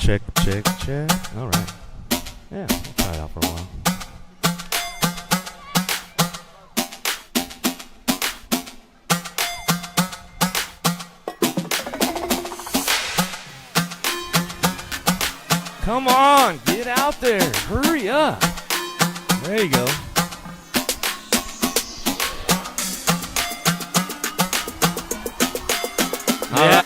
Check, check, check. All right. Yeah, we'll try it out for a while. Come on, get out there. Hurry up. There you go. Yeah.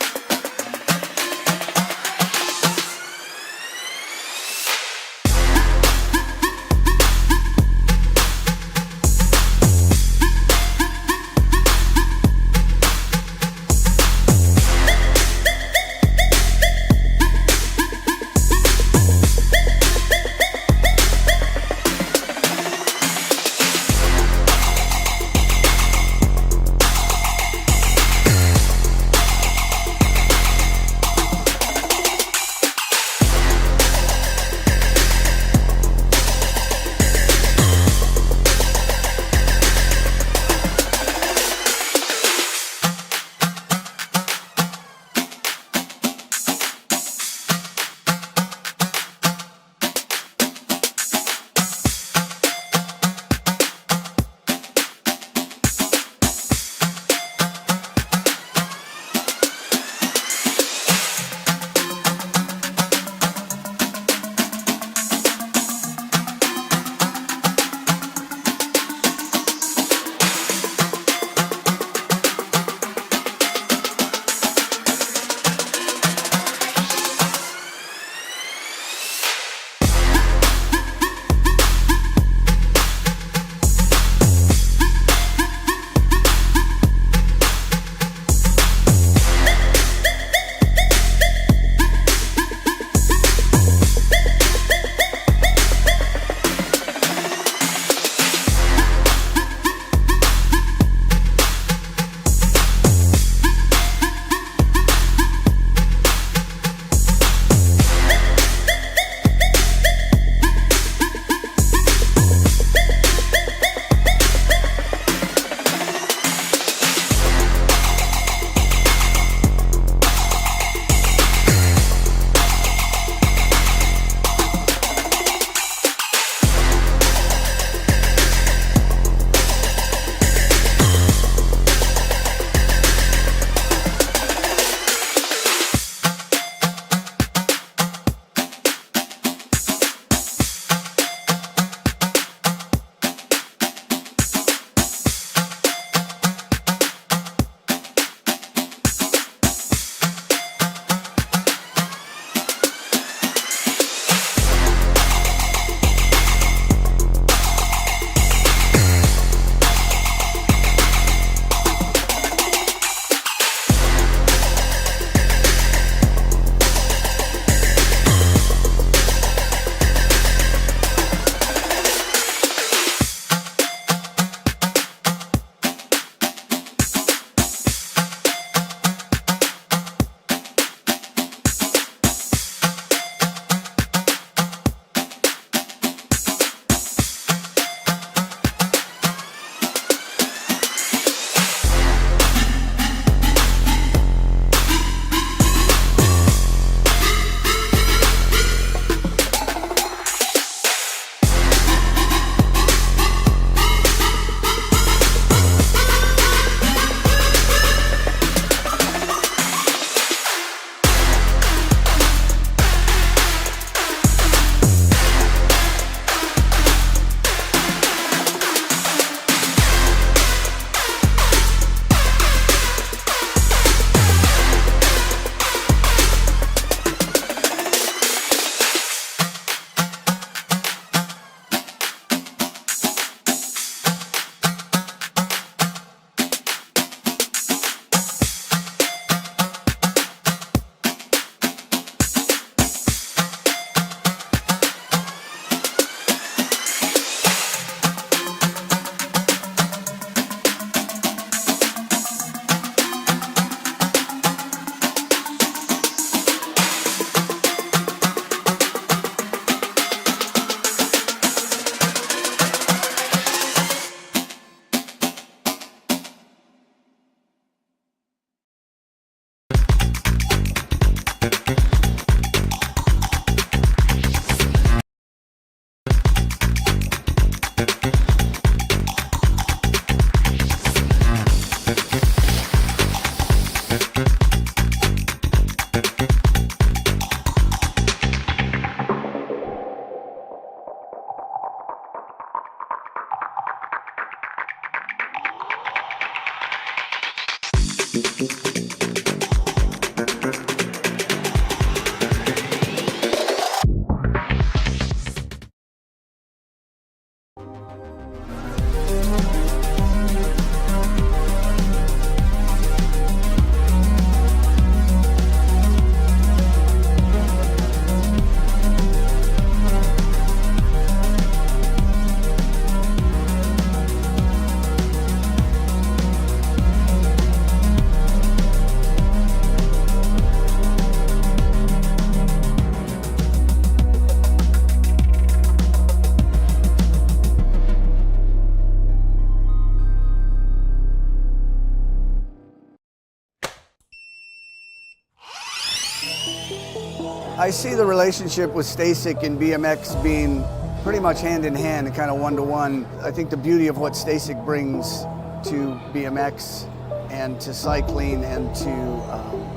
I see the relationship with Stasic and BMX being pretty much hand in hand and kind of one-to-one. I think the beauty of what Stasic brings to BMX and to cycling and to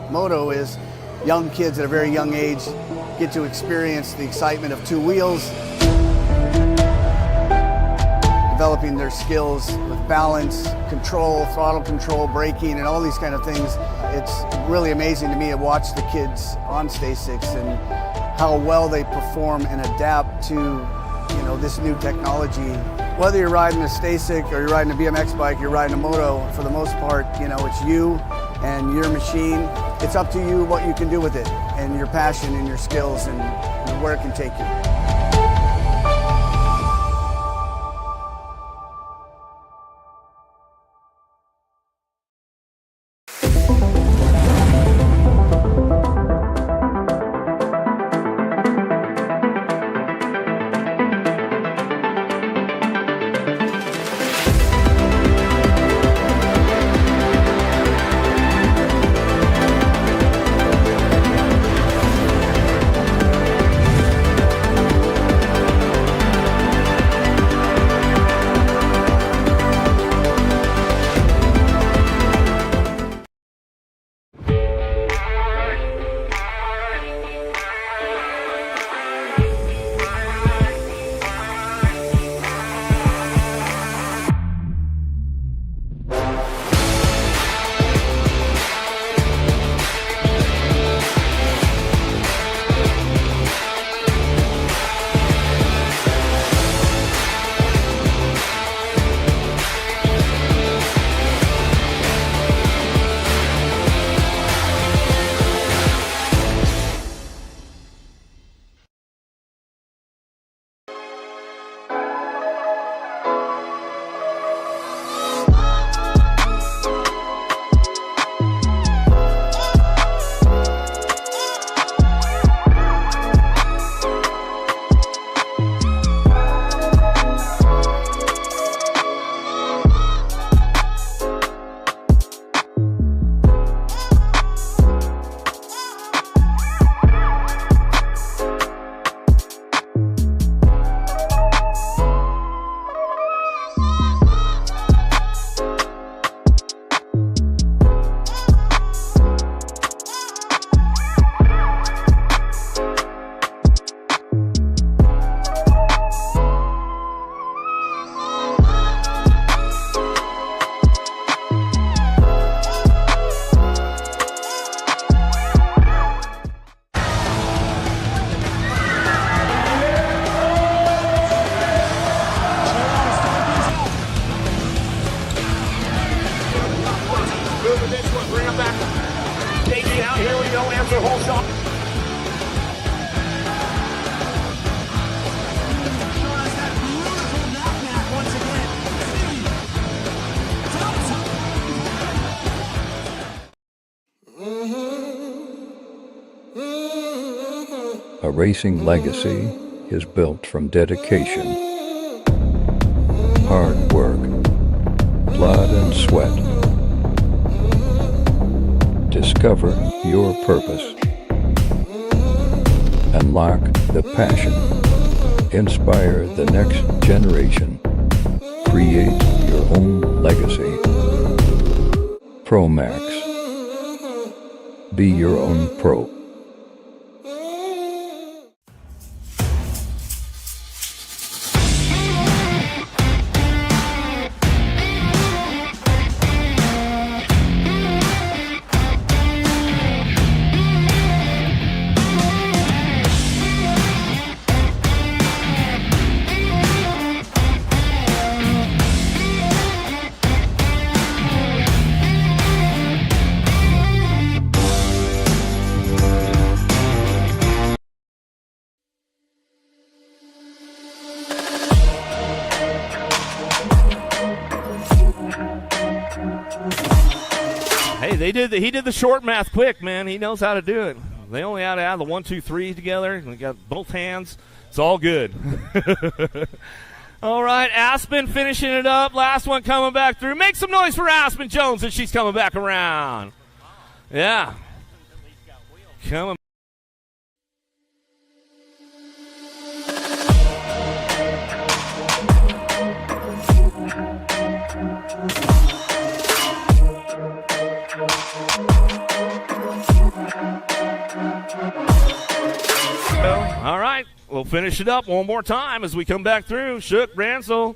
moto is young kids at a very young age get to experience the excitement of two wheels, developing their skills with balance, control, throttle control, braking, and all these kind of things. It's really amazing to me to watch the kids on Stasics and how well they perform and adapt to, this new technology. Whether you're riding a Stasic or you're riding a BMX bike, you're riding a moto, for the most part, it's you and your machine. It's up to you what you can do with it and your passion and your skills and where it can take you. A racing legacy is built from dedication, hard work, blood and sweat. Discover your purpose. Unlock the passion. Inspire the next generation. Create your own legacy. ProMax. Be your own pro. he did the short math quick, man. He knows how to do it. They only had to add the 1, 2, 3 together. We got both hands. It's all good. All right, Aspen finishing it up. Last one coming back through. Make some noise for Aspen Jones as she's coming back around. Yeah. Coming. All right, we'll finish it up one more time as we come back through. Shook Bransel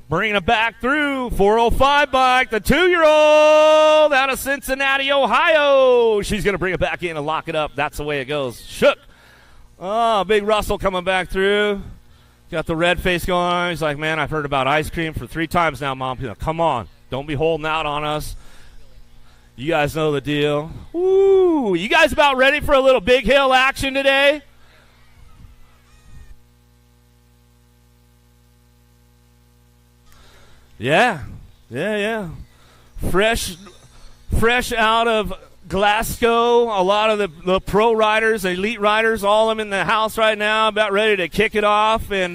bringing it back through. 405 bike, the 2-year-old out of Cincinnati, Ohio. She's going to bring it back in and lock it up. That's the way it goes. Shook. Oh, Big Russell coming back through. Got the red face going on. He's like, man, I've heard about ice cream for 3 times now, Mom. Come on. Don't be holding out on us. You guys know the deal. Woo! You guys about ready for a little big hill action today? Yeah. Fresh out of Glasgow. A lot of the pro riders, elite riders, all of them in the house right now, about ready to kick it off. And,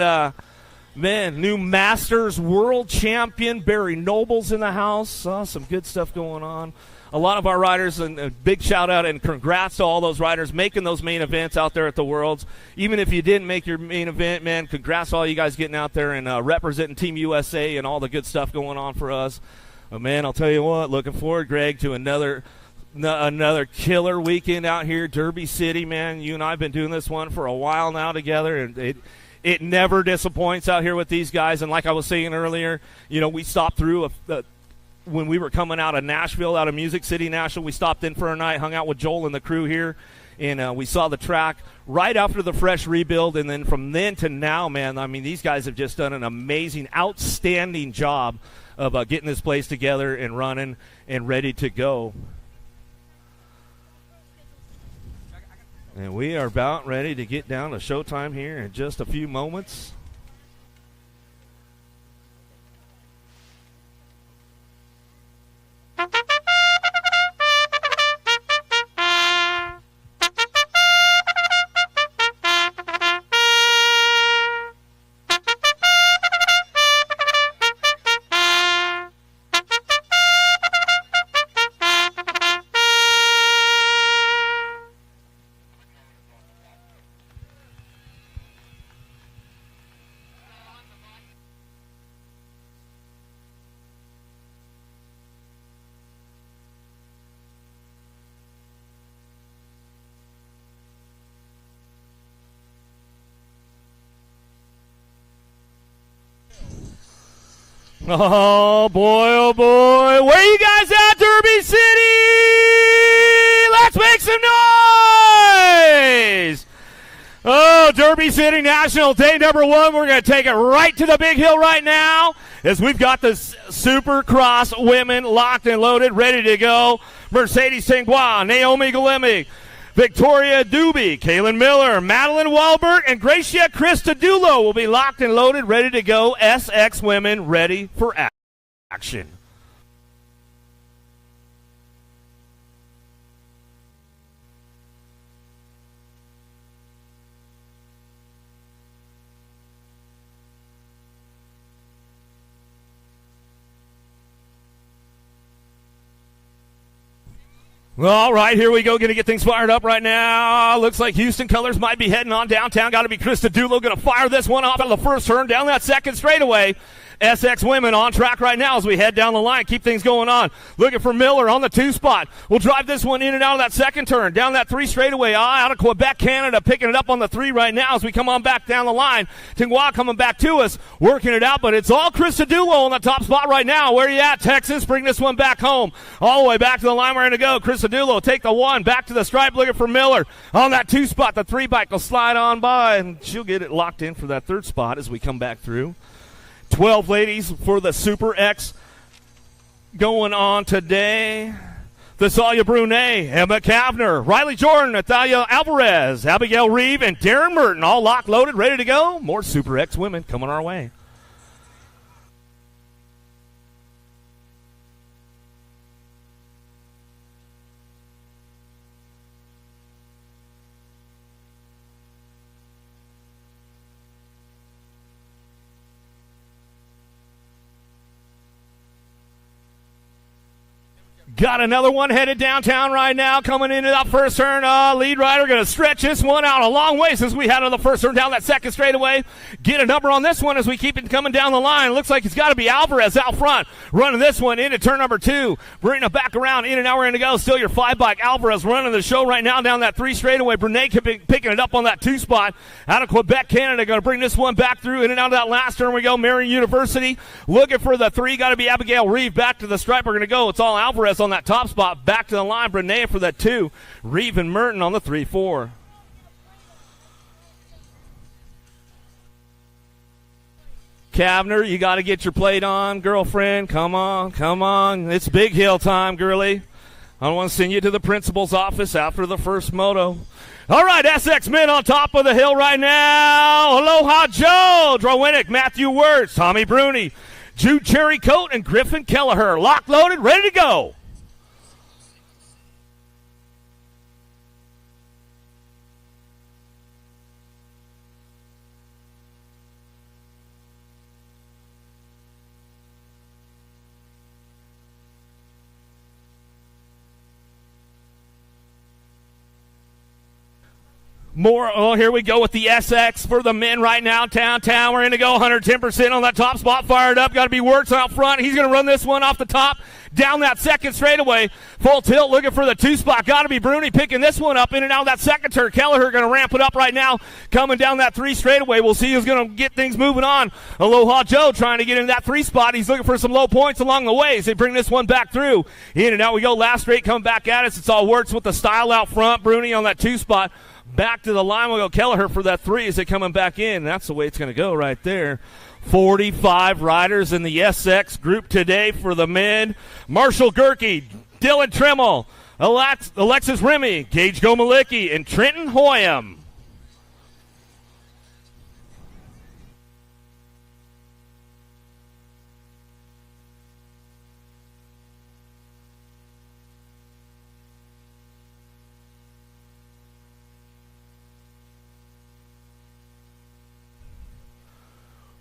man, new Masters world champion Barry Noble's in the house. Some good stuff going on. A lot of our riders, and a big shout out and congrats to all those riders making those main events out there at the Worlds. Even if you didn't make your main event, man, congrats to all you guys getting out there and representing Team USA and all the good stuff going on for us. Man, I'll tell you what, looking forward, Greg, to another killer weekend out here, Derby City, man. You and I have been doing this one for a while now together, and it never disappoints out here with these guys. And like I was saying earlier, you know, we stopped through when we were coming out of Nashville, out of Music City, Nashville, we stopped in for a night, hung out with Joel and the crew here, and we saw the track right after the fresh rebuild. And then from then to now, man, I mean, these guys have just done an amazing, outstanding job of getting this place together and running and ready to go. And we are about ready to get down to showtime here in just a few moments. Oh, boy. Where you guys at, Derby City? Let's make some noise! Oh, Derby City National, day number 1. We're going to take it right to the big hill right now as we've got the Supercross women locked and loaded, ready to go. Mercedes Tengua, Naomi Galemi, Victoria Doobie, Kaylin Miller, Madeline Walbert, and Gracia Christodoulou will be locked and loaded, ready to go. SX women ready for action. All right, here we go. Going to get things fired up right now. Looks like Houston colors might be heading on downtown. Got to be Christodoulou going to fire this one off out of the first turn down that second straightaway. SX women on track right now as we head down the line. Keep things going on. Looking for Miller on the 2 spot. We'll drive this one in and out of that second turn. Down that 3 straightaway. Out of Quebec, Canada. Picking it up on the 3 right now as we come on back down the line. Tengua coming back to us. Working it out, but it's all Christodoulou on the top spot right now. Where you at, Texas? Bring this one back home. All the way back to the line we're going to go. Christodoulou take the 1. Back to the stripe looking for Miller. On that 2 spot, the 3 bike will slide on by, and she'll get it locked in for that 3rd spot as we come back through. 12 ladies for the Super X going on today. Thesalia Brunet, Emma Kavner, Riley Jordan, Natalia Alvarez, Abigail Reeve, and Darren Merton all locked, loaded, ready to go. More Super X women coming our way. Got another one headed downtown right now, coming into that first turn. Lead rider going to stretch this one out a long way since we had on the first turn down that second straightaway. Get a number on this one as we keep it coming down the line. Looks like it's got to be Alvarez out front, running this one into turn number 2. Bringing it back around, in and out, we're going to go. Still your 5 bike. Alvarez running the show right now down that 3 straightaway. Brené picking it up on that 2 spot. Out of Quebec, Canada, going to bring this one back through. In and out of that last turn we go. Marion University looking for the 3. Got to be Abigail Reeve back to the stripe. We're going to go. It's all Alvarez on that top spot. Back to the line. Brené for that 2. Reeve and Merton on the 3-4. Kavner, you got to get your plate on, girlfriend. Come on, come on. It's big hill time, girly. I don't want to send you to the principal's office after the first moto. All right, SX men on top of the hill right now. Aloha Joe, Drowinick, Matthew Wirtz, Tommy Bruni, Jude Cherrycoat, and Griffin Kelleher. Lock loaded, ready to go. More, here we go with the SX for the men right now. Downtown, we're going to go 110% on that top spot. Fired up, got to be Wirtz out front. He's going to run this one off the top, down that second straightaway. Full tilt, looking for the 2 spot. Got to be Bruni picking this one up in and out of that second turn. Kelleher going to ramp it up right now, coming down that 3 straightaway. We'll see who's going to get things moving on. Aloha Joe trying to get in that 3 spot. He's looking for some low points along the way as they bring this one back through. In and out we go. Last straight coming back at us. It's all Wirtz with the style out front. Bruni on that 2 spot. Back to the line, we'll go Kelleher for that 3 as they coming back in. That's the way it's going to go right there. 45 riders in the SX group today for the men. Marshall Gerke, Dylan Trimmel, Alexis Remy, Gage Gomalicki, and Trenton Hoyam.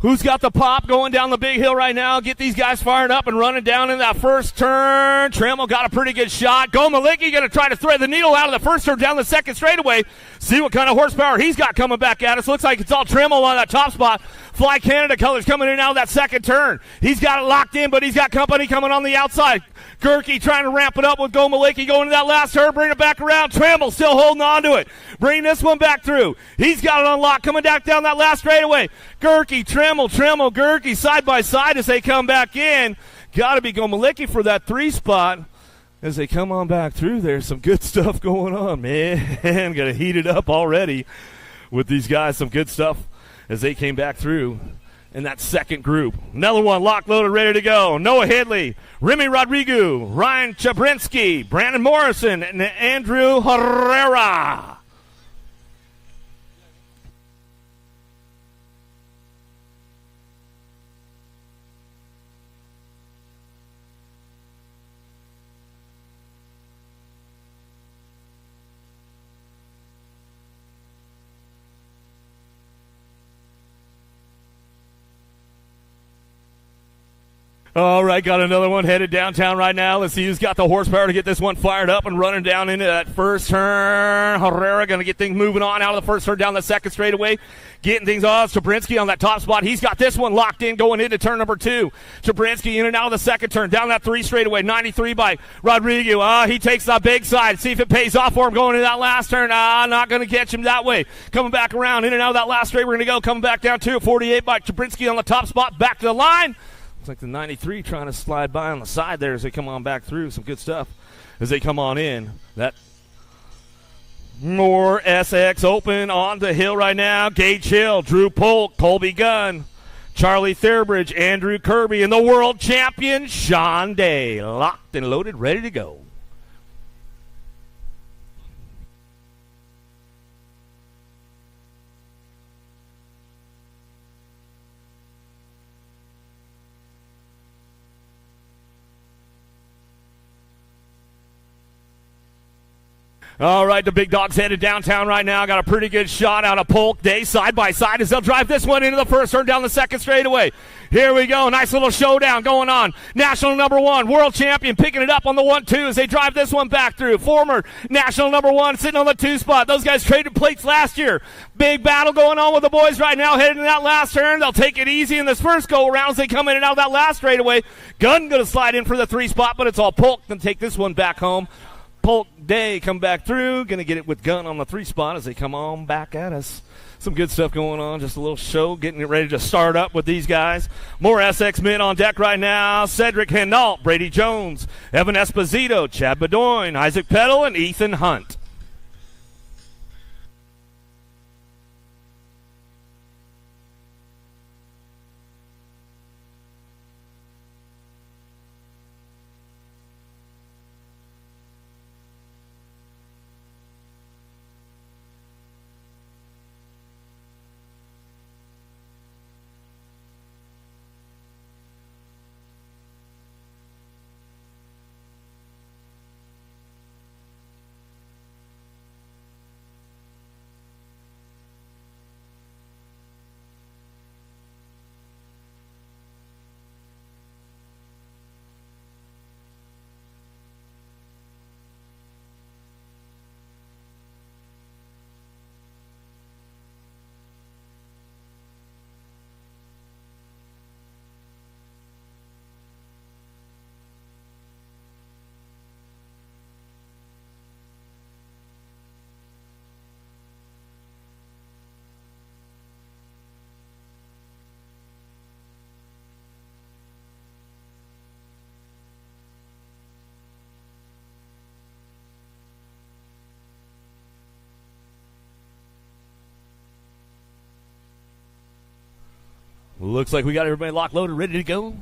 Who's got the pop going down the big hill right now? Get these guys fired up and running down in that first turn. Trammell got a pretty good shot. Gomalicki going to try to thread the needle out of the first turn down the second straightaway. See what kind of horsepower he's got coming back at us. Looks like it's all Trammell on that top spot. Fly Canada colors coming in and out of that second turn. He's got it locked in, but he's got company coming on the outside. Gerke trying to ramp it up with Gomalicki going to that last turn, bring it back around. Trammell still holding on to it. Bring this one back through. He's got it unlocked coming back down that last straightaway. Gerke, Trammell, Gerke side by side as they come back in. Got to be Gomalicki for that 3 spot. As they come on back through there, some good stuff going on, man. Going to heat it up already with these guys. Some good stuff as they came back through in that second group. Another one locked, loaded, ready to go. Noah Headley, Remy Rodrigo, Ryan Chabrinsky, Brandon Morrison, and Andrew Herrera. All right, got another one headed downtown right now. Let's see who's got the horsepower to get this one fired up and running down into that first turn. Herrera going to get things moving on out of the first turn down the second straightaway. Getting things on. Chabrinsky on that top spot. He's got this one locked in going into turn number 2. Chabrinsky in and out of the second turn. Down that 3 straightaway. 93 by Rodrigo. He takes the big side. See if it pays off for him going into that last turn. Not going to catch him that way. Coming back around in and out of that last straight. We're going to go. Coming back down to 48 by Chabrinsky on the top spot. Back to the line. Looks like the 93 trying to slide by on the side there as they come on back through. Some good stuff as they come on in. That more SX open on the hill right now. Gage Hill, Drew Polk, Colby Gunn, Charlie Thuribridge, Andrew Kirby, and the world champion, Sean Day. Locked and loaded, ready to go. All right, the big dog's headed downtown right now. Got a pretty good shot out of Polk. Day side by side as they'll drive this one into the first turn down the second straightaway. Here we go. Nice little showdown going on. National number one, world champion picking it up on the 1-2 as they drive this one back through. Former national number one sitting on the 2 spot. Those guys traded plates last year. Big battle going on with the boys right now heading to that last turn. They'll take it easy in this first go around as they come in and out of that last straightaway. Gunn going to slide in for the 3 spot, but it's all Polk and take this one back home. Polk Day come back through. Going to get it with Gunn on the 3 spot as they come on back at us. Some good stuff going on. Just a little show, getting it ready to start up with these guys. More SX men on deck right now. Cedric Hinault, Brady Jones, Evan Esposito, Chad Bedoin, Isaac Peddle, and Ethan Hunt. Looks like we got everybody locked, loaded, ready to go.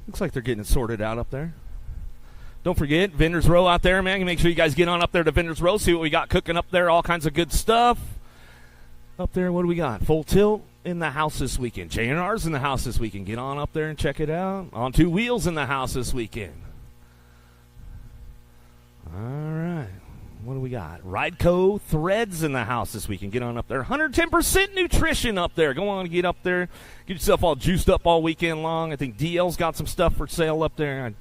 Looks like they're getting it sorted out up there. Don't forget, Vendors Row out there, man. Make sure you guys get on up there to Vendors Row, see what we got cooking up there, all kinds of good stuff. Up there, what do we got? Full Tilt in the house this weekend. J&R's in the house this weekend. Get on up there and check it out. On 2 Wheels in the house this weekend. All right. What do we got? Rideco Threads in the house this weekend. Get on up there. 110% nutrition up there. Go on and get up there. Get yourself all juiced up all weekend long. I think DL's got some stuff for sale up there.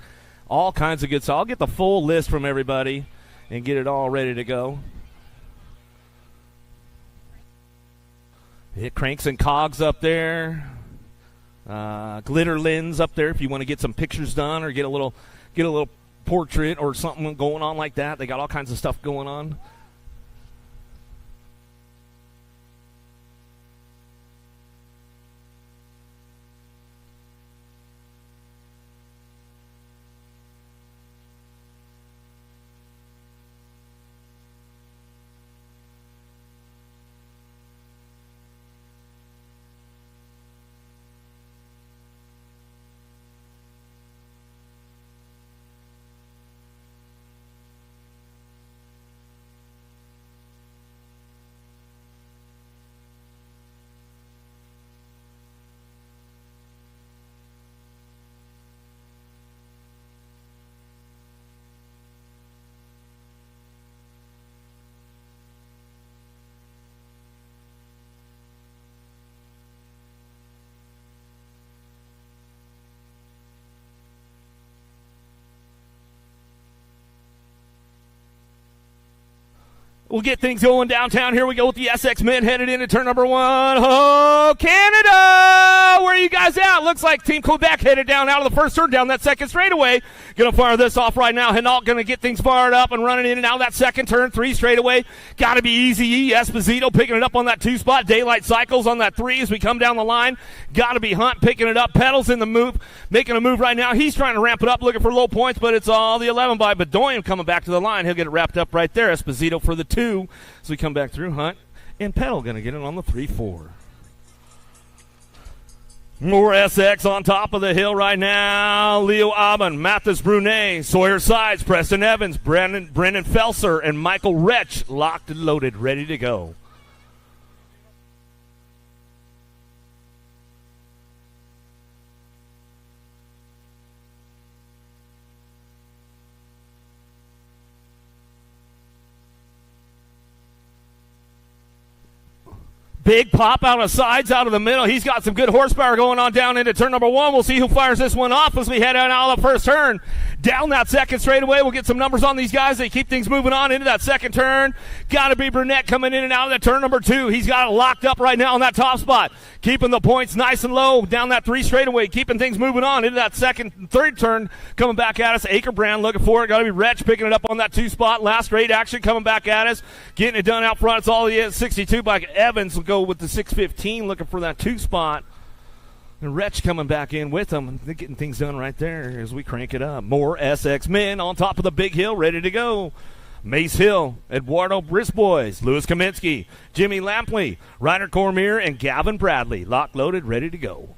All kinds of good stuff. I'll get the full list from everybody and get it all ready to go. Hit Cranks and Cogs up there. Glitter Lens up there if you want to get some pictures done or get a little portrait or something going on like that. They got all kinds of stuff going on. We'll get things going downtown. Here we go with the SX men headed into turn number 1. Oh, Canada! Where are you guys at? Looks like Team Quebec headed down out of the first turn, down that second straightaway. Going to fire this off right now. Hinault going to get things fired up and running in and out of that second turn. 3 straightaway. Got to be Easy E. Esposito picking it up on that 2 spot. Daylight Cycles on that 3 as we come down the line. Got to be Hunt picking it up. Pedals in the move, making a move right now. He's trying to ramp it up, looking for low points, but it's all the 11 by Bedoyan coming back to the line. He'll get it wrapped up right there. Esposito for the 2 as we come back through. Hunt and Pedal going to get it on the 3-4. More SX on top of the hill right now. Leo Aben, Mathis Brunet, Sawyer Sides, Preston Evans, Brennan Felser, and Michael Retch locked and loaded, ready to go. Big pop out of sides, out of the middle. He's got some good horsepower going on down into turn number 1. We'll see who fires this one off as we head out of the first turn. Down that second straightaway. We'll get some numbers on these guys. They keep things moving on into that second turn. Got to be Burnett coming in and out of that turn number 2. He's got it locked up right now on that top spot. Keeping the points nice and low down that 3 straightaway. Keeping things moving on into that second and third turn. Coming back at us. Akerbrand looking for it. Got to be Retch picking it up on that 2 spot. Last straight action coming back at us. Getting it done out front. It's all he is. 62 by Evans will go with the 615 looking for that 2 spot. And Retch coming back in with them and getting things done right there as we crank it up. More SX men on top of the big hill ready to go. Mace Hill, Eduardo Brisbois, Louis Kaminsky, Jimmy Lampley, Ryder Cormier, and Gavin Bradley. Locked, loaded, ready to go.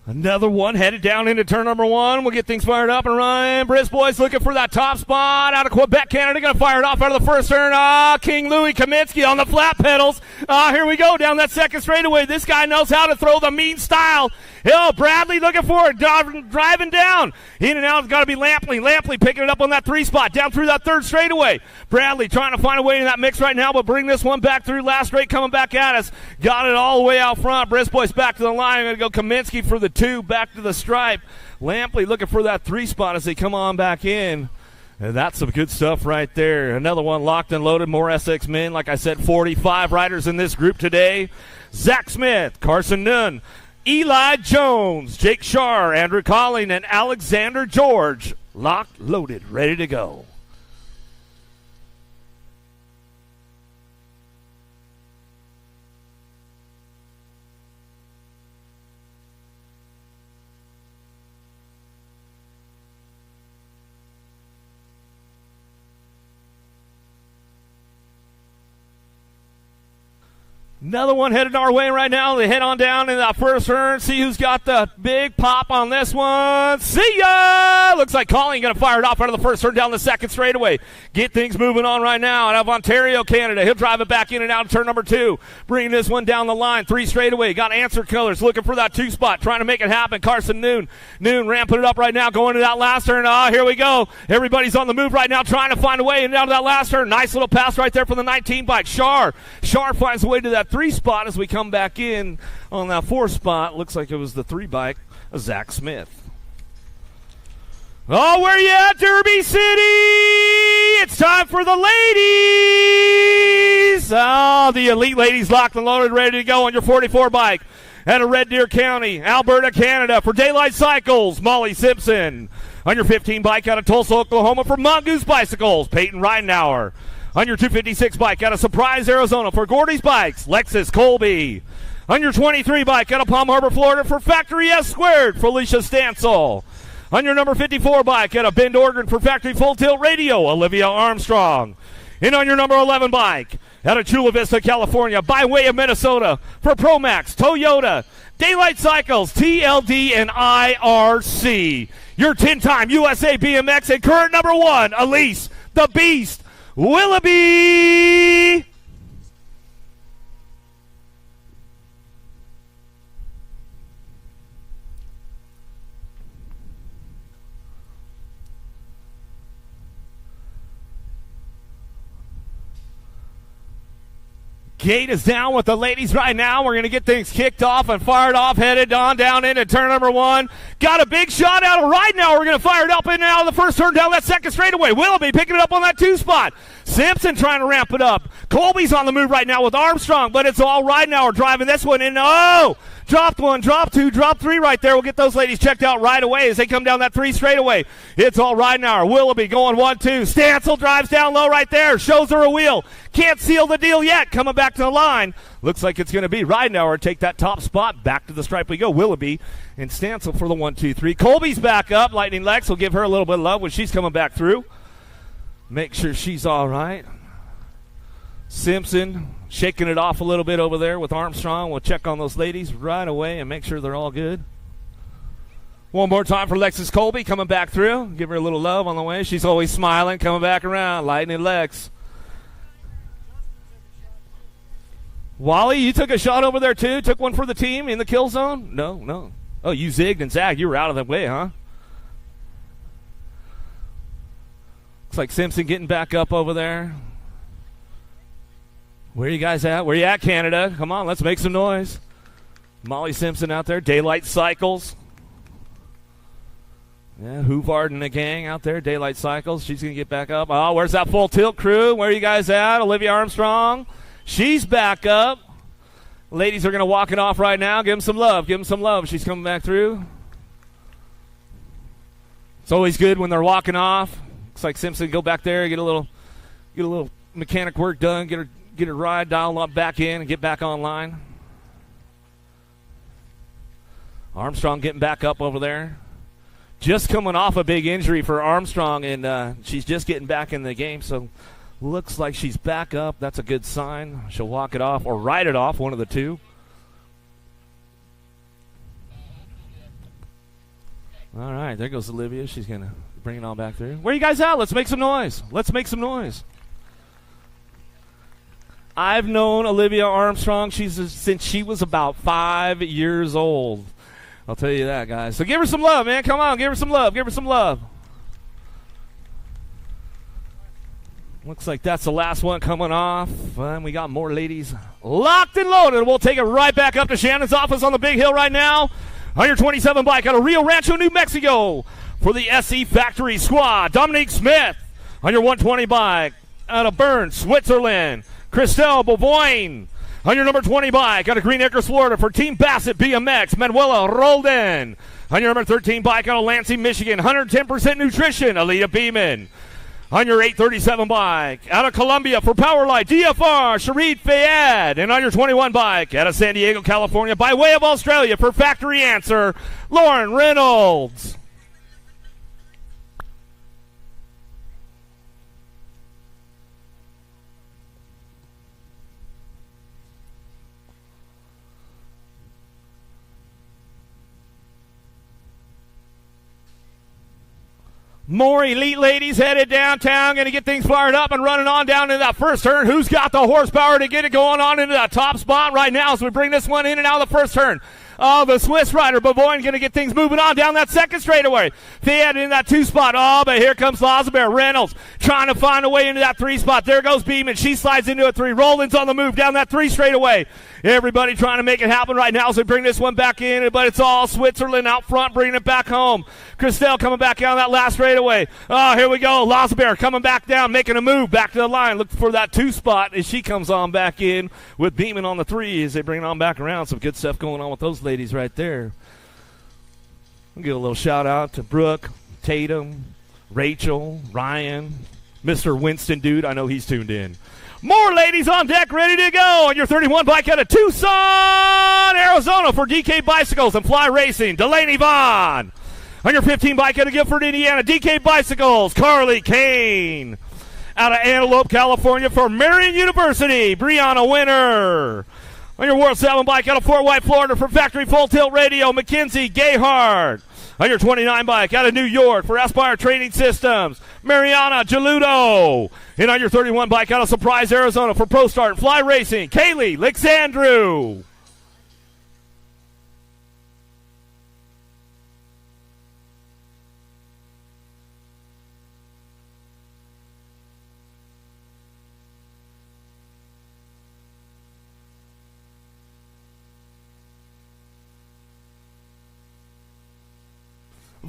Another one headed down into turn number 1. We'll get things fired up and running. Brisbois looking for that top spot out of Quebec, Canada. Going to fire it off out of the first turn. King Louis Kaminsky on the flat pedals. Here we go down that second straightaway. This guy knows how to throw the mean style. Hill, Bradley looking for it, driving down. In and out, it's got to be Lampley. Lampley picking it up on that 3 spot, down through that third straightaway. Bradley trying to find a way in that mix right now, but bring this one back through. Last straight coming back at us. Got it all the way out front. Brisbois back to the line. Going to go Kaminsky for the 2, back to the stripe. Lampley looking for that 3 spot as they come on back in. And that's some good stuff right there. Another one locked and loaded. More SX men. Like I said, 45 riders in this group today. Zach Smith, Carson Nunn, Eli Jones, Jake Shar, Andrew Colling, and Alexander George. Locked, loaded, ready to go. Another one headed our way right now. They head on down in that first turn. See who's got the big pop on this one. See ya! Looks like Colleen going to fire it off out of the first turn down the second straightaway. Get things moving on right now out of Ontario, Canada. He'll drive it back in and out of turn number 2. Bringing this one down the line. 3 straightaway. Got Answer Colors looking for that 2 spot. Trying to make it happen. Carson Noon ramping it up right now. Going to that last turn. Here we go. Everybody's on the move right now trying to find a way in and out of that last turn. Nice little pass right there for the 19 bike. Shar finds a way to that 3 spot as we come back in on that 4 spot. Looks like it was the 3 bike of Zach Smith. Oh, where you at, Derby City? It's time for the ladies. Oh, the elite ladies locked and loaded, ready to go on your 44 bike out of Red Deer County, Alberta, Canada for Daylight Cycles, Molly Simpson. On your 15 bike out of Tulsa, Oklahoma for Mongoose Bicycles, Peyton Ridenauer. On your 256 bike out of Surprise, Arizona for Gordy's Bikes, Lexus Colby. On your 23 bike out of Palm Harbor, Florida for Factory S Squared, Felicia Stansel. On your number 54 bike out of Bend, Oregon for Factory Full Tilt Radio, Olivia Armstrong. And on your number 11 bike out of Chula Vista, California, by way of Minnesota for Promax, Toyota, Daylight Cycles, TLD, and IRC. Your 10-time USA BMX and current number 1, Elise, the Beast, Willoughby. Gate is down with the ladies right now. We're going to get things kicked off and fired off, headed on down into turn number 1. Got a big shot out of right now. We're going to fire it up in and out of the first turn down that second straightaway. Willoughby picking it up on that 2 spot. Simpson trying to ramp it up. Colby's on the move right now with Armstrong, but it's all right now. We're driving this one in. Oh! Dropped 1, dropped 2, dropped 3 right there. We'll get those ladies checked out right away as they come down that 3 straightaway. It's all right now. Willoughby going 1, 2. Stancil drives down low right there. Shows her a wheel. Can't seal the deal yet. Coming back to the line. Looks like it's going to be Ridenauer take that top spot. Back to the stripe we go. Willoughby and Stancil for the 1, 2, 3. Colby's back up. Lightning Lex will give her a little bit of love when she's coming back through. Make sure she's all right. Simpson shaking it off a little bit over there with Armstrong. We'll check on those ladies right away and make sure they're all good. One more time for Lexus Colby coming back through. Give her a little love on the way. She's always smiling, coming back around. Lightning Lex. Wally, you took a shot over there too? Took one for the team in the kill zone? No. Oh, you zigged and zagged. You were out of the way, huh? Looks like Simpson getting back up over there. Where you guys at? Where you at, Canada? Come on, let's make some noise. Molly Simpson out there. Daylight Cycles. Yeah, Hoovard and the gang out there. Daylight Cycles. She's going to get back up. Oh, where's that full tilt crew? Where are you guys at? Olivia Armstrong. She's back up. Ladies are going to walk it off right now. Give them some love. Give them some love. She's coming back through. It's always good when they're walking off. Looks like Simpson go back there, get a little mechanic work done, get her ride dial up back in and get back online. Armstrong getting back up over there. Just coming off a big injury for Armstrong, and she's just getting back in the game, so looks like she's back up. That's a good sign. She'll walk it off or ride it off, one of the two. All right, there goes Olivia. She's going to bring it all back through. Where are you guys at? Let's make some noise. Let's make some noise. I've known Olivia Armstrong since she was about 5 years old. I'll tell you that, guys. So give her some love, man. Come on, give her some love. Give her some love. Looks like that's the last one coming off. And we got more ladies locked and loaded. We'll take it right back up to Shannon's office on the big hill right now. On your 27 bike out of Rio Rancho, New Mexico for the SE Factory Squad. Dominique Smith on your 120 bike out of Bern, Switzerland. Christelle Beauvoin on your number 20 bike out of Green Acres, Florida for Team Bassett BMX. Manuela Roldan on your number 13 bike out of Lansing, Michigan. 110% nutrition, Alita Beeman. On your 837 bike out of Columbia for Powerlight, DFR, Sharid Fayed. And on your 21 bike out of San Diego, California, by way of Australia for Factory Answer, Lauren Reynolds. More elite ladies headed downtown, going to get things fired up and running on down into that first turn. Who's got the horsepower to get it going on into that top spot right now as we bring this one in and out of the first turn? Oh, the Swiss rider, Beauvoin, going to get things moving on down that second straightaway. Fayed in that 2 spot. Oh, but here comes Lazabert. Reynolds trying to find a way into that 3 spot. There goes Beeman. She slides into a 3. Roland's on the move down that 3 straightaway. Everybody trying to make it happen right now as we bring this one back in, but it's all Switzerland out front bringing it back home. Christelle coming back down that last straightaway. Oh, here we go. Lazabert coming back down, making a move back to the line. Looking for that 2 spot as she comes on back in with Beeman on the 3 as they bring it on back around. Some good stuff going on with those ladies right there. We'll give a little shout out to Brooke, Tatum, Rachel, Ryan, Mr. Winston Dude. I know he's tuned in. More ladies on deck ready to go on your 31 bike out of Tucson, Arizona for DK Bicycles and Fly Racing, Delaney Vaughn. On your 15 bike out of Guilford, Indiana, DK Bicycles, Carly Kane. Out of Antelope, California for Marion University, Brianna Winter. On your World 7 bike out of Fort White, Florida for Factory Full Tilt Radio, Mackenzie Gayhard. On your 29 bike out of New York for Aspire Training Systems, Mariana Geludo. And on your 31 bike out of Surprise, Arizona for Pro Start Fly Racing, Kaylee Lixandru.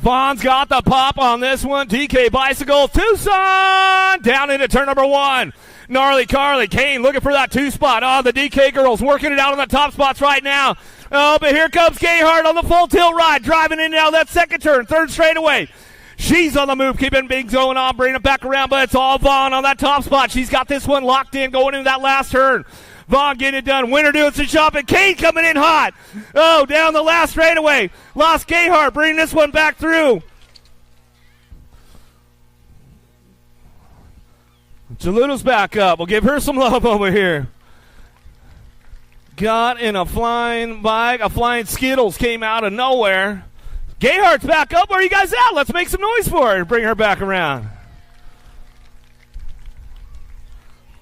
Vaughn's got the pop on this one. DK Bicycle, Tucson, down into turn number 1. Gnarly Carly, Kane looking for that 2 spot. Oh, the DK girls working it out on the top spots right now. Oh, but here comes Gayhart on the full tilt ride, driving in now that second turn, third straightaway. She's on the move, keeping things going on, bringing it back around, but it's all Vaughn on that top spot. She's got this one locked in going into that last turn. Vaughn getting it done. Winner doing some shopping. Kane coming in hot. Oh, down the last straightaway. Lost Gayhart, bringing this one back through. Jaluna's back up. We'll give her some love over here. Got in a flying bike. A flying Skittles came out of nowhere. Gayhart's back up. Where are you guys at? Let's make some noise for her. Bring her back around.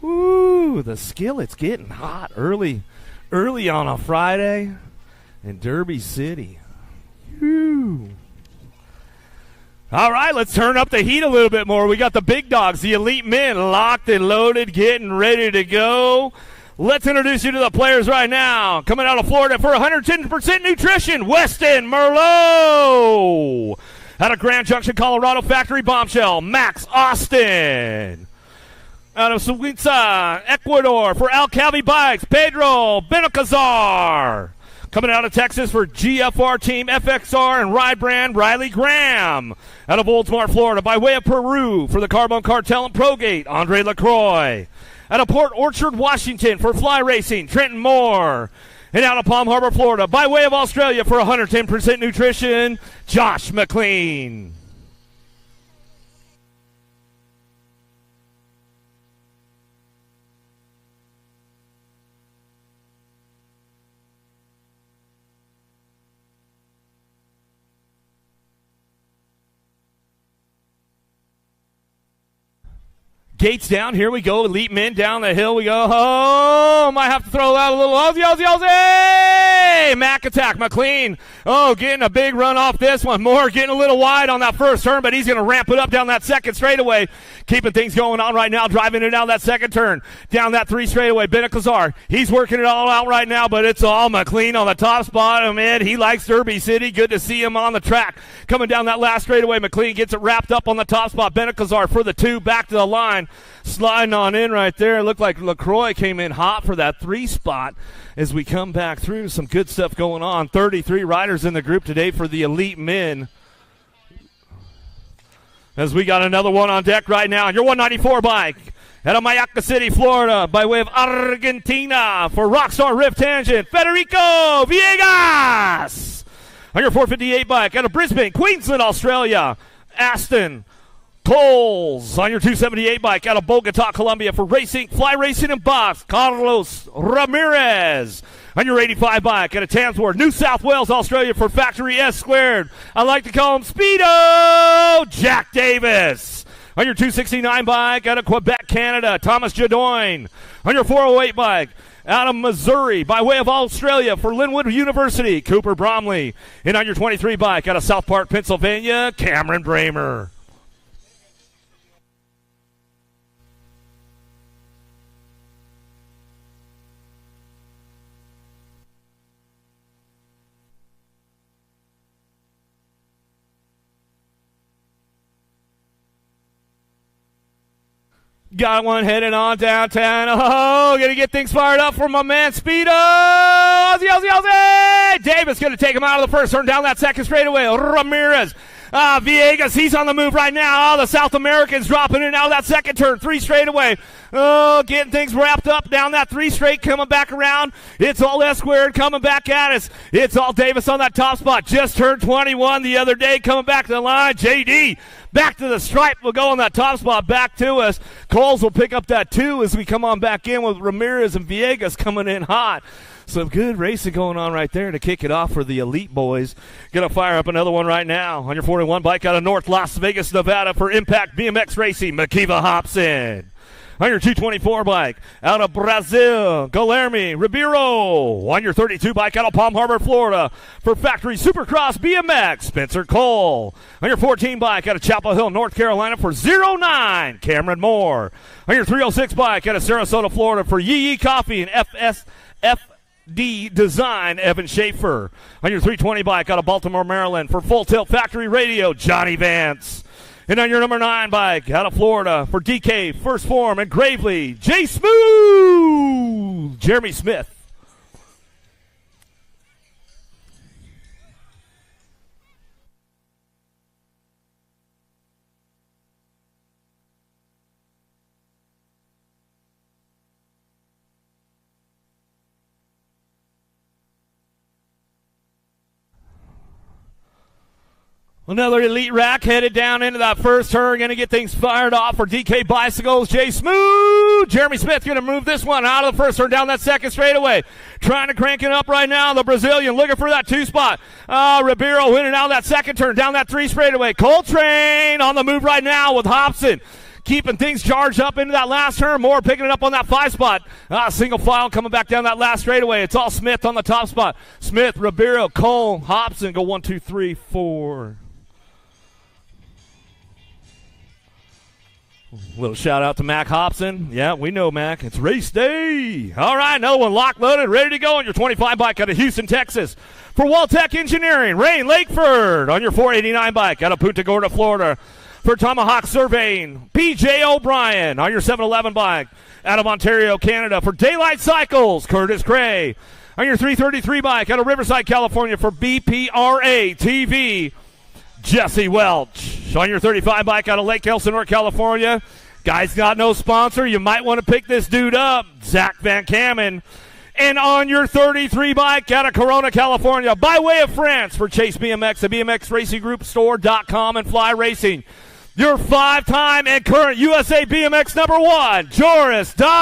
Ooh, the skillet's getting hot early on a Friday in Derby City. Ooh. All right, let's turn up the heat a little bit more. We got the big dogs, the elite men, locked and loaded, getting ready to go. Let's introduce you to the players right now. Coming out of Florida for 110% nutrition, Weston Merlot. Out of Grand Junction, Colorado, Factory Bombshell, Max Austin. Out of Suiza, Ecuador, for Alcavi Bikes, Pedro Benalcazar. Coming out of Texas for GFR Team, FXR, and Ride Brand, Riley Graham. Out of Oldsmar, Florida, by way of Peru, for the Carbon Cartel and Progate, Andre LaCroix. Out of Port Orchard, Washington, for Fly Racing, Trenton Moore. And out of Palm Harbor, Florida, by way of Australia, for 110% nutrition, Josh McLean. Gates down. Here we go. Elite men down the hill we go. Oh, might have to throw out a little Aussie. Mac attack. McLean. Oh, getting a big run off this one. Moore getting a little wide on that first turn, but he's going to ramp it up down that second straightaway. Keeping things going on right now. Driving it down that second turn. Down that 3 straightaway. Benalcazar. He's working it all out right now, but it's all McLean on the top spot. Oh, man, he likes Derby City. Good to see him on the track. Coming down that last straightaway. McLean gets it wrapped up on the top spot. Benalcazar for the 2 back to the line. Sliding on in right there. It looked like LaCroix came in hot for that 3 spot as we come back through. Some good stuff going on. 33 riders in the group today for the elite men. As we got another one on deck right now. Your 194 bike out of Mayaca City, Florida, by way of Argentina, for Rockstar Rift Tangent, Federico Villegas. On your 458 bike out of Brisbane, Queensland, Australia, Aston Coles. On your 278 bike out of Bogota, Colombia, for Racing, Fly Racing and Box, Carlos Ramirez. On your 85 bike out of Tamsworth, New South Wales, Australia, for Factory S Squared, I like to call him Speedo, Jack Davis. On your 269 bike out of Quebec, Canada, Thomas Jadoin. On your 408 bike out of Missouri, by way of Australia, for Linwood University, Cooper Bromley. And on your 23 bike out of South Park, Pennsylvania, Cameron Bramer. Got one heading on downtown. Oh, gonna get things fired up for my man Speedo. Aussie. Davis gonna take him out of the first turn, down that second straightaway. Ramirez. Villegas, he's on the move right now. The South Americans dropping in out of that second turn. 3 straightaway. Oh, getting things wrapped up down that 3 straight, coming back around. It's all S Squared coming back at us. It's all Davis on that top spot. Just turned 21 the other day, coming back to the line. JD back to the stripe. We'll go on that top spot back to us. Coles will pick up that 2 as we come on back in with Ramirez and Villegas coming in hot. Some good racing going on right there to kick it off for the elite boys. Gonna fire up another one right now. On your 41 bike out of North Las Vegas, Nevada, for Impact BMX Racing, Makiva Hobson. On your 224 bike out of Brazil, Guilherme Ribeiro. On your 32 bike out of Palm Harbor, Florida, for Factory Supercross BMX, Spencer Cole. On your 14 bike out of Chapel Hill, North Carolina, for 09, Cameron Moore. On your 306 bike out of Sarasota, Florida, for Yee Yee Coffee and Design, Evan Schaefer. On your 320 bike out of Baltimore, Maryland, for Full Tilt Factory Radio, Johnny Vance. And on your number 9 bike out of Florida for DK, First Form, and Gravely, J Smooth, Jeremy Smith. Another elite rack headed down into that first turn. Going to get things fired off for DK Bicycles. Jay Smooth. Jeremy Smith going to move this one out of the first turn down that second straightaway. Trying to crank it up right now. The Brazilian looking for that 2 spot. Ribeiro winning out that second turn down that 3 straightaway. Coltrane on the move right now with Hobson. Keeping things charged up into that last turn. Moore picking it up on that 5 spot. Single file coming back down that last straightaway. It's all Smith on the top spot. Smith, Ribeiro, Cole, Hobson go 1, 2, 3, 4. Little shout out to Mac Hobson. Yeah, we know Mac. It's race day. All right, another one locked, loaded, ready to go on your 25 bike out of Houston, Texas. For Waltech Engineering, Rain Lakeford. On your 489 bike out of Punta Gorda, Florida. For Tomahawk Surveying, PJ O'Brien. On your 711 bike out of Ontario, Canada. For Daylight Cycles, Curtis Gray. On your 333 bike out of Riverside, California. For BPRA TV, Jesse Welch. On your 35 bike out of Lake Elsinore, California. Guy's got no sponsor. You might want to pick this dude up. Zach Van Kamen. And on your 33 bike out of Corona, California, by way of France, for Chase BMX, the BMX Racing Group Store.com and Fly Racing. Your 5-time and current USA BMX number 1, Joris Dade.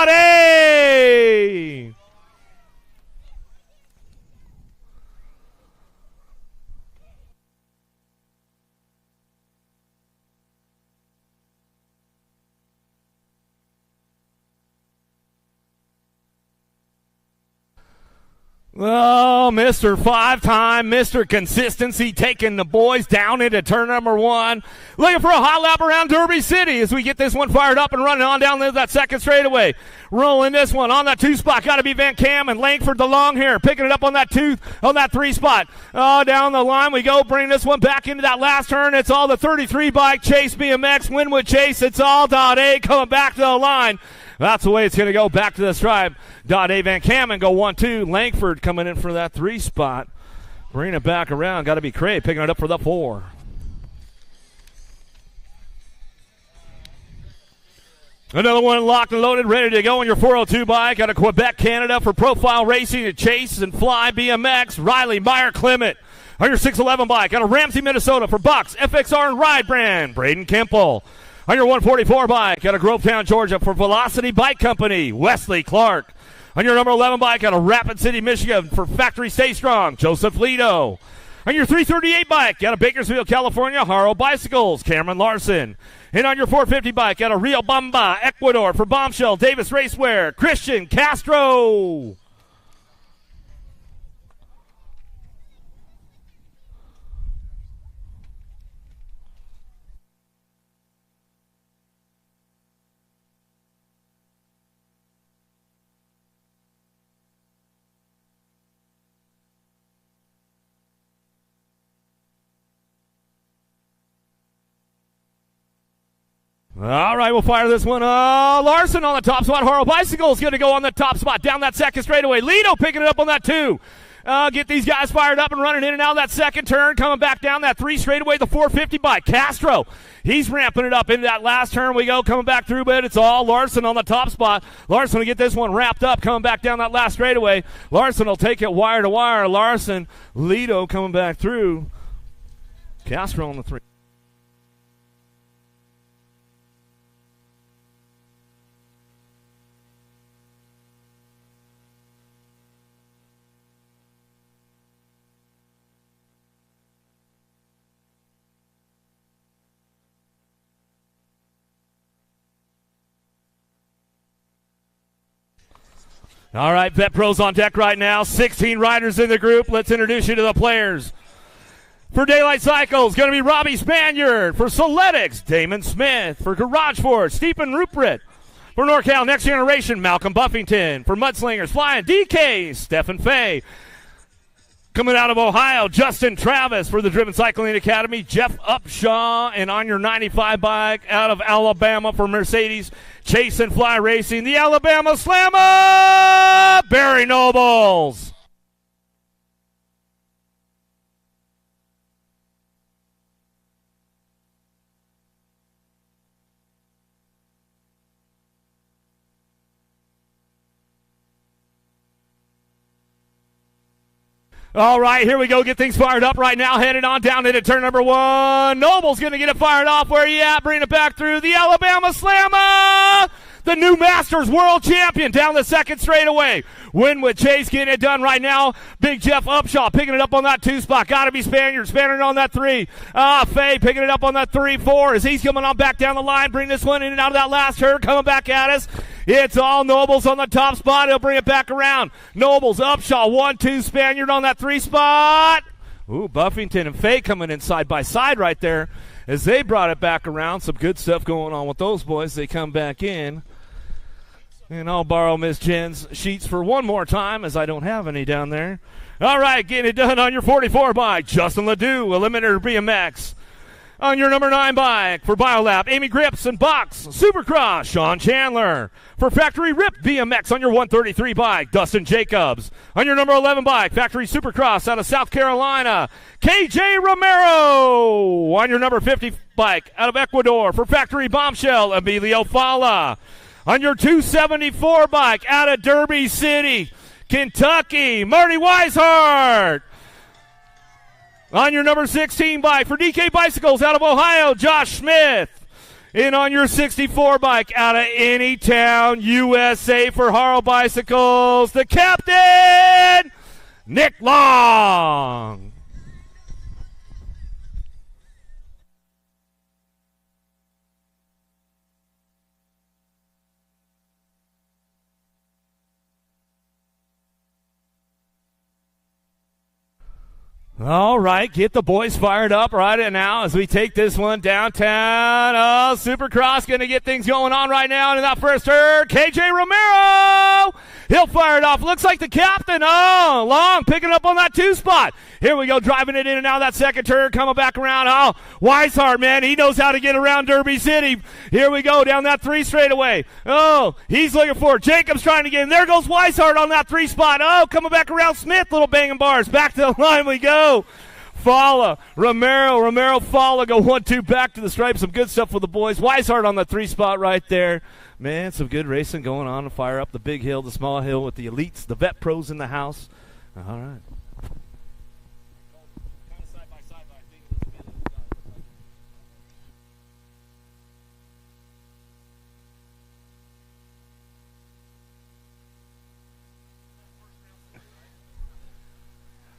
Oh, Mr. 5-time, Mr. Consistency, taking the boys down into turn number 1. Looking for a hot lap around Derby City as we get this one fired up and running on down that second straightaway. Rolling this one on that 2 spot. Got to be Van Cam and Langford, the long hair, picking it up on that 3 spot. Oh, down the line we go. Bring this one back into that last turn. It's all the 33 bike Chase BMX, Winwood Chase. It's all .A coming back to the line. That's the way it's going to go. Back to the stripe. A Van Kamen go 1-2. Langford coming in for that 3 spot. Bringing it back around. Got to be Craig picking it up for the 4. Another one locked and loaded, ready to go on your 402 bike out of Quebec, Canada for Profile Racing to Chase and Fly BMX. Riley Meyer Clement. On your 611 bike out of Ramsey, Minnesota for Bucks, FXR, and Ride Brand. Braden Kemple. On your 144 bike out of Grovetown, Georgia for Velocity Bike Company, Wesley Clark. On your number 11 bike out of Rapid City, Michigan for Factory Stay Strong, Joseph Lido. On your 338 bike out of Bakersfield, California, Haro Bicycles, Cameron Larson. And on your 450 bike out of Rio Bamba, Ecuador for Bombshell, Davis Racewear, Christian Castro. All right, we'll fire this one. Larson on the top spot. Haro Bicycles going to go on the top spot. Down that second straightaway. Lido picking it up on that 2. Get these guys fired up and running in and out of that second turn. Coming back down that 3 straightaway, the 450 bike. Castro, he's ramping it up into that last turn we go. Coming back through, but it's all Larson on the top spot. Larson will get this one wrapped up. Coming back down that last straightaway. Larson will take it wire to wire. Larson, Lido coming back through. Castro on the 3. All right, Vet Pros on deck right now. 16 riders in the group. Let's introduce you to the players. For Daylight Cycles, going to be Robbie Spaniard. For Soletics, Damon Smith. For Garage Force, Stephen Rupert. For NorCal Next Generation, Malcolm Buffington. For Mudslingers, flying DK, Stephen Fay. Coming out of Ohio, Justin Travis. For the Driven Cycling Academy, Jeff Upshaw. And on your 95 bike, out of Alabama for Mercedes, Chase and Fly Racing, the Alabama Slammer, Barry Nobles. All right, here we go. Get things fired up right now. Headed on down into turn number 1. Noble's going to get it fired off. Where you at? Bring it back through. The Alabama Slammer, the new Masters World Champion, down the second straightaway. Win with Chase getting it done right now. Big Jeff Upshaw picking it up on that 2 spot. Got to be Spaniard. Spaniard on that 3. Fay picking it up on that 3-4 as he's coming on back down the line. Bring this one in and out of that last herd. Coming back at us. It's all Nobles on the top spot. He'll bring it back around. Nobles, Upshaw, 1-2 Spaniard on that 3 spot. Ooh, Buffington and Fay coming in side by side right there as they brought it back around. Some good stuff going on with those boys. They come back in. And I'll borrow Miss Jen's sheets for one more time as I don't have any down there. All right, getting it done on your 44 bike. Justin Ledoux, Eliminator BMX. On your number 9 bike for BioLab, Amy Grips and Box Supercross, Sean Chandler. For Factory Rip BMX on your 133 bike, Dustin Jacobs. On your number 11 bike, Factory Supercross out of South Carolina, KJ Romero. On your number 50 bike out of Ecuador for Factory Bombshell, Emilio Fala. On your 274 bike out of Derby City, Kentucky, Marty Weishart. On your number 16 bike for DK Bicycles out of Ohio, Josh Smith. And on your 64 bike out of Anytown, USA for Harl Bicycles, the captain, Nick Long. All right, get the boys fired up right now as we take this one downtown. Oh, Supercross going to get things going on right now in that first herd. KJ Romero, he'll fire it off. Looks like the captain. Oh, Long picking up on that 2 spot. Here we go, driving it in and out of that second turn, coming back around. Oh, Weishart, man, he knows how to get around Derby City. Here we go, down that 3 straightaway. Oh, he's looking for it. Jacobs trying to get in. There goes Weishart on that 3 spot. Oh, coming back around Smith, little banging bars. Back to the line we go. Fala, Romero, Fala go 1-2 back to the stripe. Some good stuff for the boys. Weishart on the 3 spot right there. Man, some good racing going on to fire up the big hill, the small hill with the elites, the vet pros in the house. All right.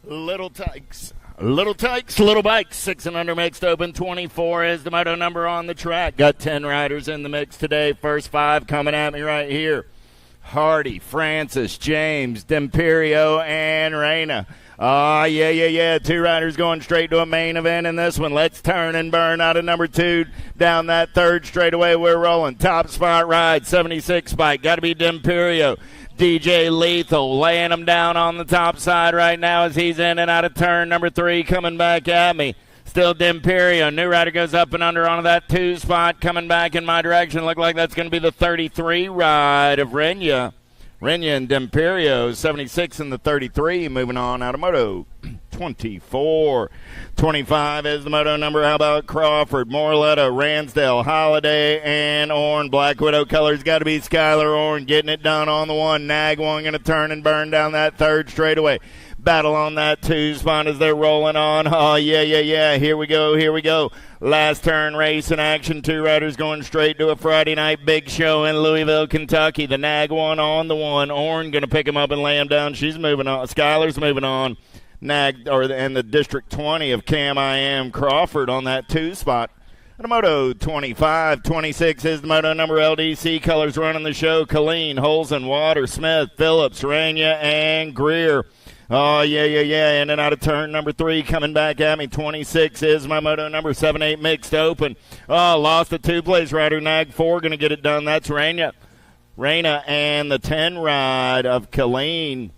Little Tykes, Little Bikes, 6 and under mixed open. 24 is the moto number on the track. Got 10 riders in the mix today. First 5 coming at me right here. Hardy, Francis, James, D'Imperio, and Reyna. Oh, yeah. 2 riders going straight to a main event in this one. Let's turn and burn out of number 2. Down that 3rd straightaway, we're rolling. Top spot ride, 76 bike. Got to be D'Imperio. DJ Lethal laying him down on the top side right now as he's in and out of turn number 3 coming back at me. Still D'Imperio. New rider goes up and under onto that 2 spot coming back in my direction. Look like that's going to be the 33 ride of Renya. Renya and D'Imperio, 76 and the 33, moving on out of moto 24. 25 is the moto number. How about Crawford, Morletta, Ransdale, Holiday, and Orn. Black Widow colors got to be Skylar Orn getting it done on the 1. Nag 1 going to turn and burn down that 3rd straightaway. Battle on that 2 spot as they're rolling on. Oh, yeah. Here we go. Last turn race in action. 2 riders going straight to a Friday night big show in Louisville, Kentucky. The Nag 1 on the 1. Orn going to pick him up and lay him down. She's moving on. Skylar's moving on. And the District 20 of Cam I Am Crawford on that 2 spot. And a moto 25. 26 is the moto number. LDC colors running the show. Colleen, Holzen, Water, Smith, Phillips, Rania, and Greer. Oh, yeah. In and out of turn number 3 coming back at me. 26 is my moto number. 7-8 mixed open. Oh, lost a 2-place rider. Nag 4 going to get it done. That's Rania. Reyna and the 10 ride of Colleen.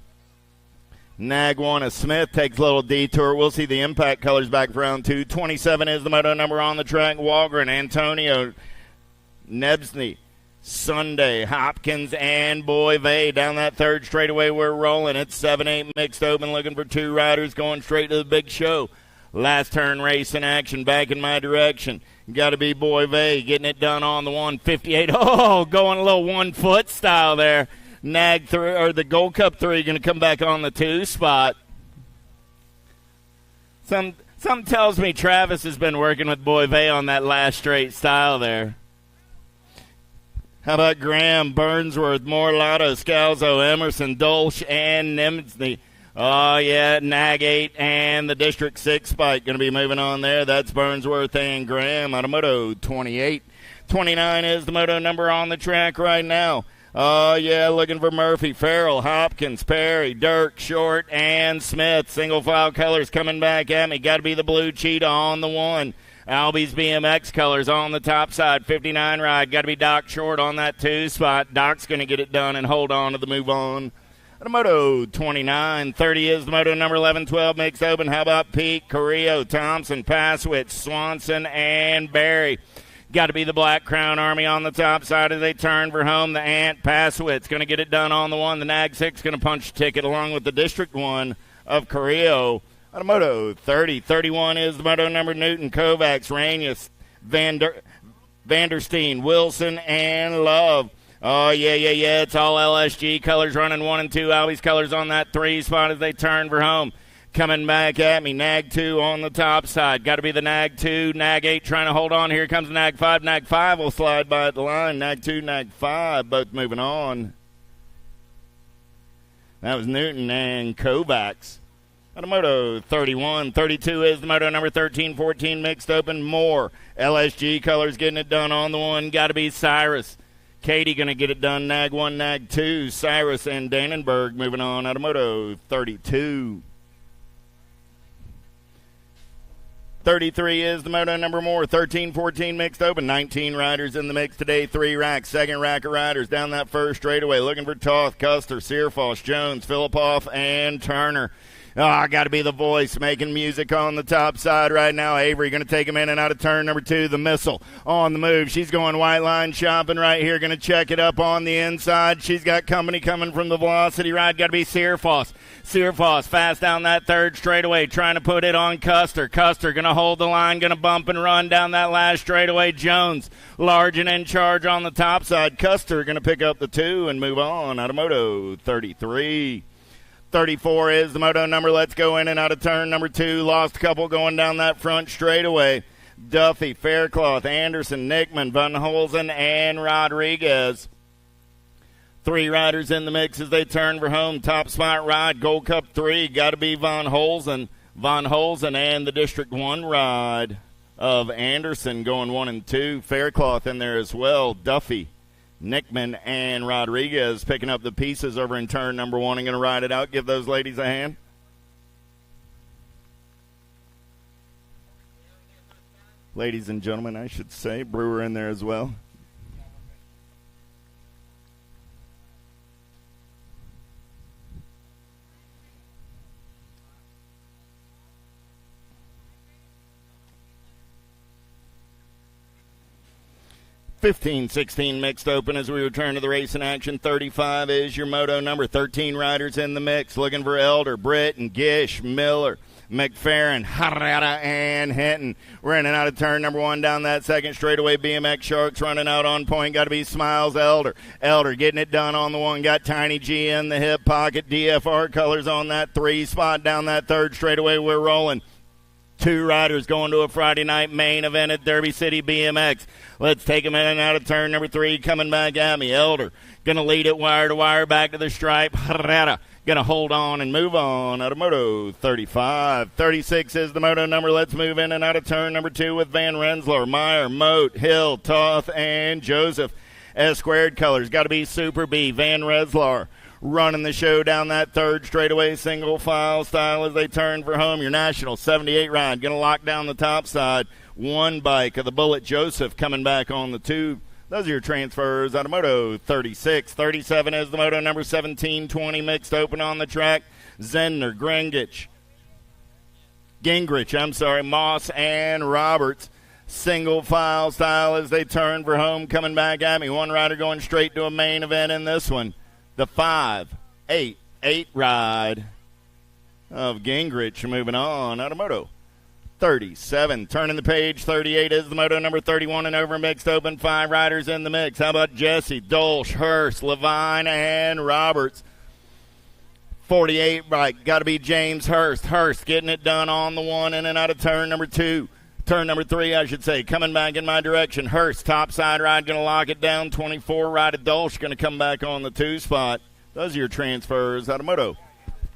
Nag 1 of Smith takes a little detour. We'll see the impact colors back for round 2. 27 is the moto number on the track. Walgren, Antonio, Nebsny, Sunday, Hopkins, and Boyve. Down that third straightaway, we're rolling. It's 7-8 mixed open, looking for 2 riders going straight to the big show. Last turn race in action, back in my direction. Got to be Boyve getting it done on the 158. Oh, going a little 1 foot style there. Nag 3, or the Gold Cup 3, going to come back on the 2 spot. Something tells me Travis has been working with Boyve on that last straight style there. How about Graham, Burnsworth, Morlato, Scalzo, Emerson, Dolce, and Nimsney? Oh, yeah, Nag 8 and the District 6 spike going to be moving on there. That's Burnsworth and Graham out of Moto 28. 29 is the Moto number on the track right now. Oh, yeah, looking for Murphy, Farrell, Hopkins, Perry, Dirk, Short, and Smith. Single file colors coming back at me. Got to be the blue cheetah on the 1. Albie's BMX colors on the top side. 59 ride. Got to be Doc Short on that 2 spot. Doc's going to get it done and hold on to the move on. The Moto 29. 30 is the Moto number 11-12 mixed open. How about Pete, Carrillo, Thompson, Passwitz, Swanson, and Barry? Got to be the Black Crown Army on the top side as they turn for home. The Ant Passwitz going to get it done on the 1. The Nag 6 going to punch a ticket along with the District 1 of Carrillo. On a Moto 30. 31 is the Moto number Newton, Kovacs, Ranius, Vandersteen, Wilson, and Love. Oh, yeah. It's all LSG colors running 1 and 2. Albie's colors on that 3 spot as they turn for home. Coming back at me, Nag 2 on the top side. Got to be the Nag 2, Nag 8 trying to hold on. Here comes Nag 5. Nag 5 will slide by at the line. Nag 2, Nag 5, both moving on. That was Newton and Kovacs. Out of Moto 31. 32 is the Moto number 13-14 mixed open. More LSG colors getting it done on the 1. Got to be Cyrus. Katie going to get it done. Nag 1, Nag 2. Cyrus and Dannenberg moving on out of Moto 32. 33 is the Moto number more. 13-14 mixed open. 19 riders in the mix today. 3 racks. Second rack of riders down that first straightaway. Looking for Toth, Custer, Searfoss, Jones, Filipoff, and Turner. Oh, got to be the voice making music on the top side right now. Avery going to take him in and out of turn number 2. The Missile on the move. She's going white line shopping right here. Going to check it up on the inside. She's got company coming from the Velocity ride. Got to be Searfoss. Searfoss fast down that third straightaway, trying to put it on Custer. Custer going to hold the line, going to bump and run down that last straightaway. Jones large and in charge on the top side. Custer going to pick up the 2 and move on out of Moto 33. 34 is the Moto number. Let's go in and out of turn number 2. Lost a couple going down that front straightaway. Duffy, Faircloth, Anderson, Nickman, Van Holzen, and Rodriguez. 3 riders in the mix as they turn for home. Top spot ride, Gold Cup 3. Got to be Van Holzen. Van Holzen and the District 1 ride of Anderson going 1 and 2. Faircloth in there as well. Duffy, Nickman, and Rodriguez picking up the pieces over in turn number 1 and going to ride it out. Give those ladies a hand. Ladies and gentlemen, I should say. Brewer in there as well. (15-16) mixed open as we return to the race in action. 35 is your Moto number. 13 riders in the mix. Looking for Elder, Britt, and Gish, Miller, McFerrin, Harada, and Hinton. We're in and out of turn number 1 down that second straightaway. BMX Sharks running out on point. Got to be Smiles, Elder. Elder getting it done on the 1. Got Tiny G in the hip pocket. DFR colors on that 3 spot down that third straightaway. We're rolling. 2 riders going to a Friday night main event at Derby City BMX. Let's take them in and out of turn number 3. Coming back at me. Elder going to lead it wire to wire back to the stripe. Herrera going to hold on and move on out of Moto 35. 36 is the Moto number. Let's move in and out of turn number 2 with Van Rensler, Meyer, Moat, Hill, Toth, and Joseph. S-squared colors. Got to be Super B, Van Rensler. Running the show down that third straightaway single file style as they turn for home. Your National 78 ride going to lock down the top side. 1 bike of the Bullet Joseph coming back on the 2. Those are your transfers out of Moto 36. 37 is the Moto number 1720 mixed open on the track. Zender, Gingrich, Moss and Roberts. Single file style as they turn for home. Coming back at me. One rider going straight to a main event in this one. The 5-8 ride of Gingrich moving on out of Moto 37. Turning the page, 38 is the Moto number 31 and over mixed open. 5 riders in the mix. How about Jesse, Dolch, Hurst, Levine, and Roberts? 48 right, got to be James Hurst. Hurst getting it done on the one in and out of turn number 2. Turn number 3, I should say, coming back in my direction. Hurst, top side ride, going to lock it down. 24 right of Dolch, going to come back on the 2 spot. Those are your transfers out of Moto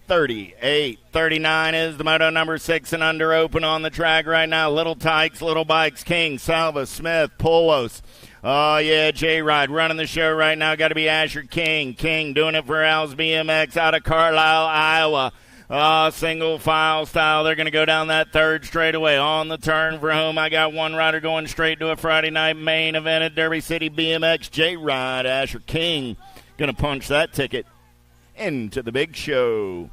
38. 39 is the Moto number 6 and under open on the track right now. Little Tykes, Little Bikes, King, Salva, Smith, Polos. Oh, yeah, J-Ride running the show right now. Got to be Asher King. King doing it for Al's BMX out of Carlisle, Iowa. Single file style. They're going to go down that third straightaway on the turn for home. I got one rider going straight to a Friday night main event at Derby City BMX. J-Ride, Asher King going to punch that ticket into the big show.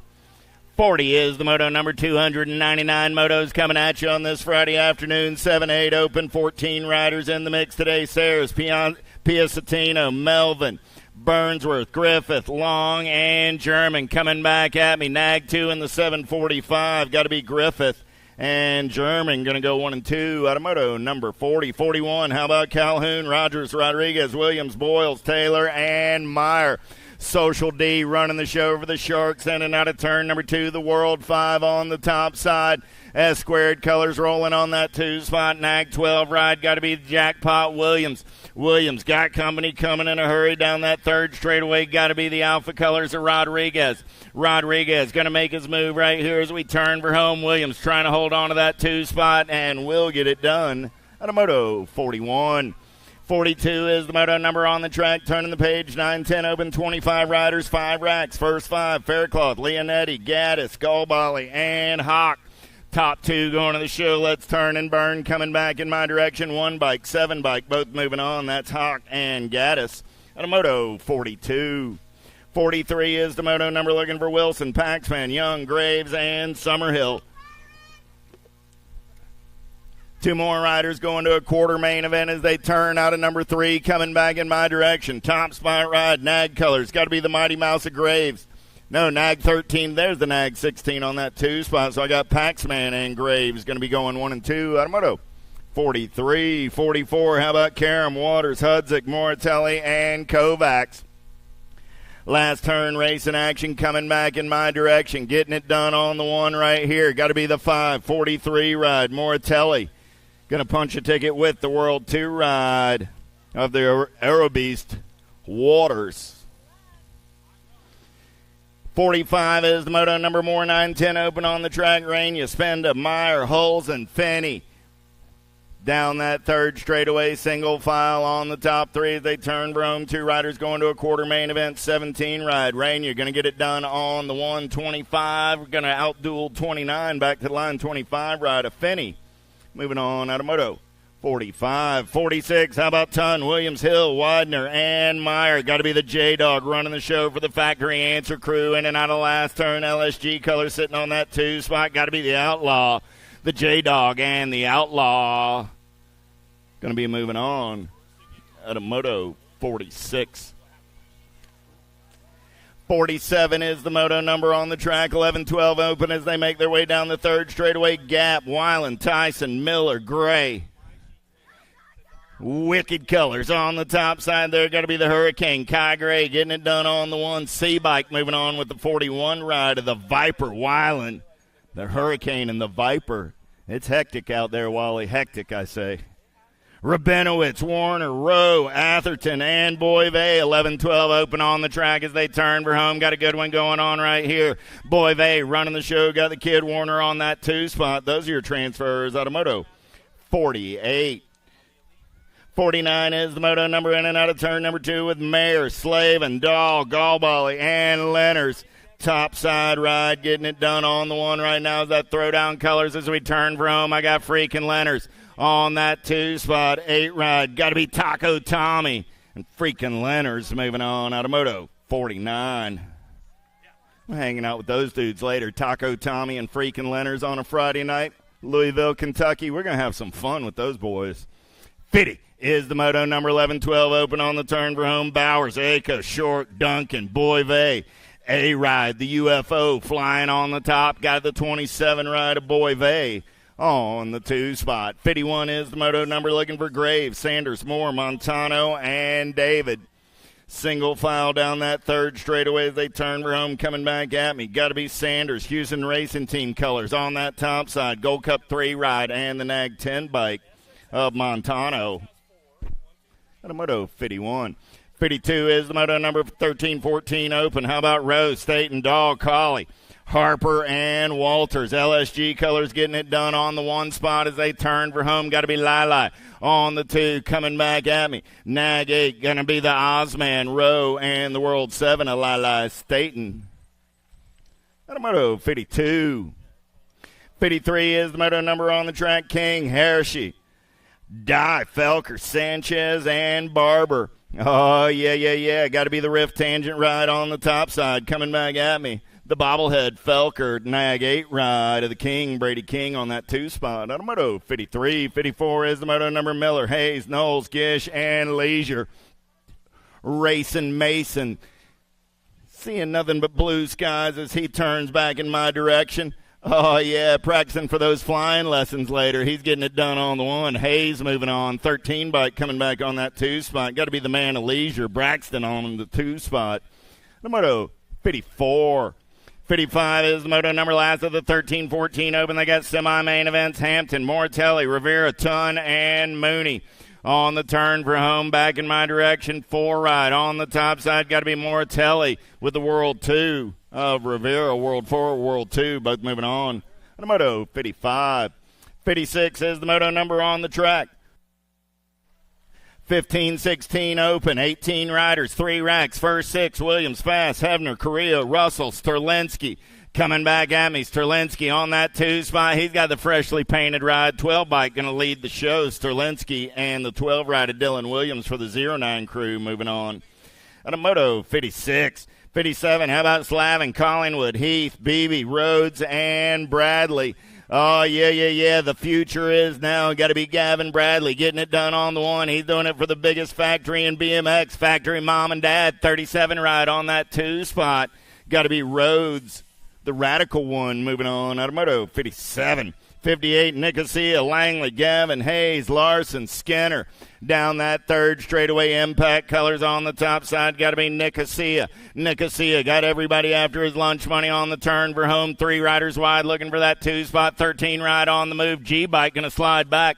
40 is the Moto number 299. Motos coming at you on this Friday afternoon. 7-8 open, 14 riders in the mix today. Sayers, Piacentino, Melvin, Burnsworth, Griffith, Long, and German coming back at me. Nag 2 in the 745. Got to be Griffith and German going to go 1 and 2 out of Moto number 40. 41, how about Calhoun, Rogers, Rodriguez, Williams, Boyles, Taylor, and Meyer. Social D running the show for the Sharks in and out of turn number 2. The World 5 on the top side. S squared colors rolling on that 2 spot. Nag 12 ride. Got to be Jackpot Williams. Williams got company coming in a hurry down that third straightaway. Got to be the Alpha colors of Rodriguez. Rodriguez going to make his move right here as we turn for home. Williams trying to hold on to that 2 spot and will get it done at a Moto 41. 42 is the Moto number on the track. Turning the page, 9-10 open, 25 riders, 5 racks. First 5, Faircloth, Leonetti, Gaddis, Galbali, and Hawk. Top 2 going to the show. Let's turn and burn. Coming back in my direction. 1 bike, 7 bike, both moving on. That's Hawk and Gaddis at a Moto 42. 43 is the Moto number looking for Wilson, Paxman, Young, Graves, and Summerhill. 2 more riders going to a quarter main event as they turn out of number 3, coming back in my direction. Top spot ride, Nag colors. Got to be the Mighty Mouse of Graves. No, Nag 13. There's the Nag 16 on that 2 spot. So I got Paxman and Graves going to be going 1 and 2 out of Moto 43. 44, how about Karam, Waters, Hudzik, Moratelli, and Kovacs. Last turn race in action coming back in my direction. Getting it done on the 1 right here. Got to be the 543 ride, Moratelli. Going to punch a ticket with the World 2 ride of the Aerobeast, Waters. 45 is the Moto number more 9-10 open on the track. Rain, Spenda, Meyer, Hulls, and Finney. Down that third straightaway, single file on the top 3 as they turn for home. 2 riders going to a quarter main event, 17 ride. Rain, you're going to get it done on the 125. We're going to outduel 29 back to the line. 25 ride of Finney. Moving on out of Moto 45. 46, how about Ton, Williams, Hill, Widener, and Meyer. Got to be the J-Dog running the show for the Factory Answer crew. In and out of last turn, LSG color sitting on that 2 spot. Got to be the Outlaw, the J-Dog, and the Outlaw. Going to be moving on out of Moto 46. 47 is the Moto number on the track. 11-12 open as they make their way down the third straightaway. Gap, Weiland, Tyson, Miller, Gray. Wicked colors on the top side there. Got to be the Hurricane. Kai Gray getting it done on the 1. C-Bike moving on with the 41 ride of the Viper, Weiland. The Hurricane and the Viper. It's hectic out there, Wally. Hectic, I say. Rabinowitz, Warner, Rowe, Atherton, and Boyve. 11-12 open on the track as they turn for home. Got a good one going on right here. Boyve running the show. Got the kid Warner on that 2 spot. Those are your transfers out of Moto 48. 49 is the Moto number in and out of turn number 2 with Mayer, Slavin, Dahl, Galbali, and Lenners. Top side ride, getting it done on the 1 right now is that throwdown colors as we turn for home. I got freaking Lenners On that 2 spot, 8 ride, got to be Taco Tommy. And freaking Leonard's moving on out of Moto 49. I'm hanging out with those dudes later. Taco Tommy and freaking Leonard's on a Friday night. Louisville, Kentucky. We're going to have some fun with those boys. 50 is the Moto number 11-12 open on the turn for home. Bowers, Aco, Short, Duncan, Boyve. A-Ride, the UFO flying on the top. Got the 27 ride of Boyve on the 2 spot. 51 is the Moto number looking for Graves, Sanders, Moore, Montano, and David. Single file down that 3rd straightaway as they turn for home. Coming back at me, got to be Sanders. Houston Racing Team colors on that top side. Gold Cup 3 ride and the Nag 10 bike of Montano. At a Moto 51. 52 is the Moto number 13-14 open. How about Rose, Staten, Dog, Collie, Harper, and Walters. LSG colors getting it done on the 1 spot as they turn for home. Got to be Lila on the 2. Coming back at me. Nag 8 going to be the Ozman, Rowe, and the World 7 of Lila Staten. At a Moto 52. 53 is the Moto number on the track. King, Hershey, Dye, Felker, Sanchez, and Barber. Oh, yeah. Got to be the Rift Tangent ride on the top side. Coming back at me. The bobblehead Felker, Nag 8 ride of the King, Brady King on that 2 spot. On Moto 53. 54 is the Moto number Miller, Hayes, Knowles, Gish, and Leisure. Racing Mason. Seeing nothing but blue skies as he turns back in my direction. Oh, yeah, practicing for those flying lessons later. He's getting it done on the 1. Hayes moving on. 13 bike coming back on that 2 spot. Got to be the man of Leisure. Braxton on the 2 spot. The Moto 54. 55 is the Moto number last of the 13-14 open. They got semi-main events. Hampton, Mortelli, Rivera, Ton, and Mooney. On the turn for home, back in my direction. 4 ride on the top side. Got to be Mortelli with the World 2 of Rivera. World 4, World 2, both moving on. And a Moto 55. 56 is the Moto number on the track. 15-16 open, 18 riders, 3 racks, first 6, Williams, Fast, Hebner, Correa, Russell, Sterlinski. Coming back at me, Sterlinski on that 2 spot. He's got the freshly painted ride. 12 bike going to lead the show. Sterlinski and the 12 ride of Dylan Williams for the 09 crew moving on. On a Moto 56. 57, how about Slavin, Collingwood, Heath, Beebe, Rhodes, and Bradley. Oh, yeah. The future is now. Got to be Gavin Bradley getting it done on the 1. He's doing it for the biggest factory in BMX. Factory Mom and Dad, 37 ride on that 2 spot. Got to be Rhodes, the radical one, moving on. Out of Moto 57. 58, Nicosia, Langley, Gavin, Hayes, Larson, Skinner. Down that 3rd straightaway, Impact colors on the top side. Got to be Nicosia. Nicosia got everybody after his lunch money on the turn for home. 3 riders wide looking for that 2 spot. 13 ride on the move. G-Bike going to slide back.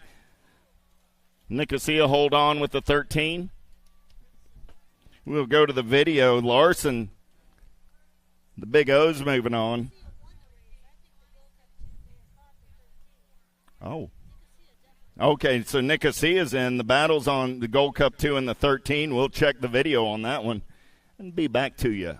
Nicosia hold on with the 13. We'll go to the video. Larson, the big O's moving on. Oh. Okay, so Nicosia's in. The battle's on the Gold Cup 2 and the 13. We'll check the video on that one and be back to you.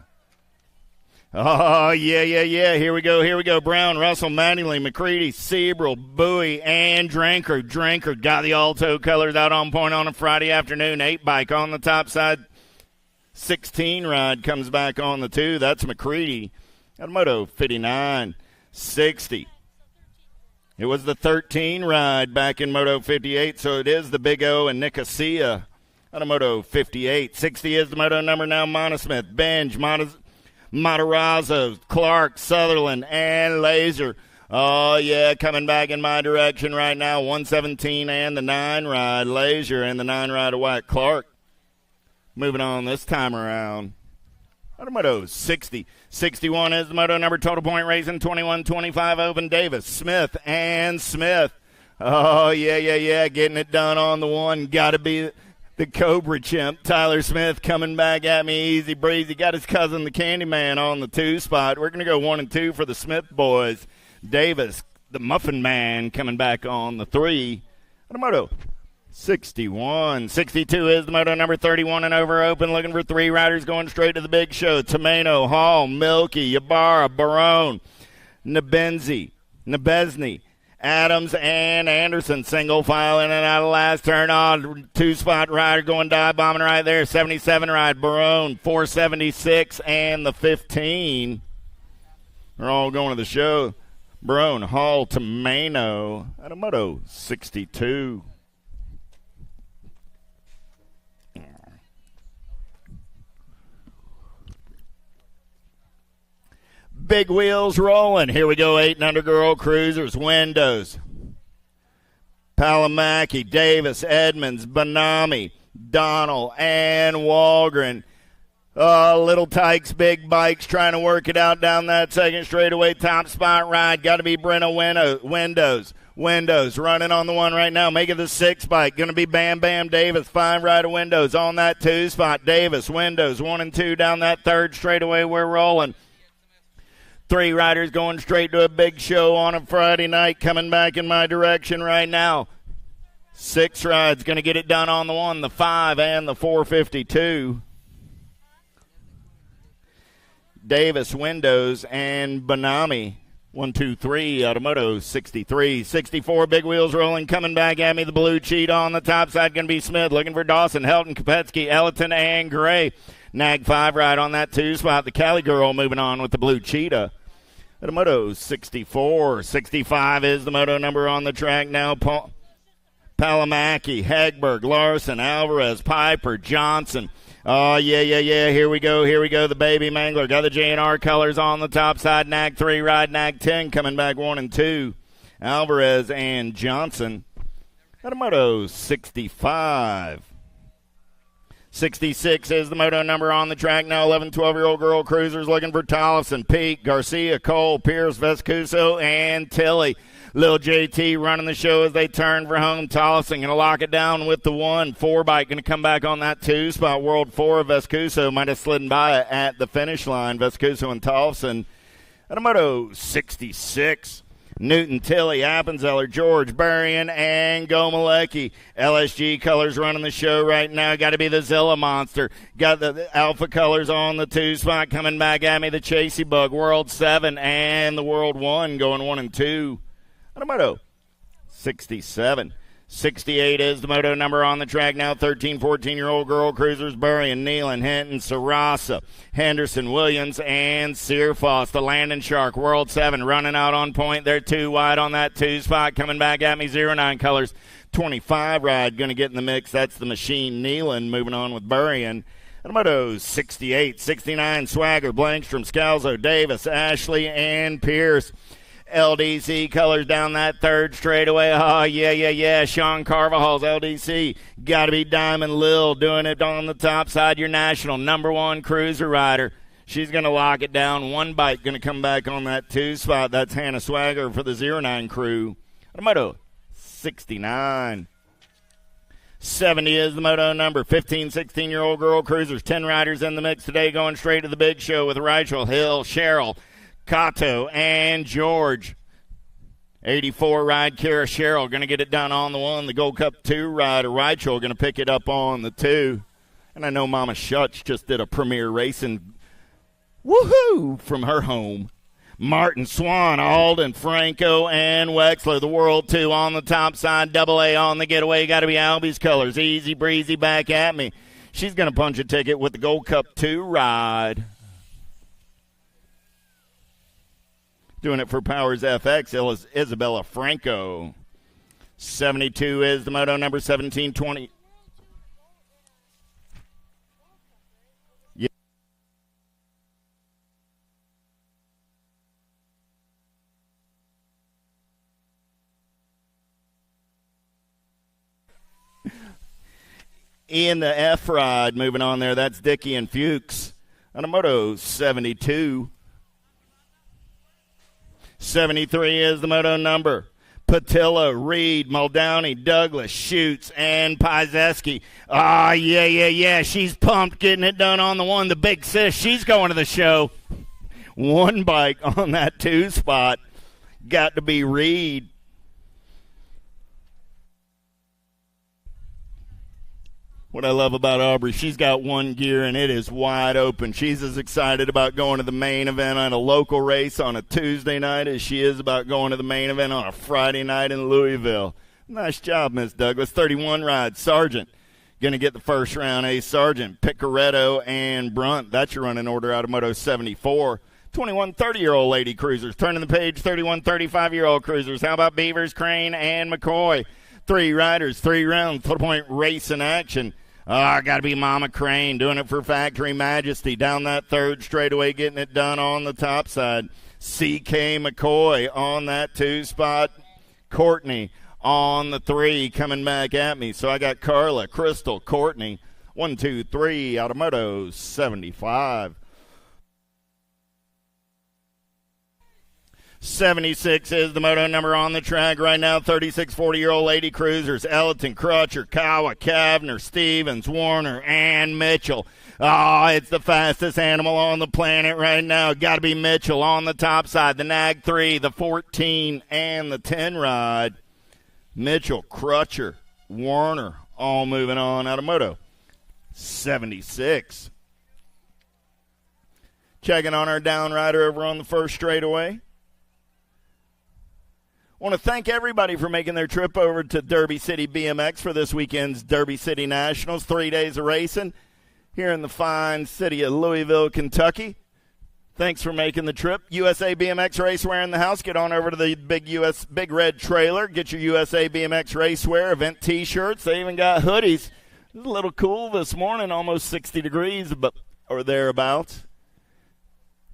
Oh, yeah. Here we go. Brown, Russell, Mattingly, McCready, Sebrel, Bowie, and Dranker. Dranker got the Alto colors out on point on a Friday afternoon. 8 bike on the top side. 16 ride comes back on the 2. That's McCready. At Moto 59. 60. It was the 13 ride back in Moto 58, so it is the Big O and Nicosia out of Moto 58. 60 is the Moto number now. Monosmith, Benj, Matarazzo, Clark, Sutherland, and Laser. Oh, yeah, coming back in my direction right now. 117 and the 9 ride. Laser and the 9 ride of White Clark. Moving on this time around. Out of Moto 60. 61 is the Moto number. Total Point Racing 21-25 open. Davis, Smith, and Smith. Oh, yeah. Getting it done on the 1. Got to be the Cobra Chimp. Tyler Smith coming back at me easy breezy. Got his cousin, the Candyman, on the 2 spot. We're going to go 1 and 2 for the Smith boys. Davis, the Muffin Man, coming back on the 3. Out of Moto 61. 62 is the Moto number 31 and over open. Looking for 3 riders going straight to the big show. Tomeno, Hall, Milky, Ybarra, Barone, Nebesny, Adams and Anderson single file in and out of last turn on. 2-spot rider going dive bombing right there. 77 ride Barone, 476 and the 15. They're all going to the show. Barone, Hall, Tomano, at a Moto 62. Big wheels rolling. Here we go, 8 and under girl cruisers. Windows. Palamaki, Davis, Edmonds, Bonami, Donnell, and Walgren. Little Tykes, big bikes trying to work it out down that second straightaway. Top spot ride. Got to be Brenna Windows. Windows running on the one right now. Make it the 6 bike. Going to be Bam Bam Davis. 5 rider Windows on that 2 spot. Davis, Windows, 1 and 2 down that third straightaway. We're rolling. 3 riders going straight to a big show on a Friday night, coming back in my direction right now. 6 rides going to get it done on the 1, the 5, and the 452. Davis, Windows, and Bonami. 1, 2, 3, Automoto 63. 64, big wheels rolling, coming back at me. The blue cheetah on the top side going to be Smith, looking for Dawson, Helton, Kopetsky, Ellerton, and Gray. Nag 5 ride on that 2 spot. The Cali girl moving on with the blue cheetah. At a Moto 64. 65 is the moto number on the track now. Palamaki, Hagberg, Larson, Alvarez, Piper, Johnson. Oh, yeah. Here we go. The Baby Mangler. Got the J&R colors on the top side. Nag 3 ride. Nag 10 coming back 1 and 2. Alvarez and Johnson. At a Moto 65. 66 is the moto number on the track now. 11, 12-year-old girl cruisers looking for Tollefson, Peak, Garcia, Cole, Pierce, Vescuso, and Tilly. Lil JT running the show as they turn for home. Tollefson going to lock it down with the 1. 4 bike going to come back on that 2 spot. World 4 of Vescuso might have slidden by it at the finish line. Vescuso and Tollefson at a Moto 66. Newton, Tilly, Appenzeller, George, Berrien, and Gomalecki. LSG colors running the show right now. Got to be the Zilla Monster. Got the Alpha colors on the 2 spot coming back at me. The Chasey Bug, World 7, and the World 1 going 1 and 2. Moto 67. 68 is the moto number on the track now. 13, 14-year-old girl cruisers, Berrien, Nealon, Hinton, Sarasa, Henderson, Williams, and Searfoss. The Landon Shark, World 7, running out on point. They're 2 wide on that 2 spot. Coming back at me, 09 colors. 25 ride, going to get in the mix. That's the Machine, Nealon, moving on with Berrien. Moto 68, 69, Swagger, Blankstrom, Scalzo, Davis, Ashley, and Pierce. LDC colors down that third straightaway. Oh, yeah. Sean Carvajal's LDC. Got to be Diamond Lil doing it on the top side. Your national number 1 cruiser rider. She's going to lock it down. 1 bike going to come back on that 2 spot. That's Hannah Swagger for the 09 crew. Moto 69. 70 is the moto number. 15, 16-year-old girl cruisers. 10 riders in the mix today going straight to the big show with Rachel, Hill, Cheryl, Kato, and George. 84 ride Kara Sherrill going to get it done on the 1. The Gold Cup 2 rider Rachel going to pick it up on the 2. And I know Mama Schutz just did a premier racing woohoo from her home. Martin, Swan, Alden, Franco, and Wexler. The World 2 on the top side. Double A on the getaway. Got to be Albie's colors. Easy breezy back at me. She's going to punch a ticket with the Gold Cup 2 ride. Doing it for Powers FX, Isabella Franco. 72 is the moto number. 1720. Yeah. In the F ride, moving on there. That's Dickey and Fuchs on a Moto 72. 73 is the moto number. Patillo, Reed, Muldowney, Douglas, Schutz, and Piezeski. Ah, yeah. She's pumped getting it done on the 1. The big sis, she's going to the show. 1 bike on that 2 spot. Got to be Reed. What I love about Aubrey, she's got one gear and it is wide open. She's as excited about going to the main event on a local race on a Tuesday night as she is about going to the main event on a Friday night in Louisville. Nice job, Miss Douglas. 31 ride. Sargent going to get the first round. A Sargent, Picaretto, and Brunt. That's your running order out of Moto 74. 21 30-year-old lady cruisers. Turning the page, 31 35-year-old cruisers. How about Beavers, Crane, and McCoy? 3 riders, 3 rounds, 3-point race in action. Got to be Mama Crane doing it for Factory Majesty. Down that third straightaway, getting it done on the top side. C.K. McCoy on that 2 spot. Courtney on the 3 coming back at me. So I got Carla, Crystal, Courtney. 1, 2, 3 out of Moto 75. 76 is the moto number on the track right now. 36 40-year-old lady cruisers. Ellerton, Crutcher, Kawa, Kavner, Stevens, Warner, and Mitchell. It's the fastest animal on the planet right now. Got to be Mitchell on the top side. The Nag 3, the 14, and the 10 ride. Mitchell, Crutcher, Warner, all moving on out of moto 76. Checking on our down rider over on the first straightaway. I want to thank everybody for making their trip over to Derby City BMX for this weekend's Derby City Nationals. 3 days of racing here in the fine city of Louisville, Kentucky. Thanks for making the trip. USA BMX Racewear in the house. Get on over to the Big Red Trailer. Get your USA BMX Racewear event T-shirts. They even got hoodies. It's a little cool this morning, almost 60 degrees or thereabouts.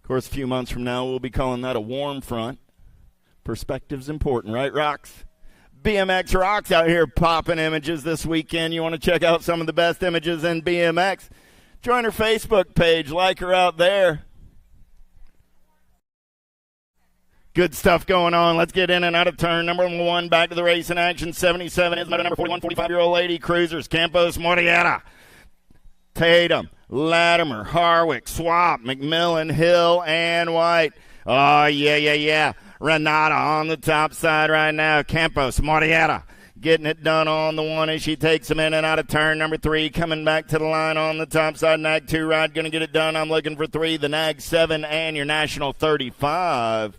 Of course, a few months from now, we'll be calling that a warm front. Perspective's important, right, Rocks? BMX Rocks out here popping images this weekend. You want to check out some of the best images in BMX? Join her Facebook page. Like her out there. Good stuff going on. Let's get in and out of turn. Number 1, back to the race in action. 77 is moto number 41, 45-year-old lady cruisers. Campos, Morietta, Tatum, Latimer, Harwick, Swap, McMillan, Hill, and White. Oh, yeah. Renata on the top side right now. Campos, Morietta, getting it done on the 1 as she takes him in and out of turn. Number 3 coming back to the line on the top side. Nag 2 ride going to get it done. I'm looking for 3. The Nag 7 and your National 35.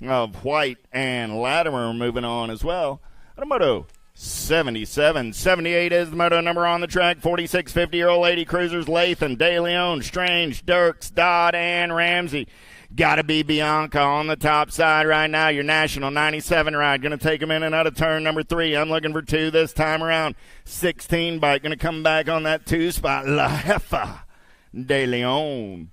Of White and Latimer moving on as well. Moto 77. 78 is the moto number on the track. 46 50-year-old lady cruisers. Lathan, De Leon, Strange, Dirks, Dodd, and Ramsey. Got to be Bianca on the top side right now. Your National 97 ride. Going to take him in and out of turn number 3. I'm looking for 2 this time around. 16 bike. Going to come back on that 2 spot. La Jefa De Leon.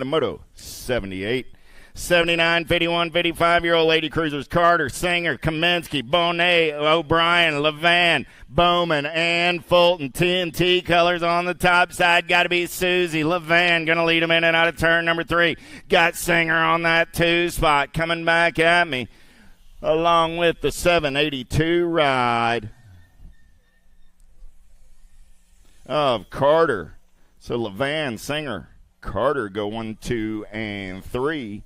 Moto 78. 79, 51, 55-year-old lady cruisers. Carter, Singer, Kaminsky, Bonet, O'Brien, Levan, Bowman, and Fulton. TNT colors on the top side. Got to be Susie. Levan going to lead him in and out of turn number 3. Got Singer on that 2 spot coming back at me along with the 782 ride of Carter. So Levan, Singer, Carter go 1, 2, and 3.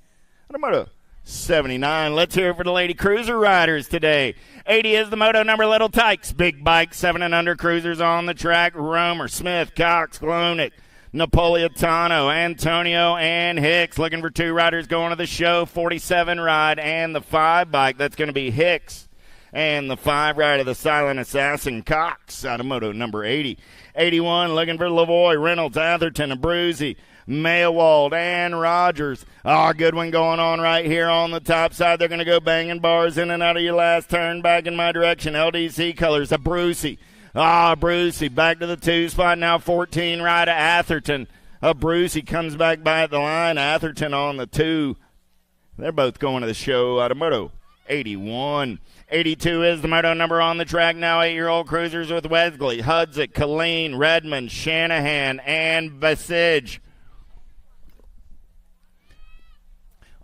Moto 79. Let's hear it for the lady cruiser riders today. 80 is the moto number. Little Tykes, big bike, 7 and under cruisers on the track. Romer, Smith, Cox, Glonick, Napolitano, Antonio, and Hicks. Looking for 2 riders going to the show. 47 ride and the 5 bike. That's going to be Hicks. And the 5 ride of the Silent Assassin, Cox, out of moto number 80. 81, looking for Lavoie, Reynolds, Atherton, Abruzzi, Maywald, and Rogers. Good one going on right here on the top side. They're going to go banging bars in and out of your last turn. Back in my direction. LDC colors. Abruzzi. Abruzzi back to the 2 spot. Now 14 right of Atherton. Abruzzi comes back by the line. Atherton on the 2. They're both going to the show out of moto 81. 82 is the moto number on the track now. 8-year-old cruisers with Wesley, Hudzik, Colleen, Redmond, Shanahan, and Basige.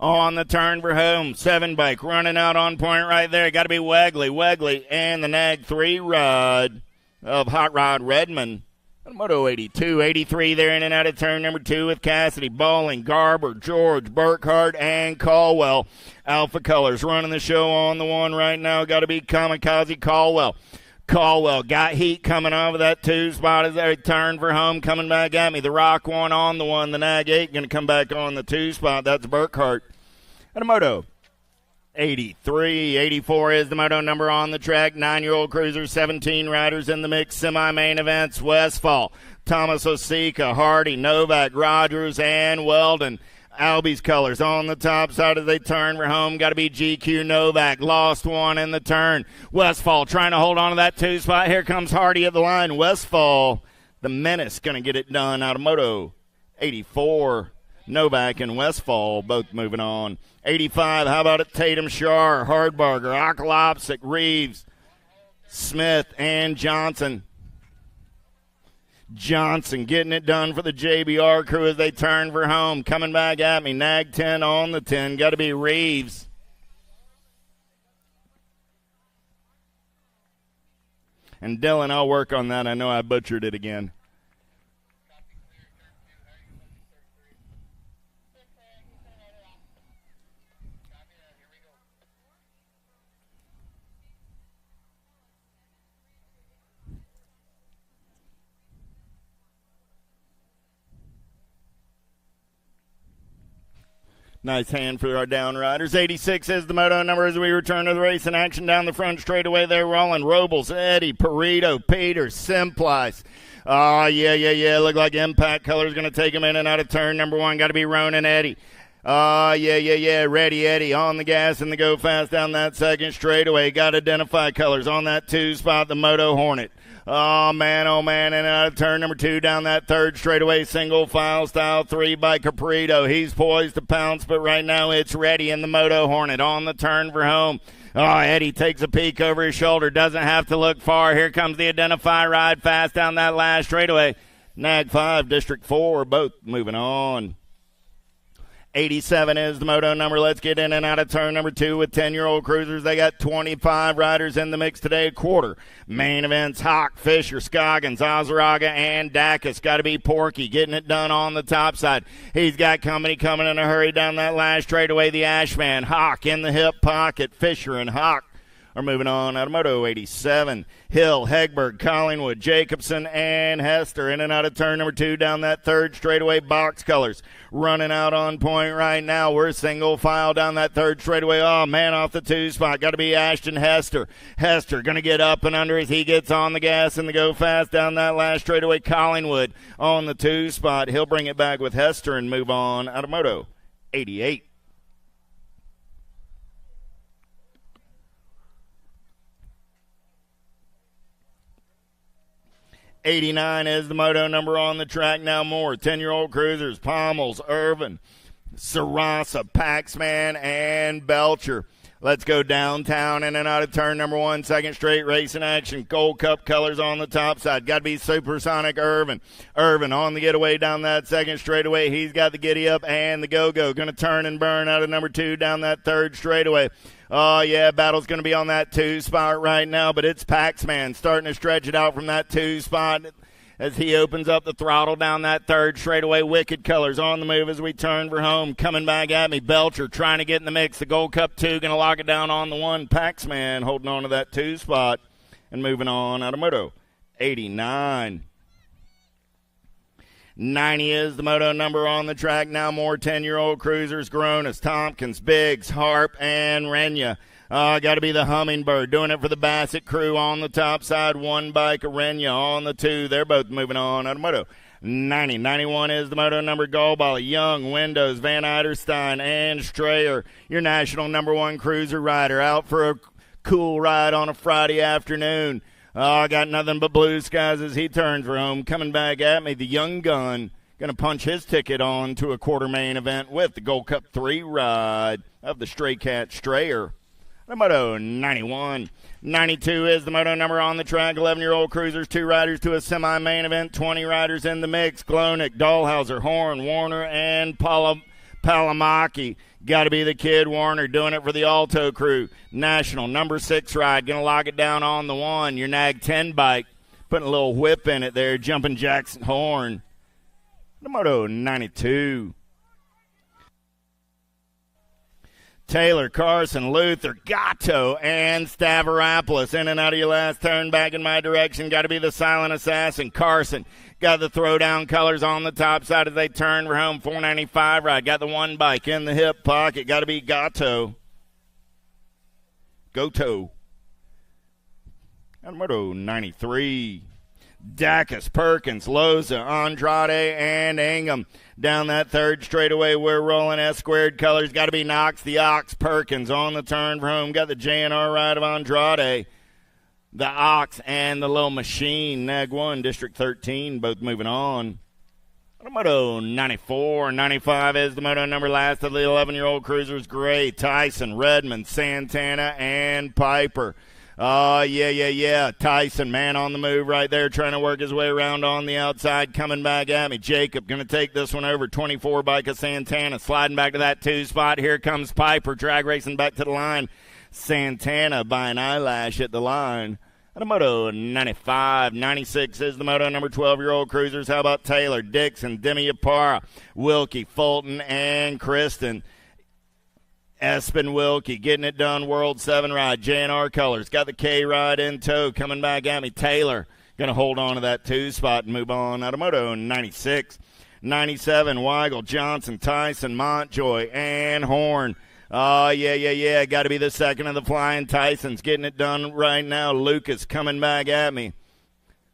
On the turn for home, 7 bike running out on point right there. Got to be Wegley, and the Nag 3 ride of Hot Rod Redmond. Moto 82, 83 there in and out of turn number 2 with Cassidy, Bowling, Garber, George, Burkhart, and Caldwell. Alpha Colors running the show on the 1 right now. Got to be Kamikaze Caldwell. Caldwell got heat coming over that 2 spot as they turn for home, coming back at me. The Rock 1 on the 1. The Nag 8 going to come back on the 2 spot. That's Burkhart. And a moto 83. 84 is the moto number on the track. 9-year-old cruiser, 17 riders in the mix. Semi-main events, Westfall, Thomas Osika, Hardy, Novak, Rogers, and Weldon. Albie's colors on the top side as they turn for home. Got to be GQ Novak. Lost one in the turn. Westfall trying to hold on to that 2 spot. Here comes Hardy at the line. Westfall, the menace, going to get it done out of moto 84. Novak and Westfall both moving on. 85, how about it? Tatum, Shar, Hardbarger, Okolopsik, Reeves, Smith, and Johnson. Johnson getting it done for the JBR crew as they turn for home. Coming back at me. Nag 10 on the 10. Got to be Reeves. And Dylan, I'll work on that. I know I butchered it again. Nice hand for our down riders. 86 is the moto number as we return to the race in action down the front straightaway. They're rolling. Robles, Eddie, Perito, Peters, Simplice. Oh, yeah. Look like Impact Color's going to take him in and out of turn number 1. Got to be Ronan Eddie. Oh, yeah. Ready Eddie on the gas and the go fast down that second straightaway. Got Identify Colors on that 2 spot, the Moto Hornet. Oh, man, and out of turn number 2 down that third straightaway, single file style 3 by Caprito. He's poised to pounce, but right now it's Ready in the Moto Hornet on the turn for home. Oh, Eddie takes a peek over his shoulder, doesn't have to look far. Here comes the Identify ride fast down that last straightaway. Nag 5, District 4, both moving on. 87 is the moto number. Let's get in and out of turn number 2 with 10-year-old cruisers. They got 25 riders in the mix today. Quarter. Main events, Hawk, Fisher, Scoggins, Ozaraga, and Dacus. Got to be Porky getting it done on the top side. He's got company coming in a hurry down that last straightaway. The Ashman. Hawk in the hip pocket. Fisher and Hawk are moving on out of moto 87. Hill, Hegberg, Collingwood, Jacobson, and Hester in and out of turn number 2 down that third straightaway. Box Colors running out on point right now. We're single file down that third straightaway. Oh, man, off the 2 spot. Got to be Ashton Hester. Hester going to get up and under as he gets on the gas and the go fast down that last straightaway. Collingwood on the 2 spot. He'll bring it back with Hester and move on out of moto 88. '89 is the moto number on the track now. More 10-year-old cruisers, Pommels, Irvin, Sarasa, Paxman, and Belcher. Let's go downtown in and out of turn number 1, second straight race in action. Gold Cup colors on the top side. Got to be Supersonic Irvin. Irvin on the getaway down that second straightaway. He's got the giddy up and the go-go. Going to turn and burn out of number 2 down that third straightaway. Oh, yeah, battle's going to be on that 2 spot right now, but it's Paxman starting to stretch it out from that 2 spot as he opens up the throttle down that third straightaway. Wicked Colors on the move as we turn for home. Coming back at me, Belcher trying to get in the mix. The Gold Cup 2 going to lock it down on the 1. Paxman holding on to that 2 spot and moving on out of moto 89. 90 is the moto number on the track. Now more 10-year-old cruisers, Gronas, Tompkins, Biggs, Harp, and Renya. Got to be the Hummingbird doing it for the Bassett crew on the top side. 1 bike, Renya on the 2. They're both moving on out of moto 90. 91 is the moto number. Goldball, Young, Windows, Van Eiderstein, and Strayer. Your national number 1 cruiser rider out for a cool ride on a Friday afternoon. I got nothing but blue skies as he turns for home. Coming back at me, the Young Gun going to punch his ticket on to a quarter main event with the Gold Cup 3 ride of the Stray Cat Strayer. The moto 91. 92 is the moto number on the track. 11-year-old cruisers, 2 riders to a semi-main event. 20 riders in the mix. Glonick, Dahlhauser, Horn, Warner, and Palamaki. Got to be the Kid Warner doing it for the Alto crew. National number 6 ride. Going to lock it down on the 1. Your Nag 10 bike. Putting a little whip in it there. Jumping Jackson Horn. The moto 92. Taylor, Carson, Luther, Gatto, and Stavropoulos. In and out of your last turn, back in my direction. Got to be the silent assassin, Carson. Got the throwdown colors on the top side as they turn for home. 495 ride. Got the one bike in the hip pocket. Got to be Gatto. Goto. Number 93. Dacus, Perkins, Loza, Andrade, and Ingham. Down that third straightaway, we're rolling S-squared colors. Got to be Knox, the Ox, Perkins on the turn for home. Got the JNR ride of Andrade. The Ox and the little machine, Nag 1, District 13, both moving on. Moto 94, 95 is the moto number last of the 11-year-old cruisers. Gray, Tyson, Redmond, Santana, and Piper. Oh, yeah. Tyson, man on the move right there, trying to work his way around on the outside, coming back at me. Jacob going to take this one over. 24 bike of Santana, sliding back to that 2 spot. Here comes Piper, drag racing back to the line. Santana by an eyelash at the line. And a moto 95, 96 is the moto number 12-year-old cruisers. How about Taylor, Dixon, Demi Yapara, Wilkie, Fulton, and Kristen. Espen Wilkie getting it done, World 7 ride, JNR colors. Got the K ride in tow, coming back at me. Taylor going to hold on to that 2 spot and move on. Out of moto 96, 97, Weigel, Johnson, Tyson, Montjoy, and Horn. Oh, yeah. Got to be the second of the flying Tysons getting it done right now. Lucas coming back at me.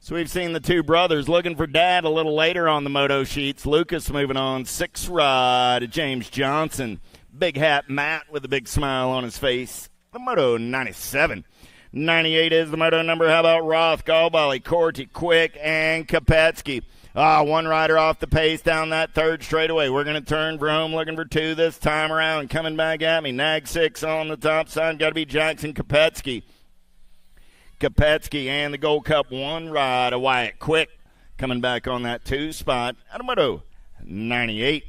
So we've seen the 2 brothers looking for dad a little later on the moto sheets. Lucas moving on, 6 ride, James Johnson. Big hat Matt with a big smile on his face. The moto 97. 98 is the moto number. How about Roth, Galbali, Corti, Quick, and Kopetsky? One rider off the pace down that third straightaway. We're going to turn for home, looking for 2 this time around. Coming back at me, Nag 6 on the top side. Got to be Jackson Kopetsky. Kopetsky and the Gold Cup 1 ride of Wyatt Quick. Coming back on that 2 spot. Out of moto 98.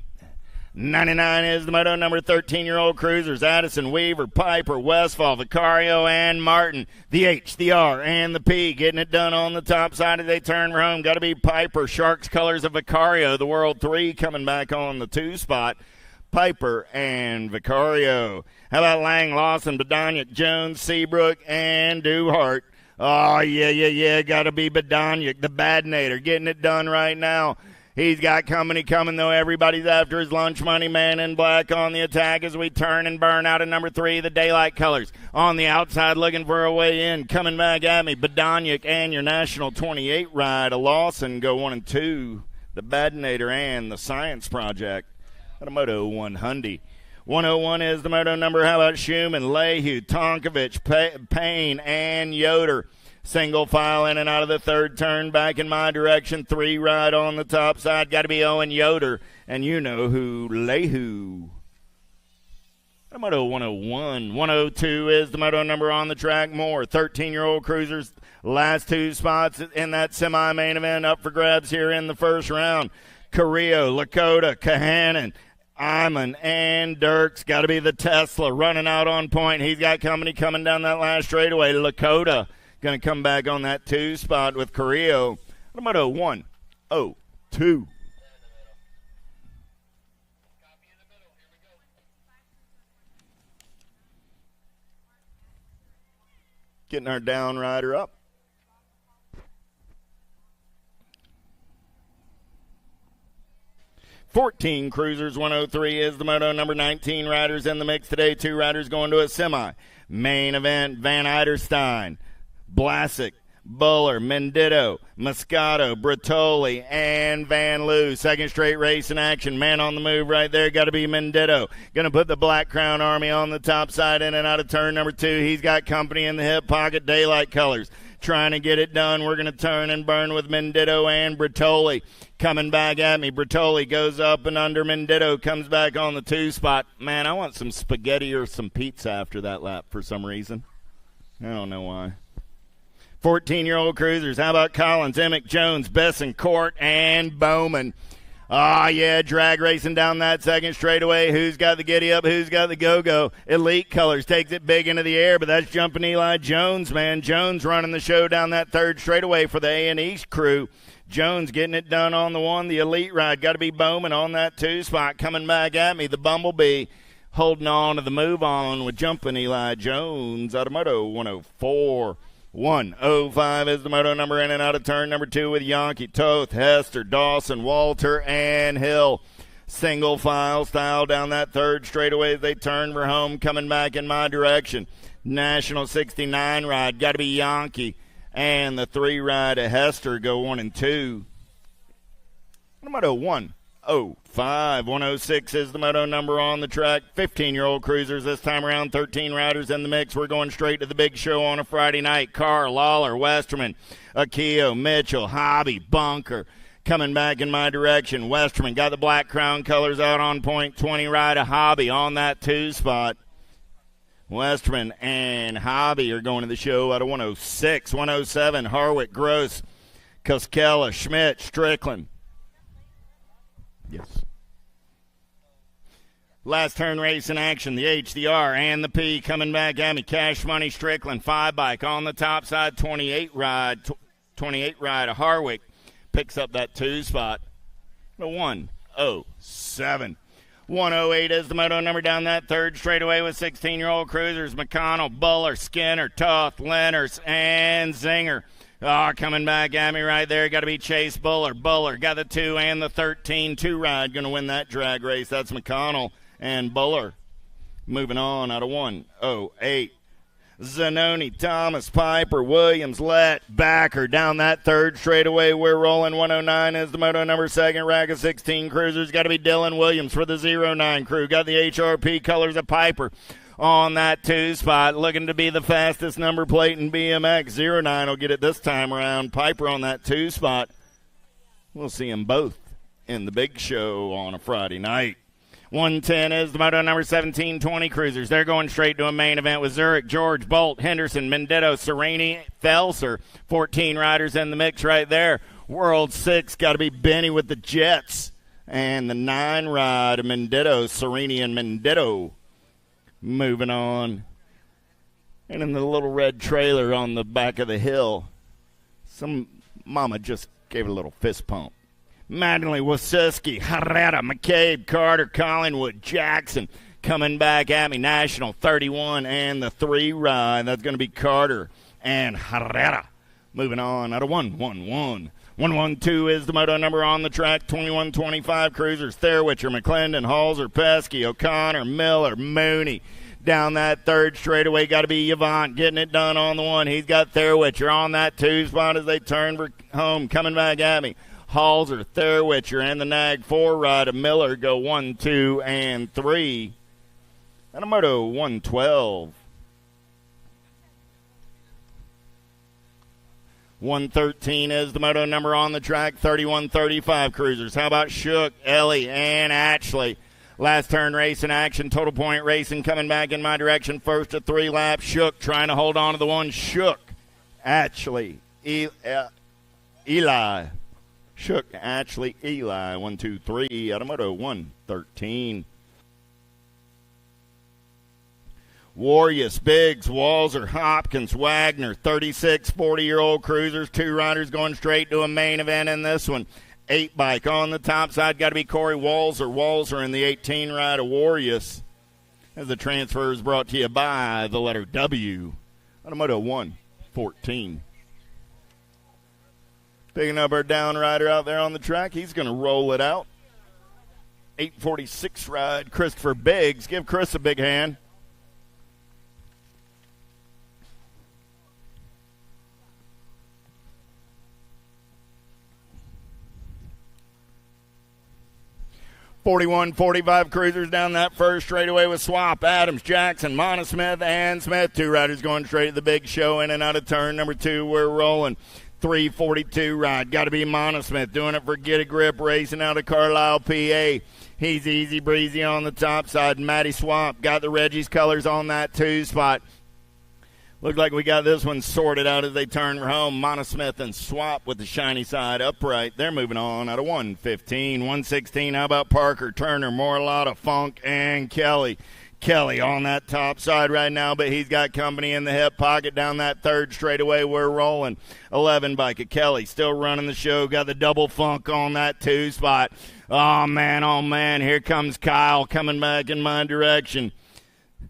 99 is the moto number 13-year-old cruisers. Addison, Weaver, Piper, Westfall, Vicario, and Martin. The H, the R, and the P getting it done on the top side as they turn for home. Got to be Piper. Sharks colors of Vicario. The World 3 coming back on the 2 spot. Piper and Vicario. How about Lang, Lawson, Badoniak, Jones, Seabrook, and Duhart? Oh, yeah. Got to be Badoniak, the Badnator, getting it done right now. He's got company coming, though. Everybody's after his lunch money. Man in black on the attack as we turn and burn out of number 3, the Daylight colors. On the outside looking for a way in. Coming back at me, Badoniak and your National 28 ride. A Lawson go 1 and 2. The Badnator and the Science Project. At a moto 100. 101 is the moto number. How about Schumann, Lehue, Tonkovich, Payne, and Yoder? Single file in and out of the third turn, back in my direction. 3 ride on the top side. Got to be Owen Yoder. And you know who, Lehue. Moto 101. 102 is the moto number on the track. More 13-year-old cruisers. Last 2 spots in that semi-main event up for grabs here in the first round. Carrillo, Lakota, Kahanen, Iman, and Dirks. Got to be the Tesla running out on point. He's got company coming down that last straightaway. Lakota going to come back on that 2 spot with Carrillo. Moto 102. Getting our down rider up. $14 cruisers, 103 is the moto number. 19 riders in the mix today. 2 riders going to a semi. Main event, Van Eiderstein, Blasick, Buller, Mendito, Moscato, Bertoli, and Van Loo. Second straight race in action. Man on the move right there. Got to be Mendito. Going to put the Black Crown Army on the top side in and out of turn number 2. He's got company in the hip pocket. Daylight colors. Trying to get it done. We're going to turn and burn with Mendito and Bertoli. Coming back at me. Bertoli goes up and under. Mendito comes back on the 2 spot. Man, I want some spaghetti or some pizza after that lap for some reason. I don't know why. 14-year-old cruisers. How about Collins, Emick, Jones, Besson, and Bowman? Oh, yeah, drag racing down that second straightaway. Who's got the giddy up? Who's got the go-go? Elite Colors takes it big into the air, but that's jumping Eli Jones, man. Jones running the show down that third straightaway for the A&E crew. Jones getting it done on the 1, the Elite ride. Got to be Bowman on that 2 spot. Coming back at me, the Bumblebee. Holding on to the move on with jumping Eli Jones out of moto 104. 105 is the moto number in and out of turn number 2 with Yankee, Toth, Hester, Dawson, Walter, and Hill. Single file style down that third straightaway as they turn for home, coming back in my direction. National 69 ride, got to be Yankee. And the 3 ride of Hester go 1 and 2. Moto 105. 106 is the moto number on the track. 15-year-old cruisers this time around. 13 riders in the mix. We're going straight to the big show on a Friday night. Carr, Lawler, Westerman, Akio, Mitchell, Hobby, Bunker. Coming back in my direction. Westerman got the black crown colors out on point. 20 ride of Hobby on that 2 spot. Westerman and Hobby are going to the show out of 106. 107, Harwick, Gross, Koskela, Schmidt, Strickland. Yes. Last turn race in action. The H, the R, and the P coming back at me. Cash Money, Strickland, 5 bike on the top side. 28 ride of Harwick picks up that 2 spot. 107. 108 is the moto number down that third straightaway with 16-year-old cruisers. McConnell, Buller, Skinner, Toth, Lenners, and Zinger. Coming back at me right there. Got to be Chase Buller. Buller got the 2 and the 13. 2 ride. Going to win that drag race. That's McConnell and Buller. Moving on out of 108. Zanoni, Thomas, Piper, Williams, Lett, Backer down that third straightaway. We're rolling. 109 is the moto number. Second rack of 16 cruisers. Got to be Dylan Williams for the 09 crew. Got the HRP colors of Piper on that 2 spot, looking to be the fastest number plate in BMX. 09 will get it this time around. Piper on that 2 spot. We'll see them both in the big show on a Friday night. 110 is the moto number 1720 cruisers. They're going straight to a main event with Zurich, George, Bolt, Henderson, Mendito, Sereni, Felser. 14 riders in the mix right there. World 6 got to be Benny with the Jets. And the 9 ride of Mendito, Sereni and Mendito. Moving on. And in the little red trailer on the back of the hill, some mama just gave a little fist pump. Maddenly, Wasiski, Herrera, McCabe, Carter, Collingwood, Jackson coming back at me. National 31 and the 3 ride. That's going to be Carter and Herrera. Moving on out of 111. 112 is the moto number on the track. 2125 cruisers. Therwitcher, McClendon, Halser, Pesky, O'Connor, Miller, Mooney. Down that third straightaway, got to be Yvonne getting it done on the 1. He's got Therwitcher on that 2 spot as they turn for home. Coming back at me. Halser, Therwitcher, and the Nag 4 ride of Miller go 1, 2, and 3. And a moto 112. 113 is the moto number on the track. 3135 cruisers. How about Shook, Ellie, and Ashley? Last turn race in action. Total Point Racing coming back in my direction. First to 3 laps. Shook trying to hold on to the 1. Shook, Ashley, Eli. Shook, Ashley, Eli. 1, 2, 3. Out of moto 113. Warriors, Biggs, Walzer, Hopkins, Wagner, 36, 40-year-old cruisers. 2 riders going straight to a main event in this one. 8 bike on the top side. Got to be Corey Walzer. Walzer in the 18 ride of Warriors. As the transfer is brought to you by the letter W. On a moto 114. Picking up our down rider out there on the track. He's going to roll it out. 846 ride, Christopher Biggs. Give Chris a big hand. .45 cruisers down that first straightaway with Swap, Adams, Jackson, Monosmith, and Smith. 2 riders going straight to the big show in and out of turn number 2. We're rolling. 342 ride. Got to be Monosmith doing it for Get a Grip, racing out of Carlisle, PA. He's easy breezy on the top side. Matty Swamp got the Reggie's colors on that 2 spot. Looked like we got this one sorted out as they turn for home. Monosmith and Swap with the shiny side upright. They're moving on out of 115. 116, how about Parker, Turner, Morlotta, Funk, and Kelly. Kelly on that top side right now, but he's got company in the hip pocket down that third straightaway. We're rolling. 11 bike of Kelly still running the show. Got the double funk on that 2 spot. Oh, man. Here comes Kyle coming back in my direction.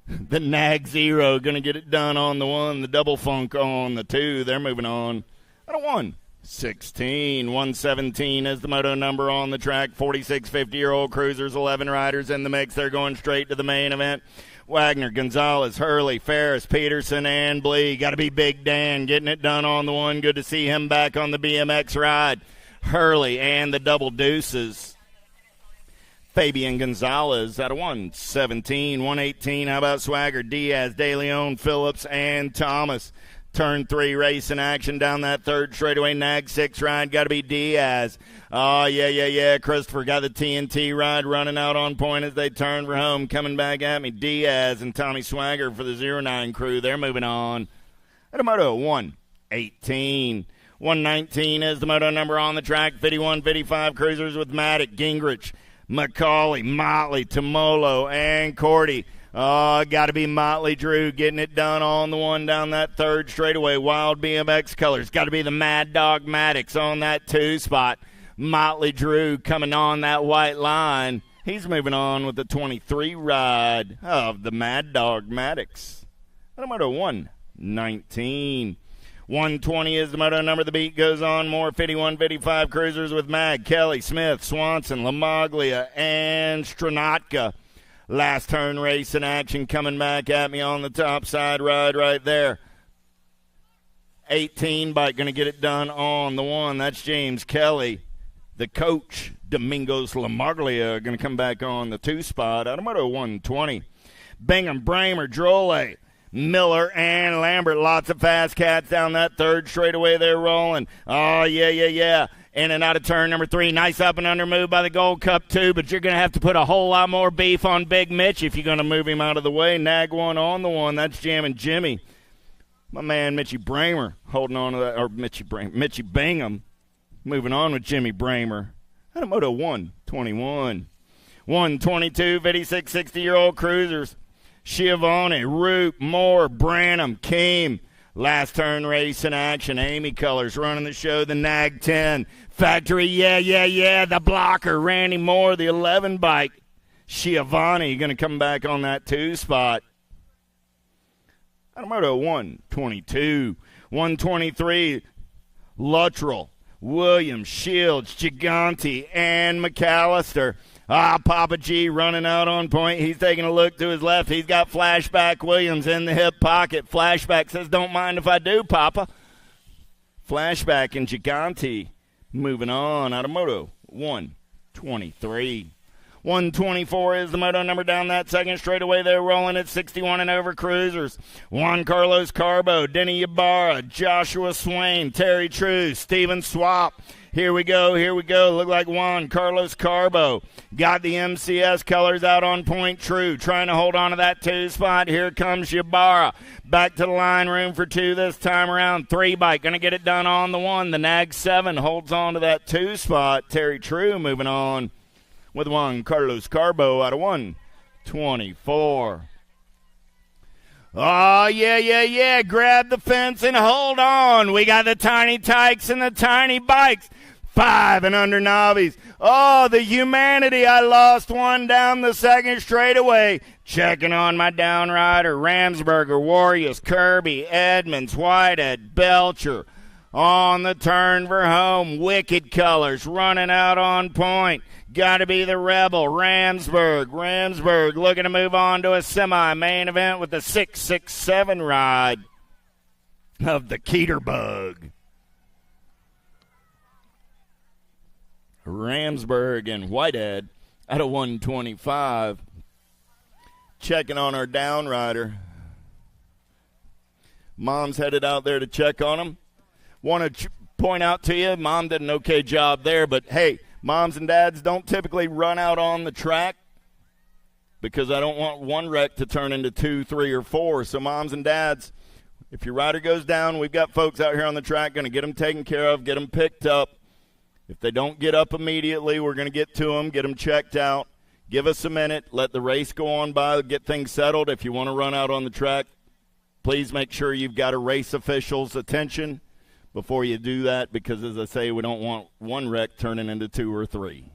The Nag Zero going to get it done on the 1. The double funk on the 2. They're moving on. At a 1:16, 1:17 is the moto number on the track. 46 50-year-old cruisers, 11 riders in the mix. They're going straight to the main event. Wagner, Gonzalez, Hurley, Ferris, Peterson, and Blee. Got to be Big Dan getting it done on the 1. Good to see him back on the BMX ride. Hurley and the double deuces. Fabian Gonzalez at a 1:17, 1:18. How about Swagger, Diaz, De Leon, Phillips, and Thomas? Turn 3 race in action down that third straightaway. Nag 6 ride. Got to be Diaz. Oh, yeah. Christopher got the TNT ride running out on point as they turn for home. Coming back at me, Diaz and Tommy Swagger for the 09 crew. They're moving on. At a moto 1:18. 1:19 is the moto number on the track. 51, 55 cruisers with Maddock, Gingrich, McCauley, Motley, Tomolo, and Cordy. Oh, got to be Motley Drew getting it done on the 1 down that third straightaway. Wild BMX colors. Got to be the Mad Dog Maddox on that 2 spot. Motley Drew coming on that white line. He's moving on with the 23 ride of the Mad Dog Maddox. Moto 1:19. 1:20 is the moto number. The beat goes on. More 51, 55 cruisers with Mag, Kelly, Smith, Swanson, Lamaglia, and Stranatka. Last turn race in action coming back at me on the top side ride right there. 18 bike going to get it done on the 1. That's James Kelly. The coach, Domingos Lamaglia, going to come back on the 2 spot. Moto 1:20. Bingham, Bramer, Drolle, Miller, and Lambert. Lots of fast cats down that third straightaway. They're rolling. Oh, yeah. In and out of turn number 3. Nice up and under move by the Gold Cup 2, but you're going to have to put a whole lot more beef on Big Mitch if you're going to move him out of the way. Nag 1 on the 1. That's Jammin' Jimmy. My man Mitchie Bramer holding on to that, or Mitchie Bingham moving on with Jimmy Bramer. Moto 1:21. 1:22, 56, 60-year-old cruisers. Schiavone, Root, Moore, Branham, Keem. Last turn race in action. Amy Colors running the show. The Nag 10. Factory, yeah. The blocker, Randy Moore, the 11 bike. Schiavone going to come back on that 2 spot. Moto 1:22. 1:23, Luttrell, Williams, Shields, Gigante, and McAllister. Papa G running out on point. He's taking a look to his left. He's got Flashback Williams in the hip pocket. Flashback says, don't mind if I do, Papa. Flashback and Gigante moving on. Moto 1:23. 1:24 is the moto number down that second straightaway. They're rolling at 61 and over cruisers. Juan Carlos Carbo, Denny Ybarra, Joshua Swain, Terry True, Steven Swap. Here we go. Look like Juan Carlos Carbo got the MCS colors out on point. True trying to hold on to that 2 spot. Here comes Ybarra. Back to the line, room for 2 this time around. 3 bike going to get it done on the 1. The Nag 7 holds on to that 2 spot. Terry True moving on with Juan Carlos Carbo out of 1:24. Oh, yeah. Grab the fence and hold on. We got the tiny tykes and the tiny bikes. 5 and under novice. Oh, the humanity. I lost one down the second straightaway. Checking on my downrider. Ramsberger, Warriors, Kirby, Edmonds, Whitehead, Belcher. On the turn for home. Wicked colors running out on point. Got to be the Rebel, Ramsberg looking to move on to a semi-main event with the 667 ride of the Keterbug. Ramsberg and Whitehead at a 1:25. Checking on our downrider. Mom's headed out there to check on him. Want to point out to you, Mom did an okay job there, but hey, moms and dads don't typically run out on the track because I don't want one wreck to turn into 2, 3, or 4. So moms and dads, if your rider goes down, we've got folks out here on the track going to get them taken care of, get them picked up. If they don't get up immediately, we're going to get to them, get them checked out, Give us a minute. Let the race go on by, get things settled. If you want to run out on the track, please make sure you've got a race official's attention before you do that, because, as I say, we don't want one wreck turning into 2 or 3.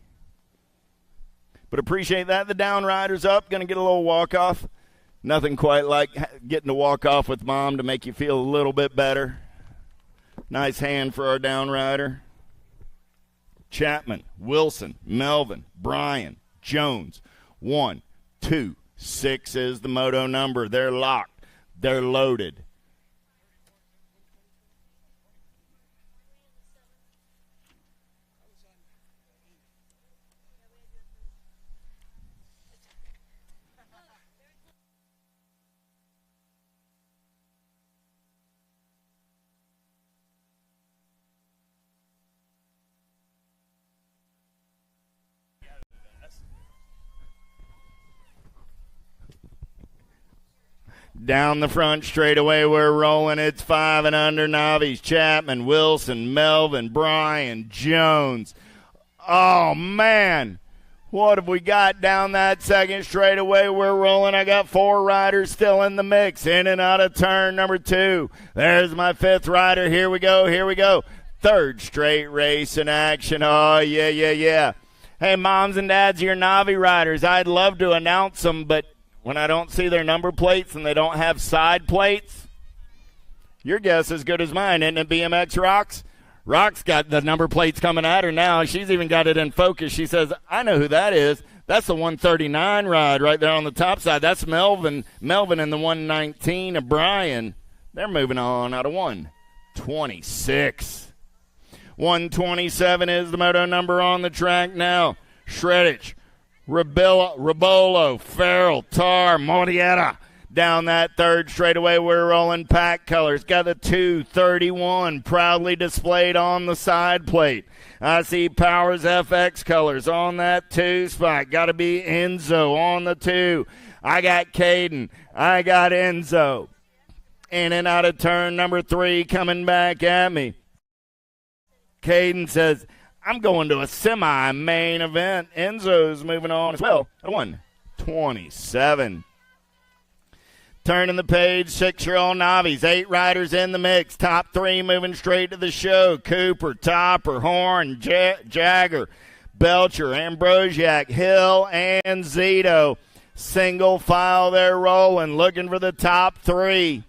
But appreciate that. The down rider's up. Going to get a little walk-off. Nothing quite like getting to walk off with Mom to make you feel a little bit better. Nice hand for our down rider. Chapman, Wilson, Melvin, Bryan, Jones. 1, 2, 6 is the moto number. They're locked. They're loaded. Down the front straightaway, we're rolling. It's 5 and under novice. Chapman, Wilson, Melvin, Bryan, Jones. Oh, man. What have we got down that second straightaway? We're rolling. I got 4 riders still in the mix. In and out of turn number 2. There's my 5th rider. Here we go. Here we go. 3rd straight race in action. Oh, yeah. Hey, moms and dads, your Navi riders, I'd love to announce them, but when I don't see their number plates and they don't have side plates, your guess is as good as mine, isn't it, BMX Rocks? Rock's got the number plates coming at her now. She's even got it in focus. She says, I know who that is. That's the 139 ride right there on the top side. That's Melvin and the 119 of Bryan. They're moving on out of 126. 127 is the moto number on the track now. Shreddich, Rabolo, Farrell, Tar, Morietta. Down that 3rd straightaway, we're rolling pack colors. Got the 231 proudly displayed on the side plate. I see Powers FX colors on that 2 spot. Got to be Enzo on the 2. I got Caden. I got Enzo. In and out of turn number 3, coming back at me. Caden says, I'm going to a semi-main event. Enzo's moving on as well. 127. Turning the page, 6-year-old novice. 8 riders in the mix. Top 3 moving straight to the show. Cooper, Topper, Horn, Jagger, Belcher, Ambrosiak, Hill, and Zito. Single file, they're rolling. Looking for the top 3.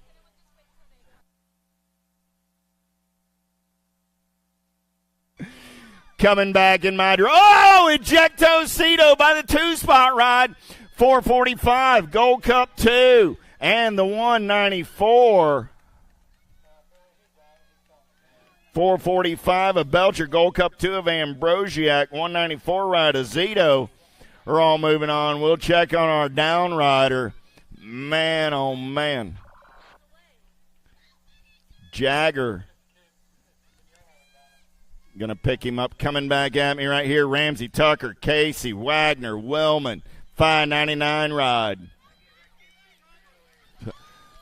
Coming back in my draw. Oh, Ejecto Cito by the 2-spot ride. 445, Gold Cup 2. And the 194. 445 of Belcher, Gold Cup 2 of Ambrosiak, 194 ride of Zito are all moving on. We'll check on our down rider. Man, oh, man. Jagger. Going to pick him up. Coming back at me right here. Ramsey, Tucker, Casey, Wagner, Willman. 599 ride.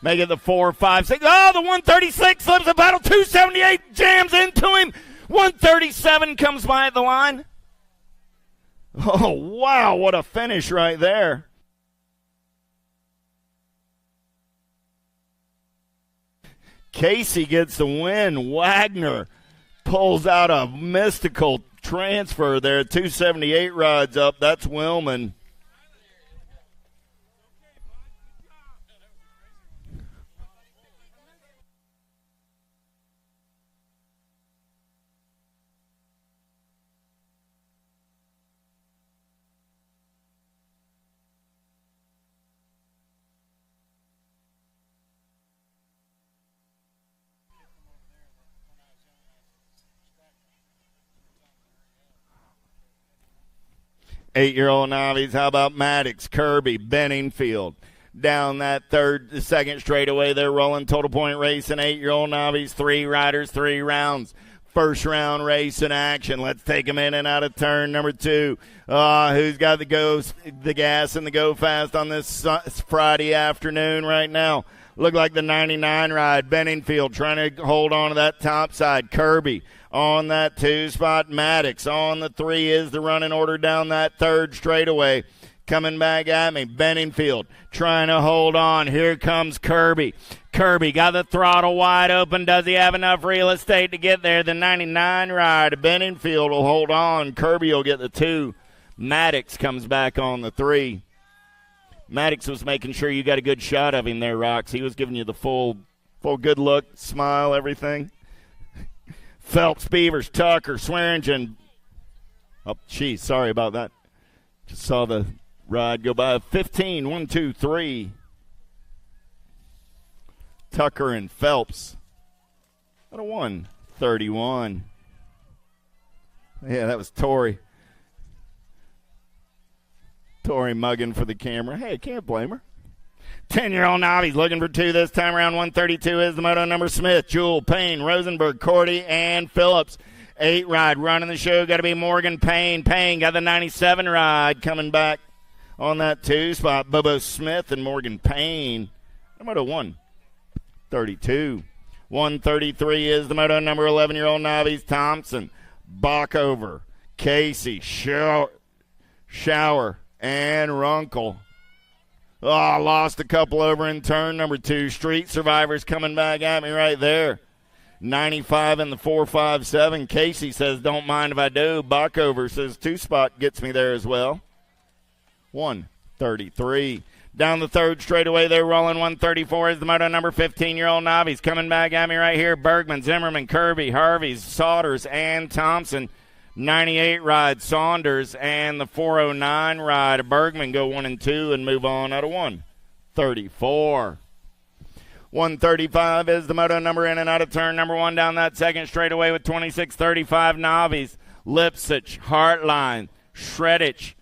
Make it the 4, 5, 6. Oh, the 136 slips the battle. 278 jams into him. 137 comes by at the line. Oh, wow. What a finish right there. Casey gets the win. Wagner pulls out a mystical transfer there. 278 rides up. That's Willman. Eight-year-old novice. How about Maddox, Kirby, Benningfield? Down that second straightaway, they're rolling. Total point race. An 8-year-old novice. 3 riders, 3 rounds. First round race in action. Let's take them in and out of turn number 2. Who's got the gas and the go fast on this Friday afternoon right now? Look like the 99 ride. Benningfield trying to hold on to that top side. Kirby on that 2 spot. Maddox on the 3 is the running order down that 3rd straightaway. Coming back at me, Benningfield trying to hold on. Here comes Kirby. Kirby got the throttle wide open. Does he have enough real estate to get there? The 99 ride. Benningfield will hold on. Kirby will get the 2. Maddox comes back on the 3. Maddox was making sure you got a good shot of him there, Rox. He was giving you the full good look, smile, everything. Phelps, Beavers, Tucker, Swearingen. Oh, geez, sorry about that. Just saw the ride go by. 15, 1, 2, 3. Tucker and Phelps. What a 1:31. Yeah, that was Tori. Tori mugging for the camera. Hey, I can't blame her. 10-year-old Navi's looking for 2 this time around. 132 is the moto number. Smith, Jewell, Payne, Rosenberg, Cordy, and Phillips. 8 ride running the show. Got to be Morgan Payne. Payne got the 97 ride coming back on that 2 spot. Bobo Smith and Morgan Payne. Moto 132. 133 is the moto number. 11-year-old Navi's. Thompson, Bockover, Casey, Shower, and Runkle. Oh, lost a couple over in turn number 2. Street Survivors coming back at me right there. 95 in the 457. Casey says, don't mind if I do. Bockover says 2 spot gets me there as well. 133. Down the third straightaway, they're rolling. 134 is the moto number. 15-year-old Navi's coming back at me right here. Bergman, Zimmerman, Kirby, Harvey's, Saunders, and Thompson. 98 ride Saunders and the 409 ride Bergman go 1 and 2 and move on out of 134. 135 is the moto number in and out of turn number 1 down that second straightaway with 26:35 Navi's. Lipsich, Hartline, Shreddich,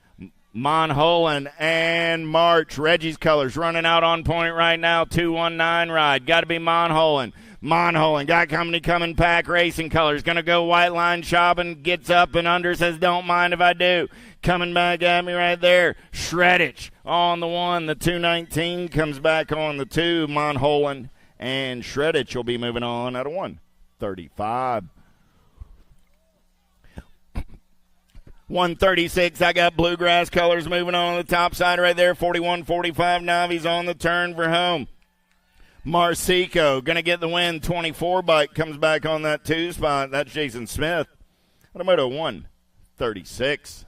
Monholen, and March. Reggie's colors running out on point right now. 219 ride. Got to be Monholen. Monholen got company coming pack racing colors. Going to go white line shopping. Gets up and under. Says, don't mind if I do. Coming back at me right there. Shreddich on the 1. The 219 comes back on the 2. Monholen and Shreddich will be moving on out of 135. 136, I got Bluegrass colors moving on the top side right there. 41-45, Navi's on the turn for home. Marsico going to get the win. 24 bike comes back on that 2 spot. That's Jason Smith. Automoto 136.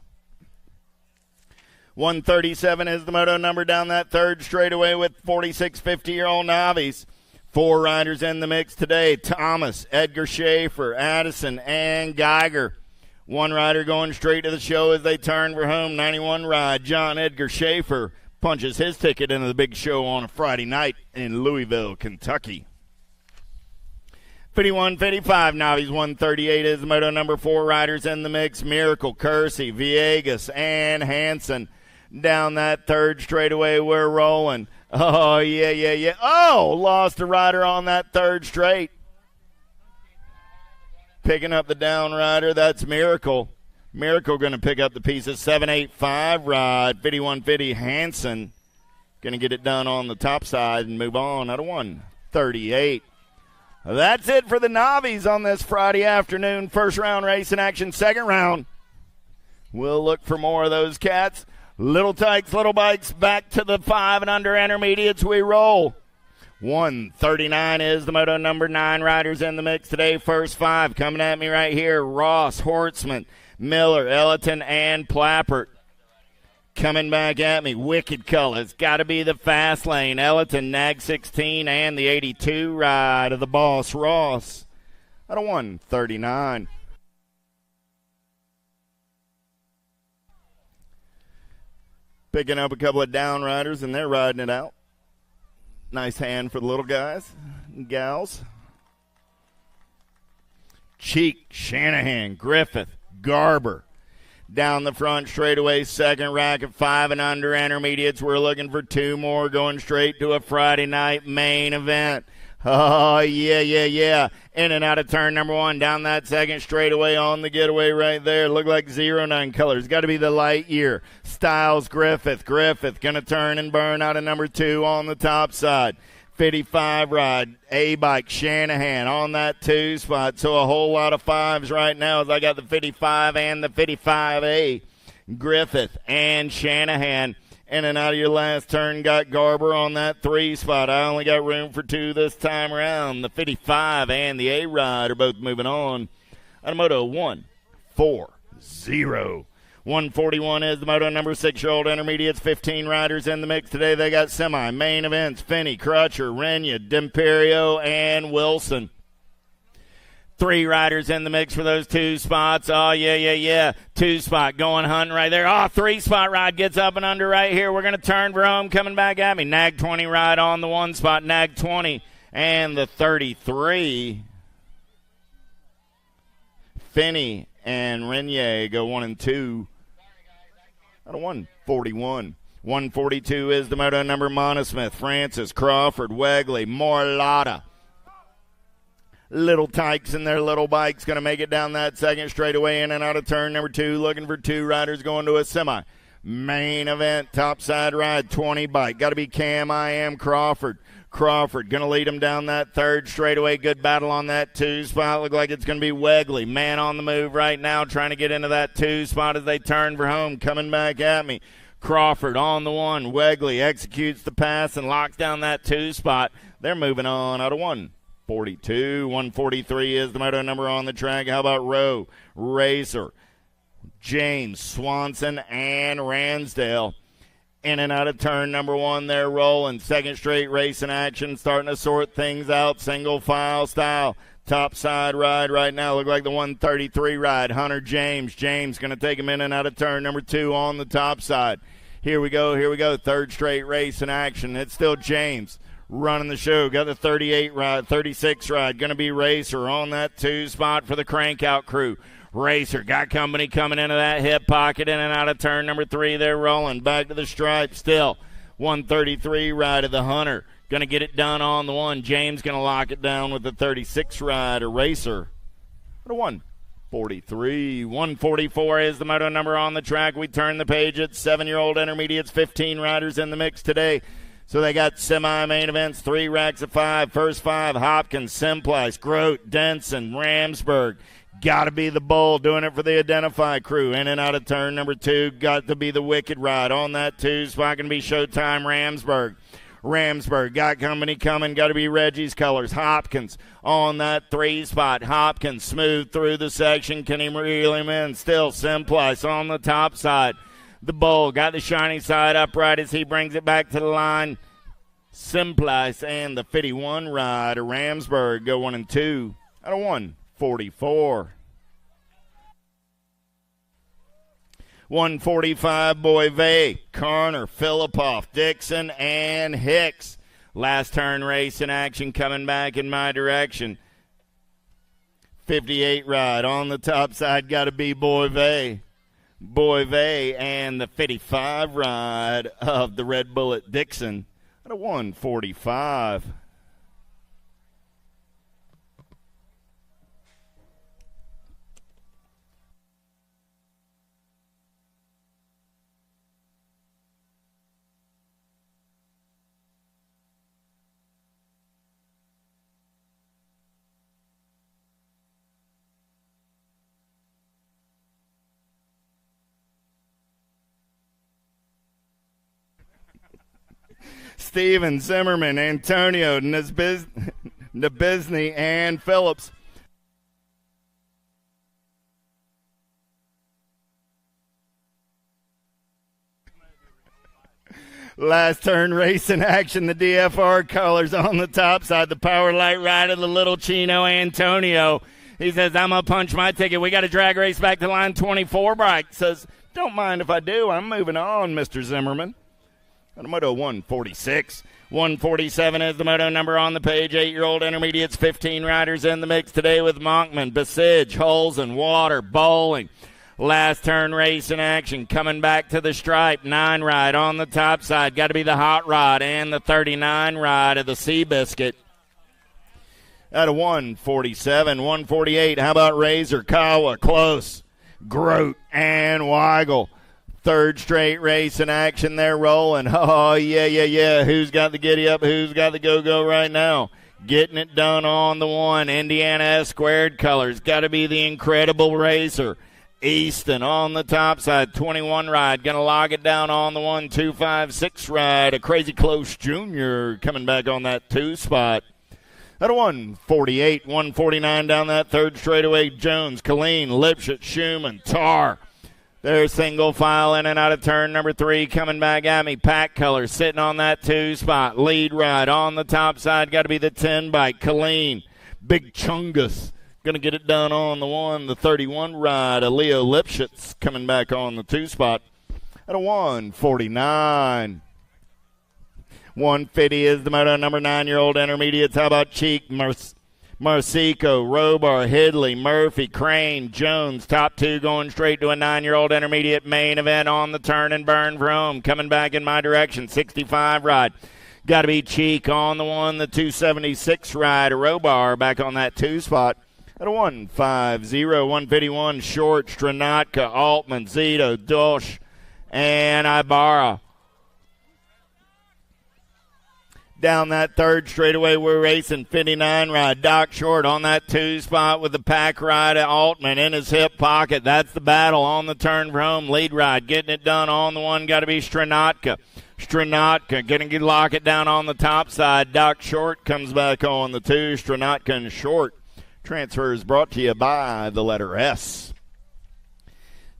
137 is the moto number down that third straightaway with 46 50-year-old Navi's. 4 riders in the mix today. Thomas, Edgar Schaefer, Addison, and Geiger. 1 rider going straight to the show as they turn for home. 91 ride, John Edgar Schaefer punches his ticket into the big show on a Friday night in Louisville, Kentucky. 51-55, Navi's 138 is the moto number. 4 riders in the mix. Miracle, Kersey, Villegas, and Hanson. Down that third straightaway, we're rolling. Oh, yeah. Oh, lost a rider on that third straight. Picking up the down rider, that's Miracle. Miracle going to pick up the pieces. 785 ride, 5150 Hanson. Going to get it done on the top side and move on out of 138. That's it for the Navi's on this Friday afternoon. First round race in action, second round. We'll look for more of those cats. Little tykes, little bikes, back to the 5 and under intermediates we roll. 139 is the moto number. 9 riders in the mix today. First 5 coming at me right here. Ross, Hortzman, Miller, Ellerton, and Plappert. Coming back at me, Wicked Colors. Got to be the fast lane. Ellerton, Nag 16, and the 82 ride of the boss, Ross. Out of 139. Picking up a couple of down riders, and they're riding it out. Nice hand for the little guys and gals. Cheek, Shanahan, Griffith, Garber. Down the front straightaway, second rack at 5 and under intermediates. We're looking for 2 more going straight to a Friday night main event. Oh, yeah. In and out of turn number 1. Down that second straightaway on the getaway right there. Look like 09 colors. Got to be the light year. Styles, Griffith. Griffith going to turn and burn out of number 2 on the top side. 55 ride, A-Bike, Shanahan on that 2 spot. So a whole lot of 5s right now as I got the 55 and the 55A. Griffith and Shanahan. In and out of your last turn, got Garber on that 3 spot. I only got room for 2 this time around. The 55 and the A-Ride are both moving on. Automoto 1-4-0. 141 is the moto number 6-year-old intermediates. 15 riders in the mix today. They got semi-main events. Finney, Crutcher, Renya, D'Imperio, and Wilson. 3 riders in the mix for those 2 spots. Oh, yeah. 2 spot going hunting right there. Oh, 3 spot ride gets up and under right here. We're going to turn for home. Coming back at me. Nag 20 ride on the 1 spot. Nag 20 and the 33. Finney and Renier go 1 and 2. Out of 141. 142 is the moto number Monosmith, Francis, Crawford, Wegley, Morlotta. Little Tykes and their little bikes going to make it down that second straightaway in and out of turn number 2. Looking for 2 riders going to a semi. Main event, topside ride, 20 bike. Got to be Cam, I am Crawford. Crawford going to lead him down that third straightaway. Good battle on that 2 spot. Look like it's going to be Wegley. Man on the move right now, trying to get into that 2 spot as they turn for home. Coming back at me. Crawford on the 1. Wegley executes the pass and locks down that 2 spot. They're moving on out of 142. 143 is the moto number on the track. How about Rowe, Razor, James, Swanson, and Ransdale? In and out of turn number 1, they're rolling. Second straight race in action, starting to sort things out. Single file style. Top side ride right now. Look like the 133 ride. Hunter James. James going to take him in and out of turn number 2 on the top side. Here we go. Third straight race in action. It's still James running the show. Got the 38 ride, 36 ride. Going to be Racer on that 2 spot for the Crankout crew. Racer got company coming into that hip pocket, in and out of turn number 3. They're rolling back to the stripe still. 133 ride of the Hunter. Going to get it done on the 1. James going to lock it down with the 36 ride of Racer. What a 143. 144 is the moto number on the track. We turn the page at 7-year-old intermediates. 15 riders in the mix today. So they got semi-main events, 3 racks of 5. First 5, Hopkins, Simplice, Grote, Denson, Ramsburg. Got to be the Bull, doing it for the Identify crew. In and out of turn number 2, got to be the Wicked ride. On that 2 spot, going to be Showtime Ramsburg. Ramsburg got company coming, got to be Reggie's colors. Hopkins on that 3 spot. Hopkins smooth through the section. Can he reel him in? Still Simplice on the top side. The Bull got the shiny side upright as he brings it back to the line. Simplice and the 51 ride of Ramsburg go 1 and 2 out of 144. 145, Boyve, Carner, Filipoff, Dixon, and Hicks. Last turn race in action coming back in my direction. 58 ride on the top side, got to be Boyve. Boyve and the 55 ride of the Red Bullet Dixon at a 145. Steven, Zimmerman, Antonio, Nabisny, and Phillips. Last turn race in action, the DFR colors on the top side. The power light ride of the little Chino Antonio. He says, I'm going to punch my ticket. We got a drag race back to line 24. Bike says, don't mind if I do. I'm moving on, Mr. Zimmerman. On moto 146. 147 is the moto number on the page. 8-year-old intermediates, 15 riders in the mix today with Monkman, Besage, Holzen, Water, Bowling. Last turn race in action. Coming back to the stripe. 9 ride on the top side. Got to be the Hot Rod and the 39 ride of the Seabiscuit. Out of 147. 148. How about Razor, Kawa, Close, Grote, and Weigel? Third straight race in action. They're rolling. Oh, yeah. Who's got the giddy up? Who's got the go-go right now? Getting it done on the 1. Indiana S squared colors. Got to be the Incredible Racer. Easton on the top side, 21 ride, going to log it down on the 1, 2, 5, 6 ride. A Crazy Close Junior coming back on that 2 spot. At a 148, 149 down that third straightaway, Jones, Colleen, Lipschitz, Schumann, Tar. There's single file in and out of turn number 3 coming back at me. Pack Color sitting on that 2 spot. Lead ride on the top side, got to be the 10 bike, Colleen. Big Chungus. Going to get it done on the 1, the 31 ride. Leo Lipschitz coming back on the 2 spot at a 149. 150 is the moto number 9-year-old intermediates. How about Cheek, Marcico, Robar, Hidley, Murphy, Crane, Jones. Top 2 going straight to a 9-year-old intermediate main event on the turn and burn for home. Coming back in my direction, 65 ride. Got to be Cheek on the 1, the 276 ride. Robar back on that 2 spot. At a 150, 151, Short, Stranatka, Altman, Zito, Dosh, and Ibarra. Down that third straightaway, we're racing 59 ride. Doc Short on that 2 spot with the pack ride at Altman in his hip pocket. That's the battle on the turn for home. Lead ride, getting it done on the 1, got to be Stranatka. Stranatka going to lock it down on the top side. Doc Short comes back on the 2. Stranatka and Short. Transfer is brought to you by the letter S.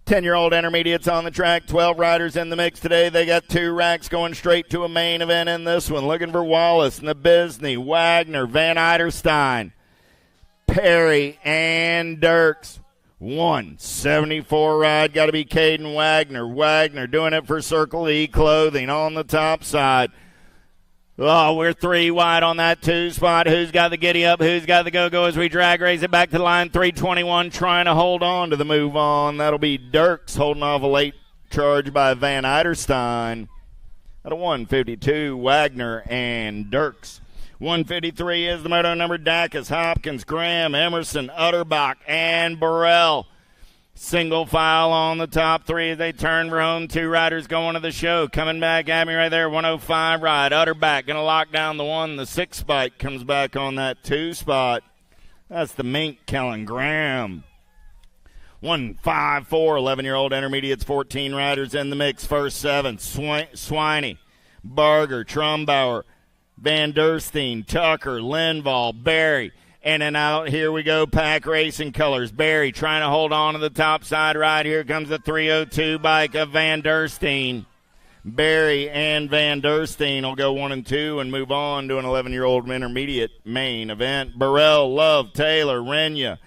10-year-old intermediates on the track, 12 riders in the mix today. They got 2 racks going straight to a main event in this one. Looking for Wallace, Nabisny, Wagner, Van Eiderstein, Perry, and Dirks. 174 ride, got to be Caden Wagner. Wagner doing it for Circle E Clothing on the top side. Oh, we're 3 wide on that 2 spot. Who's got the giddy up? Who's got the go-go as we drag race it back to the line? 321 trying to hold on to the move on. That'll be Dirks holding off a late charge by Van Eiderstein. At a 152, Wagner and Dirks. 153 is the moto number. Dacus, Hopkins, Graham, Emerson, Utterbach, and Burrell. Single file on the top 3 as they turn for home. 2 riders going to the show. Coming back at me right there, 105 ride. Utterback going to lock down the 1. The 6 bike comes back on that 2 spot. That's the Mink, Kellen Graham. 154, 11-year-old intermediates, 14 riders in the mix. First 7, Swiney, Barger, Trumbauer, Van Der Steen, Tucker, Linval, Barry. In and out, here we go, pack racing colors. Barry trying to hold on to the top side right. Here comes the 302 bike of Van Der Steen. Barry and Van Der Steen will go 1 and 2 and move on to an 11-year-old intermediate main event. Burrell, Love, Taylor, Renya,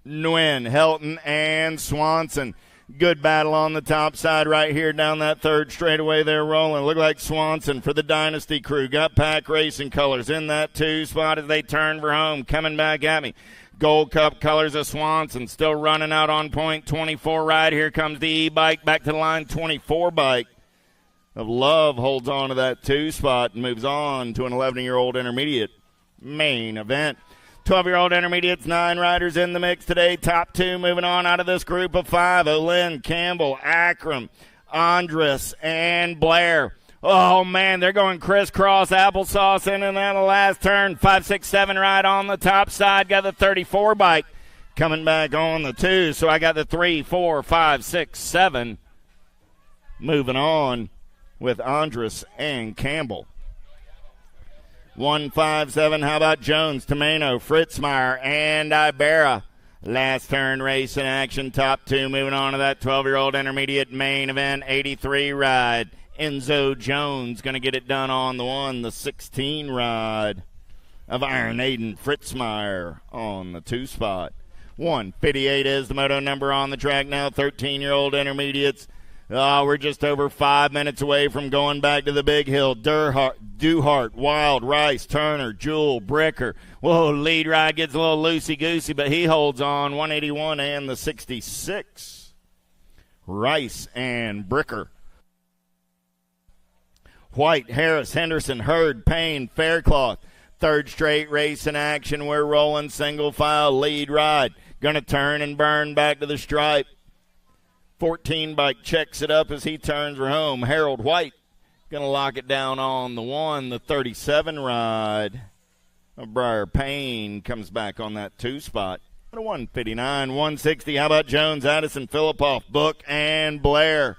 Nguyen, Helton, and Swanson. Good battle on the top side right here down that third straightaway. They're rolling. Look like Swanson for the Dynasty crew. Got pack racing colors in that 2 spot as they turn for home. Coming back at me. Gold Cup colors of Swanson still running out on point. 24 ride. Here comes the E-bike back to the line. 24 bike of Love holds on to that 2 spot and moves on to an 11-year-old intermediate main event. 12-year-old intermediates, 9 riders in the mix today. Top 2 moving on out of this group of 5. Olin, Campbell, Akram, Andres, and Blair. Oh, man, they're going crisscross applesauce in and out of the last turn. 5, 6, 7 ride on the top side. Got the 34 bike coming back on the 2. So I got the 3, 4, 5, 6, 7 moving on with Andres and Campbell. 157, how about Jones, Tomeno, Fritzmeyer, and Ibarra. Last turn race in action, top 2 moving on to that 12-year-old intermediate main event, 83 ride. Enzo Jones going to get it done on the 1, the 16 ride of Iron Aiden Fritzmeyer on the 2 spot. 158 is the moto number on the track now, 13-year-old intermediates. Oh, we're just over 5 minutes away from going back to the big hill. Duhart, Wild, Rice, Turner, Jewell, Bricker. Whoa, lead ride gets a little loosey-goosey, but he holds on. 181 and the 66. Rice and Bricker. White, Harris, Henderson, Hurd, Payne, Faircloth. Third straight race in action. We're rolling single file lead ride. Going to turn and burn back to the stripe. 14 bike checks it up as he turns for home. Harold White going to lock it down on the 1. The 37 ride of Briar Payne comes back on that 2 spot. 159, 160. How about Jones, Addison, Philippoff, Book, and Blair?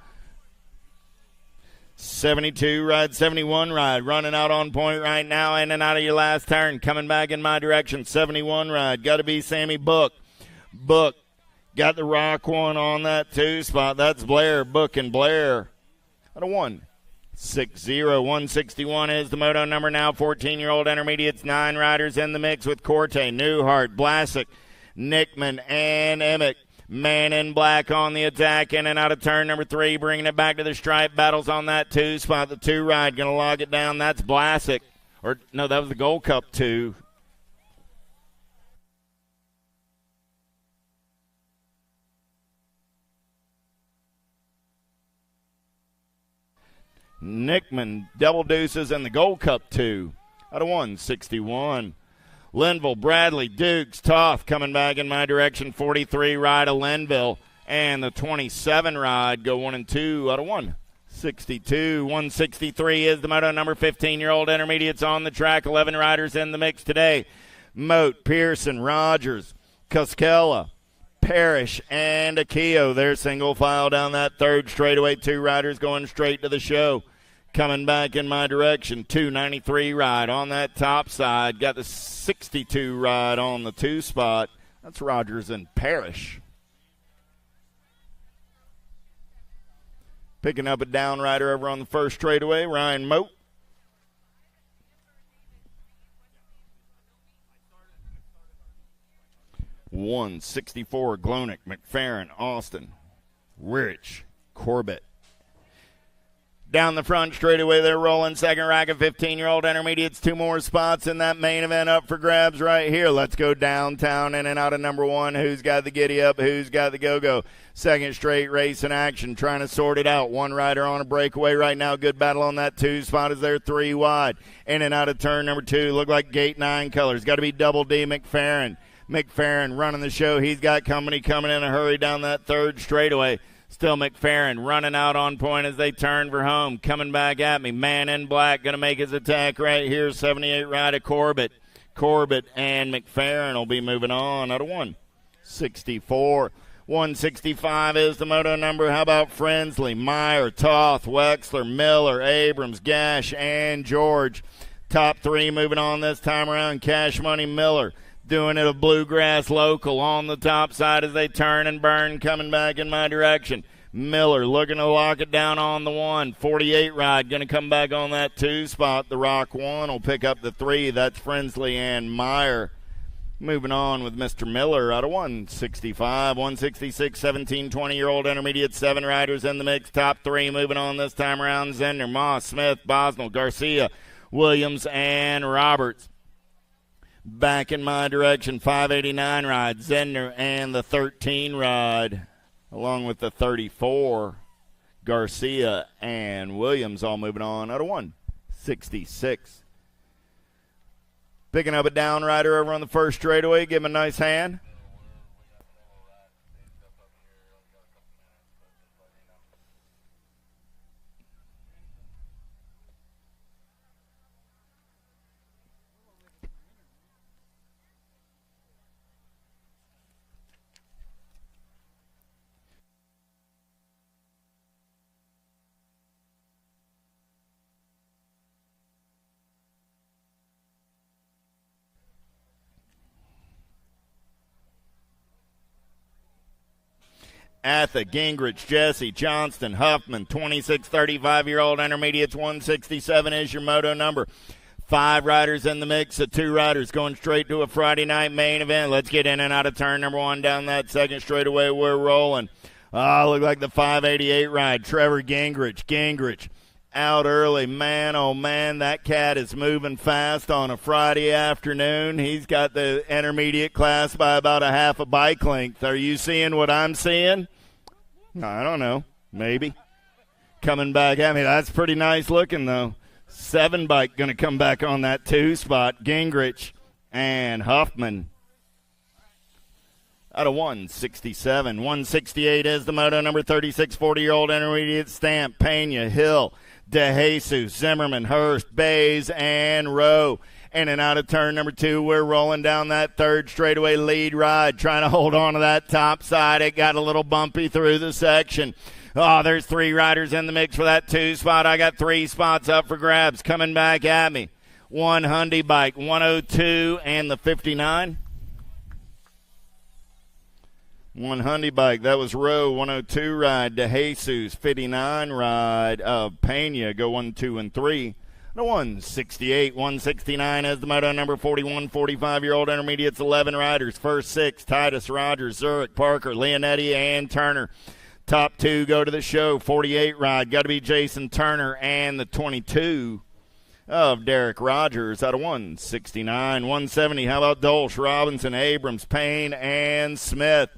72 ride, 71 ride, running out on point right now, in and out of your last turn, coming back in my direction. 71 ride, got to be Sammy Book. Book got the rock one on that 2 spot. That's Blair, Book, and Blair. Out of 160, 161 is the moto number now. 14-year-old intermediates, 9 riders in the mix with Corte, Newhart, Vlasic, Nickman, and Emick. Man in Black on the attack, in and out of turn number 3, bringing it back to the stripe. Battles on that 2 spot. The 2 ride going to log it down. That's Vlasic. Or, no, that was the Gold Cup 2. Nickman, Double Deuces, and the Gold Cup 2. Out of 161. Linville, Bradley, Dukes, Toth coming back in my direction. 43 ride of Linville. And the 27 ride go 1 and 2 out of 162. 163 is the moto number. 15-year-old intermediates on the track. 11 riders in the mix today. Moat, Pearson, Rogers, Coskella, Parrish, and Akio. They're single file down that third straightaway. 2 riders going straight to the show. Coming back in my direction, 293 ride on that top side. Got the 62 ride on the 2 spot. That's Rogers and Parrish. Picking up a down rider over on the first straightaway, Ryan Moat. .164, Glonick, McFerrin, Austin, Rich, Corbett. Down the front straightaway, they're rolling. Second rack of 15-year-old intermediates. 2 more spots in that main event up for grabs right here. Let's go downtown, in and out of number 1. Who's got the giddy up? Who's got the go-go? Second straight race in action, trying to sort it out. 1 rider on a breakaway right now. Good battle on that 2 spot as they're 3 wide. In and out of turn number 2. Look like gate 9 colors. Got to be Double D McFerrin. McFerrin running the show. He's got company coming in a hurry down that third straightaway. Still McFerrin running out on point as they turn for home. Coming back at me. Man in Black going to make his attack right here. 78 ride of Corbett. Corbett and McFerrin will be moving on out of 164. 165 is the moto number. How about Frensley, Meyer, Toth, Wexler, Miller, Abrams, Gash, and George. Top 3 moving on this time around. Cash Money, Miller. Doing it a bluegrass local on the top side as they turn and burn, coming back in my direction. Miller looking to lock it down on the 1. 48 ride going to come back on that 2 spot. The Rock 1 will pick up the 3. That's Frensley and Meyer. Moving on with Mr. Miller out of 165. 166, 17, 20-year-old intermediate. 7 riders in the mix. Top 3 moving on this time around. Zender, Moss, Smith, Bosnell, Garcia, Williams, and Roberts. Back in my direction, 589 ride, Zender, and the 13 ride, along with the 34, Garcia and Williams, all moving on out of 166. Picking up a down rider over on the first straightaway, give him a nice hand. Atha, Gingrich, Jesse, Johnston, Huffman, 26, 35-year-old intermediates, 167 is your moto number. 5 riders in the mix, 2 riders going straight to a Friday night main event. Let's get in and out of turn number 1 down that second straightaway. We're rolling. Look like the 588 ride. Trevor Gingrich. Gingrich out early. Man, oh man, that cat is moving fast on a Friday afternoon. He's got the intermediate class by about a half a bike length. Are you seeing what I'm seeing? I don't know. Maybe. Coming back at me. That's pretty nice looking, though. 7 bike going to come back on that 2 spot. Gingrich and Huffman. Out of 167. 168 is the moto number. 36, 40-year-old intermediate. Stamp, Pena, Hill, DeJesus, Zimmerman, Hurst, Bays, and Rowe. In and out of turn number 2, we're rolling down that third straightaway lead ride, trying to hold on to that top side. It got a little bumpy through the section. Oh, there's 3 riders in the mix for that 2 spot. I got 3 spots up for grabs coming back at me. 1 Hyundai bike, 102 and the 59. 1 Hyundai bike, that was Rowe, 102 ride. De Jesus, 59 ride of Pena, go 1, 2, and 3. The 168, 169 as the moto number 41, 45-year-old intermediates, 11 riders. First 6, Titus, Rogers, Zurich, Parker, Leonetti, and Turner. Top 2 go to the show, 48 ride. Got to be Jason Turner and the 22 of Derek Rogers out of 169. 170, how about Dolce, Robinson, Abrams, Payne, and Smith.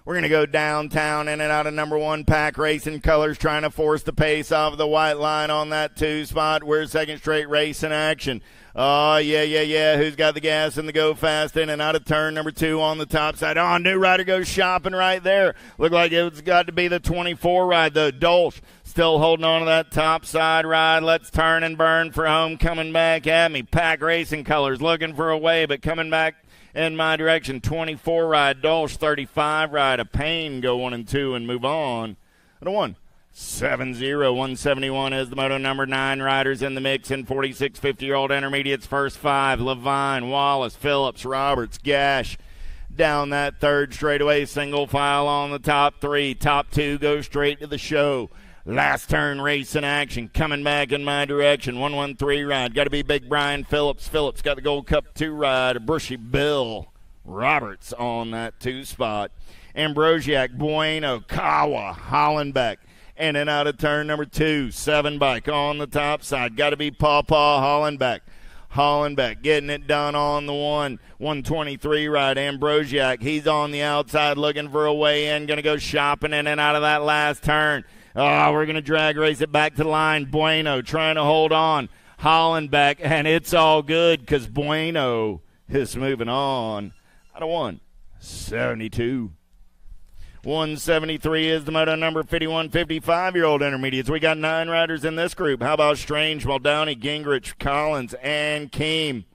We're going to go downtown in and out of number 1, Pack Racing Colors, trying to force the pace off of the white line on that 2 spot. We're second straight race in action. Oh, yeah. Who's got the gas and the go fast in and out of turn number 2 on the top side? Oh, new rider goes shopping right there. Looked like it's got to be the 24 ride, though. Dolce still holding on to that top side ride. Let's turn and burn for home. Coming back at me. Pack Racing Colors looking for a way, but coming back in my direction. 24 ride, Dolce, 35 ride. A Payne go 1 and 2 and move on. And a 170, 171 is the moto number 9 riders in the mix in 46 50-year-old intermediates. First 5, Levine, Wallace, Phillips, Roberts, Gash. Down that third straightaway, single file on the top 3. Top 2 go straight to the show. Last turn race in action, coming back in my direction. 113 ride, got to be Big Brian Phillips. Phillips got the Gold Cup 2 ride. Bushy Bill Roberts on that 2 spot. Ambrosiak, Bueno, Kawa, Hollenbeck. In and out of turn number 2, 7 bike on the top side. Got to be Pawpaw Hollenbeck. Hollenbeck getting it done on the 123 ride. Ambrosiak, he's on the outside looking for a way in. Going to go shopping in and out of that last turn. Oh, we're going to drag race it back to the line. Bueno trying to hold on. Hollenbeck, and it's all good because Bueno is moving on. Out of 172. 173 is the moto number 51, 55-year-old intermediates. We got 9 riders in this group. How about Strange, Muldowney, Gingrich, Collins, and Keem?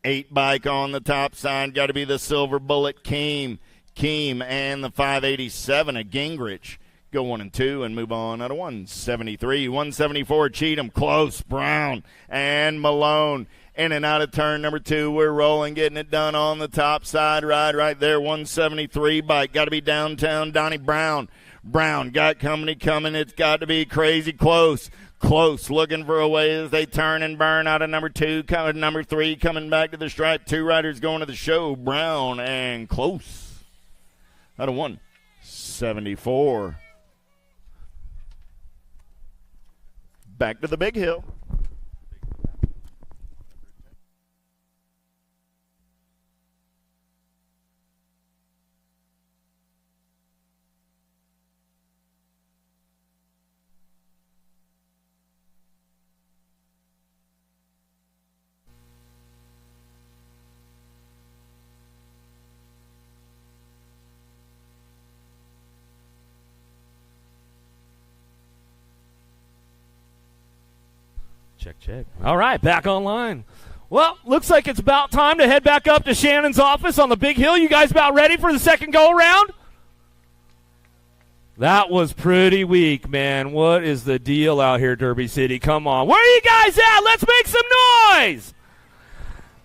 8 bike on the top side. Got to be the Silver Bullet Keem. Keem and the 587 of Gingrich. Go 1 and 2 and move on out of 173. 174, Cheatham, Close, Brown, and Malone. In and out of turn number 2, we're rolling, getting it done on the top side ride right there. 173 bike, got to be downtown. Donnie Brown. Brown got company coming. It's got to be Crazy Close. Close looking for a way as they turn and burn out of number 2. Number 3 coming back to the stripe. 2 riders going to the show. Brown and Close out of 174. Back to the big hill. Check. All right, back online. Well, looks like it's about time to head back up to Shannon's office on the big hill. You guys about ready for the second go-around? That was pretty weak, man. What is the deal out here, Derby City? Come on. Where are you guys at? Let's make some noise.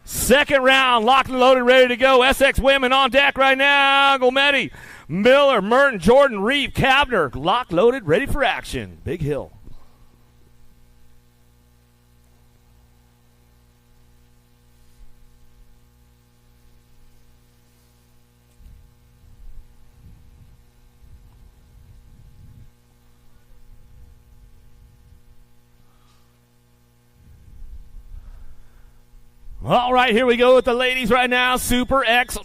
Second round, locked and loaded, ready to go. SX women on deck right now. Golmetti, Miller, Merton, Jordan, Reeve, Kavner, locked, loaded, ready for action. Big hill. All right, here we go with the ladies right now. Super X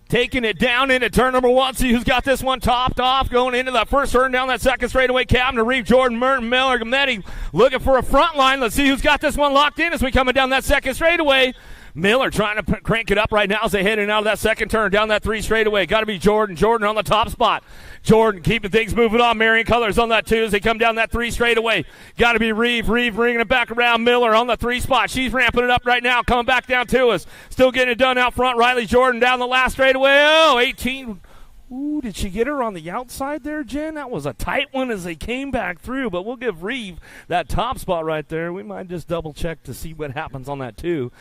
taking it down into turn number 1. See who's got this one topped off. Going into that first turn down that second straightaway. Kavner, Reeve, Jordan, Merton, Miller, Gametti looking for a front line. Let's see who's got this one locked in as we coming down that second straightaway. Miller trying to crank it up right now as they head in out of that second turn down that 3 straightaway. Got to be Jordan. Jordan on the top spot. Jordan keeping things moving on. Marion Colors on that 2 as they come down that 3 straightaway. Got to be Reeve. Reeve bringing it back around. Miller on the 3 spot. She's ramping it up right now. Coming back down to us. Still getting it done out front. Riley Jordan down the last straightaway. Oh, 18. Ooh, did she get her on the outside there, Jen? That was a tight one as they came back through, but we'll give Reeve that top spot right there. We might just double check to see what happens on that too.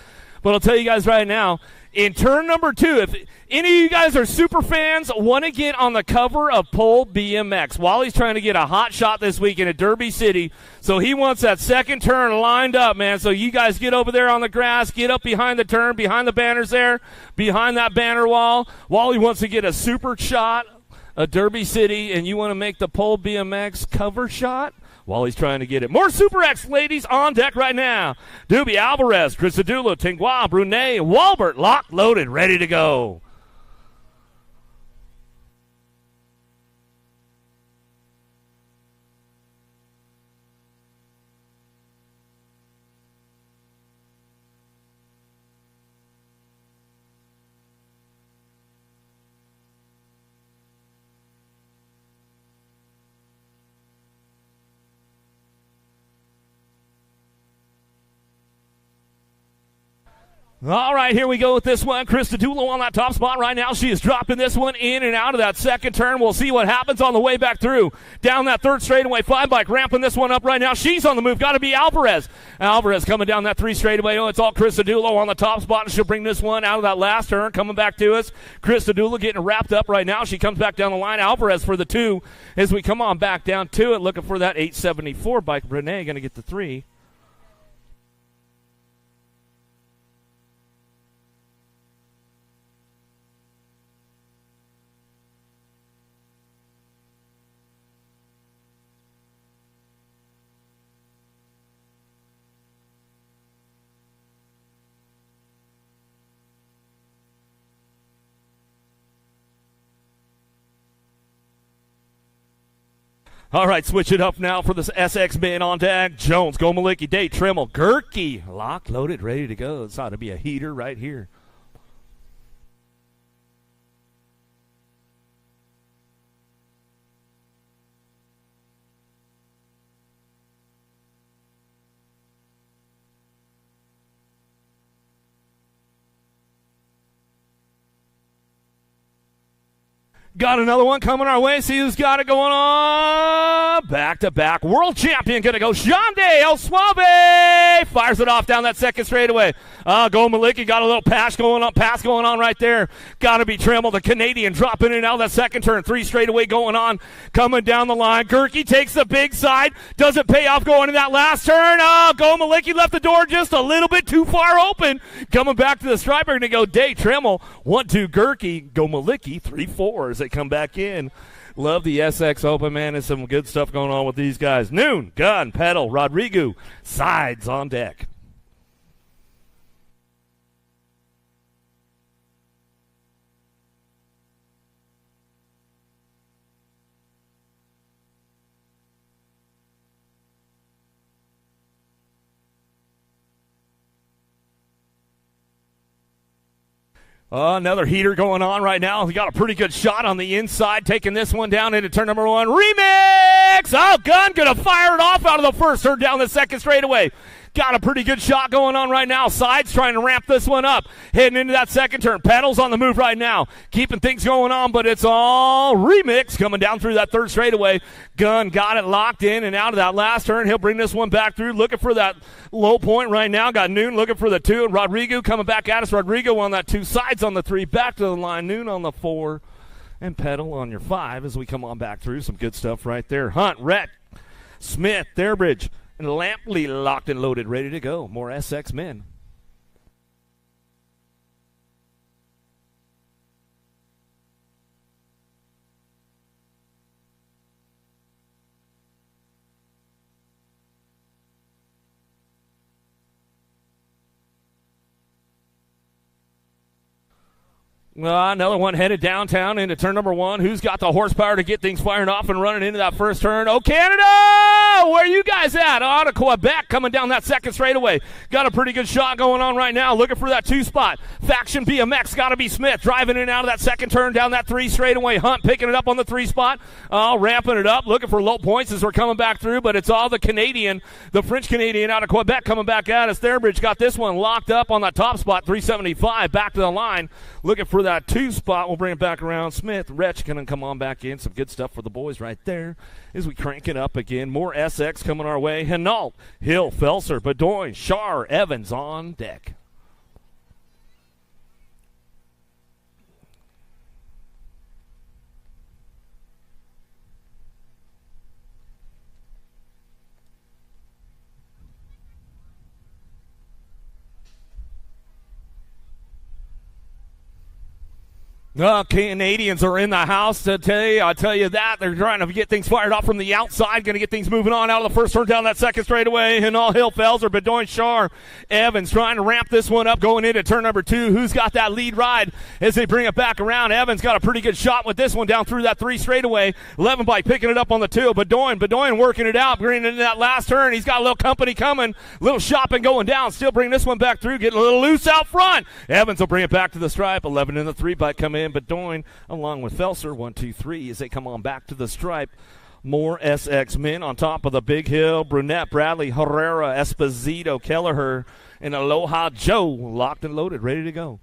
But I'll tell you guys right now, in turn number 2, if any of you guys are super fans, want to get on the cover of Pole BMX. Wally's trying to get a hot shot this weekend at Derby City, so he wants that second turn lined up, man. So you guys get over there on the grass, get up behind the turn, behind the banners there, behind that banner wall. Wally wants to get a super shot at Derby City, and you want to make the Pole BMX cover shot. Wally's trying to get it. More Super X ladies on deck right now. Doobie, Alvarez, Crisadullo, Tingua, Brunet, Walbert, locked, loaded, ready to go. All right, here we go with this one. Krista Dulo on that top spot right now. She is dropping this one in and out of that second turn. We'll see what happens on the way back through. Down that 3rd straightaway, 5 bike, ramping this one up right now. She's on the move. Got to be Alvarez. Alvarez coming down that 3 straightaway. Oh, it's all Krista Dulo on the top spot, and she'll bring this one out of that last turn. Coming back to us. Krista Dulo getting wrapped up right now. She comes back down the line. Alvarez for the 2 as we come on back down to it, looking for that 874 bike. Renee going to get the 3. All right, switch it up now for the SX men on deck. Jones, Gomalicki, Day, Trimmel, Gerke, locked, loaded, ready to go. This ought to be a heater right here. Got another one coming our way. See who's got it going on. Back-to-back world champion going to go. Shande El Suave fires it off down that second straightaway. Go Malicki. Got a little pass going on right there. Got to be Trimmel, the Canadian, dropping in out of that second turn. 3 straightaway going on. Coming down the line. Gerke takes the big side. Doesn't pay off going in that last turn. Go Malicki left the door just a little bit too far open. Coming back to the striper. Going to go Day Trimmel. 1-2 Gerke. Go Malicki. 3-4 as they come back in. Love the SX Open, man. There's some good stuff going on with these guys. Noon, Gunn, Pedal, Rodrigo, sides on deck. Another heater going on right now. He got a pretty good shot on the inside, taking this one down into turn number 1. Remix! Oh, Gunn going to fire it off out of the first turn down the second straightaway. Got a pretty good shot going on right now. Sides trying to ramp this one up. Heading into that second turn. Pedals on the move right now. Keeping things going on, but it's all Remix coming down through that third straightaway. Gunn got it locked in and out of that last turn. He'll bring this one back through. Looking for that low point right now. Got Noon looking for the 2. And Rodrigo coming back at us. Rodrigo on that 2. Sides on the 3. Back to the line. Noon on the 4. And Pedal on your 5 as we come on back through. Some good stuff right there. Hunt, Rhett, Smith, Thairbridge, and Lampley locked and loaded, ready to go. More SX men. Another one headed downtown into turn number 1. Who's got the horsepower to get things firing off and running into that first turn? Oh, Canada! Whoa, where are you guys at? Out of Quebec coming down that second straightaway. Got a pretty good shot going on right now. Looking for that 2 spot. Faction BMX, got to be Smith. Driving in and out of that second turn down that 3 straightaway. Hunt picking it up on the 3 spot. Ramping it up. Looking for low points as we're coming back through, but it's all the Canadian, the French Canadian out of Quebec coming back at us. Thairbridge got this one locked up on the top spot. 375 back to the line. Looking for that 2 spot. We'll bring it back around. Smith, Retch going to come on back in. Some good stuff for the boys right there as we crank it up again. More SX coming our way. Hinault, Hill, Felser, Bedoin, Shar, Evans on deck. Canadians are in the house today. I'll tell you that. They're trying to get things fired off from the outside. Going to get things moving on out of the first turn down that second straightaway. And all Hill, Felser, Bedoin, Shar, Evans trying to ramp this one up going into turn number 2. Who's got that lead ride as they bring it back around? Evans got a pretty good shot with this one down through that 3 straightaway. 11 bike picking it up on the 2. Bedoin working it out. Bringing it into that last turn. He's got a little company coming. Little shopping going down. Still bring this one back through. Getting a little loose out front. Evans will bring it back to the stripe. 11 in the 3 bike come in. Bedoin along with Felser, 1, 2, 3 as they come on back to the stripe. More SX men on top of the big hill. Brunette, Bradley, Herrera, Esposito, Kelleher, and Aloha Joe locked and loaded, ready to go.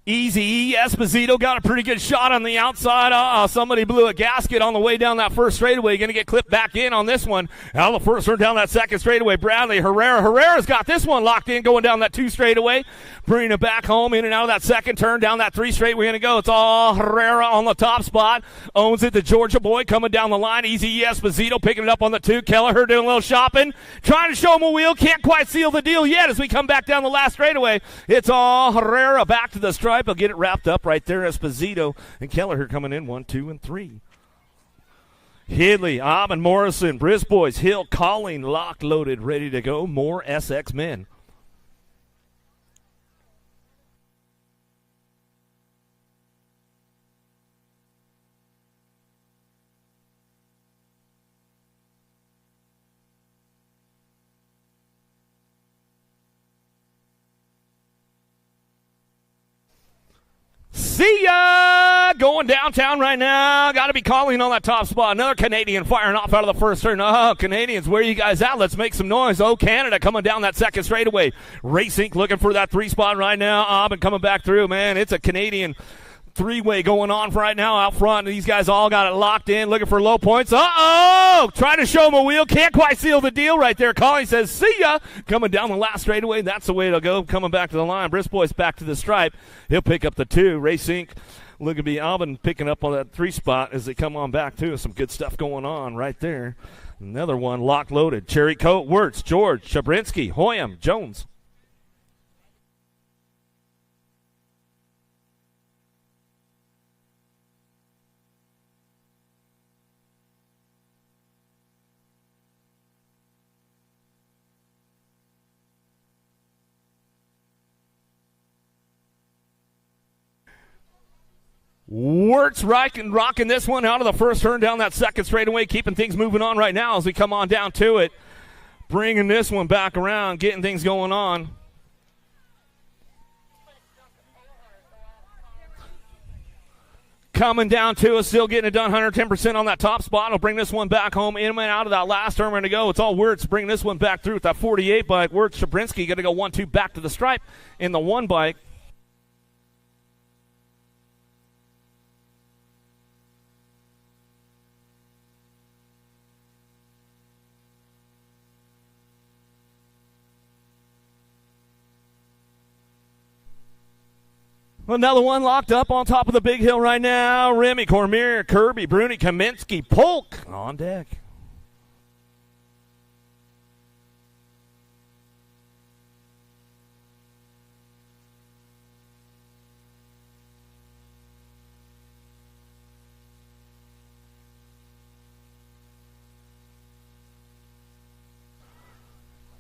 Easy Esposito got a pretty good shot on the outside. Somebody blew a gasket on the way down that first straightaway. Going to get clipped back in on this one. Out of the first turn down that second straightaway. Bradley, Herrera's got this one locked in going down that 2 straightaway. Bringing it back home in and out of that second turn down that 3 straight. We're going to go. It's all Herrera on the top spot. Owns it, the Georgia boy coming down the line. Easy Esposito picking it up on the 2. Kelleher doing a little shopping. Trying to show him a wheel. Can't quite seal the deal yet as we come back down the last straightaway. It's all Herrera back to the stripe. He'll get it wrapped up right there. Esposito and Kelleher coming in 1, 2, and 3. Hidley, Aubin, Morrison, Brisbois, Hill, Colling, locked, loaded, ready to go. More SX men. See ya! Going downtown right now. Got to be calling on that top spot. Another Canadian firing off out of the first turn. Oh, Canadians, where are you guys at? Let's make some noise. Oh, Canada coming down that second straightaway. Race Inc. looking for that 3 spot right now. Aubin coming back through. Man, it's a Canadian 3-way going on right now out front. These guys all got it locked in, looking for low points. Uh-oh! Trying to show him a wheel. Can't quite seal the deal right there. Colling says, see ya! Coming down the last straightaway. That's the way it'll go. Coming back to the line. Brisbois back to the stripe. He'll pick up the 2. Race Inc. looking to be Aubin picking up on that 3 spot as they come on back, too. Some good stuff going on right there. Another one locked loaded. Cherry Coat, Wirtz, George, Shabrinsky, Hoyam, Jones. Wirtz rocking this one out of the first turn down that second straightaway, keeping things moving on right now as we come on down to it. Bringing this one back around, getting things going on. Coming down to us, still getting it done, 110% on that top spot. I'll bring this one back home, in and out of that last turn. We're going to go. It's all Wirtz bringing this one back through with that 48 bike. Wirtz, Shabrinsky going to go 1-2 back to the stripe in the 1 bike. Another one locked up on top of the big hill right now. Remy, Cormier, Kirby, Bruni, Kaminsky, Polk on deck.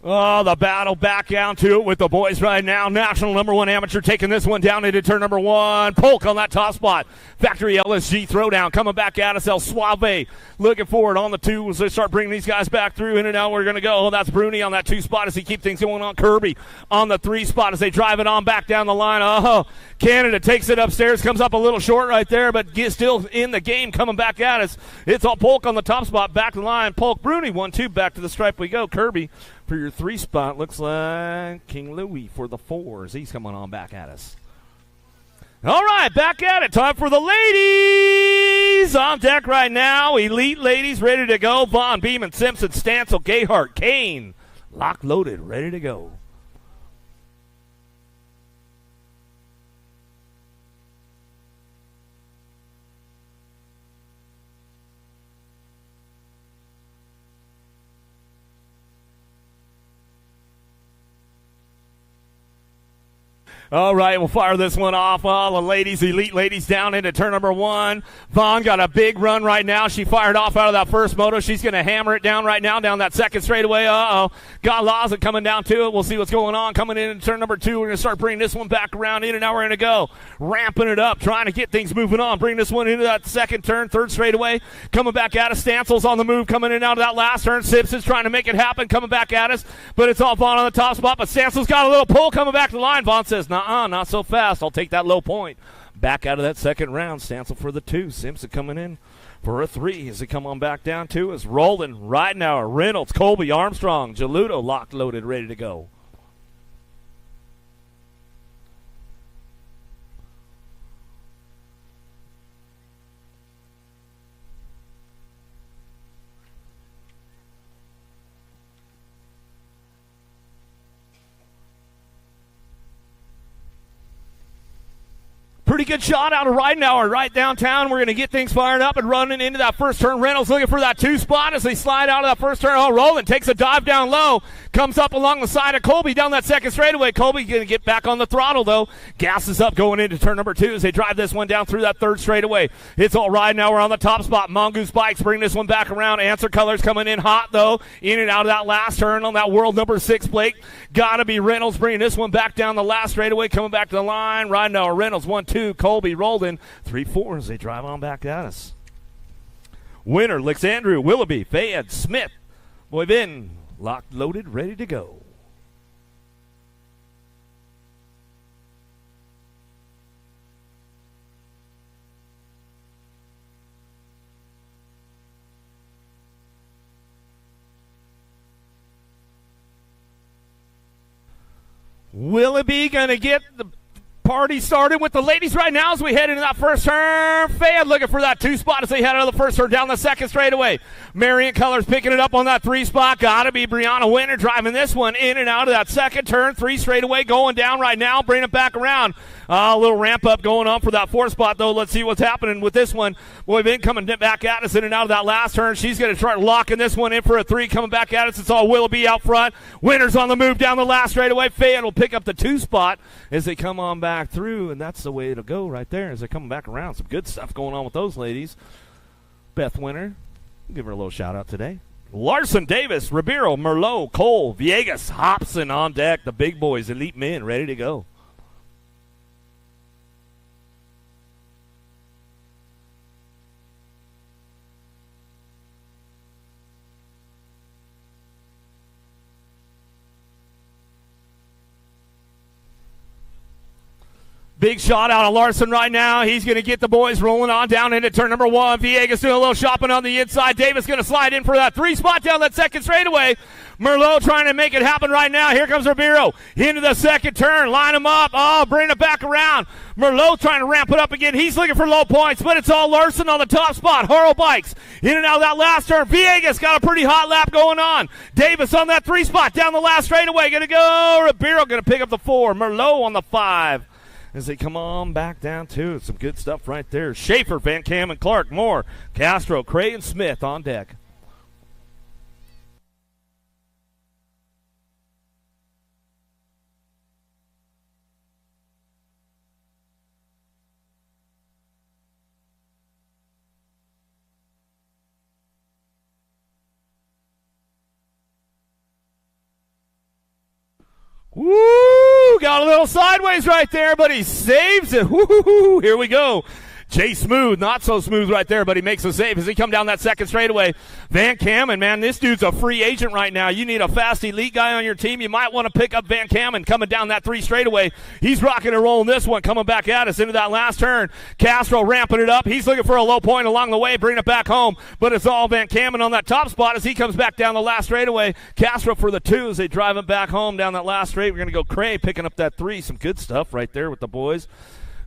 Oh, the battle back down to it with the boys right now. National number 1 amateur taking this one down into turn number 1. Polk on that top spot. Factory LSG throwdown coming back at us. El Suave looking forward on the 2 as they start bringing these guys back through. In and out we're going to go. Oh, that's Bruni on that 2 spot as he keeps things going on. Kirby on the 3 spot as they drive it on back down the line. Oh, Canada takes it upstairs. Comes up a little short right there, but still in the game coming back at us. It's all Polk on the top spot. Back to the line. Polk, Bruni, 1-2. Back to the stripe we go. Kirby for your 3 spot, looks like King Louie for the 4s. He's coming on back at us. All right, back at it. Time for the ladies on deck right now. Elite ladies ready to go. Vaughn, Beeman, Simpson, Stancil, Gayhart, Kane. Locked, loaded, ready to go. All right, we'll fire this one off. All the ladies, elite ladies, down into turn number 1. Vaughn got a big run right now. She fired off out of that first moto. She's going to hammer it down right now, down that second straightaway. Uh-oh. Got Laza coming down to it. We'll see what's going on. Coming in turn number 2. We're going to start bringing this one back around in, and now we're going to go. Ramping it up, trying to get things moving on. Bring this one into that second turn, third straightaway. Coming back at us. Stancil's on the move, coming in and out of that last turn. Simpson's trying to make it happen, coming back at us. But it's all Vaughn on the top spot. But Stancil's got a little pull coming back to the line. Vaughn says, nuh-uh, not so fast. I'll take that low point. Back out of that second round. Stancil for the 2. Simpson coming in for a 3 as they come on back down to us. Roldan, Ridenauer, Reynolds, Colby, Armstrong, Jaluto locked, loaded, ready to go. Pretty good shot out of Ridenauer right downtown. We're going to get things fired up and running into that first turn. Reynolds looking for that 2 spot as they slide out of that first turn. Oh, Roland takes a dive down low. Comes up along the side of Colby down that second straightaway. Colby going to get back on the throttle, though. Gas is up going into turn number 2 as they drive this one down through that third straightaway. It's all Ridenauer on the top spot. Mongoose Bikes bring this one back around. Answer Colors coming in hot, though. In and out of that last turn on that world number 6 plate. Got to be Reynolds bringing this one back down the last straightaway. Coming back to the line. Ridenauer, Reynolds, 1-2. Colby, Roldan. 3-4 as they drive on back at us. Winner, Licks Andrew, Willoughby, Fayed, Smith, Boyvin, locked, loaded, ready to go. Willoughby going to get the party started with the ladies right now as we head into that first turn. Fayed looking for that 2 spot as they head out of the first turn down the second straightaway. Marion Colors picking it up on that 3 spot. Gotta be Brianna Winter driving this one in and out of that second turn. 3 straightaway going down right now. Bring it back around. A little ramp up going on for that 4 spot, though. Let's see what's happening with this one. Boy, Vin coming back at us in and out of that last turn. She's going to start locking this one in for a 3 coming back at us. It's all Willoughby out front. Winner's on the move down the last straightaway. Fayed will pick up the 2 spot as they come on back through, and that's the way it'll go right there as they're coming back around. Some good stuff going on with those ladies. Beth Winter, give her a little shout out today. Larson, Davis, Ribeiro, Merlot, Cole, Villegas, Hobson on deck. The big boys, elite men, ready to go. Big shot out of Larson right now. He's going to get the boys rolling on down into turn number 1. Villegas doing a little shopping on the inside. Davis going to slide in for that 3 spot down that second straightaway. Merlot trying to make it happen right now. Here comes Ribeiro into the second turn. Line him up. Oh, bring it back around. Merlot trying to ramp it up again. He's looking for low points, but it's all Larson on the top spot. Haro Bikes in and out of that last turn. Villegas got a pretty hot lap going on. Davis on that 3 spot down the last straightaway. Going to go. Ribeiro going to pick up the 4. Merlot on the 5. As they come on back down to it. Some good stuff right there. Schaefer, Van Cam, and Clark, Moore, Castro, Cray, and Smith on deck. Woo! Got a little sideways right there, but he saves it. Woo! Here we go. Jay Smooth, not so smooth right there, but he makes a save as he come down that second straightaway. Van Kamen, man, this dude's a free agent right now. You need a fast elite guy on your team. You might want to pick up Van Kamen coming down that 3 straightaway. He's rocking and rolling this one, coming back at us into that last turn. Castro ramping it up. He's looking for a low point along the way, bringing it back home, but it's all Van Kamen on that top spot as he comes back down the last straightaway. Castro for the 2 as they drive him back home down that last straight. We're going to go Cray picking up that 3. Some good stuff right there with the boys.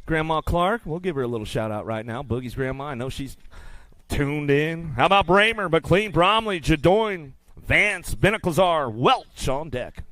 Grandma Clark, we'll give her a little shout-out right now. Boogie's grandma, I know she's tuned in. How about Bramer, McLean, Bromley, Jadoin, Vance, Benaclazar, Welch on deck.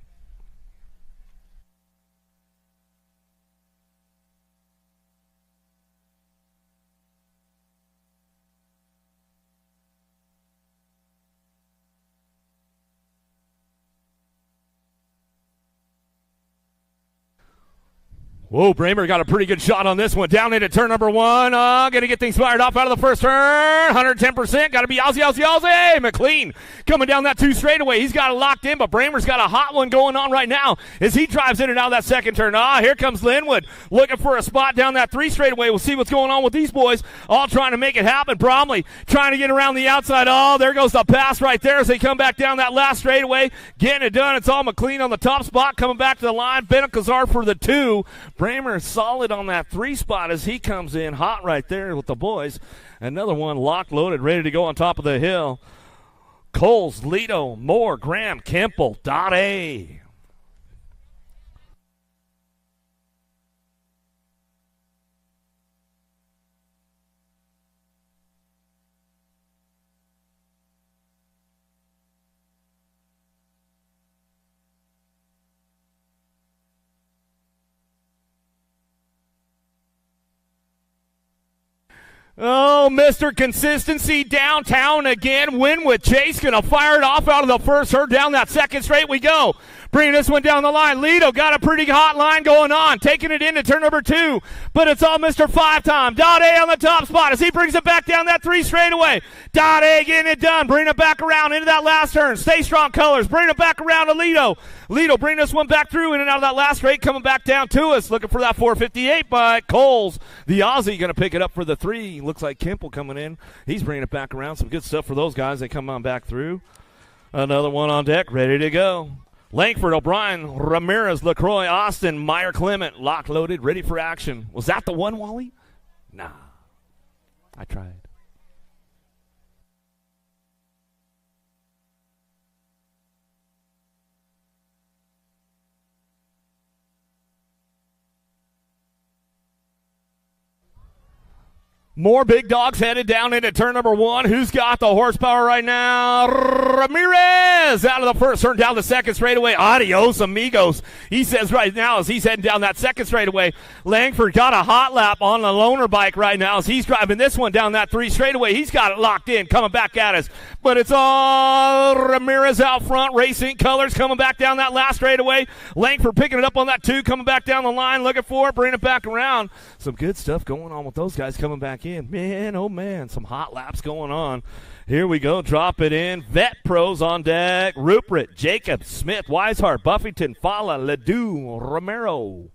Whoa, Bramer got a pretty good shot on this one. Down into turn number 1. Going to get things fired off out of the first turn. 110%. Got to be Aussie. McLean coming down that 2 straightaway. He's got it locked in, but Bramer's got a hot one going on right now as he drives in and out of that second turn. Here comes Linwood looking for a spot down that 3 straightaway. We'll see what's going on with these boys. All trying to make it happen. Bromley trying to get around the outside. There goes the pass right there as they come back down that last straightaway. Getting it done. It's all McLean on the top spot coming back to the line. Benaclazar for the 2. Bramer solid on that 3 spot as he comes in hot right there with the boys. Another one locked, loaded, ready to go on top of the hill. Coles, Lito, Moore, Graham, Kemple, Dottie. Oh, Mr. Consistency downtown again. Winwood Chase going to fire it off out of the first herd. Down that second straight we go. Bringing this one down the line. Lito got a pretty hot line going on. Taking it into turn number 2. But it's all Mr. 5-time. Dade on the top spot as he brings it back down that 3 straightaway. Dade getting it done. Bringing it back around into that last turn. Stay strong colors. Bringing it back around to Lito. Lito bringing this one back through in and out of that last straight. Coming back down to us. Looking for that 458 by Coles. The Aussie going to pick it up for the 3. Looks like Kemple coming in. He's bringing it back around. Some good stuff for those guys. They come on back through. Another one on deck. Ready to go. Langford, O'Brien, Ramirez, LaCroix, Austin, Meyer, Clement, locked, loaded, ready for action. Was that the one, Wally? Nah. I tried. More big dogs headed down into turn number 1. Who's got the horsepower right now? Ramirez out of the first turn down the second straightaway. Adios, amigos. He says right now as he's heading down that second straightaway. Langford got a hot lap on the loaner bike right now as he's driving this one down that 3 straightaway. He's got it locked in, coming back at us. But it's all Ramirez out front, racing colors coming back down that last straightaway. Langford picking it up on that 2, coming back down the line, looking for it, bringing it back around. Some good stuff going on with those guys coming back in. Man, oh man, some hot laps going on. Here we go, drop it in. Vet pros on deck. Rupert, Jacob, Smith, Weishart, Buffington, Fala, Ledoux, Romero.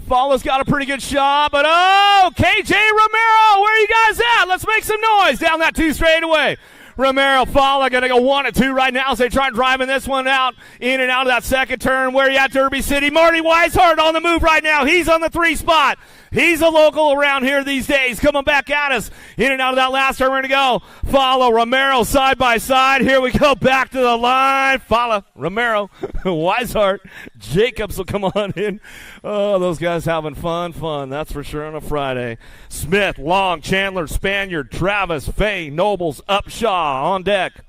Fala's got a pretty good shot, but KJ Romero, where are you guys at? Let's make some noise down that 2 straightaway. Romero, Fala going to go 1 and 2 right now as they try driving this one out, in and out of that second turn. Where you at, Derby City? Marty Weishart on the move right now. He's on the 3 spot. He's a local around here these days, coming back at us. In and out of that last turn, we're going to go. Fala, Romero, side by side. Here we go, back to the line. Fala, Romero, Weishart, Jacobs will come on in. Oh, those guys having fun, that's for sure on a Friday. Smith, Long, Chandler, Spaniard, Travis, Fay, Nobles, Upshaw on deck.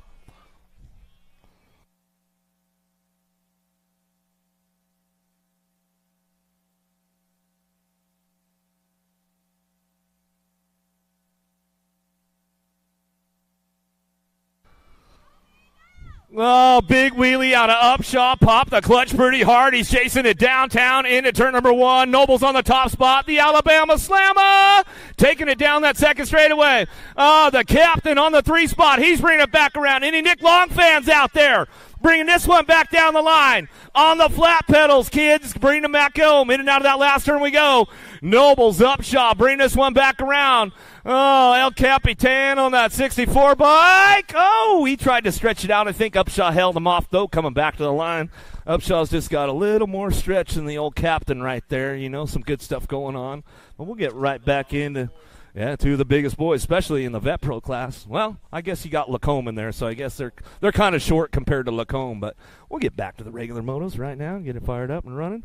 Oh, big wheelie out of Upshaw. Popped the clutch pretty hard. He's chasing it downtown into turn number 1. Noble's on the top spot. The Alabama Slammer taking it down that second straightaway. The captain on the 3 spot. He's bringing it back around. Any Nick Long fans out there? Bringing this one back down the line. On the flat pedals, kids. Bring them back home. In and out of that last turn we go. Noble's Upshaw. Bring this one back around. Oh, El Capitan on that 64 bike. Oh, he tried to stretch it out. I think Upshaw held him off, though, coming back to the line. Upshaw's just got a little more stretch than the old captain right there. You know, some good stuff going on. But we'll get right back into, two of the biggest boys, especially in the Vet Pro class. Well, I guess you got Lacombe in there, so I guess they're kind of short compared to Lacombe. But we'll get back to the regular motos right now, get it fired up and running.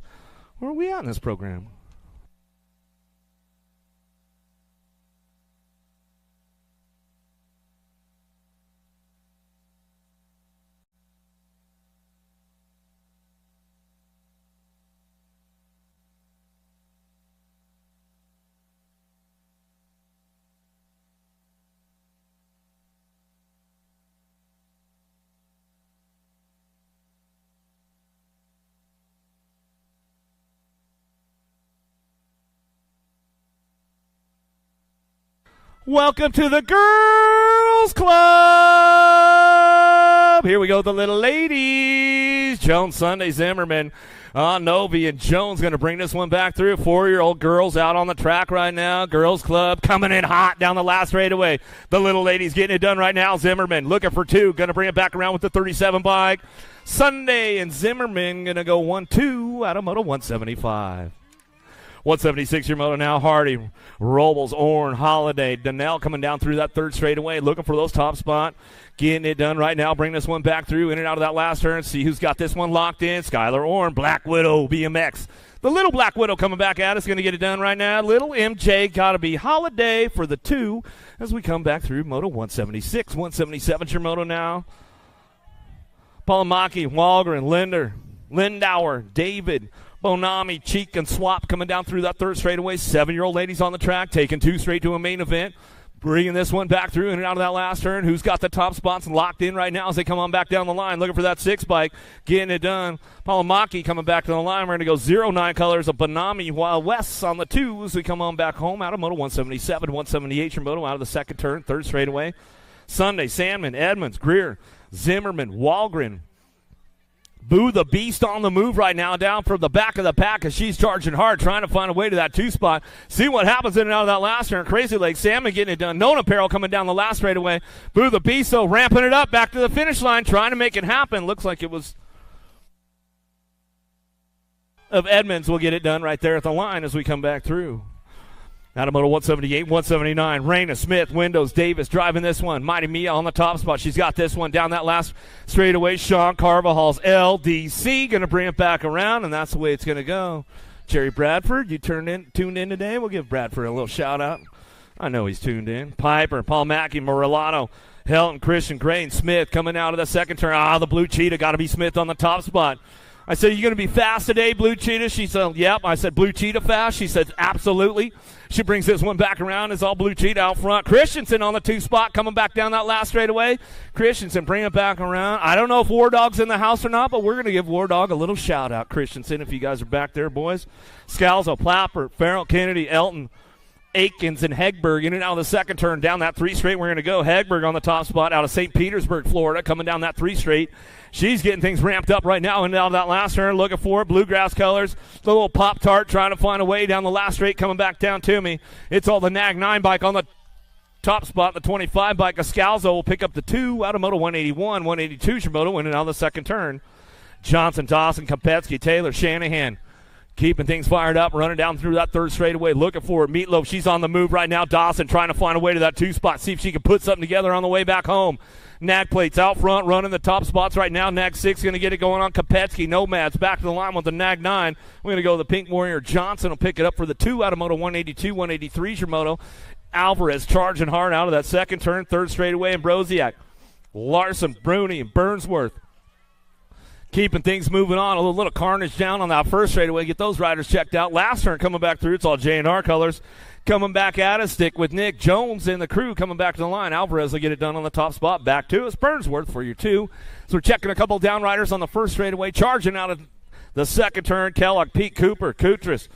Where are we at in this program? Welcome to the Girls Club. Here we go, the little ladies. Jones, Sunday, Zimmerman, Novi, and Jones going to bring this one back through. 4-year-old girls out on the track right now. Girls Club coming in hot down the last straightaway. The little ladies getting it done right now. Zimmerman looking for 2. Going to bring it back around with the 37 bike. Sunday and Zimmerman going to go 1-2 out of Moto 175. 176 your moto now. Hardy, Robles, Orn, Holiday, Donnell coming down through that third straightaway, looking for those top spot. Getting it done right now. Bring this one back through, in and out of that last turn. See who's got this one locked in. Skylar Orn, Black Widow, BMX. The little Black Widow coming back at us, going to get it done right now. Little MJ got to be Holiday for the 2 as we come back through Moto 176. 177 your moto now. Palomaki, Walgren, Linder, Lindauer, David, Bonami, Cheek, and Swap coming down through that third straightaway. 7-year-old ladies on the track, taking 2 straight to a main event. Bringing this one back through in and out of that last turn. Who's got the top spots locked in right now as they come on back down the line, looking for that 6 bike, getting it done. Palomaki coming back to the line. We're going to go 09 colors of Bonami, while West on the 2 as we come on back home out of Moto 177, 178 your moto out of the second turn, third straightaway. Sunday, Sandman, Edmonds, Greer, Zimmerman, Walgren, Boo the Beast on the move right now down from the back of the pack as she's charging hard, trying to find a way to that 2 spot. See what happens in and out of that last turn. Crazy Lake Salmon getting it done. Nona Apparel coming down the last straightaway. Boo the Beast, so ramping it up back to the finish line, trying to make it happen. Looks like it was of Edmonds will get it done right there at the line as we come back through. Out of Moto 178, 179, Raina Smith, Windows, Davis driving this one. Mighty Mia on the top spot. She's got this one down that last straightaway. Sean Carvajal's LDC going to bring it back around, and that's the way it's going to go. Jerry Bradford, you tuned in today. We'll give Bradford a little shout-out. I know he's tuned in. Piper, Paul Mackey, Morellano, Helton, Christian, Grain, Smith coming out of the second turn. The Blue Cheetah got to be Smith on the top spot. I said, you going to be fast today, Blue Cheetah? She said, yep. I said, Blue Cheetah fast? She said, absolutely. She brings this one back around. It's all Blue Cheetah out front. Christensen on the 2 spot coming back down that last straightaway. Christensen bring it back around. I don't know if War Dog's in the house or not, but we're going to give War Dog a little shout-out. Christensen, if you guys are back there, boys. Scalzo, Plapper, Farrell, Kennedy, Elton, Aikens, and Hegberg in and out of the second turn. Down that 3 straight, we're going to go. Hegberg on the top spot out of St. Petersburg, Florida, coming down that 3 straight. She's getting things ramped up right now and out of that last turn, looking for it. Bluegrass colors, the little Pop-Tart trying to find a way down the last straight, coming back down to me. It's all the Nag 9 bike on the top spot. The 25 bike, Scalzo will pick up the 2 out of Moto 181, 182 Shimoto, in and out of the second turn. Johnson, Dawson, Kopetsky, Taylor, Shanahan, keeping things fired up, running down through that third straightaway, looking for it. Meatloaf, she's on the move right now. Dawson trying to find a way to that 2 spot, see if she can put something together on the way back home. Nag plates out front, running the top spots right now. Nag 6 going to get it going on. Kopetsky, Nomads back to the line with the Nag 9. We're going to go the Pink Warrior. Johnson will pick it up for the 2 out of Moto 182, 183 is your moto. Alvarez charging hard out of that second turn, third straightaway, and Broziak. Larson, Bruni, and Burnsworth keeping things moving on. A little carnage down on that first straightaway. Get those riders checked out. Last turn coming back through. It's all J&R colors. coming back at us. Stick with Nick Jones and the crew coming back to the line. Alvarez will get it done on the top spot. Back to us. Burnsworth for your 2. So we're checking a couple down riders on the first straightaway. Charging out of the second turn, Kellogg, Pete Cooper, Kutras,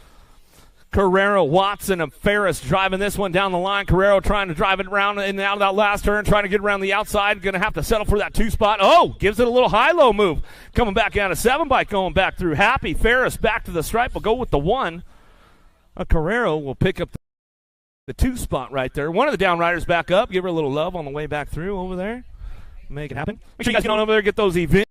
Carrero, Watson, and Ferris driving this one down the line. Carrero trying to drive it around in and out of that last turn, trying to get around the outside. Going to have to settle for that 2 spot. Oh, gives it a little high-low move. Coming back out of 7 bike, going back through. Happy Ferris back to the stripe. Will go with the 1. Carrero will pick up the 2 spot right there. One of the down riders back up. Give her a little love on the way back through over there. Make it happen. Make sure you guys get on over there, get those events.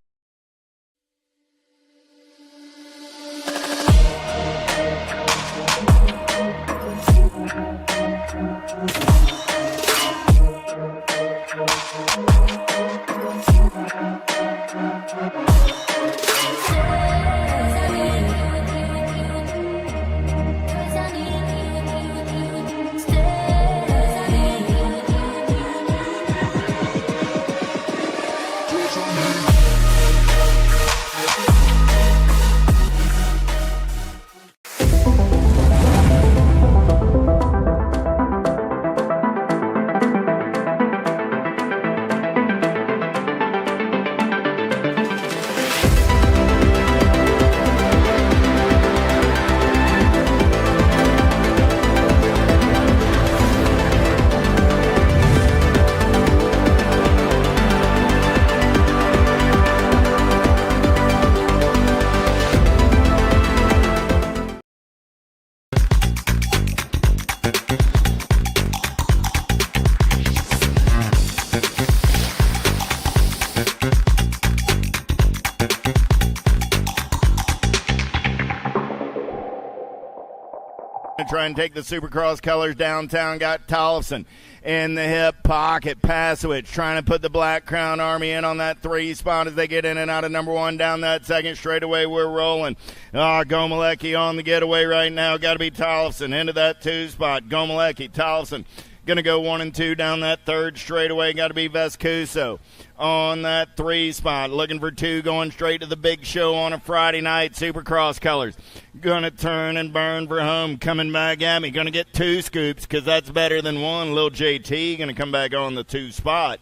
Try and take the Supercross colors downtown. Got Tollefson in the hip pocket. Pasowich trying to put the Black Crown Army in on that 3 spot as they get in and out of number 1 down that second straightaway. We're rolling. Gomalecki on the getaway right now. Got to be Tollefson into that 2 spot. Gomalecki, Tollefson going to go 1 and 2 down that third straightaway. Got to be Vescuso on that 3 spot. Looking for 2 going straight to the big show on a Friday night. Supercross colors. Going to turn and burn for home. Coming back at me. Going to get 2 scoops because that's better than 1. Lil JT going to come back on the 2 spot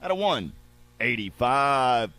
at a 185.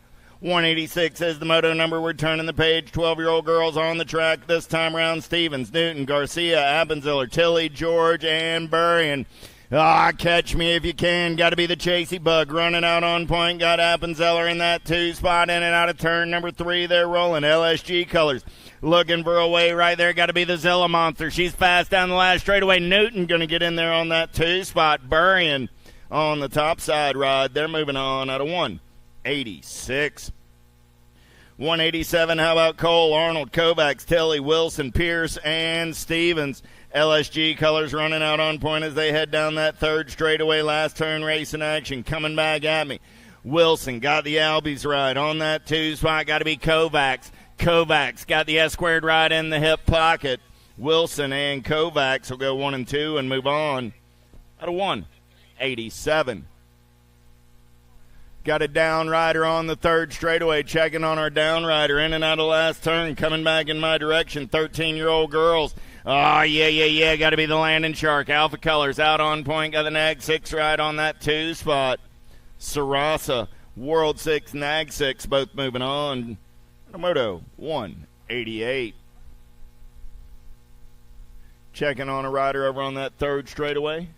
186 is the moto number. We're turning the page. 12-year-old girls on the track this time around. Stevens, Newton, Garcia, Appenziller, Tilley, George, and Burrion. Catch me if you can. Got to be the Chasey Bug running out on point. Got Appenzeller in that 2 spot in and out of turn number 3. They're rolling. LSG colors looking for a way right there. Got to be the Zilla Monster. She's fast down the last straightaway. Newton going to get in there on that 2 spot. Burrion on the top side ride. They're moving on out of 186. 187, how about Cole, Arnold, Kovacs, Tilley, Wilson, Pierce, and Stevens. LSG colors running out on point as they head down that third straightaway. Last turn race in action. Coming back at me. Wilson got the Albies ride on that 2 spot. Got to be Kovacs. Kovacs got the S-squared ride in the hip pocket. Wilson and Kovacs will go 1 and 2 and move on out of 187. Got a down rider on the third straightaway. Checking on our down rider. In and out of last turn. Coming back in my direction. 13-year-old girls. Yeah. Got to be the Landon Shark. Alpha Colors out on point. Got the Nag 6 ride on that 2 spot. Sarasa, World 6, Nag 6, both moving on. Moto 188. Checking on a rider over on that third straightaway.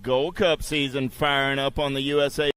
Gold Cup season firing up on the USA.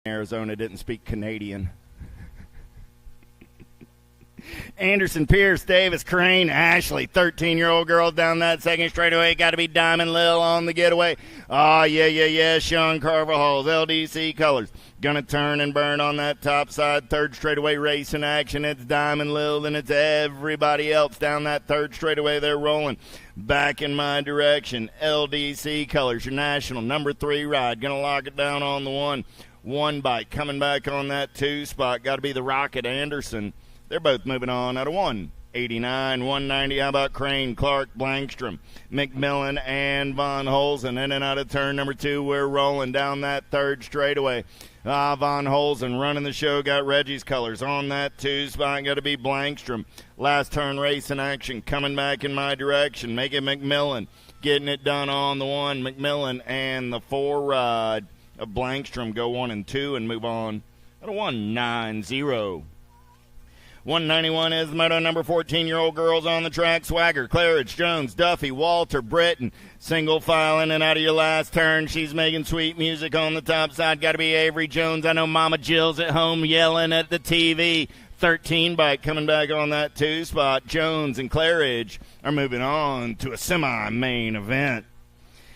Arizona didn't speak Canadian. Anderson, Pierce, Davis, Crane, Ashley, 13-year-old girl down that second straightaway. Got to be Diamond Lil on the getaway. Oh, yeah. Sean Carvajal's LDC colors. Going to turn and burn on that top side. Third straightaway race in action. It's Diamond Lil, then it's everybody else down that third straightaway. They're rolling back in my direction. LDC colors, your national number 3 ride. Going to lock it down on the one bike. Coming back on that 2 spot. Got to be the Rocket Anderson. They're both moving on out of 189, 190. How about Crane, Clark, Blankstrom, McMillan, and Von Holzen? In and out of turn number 2. We're rolling down that third straightaway. Von Holzen running the show. Got Reggie's colors on that 2 spot. Got to be Blankstrom. Last turn race in action. Coming back in my direction. Make it McMillan. Getting it done on the 1. McMillan and the 4 ride of Blankstrom go 1 and 2 and move on out of 190. 191 is the moto number 14-year-old girls on the track. Swagger, Claridge, Jones, Duffy, Walter, Britton. Single file in and out of your last turn. She's making sweet music on the top side. Got to be Avery Jones. I know Mama Jill's at home yelling at the TV. 13 bike coming back on that 2 spot. Jones and Claridge are moving on to a semi-main event.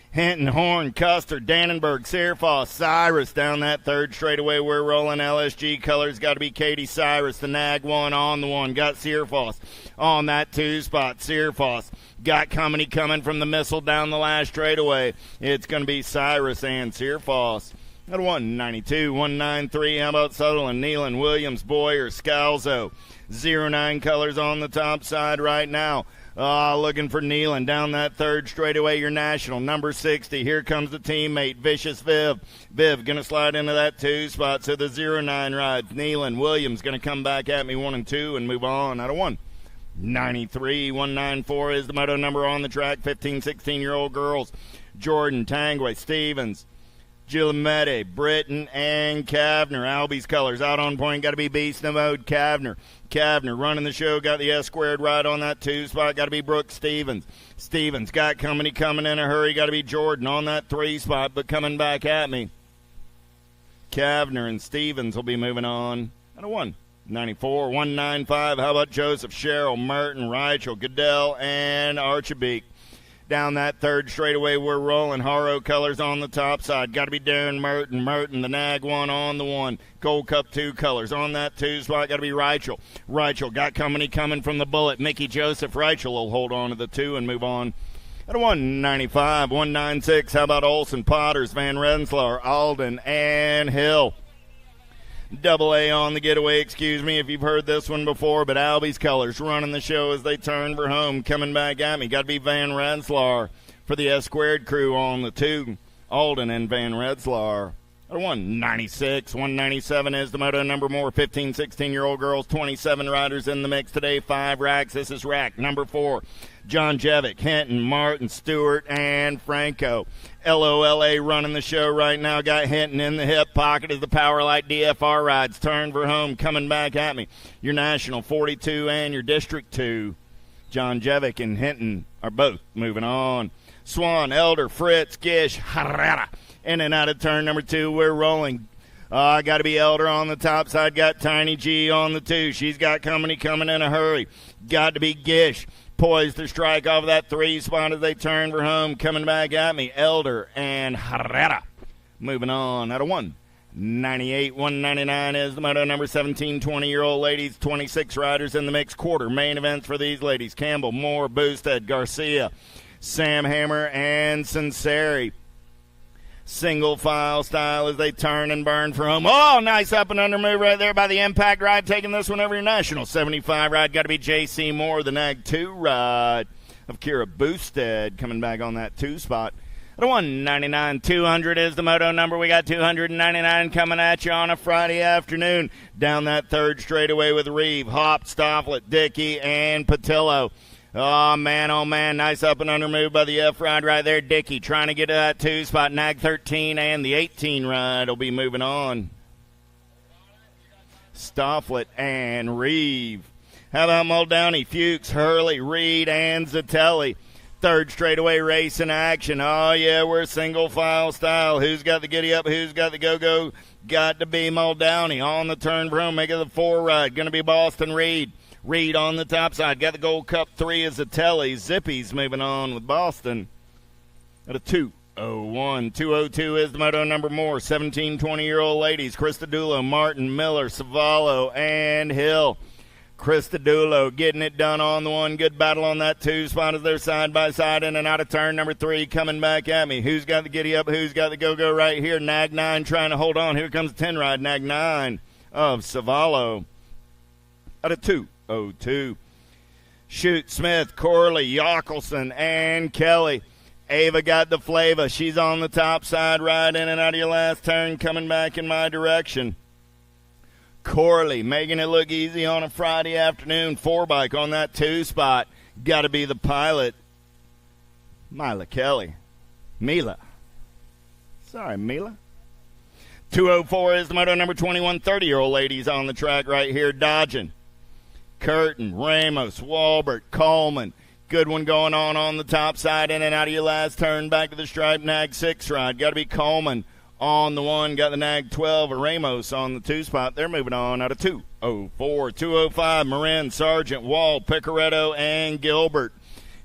Hinton, Horn, Custer, Dannenberg, Searfoss, Cyrus down that third straightaway. We're rolling LSG colors. Got to be Katie Cyrus, the nag one on the 1. Got Searfoss on that 2 spot. Searfoss got coming from the missile down the last straightaway. It's going to be Cyrus and Searfoss. At 192, 193. How about Sutherland, Nealon, Williams, Boyer, Scalzo. 09 colors on the top side right now. Looking for Nealon down that third straightaway, your national, number 60. Here comes the teammate, Vicious Viv. Viv going to slide into that 2 spot, so the 09 rides. Nealon, Williams going to come back at me 1 and 2 and move on out of 193. 194 is the moto number on the track, 15, 16-year-old girls. Jordan, Tangway, Stevens, Gilimete, Britton, and Kavner. Albie's colors out on point. Got to be Beast in Mode. Kavner running the show. Got the S-squared right on that 2 spot. Got to be Brooke Stevens. Stevens got coming in a hurry. Got to be Jordan on that 3 spot, but coming back at me. Kavner and Stevens will be moving on at a 194, 195. How about Joseph, Cheryl, Merton, Rachel, Goodell, and Archibald? Down that third straightaway, we're rolling. Haro colors on the top side. Got to be Darren Merton. Merton, the nag one on the 1. Gold Cup 2 colors on that 2 spot. Got to be Rachel. Rachel got coming from the bullet. Mickey Joseph. Rachel will hold on to the 2 and move on at a 195, 196. How about Olson, Potters, Van Rensselaer, Alden, and Hill? Double A on the getaway, excuse me if you've heard this one before, but Albie's colors running the show as they turn for home. Coming back at me, got to be Van Rensselaer for the S-squared crew on the 2. Alden and Van Rensselaer. 196, 197 is the moto number more. 15, 16-year-old girls, 27 riders in the mix today. 5 racks. This is rack number 4. John Jevick, Hinton, Martin, Stewart, and Franco. LOLA running the show right now. Got Hinton in the hip pocket as the Powerlight DFR rides. Turn for home. Coming back at me. Your National 42 and your District 2. John Jevick and Hinton are both moving on. Swan, Elder, Fritz, Gish, Herrera. In and out of turn number 2, we're rolling. Got to be Elder on the top side. Got Tiny G on the 2. She's got coming in a hurry. Got to be Gish. Poised to strike off that 3 spot as they turn for home. Coming back at me, Elder and Herrera. Moving on out of 198, 199 is the moto number 17, 20-year-old ladies. 26 riders in the mixed quarter. Main events for these ladies. Campbell, Moore, Boosted, Garcia, Sam Hammer, and Sinceri. Single file style as they turn and burn for home. Oh, nice up and under move right there by the Impact ride. Taking this one over your National 75 ride. Got to be J.C. Moore, the Nag 2 ride of Kira Boosted. Coming back on that 2 spot. At a 199, 200 is the moto number. We got 299 coming at you on a Friday afternoon. Down that third straightaway with Reeve, Hop, Stofflet, Dickey, and Patillo. Oh, man, nice up and under move by the F ride right there. Dickey trying to get to that 2 spot. Nag 13 and the 18 ride will be moving on. Stofflet and Reeve. How about Muldowney, Fuchs, Hurley, Reed, and Zatelli? third straightaway race in action. Oh, yeah, we're single file style. Who's got the giddy up? Who's got the go-go? Got to be Muldowney on the turn from making the 4 ride. Going to be Boston Reed. Reed on the top side. Got the Gold Cup 3 as a telly. Zippy's moving on with Boston at a 2:01. 2:02 is the moto number more. 17, 20-year-old ladies. Christodoulou, Martin, Miller, Savallo, and Hill. Christodoulou getting it done on the 1. Good battle on that 2 spot as they're side by side in and out of turn number 3. Coming back at me. Who's got the giddy up? Who's got the go-go right here? Nag 9 trying to hold on. Here comes the 10 ride. Nag 9 of Savallo at a 2:02. Shoot, Smith, Corley, Yockelson, and Kelly. Ava got the flavor. She's on the top side, right in and out of your last turn, coming back in my direction. Corley making it look easy on a Friday afternoon. 4-bike on that 2 spot. Got to be the pilot, Mila Kelly. Mila. 2:04 is the moto number 21. 30-year-old ladies on the track right here, dodging. Curtin, Ramos, Walbert, Coleman. Good one going on the top side, in and out of your last turn, back to the stripe, Nag 6 ride. Got to be Coleman on the 1, got the Nag 12, Ramos on the 2 spot. They're moving on out of 2:04. 2:05, Marin, Sargent, Wall, Picaretto, and Gilbert.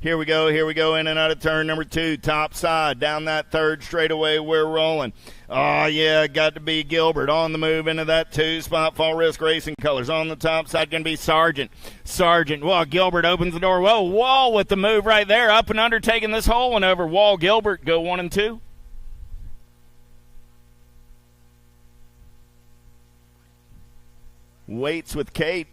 Here we go, in and out of turn number 2, top side, down that 3rd straightaway, we're rolling. Oh, yeah, got to be Gilbert on the move into that 2 spot. Fall Risk Racing Colors on the top side, going to be Sargent. Well, Gilbert opens the door. Whoa, Wall with the move right there, up and under, taking this whole one over. Wall, Gilbert, go 1 and 2. Waits with Kate,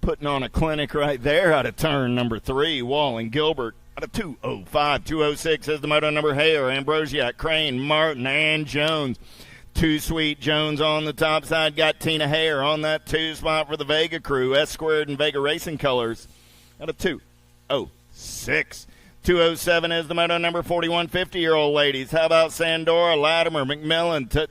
putting on a clinic right there out of turn number 3. Wall and Gilbert out of 2:05. 2:06 is the moto number Hare, Ambrosiak, Crane, Martin, and Jones. Too Sweet Jones on the top side. Got Tina Hare on that 2 spot for the Vega crew. S Squared and Vega Racing Colors out of 2:06. 2:07 is the moto number 41. 50-year-old ladies. How about Sandora, Latimer, McMillan,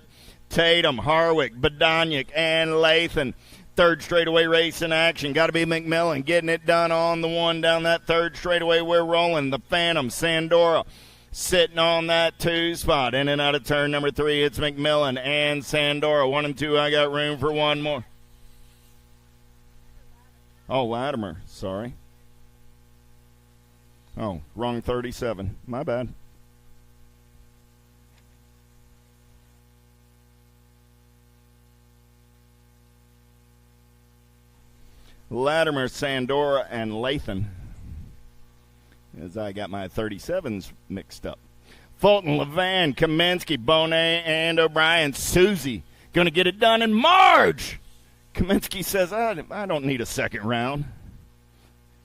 Tatum, Harwick, Badaniak, and Lathan. 3rd straightaway race in action. Got to be McMillan getting it done on the 1 down that 3rd straightaway. We're rolling. The Phantom, Sandora, sitting on that 2 spot. In and out of turn number 3, it's McMillan and Sandora. 1 and 2, I got room for 1 more. Oh, Latimer, sorry. Oh, wrong 37. My bad. Latimer, Sandora, and Lathan, as I got my 37s mixed up. Fulton, Levan, Kaminsky, Bonet, and O'Brien. Susie going to get it done. And Marge! Kaminsky says, I don't need a second round.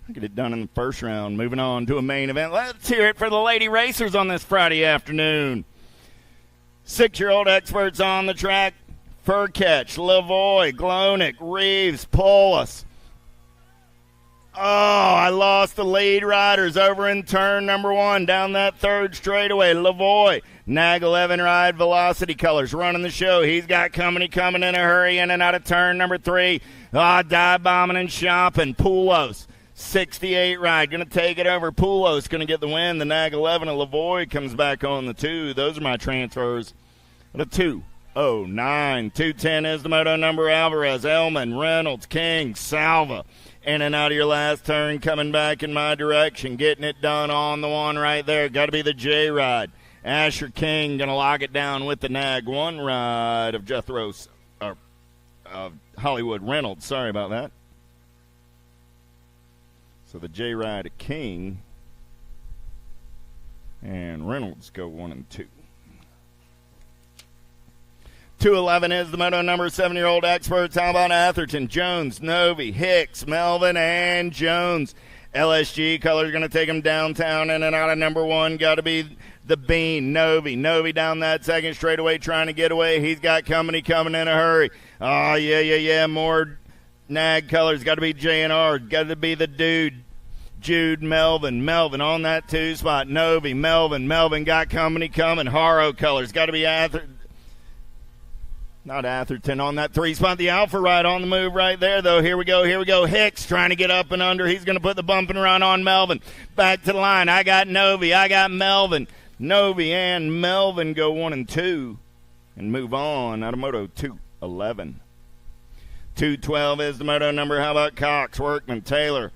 I get it done in the first round. Moving on to a main event. Let's hear it for the lady racers on this Friday afternoon. 6-year-old experts on the track. Furcatch, Lavoie, Glonick, Reeves, Polis. Oh, I lost the lead riders over in turn number 1 down that 3rd straightaway. Lavoie, Nag 11 ride, Velocity Colors running the show. He's got company coming in a hurry in and out of turn number 3. Dive bombing and shopping. Poulos, 68 ride, going to take it over. Poulos going to get the win. The Nag 11 of Lavoie comes back on the 2. Those are my transfers. The 2:09. 2:10 is the moto number. Alvarez, Elman, Reynolds, King, Salva. In and out of your last turn, coming back in my direction, getting it done on the 1 right there. Got to be the J ride. Asher King going to lock it down with the Nag 1 ride of Jethro's, Hollywood Reynolds. Sorry about that. So the J ride of King and Reynolds go 1 and 2. 2:11 is the moto number. 7-year-old experts. How about Atherton, Jones, Novi, Hicks, Melvin, and Jones. LSG Colors going to take them downtown in and out of number 1. Got to be the Bean, Novi. Novi down that 2nd straightaway trying to get away. He's got company coming in a hurry. Oh, yeah. More Nag Colors. Got to be J&R. Got to be the dude. Jude, Melvin on that 2 spot. Novi, Melvin got company coming. Haro Colors. Got to be Atherton. Not Atherton on that 3 spot. The Alpha ride on the move right there, though. Here we go. Hicks trying to get up and under. He's going to put the bumping run on Melvin. Back to the line. I got Novi. I got Melvin. Novi and Melvin go 1 and 2 and move on out of Moto 211. 212 is the moto number. How about Cox, Workman, Taylor,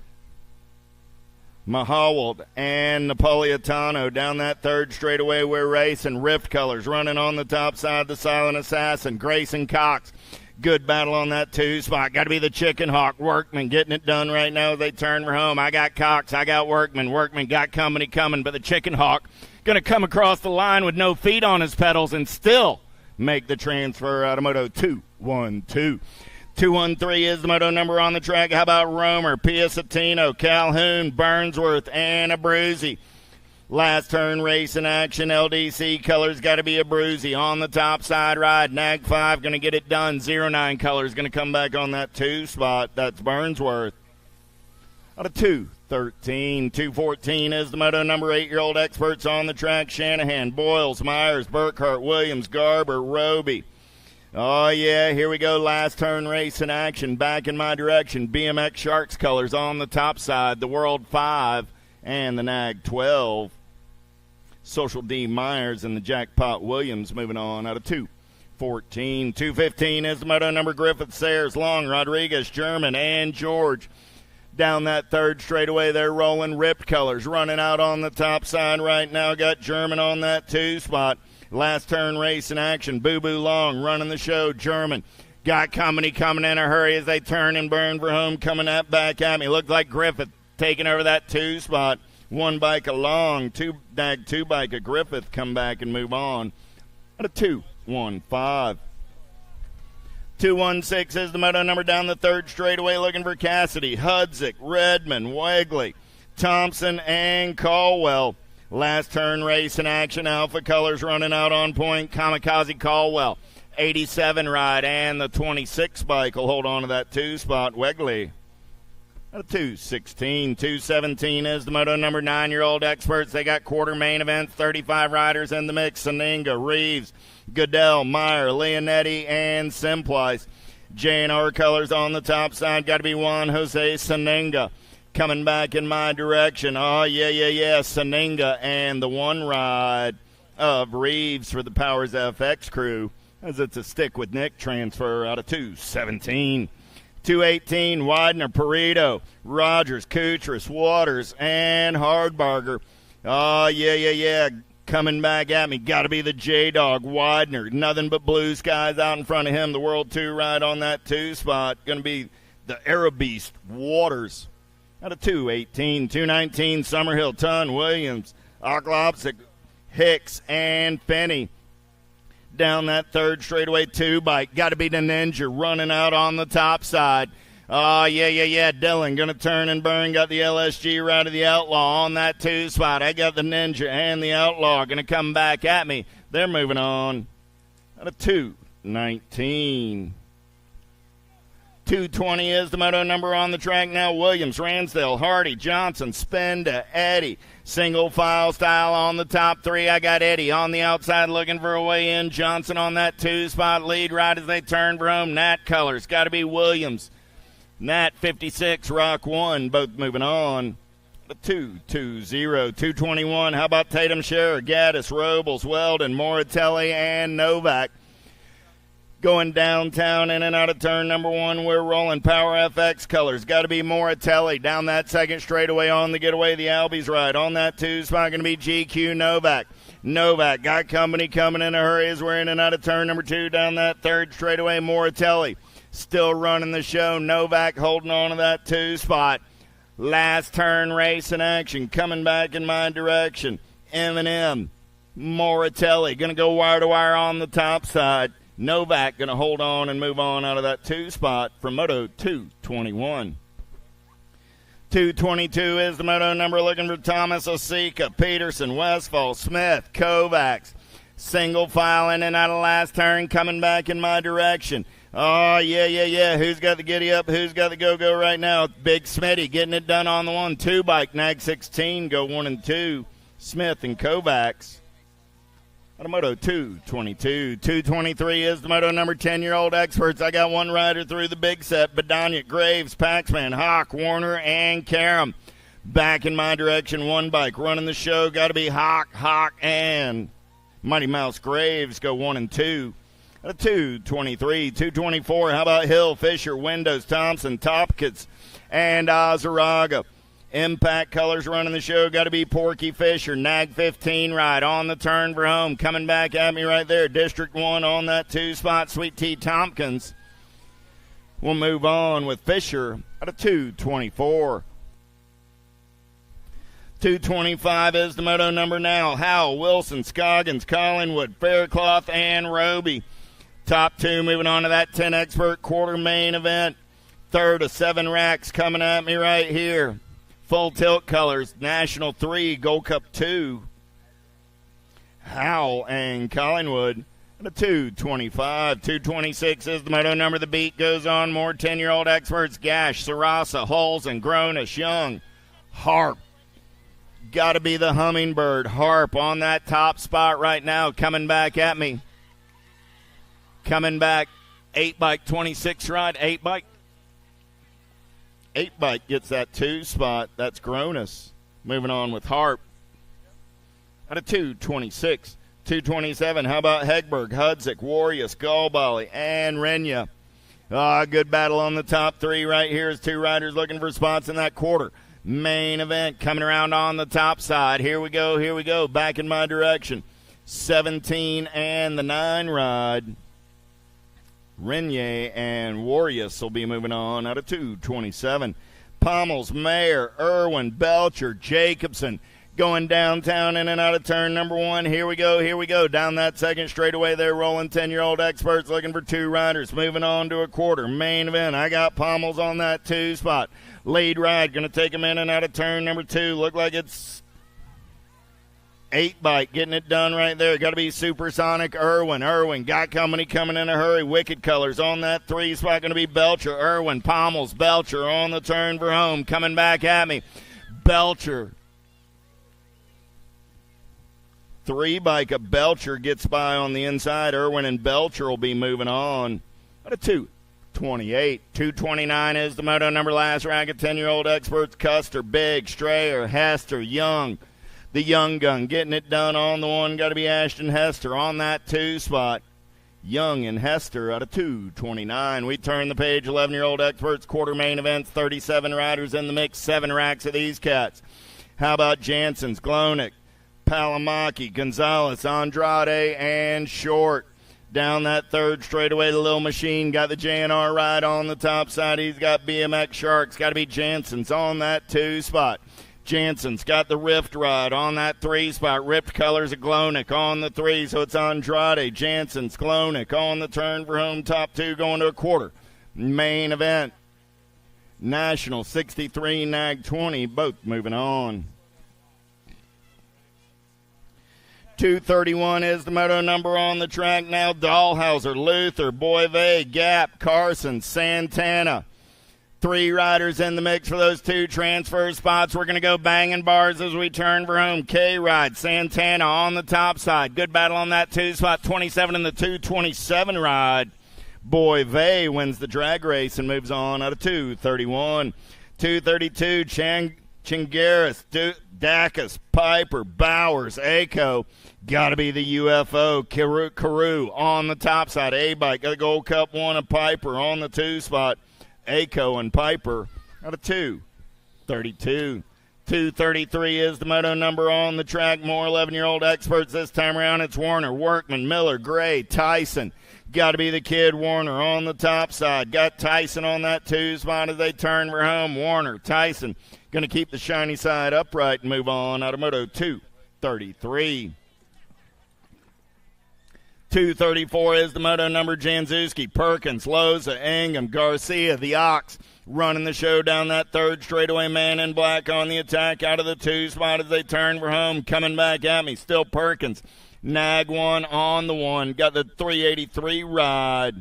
Mahawald, and Napolitano down that third straightaway? We're racing. Rift Colors running on the top side. The Silent Assassin, Grayson Cox. Good battle on that 2 spot. Got to be the Chicken Hawk. Workman getting it done right now. They turn for home. I got Cox. I got Workman. Workman got company coming, but the Chicken Hawk going to come across the line with no feet on his pedals and still make the transfer out of Moto 212. 213 is the moto number on the track. How about Romer, Piacentino, Calhoun, Burnsworth, and Abruzzi? Last turn race in action. LDC colors got to be Abruzzi on the top side ride. Nag 5 going to get it done. 09 colors going to come back on that 2 spot. That's Burnsworth. Out of 213. 214 is the moto number. 8-year-old experts on the track. Shanahan, Boyles, Myers, Burkhart, Williams, Garber, Roby. Oh, yeah, here we go. Last turn race in action. Back in my direction. BMX Sharks colors on the top side. The World 5 and the Nag 12. Social D Myers and the Jackpot Williams moving on out of 214. 215 is the moto number. Griffith, Sayers, Long, Rodriguez, German, and George. Down that third straightaway, they're rolling. Ripped colors running out on the top side right now. Got German on that 2 spot. Last turn race in action. Boo Boo Long running the show. German got company coming in a hurry as they turn and burn for home. Coming back at me. Looked like Griffith taking over that 2 spot. 1 bike along. 2 bike of Griffith come back and move on. At a 215. 216 is the moto number down the third straightaway. Looking for Cassidy, Hudzik, Redmond, Wegley, Thompson, and Caldwell. Last turn race in action. Alpha colors running out on point. Kamikaze Caldwell, 87 ride, and the 26 bike will hold on to that 2 spot. Wegley at a 216. 217 is the moto number. 9-year-old experts. They got quarter main events. 35 riders in the mix. Saninga, Reeves, Goodell, Meyer, Leonetti, and Simplice. J&R colors on the top side. Got to be Juan Jose Saninga. Coming back in my direction. Oh, yeah. Saninga and the 1 ride of Reeves for the Powers FX crew as it's a stick with Nick transfer out of 217. 218, Widener, Perito, Rogers, Kutras, Waters, and Hardbarger. Oh, yeah. Coming back at me. Got to be the J-Dog, Widener. Nothing but blue skies out in front of him. The World 2 ride on that 2 spot. Going to be the Aerobeast, Waters. Out of 218, 219, Summerhill, Tunn, Williams, Oklopsic, Hicks, and Finney. Down that third straightaway 2 bike. Got to be the Ninja running out on the top side. Oh, yeah. Dylan going to turn and burn. Got the LSG ride of the Outlaw on that 2 spot. I got the Ninja and the Outlaw going to come back at me. They're moving on. Out of 219. 220 is the moto number on the track now. Williams, Ransdale, Hardy, Johnson, Spenda, Eddie. Single file style on the top 3. I got Eddie on the outside looking for a way in. Johnson on that 2 spot lead right as they turn for home. Nat colors. Got to be Williams. Nat 56, Rock 1. Both moving on. 220, 221. How about Tatum, Scherer, Gaddis, Robles, Weldon, Moratelli, and Novak? Going downtown in and out of turn number 1, we're rolling Power FX colors. Got to be Moratelli down that second straightaway on the getaway. The Albies ride on that 2 spot. Going to be GQ Novak. Novak got company coming in a hurry as we're in and out of turn number 2 down that third straightaway. Moratelli still running the show. Novak holding on to that 2 spot. Last turn race in action. Coming back in my direction. M&M. Moratelli going to go wire to wire on the top side. Novak going to hold on and move on out of that 2 spot from Moto 221. 222 is the moto number. Looking for Thomas, Osika, Peterson, Westfall, Smith, Kovacs. Single file in and out of last turn. Coming back in my direction. Oh, yeah. Who's got the giddy up? Who's got the go-go right now? Big Smitty getting it done on the 1-2 bike. Nag 16 go 1 and 2. Smith and Kovacs. Out of Moto 222. 223 is the Moto number 10-year-old experts. I got one rider through the big set. Bedania, Graves, Paxman, Hawk, Warner, and Karam. Back in my direction, one bike running the show. Got to be Hawk, and Mighty Mouse Graves go 1 and 2. Out of 223. 224, how about Hill, Fisher, Windows, Thompson, Topkins, and Azaraga. Impact Colors running the show. Got to be Porky Fisher. Nag 15 ride on the turn for home. Coming back at me right there. District 1 on that 2 spot. Sweet Tea Tompkins. We'll move on with Fisher out of 224. 225 is the moto number now. Howell, Wilson, Scoggins, Collingwood, Faircloth, and Roby. Top 2 moving on to that 10 expert quarter main event. Third of 7 racks coming at me right here. Full tilt colors, National 3, Gold Cup 2. Howell and Collingwood at a 225. 226 is the moto number. The beat goes on. More 10-year-old experts. Gash, Sarasa, Hulls, and Gronish, Young. Harp. Got to be the Hummingbird. Harp on that top spot right now. Coming back at me. Coming back. 8 bike, 26 ride. 8 bike. 8 bike gets that 2 spot. That's Gronis. Moving on with Harp. Out of 226. 227. How about Hegberg, Hudzik, Warriors, Galbali, and Renya? Good battle on the top 3 right here as 2 riders looking for spots in that quarter. Main event coming around on the top side. Here we go. Back in my direction. 17 and the 9 ride. Renier and Warriors will be moving on out of 227. Pommels, Mayer, Irwin, Belcher, Jacobson going downtown in and out of turn number 1. Here we go. Down that second straightaway there, rolling 10-year-old experts looking for 2 riders. Moving on to a quarter. Main event. I got Pommels on that 2 spot. Lead ride going to take him in and out of turn number 2. Look like it's 8 bike getting it done right there. Got to be Supersonic Irwin got company coming in a hurry. Wicked Colors on that 3 spot. Going to be Belcher, Irwin, Pommels, Belcher on the turn for home. Coming back at me. Belcher. 3 bike of Belcher gets by on the inside. Irwin and Belcher will be moving on. Out of 228. 229 is the moto number. Last racket. 10-year-old experts. Custer, Big, Strayer, Hester, Young. The Young Gun getting it done on the 1. Got to be Ashton Hester on that 2 spot. Young and Hester out of 229. We turn the page. 11-year-old experts, quarter main events, 37 riders in the mix, 7 racks of these cats. How about Jansen's, Glonick, Palamaki, Gonzalez, Andrade, and Short. Down that third straightaway, the little machine got the JNR ride on the top side. He's got BMX Sharks. Got to be Jansen's on that 2 spot. Jansen's got the Rift ride on that 3 spot. Ripped Colors of Glonick on the 3, so it's Andrade, Jansen's, Glonick on the turn for home. Top 2 going to a quarter. Main event. National 63, Nag 20, both moving on. 231 is the moto number on the track now. Dahlhauser, Luther, Boyve, Gap, Carson, Santana. 3 riders in the mix for those 2 transfer spots. We're going to go banging bars as we turn for home. K-Ride, Santana on the top side. Good battle on that 2 spot. 27 in the 227 ride. Boyve wins the drag race and moves on out of 231. 232, Chingaris, Dacus, Piper, Bowers, Aco. Got to be the UFO. Carew on the top side. A-Bike, got the Gold Cup 1 of Piper on the 2 spot. Aco and Piper out of 232. 233 is the moto number on the track. More 11-year-old experts this time around. It's Warner, Workman, Miller, Gray, Tyson. Got to be the kid Warner on the top side. Got Tyson on that 2 spot as they turn for home. Warner, Tyson going to keep the shiny side upright and move on out of moto 233. 234 is the moto number. Janzuski, Perkins, Loza, Ingham, Garcia, the Ox running the show down that third straightaway. Man in black on the attack out of the 2 spot as they turn for home. Coming back at me, still Perkins. Nag 1 on the 1. Got the 383 ride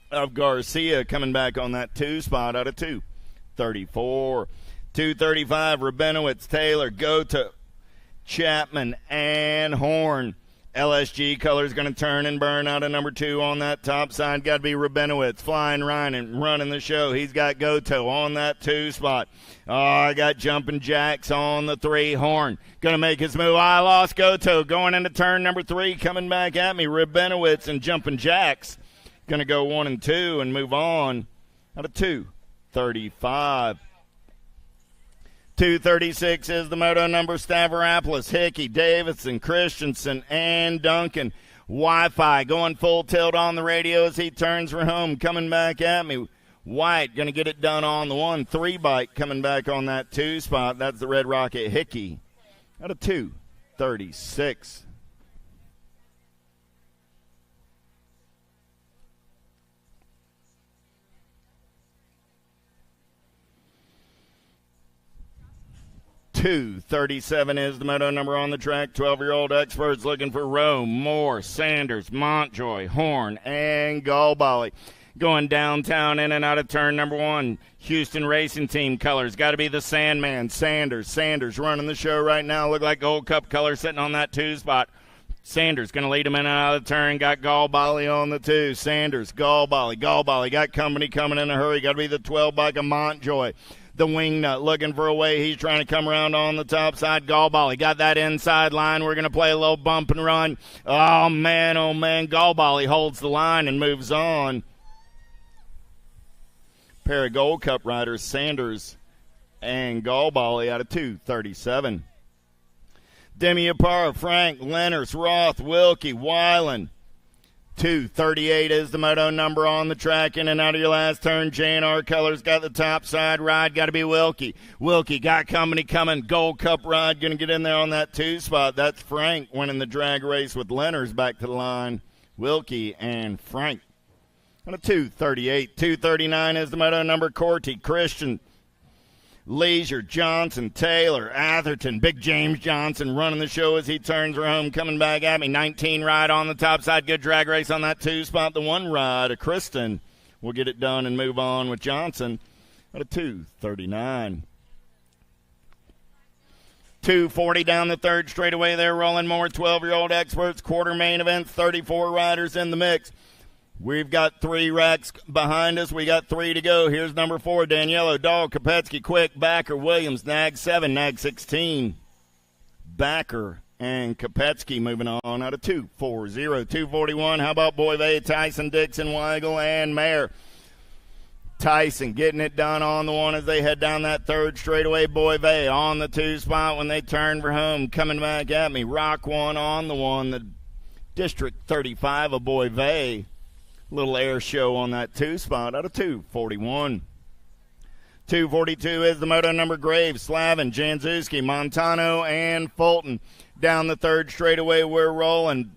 of Garcia coming back on that 2 spot out of 234. 235, Rabinowitz, Taylor, Gota, Chapman, and Horn. LSG color's going to turn and burn out of number 2 on that top side. Got to be Rabinowitz flying Ryan and running the show. He's got Goto on that 2 spot. Oh, I got Jumpin' Jacks on the 3. Horn going to make his move. I lost Goto going into turn number 3. Coming back at me, Rabinowitz and Jumpin' Jacks going to go 1 and 2 and move on out of 2:35. 2:36 is the moto number. Stavropoulos, Hickey, Davidson, Christensen, and Duncan. Wi-Fi going full tilt on the radio as he turns for home. Coming back at me. White going to get it done on the 1-3 bike. Coming back on that 2 spot. That's the Red Rocket Hickey. Out of 2:36. .237 is the moto number on the track. 12-year-old experts looking for Rome, Moore, Sanders, Montjoy, Horn, and Galbali. Going downtown in and out of turn number 1. Houston Racing Team colors. Got to be the Sandman, Sanders. Sanders running the show right now. Look like Gold Cup color sitting on that 2 spot. Sanders going to lead him in and out of the turn. Got Galbali on the 2. Sanders, Galbali. Galbali got company coming in a hurry. Got to be the 12 bike of Montjoy. The Wingnut looking for a way. He's trying to come around on the top side. Galbali got that inside line. We're going to play a little bump and run. Oh, man. Galbali holds the line and moves on. Pair of Gold Cup riders, Sanders and Galbali out of 2:37. Demi Apara, Frank, Lenners, Roth, Wilkie, Weiland. 2:38 is the moto number on the track. In and out of your last turn. J&R colors got the top side ride. Got to be Wilkie. Wilkie got company coming. Gold Cup ride going to get in there on that 2 spot. That's Frank winning the drag race with Lenners back to the line. Wilkie and Frank. On a 2:38. 2:39 is the moto number. Corti, Christian, Leisure, Johnson, Taylor, Atherton, Big James Johnson running the show as he turns her home. Coming back at me. 19 ride on the top side. Good drag race on that 2 spot. The 1 ride of Kristen will get it done and move on with Johnson at a 2:39. 2:40 down the 3rd straightaway there. Rolling more 12-year-old experts. Quarter main events. 34 riders in the mix. We've got 3 racks behind us. We got 3 to go. Here's number 4, Daniello, Dahl, Kopetsky, Quick, Backer, Williams, Nag 7, Nag 16. Backer and Kopetsky moving on out of 2:40. 2:41. How about Boyve, Tyson, Dixon, Weigel, and Mayer? Tyson getting it done on the 1 as they head down that 3rd straightaway. Boyve on the 2 spot when they turn for home. Coming back at me. Rock 1 on the 1. The District 35 of Boyve. Little air show on that 2 spot out of 2:41. 2:42 is the moto number. Graves, Slavin, Janzuski, Montano, and Fulton. Down the 3rd straightaway, we're rolling.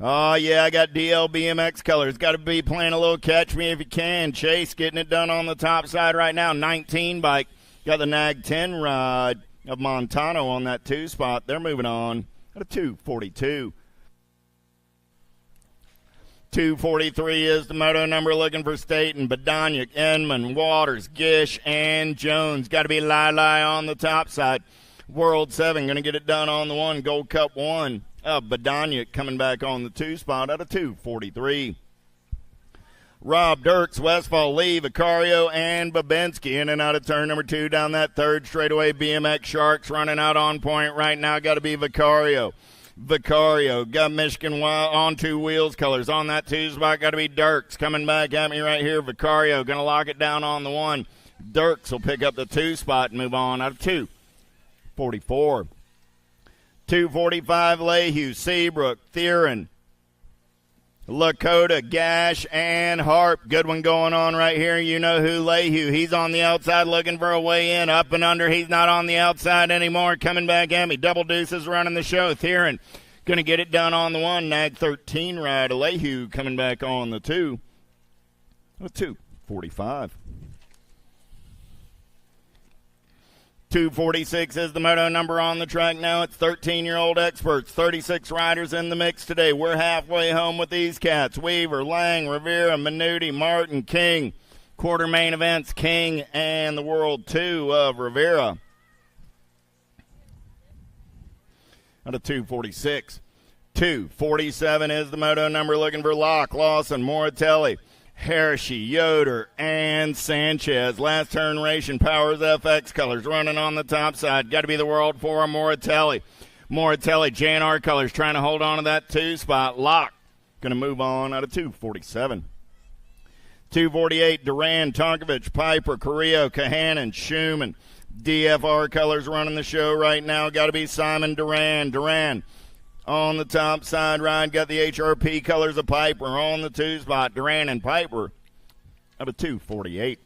Oh, yeah, I got DL BMX colors. Got to be playing a little catch me if you can. Chase getting it done on the top side right now. 19 bike. Got the Nag 10 ride of Montano on that 2 spot. They're moving on at a 2:42. 2:43 is the moto number. Looking for Staten, Badaniuk, Enman, Waters, Gish, and Jones. Got to be Lai on the top side. World 7 going to get it done on the 1. Gold Cup 1 of Badaniuk coming back on the 2 spot out of 2:43. Rob Dirks, Westfall, Lee, Vicario, and Babinski in and out of turn number 2 down that 3rd straightaway. BMX Sharks running out on point right now. Got to be Vicario. Got Michigan on 2 wheels colors on that 2 spot. Got to be Dirks coming back at me right here. Vicario going to lock it down on the 1. Dirks will pick up the 2 spot and move on out of 2:44. 2:45 Lehue, Seabrook, Theron, Lakota, Gash, and Harp. Good one going on right here. You know who, Lehue. He's on the outside looking for a way in. Up and under. He's not on the outside anymore. Coming back at me. Double Deuces running the show. Theron going to get it done on the 1. Nag 13 ride. Lehue coming back on the 2. 2:45. 2:46 is the moto number on the track now. It's 13-year-old experts. 36 riders in the mix today. We're halfway home with these cats. Weaver, Lang, Rivera, Minuti, Martin, King. Quarter main events, King and the World 2 of Rivera. Out of 2:46. 247 is the moto number, looking for Locke, Lawson, Moratelli, Hershey, Yoder, and Sanchez. Last turn ration, Powers FX colors running on the top side. Got to be the World 4, Moratelli. Moratelli, JNR colors trying to hold on to that 2 spot. Locke going to move on out of 247. 248, Duran, Tonkovich, Piper, Carrillo, Kahanen, Schumann. DFR colors running the show right now. Got to be Simon Duran. Duran on the top side ride. Got the HRP colors of Piper on the 2 spot. Duran and Piper out of 248.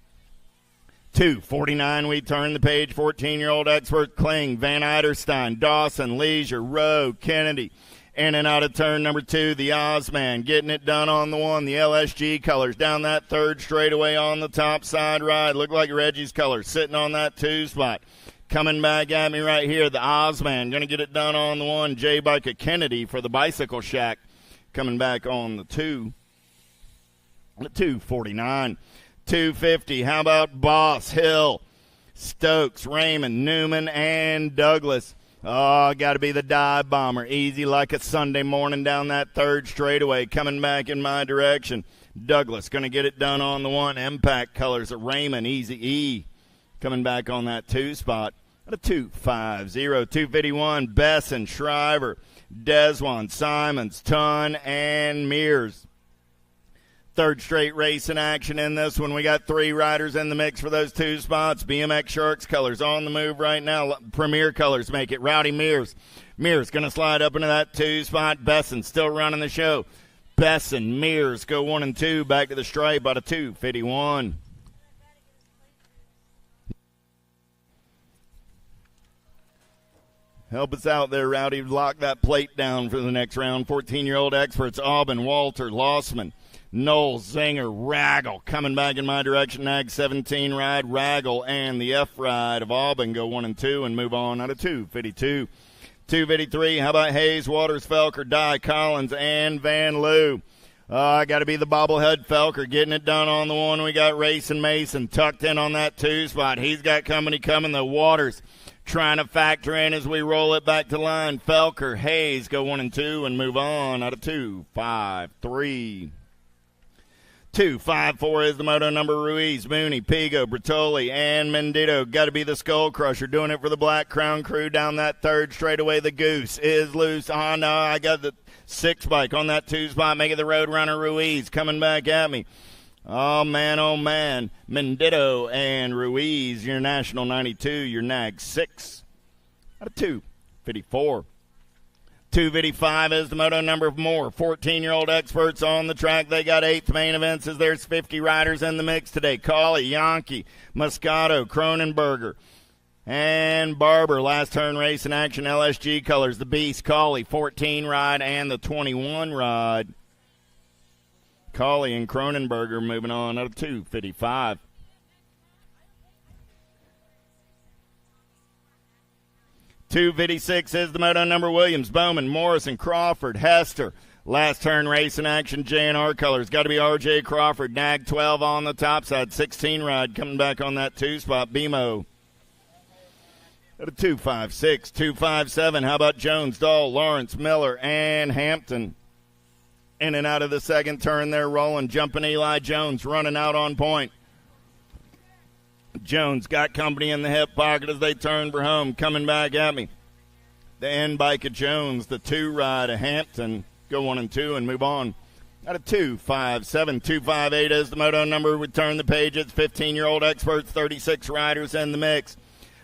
249, we turn the page. 14-year-old expert Kling, Van Eiderstein, Dawson, Leisure, Rowe, Kennedy. In and out of turn number 2, the Ozman getting it done on the 1. The LSG colors down that 3rd straightaway on the top side ride. Look like Reggie's colors sitting on that 2 spot. Coming back at me right here, the Ozman going to get it done on the 1. J. Bika Kennedy for the Bicycle Shack coming back on the 2. The 249. 250, how about Boss, Hill, Stokes, Raymond, Newman, and Douglas. Oh, got to be the dive bomber. Easy like a Sunday morning down that 3rd straightaway. Coming back in my direction. Douglas going to get it done on the 1. Impact colors of Raymond, Easy E. Coming back on that 2 spot. At a 250. 251, Besson, Shriver, Deswan, Simons, Ton, and Mears. 3rd straight race in action in this one. We got 3 riders in the mix for those 2 spots. BMX Sharks colors on the move right now. Premier colors make it. Rowdy Mears. Mears going to slide up into that 2 spot. Besson still running the show. Besson, Mears go 1 and 2 back to the stripe out of 251. Help us out there, Rowdy. Lock that plate down for the next round. 14-year-old experts, Aubin, Walter, Lossman, Knowles, Zinger, Raggle coming back in my direction. Nag 17 ride, Raggle and the F ride of Aubin go 1 and 2 and move on out of 252. 253, how about Hayes, Waters, Felker, Dye, Collins, and Van Loo? I got to be the bobblehead Felker getting it done on the 1. We got Racing Mason tucked in on that 2 spot. He's got company coming. The Waters trying to factor in as we roll it back to line. Felker, Hayes go 1 and 2 and move on out of 253. 254 is the moto number. Ruiz, Mooney, Pigo, Bertoli, and Mendito. Got to be the Skull Crusher doing it for the Black Crown crew down that 3rd straightaway. The Goose is loose. Oh, no, I got the 6 bike on that 2 spot. Make it the Roadrunner Ruiz coming back at me. Oh, man, Mendito and Ruiz, your National 92, your Nag 6 out of 254. 255 is the moto number of more. 14-year-old experts on the track. They got 8th main events as there's 50 riders in the mix today. Cauley, Yankee, Moscato, Cronenberger, and Barber. Last turn race in action. LSG colors. The Beast, Cauley, 14 ride, and the 21 ride. Cauley and Cronenberger moving on out of 255. 256 is the moto number. Williams, Bowman, Morrison, Crawford, Hester. Last turn race in action, JNR colors. Got to be R.J. Crawford. Nag 12 on the top side. 16 ride coming back on that 2 spot. BMO at a 256. 257. How about Jones, Dahl, Lawrence, Miller, and Hampton? In and out of the 2nd turn there, rolling. Jumping Eli Jones running out on point. Jones got company in the hip pocket as they turn for home. Coming back at me. The end bike of Jones, the 2 ride of Hampton. Go 1 and 2 and move on. Out of 257. 258 is the moto number. We turn the page. It's 15-year-old experts, 36 riders in the mix.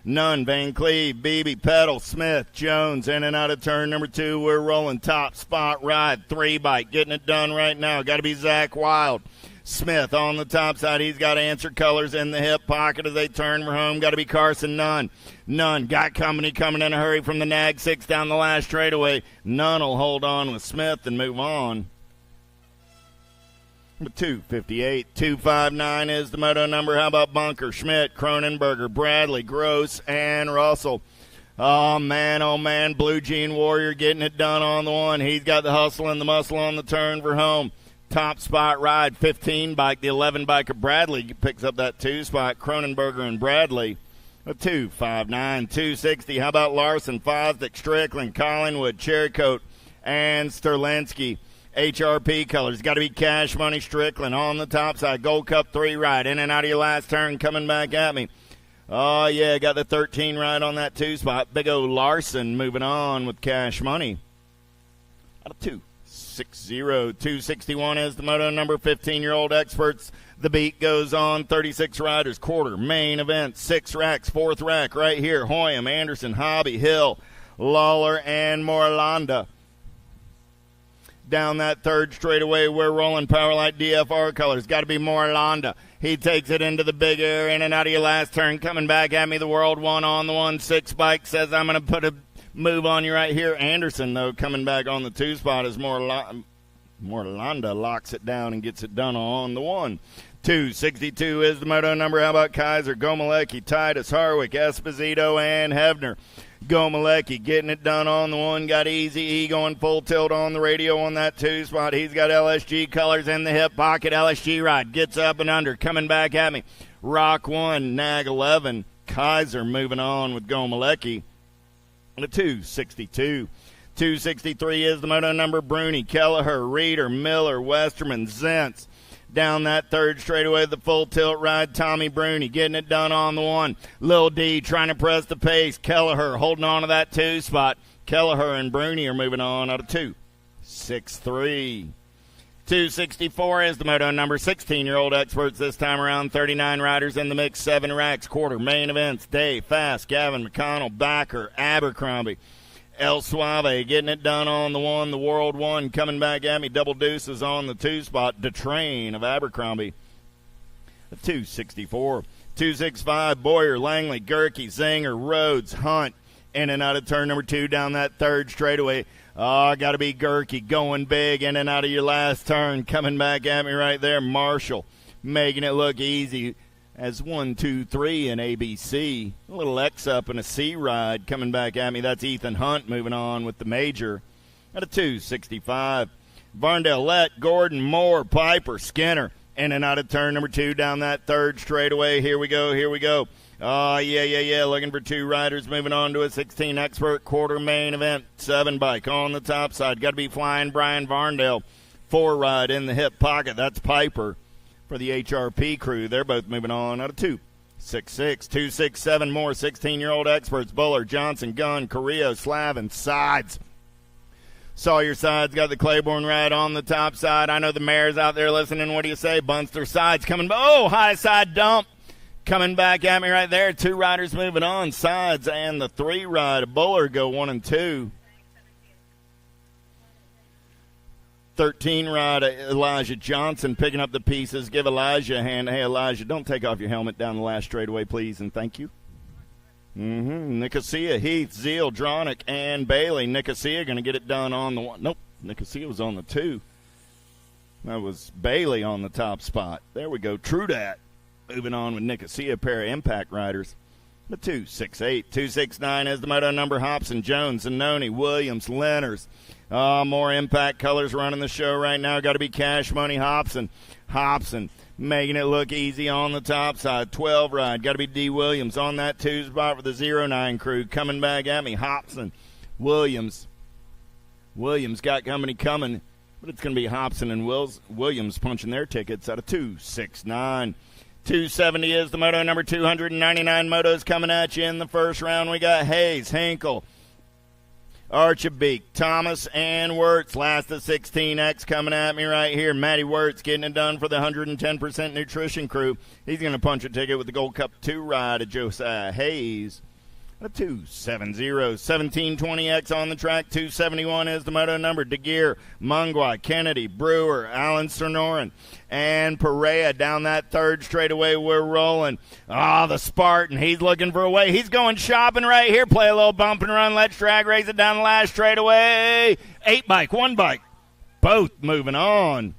Nunn, Van Cleve, Beebe, Peddle, Smith, Jones. In and out of turn number 2. We're rolling. Top spot ride. 3 bike. Getting it done right now. Got to be Zach Wild. Smith on the top side. He's got answer colors in the hip pocket as they turn for home. Got to be Carson Nunn. Nunn got company coming in a hurry from the Nag 6 down the last straightaway. Nunn will hold on with Smith and move on. 258. 259 is the moto number. How about Bunker, Schmidt, Cronenberger, Bradley, Gross, and Russell? Oh, man, Blue Jean Warrior getting it done on the 1. He's got the hustle and the muscle on the turn for home. Top spot ride, 15 bike. The 11 bike of Bradley picks up that 2 spot. Cronenberger and Bradley. A 259, 260. How about Larson, Fosdick, Strickland, Collingwood, Cherrycoat, and Sterlinski. HRP colors. Got to be Cash Money Strickland on the top side. Gold Cup 3 ride. In and out of your last turn. Coming back at me. Oh, yeah. Got the 13 ride on that 2 spot. Big O Larson moving on with Cash Money. Out of 260. 261 is the moto number. 15-year-old experts. The beat goes on. 36 riders. Quarter. Main event. 6 racks. 4th rack right here. Hoyam, Anderson, Hobby, Hill, Lawler, and Morlanda. Down that 3rd straightaway, we're rolling Powerlight DFR colors. Got to be Morlanda. He takes it into the big air, in and out of your last turn. Coming back at me, the World 1 on the 1-6 bike. Says, I'm going to put a move on you right here. Anderson, though, coming back on the 2 spot as Morlanda locks it down and gets it done on the 1. 262 is the moto number. How about Kaiser, Gomalecki, Titus, Harwick, Esposito, and Hebner. Gomalecki getting it done on the 1. Got Easy E going full tilt on the radio on that 2 spot. He's got LSG colors in the hip pocket. LSG ride gets up and under. Coming back at me. Rock 1, Nag 11. Kaiser moving on with Gomalecki. And a 262. 263 is the moto number. Bruni, Kelleher, Reeder, Miller, Westerman, Zentz. Down that 3rd straightaway, the full tilt ride, Tommy Bruni getting it done on the 1. Lil D trying to press the pace. Kelleher holding on to that 2 spot. Kelleher and Bruni are moving on out of 263. 264 is the moto number. 16-year-old experts this time around. 39 riders in the mix, 7 racks, quarter. Main events, Day, Fast, Gavin, McConnell, Backer, Abercrombie. El Suave getting it done on the 1. The World 1 coming back at me. Double Deuces on the 2 spot. DeTrain of Abercrombie. 264. 265. Boyer, Langley, Gerke, Zinger, Rhodes, Hunt. In and out of turn number 2 down that 3rd straightaway. Oh, got to be Gerke going big in and out of your last turn. Coming back at me right there. Marshall making it look easy. As 1, 2, 3 in ABC. A little X up and a C ride coming back at me. That's Ethan Hunt moving on with the major at a 265. Varndale, Lett, Gordon, Moore, Piper, Skinner. In and out of turn number 2 down that 3rd straightaway. Here we go. Oh, yeah. Looking for 2 riders moving on to a 16 expert quarter main event. 7 bike on the top side. Got to be Flying Brian Varndale. 4 ride in the hip pocket. That's Piper. For the HRP crew, they're both moving on out of 266. 267 more 16-year-old experts. Buller, Johnson, Gunn, Carrillo, Slavin, Sides. Sawyer Sides got the Claiborne ride on the top side. I know the mayor's out there listening. What do you say? Bunster Sides coming. Oh, high side dump. Coming back at me right there. 2 riders moving on. Sides and the 3 ride. Buller go 1 and 2. 13 ride Elijah Johnson picking up the pieces. Give Elijah a hand. Hey, Elijah, don't take off your helmet down the last straightaway, please, and thank you. Nicosia, Heath, Zeal, Dronick, and Bailey. Nicosia going to get it done on the 1. Nope, Nicosia was on the 2. That was Bailey on the top spot. There we go. True dat. Moving on with Nicosia, a pair of impact riders. The 268. 269 is the moto number. Hobson, Jones, Zanoni, Williams, Lenners. More impact colors running the show right now. Got to be Cash Money Hobson. Hobson making it look easy on the top side. 12 ride. Got to be D. Williams on that 2 spot for the 09 crew. Coming back at me. Hobson, Williams. Williams got company coming, but it's going to be Hobson and Williams punching their tickets out of 269. 270 is the moto number. 299 motos coming at you in the first round. We got Hayes, Hinkle, Archabeek, Thomas, and Wirtz. Last of 16X coming at me right here. Matty Wirtz getting it done for the 110% nutrition crew. He's going to punch a ticket with the Gold Cup 2 ride of Josiah Hayes. A 270. 1720X on the track. 271 is the moto number. DeGear, Mungwa, Kennedy, Brewer, Alan Cernoran, and Perea. Down that 3rd straightaway, we're rolling. The Spartan. He's looking for a way. He's going shopping right here. Play a little bump and run. Let's drag race it down the last straightaway. 8 bike, 1 bike. Both moving on.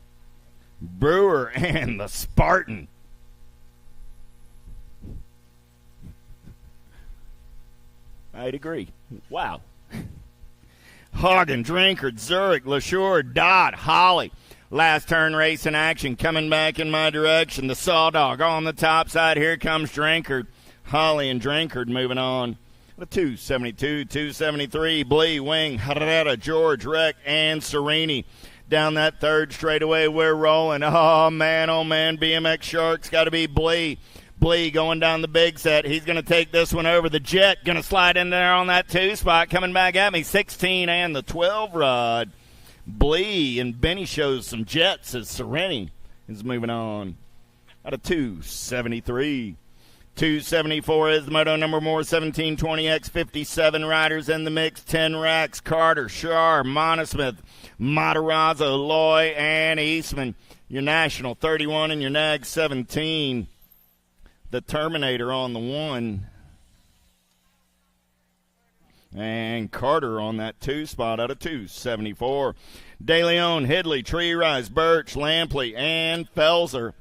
Brewer and the Spartan. I'd agree. Wow. Hagen, Drinkard, Zurich, LaSure, Dodd, Holly. Last turn race in action coming back in my direction. The Sawdog on the top side. Here comes Drinkard. Holly and Drinkard moving on. The 272, 273, Blee, Wing, Herrera, George, Rec, and Serini. Down that third straightaway, we're rolling. Oh, man, BMX Sharks got to be Blee. Blee going down the big set. He's going to take this one over. The Jet going to slide in there on that 2 spot. Coming back at me, 16 and the 12 rod. Blee, and Benny shows some jets as Serini is moving on. Out of 273. 274 is the moto number more, 1720X, 57 riders in the mix, 10 racks, Carter, Shar, Monosmith, Matarazzo, Loy, and Eastman. Your National 31 and your Nag 17. The Terminator on the 1. And Carter on that 2 spot out of 274. De Leon, Hidley, Tree Rise, Birch, Lampley, and Felser.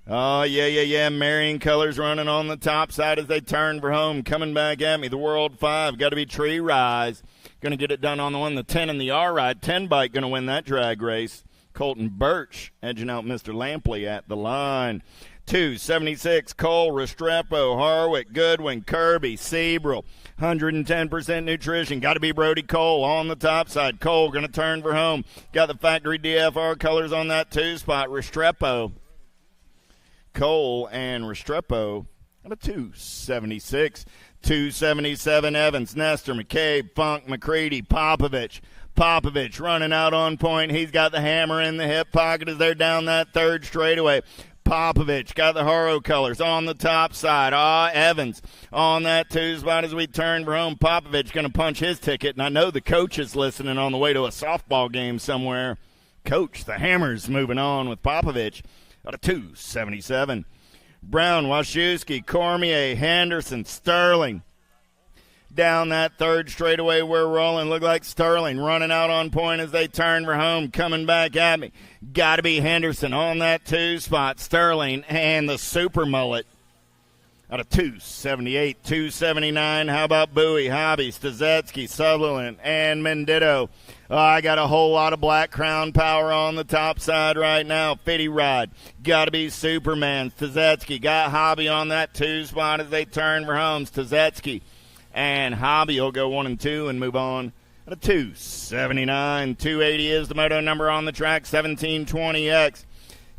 Oh, yeah. Marion Colors running on the top side as they turn for home. Coming back at me, the World 5. Got to be Tree Rise. Going to get it done on the 1, the 10, and the R-Ride. 10 bike going to win that drag race. Colton Birch edging out Mr. Lampley at the line. 276, Cole, Restrepo, Harwick, Goodwin, Kirby, Seabrill. 110% nutrition. Got to be Brody Cole on the top side. Cole going to turn for home. Got the factory DFR colors on that 2 spot. Restrepo. Cole and Restrepo at a 276. 277, Evans, Nestor, McCabe, Funk, McCready, Popovich. Popovich running out on point. He's got the hammer in the hip pocket as they're down that third straightaway. Popovich got the Haro colors on the top side. Evans on that 2 spot as we turn for home. Popovich going to punch his ticket, and I know the coach is listening on the way to a softball game somewhere. Coach, the hammer's moving on with Popovich out of 277. Brown, Wachowski, Cormier, Henderson, Sterling. Down that third straightaway, we're rolling. Look like Sterling running out on point as they turn for home. Coming back at me. Got to be Henderson on that 2 spot. Sterling and the super mullet. Out of 278, 279. How about Bowie, Hobby, Stazetsky, Sutherland, and Mendito? I got a whole lot of Black Crown power on the top side right now. Fitty Ride. Got to be Superman. Stazetsky got Hobby on that 2 spot as they turn for home. Stazetsky and Hobby will go 1 and 2 and move on. At a 279, 280 is the moto number on the track. 1720X.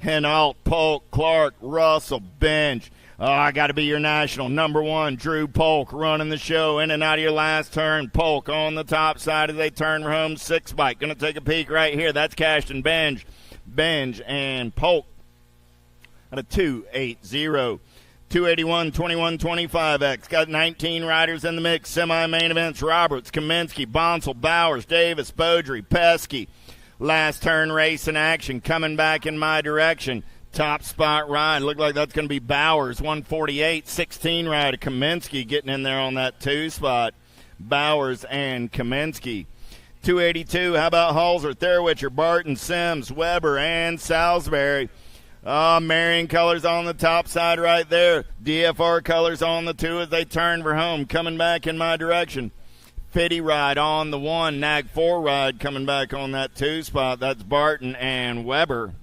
Hinault, Polk, Clark, Russell, Bench. I got to be your national. Number 1, Drew Polk running the show in and out of your last turn. Polk on the top side as they turn for home. 6 bike. Going to take a peek right here. That's Cashton Benj. Benj and Polk at a 280. 281, 21, 25X. Got 19 riders in the mix. Semi-main events. Roberts, Kaminsky, Bonsall, Bowers, Davis, Beaudry, Pesky. Last turn race in action. Coming back in my direction. Top spot ride. Look like that's going to be Bowers. 148, 16 rider. Kaminsky getting in there on that 2 spot. Bowers and Kaminsky. 282, how about Halser, Thurwitcher, Barton, Sims, Weber, and Salisbury. Marion colors on the top side right there. DFR colors on the 2 as they turn for home. Coming back in my direction. Fitty Ride on the 1. Nag 4 Ride coming back on that 2 spot. That's Barton and Weber.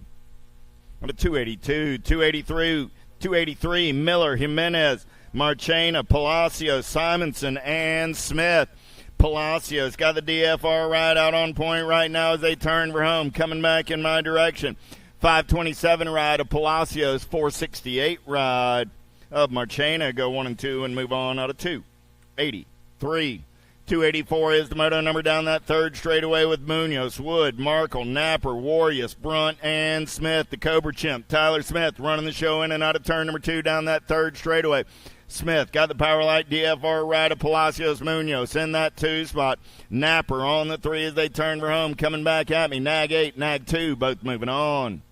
On a 282, 283, Miller, Jimenez, Marchena, Palacios, Simonson, and Smith. Palacios got the DFR ride out on point right now as they turn for home. Coming back in my direction. 527 ride of Palacios, 468 ride of Marchena. Go 1 and 2 and move on out of 283. 284 is the moto number down that third straightaway with Munoz, Wood, Markle, Napper, Warrius, Brunt, and Smith. The Cobra Chimp, Tyler Smith, running the show in and out of turn number 2 down that third straightaway. Smith got the Powerlight DFR ride of Palacios, Munoz in that 2 spot. Napper on the 3 as they turn for home. Coming back at me, Nag 8, Nag 2, both moving on.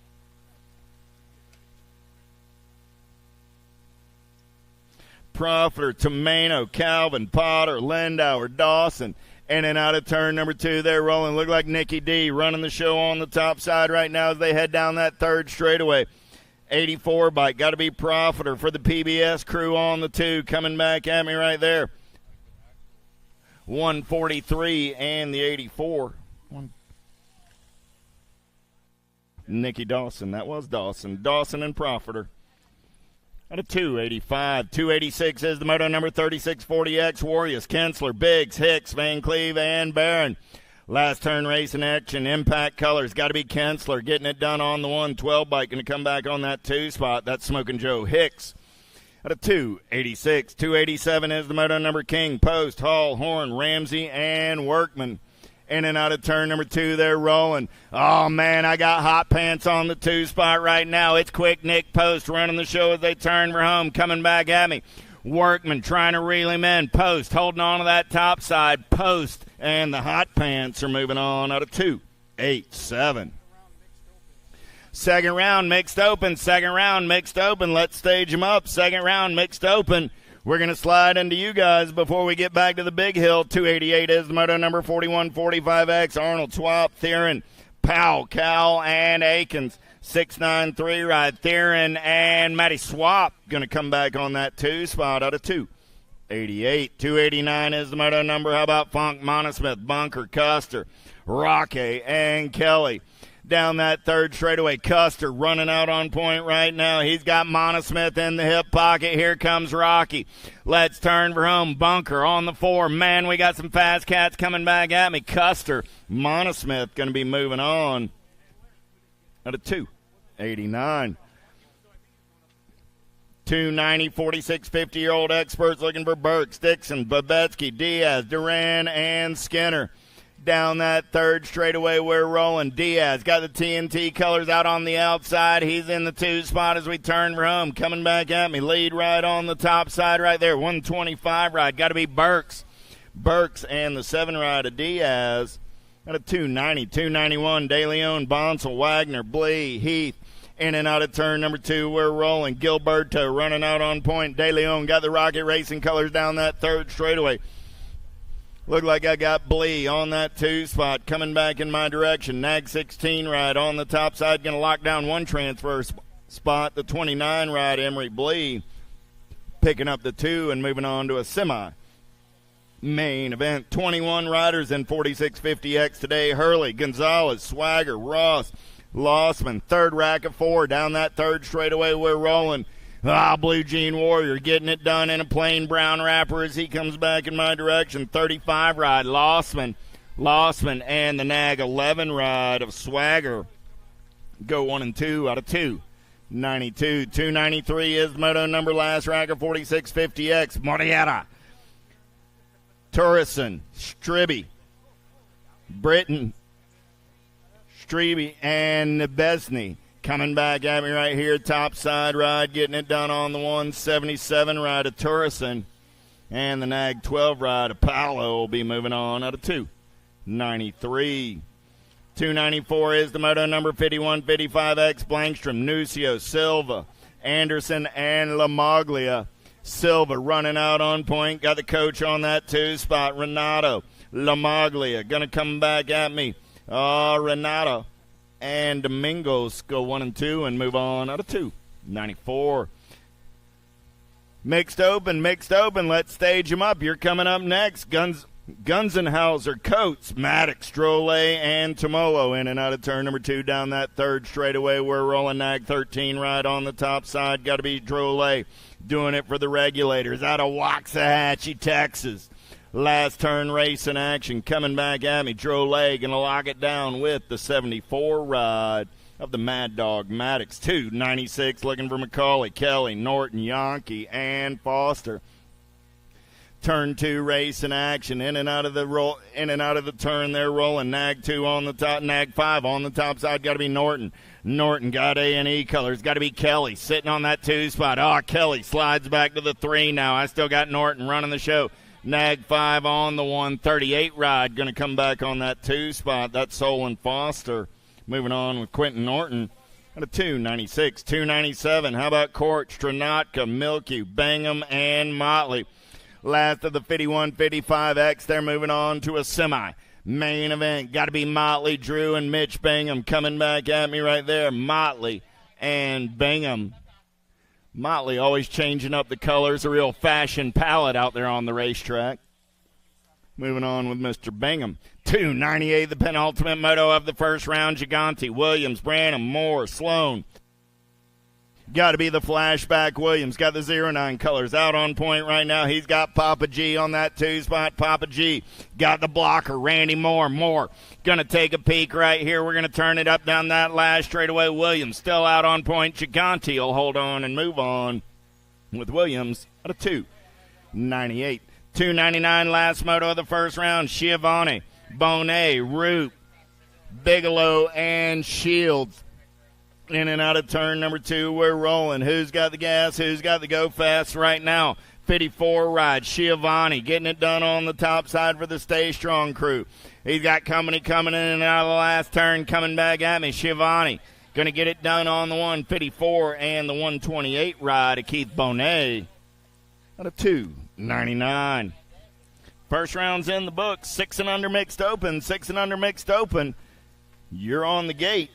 Profiter, Tomano, Calvin, Potter, Lindauer, Dawson, in and out of turn number 2. They're rolling. Look like Nicky D running the show on the top side right now as they head down that third straightaway. 84 bike. Got to be Profiter for the PBS crew on the 2. Coming back at me right there. 143 and the 84. Nicky Dawson. That was Dawson. Dawson and Profiter. Out of 285. 286 is the moto number 3640X Warriors. Kensler, Biggs, Hicks, Van Cleve, and Barron. Last turn race in action. Impact Colors. Got to be Kensler getting it done on the 112 bike. Going to come back on that 2 spot. That's Smoking Joe Hicks. Out of 286. 287 is the moto number King, Post, Hall, Horn, Ramsey, and Workman. In and out of turn number 2, they're rolling. Oh, man, I got hot pants on the 2 spot right now. It's Quick Nick Post running the show as they turn for home, coming back at me. Workman trying to reel him in. Post holding on to that top side. Post and the hot pants are moving on out of 287. Second round mixed open. Second round mixed open. Let's stage them up. Second round mixed open. We're going to slide into you guys before we get back to the big hill. 288 is the moto number 4145X. Arnold, Swap, Theron, Powell, Cal, and Akins. 693 ride. Theron and Matty Swap going to come back on that 2 spot out of 288. 289 is the moto number. How about Funk, Monosmith, Bunker, Custer, Rocky, and Kelly. Down that third straightaway, Custer running out on point right now. He's got Monosmith in the hip pocket. Here comes Rocky. Let's turn for home. Bunker on the 4. Man, we got some fast cats coming back at me. Custer, Monosmith going to be moving on out of 289. 290, 46, 50-year-old experts looking for Burks, Dixon, Babetsky, Diaz, Duran, and Skinner. Down that third straightaway, we're rolling. Diaz got the TNT colors out on the outside. He's in the 2 spot as we turn for home. Coming back at me. Lead ride on the top side right there. 125 ride. Got to be Burks. Burks and the 7 ride of Diaz. Out of 290, 291. De Leon, Bonsall, Wagner, Blee, Heath. In and out of turn number 2, we're rolling. Gilberto running out on point. De Leon got the Rocket Racing colors down that third straightaway. Look like I got Blee on that 2 spot coming back in my direction. Nag 16 ride on the top side. Going to lock down one transfer spot. The 29 ride, Emery Blee, picking up the 2 and moving on to a semi. Main event, 21 riders in 4650X today. Hurley, Gonzalez, Swagger, Ross, Lossman. Third rack of 4. Down that third straightaway, we're rolling. Blue Jean Warrior getting it done in a plain brown wrapper as he comes back in my direction. 35 ride, Lossman, and the Nag 11 ride of Swagger go 1 and 2 out of 292. 293 is the moto number last rack of 4650X. Morietta, Turrison, Stribby, Britton, Strebe, and Nebesny. Coming back at me right here, top side ride, getting it done on the 177 ride of Turrison. And the Nag 12 ride of Paolo will be moving on out of 293. 294 is the moto number 5155X. Blankstrom, Nucio, Silva, Anderson, and Lamaglia. Silva running out on point. Got the coach on that 2 spot. Renato, Lamaglia going to come back at me. Renato and Domingos go 1 and 2 and move on out of 294. Mixed open. Let's stage them up. You're coming up next. Gunzenhauser, Coates, Maddox, Drolet, and Tomolo in and out of turn number 2 down that third straightaway. We're rolling. Nag 13 right on the top side. Got to be Drolet doing it for the Regulators out of Waxahachie, Texas. Last turn race in action coming back at me. Drolet going to lock it down with the 74 ride of the Mad Dog Maddox. 296 looking for McCauley, Kelly, Norton, Yankee, and Foster. Turn 2 race in action. In and out of the turn they're rolling. Nag 2 on the top, Nag 5 on the top side. Got to be Norton. Norton got A&E colors. Got to be Kelly sitting on that 2 spot. Kelly slides back to the 3 now. I still got Norton running the show. Nag 5 on the 138 ride. Going to come back on that 2 spot. That's Solon Foster. Moving on with Quentin Norton at a 296. 297. How about Court, Stranatka, Milky, Bangham, and Motley? Last of the 5155X. They're moving on to a semi. Main event. Got to be Motley, Drew, and Mitch Bangham coming back at me right there. Motley and Bangham. Motley always changing up the colors, a real fashion palette out there on the racetrack. Moving on with Mr. Bingham. 298, the penultimate moto of the first round. Gigante, Williams, Branham, Moore, Sloan, got to be the flashback Williams. Got the 09 colors out on point right now. He's got Papa G on that 2 spot. Papa G got the blocker, Randy Moore. Moore going to take a peek right here. We're going to turn it up down that last straightaway. Williams still out on point. Gigante will hold on and move on with Williams at a 2.98. 2.99 last moto of the first round. Schiavone, Bonet, Root, Bigelow, and Shields. In and out of turn number 2, we're rolling. Who's got the gas? Who's got the go fast right now? 54 ride. Schiavone getting it done on the top side for the Stay Strong crew. He's got company coming in and out of the last turn, coming back at me. Schiavone going to get it done on the 154 and the 128 ride of Keith Bonet at a 2.99. First round's in the books. 6 and under mixed open. 6 and under mixed open. You're on the gate.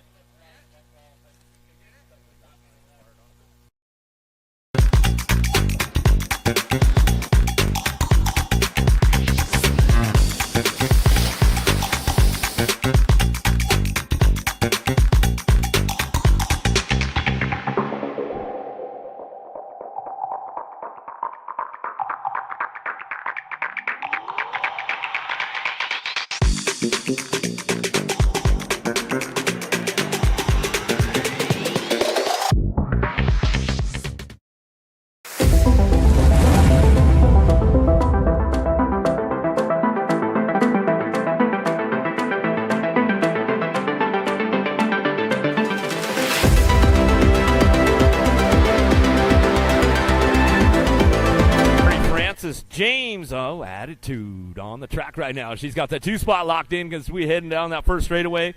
James, attitude on the track right now. She's got that 2 spot locked in because we're heading down that first straightaway.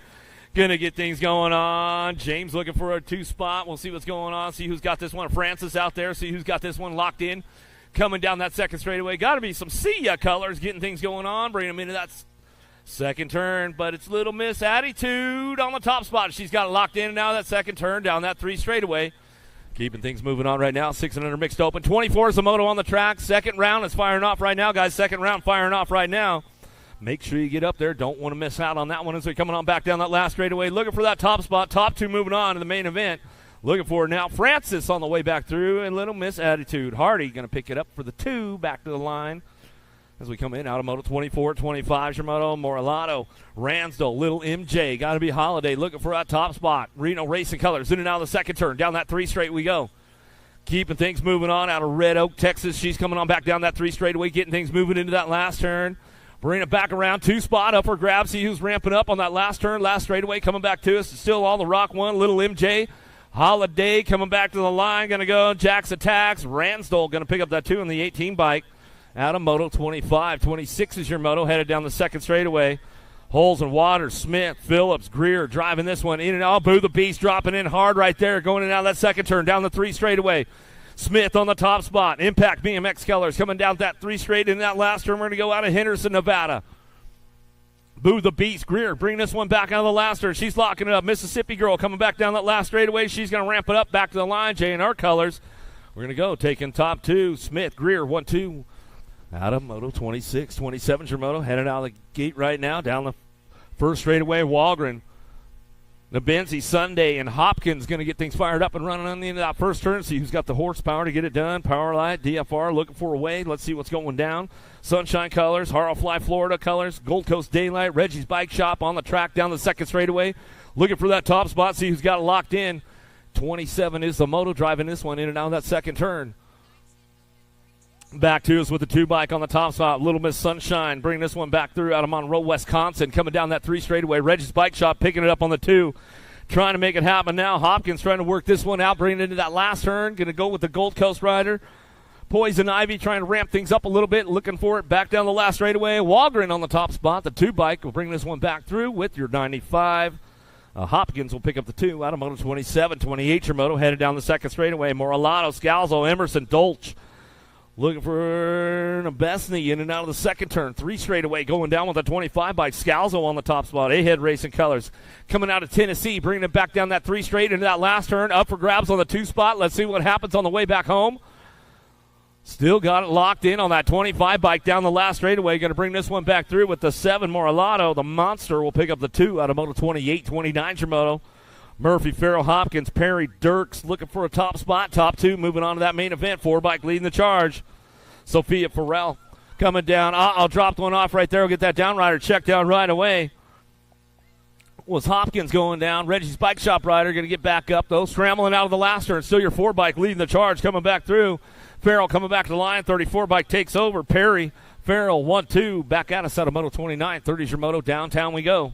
Gonna get things going on. James looking for a 2 spot. We'll see what's going on. See who's got this one. Francis out there. See who's got this one locked in. Coming down that second straightaway. Got to be some See Ya colors getting things going on. Bringing them into that second turn. But it's Little Miss Attitude on the top spot. She's got it locked in now that second turn down that 3 straightaway. Keeping things moving on right now. 6 and under mixed open. 24 is the moto on the track. Second round is firing off right now, guys. Second round firing off right now. Make sure you get up there. Don't want to miss out on that one as we're coming on back down that last straightaway. Looking for that top spot. Top 2 moving on to the main event. Looking for it now. Francis on the way back through and Little Miss Attitude. Hardy going to pick it up for the 2 back to the line. As we come in, out of moto 24, 25 is your moto. Moralato, Ransdell, Little MJ. Got to be Holiday looking for that top spot. Reno Racing Colors in and out of the second turn. Down that 3 straight we go. Keeping things moving on out of Red Oak, Texas. She's coming on back down that 3 straightaway, getting things moving into that last turn. Bring it back around. 2 spot up for grabs. See who's ramping up on that last turn, last straightaway. Coming back to us. Still all the Rock 1. Little MJ. Holiday coming back to the line. Going to go. Jax attacks. Ransdell going to pick up that 2 in the 18 bike. Out of moto 25. 26 is your moto. Headed down the second straightaway. Holes and Waters, Smith, Phillips, Greer driving this one in and out. Boo the Beast dropping in hard right there. Going in and out of that second turn. Down the 3 straightaway. Smith on the top spot. Impact BMX Colors coming down that 3 straight in that last turn. We're going to go out of Henderson, Nevada. Boo the Beast. Greer bringing this one back out of the last turn. She's locking it up. Mississippi Girl coming back down that last straightaway. She's going to ramp it up back to the line. J&R Colors. We're going to go taking top 2. Smith, Greer, 1-2. Out of moto 26, 27 is your moto. Headed out of the gate right now. Down the first straightaway, Walgren. Nabenzi, Sunday, and Hopkins going to get things fired up and running on the end of that first turn. See who's got the horsepower to get it done. Powerlight, DFR looking for a way. Let's see what's going down. Sunshine Colors, Harlefly, Florida Colors, Gold Coast Daylight, Reggie's Bike Shop on the track down the second straightaway. Looking for that top spot. See who's got it locked in. 27 is the moto driving this one in and out of that second turn. Back to us with the 2 bike on the top spot. Little Miss Sunshine bringing this one back through out of Monroe, Wisconsin. Coming down that 3 straightaway. Reggie's Bike Shop picking it up on the 2. Trying to make it happen now. Hopkins trying to work this one out, bringing it into that last turn. Going to go with the Gold Coast Rider. Poison Ivy trying to ramp things up a little bit. Looking for it back down the last straightaway. Walgren on the top spot. The 2 bike will bring this one back through with your 95. Hopkins will pick up the 2 out of moto 27. 28 your moto headed down the second straightaway. Moralato, Scalzo, Emerson, Dolch. Looking for Nebesny in and out of the second turn. 3 straightaway going down with a 25 by Scalzo on the top spot. A-Head Racing Colors coming out of Tennessee, bringing it back down that 3 straight into that last turn. Up for grabs on the 2 spot. Let's see what happens on the way back home. Still got it locked in on that 25 bike down the last straightaway. Going to bring this one back through with the 7 Moralato. The Monster will pick up the 2 out of moto 28. 29 your moto. Murphy, Farrell, Hopkins, Perry, Dirks looking for a top spot. Top two moving on to that main event. 4-bike leading the charge. Sophia Farrell coming down. I'll drop one off right there. We'll get that down rider checked down right away. Was Hopkins going down. Reggie's Bike Shop rider going to get back up, though. Scrambling out of the last turn. Still your 4-bike leading the charge. Coming back through. Farrell coming back to the line. 34-bike takes over. Perry, Farrell, 1-2. Back at us out of Moto 29. 30's your Moto. Downtown we go.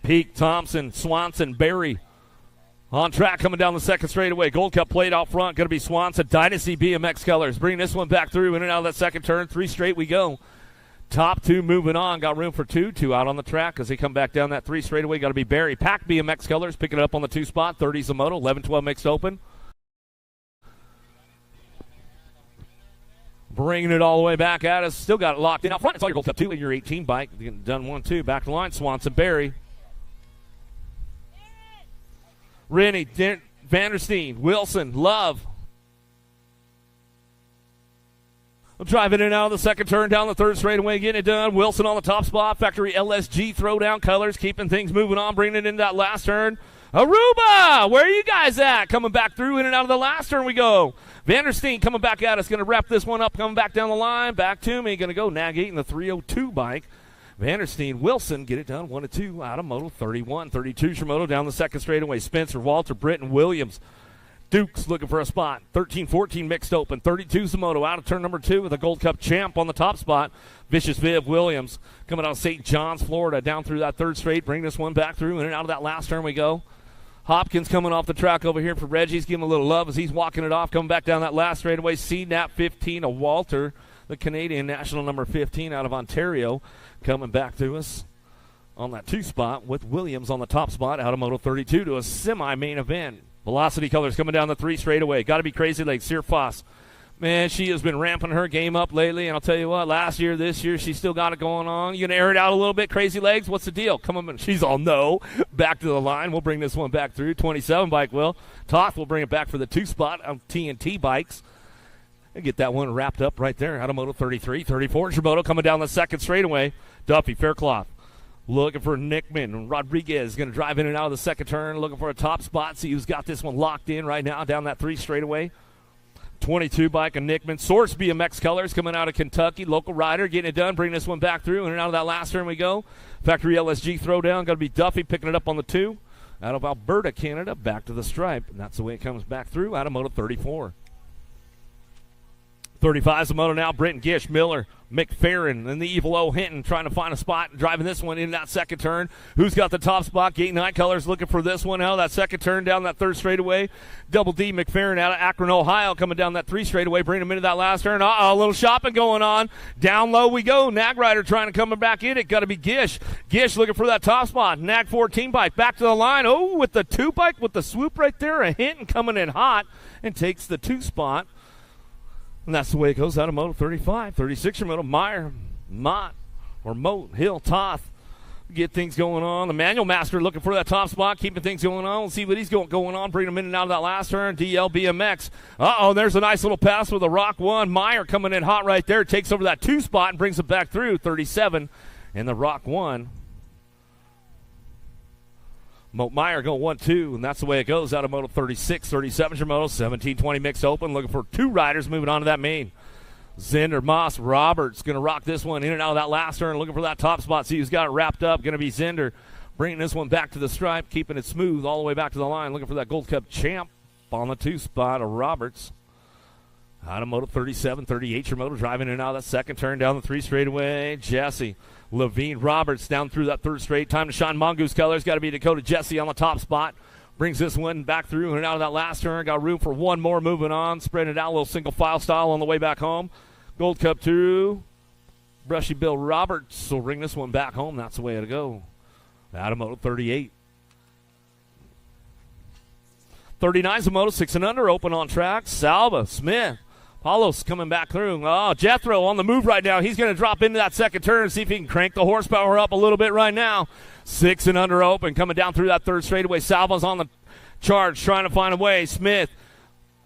Peak, Thompson, Swanson, Barry. On track coming down the second straightaway. Gold Cup plate out front. Going to be Swanson. Dynasty BMX colors. Bringing this one back through. In and out of that second turn. 3 straight we go. Top two moving on. Got room for 2. 2 out on the track as they come back down that 3 straightaway. Got to be Barry. Pack BMX colors. Picking it up on the 2 spot. 30's the Moto. 11-12 mixed open. Bringing it all the way back at us. Still got it locked in. Out front, it's all your Gold Cup 2 in your 18 bike. Getting done 1-2. Back to the line. Swanson, Barry. Rennie, Vandersteen, Wilson, Love. Driving in and out of the second turn down the third straightaway, getting it done. Wilson on the top spot. Factory LSG throwdown colors, keeping things moving on, bringing it into that last turn. Aruba, where are you guys at? Coming back through in and out of the last turn we go. Vandersteen coming back at us, going to wrap this one up, coming back down the line. Back to me, going to go Nag 8 in the 302 bike. Vandersteen, Wilson, get it done, 1-2 out of Moto 31. 32 Shimoto down the second straightaway. Spencer, Walter, Britton, Williams. Dukes looking for a spot. 13-14 mixed open. 32 Shimoto out of turn number 2 with a Gold Cup champ on the top spot. Vicious Viv Williams coming out of St. John's, Florida, down through that third straight. Bring this one back through, in and out of that last turn we go. Hopkins coming off the track over here for Reggie's. Give him a little love as he's walking it off. Coming back down that last straightaway. CNAP 15 of Walter, the Canadian national number 15 out of Ontario. Coming back to us on that 2 spot with Williams on the top spot out of Moto 32 to a semi-main event. Velocity colors coming down the 3 straightaway. Got to be Crazy Legs. Sear Foss. Man, she has been ramping her game up lately, and I'll tell you what, last year, this year, she's still got it going on. You going to air it out a little bit, Crazy Legs? What's the deal? Come on, she's all no. Back to the line. We'll bring this one back through. 27 bike will. Toth will bring it back for the 2 spot on TNT bikes. And get that one wrapped up right there out of Moto 33. 34 Shimoto coming down the second straightaway. Duffy, Faircloth. Looking for Nickman. Rodriguez going to drive in and out of the second turn. Looking for a top spot. See who's got this one locked in right now down that 3 straightaway. 22 bike of Nickman. Source BMX colors coming out of Kentucky. Local rider getting it done. Bring this one back through. In and out of that last turn we go. Factory LSG throwdown. Going to be Duffy picking it up on the 2. Out of Alberta, Canada. Back to the stripe. And that's the way it comes back through out of Moto 34. 35's the Moto now. Britton Gish, Miller, McFerrin, and the Evil O Hinton trying to find a spot and driving this one in that second turn. Who's got the top spot? Gate 9 colors looking for this one out of that second turn down that 3rd straightaway. Double D McFerrin out of Akron, Ohio, coming down that 3 straightaway, bringing him into that last turn. A little shopping going on. Down low we go. Nag Rider trying to come back in it. Got to be Gish. Gish looking for that top spot. Nag 14 bike back to the line. Oh, with the 2 bike with the swoop right there. A Hinton coming in hot and takes the 2 spot. And that's the way it goes out of Moto 35. 36 Moto, Meyer, Mott, or Moat, Hill, Toth. Get things going on. The Manual Master looking for that top spot, keeping things going on. We'll see what he's going on. Bring him in and out of that last turn. DL BMX. There's a nice little pass with a Rock 1. Meyer coming in hot right there. Takes over that 2 spot and brings it back through. 37 and the Rock 1. Moat Meyer go 1-2, and that's the way it goes out of Moto 36. 37's your Moto, 17-20 mixed open. Looking for 2 riders moving on to that main. Zender, Moss, Roberts going to rock this one in and out of that last turn. Looking for that top spot. See who's got it wrapped up. Going to be Zender. Bringing this one back to the stripe, keeping it smooth all the way back to the line. Looking for that Gold Cup champ on the 2 spot of Roberts. Out of Moto 37, 38 your Moto, driving in and out of that second turn down the 3 straightaway. Jesse. Levine Roberts down through that 3rd straight. Time to shine Mongoose colors. Got to be Dakota Jesse on the top spot. Brings this one back through and out of that last turn. Got room for 1 more moving on. Spreading it out a little single file style on the way back home. Gold Cup 2. Brushy Bill Roberts will bring this one back home. That's the way it'll go. Out of Moto 38. 39's a Moto 6 and under. Open on track. Salva, Smith. Paulos coming back through. Jethro on the move right now. He's going to drop into that second turn and see if he can crank the horsepower up a little bit right now. 6 and under open. Coming down through that 3rd straightaway. Salva's on the charge trying to find a way. Smith.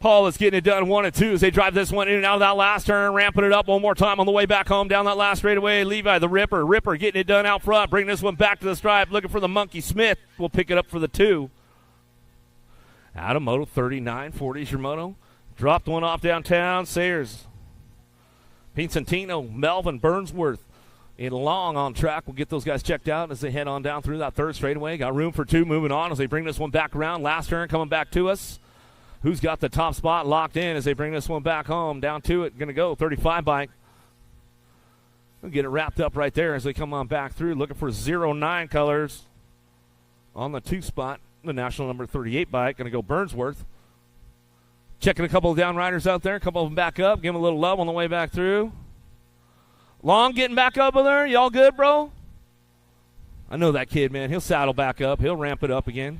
Paul is getting it done 1 and 2 as they drive this one in and out of that last turn, ramping it up one more time on the way back home down that last straightaway. Levi, the Ripper getting it done out front, bringing this one back to the stripe, looking for the Monkey Smith. We'll pick it up for the 2. Out of Moto 39-40 is your moto. Dropped one off downtown. Sayers, Pincentino, Melvin, Burnsworth, and Long on track. We'll get those guys checked out as they head on down through that third straightaway. Got room for 2 moving on as they bring this one back around. Last turn coming back to us. Who's got the top spot locked in as they bring this one back home? Down to it. Going to go 35 bike. We'll get it wrapped up right there as they come on back through. Looking for 09 colors on the 2 spot. The national number 38 bike. Going to go Burnsworth. Checking a couple of down riders out there. A couple of them back up. Give them a little love on the way back through. Long getting back up over there. Y'all good, bro? I know that kid, man. He'll saddle back up. He'll ramp it up again.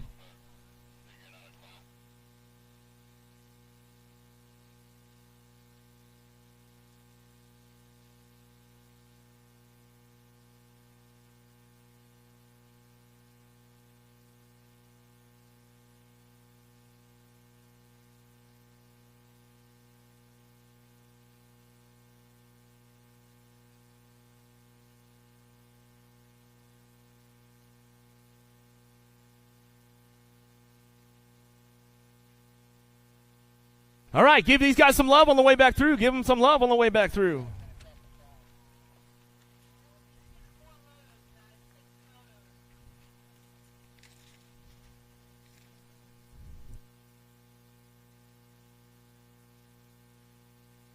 All right, give these guys some love on the way back through. Give them some love on the way back through.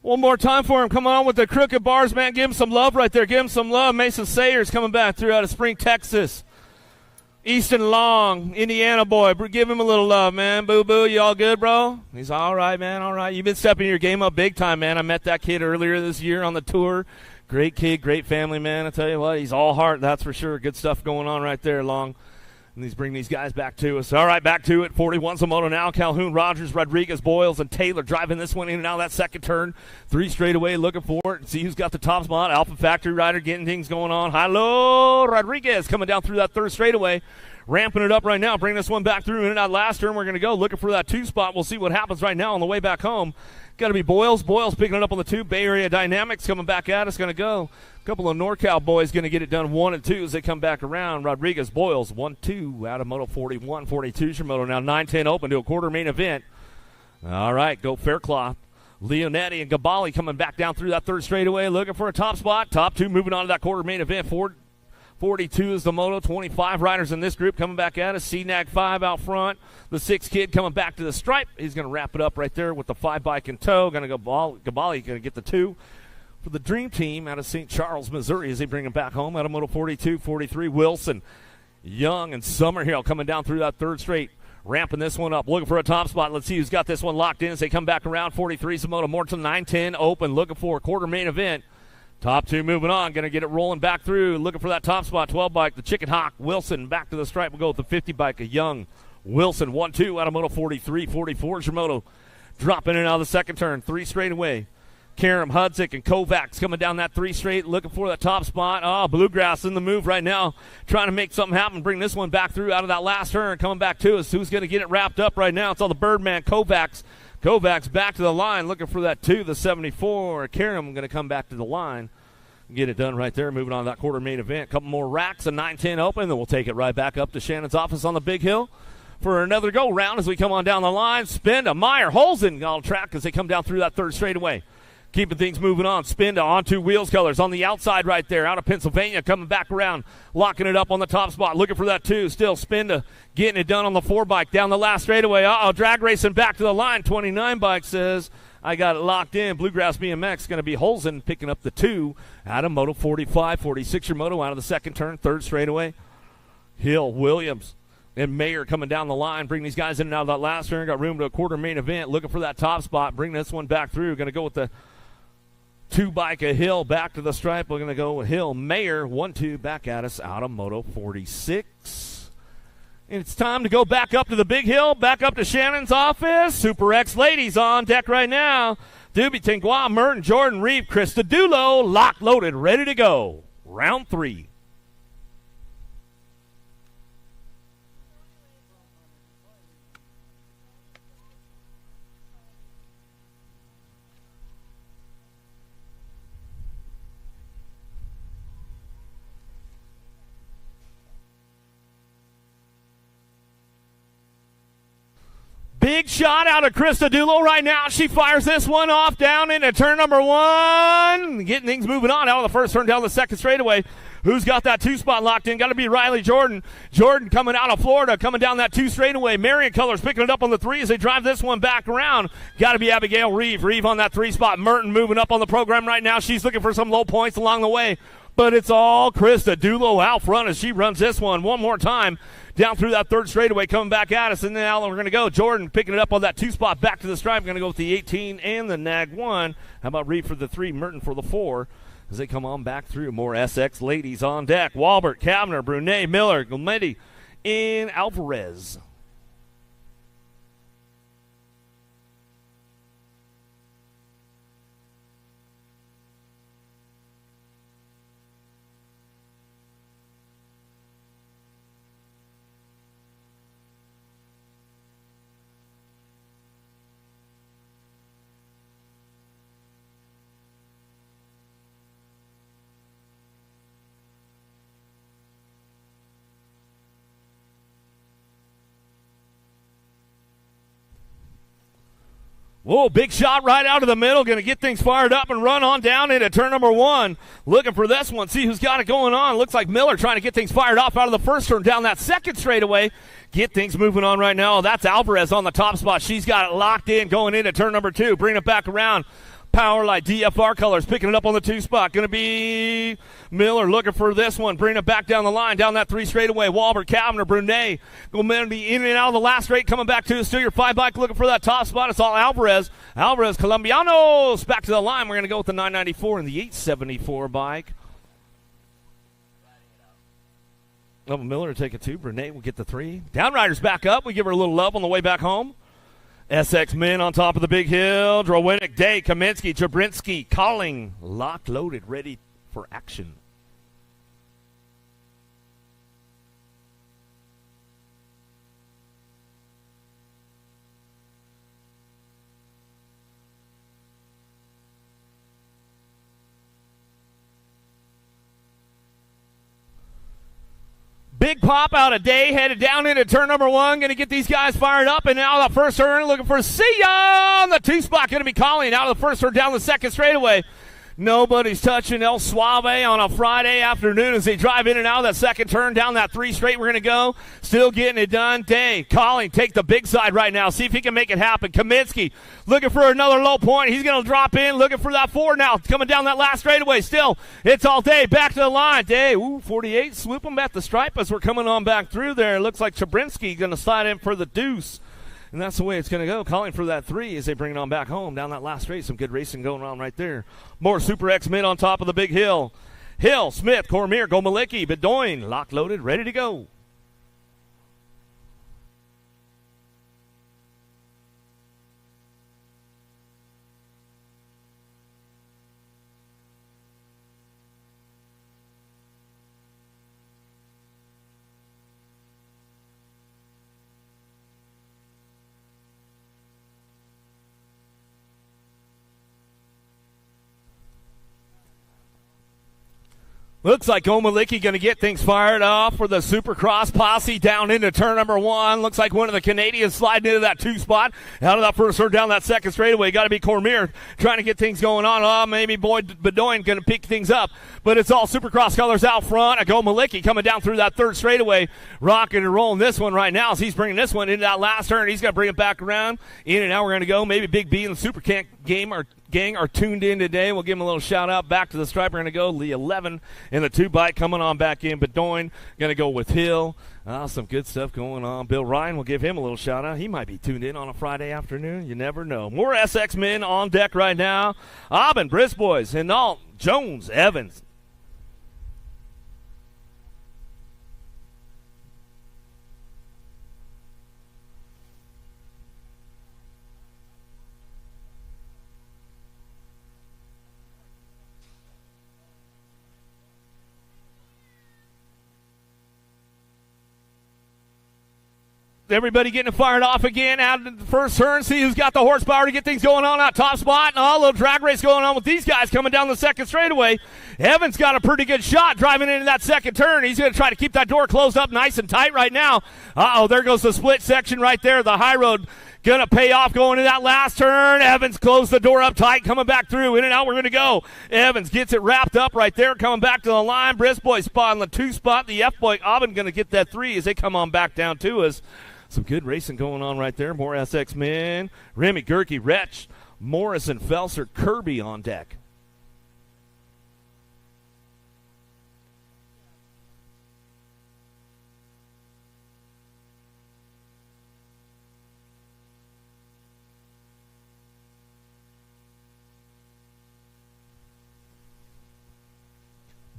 One more time for him. Come on with the crooked bars, man. Give him some love right there. Give him some love. Mason Sayers coming back through out of Spring, Texas. Easton Long, Indiana boy. Give him a little love, man. Boo-boo, you all good, bro? He's all right, man, all right. You've been stepping your game up big time, man. I met that kid earlier this year on the tour. Great kid, great family, man. I tell you what, he's all heart, that's for sure. Good stuff going on right there, Long. And he's bringing these guys back to us. All right, back to it. 41's a moto now. Calhoun, Rogers, Rodriguez, Boyles, and Taylor driving this one in and out of that second turn. 3 straightaway, looking for it. See who's got the top spot. Alpha Factory rider getting things going on. Hello, Rodriguez coming down through that third straightaway. Ramping it up right now, bringing this one back through in and out last turn. We're going to go looking for that 2 spot. We'll see what happens right now on the way back home. Got to be Boyles. Boyles picking it up on the 2. Bay Area Dynamics coming back at us. Going to go. A couple of NorCal boys going to get it done 1 and 2 as they come back around. Rodriguez, Boyles, 1-2 out of Moto 41. 42's your moto now. 9-10 open to a quarter main event. All right, go Faircloth. Leonetti and Gabali coming back down through that third straightaway, looking for a top spot. Top 2 moving on to that quarter main event. 42 is the moto. 25 riders in this group coming back at us. CNAG 5 out front. The 6 kid coming back to the stripe. He's going to wrap it up right there with the 5 bike in tow. Going to go Gabali going to get the 2 for the Dream Team out of St. Charles, Missouri as they bring him back home. Out of moto 42, 43, Wilson, Young, and Summerhill coming down through that third straight. Ramping this one up, looking for a top spot. Let's see who's got this one locked in as they come back around. 43 is the moto. Morton 9-10 open, looking for a quarter main event. Top 2 moving on, going to get it rolling back through, looking for that top spot. 12 bike, the Chicken Hawk, Wilson back to the stripe. We'll go with the 50 bike, a Young, Wilson, 1-2 out of moto 43. 44 is your moto. Dropping in and out of the second turn, 3 straight away. Karam, Hudzik, and Kovacs coming down that 3 straight, looking for that top spot. Oh, Bluegrass in the move right now, trying to make something happen, bring this one back through out of that last turn, coming back to us. Who's going to get it wrapped up right now? It's all the Birdman, Kovacs. Kovacs back to the line, looking for that 2, the 74. Karam going to come back to the line. Get it done right there, moving on to that quarter main event. A couple more racks, a 9-10 open, then we'll take it right back up to Shannon's office on the Big Hill for another go round as we come on down the line. Spin to Meyer, Holzen on track as they come down through that third straightaway. Keeping things moving on. Spin to on 2 wheels colors on the outside right there. Out of Pennsylvania, coming back around, locking it up on the top spot. Looking for that 2. Still spin to getting it done on the 4 bike down the last straightaway. Drag racing back to the line. 29 bike says, I got it locked in. Bluegrass BMX going to be Holzen picking up the 2 out of moto 45. 46 your moto out of the second turn. Third straightaway. Hill, Williams, and Mayer coming down the line. Bring these guys in and out of that last turn. Got room to a quarter main event. Looking for that top spot. Bring this one back through. Going to go with the 2 bike of Hill back to the stripe. We're going to go with Hill. Mayer, 1-2 back at us out of moto 46. And it's time to go back up to the Big Hill, back up to Shannon's office. Super X ladies on deck right now. Doobie Tingua, Merton, Jordan, Reeve, Krista Dulo, locked, loaded, ready to go. Round 3. Big shot out of Krista Dulo right now. She fires this one off down into turn number 1. Getting things moving on out of the first turn down the second straightaway. Who's got that 2 spot locked in? Got to be Riley Jordan. Jordan coming out of Florida, coming down that 2 straightaway. Marion Colors picking it up on the 3 as they drive this one back around. Got to be Abigail Reeve. Reeve on that 3 spot. Merton moving up on the program right now. She's looking for some low points along the way. But it's all Krista Dulo out front as she runs this one more time down through that 3rd straightaway, coming back at us. And now we're going to go. Jordan picking it up on that 2 spot back to the stripe. Going to go with the 18 and the nag 1. How about Reeve for the 3, Merton for the 4? As they come on back through. More SX ladies on deck. Walbert, Kavner, Brunet, Miller, Gomedi, and Alvarez. Whoa, big shot right out of the middle. Going to get things fired up and run on down into turn number 1. Looking for this one. See who's got it going on. Looks like Miller trying to get things fired off out of the first turn down that 2nd straightaway. Get things moving on right now. That's Alvarez on the top spot. She's got it locked in going into turn number 2. Bring it back around. Power Light DFR Colors picking it up on the 2 spot. Going to be Miller looking for this one. Bring it back down the line, down that 3 straightaway. Walbert, Kavner, Brunet. Gomedi in and out of the last straight, coming back to still your 5 bike looking for that top spot. It's all Alvarez. Alvarez, Colombianos back to the line. We're going to go with the 994 and the 874 bike. Miller will take a 2. Brunet will get the 3. Downriders back up. We give her a little love on the way back home. SX men on top of the big hill. Drowinick, Day, Kaminsky, Jabrinsky, Calling, locked, loaded, ready for action. Big pop out of Day, headed down into turn number 1. Going to get these guys fired up. And now the first turn, looking for See Ya on the 2 spot. Going to be Calling out of the first turn down the 2nd straightaway. Nobody's touching El Suave on a Friday afternoon as they drive in and out of that 2nd turn down that 3 straight. We're going to go. Still getting it done. Day, Calling, take the big side right now. See if he can make it happen. Kaminsky looking for another low point. He's going to drop in, looking for that 4 now. Coming down that last straightaway. Still, it's all Day. Back to the line. Day, 48. Swoop him at the stripe as we're coming on back through there. It looks like Chabrinsky going to slide in for the deuce. And that's the way it's going to go. Calling for that 3 as they bring it on back home down that last straight. Some good racing going on right there. More Super X men on top of the big hill. Hill, Smith, Cormier, Gomalicki, Bedoin, locked, loaded, ready to go. Looks like Omalicki going to get things fired off for the Supercross posse down into turn number 1. Looks like one of the Canadians sliding into that 2 spot. Out of that first turn down that 2nd straightaway. Got to be Cormier trying to get things going on. Maybe Boyd Bedoin going to pick things up. But it's all Supercross colors out front. Gomalicki coming down through that 3rd straightaway. Rocking and rolling this one right now as he's bringing this one into that last turn. He's going to bring it back around. In and out we're going to go. Maybe Big B and the Super Gang are tuned in today. We'll give them a little shout out back to the stripe. We're going to go the 11 and the 2 bike coming on back in. Bedoin going to go with Hill. Some good stuff going on. Bill Ryan, will give him a little shout out. He might be tuned in on a Friday afternoon. You never know. More SX men on deck right now. Aubin, Brisbois, Hinault, Jones, Evans. Everybody getting fired off again out of the first turn. See who's got the horsepower to get things going on out top spot. And a little drag race going on with these guys coming down the 2nd straightaway. Evans got a pretty good shot driving into that 2nd turn. He's going to try to keep that door closed up nice and tight right now. There goes the split section right there. The high road Going to pay off going to that last turn. Evans closed the door up tight, coming back through. In and out, we're going to go. Evans gets it wrapped up right there, coming back to the line. Brisboy spot on the 2 spot. The F-Boy Aubin going to get that 3 as they come on back down to us. Some good racing going on right there. More SX men. Remy, Gerke, Retch, Morrison, Felser, Kirby on deck.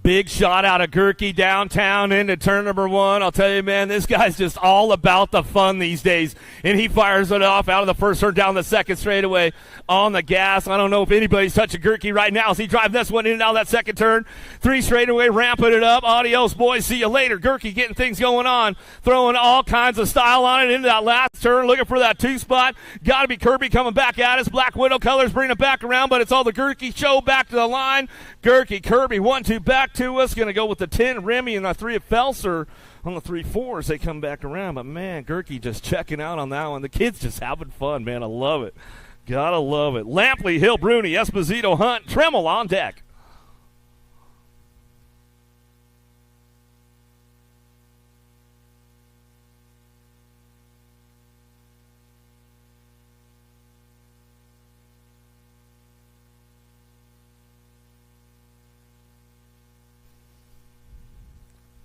Big shot out of Gerke downtown into turn number 1. I'll tell you, man, this guy's just all about the fun these days. And he fires it off out of the first turn down the second straightaway on the gas. I don't know if anybody's touching Gerke right now as he drives this one in and out of that second turn. 3 straightaway, ramping it up. Adios, boys. See you later. Gerke getting things going on, throwing all kinds of style on it into that last turn, looking for that 2 spot. Got to be Kirby coming back at us. Black Widow colors bring it back around, but it's all the Gerke show back to the line. Gerke, Kirby, 1-2 back to us. Going to go with the 10, Remy, and the 3 of Felser on the 3-4s. They come back around. But, man, Gerke just checking out on that one. The kid's just having fun, man. I love it. Gotta love it. Lampley, Hill, Bruni, Esposito, Hunt, Tremmel on deck.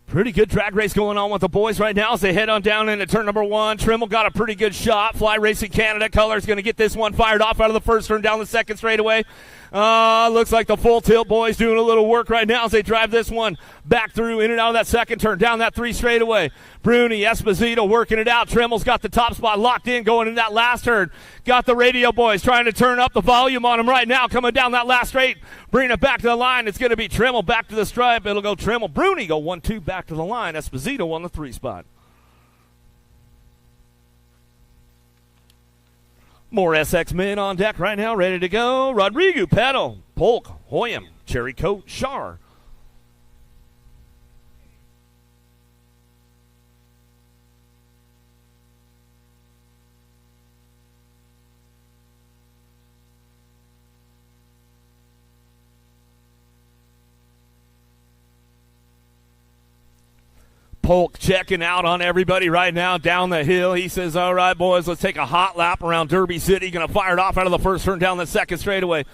Pretty good drag race going on with the boys right now as they head on down into turn number 1. Tremmel got a pretty good shot. Fly Racing Canada colors going to get this one fired off out of the first turn down the second straightaway. Looks like the Full Tilt boys doing a little work right now as they drive this one back through in and out of that second turn down that 3 straightaway. Bruni, Esposito working it out. Tremmel's got the top spot locked in going in that last turn. Got the radio boys trying to turn up the volume on them right now coming down that last straight. Bringing it back to the line. It's going to be Tremmel back to the stripe. It'll go Tremmel. Bruni go 1-2 back to the line. Esposito on the 3 spot. More SX men on deck right now, ready to go. Rodrigo, Pedal, Polk, Hoyam, Cherry Coat, Shar. Polk checking out on everybody right now down the hill. He says, all right, boys, let's take a hot lap around Derby City. Going to fire it off out of the first turn down the second straightaway.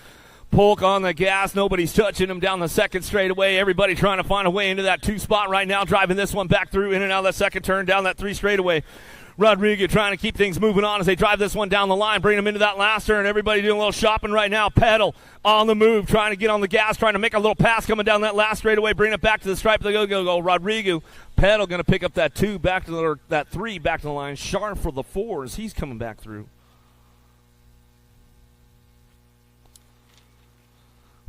Polk on the gas. Nobody's touching him down the second straightaway. Everybody trying to find a way into that 2 spot right now, driving this one back through in and out of that second turn down that 3 straightaway. Rodrigo trying to keep things moving on as they drive this one down the line, bring them into that last turn. Everybody doing a little shopping right now. Pedal on the move, trying to get on the gas, trying to make a little pass coming down that last straightaway, bring it back to the stripe. They go. Rodrigo, Pedal going to pick up that 2 back to the, that 3 back to the line. Sharp for the 4s. He's coming back through.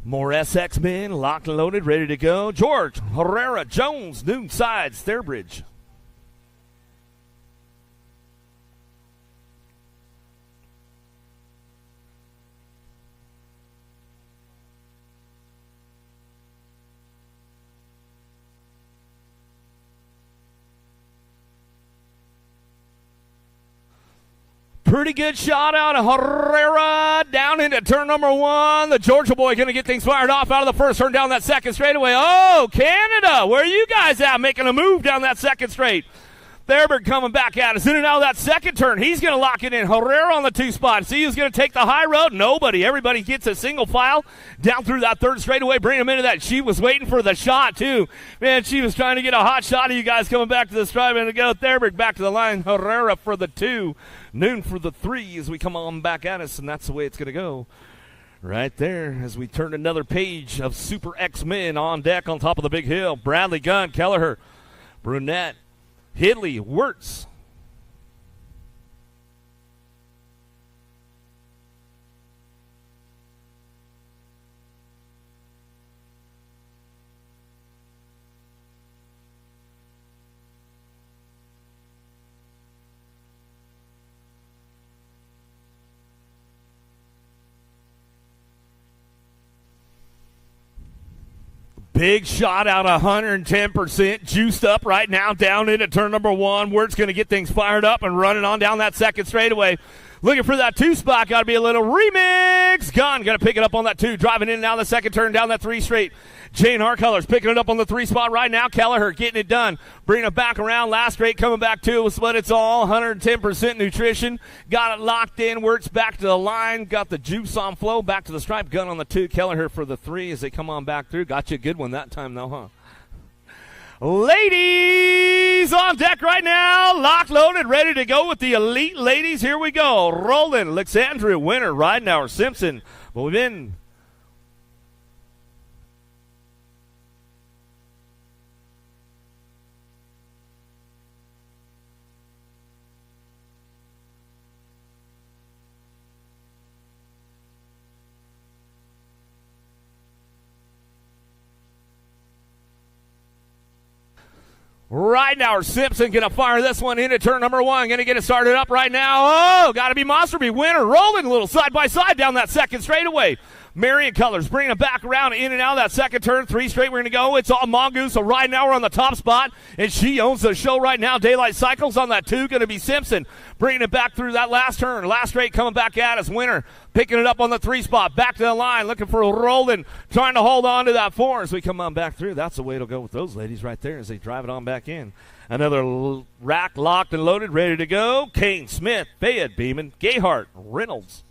More SX men, locked and loaded, ready to go. George, Herrera, Jones, Noon, Sides, Thairbridge. Pretty good shot out of Herrera down into turn number 1. The Georgia boy going to get things fired off out of the first turn down that second straightaway. Oh, Canada, where are you guys at making a move down that second straight? Thairbridge coming back at us in and out of that second turn. He's going to lock it in. Herrera on the 2 spot. See who's going to take the high road? Nobody. Everybody gets a single file down through that third straightaway. Bring him into that. She was waiting for the shot, too. Man, she was trying to get a hot shot of you guys coming back to the stripe and to go. Thairbridge back to the line. Herrera for the 2. Noon for the 3 as we come on back at us, and that's the way it's going to go. Right there as we turn another page of Super X-Men on deck on top of the big hill. Bradley, Gunn, Kelleher, Brunette, Hidley, Wirtz. Big shot out 110%, juiced up right now down into turn number 1. Wirtz going to get things fired up and running on down that second straightaway. Looking for that 2 spot. Got to be a little remix. Gunn got to pick it up on that 2. Driving in and out of the second turn down that 3 straight. Jane Hartcolors picking it up on the 3 spot right now. Kelleher getting it done. Bringing it back around. Last straight coming back to us, but it's all 110% nutrition. Got it locked in. Works back to the line. Got the juice on flow. Back to the stripe. Gunn on the 2. Kelleher for the 3 as they come on back through. Got you a good one that time though, huh? Ladies on deck right now, locked, loaded, ready to go with the elite ladies. Here we go. Roland, Alexandria, Winter, Ridenauer, Simpson. But we've been right now, Simpson going to fire this one into turn number 1. Going to get it started up right now. Oh, got to be Monster B. Winner rolling a little side by side down that second straightaway. Marion Colors bringing it back around in and out of that second turn. 3 straight we're going to go. It's all Mongoose. So right now we're on the top spot, and she owns the show right now. Daylight Cycles on that 2. Going to be Simpson bringing it back through that last turn. Last straight coming back at us. Winner picking it up on the 3 spot. Back to the line looking for Roland, trying to hold on to that 4 as we come on back through. That's the way to go with those ladies right there as they drive it on back in. Another rack locked and loaded, ready to go. Kane, Smith, Fayette, Beeman, Gayhart, Reynolds.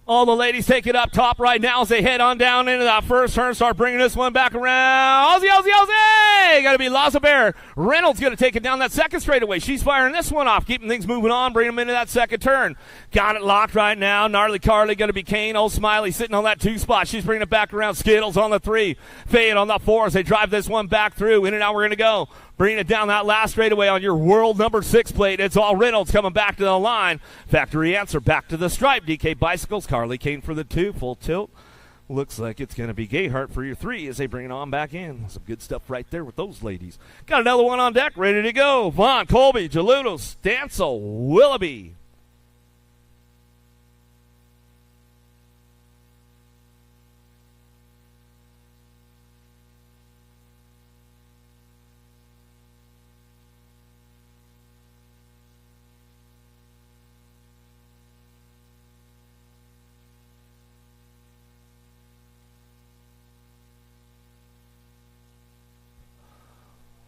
All the ladies take it up top right now as they head on down into that first turn. Start bringing this one back around. Aussie, Aussie, Aussie! Got to be Lazabert. Reynolds going to take it down that second straightaway. She's firing this one off, keeping things moving on, bringing them into that second turn. Got it locked right now. Gnarly Carly going to be Kane. Old Smiley sitting on that 2 spot. She's bringing it back around. Skittles on the 3. Fayette on the 4 as they drive this one back through. In and out we're going to go. Bringing it down that last straightaway on your world number 6 plate. It's all Reynolds coming back to the line. Factory answer back to the stripe. DK Bicycles. Carly Kane for the 2. Full tilt. Looks like it's going to be Gayhart for your 3 as they bring it on back in. Some good stuff right there with those ladies. Got another one on deck. Ready to go. Vaughn, Colby, Jaluto, Stancil, Willoughby.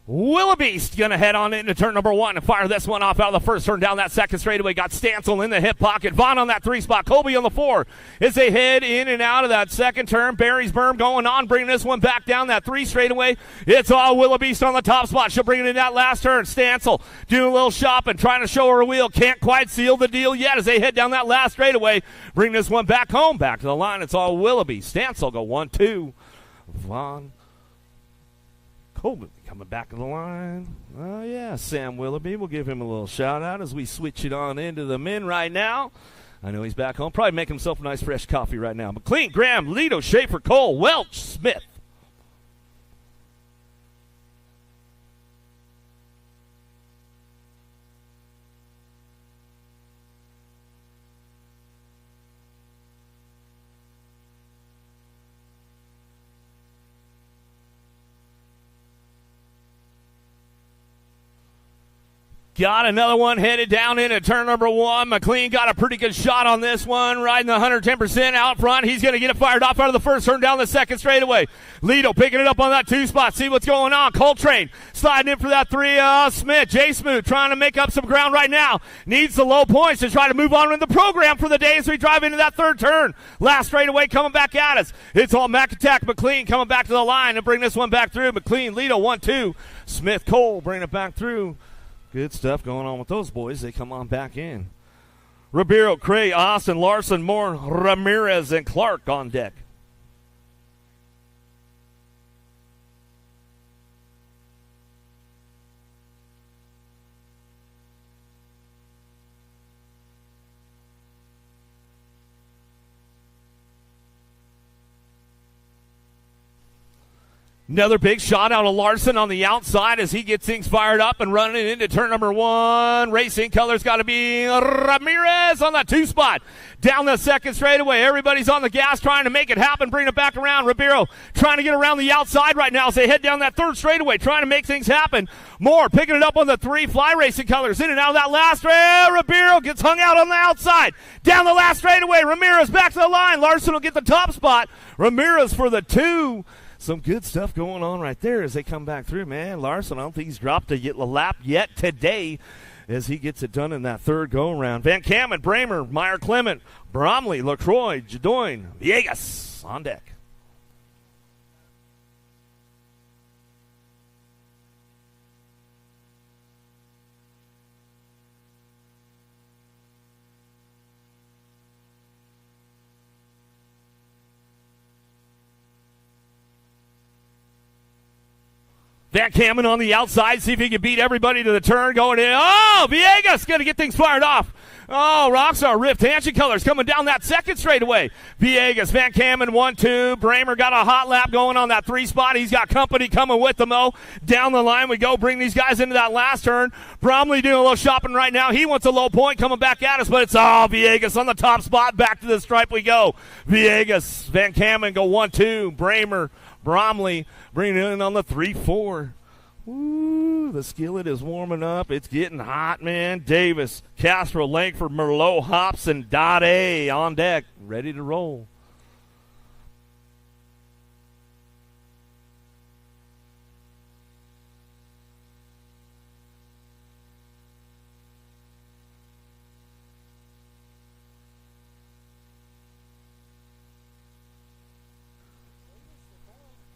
Willoughby's going to head on into turn number 1 and fire this one off out of the first turn down that second straightaway. Got Stancil in the hip pocket. Vaughn on that 3 spot. Colby on the 4 as they head in and out of that second turn. Barry's Berm going on, bringing this one back down that 3 straightaway. It's all Willoughby's on the top spot. She'll bring it in that last turn. Stancil doing a little shopping, trying to show her wheel. Can't quite seal the deal yet as they head down that last straightaway. Bring this one back home, back to the line. It's all Willoughby. Stancil go 1-2. Vaughn. Colby coming back to the line. Oh, yeah, Sam Willoughby. We'll give him a little shout-out as we switch it on into the men right now. I know he's back home. Probably making himself a nice fresh coffee right now. McLean, Graham, Lido, Schaefer, Cole, Welch, Smith. Got another one headed down into turn number 1. McLean got a pretty good shot on this one, riding the 110% out front. He's going to get it fired off out of the first turn down the second straightaway. Lido picking it up on that 2 spot. See what's going on. Coltrane sliding in for that 3. Smith, J Smooth trying to make up some ground right now. Needs the low points to try to move on in the program for the day as we drive into that third turn. Last straightaway coming back at us. It's all Mac Attack. McLean coming back to the line and bring this one back through. McLean, Lido 1-2. Smith, Cole bringing it back through. Good stuff going on with those boys. They come on back in. Ribeiro, Cray, Austin, Larson, Moore, Ramirez, and Clark on deck. Another big shot out of Larson on the outside as he gets things fired up and running into turn number 1. Racing colors got to be Ramirez on that 2 spot. Down the second straightaway. Everybody's on the gas trying to make it happen, bring it back around. Ribeiro trying to get around the outside right now as they head down that 3rd straightaway, trying to make things happen. Moore picking it up on the 3. Fly Racing colors in and out of that last rail. Ribeiro gets hung out on the outside. Down the last straightaway. Ramirez back to the line. Larson will get the top spot. Ramirez for the 2. Some good stuff going on right there as they come back through, man. Larson, I don't think he's dropped a lap yet today as he gets it done in that 3rd go-around. Van Kamen, Bramer, Meyer Clement, Bromley, LaCroix, Jadoin, Villegas on deck. Van Kamen on the outside, see if he can beat everybody to the turn, going in. Oh, Villegas going to get things fired off. Oh, Rockstar ripped handshake colors coming down that 2nd straightaway. Villegas, Van Kamen, 1-2. Bramer got a hot lap going on that 3 spot. He's got company coming with him, though. Down the line we go, bring these guys into that last turn. Bromley doing a little shopping right now. He wants a low point coming back at us, but it's all Villegas on the top spot. Back to the stripe we go. Villegas, Van Kamen go 1-2. Bramer, Bromley bringing it in on the 3-4. Ooh, the skillet is warming up. It's getting hot, man. Davis, Castro, Langford, Merlot, Hobson, Dade on deck, ready to roll.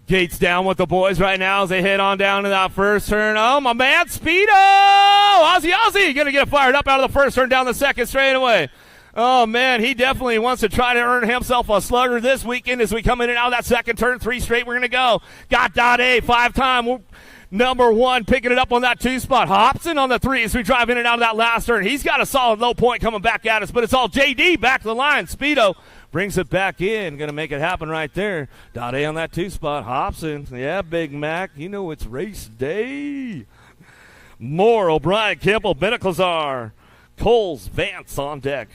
Gates down with the boys right now as they head on down to that 1st turn. Oh, my man, Speedo! Ozzy going to get it fired up out of the 1st turn down the 2nd straightaway. Oh, man, he definitely wants to try to earn himself a slugger this weekend as we come in and out of that 2nd turn. 3 straight we're going to go. Got Dade, 5-time. Number 1 picking it up on that 2 spot. Hobson on the 3 as we drive in and out of that last turn. He's got a solid low point coming back at us, but it's all JD back to the line. Speedo brings it back in. Going to make it happen right there. Dade on that 2 spot. Hobson. Yeah, Big Mac. You know it's race day. Moore, O'Brien, Campbell, Benaclazar, Coles, Vance on deck.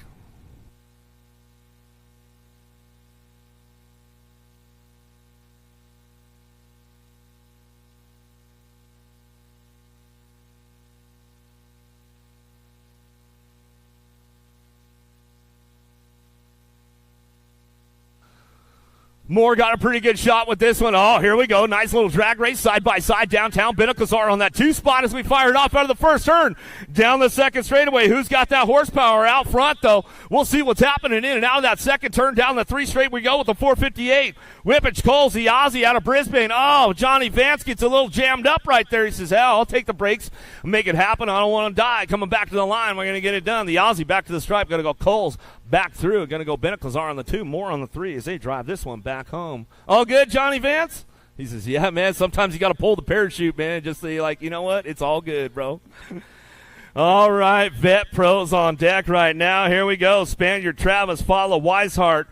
Moore got a pretty good shot with this one. Oh, here we go. Nice little drag race side by side downtown. Benaclazar on that 2 spot as we fired off out of the 1st turn. Down the 2nd straightaway. Who's got that horsepower out front, though? We'll see what's happening in and out of that 2nd turn. Down the 3 straight we go with the 458. Whippage, Coles, the Aussie out of Brisbane. Oh, Johnny Vance gets a little jammed up right there. He says, hell, I'll take the brakes and make it happen. I don't want to die. Coming back to the line. We're going to get it done. The Aussie back to the stripe. Going to go Coles back through. Going to go Benaclazar on the 2. Moore on the 3 as they drive this one back home. All good, Johnny Vance? He says, yeah, man, sometimes you got to pull the parachute, man. Just say, like, you know what? It's all good, bro. All right, Vet Pros on deck right now. Here we go. Spaniard, Travis, Fala, Weishart,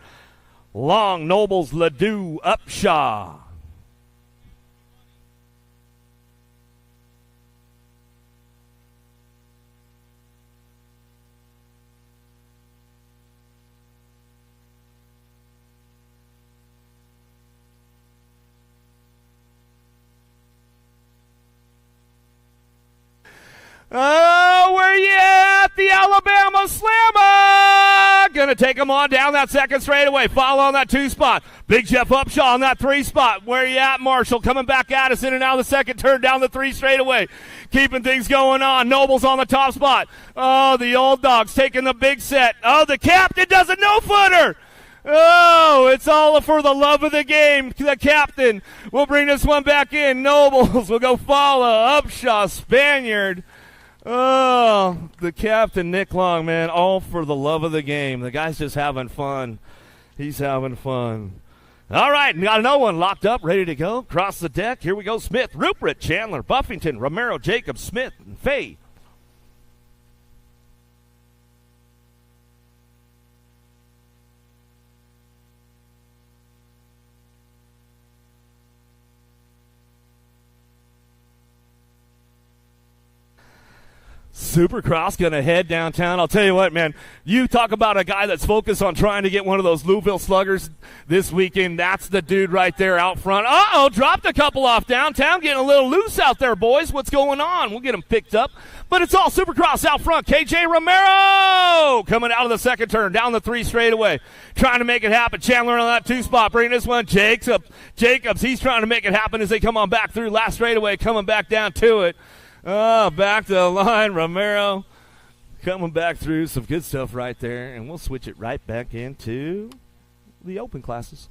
Long, Nobles, Ledoux, Upshaw. Oh, where you at? The Alabama Slammer! Gonna take him on down that 2nd straightaway. Follow on that 2 spot. Big Jeff Upshaw on that 3 spot. Where you at, Marshall? Coming back at us in and out of the 2nd turn down the 3 straightaway. Keeping things going on. Nobles on the top spot. Oh, the old dogs taking the big set. Oh, the captain does a no-footer! Oh, it's all for the love of the game. The captain will bring this one back in. Nobles will go follow. Upshaw, Spaniard. Oh, the captain, Nick Long, man, all for the love of the game. The guy's just having fun. He's having fun. All right, got another one locked up, ready to go. Across the deck, here we go. Smith, Rupert, Chandler, Buffington, Romero, Jacobs, Smith, and Fay. Supercross going to head downtown. I'll tell you what, man, you talk about a guy that's focused on trying to get one of those Louisville Sluggers this weekend. That's the dude right there out front. Uh-oh, dropped a couple off downtown, getting a little loose out there, boys. What's going on? We'll get them picked up. But it's all Supercross out front. KJ Romero coming out of the second turn, down the 3 straightaway, trying to make it happen. Chandler on that 2 spot, bringing this one. Jacobs, he's trying to make it happen as they come on back through. Last straightaway, coming back down to it. Back to the line, Romero coming back through. Some good stuff right there, and we'll switch it right back into the open classes.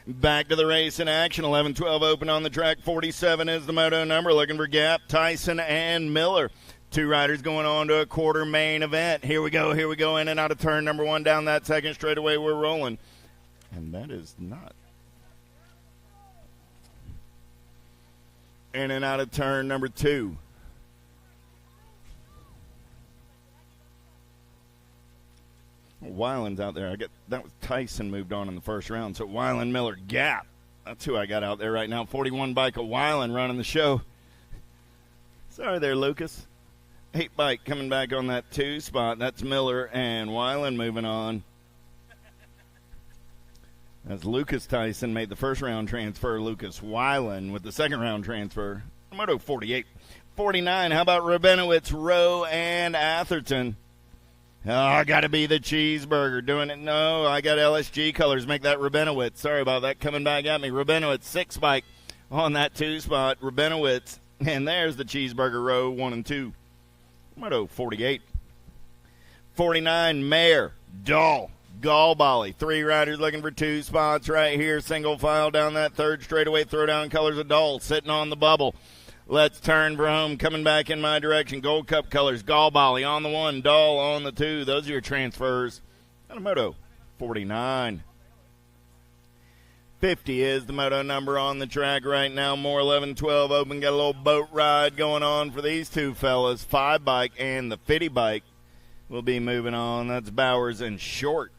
Back to the race in action. 11-12 open on the track. 47 is the moto number. Looking for Gap, Tyson, and Miller. 2 riders going on to a quarter main event. Here we go. In and out of turn number 1 down that second straightaway. We're rolling. And that is not. In and out of turn number 2. Weiland's out there. That was Tyson moved on in the first round. So Weiland, Miller, Gap. That's who I got out there right now. 41 bike of Weiland running the show. Sorry there, Lucas. 8 bike coming back on that 2 spot. That's Miller and Weiland moving on. As Lucas Tyson made the first round transfer, Lucas Weiland with the second round transfer. Moto 48. 49, how about Rabinowitz, Rowe, and Atherton? Oh, I got to be the cheeseburger. Doing it. No, I got LSG colors. Make that Rabinowitz. Sorry about that coming back at me. Rabinowitz, 6 bike on that 2 spot. Rabinowitz. And there's the cheeseburger row, 1 and 2. Moto 48. 49, Mayer, Dahl, Gallbally. 3 riders looking for 2 spots right here. Single file down that 3rd straightaway. Throw down colors of Dahl sitting on the bubble. Let's turn for home. Coming back in my direction. Gold Cup colors. Gallbally on the 1. Dahl on the 2. Those are your transfers. Moto 49. 50 is the moto number on the track right now. More 11-12 open. Got a little boat ride going on for these 2 fellas. 5 bike and the 50 bike will be moving on. That's Bowers and Short.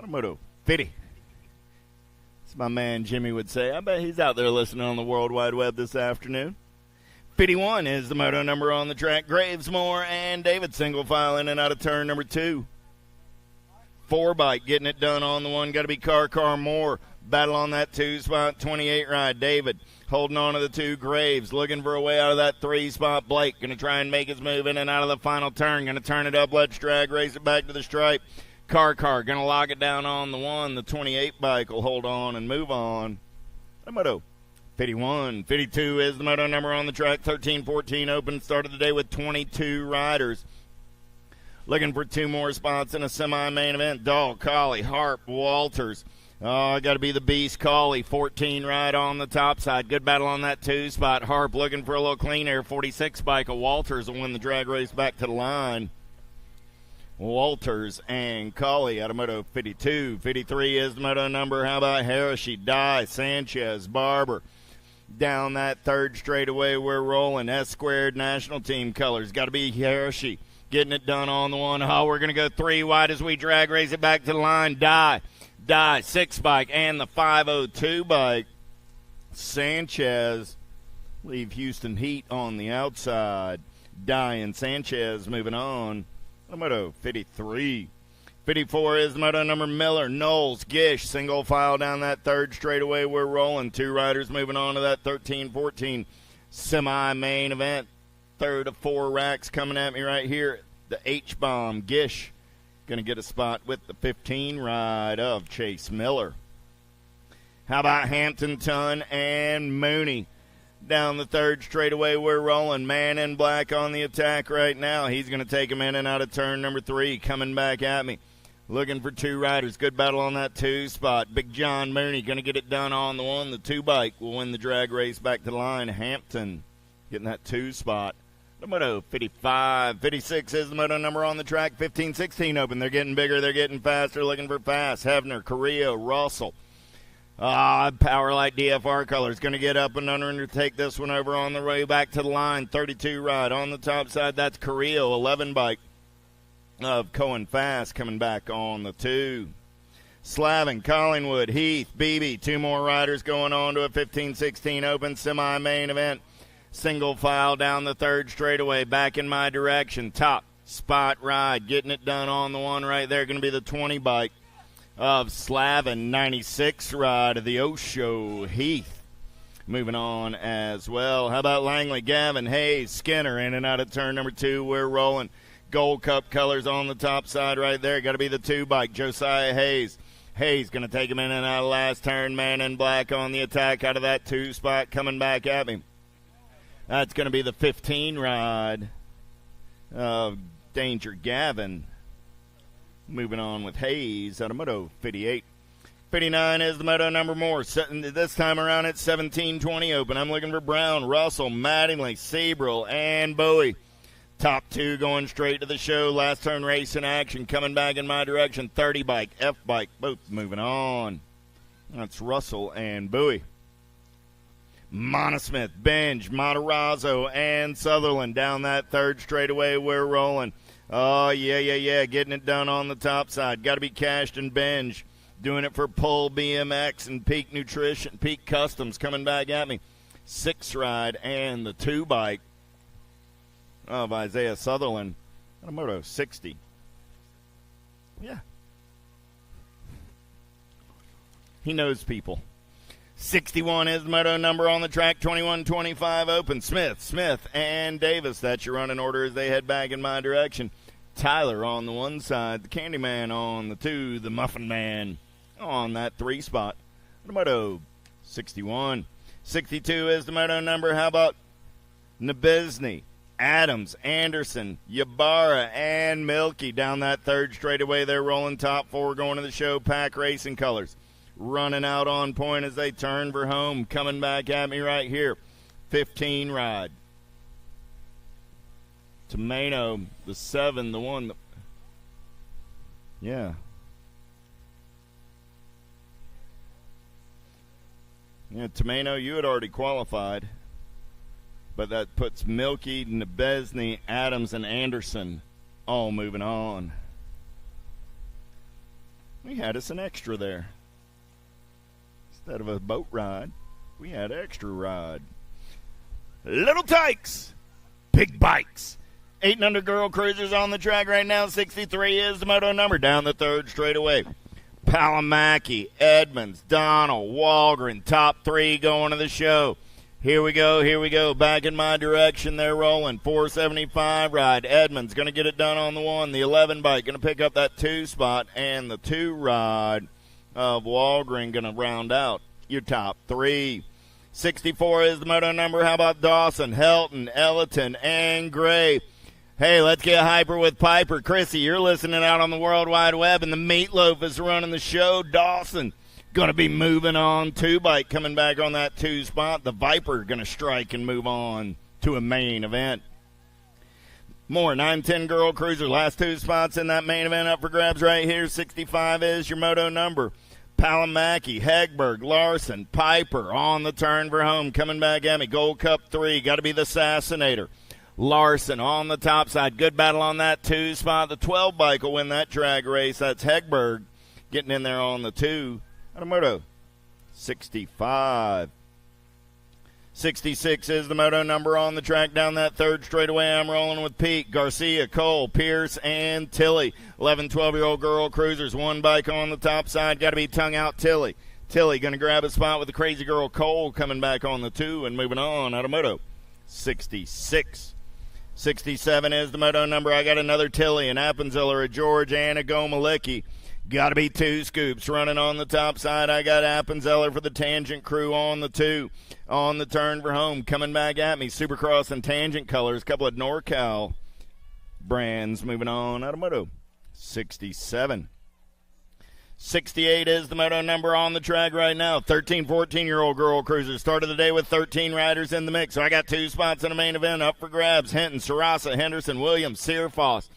Moto 50. My man Jimmy would say, I bet he's out there listening on the World Wide Web this afternoon. 51 is the moto number on the track. Gravesmore and David single file in and out of turn number 2. 4 bike getting it done on the 1. Got to be Car Moore. Battle on that 2 spot. 28 ride. David holding on to the 2. Graves looking for a way out of that 3 spot. Blake going to try and make his move in and out of the final turn. Going to turn it up. Let's drag. Race it back to the stripe. Car going to lock it down on the 1. The 28 bike will hold on and move on. The moto 51. 52 is the moto number on the track. 13-14 open. Started the day with 22 riders. Looking for 2 more spots in a semi-main event. Dahl, Colley, Harp, Walters. Oh, got to be the beast, Colley. 14 ride on the top side. Good battle on that 2 spot. Harp looking for a little clean air. 46 bike of Walters will win the drag race back to the line. Walters and Colley out of Moto 52. 53 is the moto number. How about Hiroshi, Dye, Sanchez, Barber. Down that 3rd straightaway, we're rolling. S-squared national team colors. Got to be Hiroshi. Getting it done on the 1. Oh, we're going to go 3 wide as we drag race it back to the line. Dye, 6 bike, and the 502 bike. Sanchez leave Houston Heat on the outside. Dye and Sanchez moving on. Moto 53. 54 is the moto number. Miller, Knowles, Gish, single file down that 3rd straightaway. We're rolling. 2 riders moving on to that 13-14 semi-main event. 3rd of 4 racks coming at me right here. The H-bomb, Gish, going to get a spot with the 15 ride of Chase Miller. How about Hampton, Tunn, and Mooney? Down the third straightaway, we're rolling. Man in black on the attack right now. He's going to take him in and out of turn number 3. Coming back at me. Looking for 2 riders. Good battle on that 2 spot. Big John Mooney going to get it done on the 1. The 2 bike will win the drag race back to the line. Hampton getting that 2 spot. The Moto 55. 56 is the Moto number on the track. 15, 16 open. They're getting bigger. They're getting faster. Looking for fast. Hefner, Carrillo, Russell. Power Light DFR colors. Going to get up and under and take this one over on the way back to the line. 32 ride on the top side. That's Carrillo. 11 bike of Cohen Fast coming back on the 2. Slavin, Collingwood, Heath, Beebe. 2 more riders going on to a 15-16 open semi-main event. Single file down the third straightaway, back in my direction. Top spot ride, getting it done on the 1 right there. Going to be the 20 bike of Slavin. 96 ride of the Osho Heath. Moving on as well. How about Langley, Gavin, Hayes, Skinner in and out of turn number 2. We're rolling. Gold Cup colors on the top side right there. Got to be the 2 bike, Josiah Hayes. Hayes going to take him in and out of last turn. Man in black on the attack out of that 2 spot. Coming back at me. That's going to be the 15 ride of Danger Gavin. Moving on with Hayes out of Moto 58. 59 is the Moto number more. This time around it's 17-20 open. I'm looking for Brown, Russell, Mattingly, Seabrill, and Bowie. Top 2 going straight to the show. Last turn race in action. Coming back in my direction. 30 bike, F bike, both moving on. That's Russell and Bowie. Monosmith, Benj, Matarazzo, and Sutherland down that third straightaway. We're rolling. Oh, yeah. Getting it done on the top side. Got to be Cashed and Benj. Doing it for Pull BMX and Peak Nutrition, Peak Customs coming back at me. 6 ride and the 2 bike of Isaiah Sutherland on a Moto 60. Yeah. He knows people. 61 is the Moto number on the track. 21-25 open. Smith, and Davis. That's your running order as they head back in my direction. Tyler on the 1 side. The Candyman on the 2. The Muffin Man on that 3 spot. The Moto 61. 62 is the Moto number. How about Nabizny, Adams, Anderson, Ybarra, and Milky down that third straightaway. They're rolling top 4 going to the show. Pack Racing colors. Running out on point as they turn for home. Coming back at me right here. 15 ride. Tomato, the 7, the 1. Yeah, Tomato, you had already qualified. But that puts Milky, Nebesny, Adams, and Anderson all moving on. We had us an extra there. Instead of a boat ride, we had extra ride. Little Tykes, big bikes. 8 and under girl cruisers on the track right now. 63 is the Moto number down the third straightaway. Palomaki, Edmonds, Donald, Walgren, top 3 going to the show. Here we go. Back in my direction, they're rolling. 475 ride. Edmonds going to get it done on the 1. The 11 bike going to pick up that 2 spot, and the 2 ride of Walgren going to round out your top 3. 64 is the Moto number. How about Dawson, Helton, Ellerton, and Gray? Hey, let's get hyper with Piper. Chrissy, you're listening out on the World Wide Web, and the Meatloaf is running the show. Dawson going to be moving on. 2 bike coming back on that 2 spot. The Viper going to strike and move on to a main event. More 9-10 girl cruiser. Last 2 spots in that main event up for grabs right here. 65 is your Moto number. Palomaki, Hegberg, Larson, Piper on the turn for home. Coming back at me. Gold Cup 3. Got to be the Assassinator. Larson on the top side. Good battle on that 2 spot. The 12 bike will win that drag race. That's Hegberg getting in there on the 2. Moto 65. 66 is the Moto number on the track down that third straightaway. I'm rolling with Pete, Garcia, Cole, Pierce, and Tilly. 11, 12-year-old girl cruisers. 1 bike on the top side. Got to be tongue out Tilly. Tilly going to grab a spot with the crazy girl Cole coming back on the 2 and moving on out of Moto 66. 67 is the Moto number. I got another Tilly, an Appenziller, a George, and a Gomalicki. Got to be 2 scoops running on the top side. I got Appenzeller for the Tangent crew on the 2. On the turn for home. Coming back at me. Supercross and Tangent colors. A couple of NorCal brands moving on. Out of Moto 67. 68 is the moto number on the track right now. 13, 14-year-old girl cruisers. Started the day with 13 riders in the mix. So I got 2 spots in the main event up for grabs. Hinton, Sarasa, Henderson, Williams, Searfoss.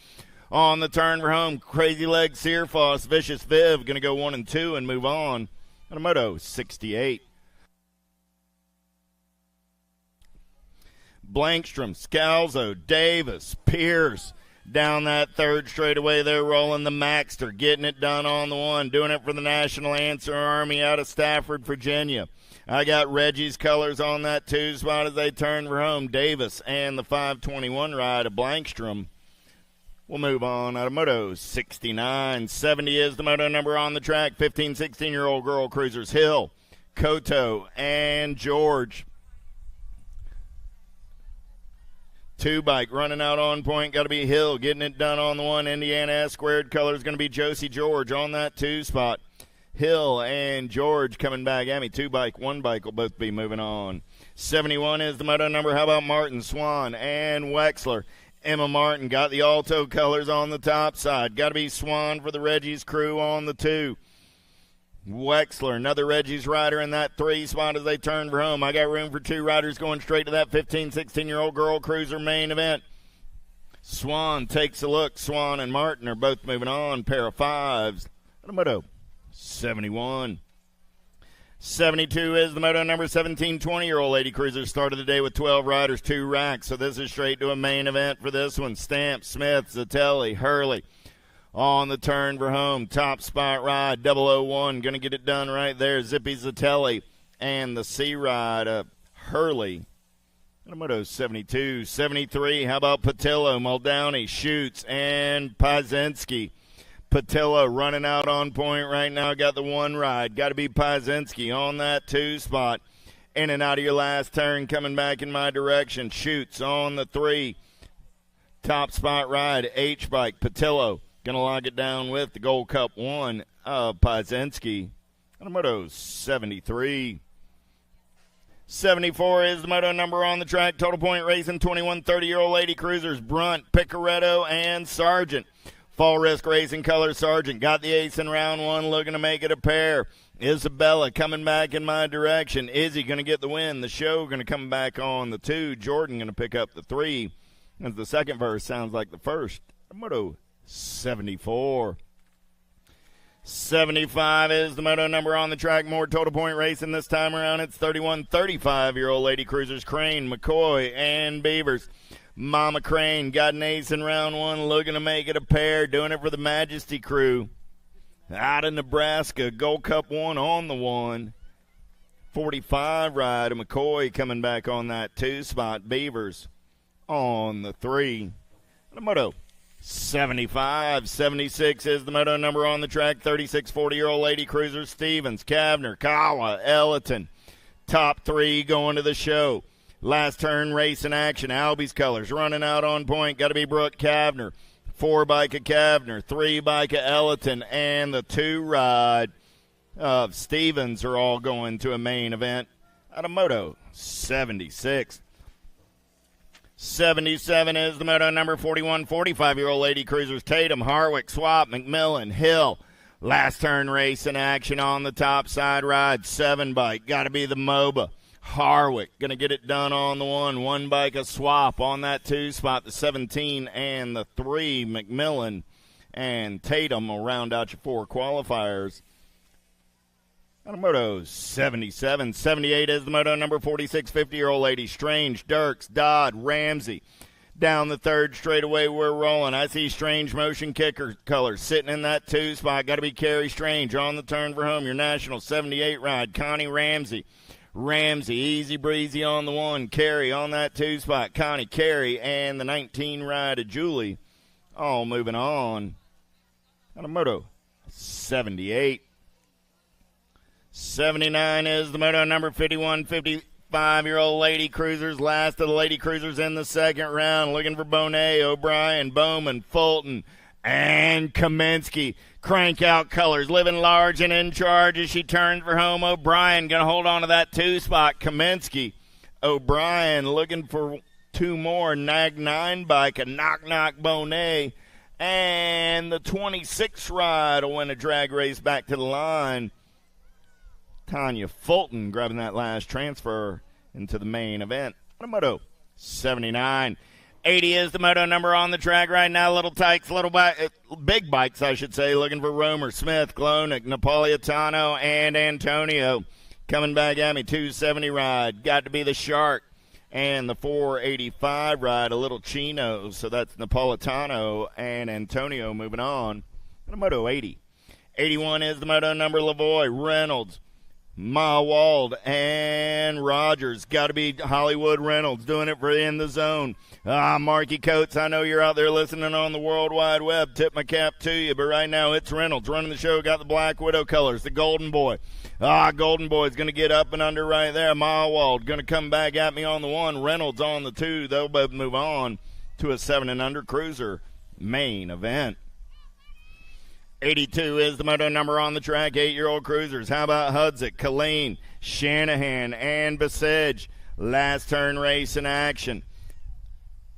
On the turn for home, Crazy Leg, Searfoss, Vicious Viv, going to go 1 and 2 and move on. On a Moto 68. Blankstrom, Scalzo, Davis, Pierce. Down that third straightaway, they're rolling the Maxter, getting it done on the 1, doing it for the National Answer Army out of Stafford, Virginia. I got Reggie's colors on that 2 spot as they turn for home. Davis and the 521 ride of Blankstrom. We'll move on out of Moto 69. 70 is the moto number on the track. 15, 16-year-old girl cruisers. Hill, Koto, and George. 2 bike running out on point. Got to be Hill getting it done on the 1. Indiana S squared color is going to be Josie George on that 2 spot. Hill and George coming back at me. 2 bike, 1 bike will both be moving on. 71 is the moto number. How about Martin, Swan, and Wexler? Emma Martin got the Alto colors on the top side. Got to be Swan for the Reggie's crew on the 2. Wexler, another Reggie's rider in that 3 spot as they turn for home. I got room for 2 riders going straight to that 15, 16-year-old girl cruiser main event. Swan takes a look. Swan and Martin are both moving on. Pair of 5s. On a Moto 71. 72 is the moto number. 17, 20-year-old lady cruisers started the day with 12 riders, 2 racks. So this is straight to a main event for this one. Stamp, Smith, Zatelli, Hurley. On the turn for home, top spot ride, 001, going to get it done right there. Zippy Zatelli and the C ride of Hurley. And a Moto 72. 73, how about Patillo, Muldowney, Schutz, and Pazinski. Patillo running out on point right now, got the 1 ride. Got to be Pazinski on that 2 spot. In and out of your last turn, coming back in my direction. Schutz on the 3. Top spot ride, H-bike, Patillo. Going to log it down with the Gold Cup 1 of Pazinski. On a Moto 73. 74 is the moto number on the track. Total Point Racing, 21, 30-year-old lady cruisers. Brunt, Picaretto, and Sargent. Fall Risk Racing color Sargent. Got the ace in round 1, looking to make it a pair. Isabella coming back in my direction. Izzy going to get the win. The show going to come back on the 2. Jordan going to pick up the 3. As the second verse sounds like the first. Moto 74. 75 is the moto number on the track. More Total Point Racing this time around. It's 31, 35-year-old lady cruisers. Crane, McCoy, and Beavers. Mama Crane got an ace in round 1, looking to make it a pair. Doing it for the Majesty crew. Out of Nebraska, Gold Cup 1 on the 1. 45 ride of McCoy coming back on that 2 spot. Beavers on the 3. The moto 75. 76 is the moto number on the track. 36, 40-year-old lady cruisers. Stevens, Kavner, Kawa, Elliton. Top 3 going to the show. Last turn race in action. Albie's colors running out on point. Got to be Brooke Kavner. 4 bike of Kavner. 3 bike of Elliton. And the 2 ride of Stevens are all going to a main event out of Moto 76. 77 is the moto number. 41, 45-year-old lady cruisers. Tatum, Harwick, Swap, McMillan, Hill. Last turn race in action on the top side ride. 7 bike. Got to be the MOBA. Harwick going to get it done on the 1. 1 bike a Swap on that 2 spot. The 17 and the 3. McMillan and Tatum will round out your 4 qualifiers. On a Moto 77. 78 is the moto number. 46, 50-year-old lady. Strange, Dirks, Dodd, Ramsey. Down the third straightaway, we're rolling. I see Strange motion kicker colors sitting in that 2 spot. Got to be Carrie Strange on the turn for home. Your national 78 ride. Connie Ramsey. Ramsey, easy breezy on the 1. Carrie on that 2 spot. Connie, Carrie, and the 19 ride of Julie. All moving on. On a Moto 78. 79 is the moto number. 51, 55-year-old lady cruisers. Last of the lady cruisers in the second round. Looking for Bonet, O'Brien, Bowman, Fulton, And Kaminsky, crank out colors, living large and in charge as she turns for home. O'Brien going to hold on to that 2 spot. Kaminsky, O'Brien looking for 2 more. Nag 9 bike, a knock Bonet. And the 26 ride will win a drag race back to the line. Tanya Fulton grabbing that last transfer into the main event. Moto 79. 80 is the moto number on the track right now. Little tykes, big bikes, I should say, looking for Romer, Smith, Glonek, Napolitano, and Antonio. Coming back at me, 270 ride. Got to be the Shark. And the 485 ride, a little Chino. So that's Napolitano and Antonio moving on. And a moto 80. 81 is the moto number Lavoie, Reynolds, Mawald, and Rogers. Got to be Hollywood Reynolds doing it for In the Zone. Marky Coates, I know you're out there listening on the World Wide Web. Tip my cap to you, but right now it's Reynolds running the show. Got the Black Widow colors, the Golden Boy. Golden Boy's going to get up and under right there. Mawald going to come back at me on the 1. Reynolds on the 2. They'll both move on to a 7 and under cruiser main event. 82 is the moto number on the track. 8-year-old cruisers. How about Hudzik, Colleen, Shanahan, and Basage? Last turn race in action.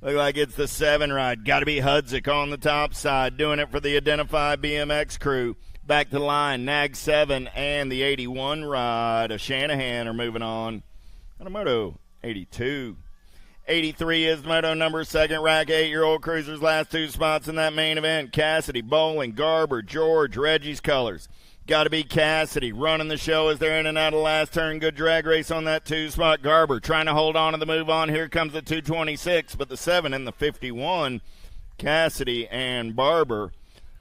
Look like it's the 7 ride. Got to be Hudzik on the top side, doing it for the Identified BMX crew. Back to the line, Nag 7 and the 81 ride of Shanahan are moving on. On a moto 82. 83 is the moto number, 2nd rack, 8-year-old cruisers, last 2 spots in that main event. Cassidy, Bowling, Garber, George, Reggie's colors. Got to be Cassidy running the show as they're in and out of last turn. Good drag race on that 2 spot. Garber trying to hold on to the move on. Here comes the 226, but the 7 and the 51. Cassidy and Barber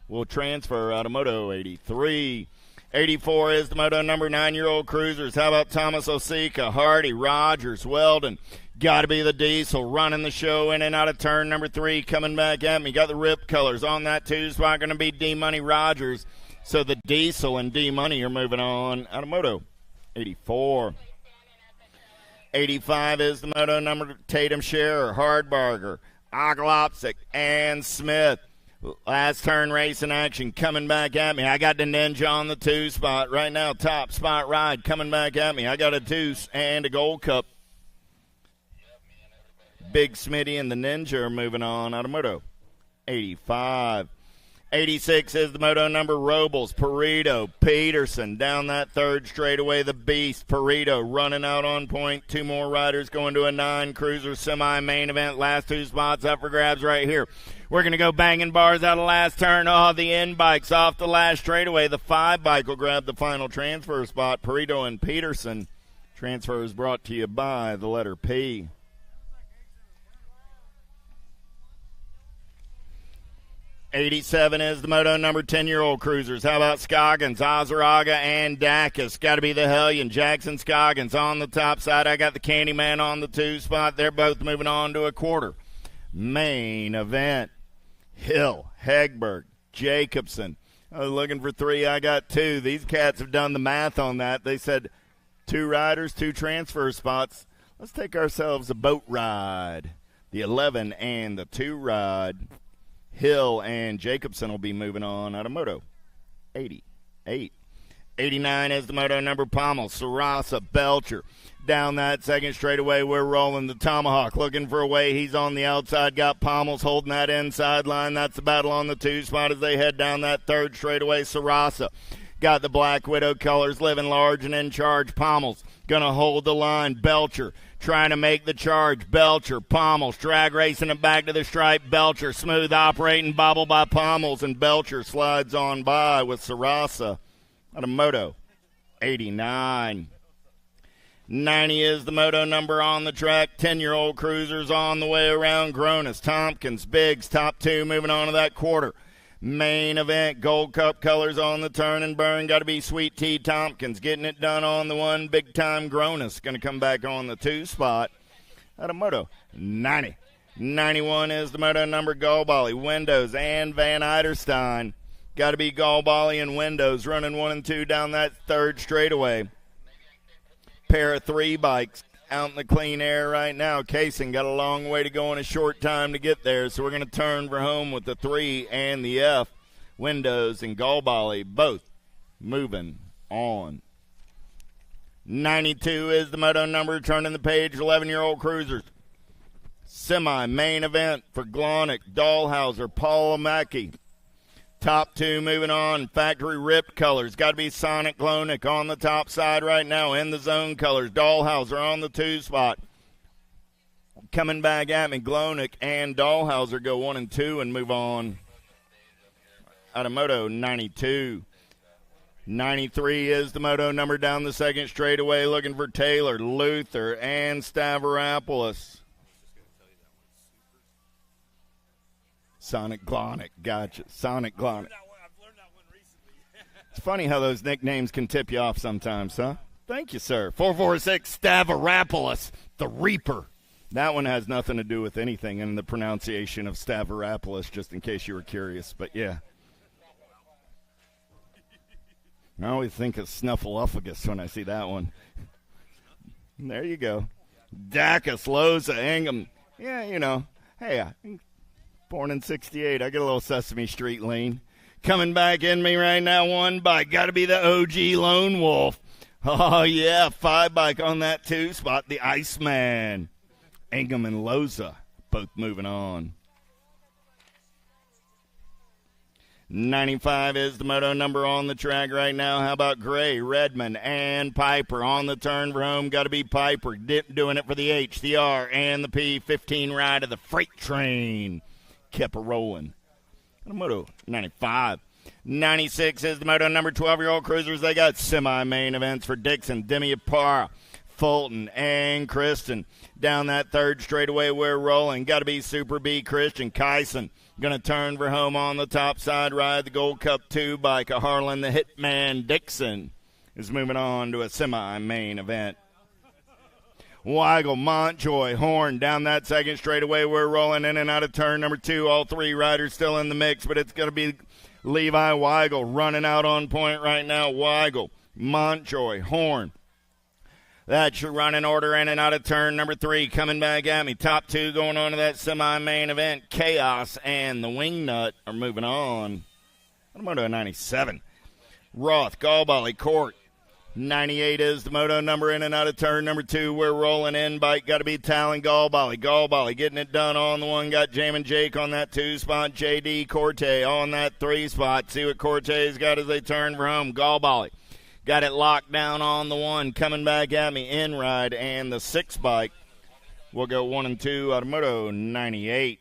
will transfer out of moto 83. 84 is the moto number, 9-year-old cruisers. How about Thomas Osika, Hardy, Rogers, Weldon? Got to be the Diesel running the show in and out of turn number 3. Coming back at me. Got the Rip colors on that 2 spot. Going to be D-Money Rogers. So the Diesel and D-Money are moving on out of moto 84. 85 is the moto number, Tatum Scherer, Hardbarger, Oglopsic, and Smith. Last turn race in action coming back at me. I got the Ninja on the 2 spot. Right now, top spot ride coming back at me. I got a Deuce and a Gold Cup. Big Smitty and the Ninja are moving on out of moto 85. 86 is the moto number, Robles, Perito, Peterson. Down that 3rd straightaway, the Beast, Perito running out on point. 2 more riders going to a 9 cruiser semi-main event. Last 2 spots up for grabs right here. We're going to go banging bars out of last turn. The N bikes off the last straightaway. The 5 bike will grab the final transfer spot. Perito and Peterson. Transfer is brought to you by the letter P. 87 is the moto number, 10-year-old cruisers. How about Scoggins, Ozaraga, and Dacus? Got to be the Hellion. Jackson Scoggins on the top side. I got the Candyman on the 2 spot. They're both moving on to a quarter main event. Hill, Hegberg, Jacobson. I was looking for 3. I got 2. These cats have done the math on that. They said 2 riders, 2 transfer spots. Let's take ourselves a boat ride. The 11 and the 2 ride. Hill and Jacobson will be moving on out of moto 88. 89 is the moto number, Pommel, Sarasa, Belcher. Down that 2nd straightaway, we're rolling the Tomahawk, looking for a way. He's on the outside, got Pommels holding that inside line. That's the battle on the 2 spot as they head down that 3rd straightaway. Sarasa got the Black Widow colors, living large and in charge. Pommels going to hold the line. Belcher trying to make the charge. Belcher, Pommels, drag racing it back to the stripe. Belcher, smooth operating bobble by Pommels, and Belcher slides on by with Sarasa out of moto 89. 90 is the moto number on the track. 10-year-old cruisers on the way around. Gronis, Tompkins, Biggs, top 2 moving on to that quarter main event. Gold Cup colors on the turn and burn. Got to be Sweet Tea Tompkins getting it done on the 1. Big time Gronis going to come back on the 2 spot out of moto 90. 91 is the moto number, Galbali, Windows, and Van Eiderstein. Got to be Galbali and Windows running 1 and 2 down that 3rd straightaway. Pair of 3 bikes out in the clean air right now. Kaysen got a long way to go in a short time to get there, so we're going to turn for home with the 3 and the F. Windows and Galbali both moving on. 92 is the moto number, turning the page, 11-year-old cruisers. Semi-main event for Glonick, Dahlhauser, Paul Mackey. Top 2 moving on. Factory ripped colors. Got to be Sonic Glonick on the top side right now in the zone colors. Dahlhauser on the 2 spot. Coming back at me, Glonick and Dahlhauser go 1 and 2 and move on. Out of moto 92. 93 is the moto number down the second straightaway, looking for Taylor, Luther, and Stavropoulos. Sonic Glonick, gotcha. Sonic Glonick. I've learned that one recently. It's funny how those nicknames can tip you off sometimes, huh? Thank you, sir. 446 Stavropoulos, the Reaper. That one has nothing to do with anything in the pronunciation of Stavropoulos, just in case you were curious. But, yeah. I always think of Snuffleupagus when I see that one. There you go. Dacus, Loza, Ingham. Yeah, you know. Hey, born in 68. I get a little Sesame Street lean. Coming back in me right now, 1 bike. Got to be the OG Lone Wolf. Oh, yeah, 5 bike on that 2 spot. The Iceman. Ingham and Loza both moving on. 95 is the moto number on the track right now. How about Gray, Redmond, and Piper on the turn for home? Got to be Piper doing it for the H, the R, and the P. 15 ride of the freight train. Kept a rolling. Moto 95. 96 is the moto number. 12-year-old cruisers. They got semi-main events for Dixon, Demi Apara, Fulton, and Kristen. Down that third straightaway, we're rolling. Got to be Super B Christian. Kyson going to turn for home on the top side, ride the Gold Cup 2 bike. A Harlan the Hitman Dixon is moving on to a semi-main event. Weigel, Montjoy, Horn down that second straightaway. We're rolling in and out of turn number 2. All 3 riders still in the mix, but it's going to be Levi Weigel running out on point right now. Weigel, Montjoy, Horn. That's your running order in and out of turn number 3. Coming back at me. Top 2 going on to that semi-main event. Chaos and the Wingnut are moving on. Moto 97. Roth, Galbali, Court. 98 is the moto number in and out of turn number 2. We're rolling in. Bike got to be Talon Galbali. Galbali getting it done on the 1. Got Jamin Jake on that 2 spot. JD Corte on that 3 spot. See what Corte's got as they turn for home. Galbali got it locked down on the 1. Coming back at me. In ride and the 6 bike will go 1 and 2 out of moto 98.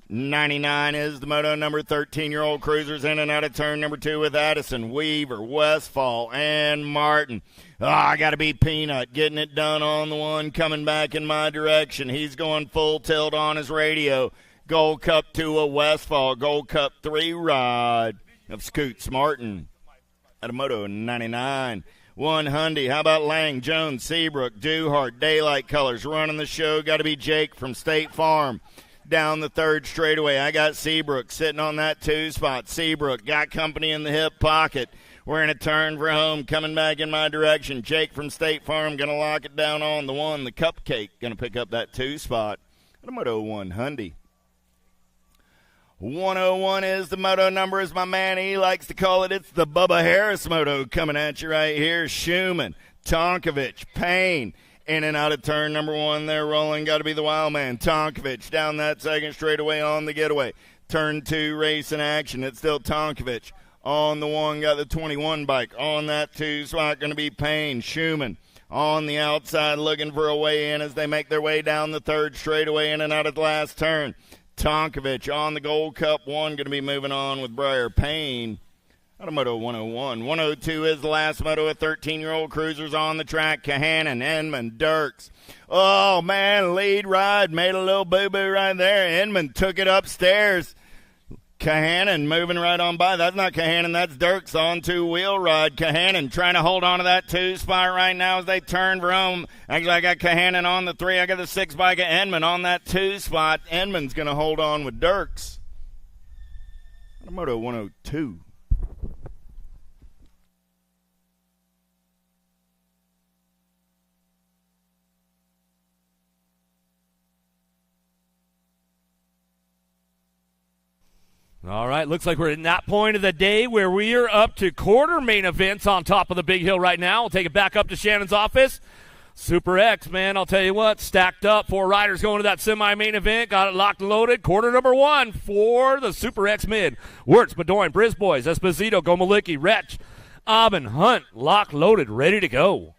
99 is the moto number. 13-year-old cruisers in and out of turn number 2 with Addison, Weaver, Westfall, and Martin. I got to be Peanut getting it done on the 1, coming back in my direction. He's going full tilt on his radio. Gold Cup 2 of Westfall, Gold Cup 3 ride of Scoots Martin at a moto 99. 1 Hyundai. How about Lang, Jones, Seabrook, Duhart, Daylight Colors running the show. Got to be Jake from State Farm. Down the third straightaway, I got Seabrook sitting on that 2 spot. Seabrook got company in the hip pocket. We're in a turn for home, coming back in my direction. Jake from State Farm going to lock it down on the 1. The Cupcake going to pick up that 2 spot. At a Moto 1 Hyundai. 101 is the moto number, as my man he likes to call it. It's the Bubba Harris moto coming at you right here. Schumann, Tonkovich, Payne. In and out of turn number 1, they're rolling. Got to be the wild man. Tonkovich down that second straightaway on the getaway. Turn 2, race in action. It's still Tonkovich on the 1. Got the 21 bike on that 2 spot. Going to be Payne. Schumann on the outside looking for a way in as they make their way down the third straightaway in and out of the last turn. Tonkovich on the Gold Cup 1. Going to be moving on with Briar Payne. Out of Moto 101. 102 is the last moto of 13-year-old cruisers on the track. Kahanen, Enman, Dirks. Oh, man, lead ride. Made a little boo-boo right there. Enman took it upstairs. Kahanen moving right on by. That's not Kahanen, that's Dirks on 2-wheel ride. Kahanen trying to hold on to that 2 spot right now as they turn for home. Actually, I got Kahanen on the 3. I got the 6 bike of Enman on that 2 spot. Enman's going to hold on with Dirks. Moto 102. All right, looks like we're at that point of the day where we are up to quarter main events on top of the big hill right now. We'll take it back up to Shannon's office. Super X, man, I'll tell you what, stacked up. 4 riders going to that semi-main event. Got it locked and loaded. Quarter number 1 for the Super X mid. Wirtz, Bedoin, Brisbois, Esposito, Gomalicki, Wretch, Aubin, Hunt, locked, loaded, ready to go.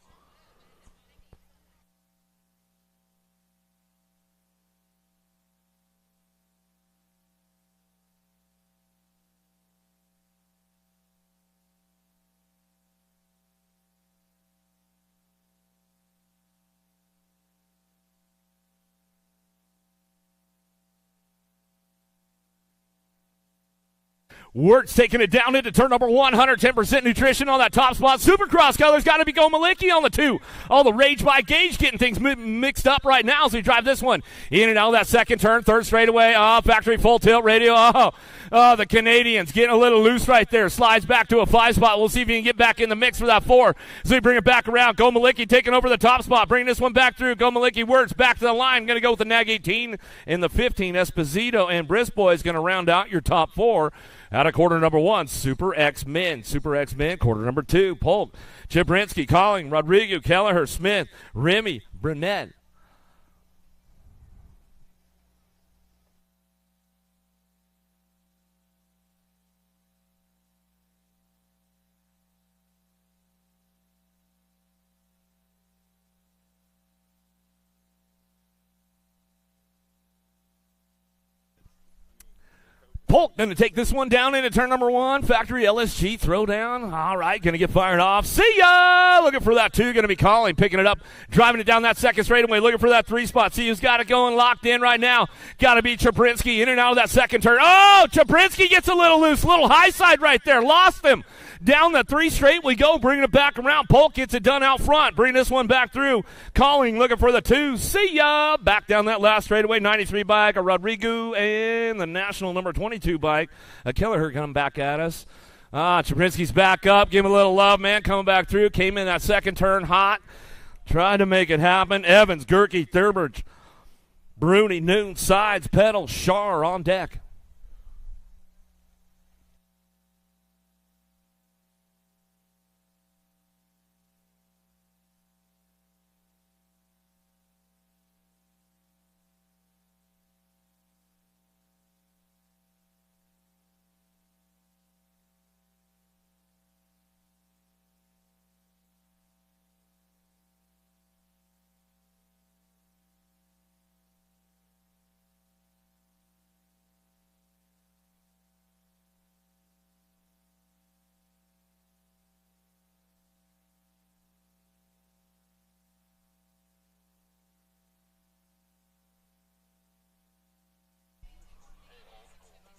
Wirtz taking it down into turn number 1, 110% nutrition on that top spot. Supercross colors got to be Gomalicki on the 2. All the rage by Gage getting things mixed up right now as we drive this one in and out of that second turn, third straightaway. Factory full tilt radio. The Canadians getting a little loose right there. Slides back to a 5 spot. We'll see if he can get back in the mix for that 4. So we bring it back around. Gomalicki taking over the top spot. Bringing this one back through. Gomalicki Wirtz back to the line. Going to go with the Nag 18 and the 15. Esposito and Brisbois is going to round out your top 4. Out of quarter number 1, Super X Men. Super X Men, quarter number 2, Polk, Chibrinsky, Colling, Rodrigo, Kelleher, Smith, Remy, Burnett. Polk going to take this one down into turn number 1. Factory LSG throwdown. All right, going to get fired off. See ya! Looking for that 2. Going to be Colling, picking it up, driving it down that second straightaway. Looking for that 3 spot. See who's got it going locked in right now. Got to be Chibrinsky in and out of that second turn. Oh, Chibrinsky gets a little loose. Little high side right there. Lost him. Down the 3 straight we go, bringing it back around. Polk gets it done out front. Bring this one back through. Colling looking for the 2. See ya! Back down that last straightaway. 93 bike, a Rodrigo, and the national number 22 bike. Kelleher coming back at us. Chibrinsky's back up. Give him a little love, man. Coming back through. Came in that second turn hot. Tried to make it happen. Evans, Gerke, Thurberge, Bruni, Noon, Sides, Pedal, Shar on deck.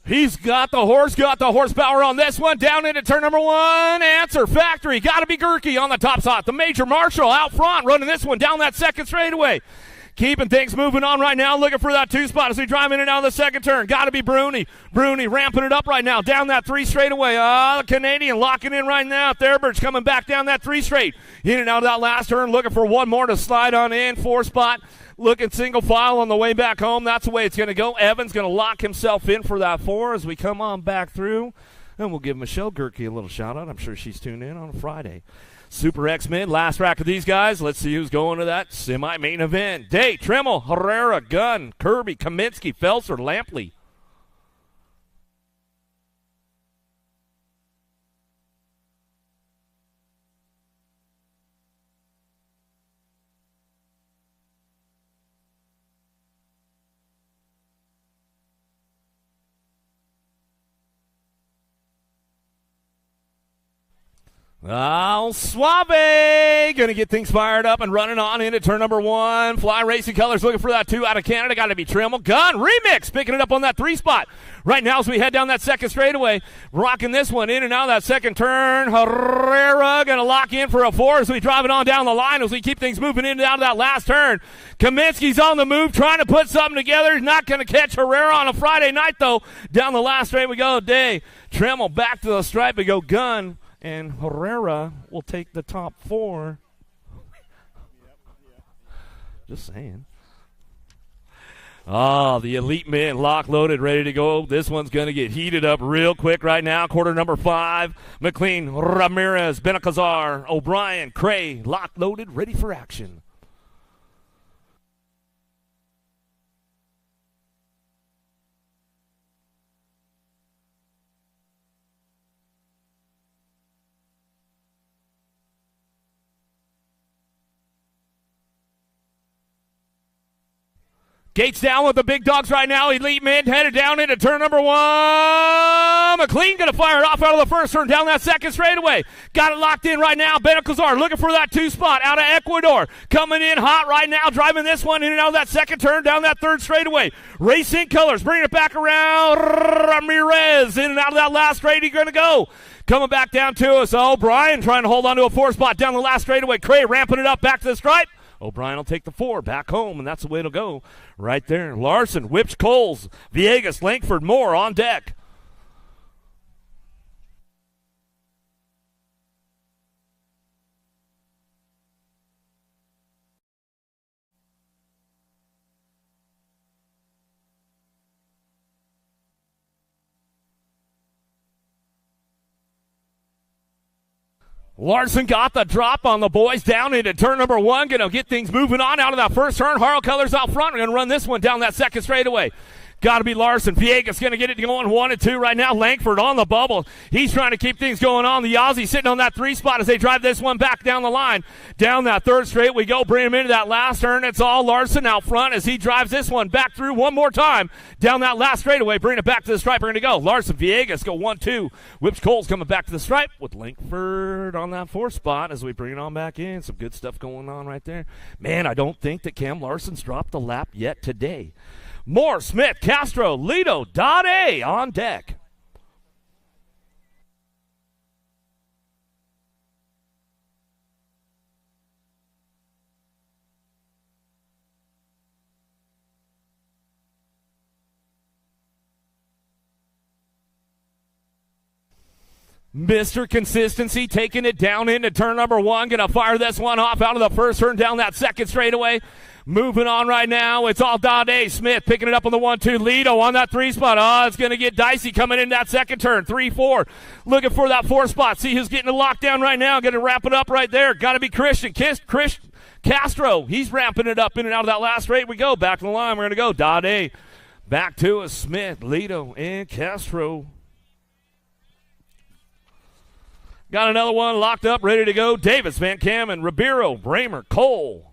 He's got the horsepower on this one. Down into turn number 1. Answer, Factory. Got to be Gerke on the top spot. The Major Marshall out front running this one down that second straightaway. Keeping things moving on right now. Looking for that 2 spot as we drive in and out of the second turn. Got to be Bruni. Bruni ramping it up right now. Down that 3 straightaway. The Canadian locking in right now. Thurberge coming back down that 3 straight. In and out of that last turn. Looking for one more to slide on in. 4 spot. Looking single file on the way back home. That's the way it's going to go. Evans going to lock himself in for that 4 as we come on back through. And we'll give Michelle Gerke a little shout out. I'm sure she's tuned in on a Friday. Super X-Men, last rack of these guys. Let's see who's going to that semi-main event. Day, Tremmel, Herrera, Gunn, Kirby, Kaminsky, Felser, Lampley. Suave going to get things fired up and running on into turn number 1. Fly Racing Colors looking for that 2 out of Canada. Got to be Tremmel. Gun Remix picking it up on that 3 spot. Right now as we head down that second straightaway, rocking this one in and out of that second turn. Herrera going to lock in for a 4 as we drive it on down the line as we keep things moving in and out of that last turn. Kaminsky's on the move trying to put something together. He's not going to catch Herrera on a Friday night though. Down the last straight we go. Day, Tremmel back to the stripe. We go Gun. And Herrera will take the top 4. Just saying. Oh, the elite men lock loaded, ready to go. This one's going to get heated up real quick right now. Quarter number 5, McLean, Ramirez, Benacazar, O'Brien, Cray, lock loaded, ready for action. Gates down with the big dogs right now. Elite men headed down into turn number 1. McLean going to fire it off out of the first turn down that second straightaway. Got it locked in right now. Benacazar looking for that 2 spot out of Ecuador. Coming in hot right now, driving this one in and out of that second turn down that third straightaway. Racing Colors bringing it back around. Ramirez in and out of that last straight. He's going to go. Coming back down to us. O'Brien trying to hold on to a 4 spot down the last straightaway. Cray ramping it up back to the stripe. O'Brien will take the 4 back home, and that's the way it'll go right there. Larson, Whips, Coles, Villegas, Langford, Moore on deck. Larson got the drop on the boys down into turn number 1. Going to get things moving on out of that first turn. Harl Colors out front. We're going to run this one down that second straightaway. Got to be Larson. Villegas going to get it going 1 and 2 right now. Langford on the bubble. He's trying to keep things going on. The Aussie sitting on that 3 spot as they drive this one back down the line. Down that third straight we go. Bring him into that last turn. It's all Larson out front as he drives this one back through one more time. Down that last straightaway. Bring it back to the stripe. We're going to go. Larson, Villegas go 1-2. Whips Coles coming back to the stripe with Langford on that 4th spot as we bring it on back in. Some good stuff going on right there. Man, I don't think that Cam Larson's dropped the lap yet today. Moore, Smith, Castro, Lido, Dade on deck. Mr. Consistency taking it down into turn number 1. Going to fire this one off out of the first turn down that second straightaway. Moving on right now. It's all Dade. Smith picking it up on the 1-2. Lido on that 3 spot. Oh, it's going to get dicey coming in that second turn. 3-4. Looking for that 4 spot. See who's getting the lockdown right now. Going to wrap it up right there. Got to be Christian. Castro. He's ramping it up in and out of that last straight. We go. Back to the line. We're going to go. Dade. Back to us. Smith, Lido, and Castro. Got another one locked up, ready to go. Davis, Van Kamen, Ribeiro, Bramer, Cole.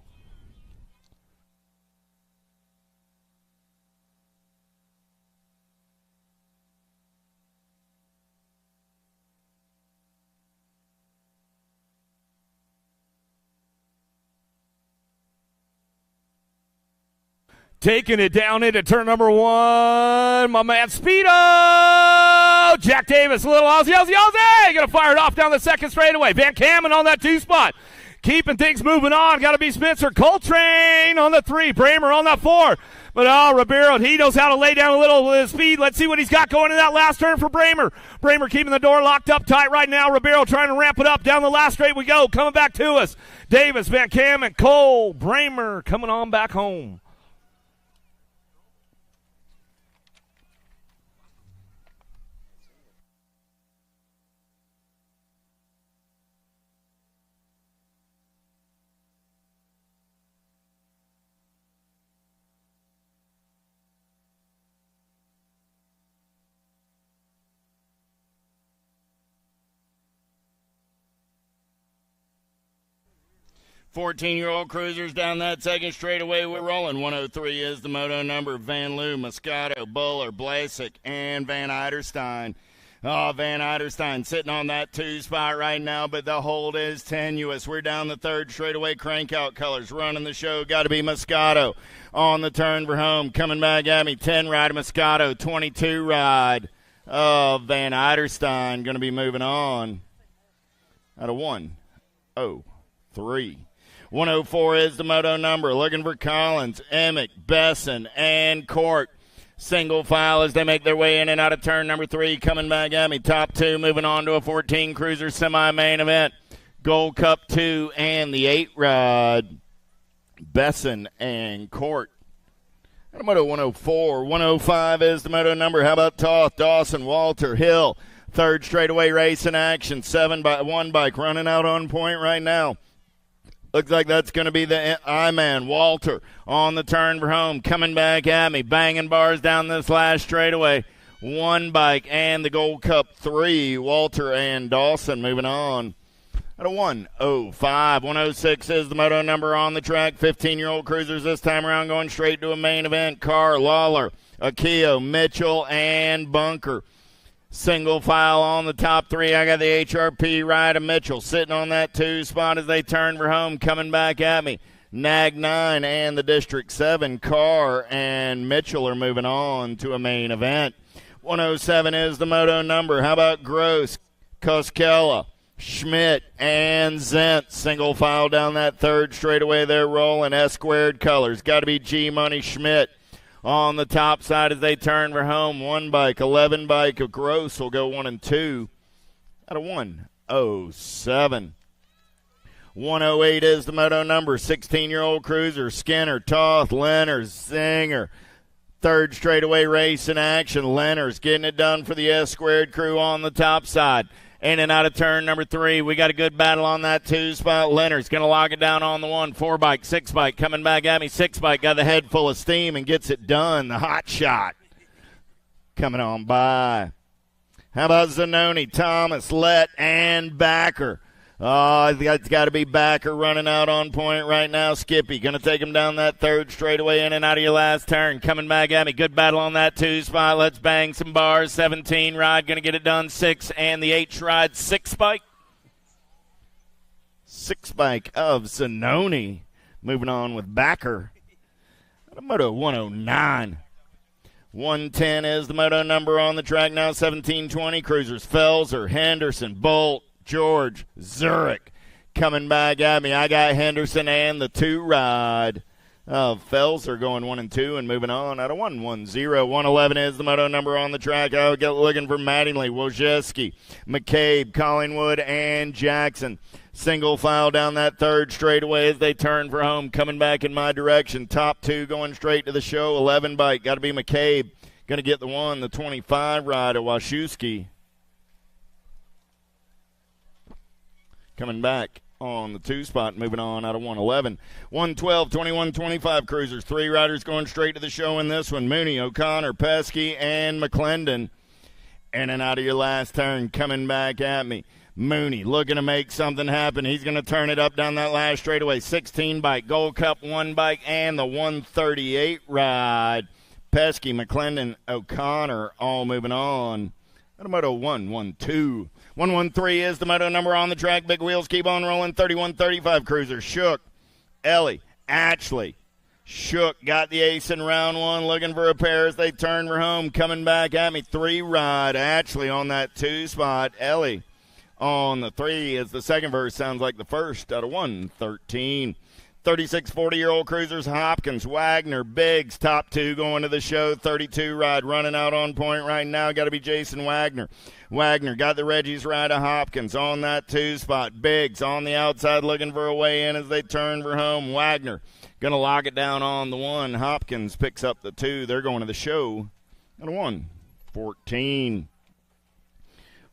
Taking it down into turn number 1. My man Speedo. Jack Davis, a little Aussie. Going to fire it off down the second straightaway. Van Kamen on that 2 spot. Keeping things moving on. Got to be Spencer Coltrane on the 3. Bramer on that 4. But Ribeiro, he knows how to lay down a little speed. Let's see what he's got going in that last turn for Bramer. Bramer keeping the door locked up tight right now. Ribeiro trying to ramp it up. Down the last straight we go. Coming back to us. Davis, Van Kamen, Cole, Bramer coming on back home. Fourteen-year-old cruisers down that second straightaway. We're rolling. 103 is the moto number. Van Loo, Moscato, Buller, Blasek, and Van Eiderstein. Oh, Van Eiderstein sitting on that 2 spot right now, but the hold is tenuous. We're down the third straightaway. Crankout Colors running the show. Got to be Moscato on the turn for home. Coming back at me. 10 ride Moscato. 22 ride Van Eiderstein. Going to be moving on out of 1-0-3. 104 is the moto number. Looking for Collins, Emick, Besson, and Court. Single file as they make their way in and out of turn number 3. Coming back at me. Top 2 moving on to a 14 cruiser semi-main event. Gold Cup 2 and the 8 rod. Besson and Court. And Moto 104. 105 is the moto number. How about Toth, Dawson, Walter, Hill? Third straightaway race in action. 7-1 bike running out on point right now. Looks like that's going to be the I-Man, Walter, on the turn for home. Coming back at me, banging bars down this last straightaway. One bike and the Gold Cup 3, Walter and Dawson moving on. At a 105. 106 is the moto number on the track. 15-year-old cruisers this time around going straight to a main event. Carr, Lawler, Akio, Mitchell, and Bunker. Single file on the top three. I got the HRP ride of Mitchell sitting on that 2 spot as they turn for home. Coming back at me. Nag 9 and the District 7. Carr and Mitchell are moving on to a main event. 107 is the moto number. How about Gross, Koskela, Schmidt, and Zent? Single file down that third straightaway. They're rolling S-squared colors. Got to be G-Money Schmidt on the top side as they turn for home. 1 bike, 11 bike of Gross will go 1 and 2 at a 107. 108 is the moto number. 16-year-old cruiser. Skinner, Toth, Leonard, Zinger. Third straightaway race in action. Leonard's getting it done for the S-squared crew on the top side. In and out of turn number 3. We got a good battle on that 2 spot. Leonard's going to lock it down on the 1. 4 bike, 6 bike coming back at me. 6 bike got the head full of steam and gets it done. The hot shot coming on by. How about Zanoni, Thomas, Lett, and Backer? Oh, it's got to be Backer running out on point right now. Skippy going to take him down that third straightaway in and out of your last turn. Coming back at me. Good battle on that 2 spot. Let's bang some bars. 17 ride going to get it done. 6 and the H ride. 6 bike. 6 bike of Zanoni. Moving on with Backer. Moto 109. 110 is the moto number on the track now. 1720 cruisers. Felser, Henderson, Bolt, George, Zurich coming back at me. I got Henderson and the 2 ride. Felser going 1 and 2 and moving on out of 110. 111 is the moto number on the track. I'll get looking for Mattingly, Wojcicki, McCabe, Collingwood, and Jackson. Single file down that third straightaway as they turn for home. Coming back in my direction. Top 2 going straight to the show. 11 bike. Got to be McCabe. Going to get the 1, the 25 ride of Wojcicki. Coming back on the 2 spot, moving on out of 111. 112, 21, 25 cruisers. 3 riders going straight to the show in this one. Mooney, O'Connor, Pesky, and McClendon. In and out of your last turn, coming back at me. Mooney looking to make something happen. He's going to turn it up down that last straightaway. 16 bike, Gold Cup 1 bike, and the 138 ride. Pesky, McClendon, O'Connor all moving on. At a moto 112. 113 is the moto number on the track. Big wheels keep on rolling. 31-35 cruiser. Shook, Ellie, Ashley. Shook got the ace in round 1. Looking for a pair as they turn for home. Coming back at me. 3 ride. Ashley on that 2 spot. Ellie on the 3 as the second verse sounds like the first out of 113. 36 40-year-old cruisers. Hopkins, Wagner, Biggs, top 2 going to the show. 32 ride running out on point right now. Got to be Jason Wagner. Wagner got the Reggie's ride of Hopkins on that 2 spot. Biggs on the outside looking for a way in as they turn for home. Wagner going to lock it down on the 1. Hopkins picks up the 2. They're going to the show at a 114.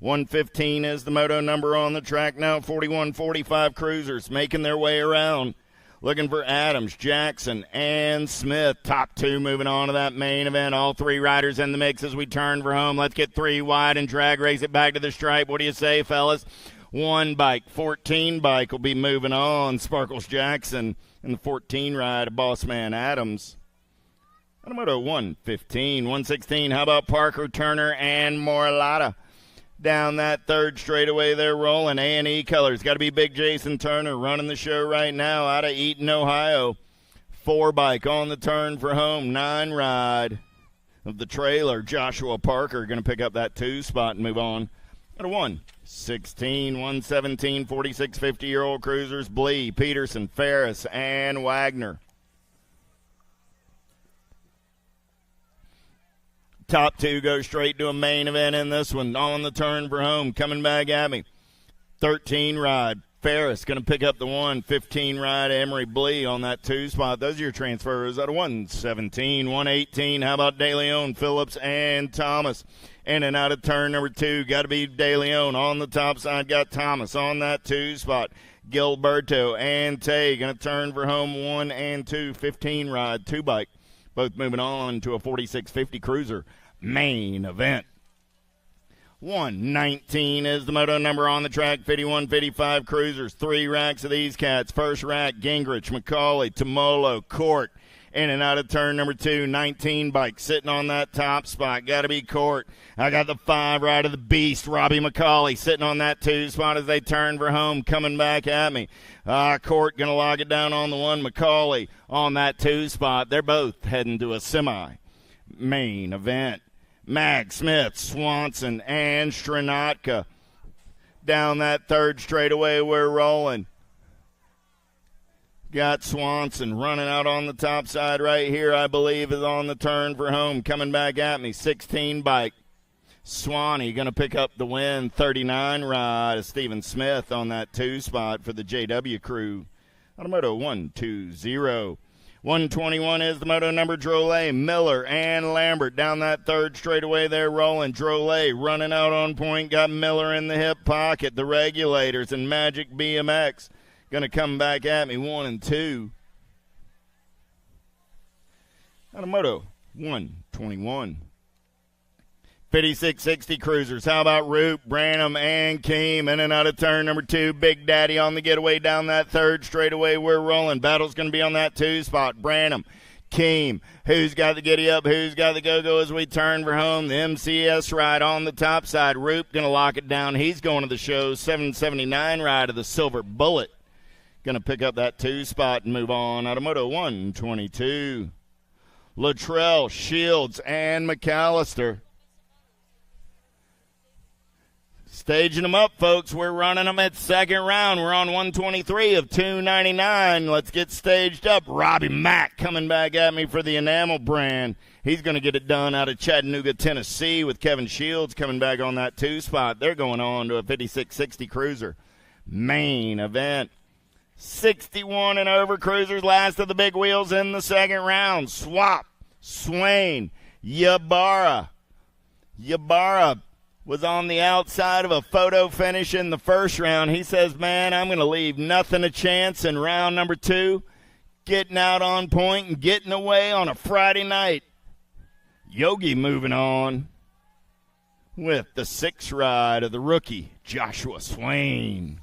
115 is the moto number on the track now. 41-45 cruisers making their way around. Looking for Adams, Jackson, and Smith. Top 2 moving on to that main event. All 3 riders in the mix as we turn for home. Let's get 3 wide and drag race it back to the stripe. What do you say, fellas? 1 bike, 14 bike will be moving on. Sparkles Jackson and the 14 ride of Bossman Adams. Moto 115. 116, how about Parker, Turner, and Morlata? Down that third straightaway, they're rolling. A&E colors. Got to be Big Jason Turner running the show right now out of Eaton, Ohio. 4 bike on the turn for home. 9 ride of the trailer. Joshua Parker going to pick up that 2 spot and move on. At a 116, 117, 46 50-year-old cruisers. Blee, Peterson, Ferris, and Wagner. Top 2 go straight to a main event in this one. On the turn for home. Coming back at me. 13 ride. Ferris going to pick up the 115 ride. Emery Blee on that 2 spot. Those are your transfers out of 117, 118. How about De Leon, Phillips, and Thomas? In and out of turn number 2. Got to be De Leon. On the top side, got Thomas on that 2 spot. Gilberto and Tay going to turn for home 1 and 2. 15 ride, 2 bike. Both moving on to a 4650 cruiser main event. 119 is the moto number on the track. 51-55 cruisers. 3 racks of these cats. First rack, Gingrich, McCauley, Tomolo, Court. In and out of turn number 2. 19 bike sitting on that top spot. Got to be Court. I got the 5 ride of the beast, Robbie McCauley, sitting on that 2 spot as they turn for home, coming back at me. Court going to log it down on the 1. McCauley on that 2 spot. They're both heading to a semi main event. Mag, Smith, Swanson, and Stranatka. Down that 3rd straightaway, we're rolling. Got Swanson running out on the top side right here, I believe, is on the turn for home. Coming back at me, 16 bike. Swanee going to pick up the win. 39 ride of Stephen Smith on that 2 spot for the JW crew. Automoto 120. 121 is the moto number. Drolet, Miller, and Lambert down that 3rd straightaway. They're rolling. Drolet running out on point. Got Miller in the hip pocket. The Regulators and Magic BMX going to come back at me. 1 and 2. Automoto 121. 5660 cruisers. How about Root, Branham, and Keem? In and out of turn number 2. Big Daddy on the getaway down that 3rd straightaway. We're rolling. Battle's going to be on that 2 spot. Branham, Keem. Who's got the giddy up? Who's got the go-go as we turn for home? The MCS ride on the top side. Root going to lock it down. He's going to the show. 779 ride of the Silver Bullet. Going to pick up that 2 spot and move on. Automoto 122. Luttrell, Shields, and McAllister. Staging them up, folks. We're running them at 2nd round. We're on 123 of 299. Let's get staged up. Robbie Mack coming back at me for the Enamel brand. He's going to get it done out of Chattanooga, Tennessee, with Kevin Shields coming back on that 2 spot. They're going on to a 5660 cruiser main event. 61 and over cruisers, last of the big wheels in the 2nd round. Swap, Swain, Ybarra was on the outside of a photo finish in the 1st round. He says, man, I'm going to leave nothing a chance in round number 2. Getting out on point and getting away on a Friday night. Yogi moving on with the 6th ride of the rookie, Joshua Swain.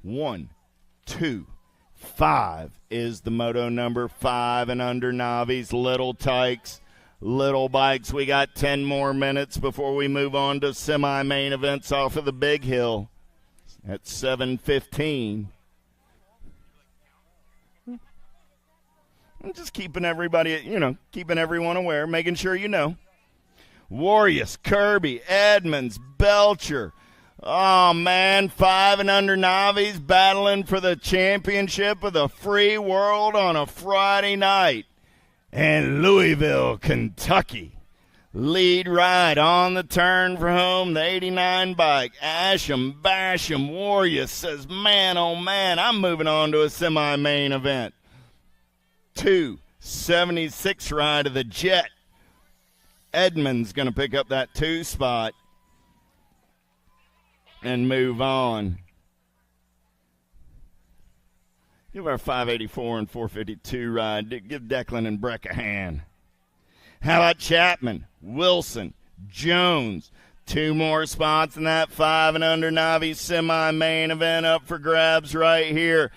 1, 2, 5 is the moto number. 5 and under Navis, little tykes, little bikes. We got 10 more minutes before we move on to semi-main events off of the Big Hill at 7:15. I'm just keeping everybody, keeping everyone aware, making sure you know. Warriors, Kirby, Edmonds, Belcher. Oh, man, 5 and under Navis battling for the championship of the free world on a Friday night. And Louisville, Kentucky. Lead ride on the turn for home, the 89 bike. Asham, Basham, Warrior says, man, oh, man, I'm moving on to a semi-main event. 276 ride of the Jet. Edmonds going to pick up that 2 spot and move on. Give our 584 and 452 ride. Give Declan and Breck a hand. How about Chapman, Wilson, Jones? 2 more spots in that 5 and under Navi semi-main event up for grabs right here.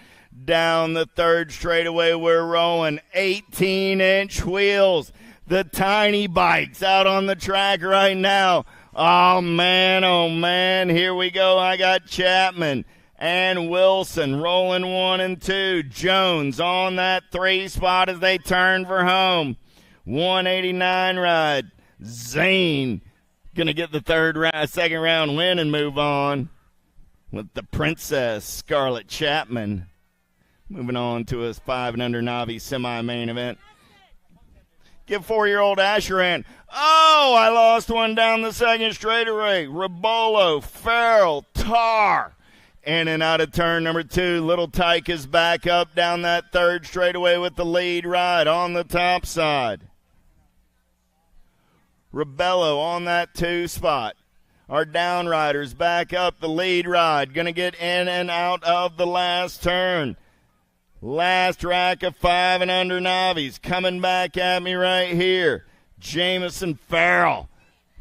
Down the 3rd straightaway, we're rolling. 18-inch wheels. The tiny bikes out on the track right now. Oh, man, here we go. I got Chapman and Wilson rolling 1 and 2. Jones on that 3 spot as they turn for home. 189 ride. Zane going to get the 2nd round win and move on with the Princess Scarlett Chapman. Moving on to his 5 and under Navi semi-main event. Give 4-year-old Asheran. Oh, I lost one down the 2nd straightaway. Rabolo, Farrell, tar. In and out of turn number 2. Little Tyke is back up down that third straightaway with the lead ride on the top side. Rebello on that 2 spot. Our down riders back up the lead ride. Going to get in and out of the last turn. Last rack of 5 and under Navies coming back at me right here. Jamison Farrell.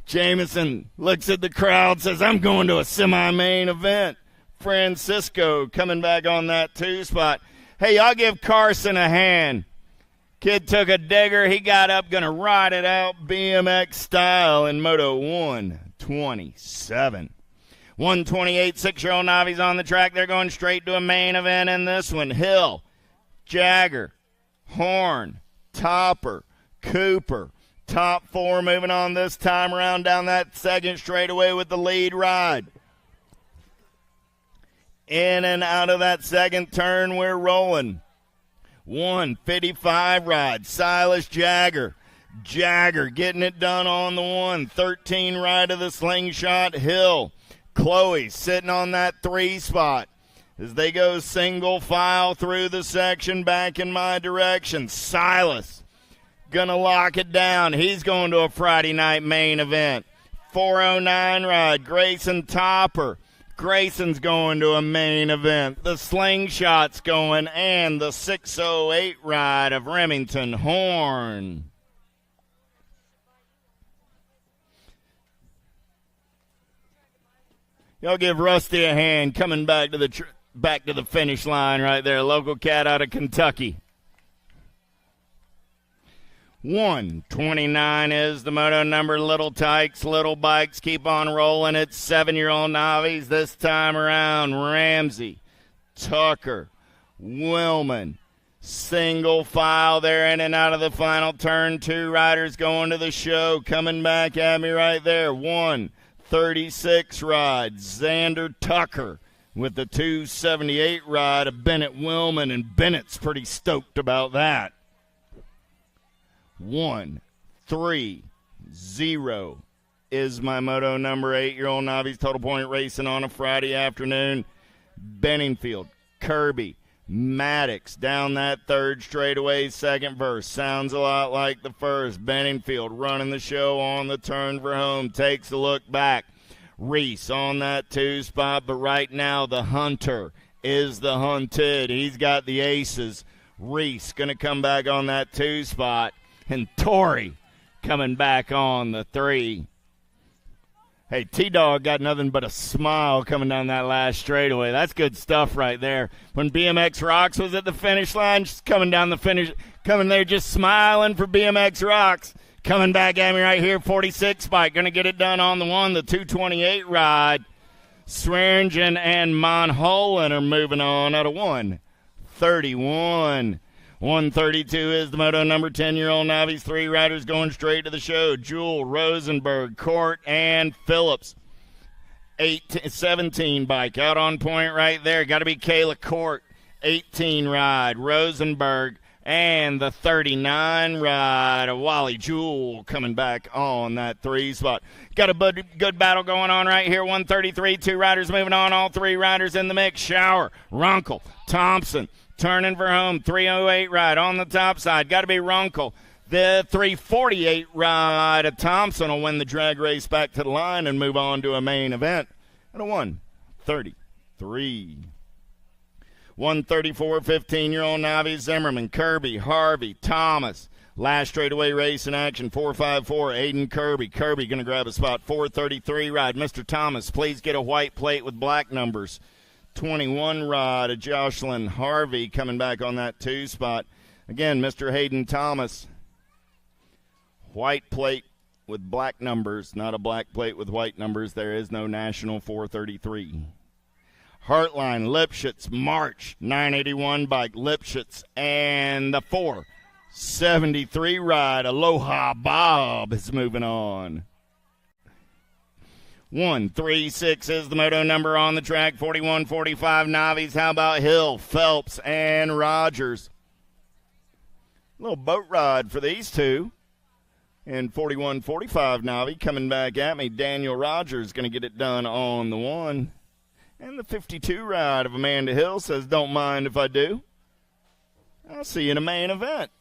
Jamison looks at the crowd, says, I'm going to a semi-main event. Francisco coming back on that 2 spot. Hey, y'all give Carson a hand. Kid took a digger. He got up, going to ride it out BMX style in Moto 127. 128, 6-year-old Navies on the track. They're going straight to a main event in this one. Hill, Jagger, Horn, Topper, Cooper. Top 4 moving on this time around down that second straightaway with the lead ride. In and out of that second turn, we're rolling. 155 ride, Silas Jagger. Jagger getting it done on the 113 ride of the slingshot. Hill, Chloe sitting on that 3 spot. As they go single file through the section back in my direction. Silas gonna lock it down. He's going to a Friday night main event. 409 ride, Grayson Topper. Grayson's going to a main event. The slingshot's going, and the 608 ride of Remington Horn. Y'all give Rusty a hand coming back to the finish line right there. Local cat out of Kentucky. 129 is the moto number. Little Tykes, Little Bikes keep on rolling. It's 7-year-old Navies this time around. Ramsey, Tucker, Willman. Single file there in and out of the final turn. 2 riders going to the show. Coming back at me right there. 136 ride, Xander Tucker with the 278 ride of Bennett Willman, and Bennett's pretty stoked about that. 130 is my moto number. 8-year-old Navies total point racing on a Friday afternoon. Benningfield, Kirby, Maddox down that third straightaway, second verse. Sounds a lot like the first. Benningfield running the show on the turn for home. Takes a look back. Reese on that 2 spot, but right now the hunter is the hunted. He's got the aces. Reese going to come back on that 2 spot. And Torrey coming back on the 3. Hey, T-Dog got nothing but a smile coming down that last straightaway. That's good stuff right there. When BMX Rocks was at the finish line, just coming down the finish, coming there just smiling for BMX Rocks. Coming back at me right here, 46 bike. Going to get it done on the 228 ride. Swearingen and Monholland are moving on out of 131. 132 is the moto number. 10-year-old Navies. 3 riders going straight to the show. Jewel, Rosenberg, Court, and Phillips. 17 bike out on point right there. Got to be Kayla Court. 18 ride, Rosenberg, and the 39 ride of Wally Jewel coming back on that 3 spot. Got a good battle going on right here. 133, 2 riders moving on. All 3 riders in the mix. Shower, Runkle, Thompson. Turning for home, 308 ride on the top side. Got to be Runkle. The 348 ride of Thompson will win the drag race back to the line and move on to a main event at a 133. 134, 15-year-old Navi Zimmerman, Kirby, Harvey, Thomas. Last straightaway race in action, 454, Aiden Kirby. Kirby going to grab a spot, 433 ride. Mr. Thomas, please get a white plate with black numbers. 21 ride of Jocelyn Harvey coming back on that 2 spot. Again, Mr. Hayden Thomas, white plate with black numbers, not a black plate with white numbers. There is no National 433. Heartline, Lipschitz, March, 981 bike, Lipschitz, and the 473 ride, Aloha Bob is moving on. 136 is the moto number on the track. 41-45 Navies. How about Hill, Phelps, and Rogers? A little boat ride for these 2. And 41-45 Navi coming back at me. Daniel Rogers going to get it done on the 1. And the 52 ride of Amanda Hill says, don't mind if I do. I'll see you in a main event.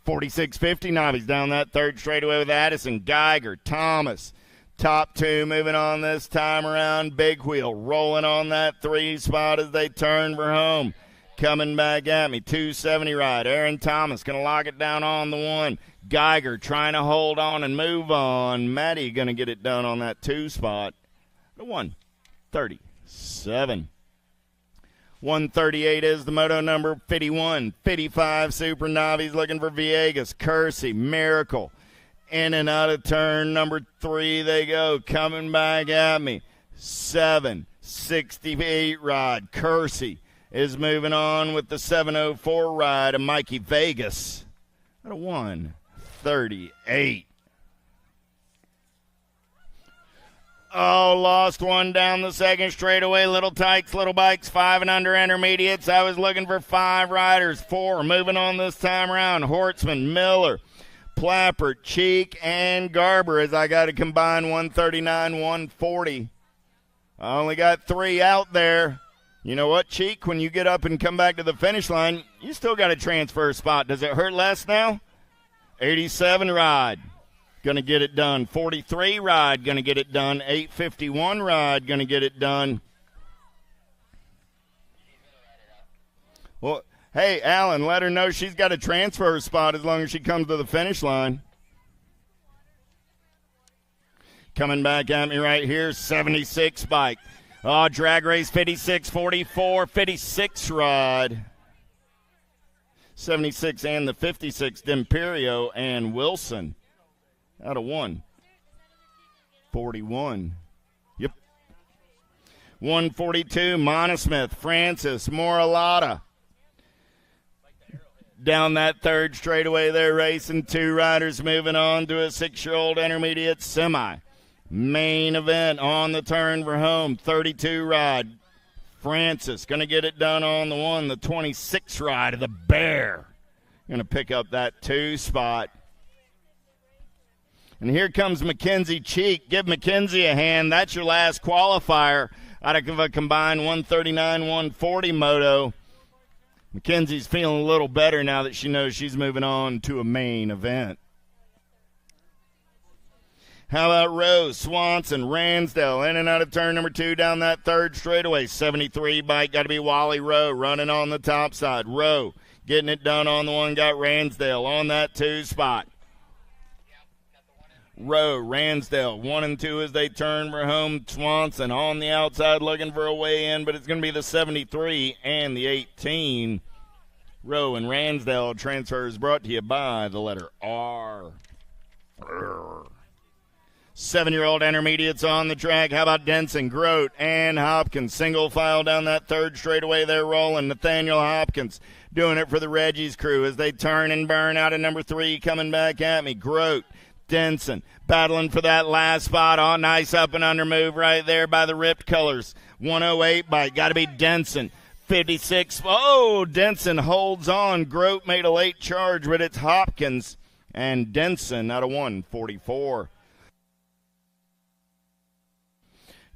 46.50, Nobby's down that third straightaway with Addison, Geiger, Thomas. Top two moving on this time around. Big Wheel rolling on that 3 spot as they turn for home. Coming back at me, 270 ride. Aaron Thomas going to lock it down on the 1. Geiger trying to hold on and move on. Maddie going to get it done on that 2 spot. The 137. 138 is the moto number. 51, 55 Super Navi's looking for Villegas. Kersey, Miracle. In and out of turn number 3 they go. Coming back at me. 768 ride. Kersey is moving on with the 704 ride of Mikey Vegas at a 138. Oh, lost one down the second straightaway. Little tykes, little bikes, 5 and under intermediates. I was looking for 5 riders. 4 moving on this time around. Hortzman, Miller, Plappert, Cheek, and Garber as I got to combine 139, 140. I only got 3 out there. You know what, Cheek? When you get up and come back to the finish line, you still got a transfer spot. Does it hurt less now? 87 ride. Going to get it done. 43 ride, going to get it done. 851 ride, going to get it done. Well, hey, Alan, let her know she's got a transfer spot as long as she comes to the finish line. Coming back at me right here, 76 bike. Oh, drag race 56, 44, 56 ride. 76 and the 56, D'Imperio and Wilson. Out of 141. Yep. 142, Monosmith, Francis, Moralata. Down that third straightaway they're racing. 2 riders moving on to a 6-year-old intermediate semi. Main event on the turn for home. 32 ride. Francis going to get it done on the 1. The 26 ride of the Bear. Going to pick up that 2 spot. And here comes Mackenzie Cheek. Give Mackenzie a hand. That's your last qualifier out of a combined 139, 140 moto. Mackenzie's feeling a little better now that she knows she's moving on to a main event. How about Rose, Swanson, Ransdell, in and out of turn number 2 down that third straightaway. 73 bike, got to be Wally Rowe running on the top side. Rowe getting it done on the 1, got Ransdell on that 2 spot. Rowe, Ransdell, 1 and 2 as they turn for home. Swanson on the outside looking for a way in, but it's going to be the 73 and the 18. Rowe and Ransdell transfers brought to you by the letter R. 7-year-old intermediates on the track. How about Denson, Grote, and Hopkins? Single file down that third straightaway. They're rolling. Nathaniel Hopkins doing it for the Reggie's crew as they turn and burn out of number 3 coming back at me. Grote, Denson battling for that last spot. Oh, nice up and under move right there by the Ripped Colors. 108 bike. Got to be Denson. 56. Oh, Denson holds on. Grote made a late charge, but it's Hopkins and Denson out of 144.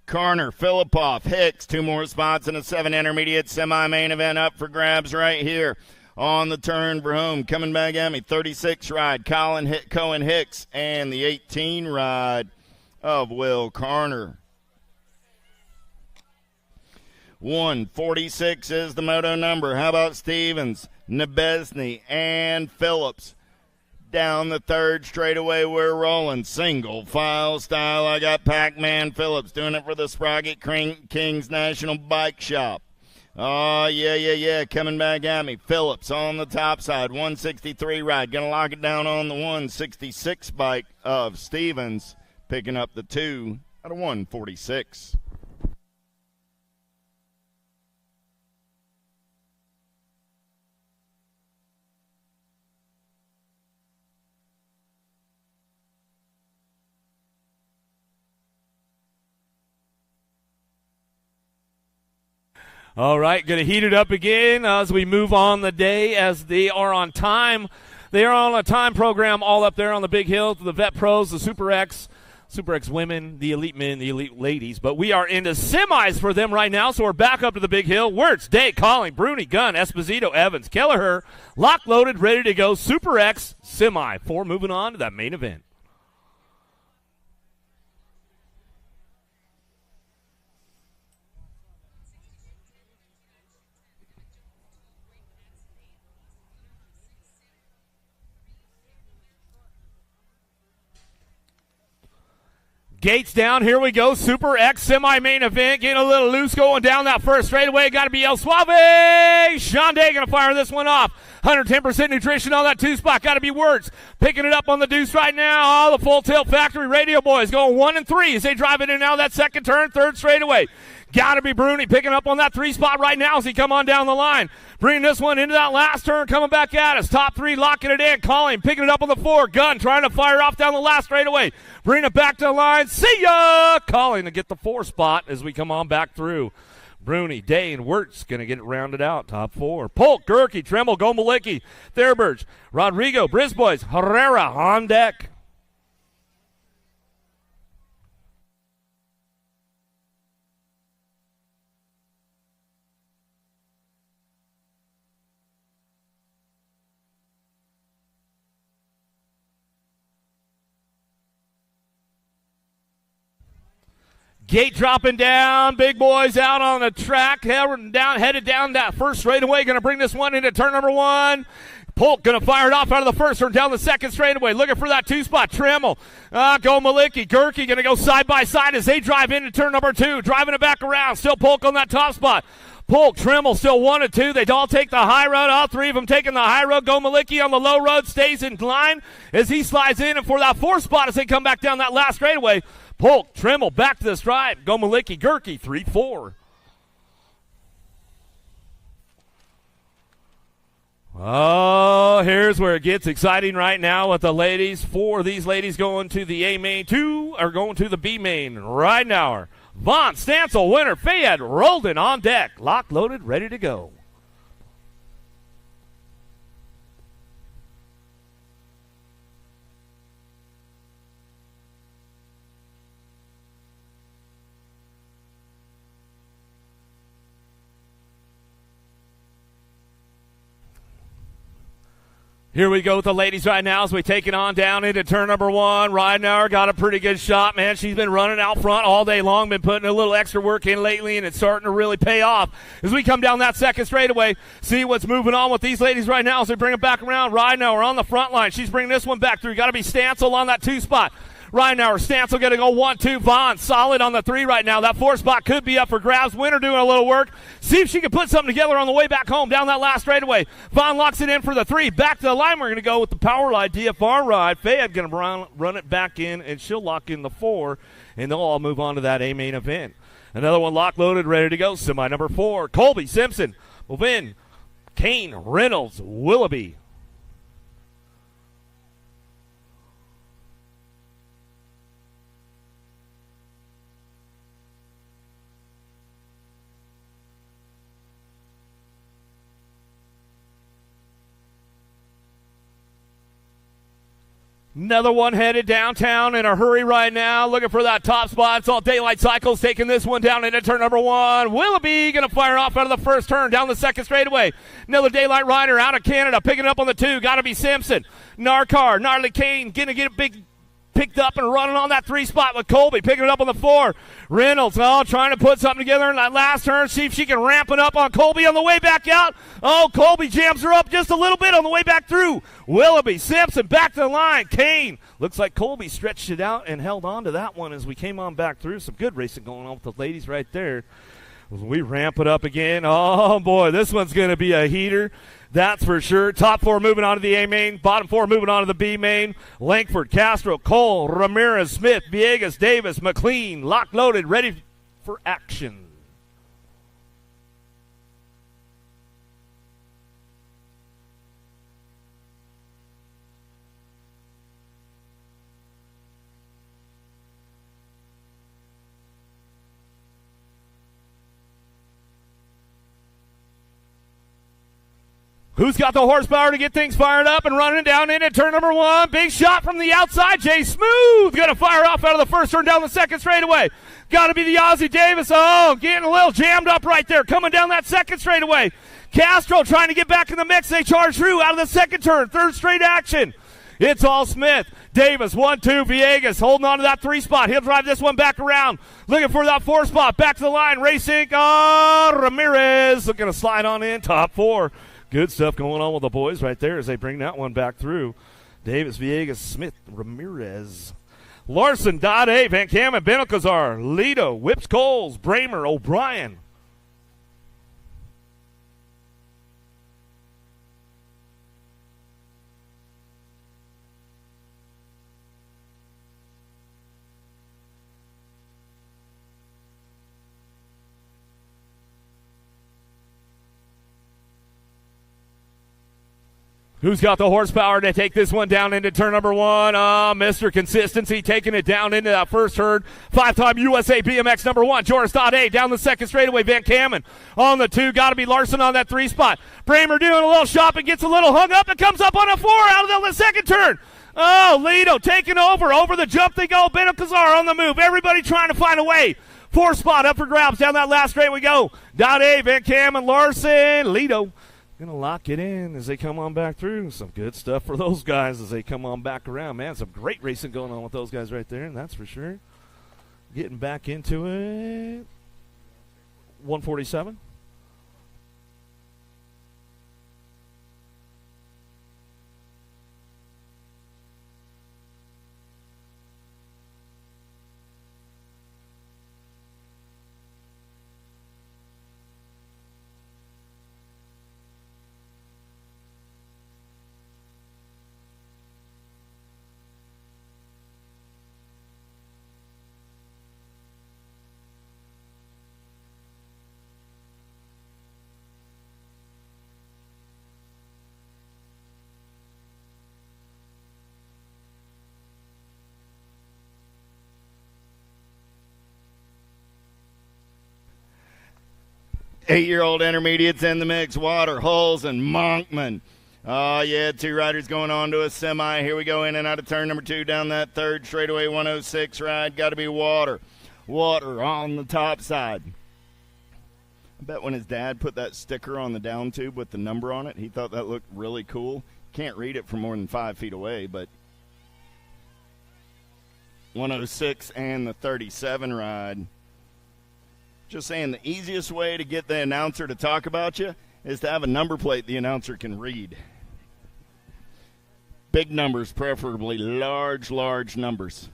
Carner, Filipoff, Hicks, 2 more spots in a 7 intermediate semi-main event up for grabs right here. On the turn for home, coming back at me, 36 ride, Cohen Hicks, and the 18 ride of Will Carner. 146 is the moto number. How about Stevens, Nebesny, and Phillips? Down the third straightaway, we're rolling. Single file style. I got Pac-Man Phillips doing it for the Sprocket Kings National Bike Shop. Oh, yeah. Coming back at me. Phillips on the top side. 163 ride. Going to lock it down on the 166 bike of Stevens. Picking up the 2 out of 146. All right, going to heat it up again as we move on the day as they are on time. They are on a time program all up there on the big hill, the Vet Pros, the Super X, Super X women, the elite men, the elite ladies. But we are into semis for them right now, so we're back up to the big hill. Wirtz, Day, Calling, Bruni, Gunn, Esposito, Evans, Kelleher, lock loaded, ready to go. Super X semi. 4 moving on to that main event. Gates down. Here we go. Super X semi-main event. Getting a little loose going down that first straightaway. Got to be El Suave. Sean Day going to fire this one off. 110% nutrition on that 2 spot. Got to be Wirtz. Picking it up on the deuce right now. Oh, the Full Tilt Factory Radio Boys going 1 and 3 as they drive it in now that second turn. Third straightaway. Got to be Bruni picking up on that 3 spot right now as he come on down the line. Bringing this one into that last turn, coming back at us. Top 3 locking it in. Calling, picking it up on the 4. Gunn trying to fire off down the last straightaway. Bring it back to the line. See ya! Calling to get the 4 spot as we come on back through. Bruni, Day, and Wirtz going to get it rounded out. Top 4. Polk, Gerke, Tremmel, Gomalicki, Thurberge, Rodrigo, Brisbois, Herrera on deck. Gate dropping down. Big boys out on the track. Headed down that first straightaway. Going to bring this one into turn number 1. Polk going to fire it off out of the first turn down the second straightaway. Looking for that 2 spot. Tremmel. Gomalicki. Gerke going to go side by side as they drive into turn number 2. Driving it back around. Still Polk on that top spot. Polk, Tremmel still 1 and 2. They all take the high road. All 3 of them taking the high road. Gomalicki on the low road stays in line as he slides in. And for that 4 spot as they come back down that last straightaway, Polk, Tremmel, back to the stripe. Gomalicki, Gerke, 3-4. Oh, here's where it gets exciting right now with the ladies. 4 of these ladies going to the A main. 2 are going to the B main right now. Vaughn, Stancil, Winter, Fayette, Roldan on deck. Lock loaded, ready to go. Here we go with the ladies right now as we take it on down into turn number 1. Ridenauer got a pretty good shot, man. She's been running out front all day long, been putting a little extra work in lately, and it's starting to really pay off. As we come down that second straightaway, see what's moving on with these ladies right now as they bring it back around. Ridenauer on the front line. She's bringing this one back through. Got to be Stancil on that 2 spot. Ridenauer, Stancil going to go 1-2. Vaughn solid on the 3 right now. That 4 spot could be up for grabs. Winter doing a little work. See if she can put something together on the way back home down that last straightaway. Vaughn locks it in for the 3. Back to the line. We're going to go with the power line DFR ride. Fayette going to run it back in, and she'll lock in the 4, and they'll all move on to that A main event. Another one lock loaded, ready to go. Semi number 4. Colby, Simpson, Levin, Kane, Reynolds, Willoughby. Another one headed downtown in a hurry right now, looking for that top spot. It's all Daylight Cycles taking this one down into turn number 1. Willoughby going to fire off out of the first turn down the second straightaway. Another Daylight rider out of Canada picking up on the 2. Got to be Simpson. Narcar, Gnarly Kane going to get a big picked up and running on that 3 spot with Colby, picking it up on the 4. Reynolds, trying to put something together in that last turn, see if she can ramp it up on Colby on the way back out. Oh, Colby jams her up just a little bit on the way back through. Willoughby, Simpson, back to the line. Kane, looks like Colby stretched it out and held on to that one as we came on back through. Some good racing going on with the ladies right there. We ramp it up again. Oh, boy, this one's going to be a heater. That's for sure. Top 4 moving on to the A main. Bottom 4 moving on to the B main. Langford, Castro, Cole, Ramirez, Smith, Villegas, Davis, McLean. Lock loaded, ready for action. Who's got the horsepower to get things fired up and running down into turn number 1? Big shot from the outside. Jay Smooth going to fire off out of the first turn down the second straightaway. Got to be the Aussie Davis. Oh, getting a little jammed up right there. Coming down that second straightaway. Castro trying to get back in the mix. They charge through out of the second turn. Third straight action. It's all Smith. Davis, 1-2. Villegas holding on to that 3 spot. He'll drive this one back around. Looking for that 4 spot. Back to the line. Racing. Ramirez looking to slide on in. Top 4. Good stuff going on with the boys right there as they bring that one back through. Davis, Villegas, Smith, Ramirez. Larson, Dade, Van Kamen, Benalcazar, Lido, Whips, Coles, Bramer, O'Brien. Who's got the horsepower to take this one down into turn number 1? Mr. Consistency taking it down into that first turn. 5-time USA BMX number 1. Joris Dade down the second straightaway. Van Kamen on the 2. Got to be Larson on that 3 spot. Bramer doing a little shopping. Gets a little hung up. It comes up on a 4 out of the second turn. Oh, Lido taking over. Over the jump they go. Benalcazar on the move. Everybody trying to find a way. 4 spot up for grabs. Down that last straight we go. Dade, Van Kamen, Larson, Lido. Going to lock it in as they come on back through. Some good stuff for those guys as they come on back around. Man, some great racing going on with those guys right there, and that's for sure. Getting back into it. 147. Eight-year-old intermediates in the mix. Water, Hulls, and Monkman. Oh, yeah, 2 riders going on to a semi. Here we go in and out of turn number 2 down that third straightaway 106 ride. Got to be Water. Water on the top side. I bet when his dad put that sticker on the down tube with the number on it, he thought that looked really cool. Can't read it from more than 5 feet away, but 106 and the 37 ride. Just saying, the easiest way to get the announcer to talk about you is to have a number plate the announcer can read. Big numbers, preferably large numbers.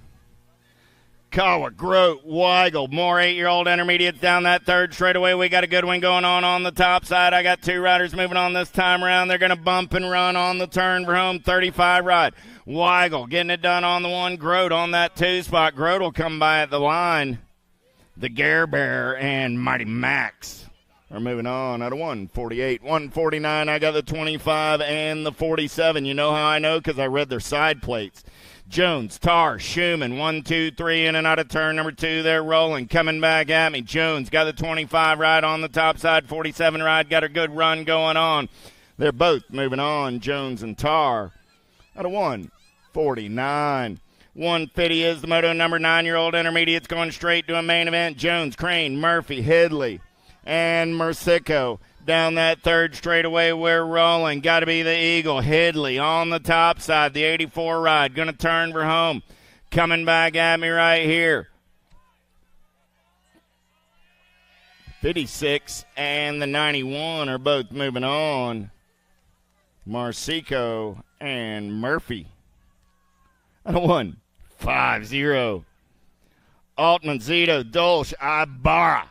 Kawa, Grote, Weigel, more 8-year-old intermediates down that third straightaway. We got a good one going on the top side. I got 2 riders moving on this time around. They're going to bump and run on the turn for home. 35 ride. Weigel getting it done on the 1. Grote on that 2 spot. Grote will come by at the line. The Gare Bear and Mighty Max are moving on out of 148. 149, I got the 25 and the 47. You know how I know? Because I read their side plates. Jones, Tar, Schumann, 1, 2, 3, in and out of turn number 2. They're rolling, coming back at me. Jones got the 25 ride on the top side. 47 ride, got a good run going on. They're both moving on, Jones and Tar, out of 149. 150 is the moto number 9-year-old intermediates going straight to a main event. Jones, Crane, Murphy, Hidley, and Mercico. Down that third straightaway, we're rolling. Got to be the Eagle. Hidley on the top side. The 84 ride. Going to turn for home. Coming back at me right here. 56 and the 91 are both moving on. Marcico and Murphy. And a 1-5-0. Altman, Zito, Dolce, Ibarra.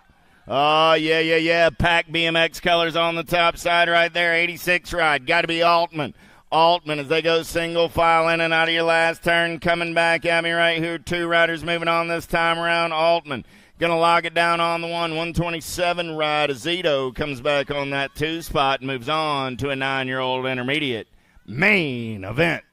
Oh, yeah. Pack BMX colors on the top side right there. 86 ride. Got to be Altman. Altman as they go single file in and out of your last turn. Coming back at me right here. 2 riders moving on this time around. Altman going to log it down on the 127 ride. Zito comes back on that 2 spot and moves on to a 9-year-old intermediate. Main event.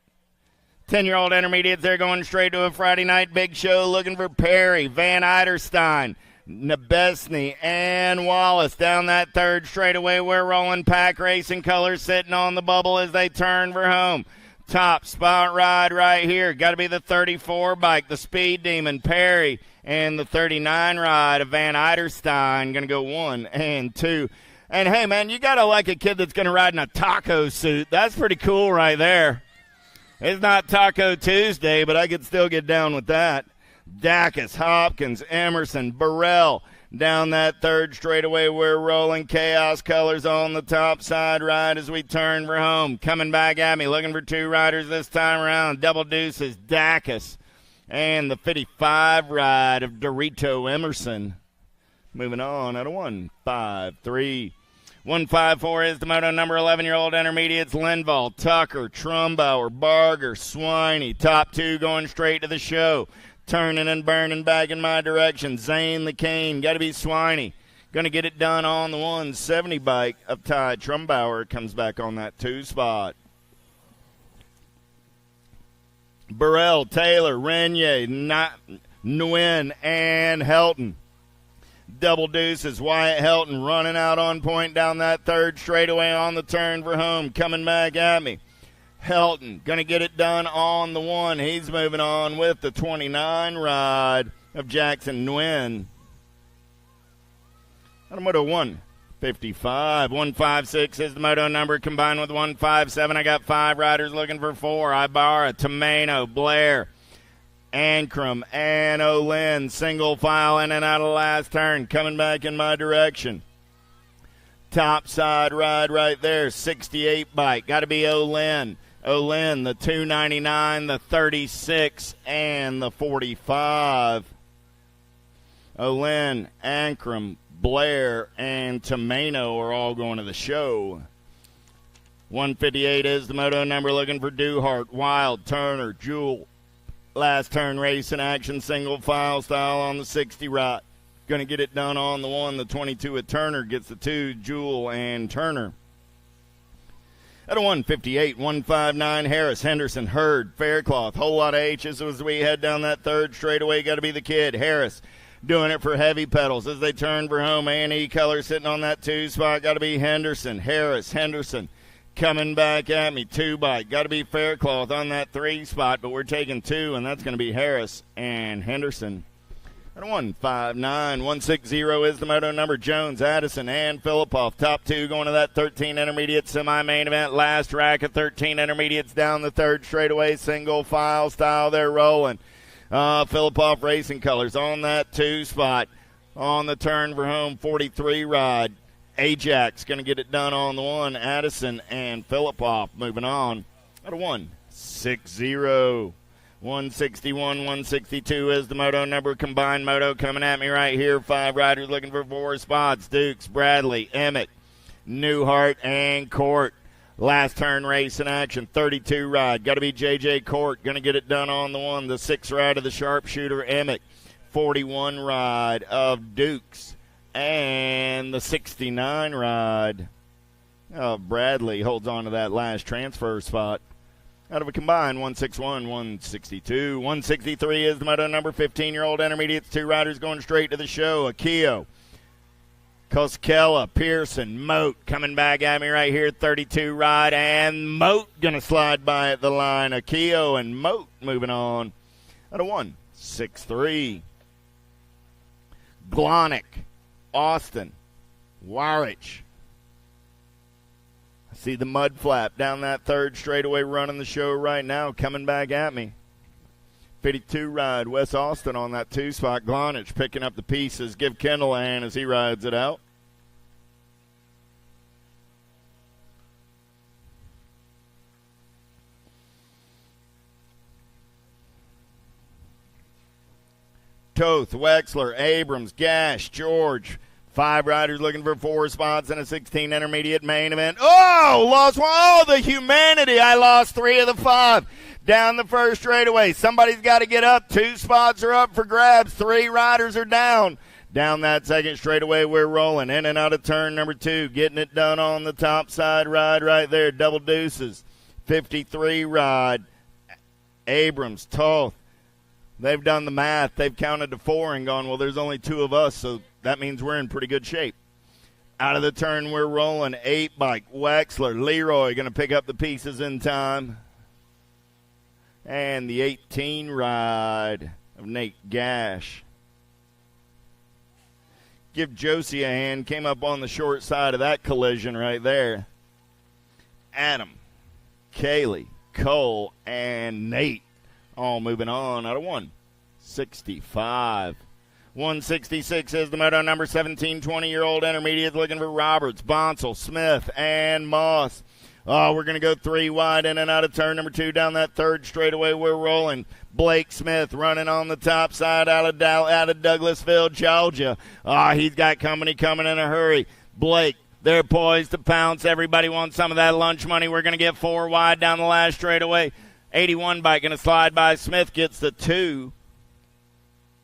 10-year-old intermediates, they're going straight to a Friday night big show looking for Perry, Van Eiderstein, Nebesny and Wallace down that third straightaway. We're rolling. Pack Racing Colors sitting on the bubble as they turn for home. Top spot ride right here. Got to be the 34 bike, the Speed Demon Perry, and the 39 ride of Van Eiderstein. Going to go 1 and 2. And, hey, man, you got to like a kid that's going to ride in a taco suit. That's pretty cool right there. It's not Taco Tuesday, but I could still get down with that. Dacus, Hopkins, Emerson, Burrell. Down that third straightaway, we're rolling. Chaos Colors on the top side ride as we turn for home. Coming back at me, looking for 2 riders this time around. Double Deuces, Dacus, and the 55 ride of Dorito Emerson. Moving on at a 1-5-3. 154 is the moto number 11-year-old intermediates. Linval, Tucker, Trumbauer, Barger, Swiney. Top 2 going straight to the show. Turning and burning back in my direction. Zane the Cane. Got to be Swiney. Going to get it done on the 170 bike of Ty Trumbauer. Comes back on that 2 spot. Burrell, Taylor, Renier, Nguyen, and Helton. Double Deuces, Wyatt Helton running out on point down that third straightaway on the turn for home. Coming back at me. Helton going to get it done on the 1. He's moving on with the 29 ride of Jackson Nguyen. At a moto 155. 156 is the moto number combined with 157. I got 5 riders looking for 4. Ibarra, Tomeno, Blair, Ancrum, and Olin. Single file in and out of the last turn. Coming back in my direction. Top side ride right there. 68 bike. Got to be Olin. Olin, the 299, the 36, and the 45. Olin, Ancrum, Blair, and Tomeno are all going to the show. 158 is the moto number looking for Duhart, Wild, Turner, Jewel. Last turn race in action, single file style on the 60 ride. Going to get it done on the 1. The 22 at Turner gets the 2, Jewel and Turner. At a 158, 159, Harris, Henderson, Hurd, Faircloth. Whole lot of H's as we head down that third straightaway. Got to be the kid. Harris doing it for Heavy Pedals as they turn for home. A&E Color sitting on that 2 spot. Got to be Henderson. Harris, Henderson coming back at me. 2 bike. Got to be Faircloth on that 3 spot, but we're taking 2, and that's going to be Harris and Henderson. At a 159, 160 is the moto number. Jones, Addison, and Filipoff. Top 2 going to that 13 intermediate semi-main event. Last rack of 13 intermediates down the third straightaway. Single file style. They're rolling. Filipoff Racing Colors on that 2 spot. On the turn for home, 43 ride. Ajax going to get it done on the 1. Addison and Filipoff moving on. At a 160. 161, 162 is the moto number. Combined moto coming at me right here. 5 riders looking for 4 spots. Dukes, Bradley, Emmett, Newhart, and Court. Last turn race in action. 32 ride. Got to be J.J. Court. Going to get it done on the 1. The 6 ride of the sharpshooter, Emmett. 41 ride of Dukes. And the 69 ride of Bradley holds on to that last transfer spot. Out of a combined 161, 162. 163 is the moto number. 15-year-old intermediates. 2 riders going straight to the show. Akio, Koskela, Pearson, Moat coming back at me right here. 32 ride, and Moat going to slide by at the line. Akio and Moat moving on. Out of 163. Glonick, Austin, Warich. See the mud flap down that third straightaway running the show right now, coming back at me. 52 ride, Wes Austin on that 2 spot. Glonich picking up the pieces. Give Kendall a hand as he rides it out. Toth, Wexler, Abrams, Gash, George. 5 riders looking for 4 spots in a 16 intermediate main event. Oh, lost one. Oh, the humanity. I lost 3 of the 5 down the first straightaway. Somebody's got to get up. 2 spots are up for grabs. 3 riders are down. Down that second straightaway, we're rolling. In and out of turn number 2. Getting it done on the top side ride right there. Double Deuces. 53 ride. Abrams, Toth, They've done the math. They've counted to 4 and gone, well, there's only 2 of us, so that means we're in pretty good shape. Out of the turn, we're rolling. 8 bike, Wexler. Leroy going to pick up the pieces in time. And the 18 ride of Nate Gash. Give Josie a hand. Came up on the short side of that collision right there. Adam, Kaylee, Cole, and Nate all moving on out of 165. 166 is the moto number. 17, 20-year-old intermediate looking for Roberts, Bonsall, Smith, and Moss. Oh, we're going to go 3 wide in and out of turn number 2 down that third straightaway. We're rolling. Blake Smith running on the top side out of Douglasville, Georgia. He's got company coming in a hurry. Blake, they're poised to pounce. Everybody wants some of that lunch money. We're going to get 4 wide down the last straightaway. 81 bike going to slide by. Smith gets the 2.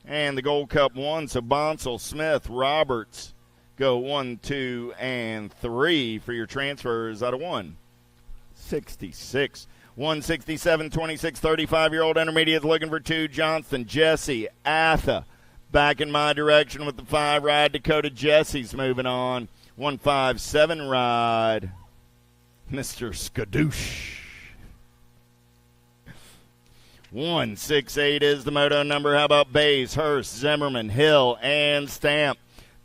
And the Gold Cup 1. So Bonsall, Smith, Roberts go 1, 2, and 3 for your transfers out of 166. 167, 26, 35-year-old intermediate looking for 2. Johnston, Jesse, Atha. Back in my direction with the 5 ride. Dakota Jesse's moving on. 157 ride. Mr. Skadoosh. 168 is the moto number. How about Bays, Hurst, Zimmerman, Hill, and Stamp?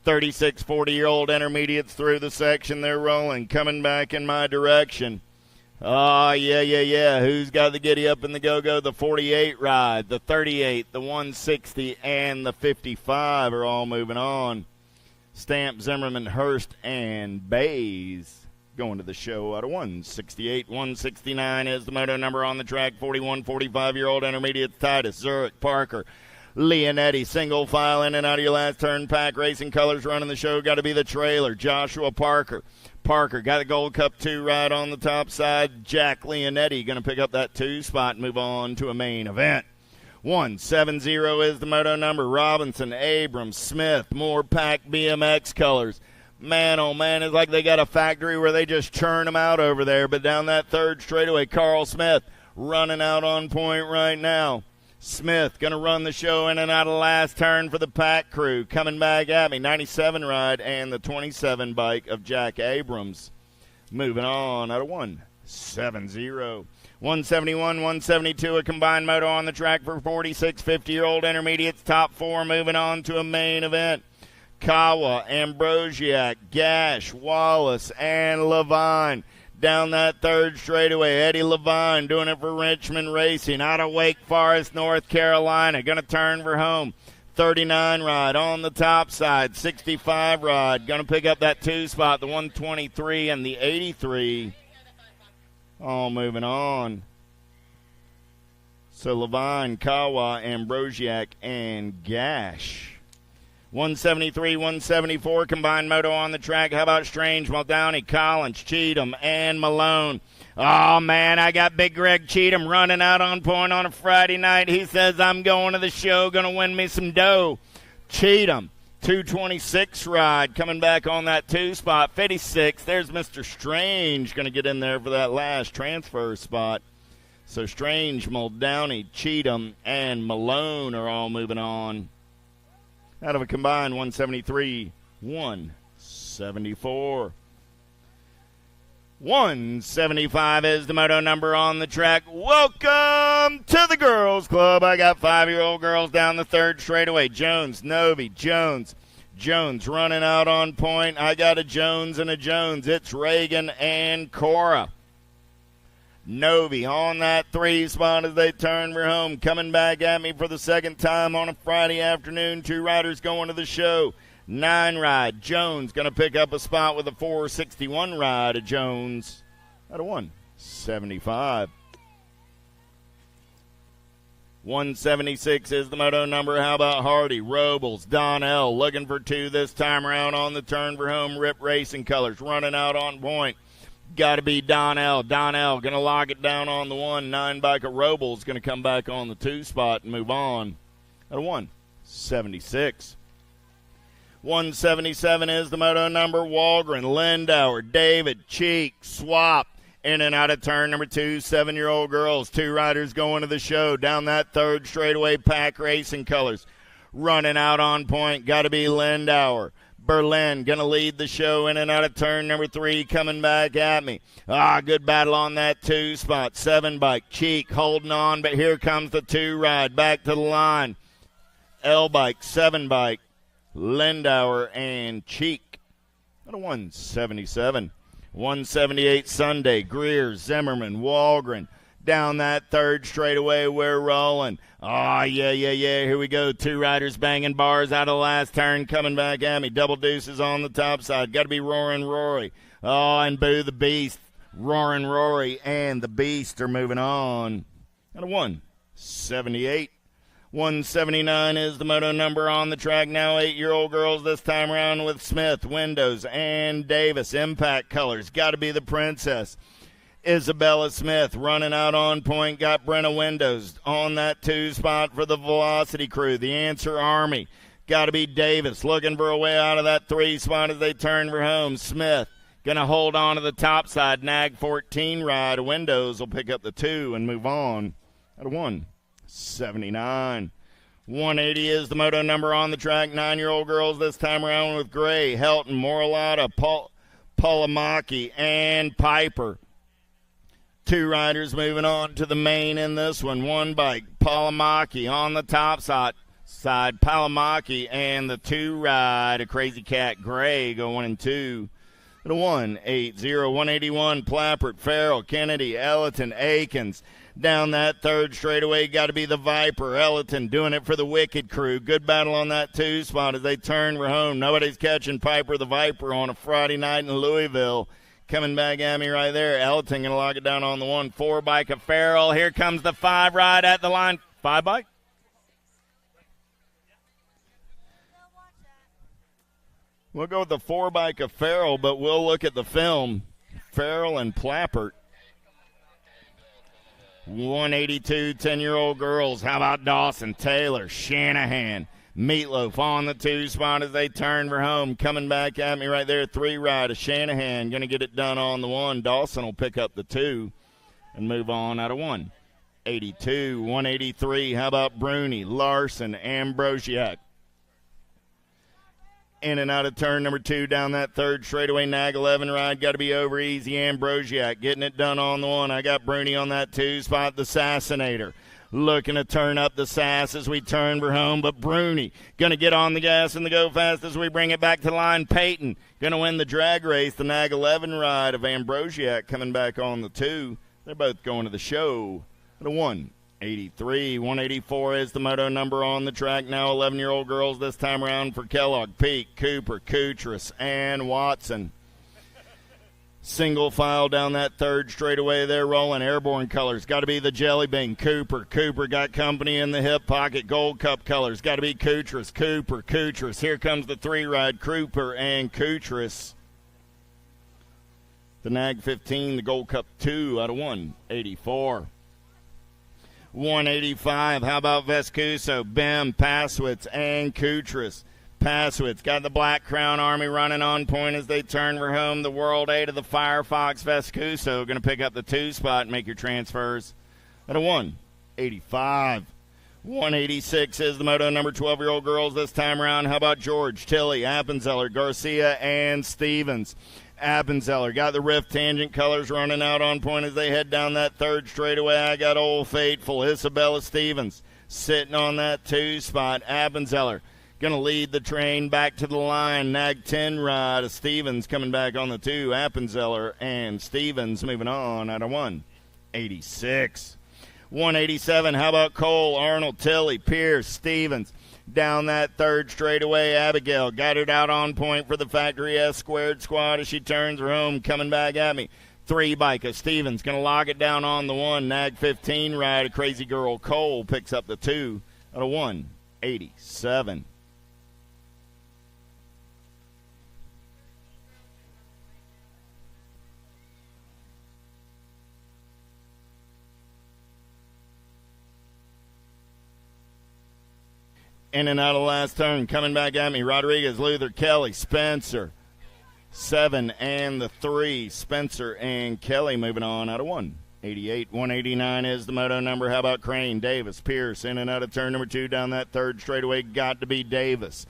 36, 40-year-old intermediates through the section. They're rolling. Coming back in my direction. Yeah. Who's got the giddy up in the go-go? The 48 ride, the 38, the 160, and the 55 are all moving on. Stamp, Zimmerman, Hurst, and Bays going to the show out of 168. 169 is the moto number on the track. 41, 45-year-old intermediate Titus, Zurich, Parker, Leonetti. Single file in and out of your last turn. Pack Racing Colors running the show. Got to be the trailer. Joshua Parker. Parker got a Gold Cup 2 ride on the top side. Jack Leonetti going to pick up that 2 spot and move on to a main event. 170 is the moto number. Robinson, Abrams, Smith, Moore, Pack BMX Colors. Man, oh man, it's like they got a factory where they just churn them out over there. But down that third straightaway, Carl Smith running out on point right now. Smith going to run the show in and out of the last turn for the Pack crew. Coming back at me, 97 ride and the 27 bike of Jack Abrams. Moving on out of 170. 171, 172, a combined moto on the track for 46, 50-year-old intermediates. Top 4 moving on to a main event. Kawa, Ambrosiak, Gash, Wallace, and Levine. Down that third straightaway, Eddie Levine doing it for Richmond Racing out of Wake Forest, North Carolina. Going to turn for home. 39 ride on the top side. 65 ride. Going to pick up that 2 spot, the 123 and the 83. All moving on. So Levine, Kawa, Ambrosiak, and Gash. 173, 174, combined moto on the track. How about Strange, Muldowney, Collins, Cheatham, and Malone? Oh, man, I got Big Greg Cheatham running out on point on a Friday night. He says, I'm going to the show, going to win me some dough. Cheatham, 226 ride, coming back on that 2 spot. 56, there's Mr. Strange, going to get in there for that last transfer spot. So Strange, Muldowney, Cheatham, and Malone are all moving on. Out of a combined 173, 174. 175 is the moto number on the track. Welcome to the Girls Club. I got 5-year-old girls down the third straightaway. Jones, Novi, Jones running out on point. I got a Jones and a Jones. It's Reagan and Cora. Novi on that 3 spot as they turn for home. Coming back at me for the second time on a Friday afternoon. 2 riders going to the show. 9 ride. Jones going to pick up a spot with a 461 ride of Jones out of 175. 176 is the moto number. How about Hardy, Robles, Donnell looking for 2 this time around on the turn for home. Rip Racing Colors running out on point. Got to be Donnell. Donnell going to lock it down on the 1. 9 bike of Robles going to come back on the 2 spot and move on at 176. 177 is the moto number. Walgren, Lindauer, David, Cheek, Swap, In and out of turn number 2, 7-year-old girls. 2 riders going to the show. Down that third straightaway, Pack Racing colors. Running out on point, got to be Lindauer. Berlin going to lead the show in and out of turn number 3, coming back at me. Good battle on that 2 spot. 7 bike, Cheek holding on, but here comes the 2 ride. Back to the line. L bike, 7 bike, Lindauer and Cheek. At a 177. 178 Sunday, Greer, Zimmerman, Walgren. Down that third straightaway, we're rolling. Yeah. Here we go. 2 riders banging bars out of the last turn, coming back at me. Double deuces on the top side. Got to be Roaring Rory. And Boo the Beast. Roaring Rory and the Beast are moving on. At a 178. 179 is the moto number on the track now. 8-year-old girls this time around with Smith, Windows, and Davis. Impact colors. Got to be the Princess. Isabella Smith running out on point. Got Brenna Windows on that 2 spot for the Velocity crew. The Answer Army. Got to be Davis looking for a way out of that 3 spot as they turn for home. Smith going to hold on to the top side. Nag 14 ride. Windows will pick up the 2 and move on at a 179. 180 is the moto number on the track. 9-year-old girls this time around with Gray, Helton, Moralata, Polamaki, and Piper. 2 riders moving on to the main in this one. 1 bike, Polamaki on the top side, Polamaki, and the 2 ride, a Crazy Cat Gray go 1 and 2. At a 180, 181, Plappert, Farrell, Kennedy, Ellerton, Akins. Down that third straightaway, got to be the Viper. Ellerton doing it for the Wicked crew. Good battle on that 2 spot as they turn for home. Nobody's catching Piper the Viper on a Friday night in Louisville. Coming back at me right there. Ellerton going to lock it down on the 1-4 bike of Farrell. Here comes the 5 ride at the line. 5 bike? We'll go with the 4 bike of Farrell, but we'll look at the film. Farrell and Plappert. 182, 10-year-old girls. How about Dawson, Taylor, Shanahan, Meatloaf on the 2 spot as they turn for home. Coming back at me right there, 3 ride of Shanahan. Going to get it done on the 1. Dawson will pick up the 2 and move on out of 182. 183, how about Bruni, Larson, Ambrosiak. In and out of turn number 2 down that third straightaway. Nag 11 ride. Got to be over easy. Ambrosiak getting it done on the 1. I got Bruni on that 2 spot. The Assassinator looking to turn up the sass as we turn for home. But Bruni going to get on the gas and the go fast as we bring it back to line. Peyton going to win the drag race. The Nag 11 ride of Ambrosiak coming back on the 2. They're both going to the show at a 183. 184 is the moto number on the track now. 11-year-old girls this time around for Kellogg, Peak, Cooper, Kutras, and Watson. Single file down that third straightaway. They're rolling. Airborne colors. Got to be the Jelly Bean. Cooper got company in the hip pocket. Gold Cup colors. Got to be Kutras. Kutras. Here comes the 3 ride. Cooper and Kutras. The Nag 15, the Gold Cup 2 out of 184. 185. How about Vescuso, Bem, Passwitz, and Kutras? Passwitz got the Black Crown Army running on point as they turn for home. The World 8 of the Firefox. Vescuso going to pick up the 2 spot and make your transfers at a 185. 186 is the moto number. 12-year-old girls this time around. How about George, Tilley, Appenzeller, Garcia, and Stevens? Appenzeller got the Rift Tangent colors running out on point as they head down that third straightaway. I got Old Faithful. Isabella Stevens sitting on that 2 spot. Appenzeller going to lead the train back to the line. Nag 10 ride of Stevens coming back on the 2. Appenzeller and Stevens moving on out of 186. 187, how about Cole, Arnold, Tilley, Pierce, Stevens? Down that third straightaway, Abigail got it out on point for the Factory S Squared squad as she turns her home. Coming back at me. 3 bike of Stevens going to lock it down on the 1. Nag 15 ride of Crazy Girl Cole picks up the 2 at a 187. In and out of the last turn, coming back at me, Rodriguez, Luther, Kelly, Spencer, 7 and the 3. Spencer and Kelly moving on out of 188. 189 is the moto number. How about Crane? Davis, Pierce in and out of turn number 2 down that third straightaway. Got to be Davis.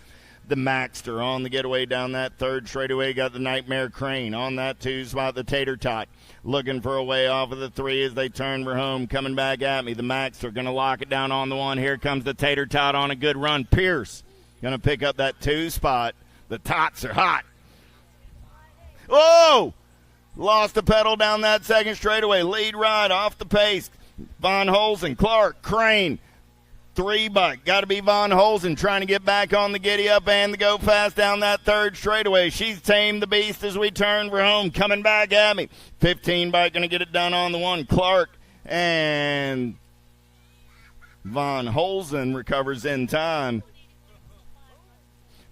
The Maxter on the getaway down that third straightaway. Got the Nightmare Crane on that 2 spot. The Tater Tot looking for a way off of the 3 as they turn for home. Coming back at me. The Maxter going to lock it down on the 1. Here comes the Tater Tot on a good run. Pierce going to pick up that 2 spot. The Tots are hot. Oh! Lost the pedal down that second straightaway. Lead ride off the pace. Von Holzen, Clark, Crane. 3 bike. Got to be Von Holzen trying to get back on the giddy up and the go fast down that third straightaway. She's tamed the beast as we turn for home. Coming back at me. 15 bike going to get it done on the 1. Clark and Von Holzen recovers in time.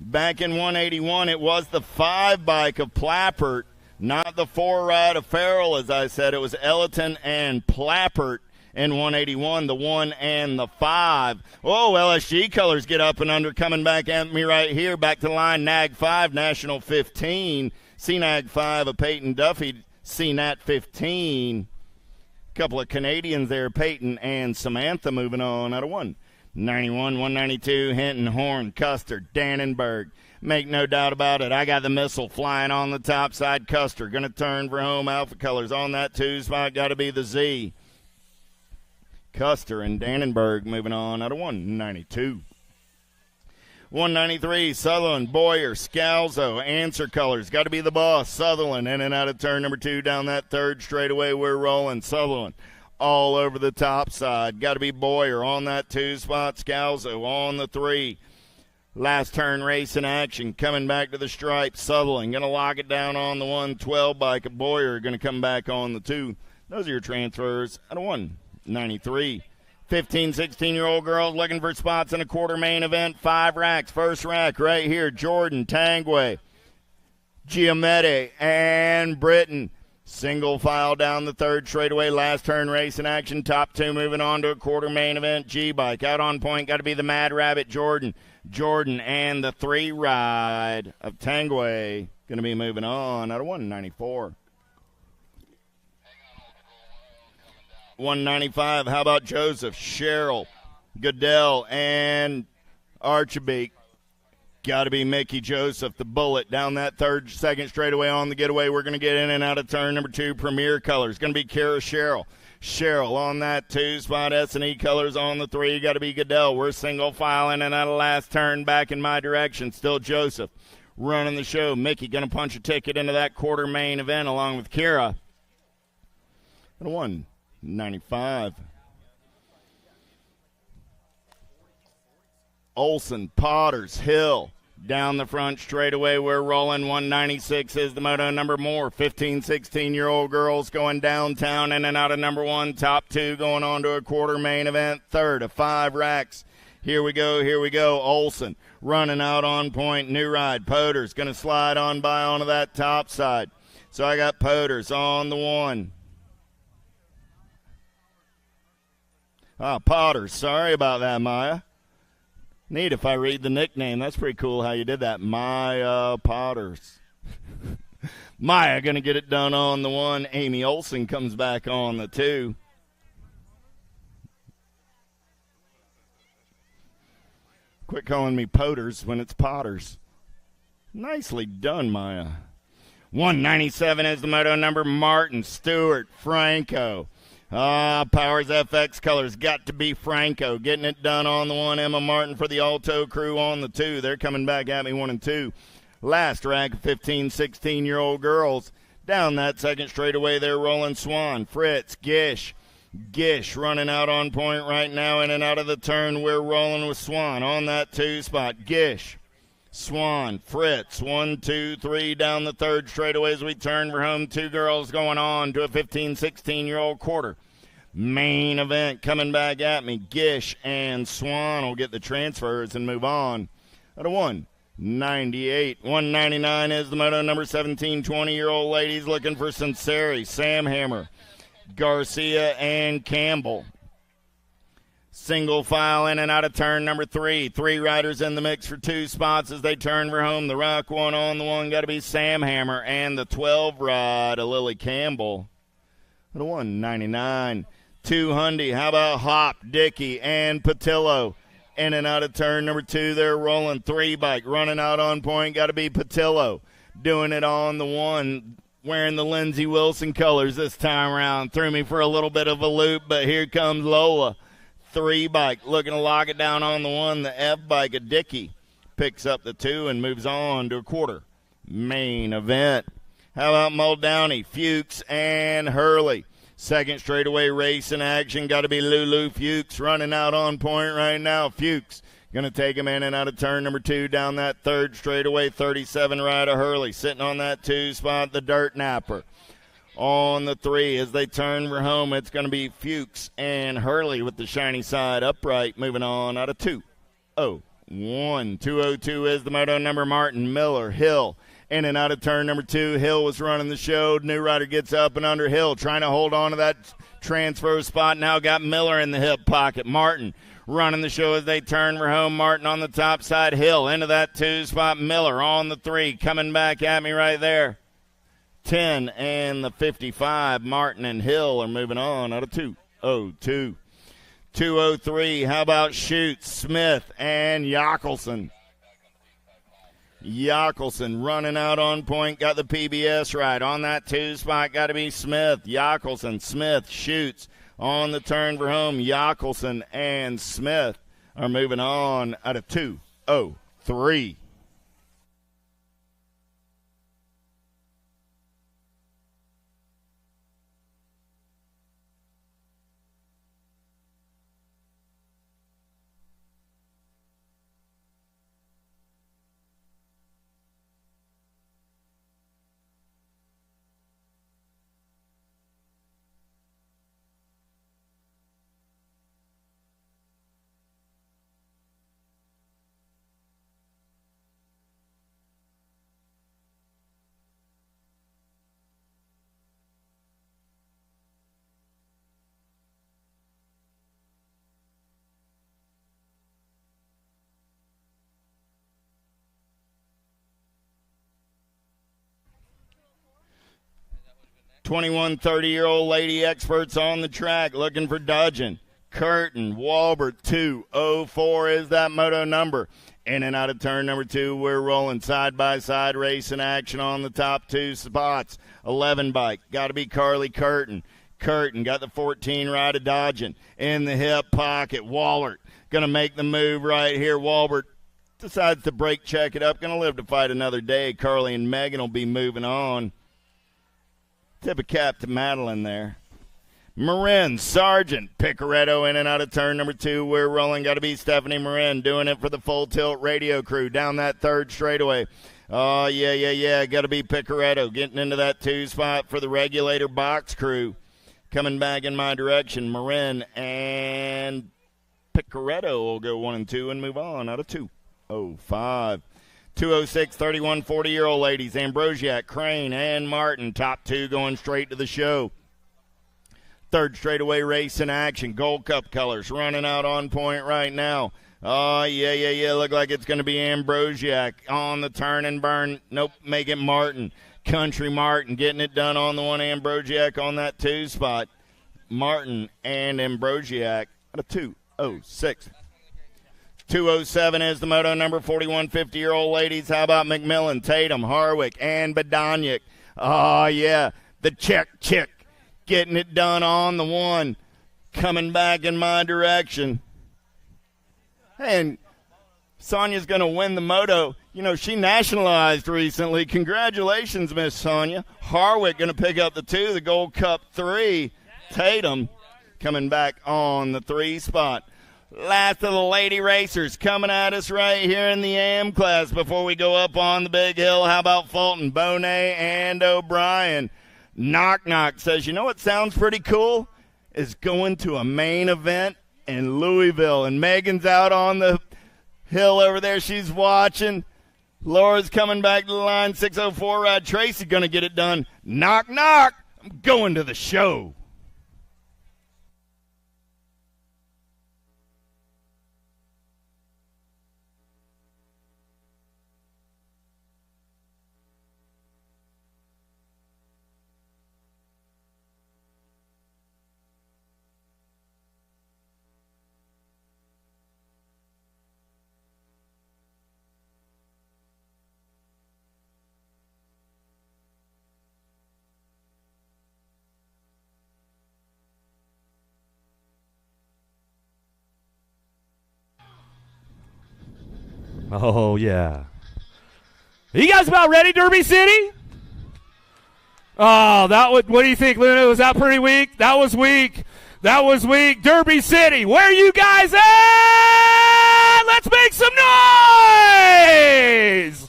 Back in 181, it was the 5 bike of Plappert, not the 4 ride of Farrell, as I said. It was Ellerton and Plappert in 181, the 1 and the 5. Oh, LSG colors get up and under, coming back at me right here. Back to the line, NAG 5, National 15. CNAG 5 of Peyton Duffy, CNAT 15. Couple of Canadians there, Peyton and Samantha moving on out of 191, 192, Hinton, Horn, Custer, Dannenberg. Make no doubt about it. I got the missile flying on the top side. Custer going to turn for home. Alpha colors on that 2 spot. Got to be the Z. Custer and Dannenberg moving on out of 192. 193, Sutherland, Boyer, Scalzo, answer colors. Got to be the boss. Sutherland in and out of turn number 2 down that third straightaway. We're rolling. Sutherland all over the top side. Got to be Boyer on that 2 spot. Scalzo on the 3. Last turn race in action. Coming back to the stripe. Sutherland going to lock it down on the 112 bike. Boyer going to come back on the 2. Those are your transfers out of 193. 15, 16-year-old girls looking for spots in a quarter main event. 5 racks. First rack right here. Jordan, Tangway, Giametti, and Britton. Single file down the third straightaway. Last turn race in action. Top 2 moving on to a quarter main event. G-Bike out on point. Got to be the Mad Rabbit, Jordan. Jordan and the 3 ride of Tangway going to be moving on out of 194. 195, how about Joseph, Sherrill, Goodell, and Archibald? Got to be Mickey Joseph, the Bullet, down that second straightaway on the getaway. We're going to get in and out of turn number 2, Premier Colors. Going to be Kara Sherrill. Sherrill on that 2 spot, S&E Colors on the 3. Got to be Goodell. We're single file in and out of last turn back in my direction. Still Joseph running the show. Mickey going to punch a ticket into that quarter main event along with Kira. And 195. Olson, Potters, Hill. Down the front straightaway, we're rolling. 196 is the moto number. More 15, 16-year-old girls going downtown in and out of number 1. Top 2 going on to a quarter main event. Third of 5 racks. Here we go, here we go. Olson running out on point. New ride. Poters going to slide on by onto that top side. So I got Poters on the 1. Potters. Sorry about that, Maya. Neat if I read the nickname. That's pretty cool how you did that. Maya Potters. Maya going to get it done on the 1. Amy Olson comes back on the 2. Quit calling me Poters when it's Potters. Nicely done, Maya. 197 is the moto number. Martin, Stewart, Franco. Powers FX Colors. Got to be Franco. Getting it done on the 1. Emma Martin for the Alto crew on the 2. They're coming back at me 1 and 2. Last rack of 15, 16-year-old girls. Down that second straightaway, they're rolling. Swan, Fritz, Gish. Gish running out on point right now in and out of the turn. We're rolling with Swan on that 2 spot. Gish, Swan, Fritz, 1, 2, 3 down the third straightaway as we turn for home. 2 girls going on to a 15, 16-year-old quarter main event. Coming back at me, Gish and Swan will get the transfers and move on at a 198. 199 is the moto number. 17, 20-year-old ladies looking for Sinceri, Sam Hammer, Garcia, and Campbell. Single file in and out of turn number 3. 3 riders in the mix for 2 spots as they turn for home. The rock one on the one got to be Sam Hammer, and the 12 ride, a Lily Campbell. The 199. 2 Hyundai. How about Hop, Dickey, and Patillo? In and out of turn number 2. They're rolling. 3 bike running out on point. Got to be Patillo. Doing it on the 1. Wearing the Lindsey Wilson colors this time around. Threw me for a little bit of a loop, but here comes Lola. 3 bike looking to lock it down on the 1. The F bike of Dickey picks up the 2 and moves on to a quarter main event. How about Muldowney, Fuchs, and Hurley? Second straightaway race in action. Got to be Lulu Fuchs running out on point right now. Fuchs going to take him in and out of turn number 2 down that third straightaway. 37 rider Hurley sitting on that 2 spot. The Dirt Napper on the 3 as they turn for home. It's going to be Fuchs and Hurley with the shiny side upright, moving on out of 2-0-1. 202 is the moto number. Martin, Miller, Hill in and out of turn number 2. Hill was running the show. New rider gets up and under. Hill trying to hold on to that transfer spot. Now got Miller in the hip pocket. Martin running the show as they turn for home. Martin on the top side. Hill into that 2 spot. Miller on the 3 coming back at me right there. 10 and the 55. Martin and Hill are moving on out of 202. 203. How about Schutz, Smith, and Jockelson? Jockelson running out on point. Got the PBS right. On that 2 spot, got to be Smith. Jockelson, Smith, Schutz on the turn for home. Jockelson and Smith are moving on out of 203. 21, 30-year-old lady experts on the track looking for Dudgeon. Curtin, Walbert, 204 is that moto number. In and out of turn number 2, we're rolling side-by-side racing action on the top 2 spots. 11 bike, got to be Carly Curtin. Curtin got the 14 ride of Dodgin in the hip pocket. Walbert going to make the move right here. Walbert decides to brake check it up. Going to live to fight another day. Carly and Megan will be moving on. Tip of cap to Madeline there. Marin, Sargent, Picaretto in and out of turn number 2. We're rolling. Got to be Stephanie Marin doing it for the Full Tilt Radio crew down that third straightaway. Oh, yeah. Got to be Picaretto getting into that 2 spot for the Regulator Box crew. Coming back in my direction, Marin and Picaretto will go 1 and 2 and move on out of 205. 206, 31, 40-year-old ladies. Ambrosiak, Crane, and Martin. Top 2 going straight to the show. Third straightaway race in action. Gold Cup colors running out on point right now. Oh, yeah. Look like it's going to be Ambrosiak on the turn and burn. Nope, make it Martin. Country Martin getting it done on the one. Ambrosiak on that 2 spot. Martin and Ambrosiak out of 206. 207 is the moto number. 41, 50-year-old ladies. How about McMillan, Tatum, Harwick, and Badoniak? Oh, yeah, the Czech chick getting it done on the 1. Coming back in my direction. And Sonia's going to win the moto. You know, she nationalized recently. Congratulations, Miss Sonia. Harwick going to pick up the 2, the Gold Cup 3. Tatum coming back on the 3 spot. Last of the lady racers coming at us right here in the AM class before we go up on the big hill. How about Fulton, Bonet, and O'Brien? Knock Knock says, you know what sounds pretty cool? Is going to a main event in Louisville. And Megan's out on the hill over there. She's watching. Laura's coming back to the line. 604 ride. Tracy going to get it done. Knock Knock. I'm going to the show. Oh, yeah. Are you guys about ready, Derby City? Oh, what do you think, Luna? Was that pretty weak? That was weak. That was weak. Derby City, where are you guys at? Let's make some noise!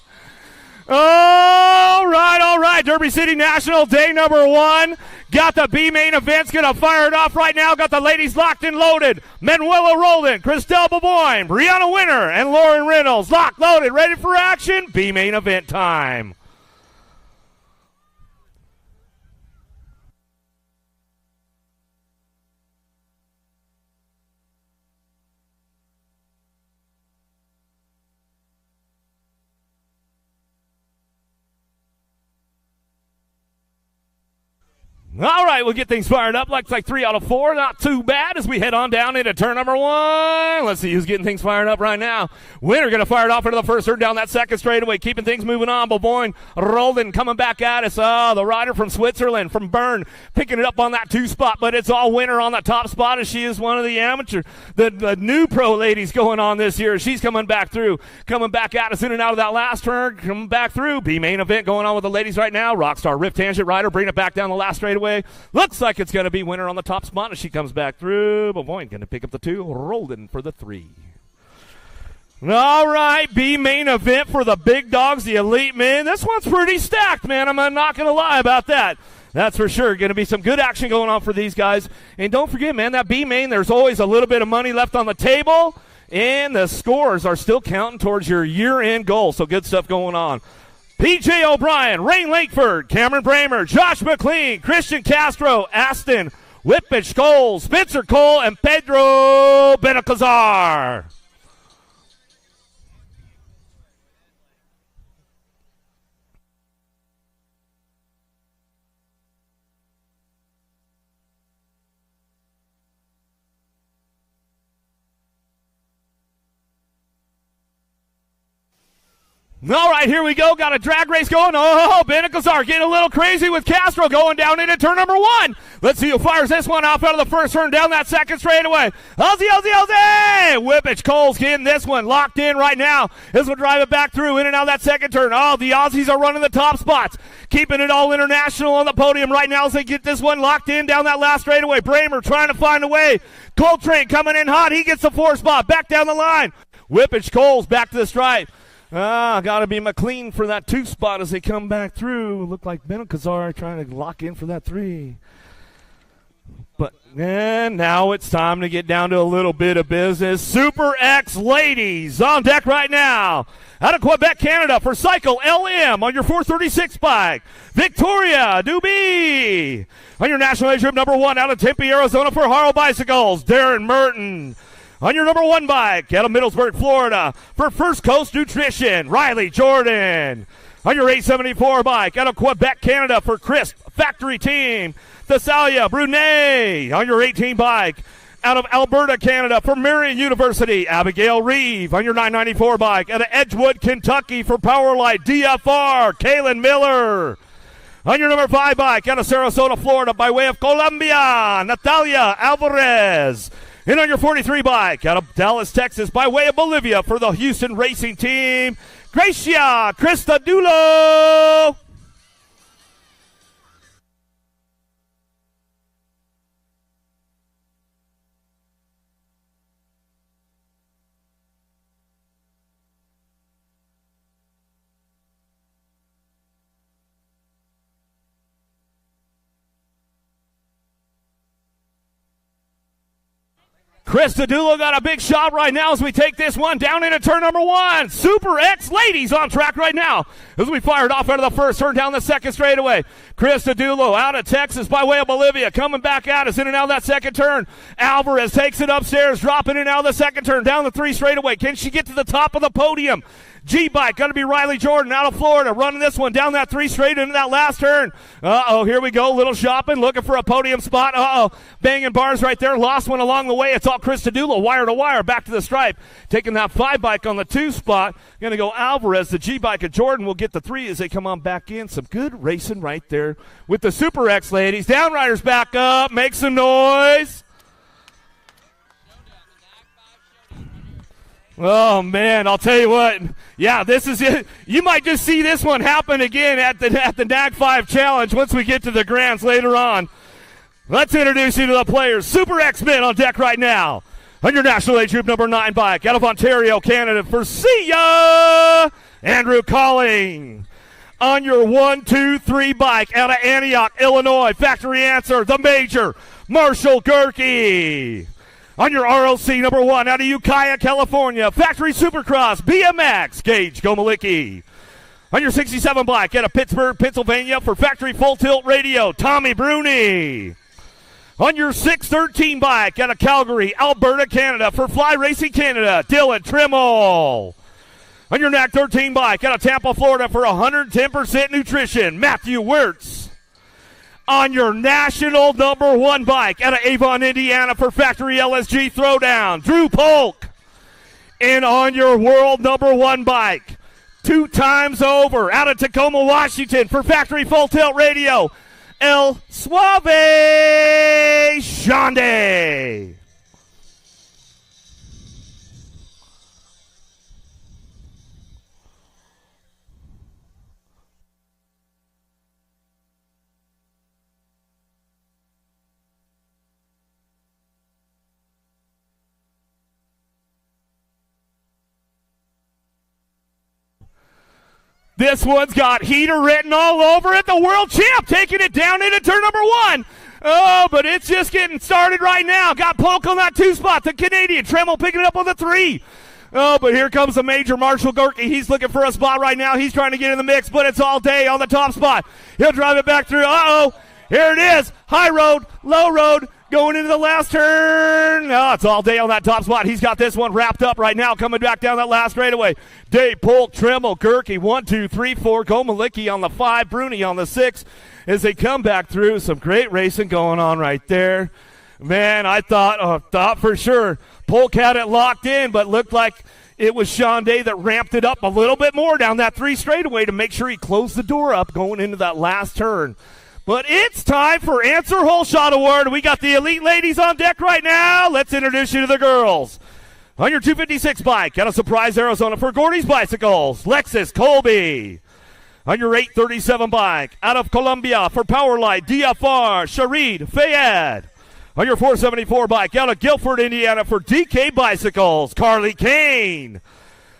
All right. Derby City National, day number 1. Got the B main events going to fire it off right now. Got the ladies locked and loaded. Manuela Roldan, Christelle Baboyne, Brianna Winter, and Lauren Reynolds. Locked, loaded, ready for action. B main event time. All right, we'll get things fired up. Looks like 3 out of 4. Not too bad as we head on down into turn number 1. Let's see who's getting things fired up right now. Winner going to fire it off into the first turn down that second straightaway, keeping things moving on. Baboyne, Roldan coming back at us. The rider from Switzerland, from Bern, picking it up on that 2 spot, but it's all Winner on the top spot as she is one of the amateur, the new pro ladies going on this year. She's coming back through, coming back at us in and out of that last turn, coming back through. B main event going on with the ladies right now. Rockstar Rift Tangent rider, bring it back down the last straightaway. Looks like it's going to be Winner on the top spot as she comes back through. Baboyne going to pick up the 2. Roldan for the 3. All right, B main event for the big dogs, the elite men. This one's pretty stacked, man. I'm not going to lie about that. That's for sure. Going to be some good action going on for these guys. And don't forget, man, that B main, there's always a little bit of money left on the table. And the scores are still counting towards your year-end goal. So good stuff going on. P.J. O'Brien, Rain Lakeford, Cameron Bramer, Josh McLean, Christian Castro, Aston, Whitpitch Cole, Spencer Cole, and Pedro Benacazar. All right, here we go. Got a drag race going. Oh, Benacazar getting a little crazy with Castro going down into turn number 1. Let's see who fires this one off out of the first turn down that second straightaway. Ozzy! Whippage Cole's getting this one locked in right now. This will drive it back through in and out of that second turn. Oh, the Aussies are running the top spots. Keeping it all international on the podium right now as they get this one locked in down that last straightaway. Bramer trying to find a way. Coltrane coming in hot. He gets the 4 spot. Back down the line. Whippage Cole's back to the stripe. Got to be McLean for that 2 spot as they come back through. Look like Benacazar trying to lock in for that 3. But now it's time to get down to a little bit of business. Super X ladies on deck right now. Out of Quebec, Canada for Cycle LM on your 436 bike. Victoria Duby. On your national age group number 1 out of Tempe, Arizona for Harl Bicycles. Darren Merton. On your number 1 bike, out of Middlesburg, Florida, for First Coast Nutrition, Riley Jordan. On your 874 bike, out of Quebec, Canada, for Crisp Factory Team, Thessalia Brunet. On your 18 bike, out of Alberta, Canada, for Marion University, Abigail Reeve. On your 994 bike, out of Edgewood, Kentucky, for Powerlight DFR, Kaylin Miller. On your number 5 bike, out of Sarasota, Florida, by way of Colombia, Natalia Alvarez. And on your 43 bike, out of Dallas, Texas, by way of Bolivia for the Houston Racing Team, Gracia Cristadulo. Cristadulo got a big shot right now as we take this one down into turn number 1. Super X ladies on track right now as we fired off out of the first turn down the second straightaway. Cristadulo out of Texas by way of Bolivia coming back at us in and out of that second turn. Alvarez takes it upstairs, dropping it out of the second turn down the 3 straightaway. Can she get to the top of the podium? G-Bike, going to be Riley Jordan out of Florida, running this one down that 3 straight into that last turn. Here we go, little shopping, looking for a podium spot. Banging bars right there, lost one along the way. It's all Cristadulo, wire to wire, back to the stripe. Taking that 5 bike on the 2 spot. Going to go Alvarez, the G-Bike, and Jordan will get the 3 as they come on back in. Some good racing right there with the Super X ladies. Downriders back up, make some noise. Oh, man, I'll tell you what. Yeah, this is it. You might just see this one happen again at the NAG 5 Challenge once we get to the Grands later on. Let's introduce you to the players. Super X-Men on deck right now. On your National Age Group number 9 bike, out of Ontario, Canada, for See Ya, Andrew Colling. On your 1, 2, 3 bike, out of Antioch, Illinois, Factory Answer, the Major, Marshall Gerke. On your ROC number 1, out of Ukiah, California, Factory Supercross, BMX, Gage Gomalicki. On your 67 bike, out of Pittsburgh, Pennsylvania, for Factory Full Tilt Radio, Tommy Bruni. On your 613 bike, out of Calgary, Alberta, Canada, for Fly Racing Canada, Dylan Trimmel. On your NAC 13 bike, out of Tampa, Florida, for 110% nutrition, Matthew Wirtz. On your national number 1 bike, out of Avon, Indiana, for Factory LSG Throwdown, Drew Polk. And on your world number 1 bike, 2 times over, out of Tacoma, Washington, for Factory Full Tilt Radio, El Suave Shande. This one's got heater written all over it. The world champ taking it down into turn number 1. Oh, but it's just getting started right now. Got Polk on that 2 spot. The Canadian Tremmel picking it up on the 3. Oh, but here comes the Major, Marshall Gerke. He's looking for a spot right now. He's trying to get in the mix, but it's all day on the top spot. He'll drive it back through. Uh-oh. Here it is. High road, low road. Going into the last turn. Oh, it's all day on that top spot. He's got this one wrapped up right now, coming back down that last straightaway. Dave, Polk, Tremmel, Gerke, 1, 2, 3, 4. Gomalicki on the 5, Bruni on the 6. As they come back through, some great racing going on right there. Man, I thought for sure Polk had it locked in, but looked like it was Sean Day that ramped it up a little bit more down that 3 straightaway to make sure he closed the door up going into that last turn. But it's time for Answer Hole Shot Award. We got the elite ladies on deck right now. Let's introduce you to the girls. On your 256 bike, out of Surprise, Arizona, for Gordy's Bicycles, Lexus Colby. On your 837 bike, out of Colombia, for Powerlight, DFR, Sharid Fayed. On your 474 bike, out of Guilford, Indiana, for DK Bicycles, Carly Kane.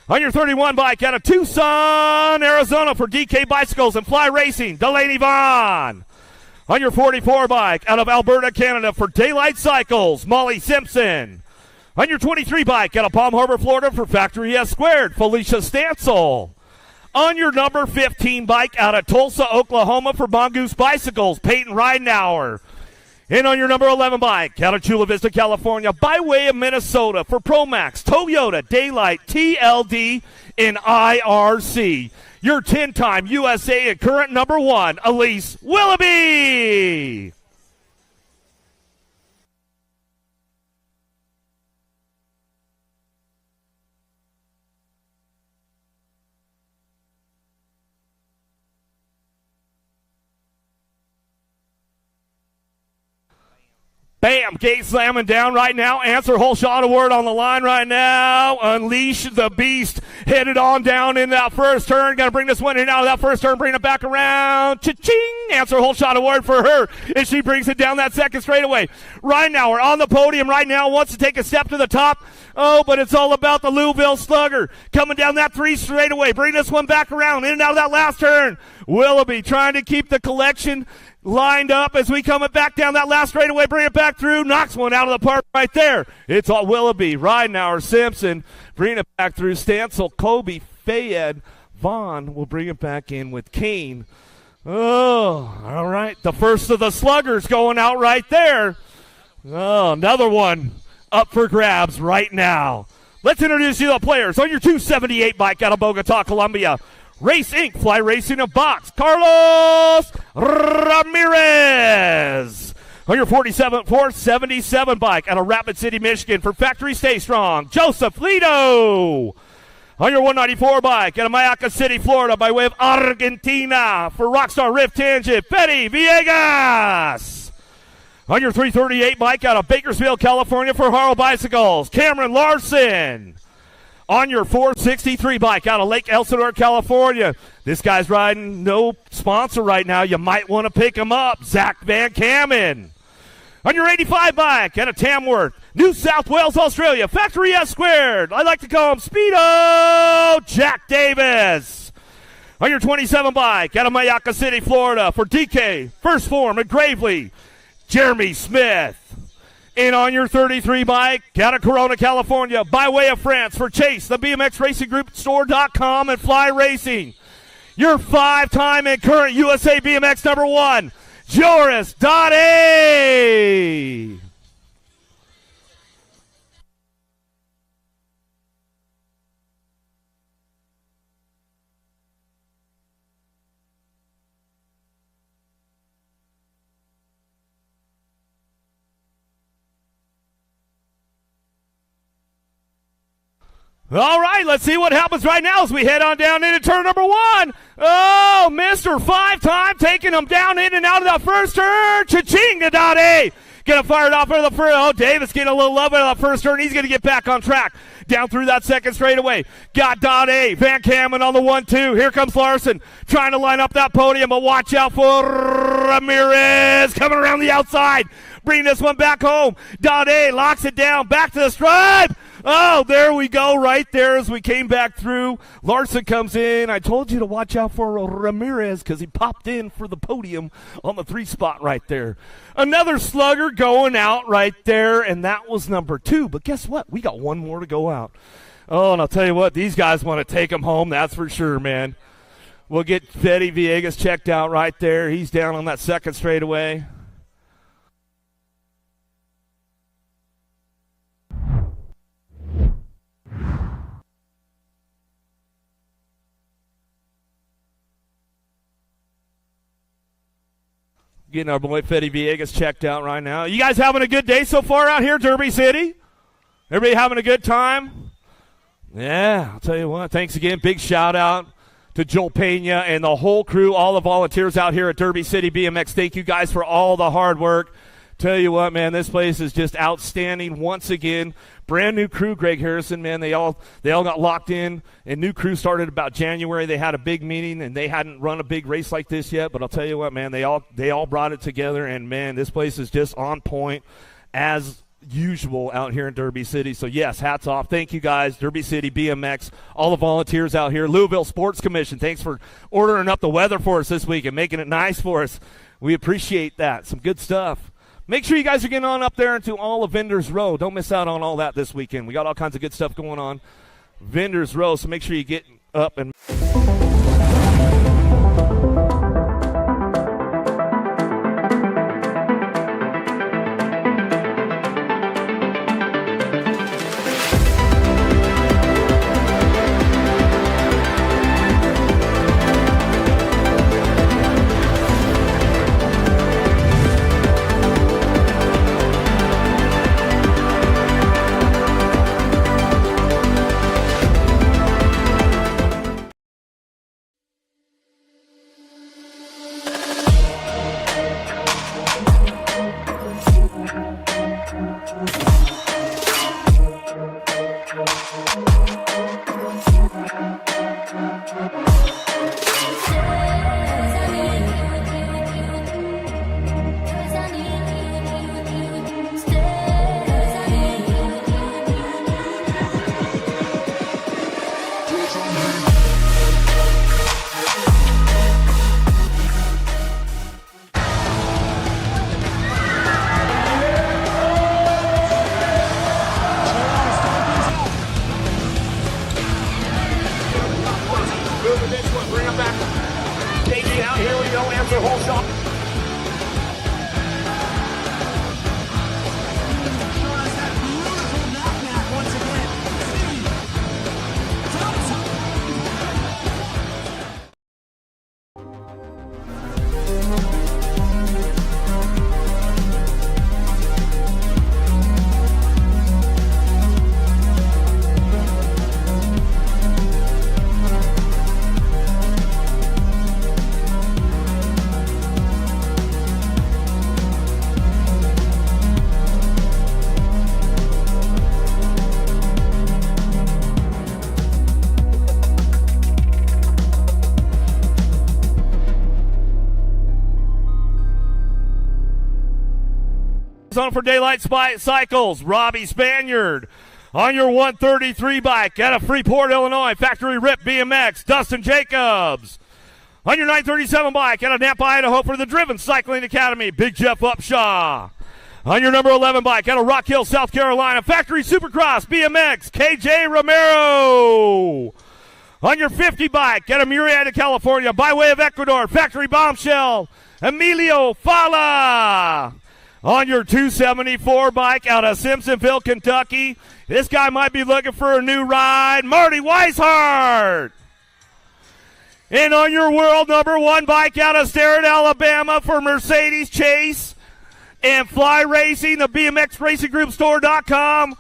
On your 31 bike, out of Tucson, Arizona, for DK Bicycles and Fly Racing, Delaney Vaughn. On your 44 bike, out of Alberta, Canada, for Daylight Cycles, Molly Simpson. On your 23 bike, out of Palm Harbor, Florida, for Factory S Squared, Felicia Stansel. On your number 15 bike, out of Tulsa, Oklahoma, for Mongoose Bicycles, Peyton Ridenauer. And on your number 11 bike, out of Chula Vista, California, by way of Minnesota, for Promax, Toyota, Daylight, TLD, and IRC. Your 10-time USA and current number 1, Elise Willoughby. Bam, gate slamming down right now. Answer Hole Shot Award on the line right now. Unleash the Beast. Headed on down in that first turn. Going to bring this one in out of that first turn. Bring it back around. Cha-ching. Answer Hole Shot Award for her. And she brings it down that second straightaway. Right now, we're on the podium right now. Wants to take a step to the top. Oh, but it's all about the Louisville Slugger. Coming down that 3 straightaway. Bring this one back around. In and out of that last turn. Willoughby trying to keep the collection lined up as we come back down that last straightaway, bring it back through, knocks one out of the park right there. It's all Willoughby, Ridenauer, Simpson, bring it back through, Stansel, Kobe, Fayed, Vaughn will bring it back in with Kane. Oh, all right, the first of the sluggers going out right there. Oh, another one up for grabs right now. Let's introduce you to the players. On your 278 bike out of Bogota, Colombia, Race Inc. Fly Racing a Box, Carlos Ramirez. On your 477 bike out of Rapid City, Michigan, for Factory Stay Strong, Joseph Lito. On your 194 bike out of Mayaca City, Florida, by way of Argentina, for Rockstar Rift Tangent, Betty Villegas. On your 338 bike out of Bakersfield, California, for Harl Bicycles, Cameron Larson. On your 463 bike out of Lake Elsinore, California. This guy's riding no sponsor right now. You might want to pick him up. Zach Van Kamen. On your 85 bike out of Tamworth, New South Wales, Australia. Factory S Squared. I like to call him Speedo Jack Davis. On your 27 bike out of Mayaca City, Florida for DK, First Form, and Gravely, Jeremy Smith. And on your 33 bike, out of Corona, California, by way of France, for Chase, the BMX Racing Group Store.com and Fly Racing. Your 5-time and current USA BMX number 1, Joris Dottie. All right, let's see what happens right now as we head on down into turn number 1. Oh, Mr. 5-time taking him down in and out of the first turn. Cha-ching to Dade. Gonna fire it off for the first. Oh, Davis getting a little love out of the first turn. He's gonna get back on track. Down through that second straightaway. Got Dade. Van Kamen on the 1-2. Here comes Larson trying to line up that podium, but watch out for Ramirez coming around the outside. Bring this one back home. Dade locks it down. Back to the stripe. Oh, there we go right there as we came back through. Larson comes in. I told you to watch out for Ramirez because he popped in for the podium on the 3 spot right there. Another slugger going out right there, and that was number 2. But guess what? We got one more to go out. Oh, and I'll tell you what, these guys want to take him home, that's for sure, man. We'll get Fede Villegas checked out right there. He's down on that second straightaway. Getting our boy Fede Villegas checked out right now. You guys having a good day so far out here, Derby City? Everybody having a good time? Yeah, I'll tell you what. Thanks again. Big shout out to Joel Pena and the whole crew, all the volunteers out here at Derby City BMX. Thank you guys for all the hard work. Tell you what, man, this place is just outstanding once again. Brand new crew, Greg Harrison, man. They all got locked in, and new crew started about January. They had a big meeting, and they hadn't run a big race like this yet. But I'll tell you what, man, they all brought it together, and man, this place is just on point as usual out here in Derby City. So yes, hats off. Thank you guys, Derby City BMX, all the volunteers out here, Louisville Sports Commission. Thanks for ordering up the weather for us this week and making it nice for us. We appreciate that. Some good stuff. Make sure you guys are getting on up there into all of Vendors Row. Don't miss out on all that this weekend. We got all kinds of good stuff going on. Vendors Row, so make sure you get up and on for Daylight Cycles, Robbie Spaniard. On your 133 bike out of Freeport, Illinois, Factory Rip BMX, Dustin Jacobs. On your 937 bike out of Nampa, Idaho for the Driven Cycling Academy, Big Jeff Upshaw. On your number 11 bike out of Rock Hill, South Carolina, Factory Supercross BMX, KJ Romero. On your 50 bike out of Murrieta, California, by way of Ecuador, Factory Bombshell, Emilio Fala. On your 274 bike out of Simpsonville, Kentucky, this guy might be looking for a new ride, Marty Weishart. And on your world number 1 bike out of Starrett, Alabama for Mercedes Chase and Fly Racing, the BMX Racing Group Store.com,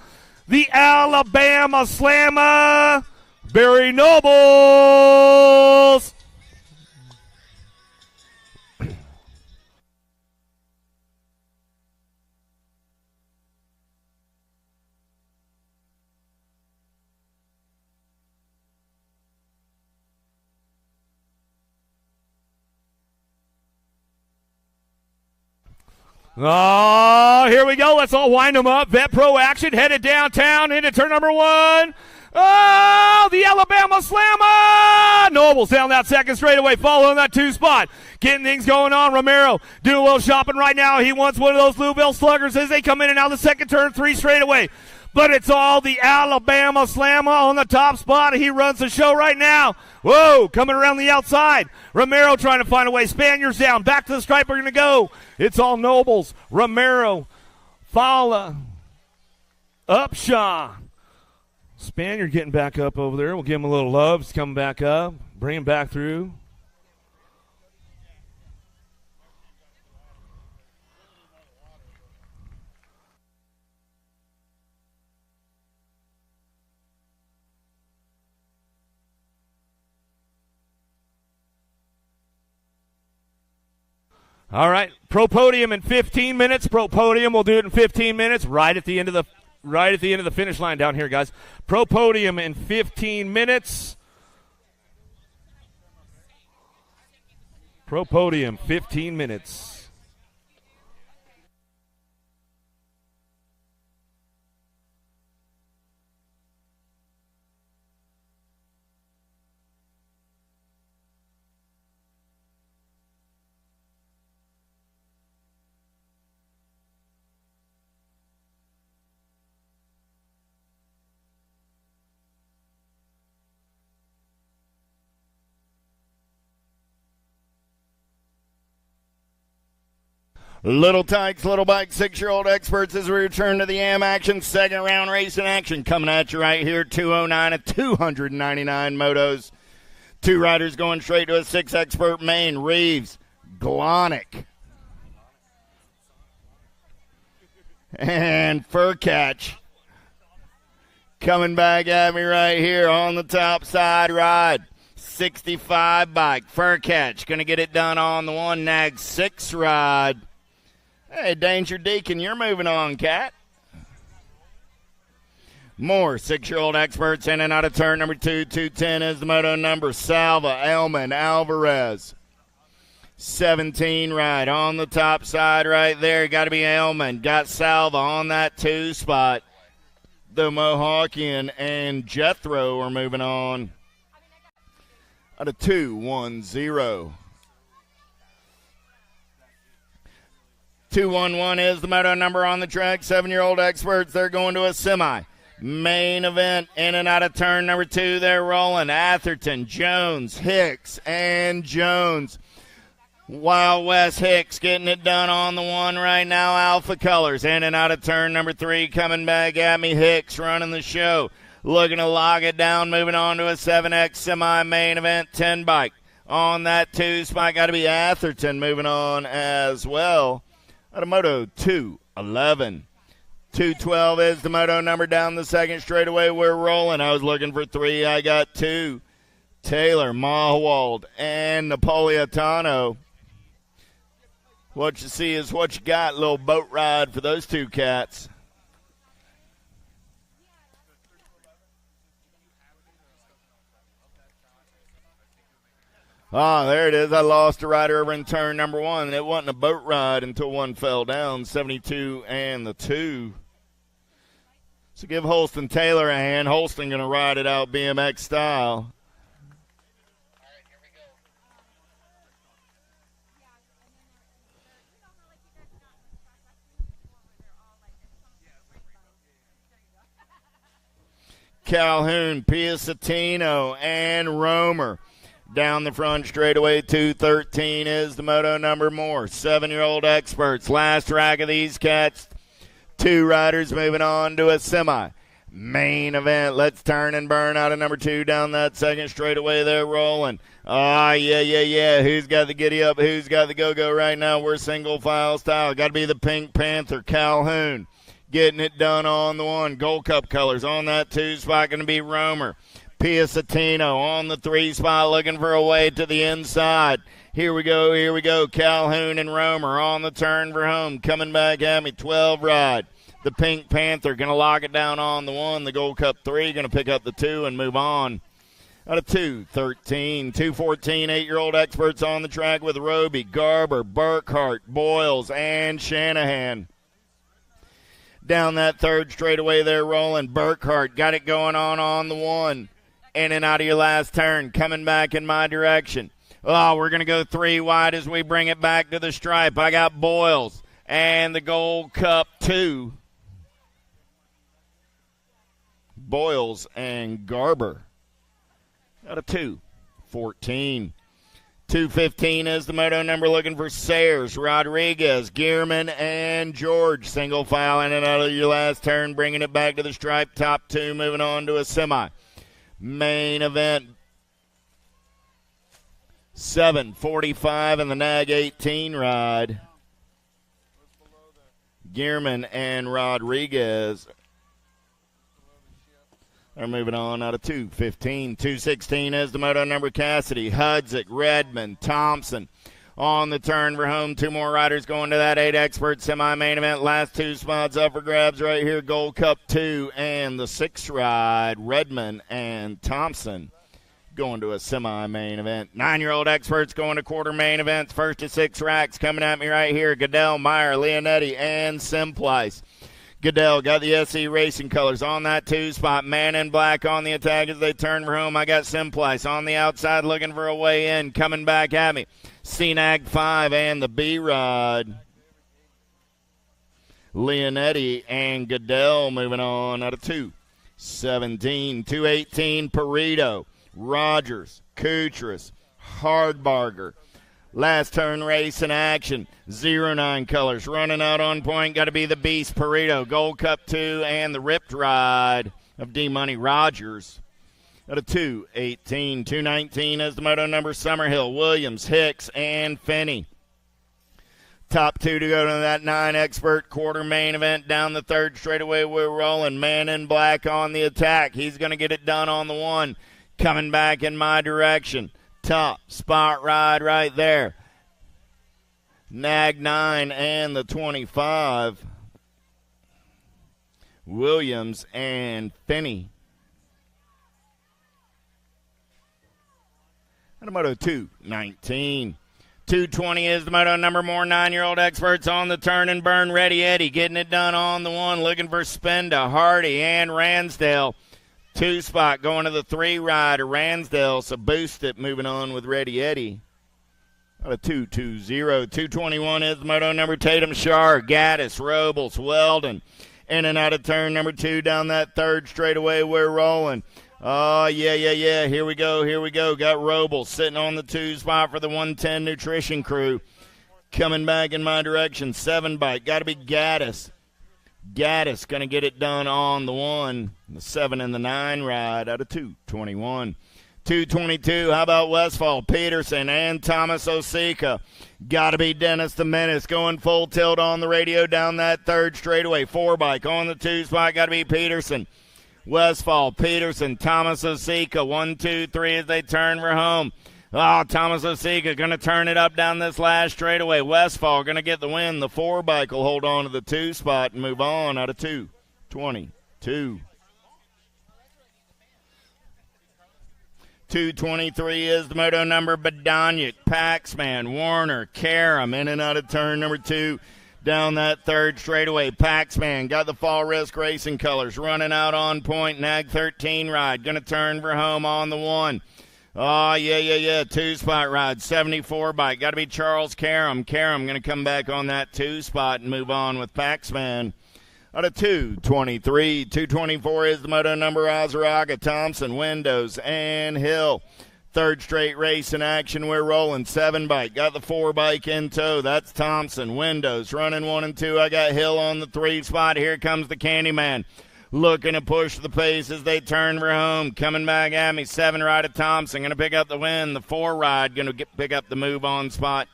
the Alabama Slammer, Barry Nobles. Oh, here we go. Let's all wind them up. Vet Pro action headed downtown into turn number 1. Oh, the Alabama Slammer! Nobles down that second straightaway, following that 2 spot. Getting things going on. Romero doing a little shopping right now. He wants one of those Louisville sluggers as they come in and out the second turn, 3 straightaway. But it's all the Alabama Slammer on the top spot. He runs the show right now. Whoa, coming around the outside. Romero trying to find a way. Spaniards down. Back to the stripe. We're going to go. It's all Nobles. Romero. Fala. Upshaw. Spaniard getting back up over there. We'll give him a little love. He's coming back up. Bring him back through. All right, Pro Podium in 15 minutes. Pro Podium, we'll do it in 15 minutes, right at the end of the finish line down here, guys. Pro Podium in 15 minutes. Pro Podium, 15 minutes. Little Tykes, Little Bike, 6-year-old experts as we return to the AM action. Second round racing action coming at you right here. 209 at 299 motos. 2 riders going straight to a 6 expert main. Reeves, Glonick, and Furcatch coming back at me right here on the top side ride. 65 bike. Furcatch going to get it done on the 1 nag 6 ride. Hey, Danger Deacon, you're moving on, Cat. More 6-year-old experts in and out of turn number 2. 210 is the moto number. Salva, Elman, Alvarez. 17 ride on the top side right there. Got to be Elman. Got Salva on that 2 spot. The Mohawkian and Jethro are moving on. Out of 210. 211 is the moto number on the track. 7-year-old experts, they're going to a semi. Main event in and out of turn number 2. They're rolling. Atherton, Jones, Hicks, and Jones. Wild West Hicks getting it done on the 1 right now. Alpha Colors in and out of turn number 3. Coming back at me. Hicks running the show. Looking to log it down. Moving on to a 7X semi-main event 10 bike. On that 2 spot, got to be Atherton moving on as well. Out of moto 211. 212 is the moto number down the second straightaway. We're rolling. I was looking for 3. I got 2. Taylor, Mahwald, and Napolitano. What you see is what you got. Little boat ride for those 2 cats. There it is. I lost a rider over in turn number 1. It wasn't a boat ride until one fell down. 72 and the 2. So give Holston Taylor a hand. Holston going to ride it out BMX style. Calhoun, Piacentino, and Romer. Down the front straightaway, 213 is the moto number more. 7-year-old experts. Last rack of these cats. 2 riders moving on to a semi. Main event. Let's turn and burn out of number 2 down that second straightaway. They're rolling. Yeah. Who's got the giddy up? Who's got the go-go right now? We're single file style. Got to be the Pink Panther, Calhoun. Getting it done on the 1. Gold Cup colors on that 2 spot. Going to be Romer. Piacentino on the 3 spot, looking for a way to the inside. Here we go. Calhoun and Romer on the turn for home. Coming back at me, 12 ride. The Pink Panther going to lock it down on the 1. The Gold Cup 3 going to pick up the 2 and move on. Out of 213, 214, 8-year-old experts on the track with Roby, Garber, Burkhart, Boyles, and Shanahan. Down that third straightaway, they're rolling. Burkhart got it going on the 1. In and out of your last turn, coming back in my direction. We're going to go 3 wide as we bring it back to the stripe. I got Boyles and the Gold Cup 2. Boyles and Garber. Out of 214. 215 is the moto number, looking for Sayers, Rodriguez, Gearman, and George. Single file in and out of your last turn, bringing it back to the stripe. Top 2 moving on to a semi. Main event. 7:45 in the Nag 18 ride. Gearman and Rodriguez are moving on out of 215. 216 is the moto number. Cassidy, Hudzik, Redmond, Thompson. On the turn for home, 2 more riders going to that 8 expert semi-main event. Last 2 spots up for grabs right here. Gold Cup 2 and the 6 ride. Redmond and Thompson going to a semi-main event. 9-year-old experts going to quarter main events. First to 6 racks coming at me right here. Goodell, Meyer, Leonetti, and Simplice. Goodell got the SE Racing colors on that 2 spot. Man in black on the attack as they turn for home. I got Simplice on the outside looking for a way in. Coming back at me. CNAG 5 and the B-Rod. Leonetti and Goodell moving on out of 217. 218, Perito, Rogers, Kutras, Hardbarger. Last turn race in action. 09 colors running out on point. Got to be the Beast, Perito, Gold Cup 2, and the Ripped Ride of D-Money Rogers. Out of 218, 219 as the moto number. Summerhill, Williams, Hicks, and Finney. Top 2 to go to that 9 expert quarter main event. Down the third straightaway, we're rolling. Man in black on the attack. He's going to get it done on the 1. Coming back in my direction. Top spot ride right there. Nag 9 and the 25. Williams and Finney. And a moto 219. 220 is the moto number. More 9-year-old experts on the turn and burn. Ready Eddie getting it done on the 1. Looking for Spenda, Hardy, and Ransdale. 2 spot going to the 3 ride of Ransdale. So boost it moving on with Ready Eddie. Out of 220. 221 is the moto number. Tatum Shar, Gaddis, Robles, Weldon. In and out of turn number 2 down that third straightaway. We're rolling. Yeah. Here we go. Got Robles sitting on the 2 spot for the 110 Nutrition Crew. Coming back in my direction. 7 bike. Got to be Gaddis. Gaddis going to get it done on the 1. The 7 and the 9 ride out of 221. 222. How about Westfall, Peterson, and Thomas Osika? Got to be Dennis the Menace going full tilt on the radio down that third straightaway. 4 bike on the 2 spot. Got to be Peterson. Westfall, Peterson, Thomas Osika, 1, 2, 3 as they turn for home. Thomas Osika going to turn it up down this last straightaway. Westfall going to get the win. The 4 bike will hold on to the 2 spot and move on out of 222. 223 is the moto number. Badonic, Paxman, Warner, Karam in and out of turn number 2. Down that third straightaway, Paxman got the Fall Risk Racing colors running out on point. Nag 13 ride, going to turn for home on the 1. Oh, yeah. 2-spot ride, 74 bike. Got to be Charles Karam. Karam going to come back on that 2-spot and move on with Paxman. Out of 223, 224 is the moto number. Ozaraga, Thompson, Windows, and Hill. Third straight race in action. We're rolling. 7 bike. Got the 4 bike in tow. That's Thompson. Windows running 1 and 2. I got Hill on the 3 spot. Here comes the Candyman. Looking to push the pace as they turn for home. Coming back at me. 7 ride of Thompson. Going to pick up the win. The 4 ride going to pick up the move on spot.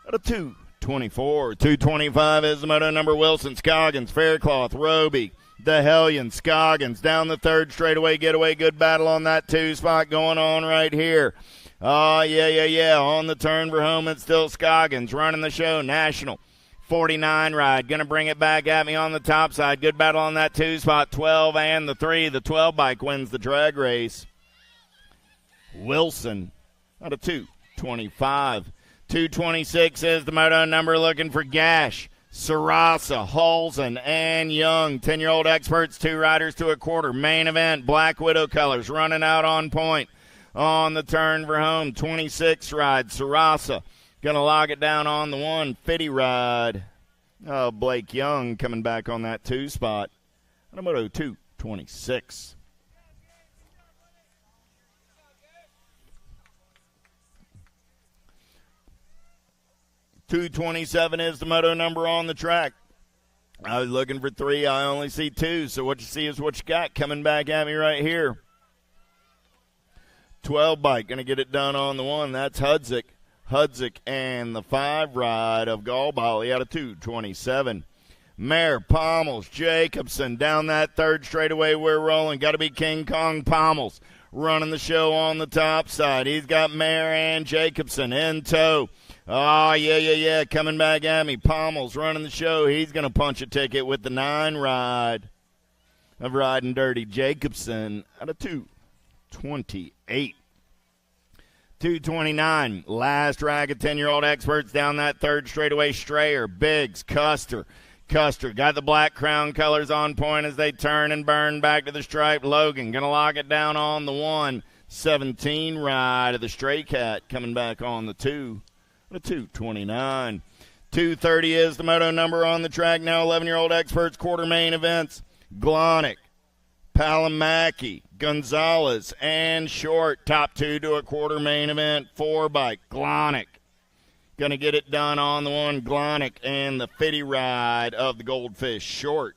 Out of 224. 225 is the moto number. Wilson, Scoggins, Faircloth, Roby, the Hellion, Scoggins down the third straightaway getaway. Good battle on that 2 spot going on right here. Oh, yeah. On the turn for home, it's still Scoggins running the show. National 49 ride. Going to bring it back at me on the top side. Good battle on that 2 spot. 12 and the 3. The 12 bike wins the drag race. Wilson out of 225. 226 is the moto number. Looking for Gash, Sarasa, Halsen, and Young. 10-year-old experts, 2 riders to a quarter. Main event, Black Widow colors running out on point. On the turn for home, 26 ride, Sarasa. Going to log it down on the 1, 50 ride. Oh, Blake Young coming back on that 2 spot. On moto 226. .227 is the moto number on the track. I was looking for 3. I only see 2. So what you see is what you got coming back at me right here. 12 bike. Going to get it done on the 1. That's Hudzik. Hudzik and the 5 ride of Galbali out of 227. Mayer, Pommels, Jacobson down that third straightaway. We're rolling. Got to be King Kong Pommels running the show on the top side. He's got Mayer and Jacobson in tow. Oh, yeah. Coming back at me. Pommel's running the show. He's going to punch a ticket with the 9 ride of Riding Dirty. Jacobson out of 228. 229. Last rag of 10-year-old experts down that third straightaway. Strayer, Biggs, Custer. Custer got the black crown colors on point as they turn and burn back to the stripe. Logan going to lock it down on the 1. 17 ride of the Stray Cat coming back on the 2. A 229. 230 is the moto number on the track. Now 11-year-old experts, quarter main events. Glonick, Palamaki, Gonzalez, and Short. Top 2 to a quarter main event. 4 bike. Glonick. Going to get it done on the 1. Glonick and the 50 ride of the Goldfish. Short.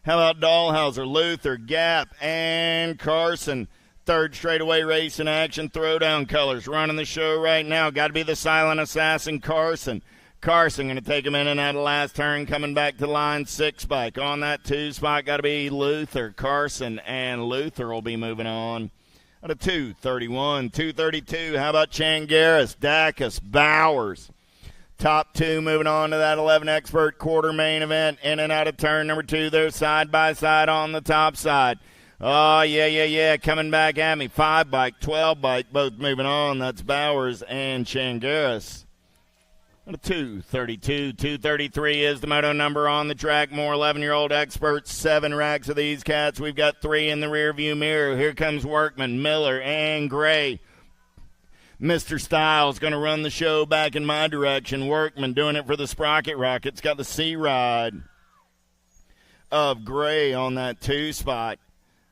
How about Dahlhauser, Luther, Gap, and Carson? Third straightaway race in action. Throwdown colors running the show right now. Got to be the silent assassin, Carson. Carson going to take him in and out of last turn. Coming back to line 6 bike. On that 2 spot, got to be Luther, Carson, and Luther will be moving on. Out of 231. 232. How about Changaris, Dacus, Bowers? Top 2 moving on to that 11 expert quarter main event. In and out of turn number 2. They're side by side on the top side. Oh, yeah. Coming back at me. 5 bike, 12 bike, both moving on. That's Bowers and Changaris. 232. 233 is the moto number on the track. More 11-year-old experts. 7 racks of these cats. We've got 3 in the rearview mirror. Here comes Workman, Miller, and Gray. Mr. Styles going to run the show back in my direction. Workman doing it for the Sprocket Rockets. Got the C ride of Gray on that 2 spot.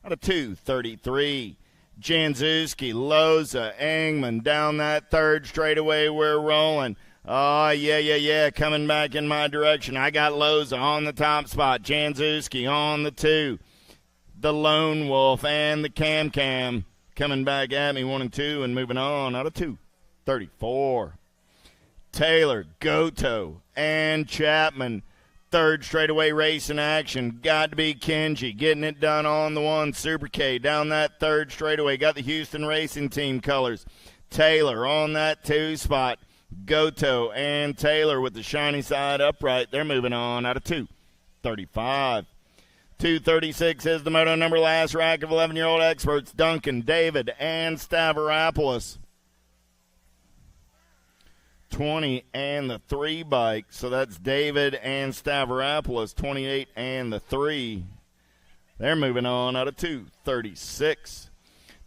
Out of 233. Janzuski, Loza, Engman down that third straightaway. We're rolling. Oh, yeah. Coming back in my direction. I got Loza on the top spot. Janzuski on the 2. The Lone Wolf and the Cam coming back at me 1 and 2 and moving on. Out of 234. Taylor, Goto, and Chapman. Third straightaway race in action. Got to be Kenji. Getting it done on the 1. Super K down that third straightaway. Got the Houston Racing Team colors. Taylor on that 2 spot. Goto and Taylor with the shiny side upright. They're moving on out of 235. 236 is the moto number. Last rack of 11-year-old experts, Duncan, David, and Stavropoulos. 20 and the 3 bike. So that's David and Stavropoulos, 28 and the 3. They're moving on out of 236.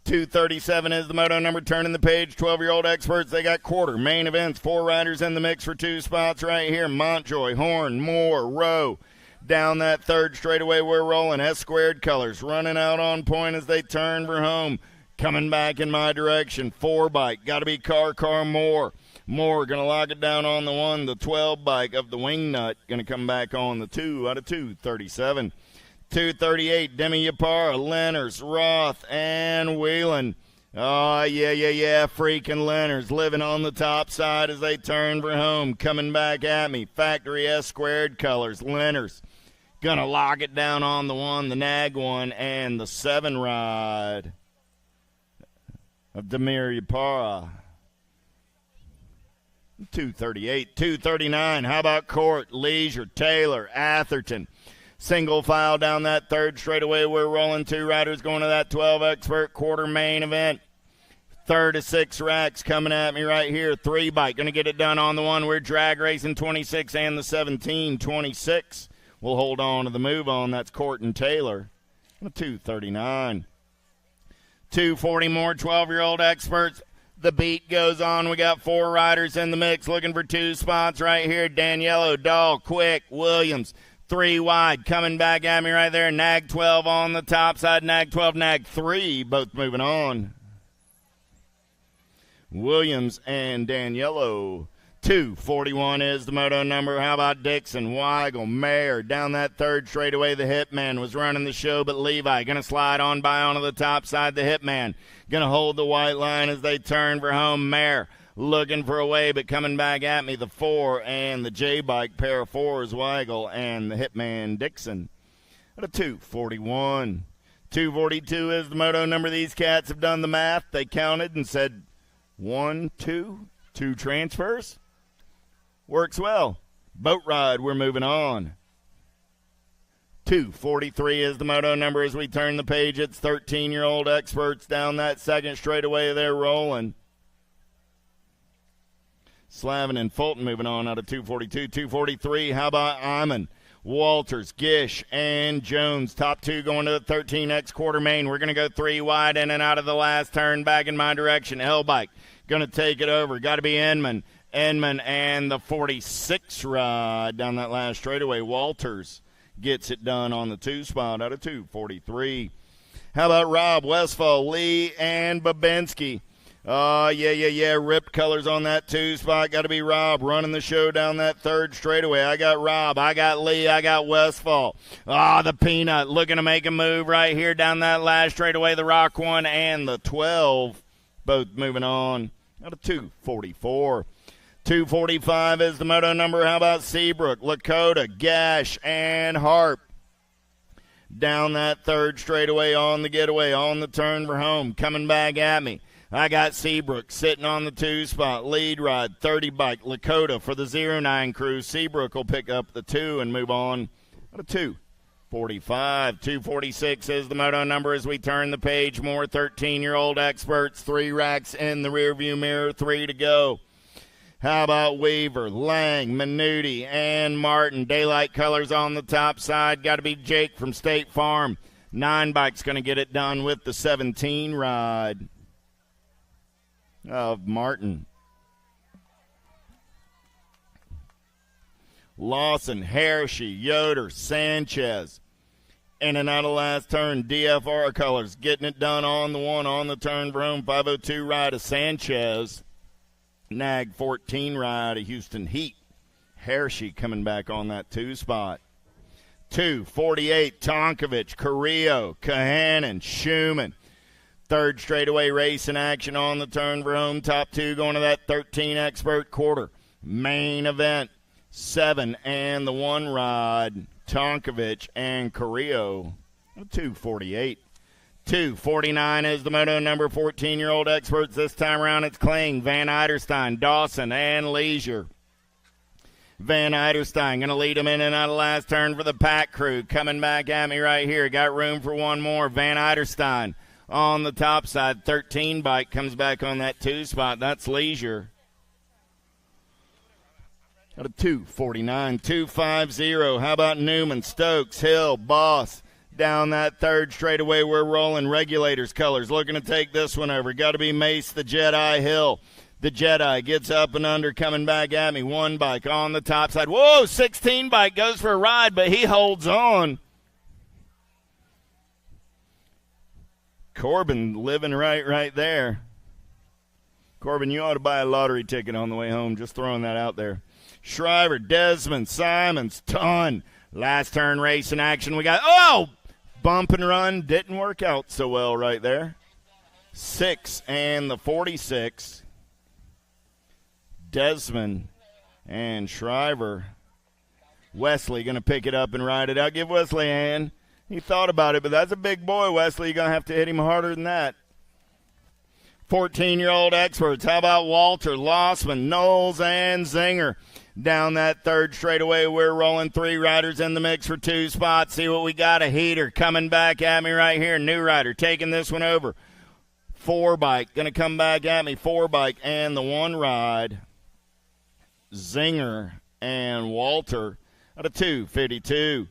237 is the moto number. Turning the page, 12-year-old experts. They got quarter main events. 4 riders in the mix for 2 spots right here. Montjoy, Horn, Moore, Rowe. Down that third straightaway, we're rolling. S-squared colors running out on point as they turn for home. Coming back in my direction. 4 bike. Got to be Car Moore. Moore going to lock it down on the 1. The 12 bike of the Wingnut going to come back on the 2 out of 237. 238, Demi Yapara, Lenners, Roth, and Whelan. Oh, yeah. Freaking Lenners living on the top side as they turn for home. Coming back at me. Factory S-squared colors. Lenners going to lock it down on the 1, the Nag 1, and the 7 ride of Demir Yapara. 238, 239. How about Court, Leisure, Taylor, Atherton? Single file down that third straightaway. We're rolling 2 riders going to that 12 expert quarter main event. 36 racks coming at me right here. 3 bike going to get it done on the 1. We're drag racing 26 and the 17. 26. We'll hold on to the move on. That's Court and Taylor. 239. 240 more 12-year-old experts. The beat goes on. We got 4 riders in the mix looking for 2 spots right here. Daniello, Dahl, Quick, Williams. 3 wide coming back at me right there. Nag 12 on the top side. Nag 12, Nag 3, both moving on. Williams and Daniello. 241 is the moto number. How about Dixon, Weigel, Mayer? Down that third straightaway, the Hitman was running the show, but Levi going to slide on by onto the top side. The Hitman going to hold the white line as they turn for home. Mayer looking for a way, but coming back at me, the 4 and the J-Bike, pair of 4s, Weigel and the Hitman Dixon. At a 241. 242 is the moto number. These cats have done the math. They counted and said 1, 2 transfers. Works well. Boat ride, we're moving on. 243 is the moto number as we turn the page. It's 13-year-old experts down that second straightaway. They're rolling. Slavin and Fulton moving on out of 242. 243, how about Iman, Walters, Gish, and Jones. Top 2 going to the 13X quarter main. We're going to go 3 wide in and out of the last turn back in my direction. Hellbike going to take it over. Got to be Enman and the 46 ride down that last straightaway. Walters gets it done on the 2 spot out of 243. How about Rob, Westfall, Lee, and Babinski? Oh, yeah. Ripped colors on that 2 spot. Got to be Rob running the show down that third straightaway. I got Rob. I got Lee. I got Westfall. The Peanut looking to make a move right here down that last straightaway. The Rock 1 and the 12 both moving on out of 244. 245 is the moto number. How about Seabrook, Lakota, Gash, and Harp? Down that third straightaway on the getaway, on the turn for home. Coming back at me. I got Seabrook sitting on the 2 spot. Lead ride, 30 bike, Lakota for the 09 crew. Seabrook will pick up the 2 and move on to 245. 246 is the moto number as we turn the page. More 13-year-old experts. 3 racks in the rearview mirror, 3 to go. How about Weaver, Lang, Minuti, and Martin? Daylight colors on the top side. Got to be Jake from State Farm. 9 bike's going to get it done with the 17 ride of Martin. Lawson, Hershey, Yoder, Sanchez. In and out of last turn, DFR colors. Getting it done on the 1 on the turn for home. 502 ride of Sanchez. Nag 14 ride of Houston Heat. Hershey coming back on that 2 spot. 248, Tonkovich, Carrillo, Kahanen, Schumann. Third straightaway race in action on the turn for home. Top 2 going to that 13 expert quarter. Main event, 7 and the 1 ride. Tonkovich and Carrillo. 248. 249 is the moto number. 14-year-old experts. This time around it's Kling, Van Eiderstein, Dawson, and Leisure. Van Eiderstein going to lead him in and out of last turn for the Pack Crew. Coming back at me right here. Got room for one more. Van Eiderstein on the top side. 13 bike comes back on that 2 spot. That's Leisure. Got a 2:49, 2:50. How about Newman, Stokes, Hill, Boss? Down that third straightaway, we're rolling. Regulators colors. Looking to take this one over. Got to be Mace, the Jedi, Hill. The Jedi gets up and under, coming back at me. 1 bike on the top side. Whoa, 16 bike goes for a ride, but he holds on. Corbin living right there. Corbin, you ought to buy a lottery ticket on the way home. Just throwing that out there. Shriver, Desmond, Simons, Ton. Last turn race in action. We got, bump and run. Didn't work out so well right there. 6 and the 46. Desmond and Shriver. Wesley going to pick it up and ride it out. Give Wesley a hand. He thought about it, but that's a big boy, Wesley. You're going to have to hit him harder than that. 14-year-old experts. How about Walter, Lossman, Knowles, and Zinger? Down that third straightaway, we're rolling 3 riders in the mix for 2 spots. See what we got. A heater coming back at me right here. New rider taking this one over. 4 bike going to come back at me. 4 bike and the 1 ride. Zinger and Walter at a 2:52.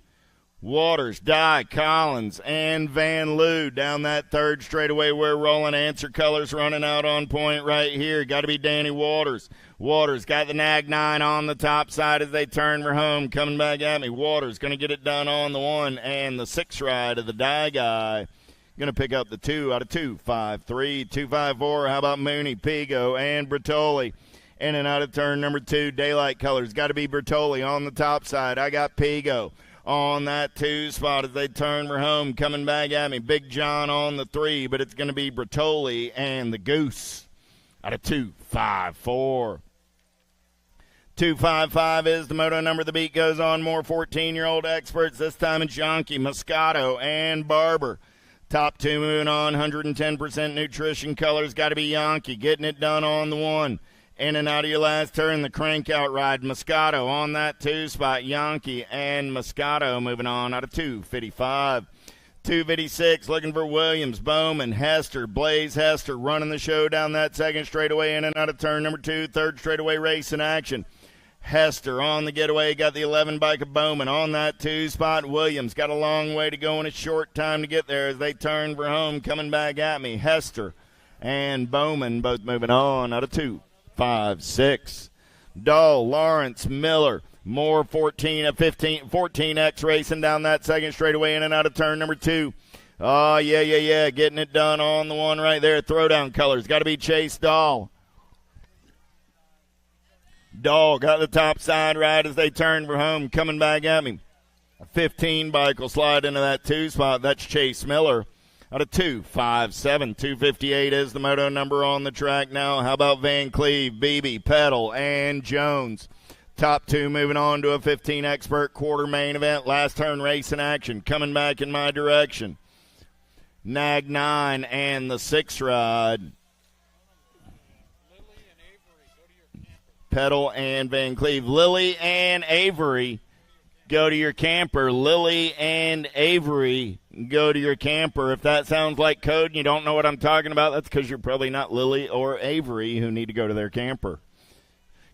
Waters, Dye, Collins, and Van Loo. Down that third straightaway, we're rolling. Answer colors running out on point right here. Got to be Danny Waters. Waters got the Nag 9 on the top side as they turn for home. Coming back at me. Waters going to get it done on the 1 and the 6 ride of the Dye guy. Going to pick up the 2 out of 2:53, 2:54. How about Mooney, Pigo, and Bertoli? In and out of turn number 2. Daylight colors. Got to be Bertoli on the top side. I got Pigo on that 2 spot as they turn for home. Coming back at me. Big John on the 3, but it's going to be Bertoli and the Goose out of 2:54. 2:55 is the moto number. The beat goes on. More 14-year-old experts. This time it's Yonke, Moscato, and Barber. Top 2 moving on. 110% nutrition colors. Got to be Yonke getting it done on the 1. In and out of your last turn, the crank out ride. Moscato on that 2 spot. Yonke and Moscato moving on out of 2:55. 2:56 looking for Williams, Bowman, Hester, Blaze Hester running the show down that second straightaway. In and out of turn number 2. Third straightaway race in action. Hester on the getaway. Got the 11 bike of Bowman on that 2 spot. Williams got a long way to go and a short time to get there as they turn for home. Coming back at me. Hester and Bowman both moving on out of 2:56. Dahl, Lawrence, Miller, more 14X racing down that second straightaway in and out of turn number 2. Oh, yeah. Getting it done on the 1 right there. Throwdown colors. Got to be Chase Dahl. Dahl got the top side right as they turn for home. Coming back at me. A 15 bike will slide into that 2 spot. That's Chase Miller. Out of 2:57, 2:58 is the moto number on the track now. How about Van Cleve, Beebe, Peddle, and Jones? Top 2 moving on to a 15 expert quarter main event. Last turn race in action. Coming back in my direction. Nag 9 and the 6 ride. Peddle and Van Cleve. Lily and Avery, go to your camper. Lily and Avery, go to your camper. If that sounds like code and you don't know what I'm talking about, that's because you're probably not Lily or Avery who need to go to their camper.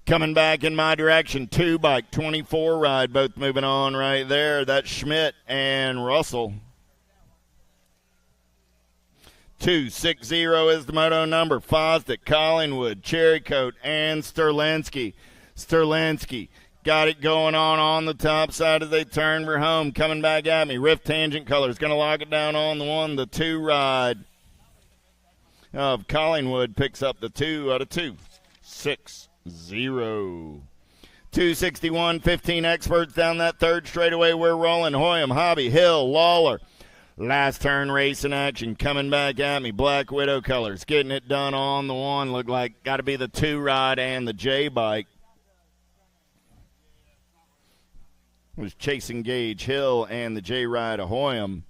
Coming back in my direction, 2 bike, 24 ride, both moving on right there. That's Schmidt and Russell. 260 is the moto number. Fosdick, Collingwood, Cherrycoat, and Sterlinski. Sterlinski got it going on the top side as they turn for home. Coming back at me. Rift Tangent Colors going to lock it down on the 1. The 2 ride of Collingwood picks up the 2 out of 260. 261, 15 experts down that third straightaway. We're rolling. Hoyam, Hobby, Hill, Lawler. Last turn race in action. Coming back at me. Black Widow Colors getting it done on the 1. Look like got to be the 2 ride and the J bike. It was Chasing Gage, Hill, and the J ride of Hoyam.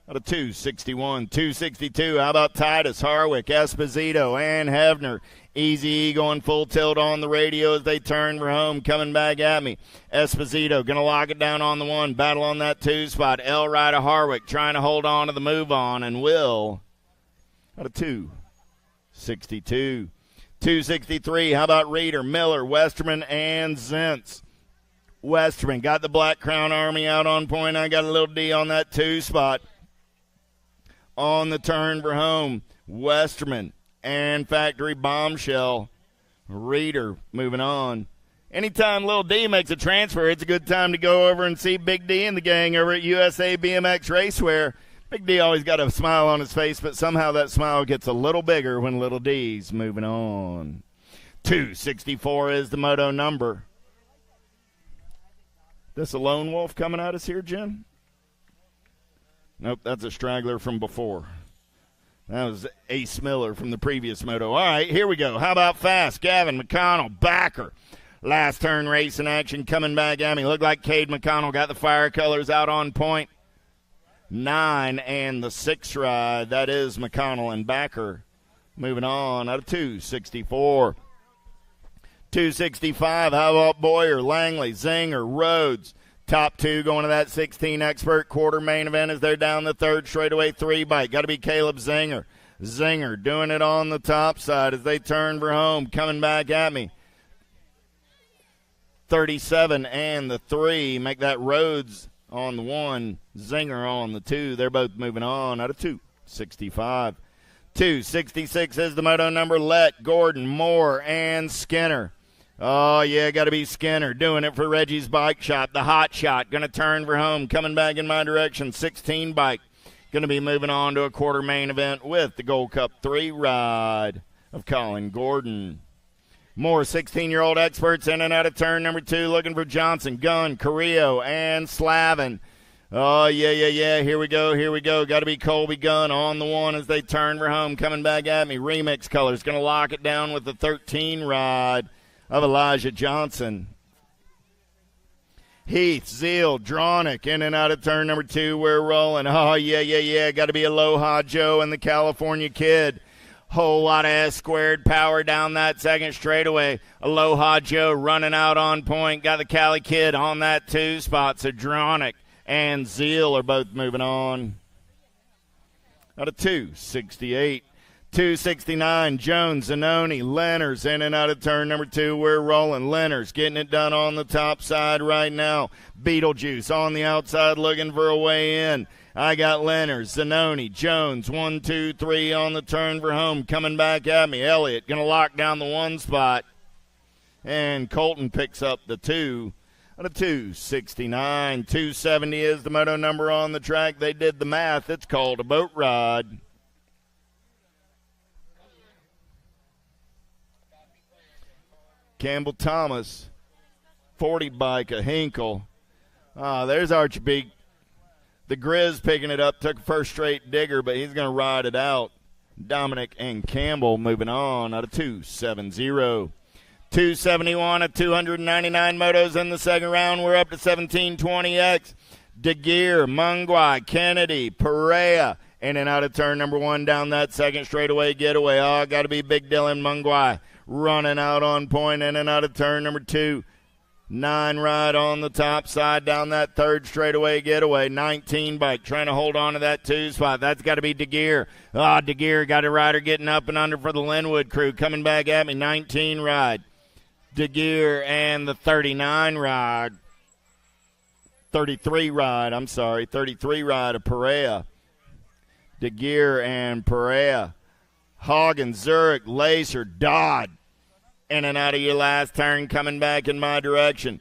Out of 261, 262. How about Titus, Harwick, Esposito, and Hevner Easy going full tilt on the radio as they turn for home. Coming back at me. Esposito going to lock it down on the 1. Battle on that 2 spot. Elride of Harwick trying to hold on to the move on and will. Out of 262. 263. How about Reeder, Miller, Westerman, and Zentz? Westerman got the Black Crown Army out on point. I got a little D on that 2 spot. On the turn for home, Westerman and Factory Bombshell. Reeder moving on. Anytime Lil D makes a transfer, it's a good time to go over and see Big D and the gang over at USA BMX Racewear. Big D always got a smile on his face, but somehow that smile gets a little bigger when Little D's moving on. 264 is the moto number. This a lone wolf coming at us here, Jen? Nope, that's a straggler from before. That was Ace Miller from the previous moto. All right, here we go. How about fast? Gavin McConnell, backer. Last turn race in action coming back at me. Looked like Cade McConnell got the fire colors out on point. 9 and the 6 ride. That is McConnell and backer. Moving on out of 264. 265, how about Boyer, Langley, Zinger, Rhodes. Top 2 going to that 16 expert quarter main event as they're down the 3rd straightaway 3 bike. Got to be Caleb Zinger. Zinger doing it on the top side as they turn for home. Coming back at me. 37 and the 3. Make that Rhodes on the 1. Zinger on the 2. They're both moving on out of 265. 266 is the moto number. Lett, Gordon, Moore, and Skinner. Oh, yeah, got to be Skinner doing it for Reggie's Bike Shop. The hot shot going to turn for home. Coming back in my direction. 16 bike. Going to be moving on to a quarter main event with the Gold Cup 3 ride of Colin Gordon. More 16-year-old experts in and out of turn number 2 looking for Johnson, Gunn, Carrillo, and Slavin. Oh, yeah. Here we go. Got to be Colby Gunn on the 1 as they turn for home. Coming back at me. Remix Colors going to lock it down with the 13 ride of Elijah Johnson. Heath, Zeal, Dronick in and out of turn number 2. We're rolling. Oh, yeah. Got to be Aloha Joe and the California Kid. Whole lot of S-squared power down that second straightaway. Aloha Joe running out on point. Got the Cali Kid on that 2 spot. So Dronick and Zeal are both moving on. Out of 268. 269, Jones, Zanoni, Lenners in and out of turn number 2. We're rolling. Lenners getting it done on the top side right now. Beetlejuice on the outside looking for a way in. I got Lenners, Zanoni, Jones, 1, 2, 3 on the turn for home. Coming back at me. Elliott going to lock down the 1 spot. And Colton picks up the 2. Out of 269. 270 is the moto number on the track. They did the math. It's called a boat ride. Campbell Thomas, 40 bike, a Hinkle. There's Archie. The Grizz picking it up, took a first straight digger, but he's going to ride it out. Dominic and Campbell moving on out of 270. 271 at 299 motos in the second round. We're up to 1720X. DeGear, Mungwai, Kennedy, Perea, in and out of turn number 1 down that second straightaway getaway. Oh, got to be Big Dylan Mungwai. Running out on point in and out of turn number 2. 9 ride on the top side down that 3rd straightaway getaway. 19 bike trying to hold on to that 2 spot. That's got to be DeGear. DeGear got a rider getting up and under for the Linwood crew. Coming back at me. 19 ride. DeGear and the 39 ride. 33 ride of Perea. DeGear and Perea. Hagen, Zurich, Lacer, Dodd. In and out of your last turn, coming back in my direction.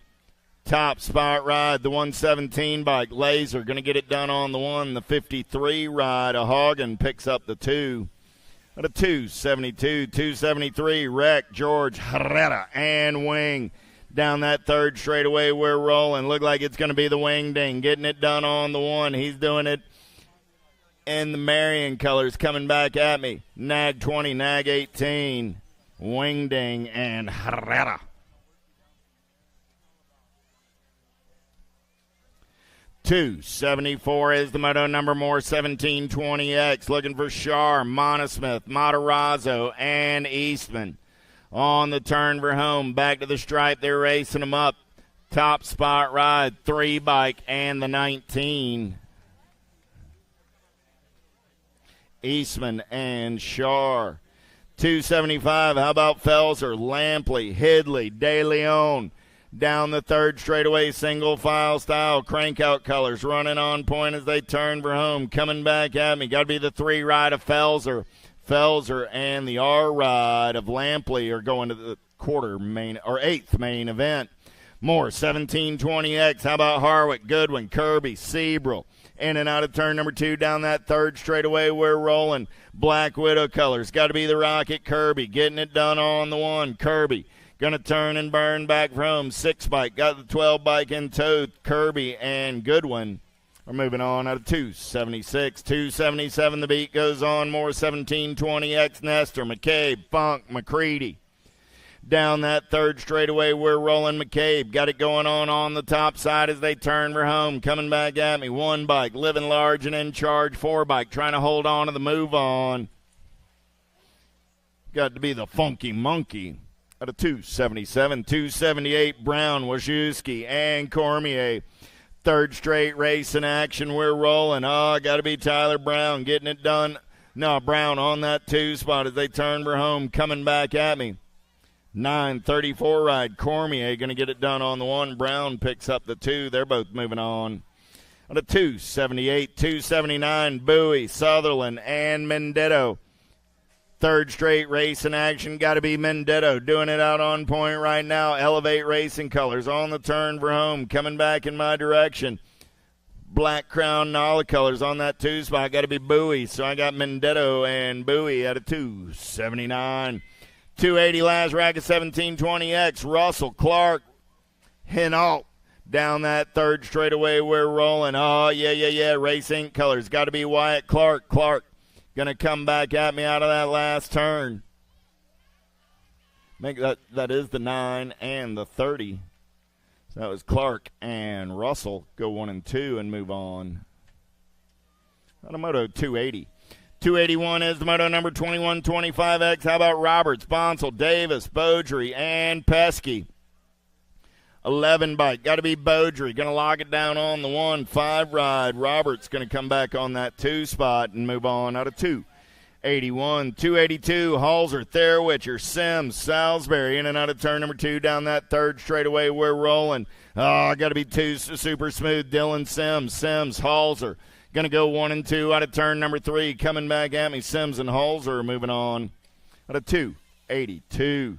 Top spot ride, the 117 bike. Laser going to get it done on the 1. The 53 ride of Hagen picks up the 2. At a 272, 273, Wreck, George, Herrera, and Wing. Down that 3rd straightaway, we're rolling. Look like it's going to be the Wing Ding. Getting it done on the 1. He's doing it in the Marion colors. Coming back at me. Nag 20, Nag 18. Wingding and Herrera. 274 is the moto number. More 1720X. Looking for Shar, Monosmith, Matarazzo, and Eastman. on the turn for home. Back to the stripe. They're racing them up. Top spot ride, 3 bike, and the 19. Eastman and Shar. 275. How about Felser, Lampley, Hidley, De Leon. Down the third straightaway, single file style, crank out colors, running on point as they turn for home. Coming back at me, got to be the 3 ride of Felser. Felser and the R ride of Lampley are going to the eighth main event. More 1720X. How about Harwick, Goodwin, Kirby, Seabrill. In and out of turn number 2 down that third straightaway. We're rolling. Black Widow colors. Got to be the Rocket Kirby. Getting it done on the 1. Kirby going to turn and burn back for home. 6 bike. Got the 12 bike in tow. Kirby and Goodwin are moving on out of 276. 277 the beat goes on. More 1720X. Nestor, McCabe, Funk, McCready. Down that third straightaway, we're rolling. McCabe got it going on the top side as they turn for home. Coming back at me, 1 bike, living large and in charge. 4 bike, trying to hold on to the move on. Got to be the Funky Monkey out of 277. 278, Brown, Wachowski, and Cormier. Third straight race in action, we're rolling. Got to be Tyler Brown getting it done. No, Brown on that 2 spot as they turn for home. Coming back at me. 934 ride. Cormier going to get it done on the 1. Brown picks up the 2. They're both moving on. On a 278, 279, Bowie, Sutherland, and Mendetto. Third straight race in action. Got to be Mendetto doing it out on point right now. Elevate Racing colors on the turn for home. Coming back in my direction. Black Crown Nala colors on that 2 spot. Got to be Bowie. So I got Mendetto and Bowie at a 279. 280 last rack of 1720X. Russell, Clark, Hinault. Down that third straightaway, we're rolling. Yeah. Race Inc. colors. Got to be Wyatt Clark. Clark going to come back at me out of that last turn. Make that is the 9 and the 30. So that was Clark and Russell. Go 1 and 2 and move on. Automoto 280. 281 is the moto number 2125X. How about Roberts, Bonsall, Davis, Beaudry, and Pesky? 11 bike. Got to be Beaudry. Going to lock it down on the 1. 5 ride. Roberts going to come back on that 2 spot and move on out of 281. 282, Halser, Therwitcher, Sims, Salisbury. In and out of turn number 2 down that third straightaway. We're rolling. Got to be 2 super smooth. Dylan Sims, Halser. Going to go 1 and 2 out of turn number 3. Coming back at me, Sims and Halser are moving on out of 282.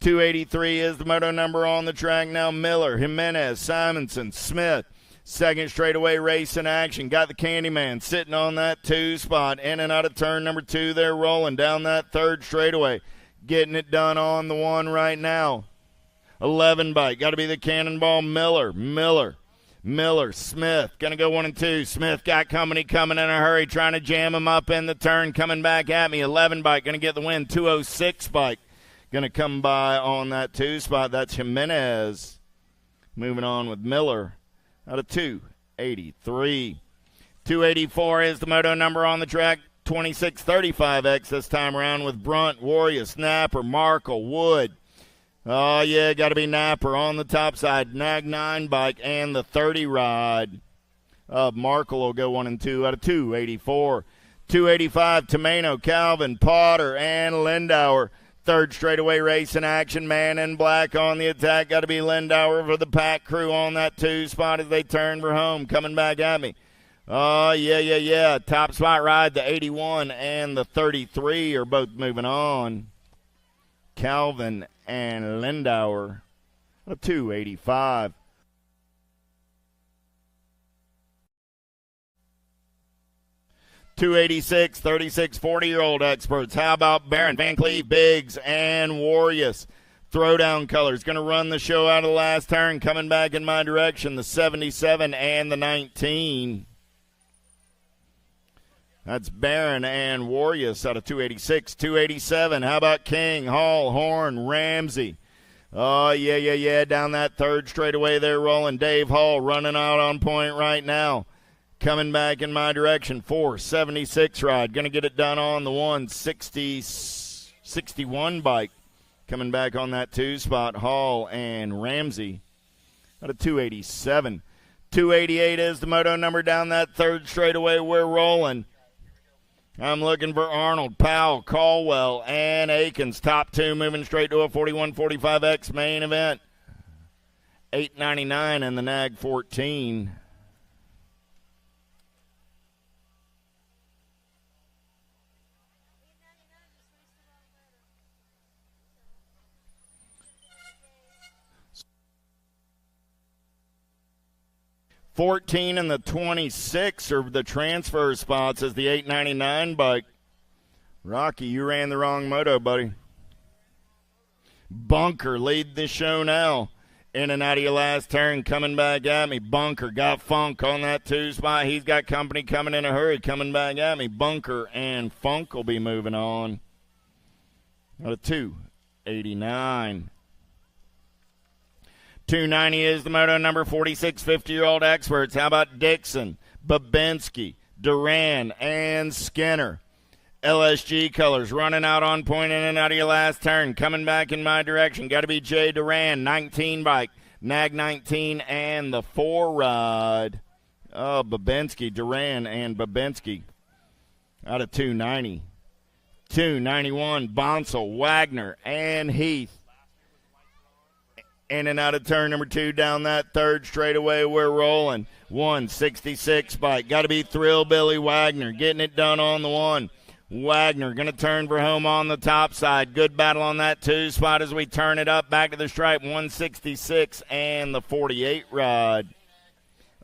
283 is the moto number on the track now. Miller, Jimenez, Simonson, Smith. Second straightaway race in action. Got the Candyman sitting on that 2 spot. In and out of turn number 2. They're rolling down that third straightaway. Getting it done on the 1 right now. 11 bike. Got to be the Cannonball Miller, Smith, going to go 1 and 2. Smith got company coming in a hurry, trying to jam him up in the turn, coming back at me. 11 bike, going to get the win. 206 bike, going to come by on that 2 spot. That's Jimenez. Moving on with Miller out of 283. 284 is the moto number on the track. 2635X this time around with Brunt, Warrior, Snapper, Markle, Wood. Got to be Napper on the top side. Nag 9 bike and the 30 ride. Markle will go 1 and 2 out of 284. 285, Tomeno, Calvin, Potter, and Lindauer. Third straightaway race in action. Man in black on the attack. Got to be Lindauer for the pack crew on that 2 spot as they turn for home. Coming back at me. Top spot ride. The 81 and the 33 are both moving on. Calvin and Lindauer, a 285. .286, 36, 40-year-old experts. How about Barron, Van Cleve, Biggs, and Warriors? Throwdown colors. Going to run the show out of the last turn. Coming back in my direction, the 77 and the 19. That's Barron and Warriors out of 286. 287, how about King, Hall, Horn, Ramsey? Down that third straightaway they're rolling. Dave Hall running out on point right now. Coming back in my direction, 476 ride. Going to get it done on the 160, 61 bike. Coming back on that 2 spot, Hall and Ramsey at a 287. 288 is the moto number down that 3rd straightaway. We're rolling. I'm looking for Arnold, Powell, Caldwell, and Akins. Top 2 moving straight to a 41-45X main event. 899 and the Nag 14. $14 and the 26 are the transfer spots as the 899 bike. Rocky, you ran the wrong moto, buddy. Bunker lead the show now. In and out of your last turn, coming back at me. Bunker got Funk on that 2 spot. He's got company coming in a hurry, coming back at me. Bunker and Funk will be moving on. Out of 289. 290 is the moto number, 46 50-year-old experts. How about Dixon, Babinski, Duran, and Skinner? LSG colors running out on point in and out of your last turn. Coming back in my direction. Got to be Jay Duran, 19 bike. Nag 19 and the 4 ride. Oh, Babinski, Duran, and Babinski. Out of 290. 291, Bonsall, Wagner, and Heath. In and out of turn number 2 down that 3rd straightaway. We're rolling. 166 bike. Got to be Thrill Billy Wagner. Getting it done on the 1. Wagner going to turn for home on the top side. Good battle on that 2 spot as we turn it up. Back to the stripe. 166 and the 48 ride.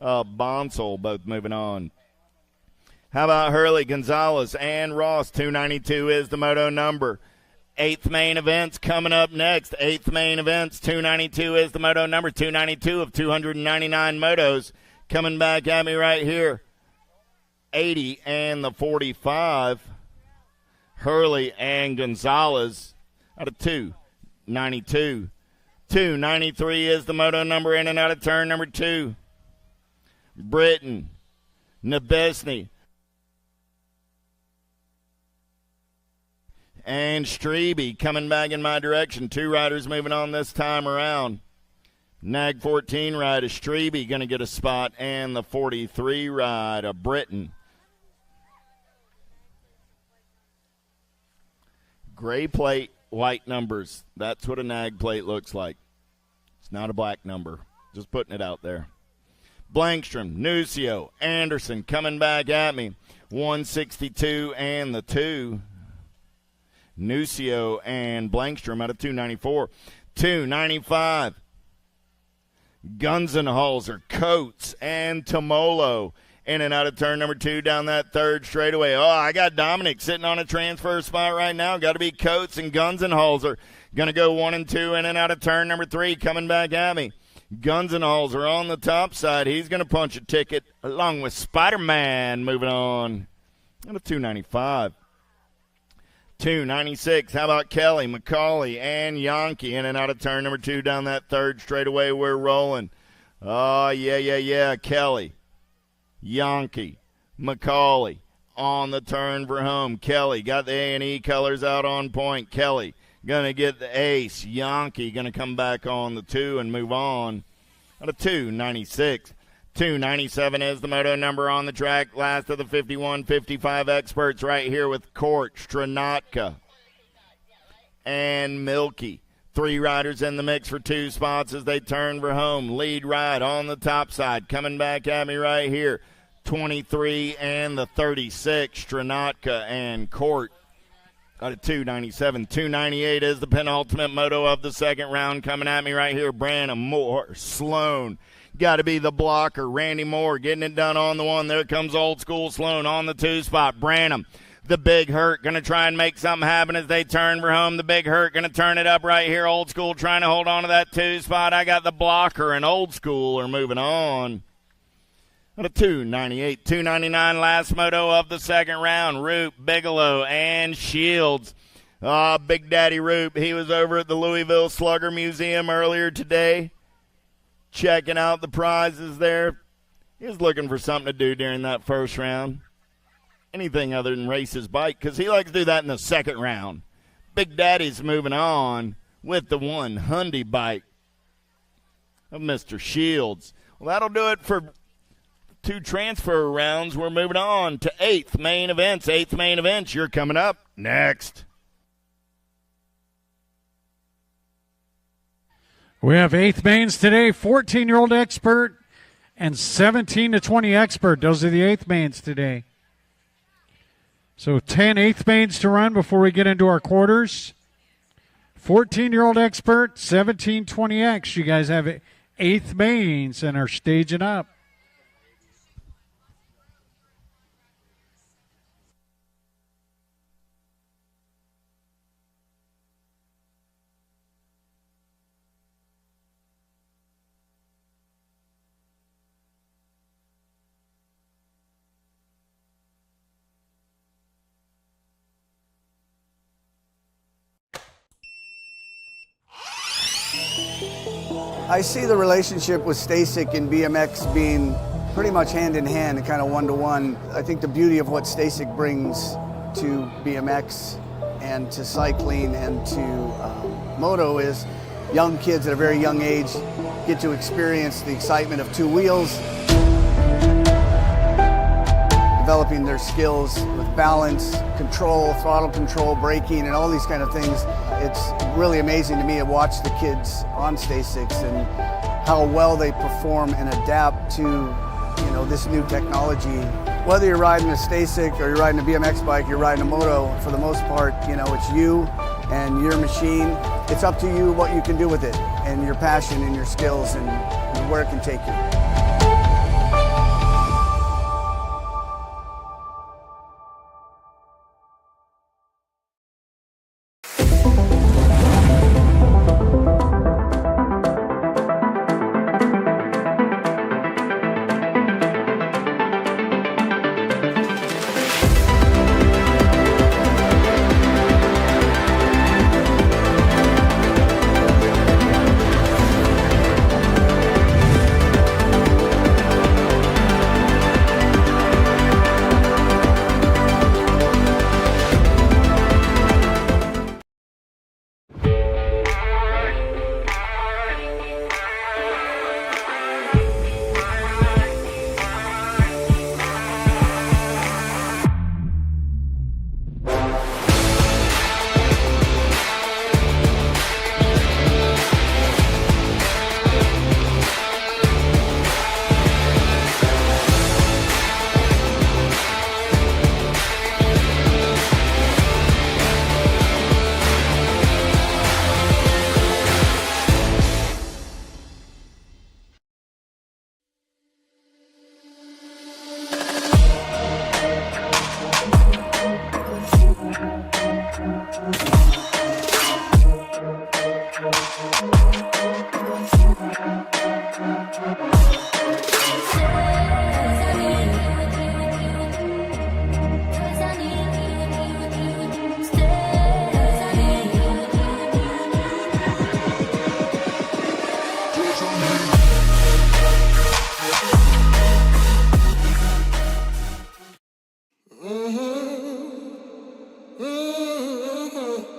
Bonsall both moving on. How about Hurley, Gonzalez, and Ross? 292 is the moto number. 8th main events coming up next. 8th main events, 292 is the moto number. 292 of 299 motos. Coming back at me right here. 80 and the 45. Hurley and Gonzalez out of 292. 293 is the moto number in and out of turn number 2. Britton, Nebesny, and Strebe coming back in my direction. 2 riders moving on this time around. Nag 14 rider Strebe going to get a spot, and the 43 rider Britton. Gray plate, white numbers. That's what a Nag plate looks like. It's not a black number. Just putting it out there. Blankstrom, Nucio, Anderson coming back at me. 162 and the 2. Nucio and Blankstrom out of 294. 295. Gunzenhalzer, Coates, and Tomolo. In and out of turn number 2 down that 3rd straightaway. Oh, I got Dominic sitting on a transfer spot right now. Got to be Coates and Gunzenhalzer. Going to go 1 and 2 in and out of turn number 3. Coming back at me. Gunzenhalzer on the top side. He's going to punch a ticket along with Spider-Man moving on. Out of 295. 296. How about Kelly, McCauley, and Yankee in and out of turn number 2 down that 3rd straightaway. We're rolling. Oh, yeah. Kelly, Yankee, McCauley on the turn for home. Kelly got the A&E colors out on point. Kelly going to get the ace. Yankee going to come back on the 2 and move on. Out of 296. 297 is the moto number on the track. Last of the 51-55 experts right here with Court, Stranatka, and Milky. 3 riders in the mix for 2 spots as they turn for home. Lead ride on the top side. Coming back at me right here. 23 and the 36, Stranatka and Court. Out of 297. 298 is the penultimate moto of the second round. Coming at me right here. Branham, Moore, Sloan. Got to be the blocker. Randy Moore getting it done on the 1. There comes Old School Sloan on the 2 spot. Branham, the Big Hurt, going to try and make something happen as they turn for home. The Big Hurt going to turn it up right here. Old School trying to hold on to that 2 spot. I got the blocker, and Old School are moving on. Out of 298. 299 last moto of the second round. Roop, Bigelow, and Shields. Big Daddy Roop. He was over at the Louisville Slugger Museum earlier today, checking out the prizes there. He was looking for something to do during that first round. Anything other than race his bike, because he likes to do that in the second round. Big Daddy's moving on. with the one Hyundai bike of Mr. Shields. Well, that'll do it for 2 transfer rounds. We're moving on to 8th main events. 8th main events, you're coming up next. We have 8th mains today, 14-year-old expert and 17 to 20 expert. Those are the 8th mains today. So 10 8th mains to run before we get into our quarters. 14-year-old expert, 17 20X. You guys have 8th mains and are staging up. I see the relationship with Stasic and BMX being pretty much hand in hand and kind of one-to-one. I think the beauty of what Stasic brings to BMX and to cycling and to moto is young kids at a very young age get to experience the excitement of 2 wheels, developing their skills with balance, control, throttle control, braking, and all these kind of things. It's really amazing to me to watch the kids on Stasics and how well they perform and adapt to, this new technology. Whether you're riding a Stasic or you're riding a BMX bike, you're riding a moto, for the most part, it's you and your machine. It's up to you what you can do with it and your passion and your skills and where it can take you.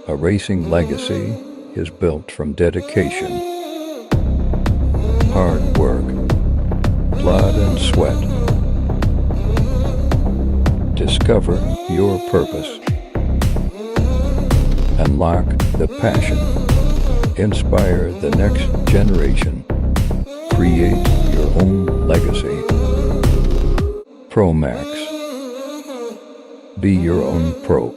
A racing legacy is built from dedication, hard work, blood and sweat. Discover your purpose. Unlock the passion. Inspire the next generation. Create your own legacy. ProMax. Be your own pro.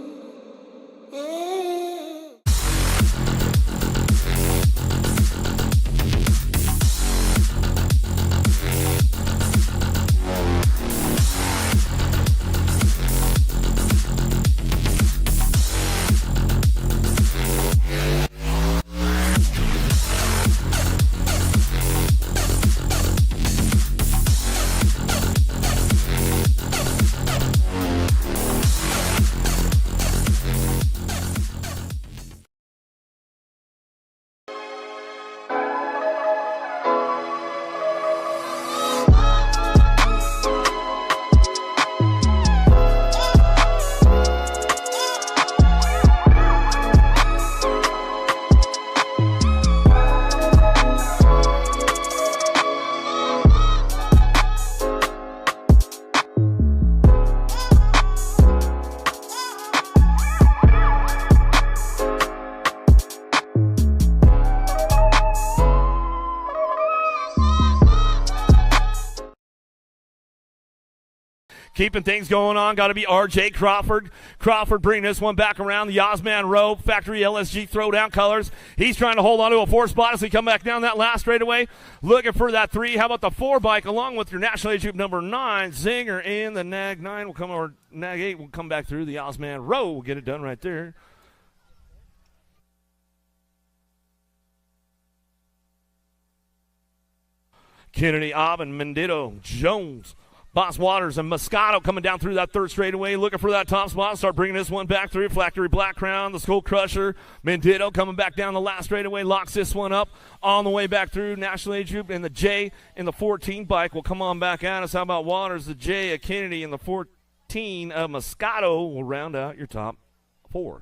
Keeping things going on, got to be R.J. Crawford. Crawford bringing this one back around the Osman Rowe Factory LSG throwdown colors. He's trying to hold on to a 4 spot as we come back down that last straightaway. Looking for that 3. How about the 4 bike along with your National Age Group number 9, Zinger, and the Nag 9 will come, or Nag 8 will come back through the Osman Rowe. We'll get it done right there. Kennedy, Aubin, Mendito, Jones, Boss Waters, and Moscato coming down through that 3rd straightaway, looking for that top spot. Start bringing this one back through. Factory Black Crown, the Skull Crusher, Mendito coming back down the last straightaway, locks this one up on the way back through. National Age Group and the J in the 14 bike will come on back at us. How about Waters, the J of Kennedy, and the 14 of Moscato will round out your top 4.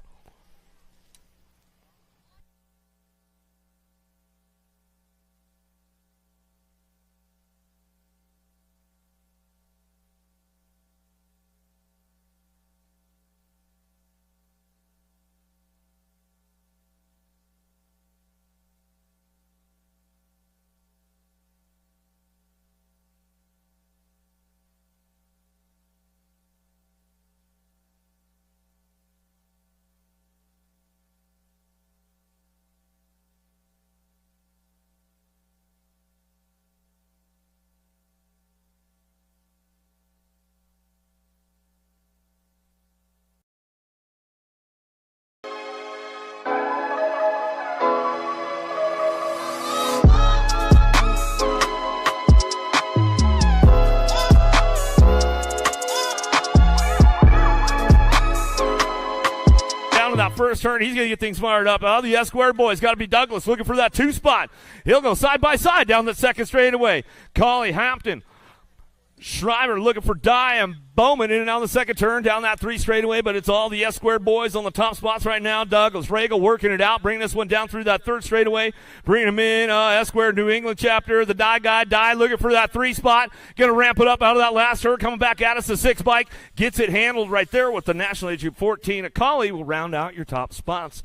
First turn, he's going to get things fired up. The S-Square boys got to be Douglas looking for that 2 spot. He'll go side by side down the 2nd straightaway. Colley, Hampton, Shriver looking for Dye and Bowman in and out of the 2nd turn down that 3 straightaway, but it's all the S-Square boys on the top spots right now. Douglas, Regal working it out, bringing this one down through that 3rd straightaway, bringing him in. S-Square New England chapter, the Dye guy, Dye looking for that 3 spot, going to ramp it up out of that last turn, coming back at us, the 6 bike, gets it handled right there with the National Age Group 14. A Colley will round out your top spots.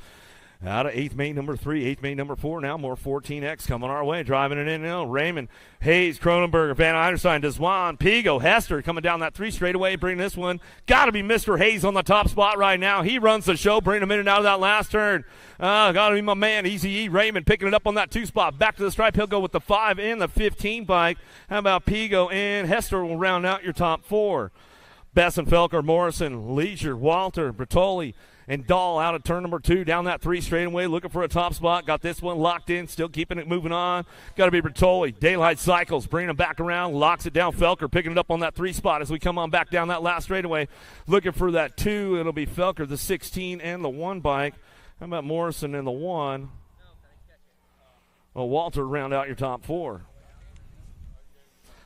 Out of 8th main number 3, 8th main number 4, now more 14X coming our way, driving it in now. Raymond, Hayes, Cronenberger, Van Eiderstein, Deswan, Pigo, Hester coming down that 3 straightaway, bringing this one. Got to be Mr. Hayes on the top spot right now. He runs the show, bringing him in and out of that last turn. Got to be my man, Easy E. Raymond picking it up on that 2 spot. Back to the stripe, he'll go with the 5 and the 15 bike. How about Pigo and Hester will round out your top 4. Besson, Felker, Morrison, Leisure, Walter, Bertoli, and Dahl out of turn number 2 down that 3 straightaway, looking for a top spot. Got this one locked in, still keeping it moving on. Got to be Bertoli. Daylight Cycles, bringing him back around, locks it down. Felker picking it up on that 3 spot as we come on back down that last straightaway, looking for that 2. It'll be Felker, the 16, and the 1 bike. How about Morrison and the 1? Well, Walter round out your top 4.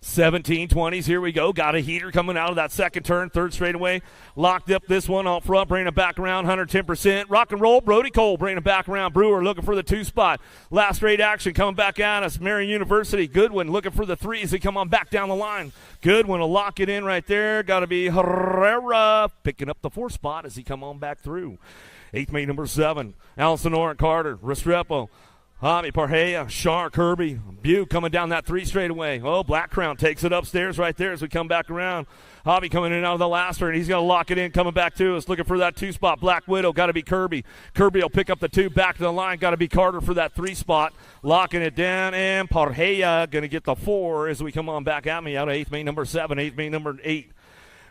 17-20s, here we go. Got a heater coming out of that 2nd turn, 3rd straightaway. Locked up this one out front, bringing it back around, 110%. Rock and roll, Brody Cole bringing it back around. Brewer looking for the 2 spot. Last straight action coming back at us. Marion University, Goodwin looking for the 3 as they come on back down the line. Goodwin will lock it in right there. Got to be Herrera picking up the 4 spot as he come on back through. 8th main number 7, Allison Oren Carter, Restrepo, Javi Parhea, Shar, Kirby, Butte coming down that 3 straightaway. Oh, Black Crown takes it upstairs right there as we come back around. Javi coming in out of the last turn. He's going to lock it in, coming back to us, looking for that 2 spot. Black Widow, got to be Kirby. Kirby will pick up the 2, back to the line. Got to be Carter for that 3 spot. Locking it down, and Parhea going to get the 4 as we come on back at me out of 8th main number 7, 8th main number 8.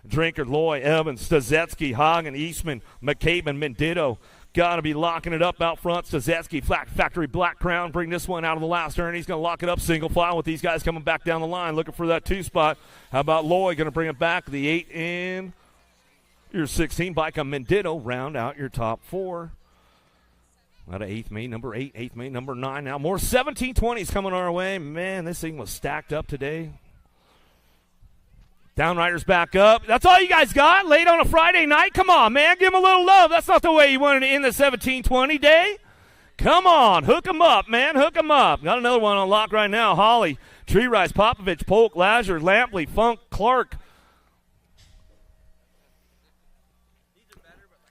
Drinker, Loy, Evans, Stazetsky, Hagen, Eastman, McCabe, Mendito. Got to be locking it up out front. Stazetsky, Factory Black Crown, bring this one out of the last turn. He's going to lock it up single file with these guys coming back down the line, looking for that 2 spot. How about Loy going to bring it back? The 8 and your 16 bike on Mendito. Round out your top 4. Out of 8th main number 8, 8th main number 9. Now more 17-20s coming our way. Man, this thing was stacked up today. Downriders back up. That's all you guys got? Late on a Friday night? Come on, man. Give them a little love. That's not the way you wanted to end the 17-20 day. Come on. Hook them up, man. Hook them up. Got another one on lock right now. Holly, Tree Rise, Popovich, Polk, Lazar, Lampley, Funk, Clark.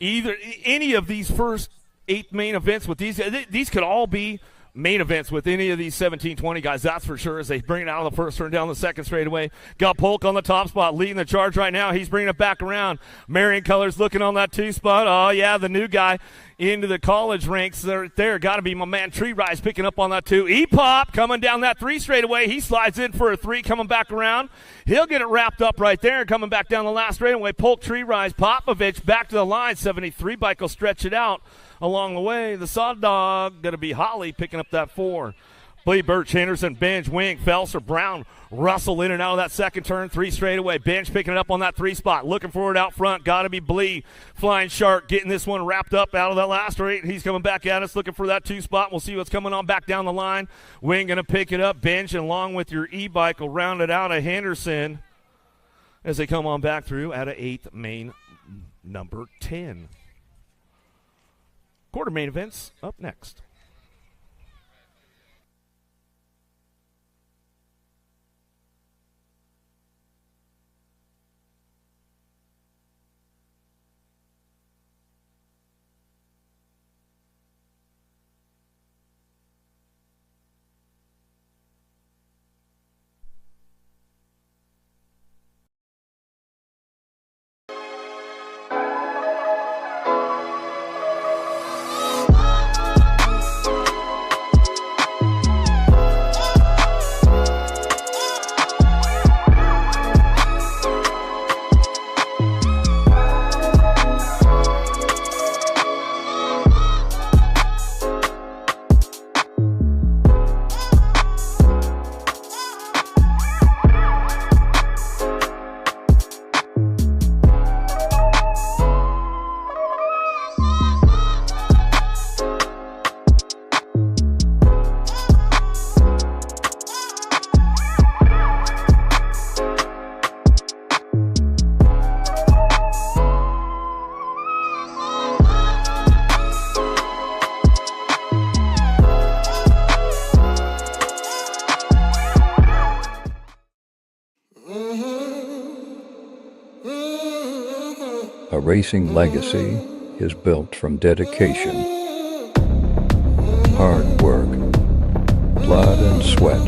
Either any of these first 8 main events with these could all be main events with any of these 17-20 guys, that's for sure, as they bring it out of the first turn down the second straightaway. Got Polk on the top spot, leading the charge right now. He's bringing it back around. Marion Colors looking on that 2 spot. Oh, yeah, the new guy into the college ranks there. Got to be my man Tree Rise picking up on that 2. E-Pop coming down that 3 straightaway. He slides in for a 3, coming back around. He'll get it wrapped up right there, coming back down the last straightaway. Polk, Tree Rise, Popovich back to the line. 73 bike will stretch it out. Along the way, the Sod Dog going to be Holly picking up that 4. Blee, Birch, Henderson, Bench, Wing, Felser, Brown, Russell in and out of that second turn, 3 straightaway. Bench picking it up on that 3 spot. Looking for it out front. Got to be Blee. Flying Shark getting this one wrapped up out of that last straight. He's coming back at us looking for that 2 spot. We'll see what's coming on back down the line. Wing going to pick it up. Bench, and along with your e-bike, will round it out of Henderson as they come on back through at a 8th main number 10. Quarter main events up next. A racing legacy is built from dedication, hard work, blood and sweat.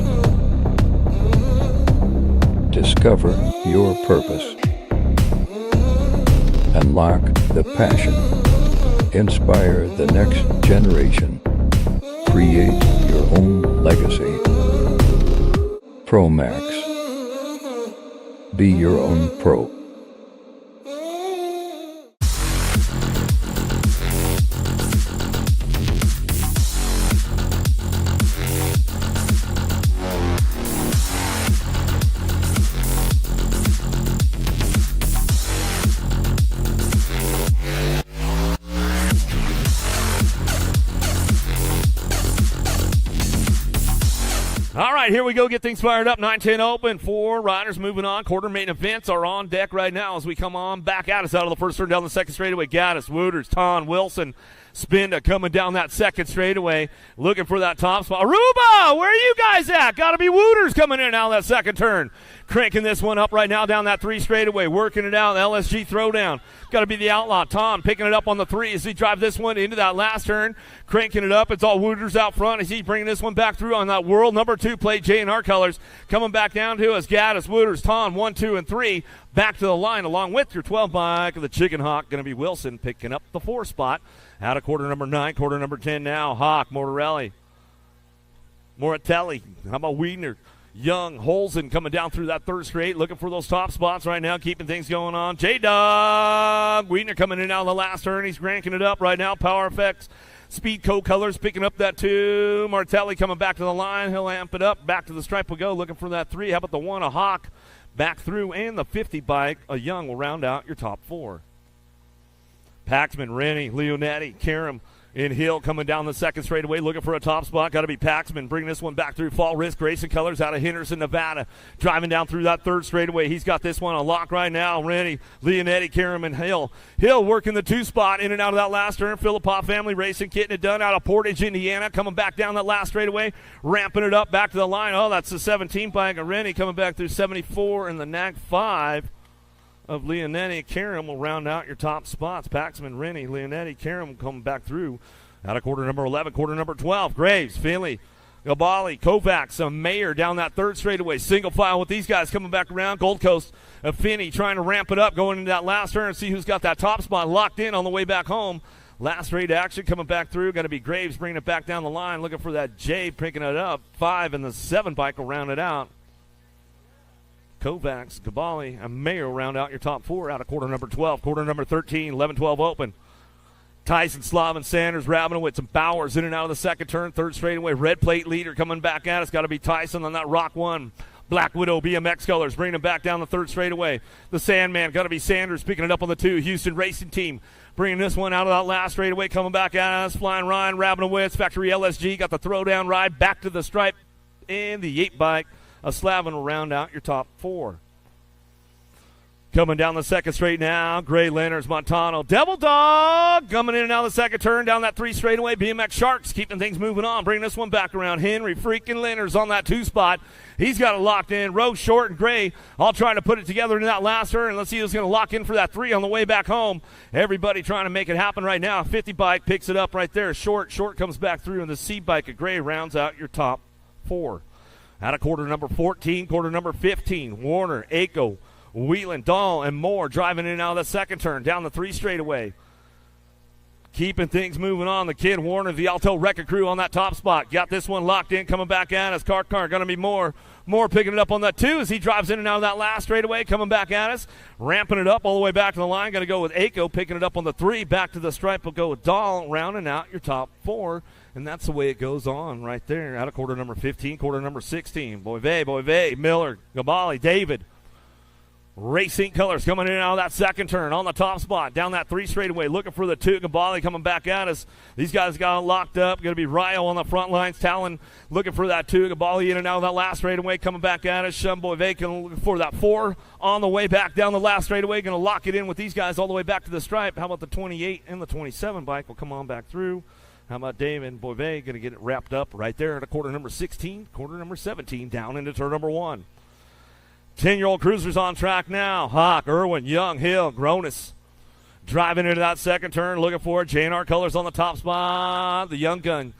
Discover your purpose. Unlock the passion. Inspire the next generation. Create your own legacy. ProMax. Be your own pro. All right, here we go. Get things fired up. 9-10 open. 4 riders moving on. Quarter main events are on deck right now as we come on back at us out of the first turn down the second straightaway. Gaddis, Wooters, Ton, Wilson, Spinda coming down that second straightaway, looking for that top spot. Aruba, where are you guys at? Got to be Wooters coming in out of that second turn. Cranking this one up right now down that 3 straightaway, working it out. LSG throwdown. Got to be the outlaw. Tom picking it up on the 3 as he drives this one into that last turn, cranking it up. It's all Wooters out front as he's bringing this one back through on that world number 2 plate J&R colors. Coming back down to us, Gaddis, Wooters, Tom, 1, 2, and 3. Back to the line along with your 12 bike of the Chicken Hawk. Going to be Wilson picking up the 4 spot. Out of quarter number 9, quarter number 10 now. Hawk, Mortarelli, Moratelli. How about Wiedner? Young, Holzen coming down through that 3rd straight, looking for those top spots right now, keeping things going on. J-Dog, Wiedner coming in out of the last turn. He's cranking it up right now. Power Effects, Speed Co-Colors picking up that 2. Martelli coming back to the line. He'll amp it up. Back to the stripe we go, looking for that 3. How about the 1, a Hawk back through, and the 50 bike, a Young, will round out your top 4. Paxman, Rennie, Leonetti, Karam, and Hill coming down the second straightaway, looking for a top spot. Got to be Paxman. Bringing this one back through. Fall Risk Racing Colors out of Henderson, Nevada. Driving down through that 3rd straightaway. He's got this one on lock right now. Rennie, Leonetti, Karam, and Hill. Hill working the 2 spot in and out of that last turn. Philippa Family Racing getting it done out of Portage, Indiana. Coming back down that last straightaway. Ramping it up back to the line. Oh, that's the 17 bike of Rennie coming back through 74 in the NAG 5. Of Leonetti. Karam will round out your top spots. Paxman, Rennie, Leonetti, Karam will come back through Out of quarter number 11, quarter number 12, Graves, Finley, Gabali, Kovacs, Mayer down that third straightaway. Single file with these guys coming back around. Gold Coast, Finney trying to ramp it up, going into that last turn and see who's got that top spot locked in on the way back home. Last straight action coming back through. Going to be Graves bringing it back down the line, looking for that J, picking it up. 5 and the 7 bike will round it out. Kovacs, Gabali, and Mayer round out your top 4 out of quarter number 12. Quarter number 13, 11-12 open. Tyson, Slav, and Sanders, Rabinowitz, and Bowers in and out of the second turn. Third straightaway, red plate leader coming back at us. Got to be Tyson on that Rock 1. Black Widow BMX colors bringing him back down the third straightaway. The Sandman, got to be Sanders picking it up on the 2. Houston Racing Team bringing this one out of that last straightaway, coming back at us. Flying Ryan, Rabinowitz, Factory LSG got the throwdown ride back to the stripe in the 8 bike. A Slavin will round out your top 4. Coming down the second straight now, Gray, Leonards, Montano, Devil Dog coming in and out of the second turn down that 3 straightaway. BMX Sharks keeping things moving on, bringing this one back around. Henry freaking Leonards on that 2 spot. He's got it locked in. Rose, Short, and Gray all trying to put it together in that last turn. And let's see who's going to lock in for that 3 on the way back home. Everybody trying to make it happen right now. 50 bike picks it up right there. Short comes back through, and the C bike of Gray rounds out your top 4. Out of quarter number 14, quarter number 15, Warner, Aiko, Whelan, Dahl, and Moore driving in and out of the second turn down the 3 straightaway. Keeping things moving on. The kid Warner, the Alto Record Crew on that top spot. Got this one locked in, coming back at us. Car, going to be Moore. Moore picking it up on that 2 as he drives in and out of that last straightaway, coming back at us. Ramping it up all the way back to the line. Going to go with Aiko, picking it up on the 3. Back to the stripe will go with Dahl, rounding out your top 4. And that's the way it goes on right there. Out of quarter number 15, quarter number 16. Boyve, Miller, Gabali, David. Racing colors coming in and out of that second turn on the top spot. Down that 3 straightaway, looking for the 2. Gabali coming back at us. These guys got it locked up. Going to be Ryo on the front lines. Talon looking for that 2. Gabali in and out of that last straightaway, coming back at us. Shumboyve looking for that 4 on the way back down the last straightaway. Going to lock it in with these guys all the way back to the stripe. How about the 28 and the 27 bike will come on back through. How about Damon Boyve going to get it wrapped up right there at a quarter number 16, quarter number 17, down into turn number 1. 10-year-old cruisers on track now. Hawk, Irwin, Young, Hill, Gronis. Driving into that second turn, looking for it. JNR colors on the top spot. The young gun.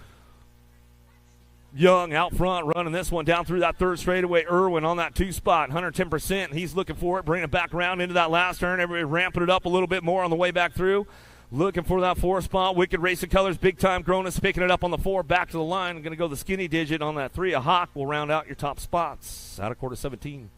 Young out front, running this one down through that 3rd straightaway. Irwin on that 2 spot, 110%. He's looking for it, bringing it back around into that last turn. Everybody ramping it up a little bit more on the way back through. Looking for that 4 spot. Wicked Racing Colors, big time Gronis picking it up on the 4, back to the line. Going to go the skinny digit on that 3. A Hawk will round out your top spots. Out of quarter 17.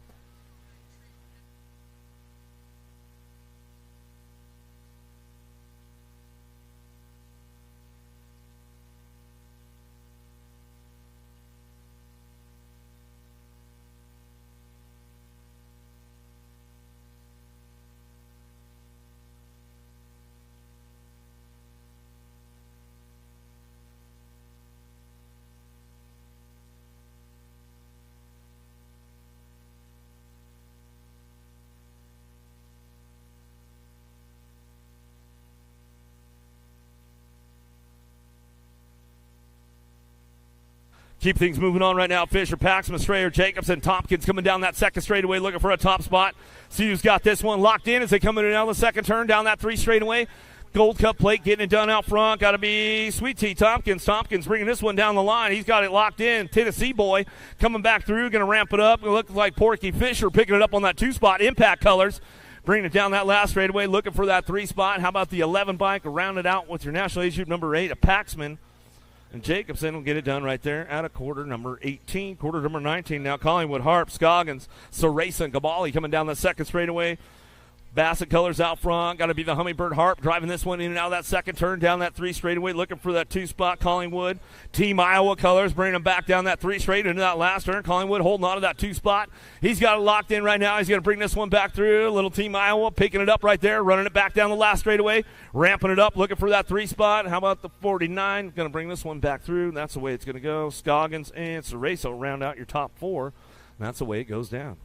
Keep things moving on right now. Fisher, Paxman, Strayer, Jacobson, Tompkins coming down that second straightaway looking for a top spot. See who's got this one locked in as they come in and out of the second turn down that 3 straightaway. Gold Cup plate getting it done out front. Got to be Sweet Tea Tompkins. Tompkins bringing this one down the line. He's got it locked in. Tennessee boy coming back through. Going to ramp it up. It looks like Porky Fisher picking it up on that 2 spot. Impact Colors bringing it down that last straightaway looking for that 3 spot. How about the 11 bike? Round it out with your National Age Group number 8, a Paxman. And Jacobson will get it done right there at a quarter number 18. Quarter number 19 now. Collingwood, Harp, Scoggins, Saracen, Gabali coming down the second straightaway. Bassett Colors out front. Got to be the Hummingbird Harp driving this one in and out of that second turn down that 3 straightaway looking for that 2 spot. Collingwood. Team Iowa Colors bringing them back down that 3 straight into that last turn. Collingwood holding on to that 2 spot. He's got it locked in right now. He's going to bring this one back through. Little Team Iowa picking it up right there, running it back down the last straightaway, ramping it up, looking for that 3 spot. How about the 49? Going to bring this one back through. That's the way it's going to go. Scoggins and Cereso round out your top 4. That's the way it goes down.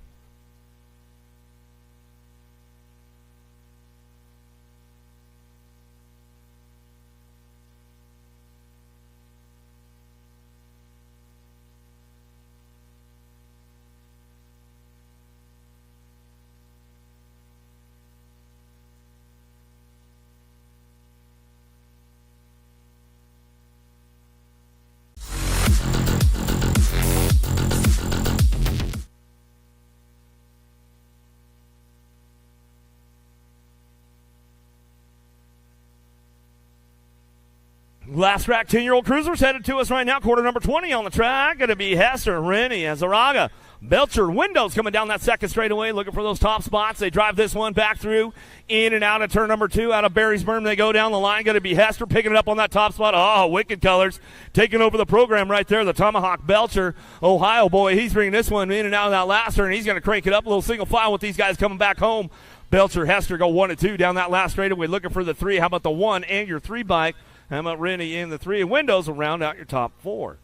Last track, 10-year-old cruisers headed to us right now. Quarter number 20 on the track. Going to be Hester, Rennie, Azaraga, Belcher, Windows coming down that second straightaway, looking for those top spots. They drive this one back through, in and out of turn number 2. Out of Barrysburn, they go down the line. Going to be Hester picking it up on that top spot. Oh, Wicked Colors taking over the program right there. The Tomahawk Belcher, Ohio boy, he's bringing this one in and out of that last turn. He's going to crank it up a little single file with these guys coming back home. Belcher, Hester go 1 and 2 down that last straightaway, looking for the 3. How about the 1 and your 3 bike? How about Rennie in the 3? And Windows will round out your top 4.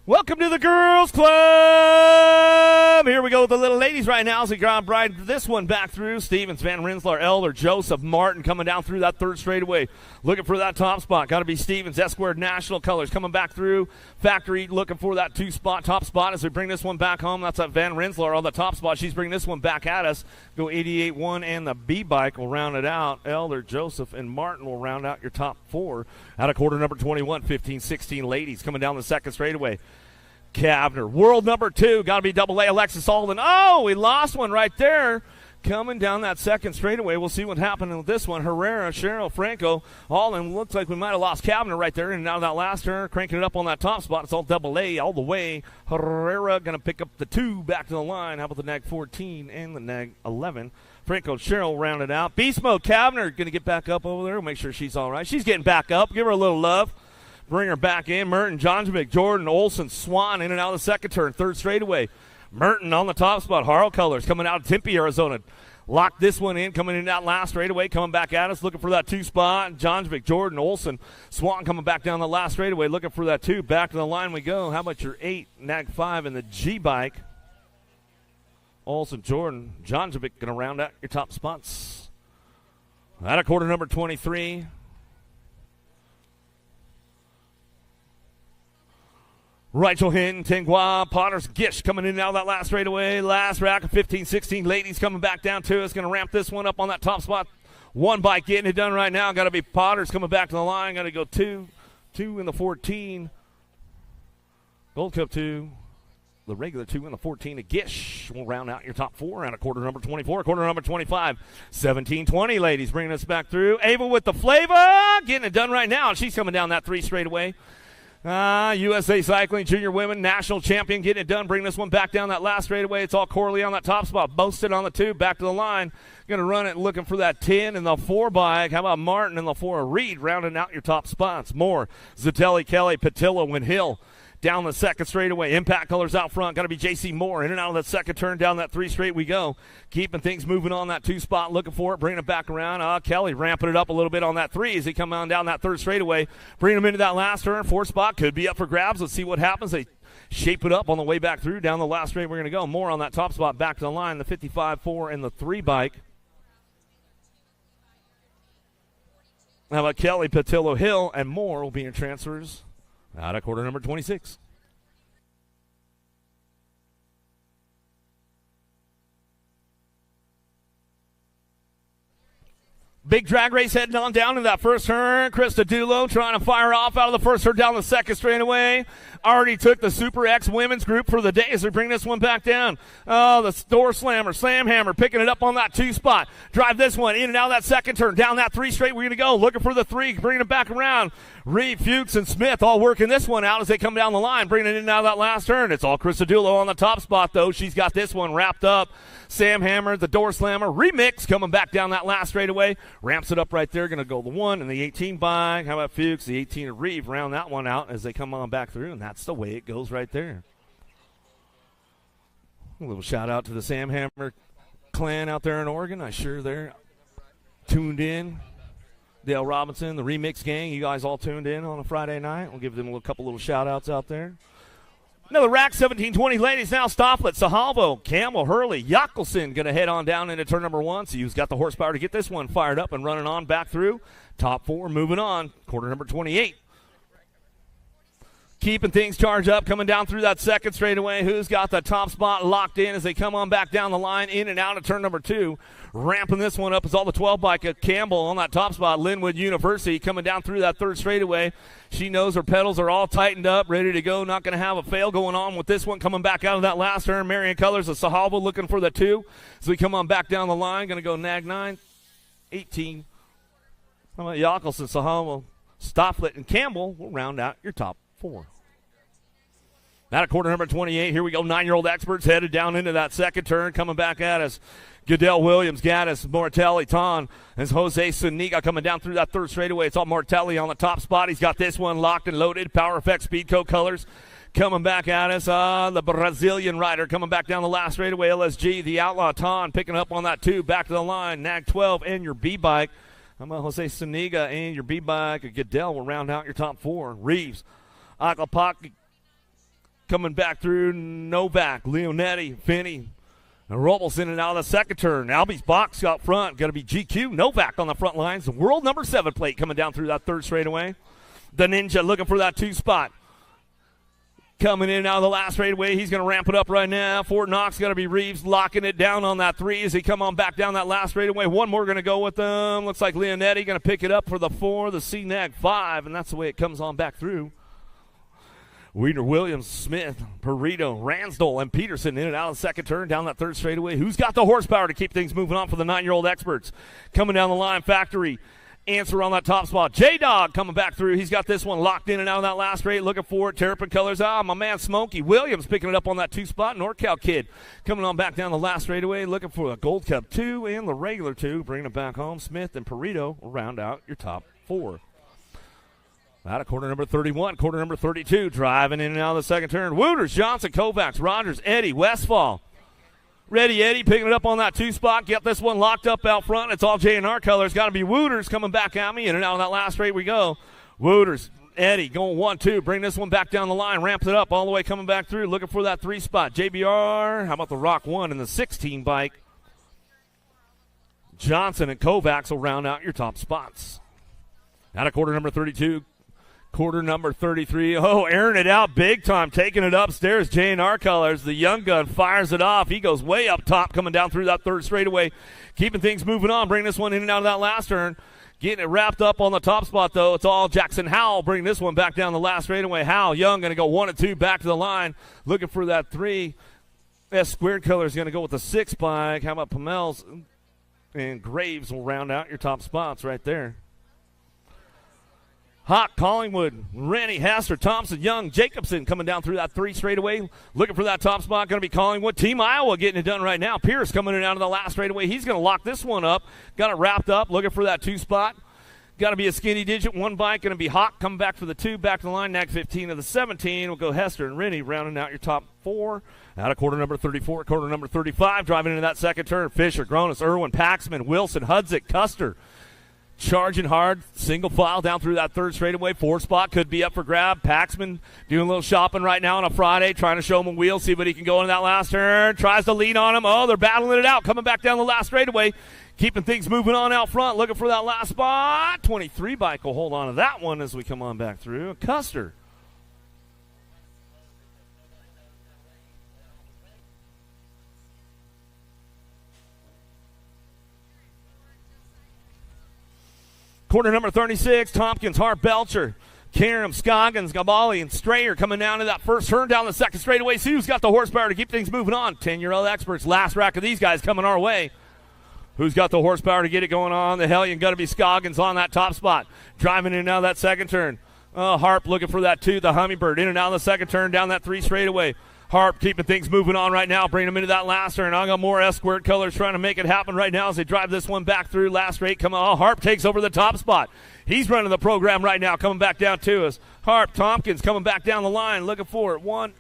Welcome to the Girls Club. Here we go with the little ladies right now as we ride this one back through. Stevens, Van Rensselaer, Elder, Joseph, Martin coming down through that third straightaway. Looking for that top spot. Got to be Stevens, S-Squared National Colors coming back through. Factory looking for that 2-spot, top spot as we bring this one back home. That's at Van Rensselaer on the top spot. She's bringing this one back at us. Go 88-1 and the B-bike will round it out. Elder, Joseph, and Martin will round out your top 4. Out of quarter number 21, 15-16 ladies coming down the second straightaway. Kavner, world number 2, got to be AA Alexis Alden. Oh, we lost one right there. Coming down that second straightaway. We'll see what happened with this one. Herrera, Cheryl, Franco, Alden. Looks like we might have lost Kavner right there. And now that last turn, cranking it up on that top spot. It's all AA all the way. Herrera going to pick up the 2 back to the line. How about the nag 14 and the nag 11? Franco, Cheryl rounded out. Beast Mode, Kavner going to get back up over there. We'll make sure she's all right. She's getting back up. Give her a little love. Bring her back in. Merton, Johnsvik, Jordan, Olson, Swan in and out of the second turn. Third straightaway. Merton on the top spot. Harl Colors coming out of Tempe, Arizona. Locked this one in, coming in that last straightaway, coming back at us, looking for that 2 spot. Johnsvik, Jordan, Olson, Swan coming back down the last straightaway, looking for that 2. Back to the line we go. How about your 8, nag 5 in the G-bike? Olson, Jordan, Johnsvik going to round out your top spots. Out of quarter number 23. Rachel Hinton, Tingua, Potters, Gish coming in and out of that last straightaway. Last rack of 15-16 ladies coming back down to us. Going to ramp this one up on that top spot. 1 bike getting it done right now. Got to be Potters coming back to the line. Got to go 2 in the 14. Gold Cup 2. The regular 2 in the 14 of Gish will round out your top 4 out of quarter number 24. Quarter number 25. 17-20 ladies bringing us back through. Ava with the flavor. Getting it done right now. She's coming down that 3 straightaway. USA Cycling Junior Women National Champion getting it done. Bring this one back down that last straightaway. It's all Corley on that top spot. Boasted on the 2. Back to the line. Going to run it looking for that 10 in the 4 bike. How about Martin in the 4? Reed rounding out your top spots. More. Zatelli, Kelly, Patillo, and Hill. Down the second straightaway. Impact Colors out front. Got to be J.C. Moore. In and out of that second turn. Down that 3 straight we go. Keeping things moving on that 2 spot. Looking for it. Bringing it back around. Kelly ramping it up a little bit on that 3 as he come on down that 3rd straightaway. Bringing him into that last turn. 4 spot. Could be up for grabs. Let's see what happens. They shape it up on the way back through. Down the last straight we're going to go. More on that top spot. Back to the line. The 55-4 and the 3 bike. How about Kelly, Patillo, Hill, and Moore will be your transfers out of quarter number 26. Big drag race heading on down in that first turn. Krista Dulo trying to fire off out of the first turn down the second straightaway. Already took the Super X women's group for the day as we bring this one back down. Oh, the door slammer, slam hammer, picking it up on that 2 spot. Drive this one in and out of that second turn. Down that 3 straight, we're going to go. Looking for the 3, bringing it back around. Reed, Fuchs, and Smith all working this one out as they come down the line, bringing it in and out of that last turn. It's all Krista Dulo on the top spot, though. She's got this one wrapped up. Sam Hammer, the door slammer, remix coming back down that last straightaway. Ramps it up right there. Going to go the 1 and the 18 bike. How about Fuchs? The 18 of Reeve round that one out as they come on back through, and that's the way it goes right there. A little shout out to the Sam Hammer clan out there in Oregon. I'm sure they're tuned in. Dale Robinson, the remix gang, you guys all tuned in on a Friday night. We'll give them a couple little shout outs out there. Another rack, 17-20 ladies now. Stofflet, Sahalvo, Camel, Hurley, Yackelson going to head on down into turn number 1. So you've got the horsepower to get this one fired up and running on back through. Top 4 moving on. Quarter number 28. keeping things charged up, coming down through that second straightaway. Who's got the top spot locked in as they come on back down the line, in and out of turn number 2. Ramping this one up is all the 12 bike at Campbell on that top spot. Linwood University coming down through that third straightaway. She knows her pedals are all tightened up, ready to go. Not going to have a fail going on with this one. Coming back out of that last turn, Marion Colors of Sahalva looking for the 2. So we come on back down the line. Going to go nag 9, 18. How about Yockelson, Sahalva, Stofflet, and Campbell will round out your top 4. Out of quarter number 28, here we go. 9-year-old experts headed down into that second turn. Coming back at us, Goodell Williams, Gaddis, Mortelli, Ton, as Jose Suniga coming down through that third straightaway. It's all Mortelli on the top spot. He's got this one locked and loaded. Power Effect Speedco colors coming back at us. The Brazilian rider coming back down the last straightaway. LSG, the Outlaw, Ton picking up on that 2. Back to the line. Nag 12 and your B-Bike. How about Jose Suniga and your B-Bike? Goodell will round out your top 4. Reeves, Acapulco, coming back through. Novak, Leonetti, Finney, and Robles in and out of the second turn. Albie's box out front. Going to be GQ. Novak on the front lines. The world number 7 plate coming down through that third straightaway. The Ninja looking for that 2 spot. Coming in and out of the last straightaway. He's going to ramp it up right now. Fort Knox going to be Reeves locking it down on that 3 as he come on back down that last straightaway. One more going to go with them. Looks like Leonetti going to pick it up for the 4, the C-Nag 5, and that's the way it comes on back through. Weiner, Williams, Smith, Perito, Ransdell, and Peterson in and out of the second turn down that third straightaway. Who's got the horsepower to keep things moving on for the 9-year-old experts? Coming down the line, Factory. Answer on that top spot. J-Dog coming back through. He's got this one locked in and out of that last straight. Looking for it. Terrapin colors. My man Smokey Williams picking it up on that 2 spot. NorCal Kid coming on back down the last straightaway. Looking for the Gold Cup 2 and the regular 2. Bringing it back home. Smith and Perito will round out your top 4. Out of quarter number 31, quarter number 32, driving in and out of the second turn. Wooters, Johnson, Kovacs, Rogers, Eddie, Westfall. Ready, Eddie, picking it up on that 2 spot. Get this one locked up out front. It's all J&R colors. Got to be Wooters coming back at me. In and out of that last straight we go. Wooters, Eddie going 1-2. Bring this one back down the line. Ramps it up all the way coming back through. Looking for that 3 spot. JBR, how about the Rock 1 and the 16 bike? Johnson and Kovacs will round out your top spots. Out of quarter number 32. Quarter number 33. Oh, airing it out big time. Taking it upstairs. J&R colors. The young gun fires it off. He goes way up top coming down through that third straightaway. Keeping things moving on. Bring this one in and out of that last turn. Getting it wrapped up on the top spot, though. It's all Jackson Howell. Bring this one back down the last straightaway. Howell, Young going to go 1 and 2 back to the line. Looking for that 3. S squared color is going to go with the 6 bike. How about Pamels and Graves will round out your top spots right there. Hawk, Collingwood, Rennie, Hester, Thompson, Young, Jacobson coming down through that 3 straightaway. Looking for that top spot. Going to be Collingwood. Team Iowa getting it done right now. Pierce coming in and out of the last straightaway. He's going to lock this one up. Got it wrapped up. Looking for that 2 spot. Got to be a skinny digit. 1 bike. Going to be Hawk coming back for the 2. Back to the line. Nag 15 of the 17. We'll go Hester and Rennie rounding out your top 4. Out of quarter number 34. Quarter number 35. Driving into that second turn. Fisher, Gronis, Irwin, Paxman, Wilson, Hudzik, Custer. Charging hard, single file down through that 3rd straightaway. 4 spot could be up for grab. Paxman doing a little shopping right now on a Friday, trying to show him a wheel, see what he can go in that last turn. Tries to lean on him. Oh, they're battling it out. Coming back down the last straightaway. Keeping things moving on out front. Looking for that last spot. 23 bike will hold on to that one as we come on back through. Custer. Quarter number 36, Tompkins, Hart, Belcher, Karam, Scoggins, Gabali, and Strayer coming down to that first turn down the second straightaway. See who's got the horsepower to keep things moving on. 10-year-old experts, last rack of these guys coming our way. Who's got the horsepower to get it going on? The Hellion going to be Scoggins on that top spot. Driving in and out of that second turn. Harp looking for that 2, the Hummingbird. In and out of the second turn down that 3 straightaway. Harp keeping things moving on right now, bringing them into that last turn. I got more S-squared colors trying to make it happen right now as they drive this one back through. Last straight, come on. Harp takes over the top spot. He's running the program right now, coming back down to us. Harp, Tompkins coming back down the line, looking for it. 1.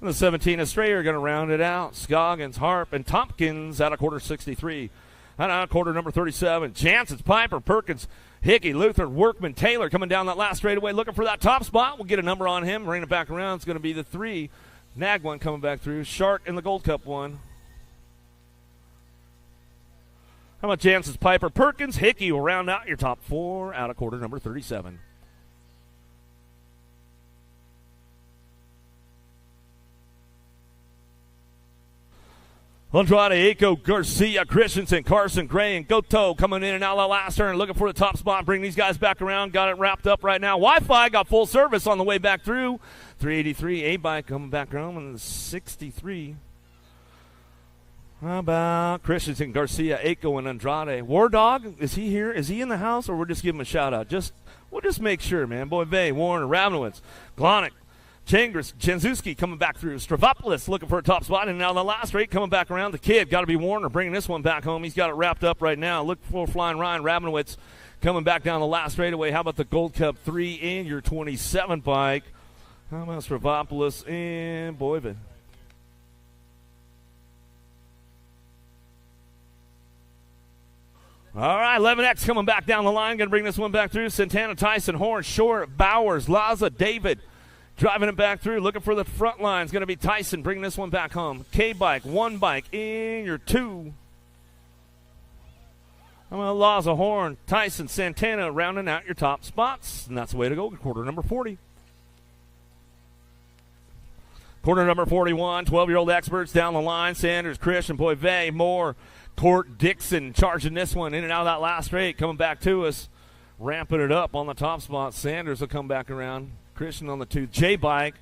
The 17 of Strayer going to round it out. Scoggins, Harp, and Tompkins out of quarter 63. Out of quarter number 37. Jansen's, Piper, Perkins, Hickey, Luther, Workman, Taylor coming down that last straightaway looking for that top spot. We'll get a number on him. Bring it back around. It's going to be the 3. Nag 1 coming back through. Shark in the Gold Cup 1. How about Jansen's Piper? Perkins, Hickey will round out your top 4 out of quarter number 37. Andrade, Aiko, Garcia, Christensen, Carson, Gray, and Goto coming in and out of the last turn, looking for the top spot. Bring these guys back around. Got it wrapped up right now. Wi-Fi got full service on the way back through. 383, A-Bike coming back around in the 63. How about Christensen, Garcia, Aiko, and Andrade? War Dog, is he here? Is he in the house, or we'll just give him a shout-out? We'll just make sure, man. Boy, Vey, Warren, Ravnowitz, Glonick, Changris, Jenzuski coming back through. Stravopoulos looking for a top spot. And now the last straight coming back around. The kid, got to be Warner, bringing this one back home. He's got it wrapped up right now. Look for Flying Ryan Ravnowitz coming back down the last straightaway. How about the Gold Cup 3 in your 27 bike? How about Stravopoulos and Boyven? All right, 11X coming back down the line. Going to bring this one back through. Santana, Tyson, Horn, Short, Bowers, Laza, David. Driving it back through, looking for the front line. It's going to be Tyson bringing this one back home. K-Bike, 1 bike in your 2. I'm going to Laza, Horn, Tyson, Santana rounding out your top spots. And that's the way to go. Quarter number 40. Quarter number 41, 12-year-old experts down the line. Sanders, Christian, Boyve, Moore, Court, Dixon charging this one in and out of that last straight. Coming back to us, ramping it up on the top spot. Sanders will come back around. Christian on the 2. J-Bike.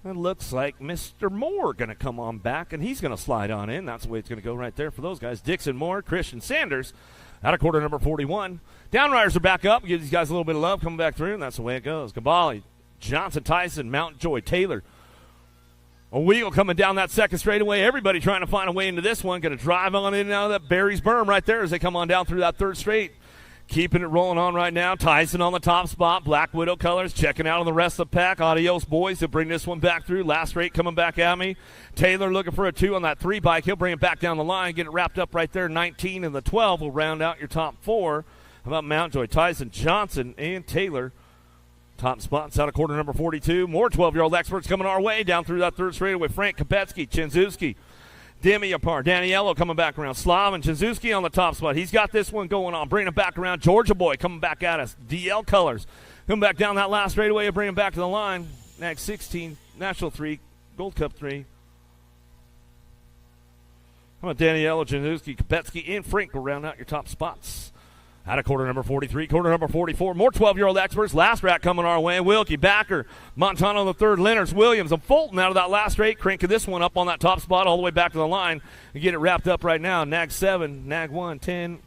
It looks like Mr. Moore going to come on back, and he's going to slide on in. That's the way it's going to go right there for those guys. Dixon, Moore, Christian, Sanders out of quarter number 41. Downriders are back up. Give these guys a little bit of love coming back through, and that's the way it goes. Cavalli, Johnson, Tyson, Mountjoy, Taylor. A wheel coming down that second straightaway. Everybody trying to find a way into this one. Going to drive on in and out of that Barry's berm right there as they come on down through that third straight. Keeping it rolling on right now. Tyson on the top spot. Black Widow colors. Checking out on the rest of the pack. Adios, boys, to bring this one back through. Last straight coming back at me. Taylor looking for a 2 on that 3 bike. He'll bring it back down the line. Get it wrapped up right there. 19 and the 12 will round out your top 4. How about Mountjoy, Tyson, Johnson, and Taylor? Top spots out of quarter number 42. More 12-year-old experts coming our way down through that third straightaway. Frank Kopetsky, Chinzuski, Demi apart. Daniello coming back around. Slav and Chinzuski on the top spot. He's got this one going on. Bringing it back around. Georgia Boy coming back at us. DL colors. Coming back down that last straightaway and bring him back to the line. Next 16, National 3, Gold Cup 3. How about Daniello, Chinzuski, Kopetsky, and Frank will round out your top spots. Out of quarter number 43, quarter number 44. More 12-year-old experts. Last rack coming our way. Wilkie, Backer, Montano on the 3rd, Lenners, Williams, and Fulton out of that last straight. Cranking this one up on that top spot all the way back to the line. And get it wrapped up right now. Nag 7, Nag 1, 10,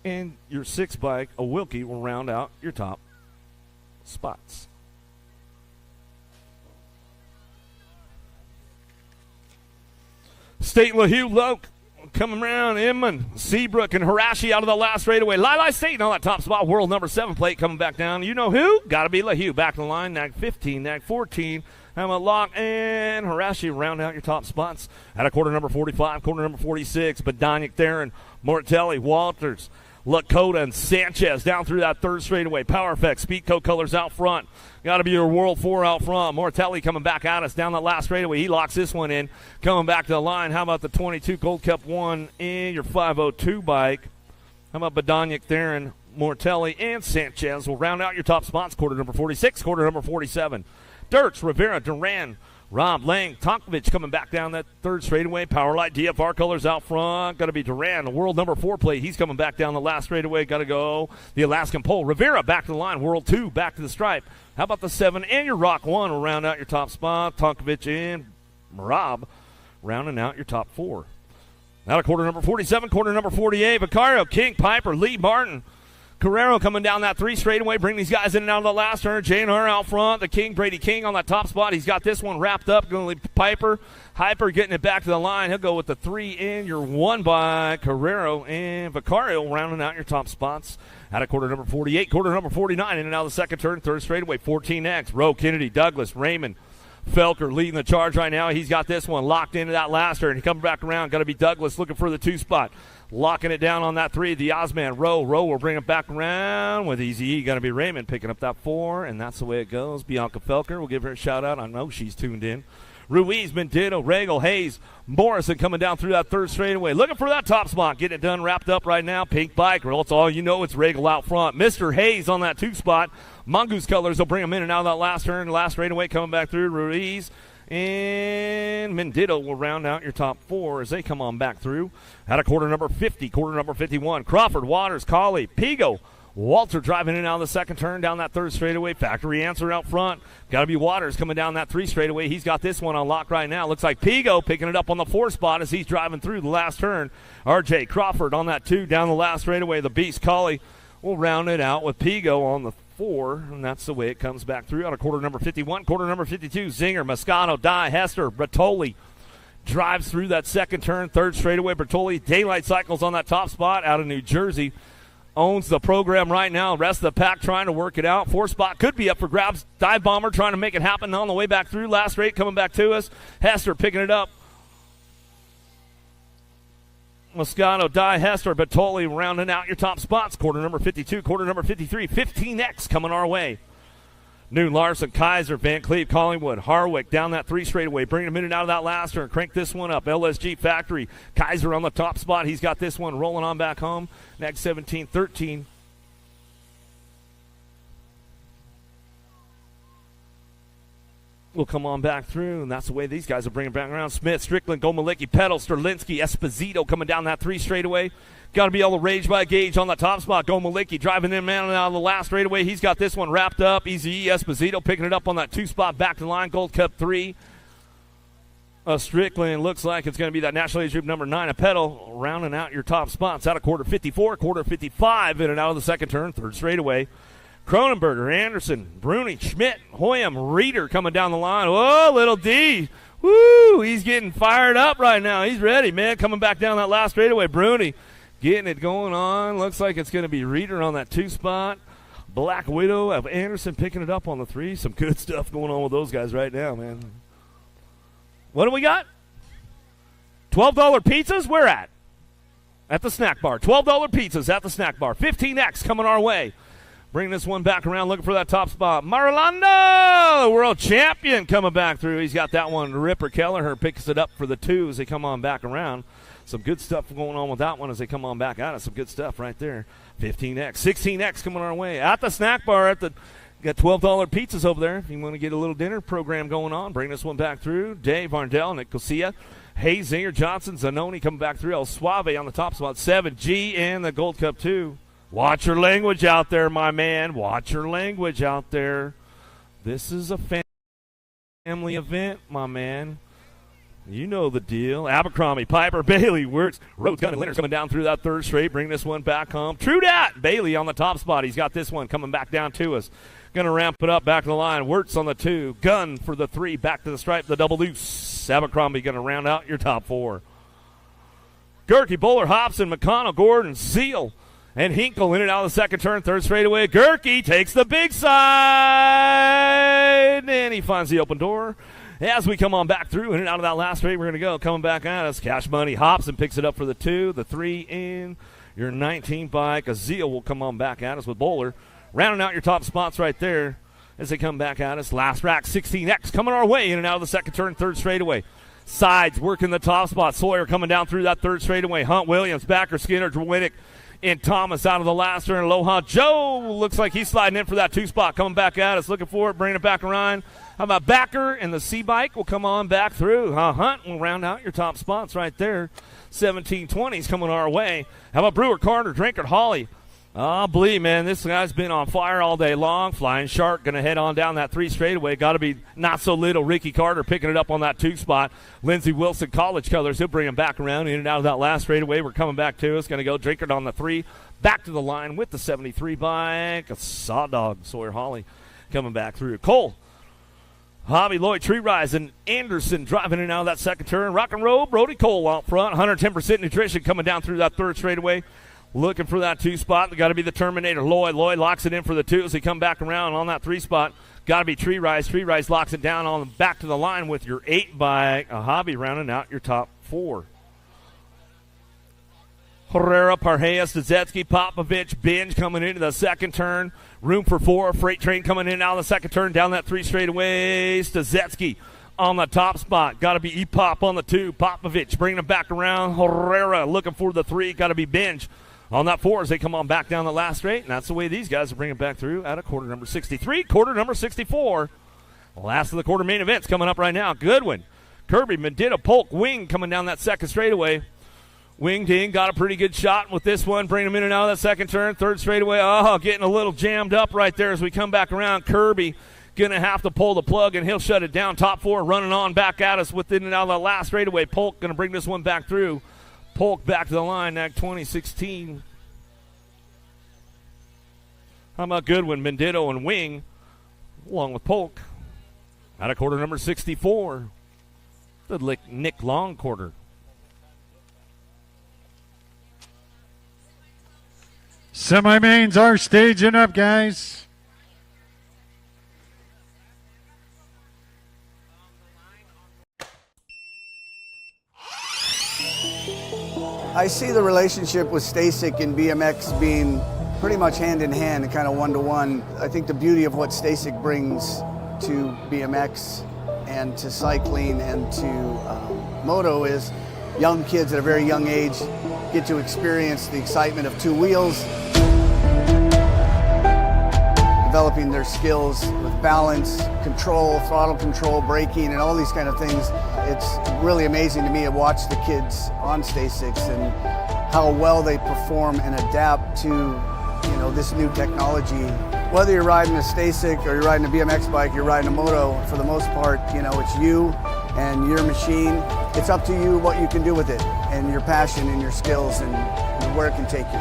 and your 6 bike, a Wilkie, will round out your top spots. State LaHue, Loke. Coming around, Inman, Seabrook, and Harashi out of the last straightaway. Lili State on that top spot. World number 7 plate coming back down. You know who? Got to be LaHue. Back to the line. Nag 15, Nag 14. Hammer Lock and Harashi round out your top spots. At a quarter number 45, quarter number 46. Badonic, Theron, Mortelli, Walters, Lakota, and Sanchez down through that third straightaway. Power Effect, Speedco colors out front. Got to be your World 4 out front. Mortelli coming back at us down that last straightaway. He locks this one in. Coming back to the line. How about the 22 Gold Cup 1 in your 502 bike? How about Badonic, Theron, Mortelli, and Sanchez will round out your top spots. Quarter number 46, quarter number 47. Dirks, Rivera, Duran, Rob, Lang, Tonkovich coming back down that third straightaway. Powerlight, DFR colors out front. Got to be Duran, the world number 4 plate. He's coming back down the last straightaway. Got to go the Alaskan pole. Rivera back to the line. World 2 back to the stripe. How about the 7 and your Rock 1 will round out your top spot. Tonkovich and Rob rounding out your top 4. Out of quarter number 47, quarter number 48. Vicario, King, Piper, Lee, Martin, Carrero coming down that 3 straightaway. Bring these guys in and out of the last turn. J&R out front. The King, Brady King on that top spot. He's got this one wrapped up. Going to leave Piper. Hyper getting it back to the line. He'll go with the 3 in your 1 by Carrero and Vicario rounding out your top spots. Out of quarter number 48, quarter number 49, in and out of the second turn, third straightaway, 14X. Rowe, Kennedy, Douglas, Raymond, Felker leading the charge right now. He's got this one locked into that last turn. He comes back around. Got to be Douglas looking for the 2 spot. Locking it down on that 3. The Osman, Rowe will bring it back around with Easy E. Going to be Raymond picking up that 4, and that's the way it goes. Bianca Felker, we'll give her a shout out. I know she's tuned in. Ruiz, Mendito, Regal, Hayes, Morrison coming down through that third straightaway. Looking for that top spot. Getting it done, wrapped up right now. Pink bike. Well, it's all you know. It's Regal out front. Mr. Hayes on that 2 spot. Mongoose Colors will bring him in and out of that last turn. Last straightaway coming back through. Ruiz and Mendito will round out your top 4 as they come on back through. At a quarter number 50, quarter number 51. Crawford, Waters, Colley, Pigo, Walter driving in and out of the second turn down that third straightaway. Factory Answer out front. Got to be Waters coming down that 3 straightaway. He's got this one on lock right now. Looks like Pigo picking it up on the 4 spot as he's driving through the last turn. RJ Crawford on that 2 down the last straightaway. The Beast Colley will round it out with Pigo on the 4, and that's the way it comes back through. Out of quarter number 51, quarter number 52. Zinger, Moscato, Dye, Hester, Bertoli drives through that second turn. Third straightaway, Bertoli. Daylight Cycles on that top spot out of New Jersey. Owns the program right now. Rest of the pack trying to work it out. 4 spot could be up for grabs. Dive Bomber trying to make it happen on the way back through. Last rate coming back to us. Hester picking it up. Moscato, Dye, Hester, Bertoli rounding out your top spots. Quarter number 52, quarter number 53. 15X coming our way. New Larson, Kaiser, Van Cleve, Collingwood, Harwick down that 3 straightaway. Bringing a minute out of that last turn. Crank this one up. LSG Factory. Kaiser on the top spot. He's got this one rolling on back home. Next 17-13. Will come on back through, and that's the way these guys are bringing back around. Smith, Strickland, Gomalicki, Pedal, Sterlinski, Esposito coming down that 3 straightaway. Got to be all the rage by Gage on the top spot. Gomalicki driving in man out of the last straightaway. He's got this one wrapped up. Easy Esposito picking it up on that 2 spot back to the line. Gold Cup 3. Strickland looks like it's going to be that National Age Group number 9. A Pedal rounding out your top spots. Out of quarter 54, quarter 55 in and out of the second turn. Third straightaway. Cronenberger, Anderson, Bruni, Schmidt, Hoyam, Reeder coming down the line. Oh, little D. Woo, he's getting fired up right now. He's ready, man. Coming back down that last straightaway. Bruni getting it going on. Looks like it's going to be Reeder on that 2 spot. Black Widow of Anderson picking it up on the 3. Some good stuff going on with those guys right now, man. What do we got? $12 pizzas? Where at? At the snack bar. $12 pizzas at the snack bar. 15X coming our way. Bring this one back around, looking for that top spot. Marlando, world champion, coming back through. He's got that one. Ripper Kelleher picks it up for the 2 as they come on back around. Some good stuff going on with that one as they come on back out. Some good stuff right there. 15X, 16X coming our way. At the snack bar, got $12 pizzas over there. If you want to get a little dinner program going on, bring this one back through. Dave Arndell, Nicosia, Hayes, Zinger, Johnson, Zanoni coming back through. El Suave on the top spot. 7G and the Gold Cup 2. Watch your language out there, my man. Watch your language out there. This is a family event, my man. You know the deal. Abercrombie, Piper, Bailey, Wirtz, Rhodes, Gunn, and Leonard's coming down through that third straight. Bring this one back home. True dat. Bailey on the top spot. He's got this one coming back down to us. Going to ramp it up back to the line. Wirtz on the 2. Gunn for the 3. Back to the stripe. The double deuce. Abercrombie going to round out your top 4. Gerke, Bowler, Hobson, McConnell, Gordon, Seal, and Hinkle in and out of the second turn. Third straightaway. Gerke takes the big side. And he finds the open door. As we come on back through in and out of that last straight, we're going to go. Coming back at us. Cash Money. Hobson picks it up for the 2. The 3 in your 19 bike. Azeel will come on back at us with Bowler. Rounding out your top spots right there as they come back at us. Last rack. 16X coming our way in and out of the second turn. Third straightaway. Sides working the top spot. Sawyer coming down through that third straightaway. Hunt, Williams, Backer, Skinner, Drwinick, and Thomas out of the last turn. Aloha Joe looks like he's sliding in for that 2 spot. Coming back at us, looking for it, bringing it back around. How about Backer and the C-Bike will come on back through. Hunt will round out your top spots right there. 17-20s coming our way. How about Brewer, Carter, Drinkard, Hawley? Believe, man, this guy's been on fire all day long. Flying Shark going to head on down that 3 straightaway. Got to be not so little. Ricky Carter picking it up on that 2 spot. Lindsey Wilson, College Colors. He'll bring him back around in and out of that last straightaway. We're coming back to us. Going to go Drinkard on the 3. Back to the line with the 73 bike. A Saw Dog, Sawyer Hawley coming back through. Cole, Hobby, Lloyd, Tree Rise, and Anderson driving in and out of that second turn. Rock and Roll, Brody Cole out front. 110% nutrition coming down through that third straightaway. Looking for that 2 spot. Got to be the Terminator. Lloyd locks it in for the 2 as they come back around on that 3 spot. Got to be Tree Rise. Tree Rise locks it down on back to the line with your 8 bike. A Hobby rounding out your top 4. Herrera, Parheas, Stazetsky, Popovich, Binge coming into the second turn. Room for 4. Freight Train coming in out of the second turn. Down that 3 straightaway. Stazetsky on the top spot. Got to be E-Pop on the 2. Popovich bringing them back around. Herrera looking for the 3. Got to be Benj on that 4 as they come on back down the last straight. And that's the way these guys are bringing it back through at a quarter number 63, quarter number 64. Last of the quarter main events coming up right now. Goodwin, Kirby, Mendita, Polk, Wing coming down that second straightaway. Wing Ding got a pretty good shot with this one. Bring him in and out of that second turn. Third straightaway. Oh, getting a little jammed up right there as we come back around. Kirby going to have to pull the plug, and he'll shut it down. Top 4 running on back at us within and out of the last straightaway. Polk going to bring this one back through. Polk back to the line, that 2016. How about Goodwin, Mendito, and Wing, along with Polk, out of quarter number 64. The Nick Long quarter. Semi-mains are staging up, guys. I see the relationship with Stasek and BMX being pretty much hand in hand, kind of one-to-one. I think the beauty of what Stasek brings to BMX and to cycling and to moto is young kids at a very young age get to experience the excitement of 2 wheels, developing their skills with balance, control, throttle control, braking, and all these kind of things. It's really amazing to me to watch the kids on Staseks and how well they perform and adapt to, this new technology. Whether you're riding a Stasek or you're riding a BMX bike, you're riding a moto, for the most part, it's you and your machine. It's up to you what you can do with it and your passion and your skills and where it can take you.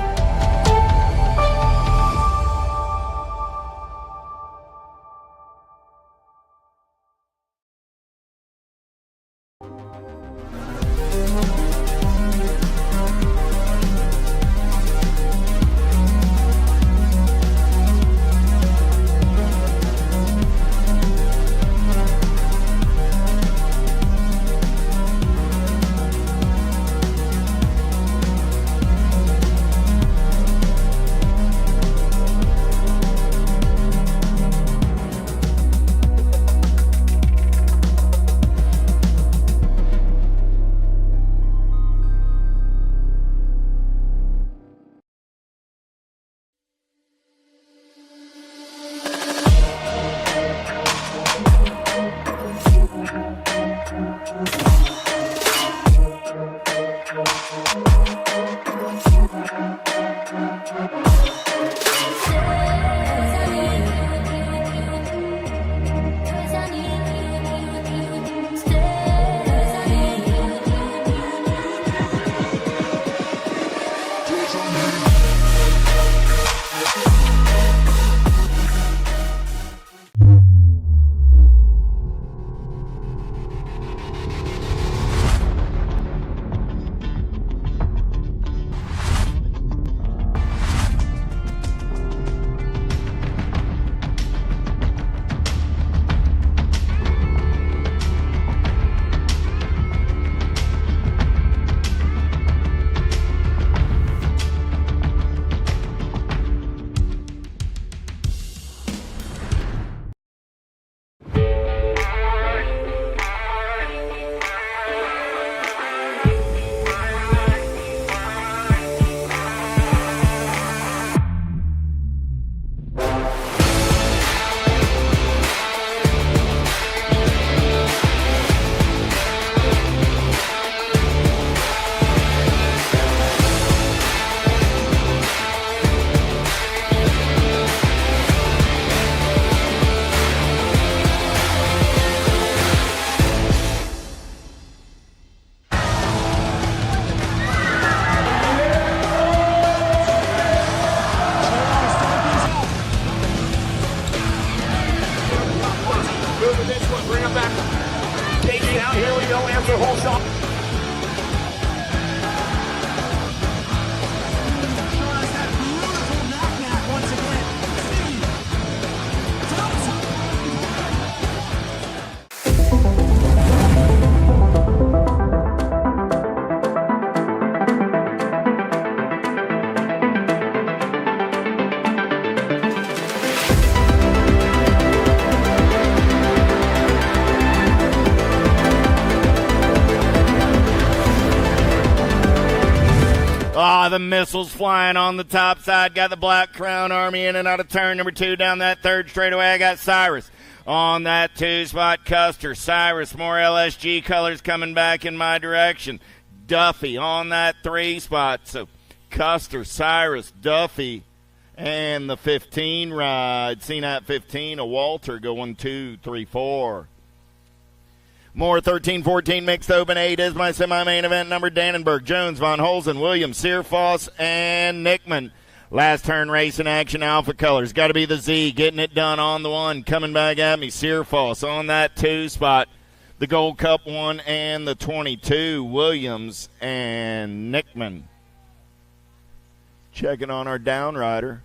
the missiles flying on the top side. Got the Black Crown Army in and out of turn number 2 down that third straightaway. I got Cyrus on that 2-spot. Custer, Cyrus, more LSG colors coming back in my direction. Duffy on that 3-spot. So Custer, Cyrus, Duffy, and the 15 ride. Seen at 15, a Walter going 2, 3, 4. More 13-14 mixed open 8 is my semi-main event number. Dannenberg, Jones, Von Holzen, Williams, Searfoss, and Nickman. Last turn race in action, Alpha Colors. Got to be the Z, getting it done on the 1. Coming back at me, Searfoss on that 2-spot. The Gold Cup 1 and the 22, Williams and Nickman. Checking on our down rider.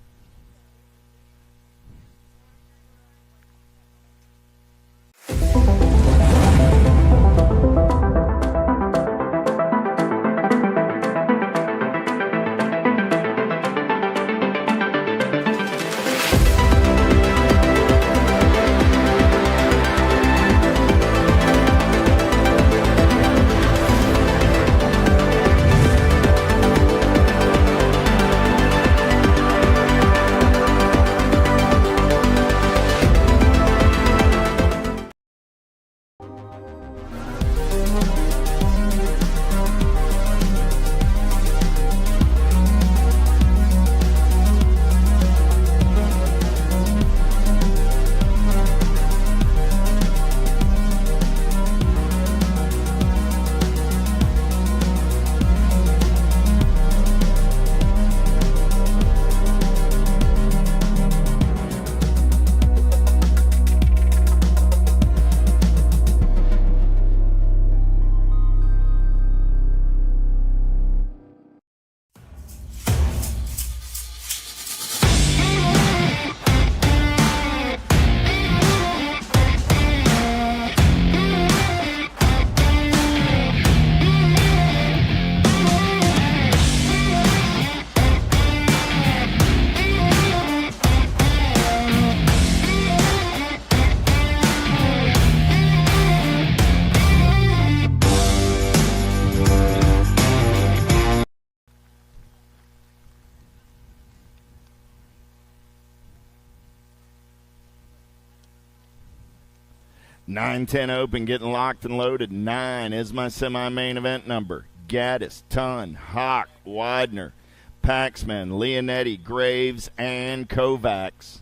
(9-10) open, getting locked and loaded. 9 is my semi-main event number. Gaddis, Tunn, Hawk, Widener, Paxman, Leonetti, Graves, and Kovacs.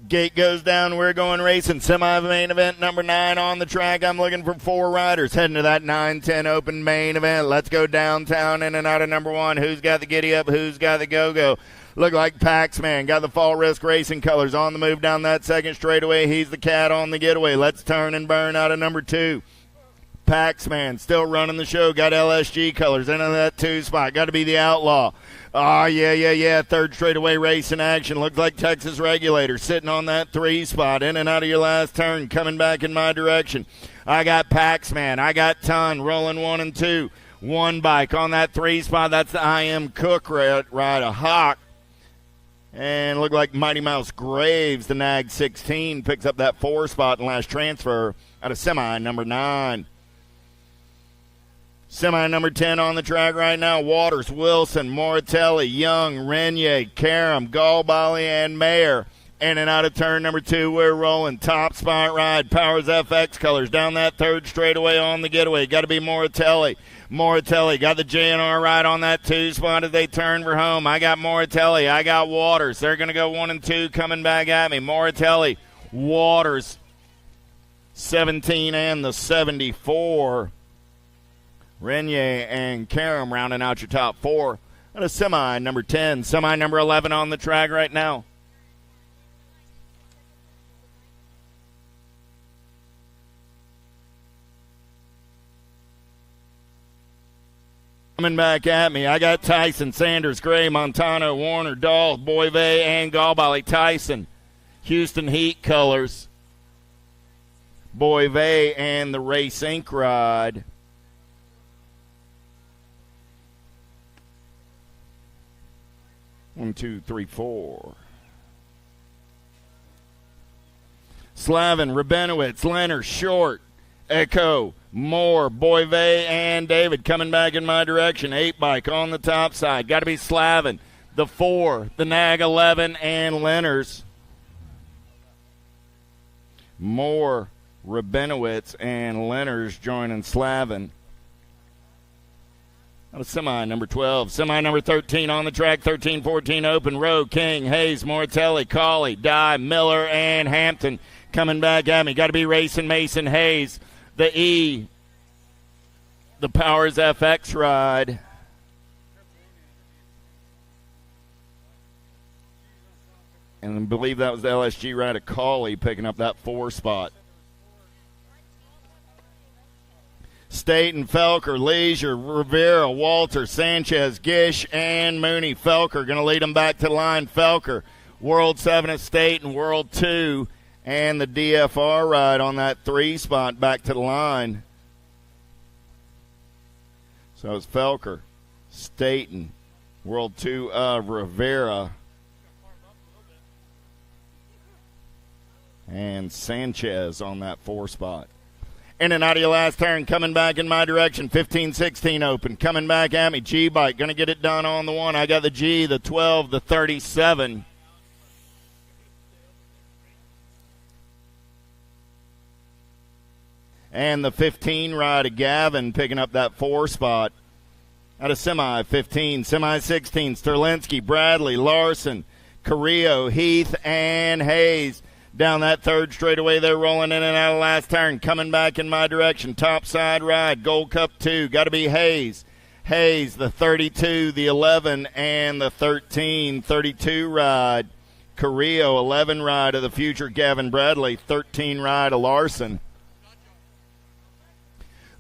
Gate goes down. We're going racing. Semi-main event number 9 on the track. I'm looking for 4 riders heading to that 9-10 open main event. Let's go downtown in and out of number 1. Who's got the giddy up? Who's got the go-go? Look like Paxman. Got the Fall Risk Racing colors on the move down that second straightaway. He's the cat on the getaway. Let's turn and burn out of number 2. Paxman still running the show. Got LSG colors into that 2 spot. Got to be the Outlaw. Oh, yeah. Third straightaway race in action. Looks like Texas Regulator sitting on that 3 spot. In and out of your last turn. Coming back in my direction. I got Paxman. I got Ton rolling 1 and 2. 1 bike on that 3 spot. That's the I Am Cook ride. A Hawk. And look like Mighty Mouse Graves, the Nag 16, picks up that 4 spot in last transfer out of semi number 9. Semi number 10 on the track right now. Waters, Wilson, Moratelli, Young, Renier, Karam, Galbali, and Mayer. In and out of turn number 2, we're rolling. Top spot ride. Powers FX colors down that third straightaway on the getaway. Got to be Moratelli. Moratelli got the JNR ride on that 2 spot as they turn for home. I got Moratelli. I got Waters. They're going to go 1 and 2 coming back at me. Moratelli, Waters, 17 and the 74. Renier and Karam rounding out your top 4. And a semi number 10, semi number 11 on the track right now. Coming back at me, I got Tyson, Sanders, Gray, Montano, Warner, Dahl, Boyve, and Galbali. Tyson, Houston Heat colors. Boyve and the Race Inc. ride. One, two, three, 4. Slavin, Rabinowitz, Leonard, Short, Echo, Moore, Boyve, and David coming back in my direction. 8-bike on the top side. Got to be Slavin. The 4, the Nag 11, and Lenners. Moore, Rabinowitz, and Lenners joining Slavin. Out of semi number 12. Semi number 13 on the track. 13-14 open. Rowe, King, Hayes, Mortelli, Cawley, Dye, Miller, and Hampton coming back at me. Got to be racing Mason Hayes. The E, the Powers FX ride. And I believe that was the LSG ride of Cawley picking up that 4 spot. Staten, Felker, Leisure, Rivera, Walter, Sanchez, Gish, and Mooney. Felker going to lead them back to the line. Felker, World 7 at Staten, World 2, and the DFR ride on that 3 spot back to the line. So it's Felker, Staten, World 2 of Rivera, and Sanchez on that 4 spot. In and out of your last turn, coming back in my direction. 15-16 open, coming back at me. G-bike, going to get it done on the 1. I got the G, the 12, the 37. And the 15 ride of Gavin picking up that 4 spot. Out of semi, 15, semi 16, Sterlinski, Bradley, Larson, Carrillo, Heath, and Hayes. Down that 3rd straightaway, they're rolling in and out of last turn. Coming back in my direction, top side ride, Gold Cup 2, got to be Hayes. Hayes, the 32, the 11, and the 13, 32 ride. Carrillo, 11 ride of the future Gavin Bradley, 13 ride of Larson.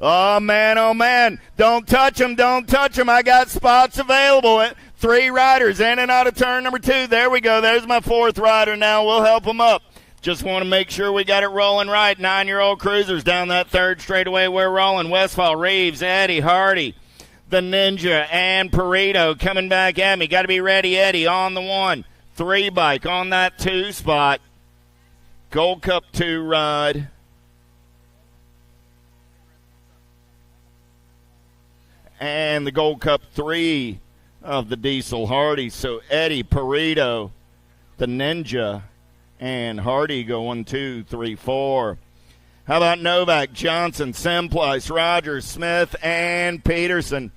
Oh, man, don't touch him, I got spots available. 3 riders in and out of turn number 2. There we go, there's my 4th rider now. We'll help him up. Just want to make sure we got it rolling right. 9-year-old cruisers down that 3rd straightaway. We're rolling. Westfall, Reeves, Eddie, Hardy, the Ninja, and Perito coming back at me. Got to be ready, Eddie, on the 1. 3-bike on that 2 spot. Gold Cup 2 ride. And the Gold Cup 3 of the Diesel Hardy. So Eddie, Perito, the Ninja, and Hardy go 1, 2, 3, 4. How about Novak, Johnson, Simplice, Rogers, Smith, and Peterson?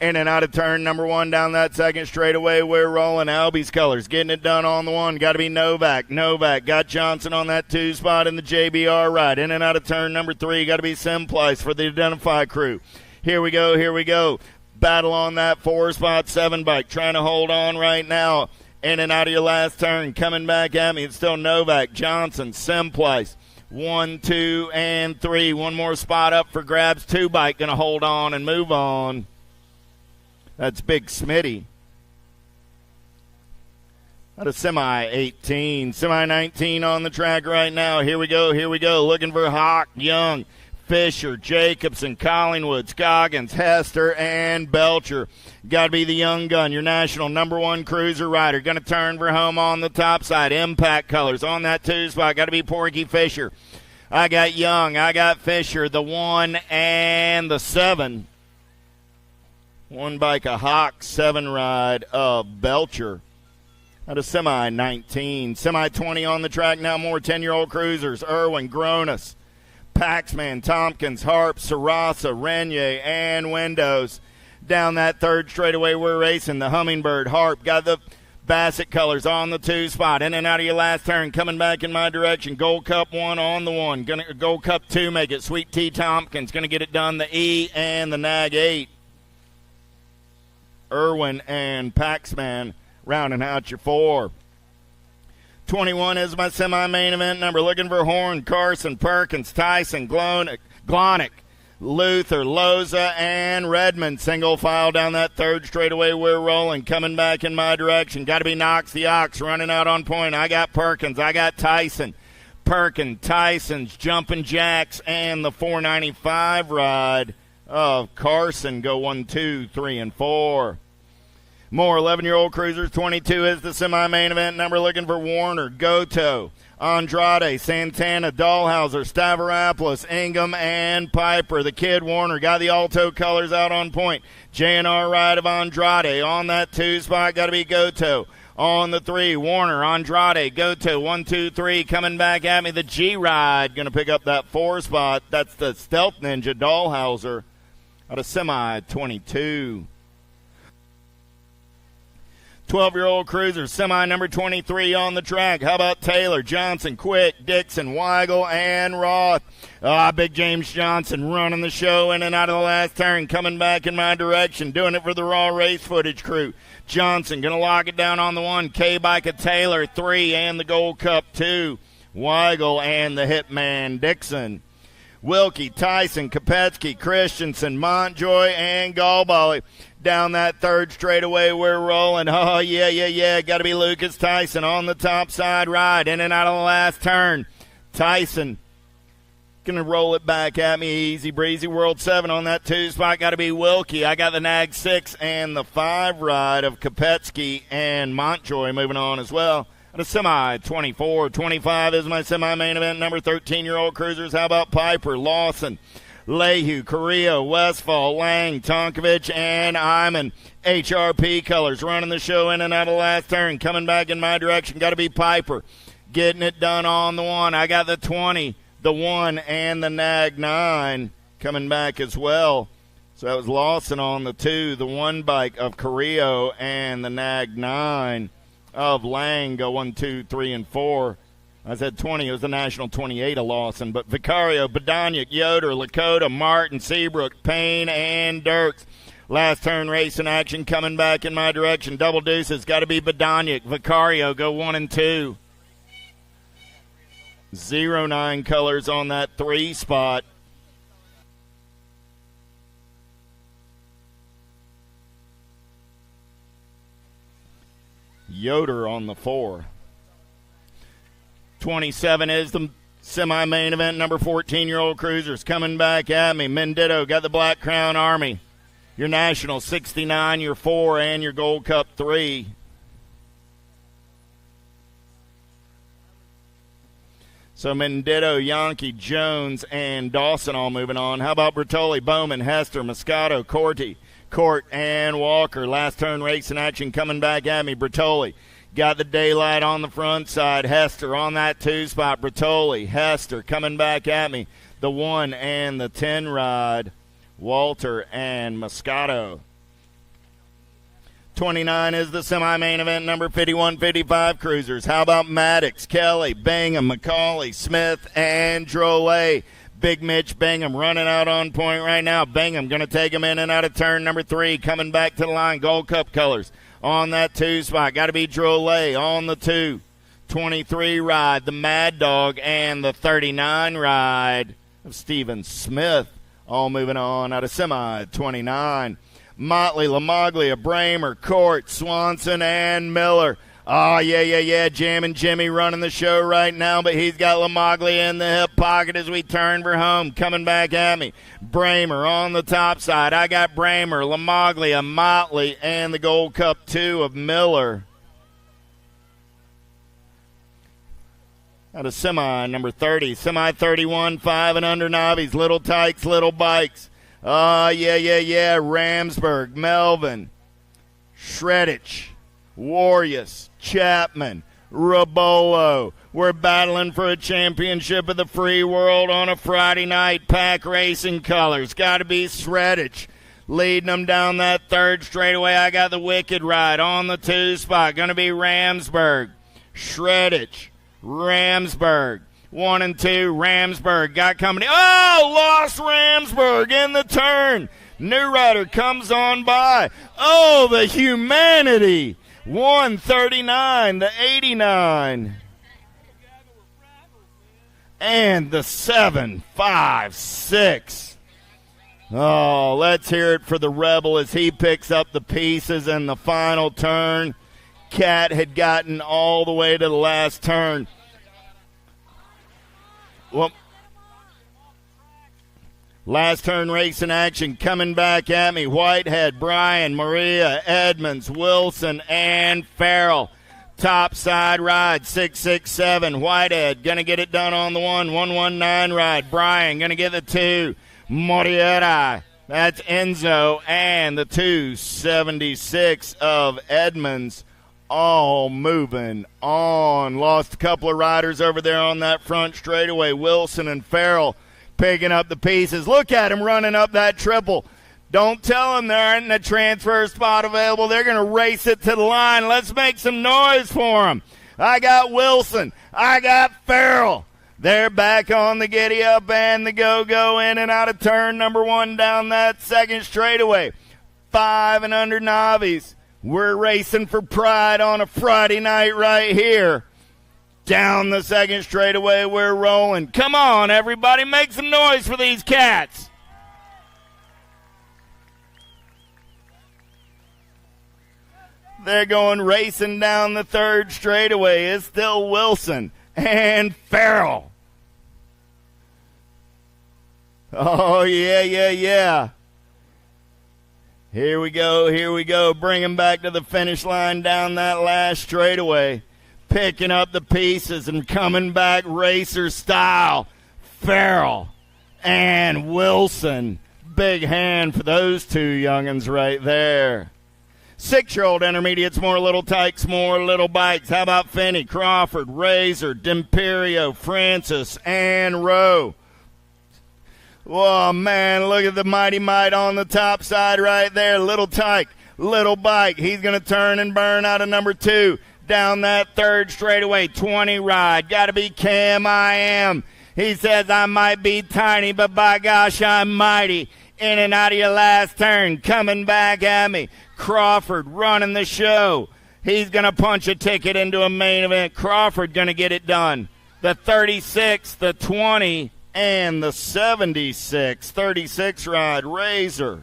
In and out of turn number 1 down that 2nd straightaway. We're rolling. Albie's colors getting it done on the 1. Got to be Novak. Novak got Johnson on that 2 spot in the JBR ride. In and out of turn number 3. Got to be Simplice for the Identify crew. Here we go. Battle on that 4 spot, 7-bike. Trying to hold on right now. In and out of your last turn. Coming back at me. It's still Novak, Johnson, Simplice. 1, 2, and 3. One more spot up for grabs. 2-bike going to hold on and move on. That's Big Smitty. Out of semi 18. Semi 19 on the track right now. Here we go. Looking for Hawk, Young, Fisher, Jacobson, Collingwood, Scoggins, Hester, and Belcher. Got to be the young gun, your national number 1 cruiser rider. Going to turn for home on the top side. Impact colors on that 2 spot. Got to be Porky Fisher. I got Young. I got Fisher, the 1 and the 7. 1 bike, a Hawk, 7 ride of Belcher. Out of semi 19. Semi 20 on the track now. More 10-year-old cruisers. Irwin, Gronis, Paxman, Tompkins, Harp, Sarasa, Renier, and Windows. Down that 3rd straightaway, we're racing. The Hummingbird, Harp, got the Bassett colors on the 2 spot. In and out of your last turn, coming back in my direction. Gold Cup 1 on the 1. Gold Cup 2 make it. Sweet T. Tompkins going to get it done. The E and the Nag 8. Irwin and Paxman rounding out your 4. 21 is my semi-main event number. Looking for Horn, Carson, Perkins, Tyson, Glonick, Luther, Loza, and Redmond. Single file down that 3rd straightaway. We're rolling. Coming back in my direction. Got to be Knox the Ox running out on point. I got Perkins. I got Tyson. Perkins, Tyson's, Jumpin' Jacks, and the 495 ride of Carson go 1, 2, 3, and 4. More 11-year-old cruisers. 22 is the semi-main event number. Looking for Warner, Goto, Andrade, Santana, Dahlhauser, Stavropoulos, Ingham, and Piper. The kid Warner got the Alto colors out on point. JNR ride of Andrade. On that 2 spot, got to be Goto. On the 3, Warner, Andrade, Goto, 1, 2, 3, coming back at me. The G-Ride going to pick up that 4 spot. That's the Stealth Ninja, Dahlhauser, out of semi-22. 12-year-old cruiser, semi number 23 on the track. How about Taylor, Johnson, Quick, Dixon, Weigel, and Roth? Big James Johnson running the show in and out of the last turn, coming back in my direction, doing it for the Raw Race Footage crew. Johnson going to lock it down on the 1. K-Bike of Taylor, 3, and the Gold Cup, 2. Weigel and the Hitman Dixon. Wilkie, Tyson, Kopetsky, Christensen, Montjoy, and Galbali. Down that 3rd straightaway, we're rolling. Oh, yeah. Got to be Lucas Tyson on the top side ride, in and out of the last turn. Tyson going to roll it back at me. Easy breezy. World 7 on that 2 spot. Got to be Wilkie. I got the Nag 6 and the 5 ride of Kopetsky and Montjoy moving on as well. And a semi 24-25 is my semi-main event number. 13-year-old cruisers. How about Piper, Lawson, Leahy, Carrillo, Westfall, Lang, Tonkovich, and Iman. HRP colors running the show in and out of the last turn. Coming back in my direction. Got to be Piper. Getting it done on the 1. I got the 20, the 1, and the Nag 9 coming back as well. So that was Lawson on the 2, the 1 bike of Carrillo, and the Nag 9 of Lang go 1, 2, 3, and 4. I said 20. It was the National 28 of Lawson. But Vicario, Badaniak, Yoder, Lakota, Martin, Seabrook, Payne, and Dirks. Last turn racing action coming back in my direction. Double deuces. Got to be Badaniak. Vicario go 1 and 2. 09 colors on that 3 spot. Yoder on the 4. 27 is the semi-main event, number 14-year-old cruisers coming back at me. Mendito got the Black Crown Army. Your National 69, your 4, and your Gold Cup 3. So Mendito, Yankee, Jones, and Dawson all moving on. How about Bertoli, Bowman, Hester, Moscato, Corti, Court, and Walker? Last turn racing action coming back at me. Bertoli got the daylight on the front side. Hester on that 2 spot. Bertoli, Hester coming back at me. The 1 and the 10 ride. Walter and Moscato. 29 is the semi-main event, number 51-55 cruisers. How about Maddox, Kelly, Bingham, McCauley, Smith, and Drolet? Big Mitch Bingham running out on point right now. Bingham going to take him in and out of turn number 3. Coming back to the line. Gold Cup colors on that 2 spot. Got to be Drolet on the 2. 23 ride, the Mad Dog, and the 39 ride of Stephen Smith. All moving on out of semi 29. Motley, Lamaglia, Bramer, Court, Swanson, and Miller. Oh, yeah. Jammin' Jimmy running the show right now, but he's got Lamaglia in the hip pocket as we turn for home. Coming back at me. Bramer on the top side. I got Bramer, Lamaglia, Motley, and the Gold Cup 2 of Miller. Out of semi number 30. Semi 31, 5 and under novice. Little tykes, little bikes. Yeah. Ramsburg, Melvin, Shreddich, Warriors, Chapman, Rabolo. We're battling for a championship of the free world on a Friday night. Pack racing colors. Got to be Shreddich. Leading them down that 3rd straightaway. I got the Wicked ride on the 2 spot. Going to be Ramsburg, Shreddich, Ramsburg. 1 and 2, Ramsburg got company. Oh, lost Ramsburg in the turn. New rider comes on by. Oh, the humanity. 139, the 89. And the 756. Oh, let's hear it for the Rebel as he picks up the pieces in the final turn. Cat had gotten all the way to the last turn. Last turn race in action coming back at me. Whitehead, Bryan, Maria, Edmonds, Wilson, and Farrell. Top side ride, 667. Whitehead going to get it done on the 119 ride. Bryan going to get the 2. Moriera, that's Enzo, and the 276 of Edmonds. All moving on. Lost a couple of riders over there on that front straightaway. Wilson and Farrell picking up the pieces. Look at him running up that triple. Don't tell them there isn't a transfer spot available. They're going to race it to the line. Let's make some noise for them. I got Wilson. I got Farrell. They're back on the giddy-up and the go-go in and out of turn number 1 down that second straightaway. 5 and under novice. We're racing for pride on a Friday night right here. Down the second straightaway, we're rolling. Come on, everybody, make some noise for these cats. They're going racing down the third straightaway. It's still Wilson and Farrell. Oh, yeah. Here we go. Bring him back to the finish line down that last straightaway. Picking up the pieces and coming back racer style. Farrell and Wilson. Big hand for those two youngins right there. 6-year-old intermediates, more little tykes, more little bikes. How about Finney, Crawford, Razor, D'Imperio, Francis, and Rowe? Oh, man, look at the Mighty Might on the top side right there. Little tyke, little bike. He's going to turn and burn out of number 2. Down that third straightaway, 20 ride. Got to be Cam I Am. He says, I might be tiny, but by gosh, I'm mighty. In and out of your last turn, coming back at me. Crawford running the show. He's going to punch a ticket into a main event. Crawford going to get it done. The 36, the 20, and the 76. 36 ride, Razor.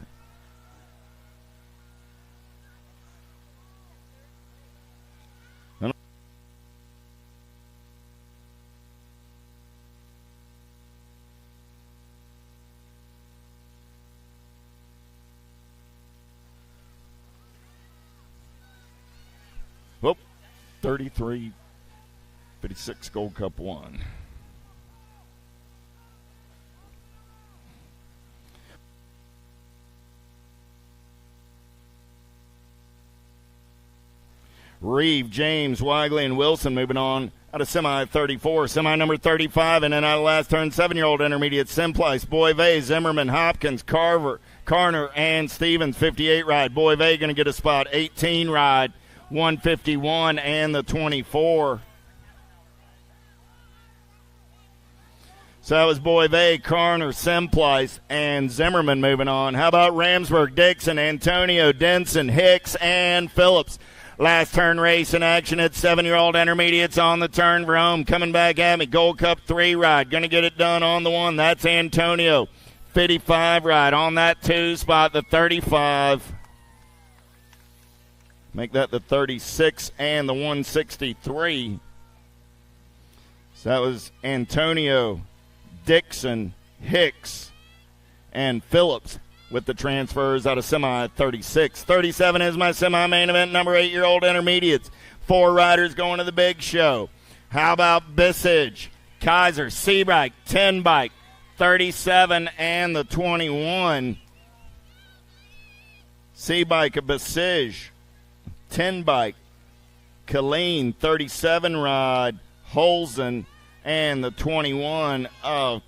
Well, 33, 56 Gold Cup 1. Reeve, James, Wigley, and Wilson moving on out of semi 34, semi number 35, and then out of last turn, 7-year-old intermediate, Simplice, Boyve, Zimmerman, Hopkins, Carner, and Stevens, 58 ride. Boyve going to get a spot, 18 ride, 151, and the 24. So that was Boyve, Carner, Simplice, and Zimmerman moving on. How about Ramsburg, Dixon, Antonio, Denson, Hicks, and Phillips? Last turn race in action at 7-year-old intermediates on the turn for home. Coming back at me, Gold Cup 3 ride. Going to get it done on the 1. That's Antonio. 55 ride on that 2 spot, the 35. Make that the 36 and the 163. So that was Antonio, Dixon, Hicks, and Phillips with the transfers out of semi 36. 37 is my semi-main event, number 8-year-old intermediates. 4 riders going to the big show. How about Bissage, Kaiser, Seabike, 10 bike, 37 and the 21. Seabike of Bissage, 10 bike, Colleen, 37 ride, Holzen, and the 21 of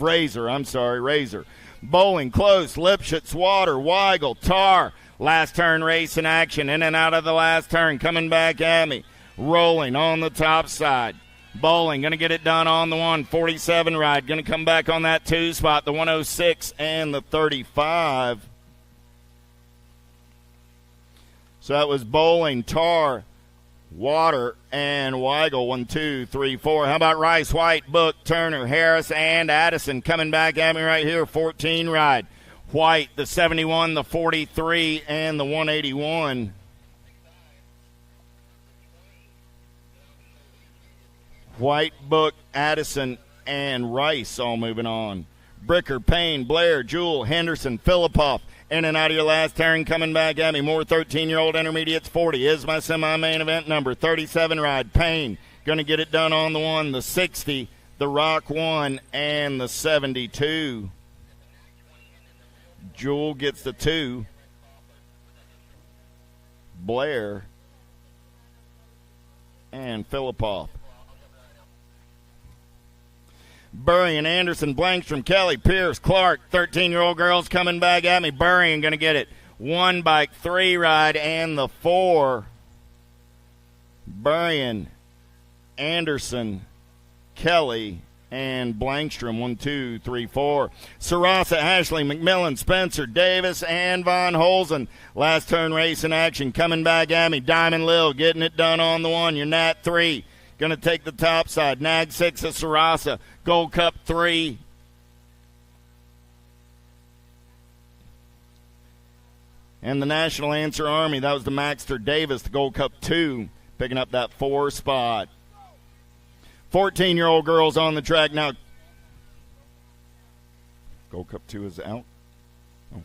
Razor. Bowling, Close, Lipschitz, Water, Weigel, Tar. Last turn race in action, in and out of the last turn, coming back at me. Rolling on the top side. Bowling, going to get it done on the 1, 47 ride. Going to come back on that 2 spot, the 106 and the 35. So that was Bowling, Tar, Water, and Weigel. 1, 2, 3, 4. How about Rice, White, Book, Turner, Harris, and Addison coming back at me right here. 14 ride. White, the 71, the 43, and the 181. White, Book, Addison, and Rice all moving on. Bricker, Payne, Blair, Jewell, Henderson, Philippoff. In and out of your last turn, coming back at me. More 13-year-old intermediates, 40 is my semi-main event number. 37 ride, Payne. Going to get it done on the 1, the 60, the Rock 1, and the 72. Jewell gets the 2. Blair and Philippoff. Burrian, Anderson, Blankstrom, Kelly, Pierce, Clark, 13-year-old girls coming back at me. Burrian going to get it. 1 bike, 3 ride, and the 4. Burrian, Anderson, Kelly, and Blankstrom. 1, 2, 3, 4. Sarasa, Ashley, McMillan, Spencer, Davis, and Von Holzen. Last turn race in action coming back at me. Diamond Lil getting it done on the 1. Your Nat 3. Going to take the top side. Nag 6 of Sarasa. Gold Cup 3. And the National Answer Army. That was the Maxter Davis, the Gold Cup 2. Picking up that 4 spot. 14-year-old girls on the track now. Gold Cup 2 is out. Oh.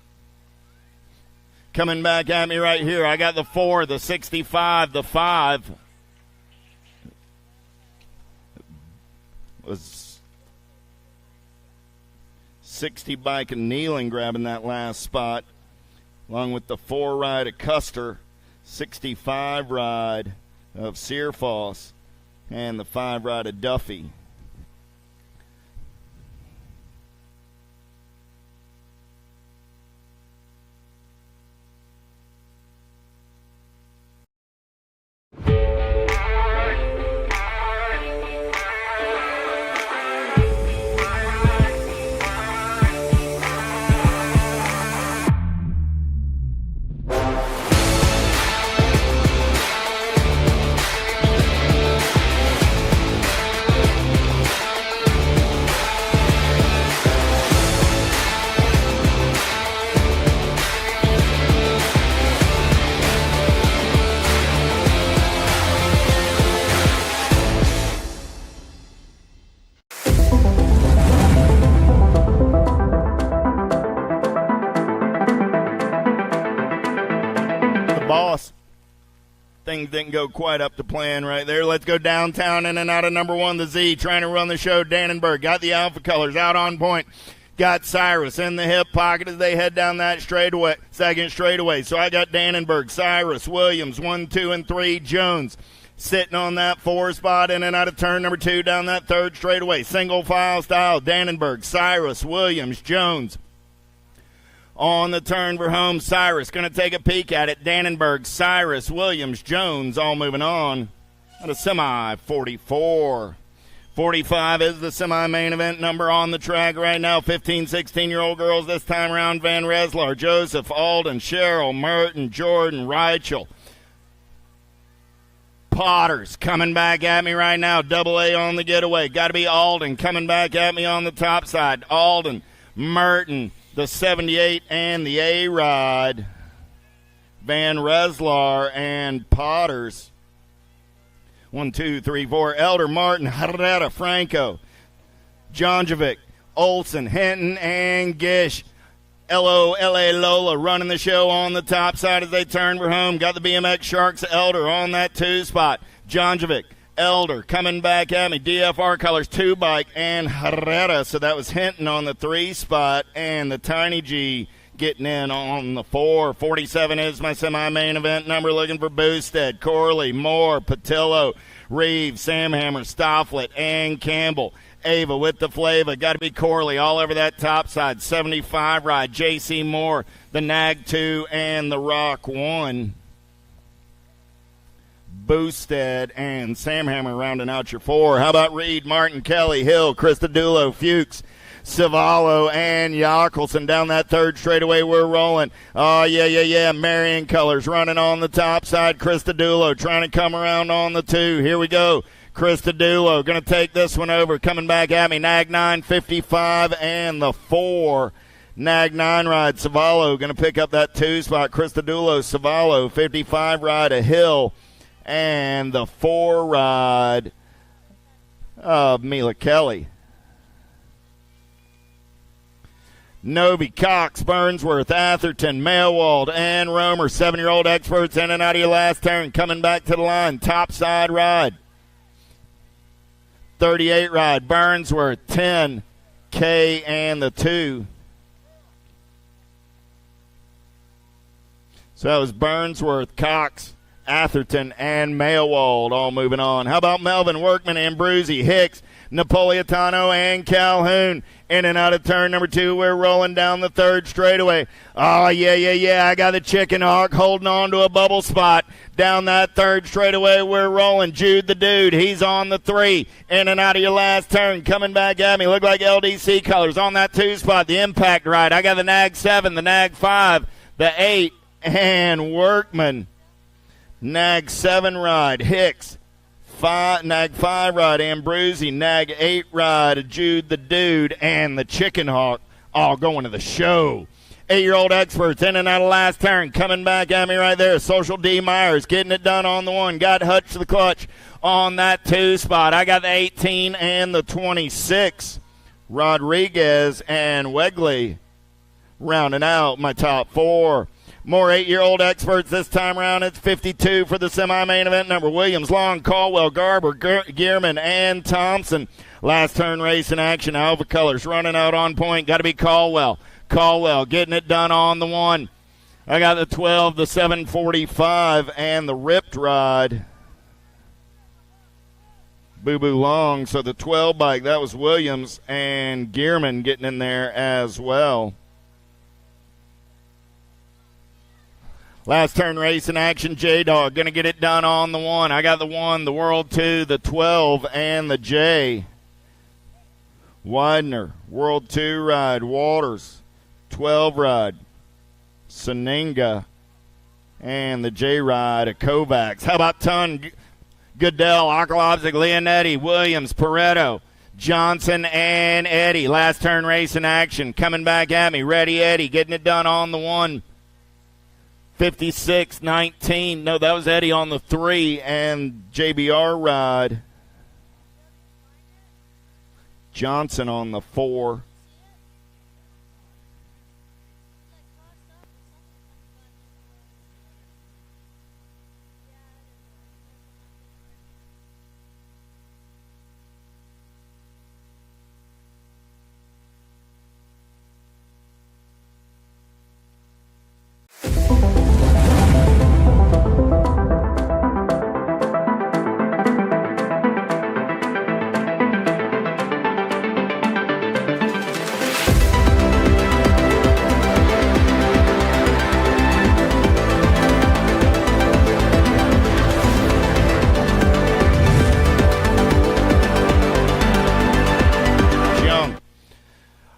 Coming back at me right here. I got the 4, the 65, the 5. Was 60 bike and Kneeling grabbing that last spot, along with the 4 ride of Custer, 65 ride of Searfoss, and the 5 ride of Duffy. Boss. Things didn't go quite up to plan right there. Let's go downtown in and out of number 1, the Z, trying to run the show. Dannenberg got the Alpha colors out on point. Got Cyrus in the hip pocket as they head down that straightaway, second straightaway. So I got Dannenberg, Cyrus, Williams, 1, 2, and 3. Jones sitting on that 4 spot in and out of turn number 2 down that third straightaway. Single file style. Dannenberg, Cyrus, Williams, Jones. On the turn for home, Cyrus going to take a peek at it. Dannenberg, Cyrus, Williams, Jones, all moving on. At a semi 44. 45 is the semi-main event number on the track right now. 15, 16-year-old girls this time around. Van Reslar, Joseph, Alden, Cheryl, Merton, Jordan, Reichel. Potters coming back at me right now. Double A on the getaway. Got to be Alden coming back at me on the top side. Alden, Merton, the 78 and the A-Rod. Van Reslar and Potters. 1, 2, 3, 4. Elder, Martin, Herrera, Franco, Jonjovic, Olson, Hinton, and Gish. L.O.L.A. Lola running the show on the top side as they turn for home. Got the BMX Sharks Elder on that 2 spot. Jonjovic, Elder coming back at me. DFR colors 2 bike and Herrera. So that was Hinton on the 3 spot and the Tiny G getting in on the 4. 47 is my semi-main event number. Looking for Boosted, Corley, Moore, Patillo, Reeves, Samhammer, Stofflet, and Campbell. Ava with the flavor. Got to be Corley all over that top side. 75 ride. J.C. Moore, the Nag 2, and the Rock 1. Boosted and Samhammer rounding out your 4. How about Reed, Martin, Kelly, Hill, Christodulo, Fuchs, Savallo, and Jockelson down that third straightaway. We're rolling. Oh, yeah. Marion Colors running on the top side. Christodulo trying to come around on the 2. Here we go. Christodulo going to take this one over. Coming back at me. Nag 9, 55, and the 4. Nag 9 ride. Savallo going to pick up that 2 spot. Christodulo, Savallo, 55 ride a Hill. And the 4 ride of Mila Kelly. Novy, Cox, Burnsworth, Atherton, Mailwald, and Romer. 7-year-old experts in and out of your last turn. Coming back to the line. Top side ride. 38 ride. Burnsworth, 10, K, and the 2. So that was Burnsworth, Cox, Atherton, and Mailwald all moving on. How about Melvin, Workman, Ambrusi, Hicks, Napolitano, and Calhoun? In and out of turn number 2. We're rolling down the third straightaway. Oh, yeah. I got the Chicken Hawk holding on to a bubble spot. Down that third straightaway, we're rolling. Jude the Dude, he's on the 3. In and out of your last turn. Coming back at me. Look like LDC colors on that 2 spot. The Impact ride. I got the Nag 7, the Nag 5, the 8, and Workman. Nag 7 ride. Hicks. Nag 5 ride, Ambrusi, Nag 8 ride, Jude the Dude, and the Chicken Hawk all going to the show. 8-year-old experts in and out of last turn. Coming back at me right there. Social D. Myers getting it done on the 1. Got Hutch to the clutch on that 2 spot. I got the 18 and the 26. Rodriguez and Wegley rounding out my top 4. More 8-year-old experts this time around. It's 52 for the semi-main event number. Williams, Long, Caldwell, Garber, Gearman, and Thompson. Last turn race in action. Alpha Colors running out on point. Got to be Caldwell. Caldwell getting it done on the 1. I got the 12, the 745, and the ripped ride. Boo-Boo Long. So the 12 bike, that was Williams, and Gearman getting in there as well. Last turn race in action, J-Dog going to get it done on the 1. I got the 1, the World 2, the 12, and the J. Widener, World 2 ride, Waters, 12 ride, Seninga, and the J ride of Kovacs. How about Ton, Goodell, Okolobzik, Leonetti, Williams, Pareto, Johnson, and Eddie. Last turn race in action. Coming back at me. Ready, Eddie, getting it done on the 1. 56-19. No, that was Eddie on the 3, and JBR ride. Johnson on the 4.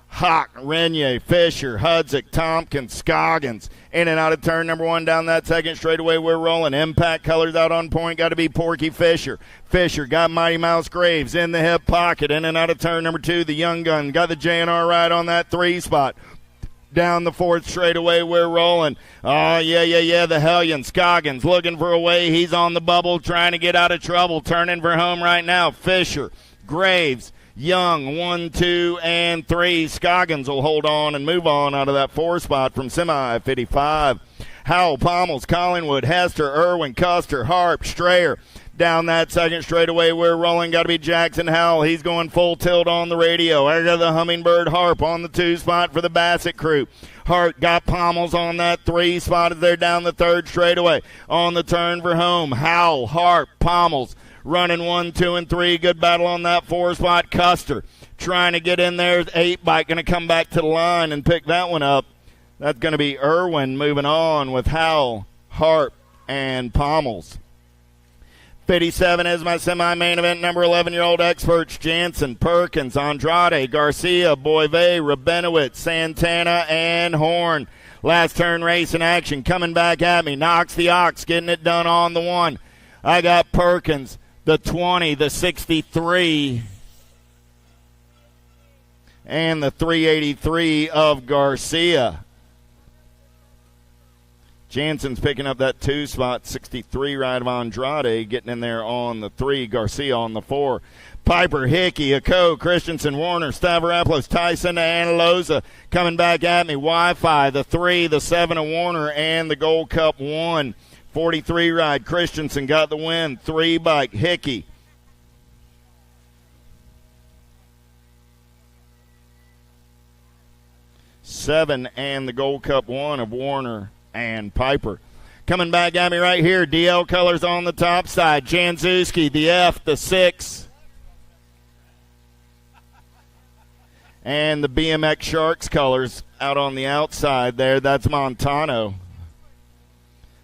Hawk, Renier, Fisher, Hudzik, Tompkins, Scoggins. In and out of turn number 1 down that second straightaway. We're rolling. Impact colors out on point. Got to be Porky Fisher. Fisher got Mighty Mouse Graves in the hip pocket. In and out of turn number 2. The Young Gun got the JNR ride on that 3 spot. Down the 4th straightaway, we're rolling. Oh, yeah. The Hellion, Scoggins looking for a way. He's on the bubble trying to get out of trouble. Turning for home right now. Fisher, Graves, Young, 1, 2, and 3. Scoggins will hold on and move on out of that 4 spot from semi-55. Howell, Pommels, Collingwood, Hester, Irwin, Custer, Harp, Strayer. Down that second straightaway, we're rolling. Got to be Jackson Howell. He's going full tilt on the radio. I got the Hummingbird Harp on the 2 spot for the Bassett crew. Hart got Pommels on that 3 spot as they're down the 3rd straightaway. On the turn for home, Howell, Harp, Pommels. Running 1, 2, and 3. Good battle on that 4 spot. Custer trying to get in there. 8 bike going to come back to the line and pick that one up. That's going to be Irwin moving on with Howell, Harp, and Pommels. 57 is my semi-main event. Number 11-year-old experts. Jansen, Perkins, Andrade, Garcia, Boyve, Rabinowitz, Santana, and Horn. Last turn race in action. Coming back at me. Knox the Ox getting it done on the 1. I got Perkins, the 20, the 63, and the 383 of Garcia. Jansen's picking up that 2 spot, 63 ride of Andrade, getting in there on the 3, Garcia on the 4. Piper, Hickey, Ako, Christensen, Warner, Stavropoulos, Tyson, and Loza coming back at me. Wi-Fi, the 3, the 7 of Warner, and the Gold Cup 1. 43 ride, Christensen got the win. 3 bike, Hickey. Seven and the Gold Cup 1 of Warner and Piper. Coming back at me right here, DL colors on the top side. Janzuski, the F, the 6. And the BMX Sharks colors out on the outside there. That's Montano.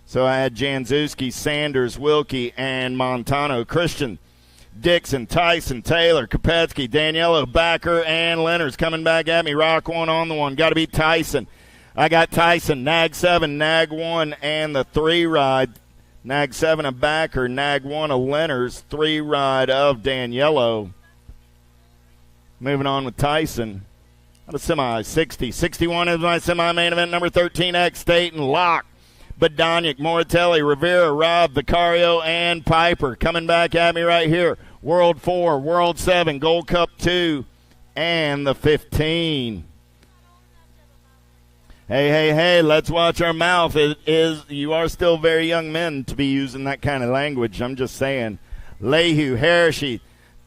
So I had Janzuski, Sanders, Wilkie, and Montano. Christian, Dixon, Tyson, Taylor, Kopetsky, Daniello, Backer, and Leonard's coming back at me. Rock 1 on the 1. Got to beat Tyson. I got Tyson, Nag 7, Nag 1, and the 3 ride. Nag 7 of Backer, Nag 1 of Leonard's, 3 ride of Daniello. Moving on with Tyson. Out of semi, 60. 61 is my semi-main event, number 13X, Staten, Locke, Badonic, Moratelli, Rivera, Rob, Vicario, and Piper. Coming back at me right here. World 4, World 7, Gold Cup 2, and the 15. Hey, let's watch our mouth. You are still very young men to be using that kind of language. I'm just saying. Leahy, Hershey,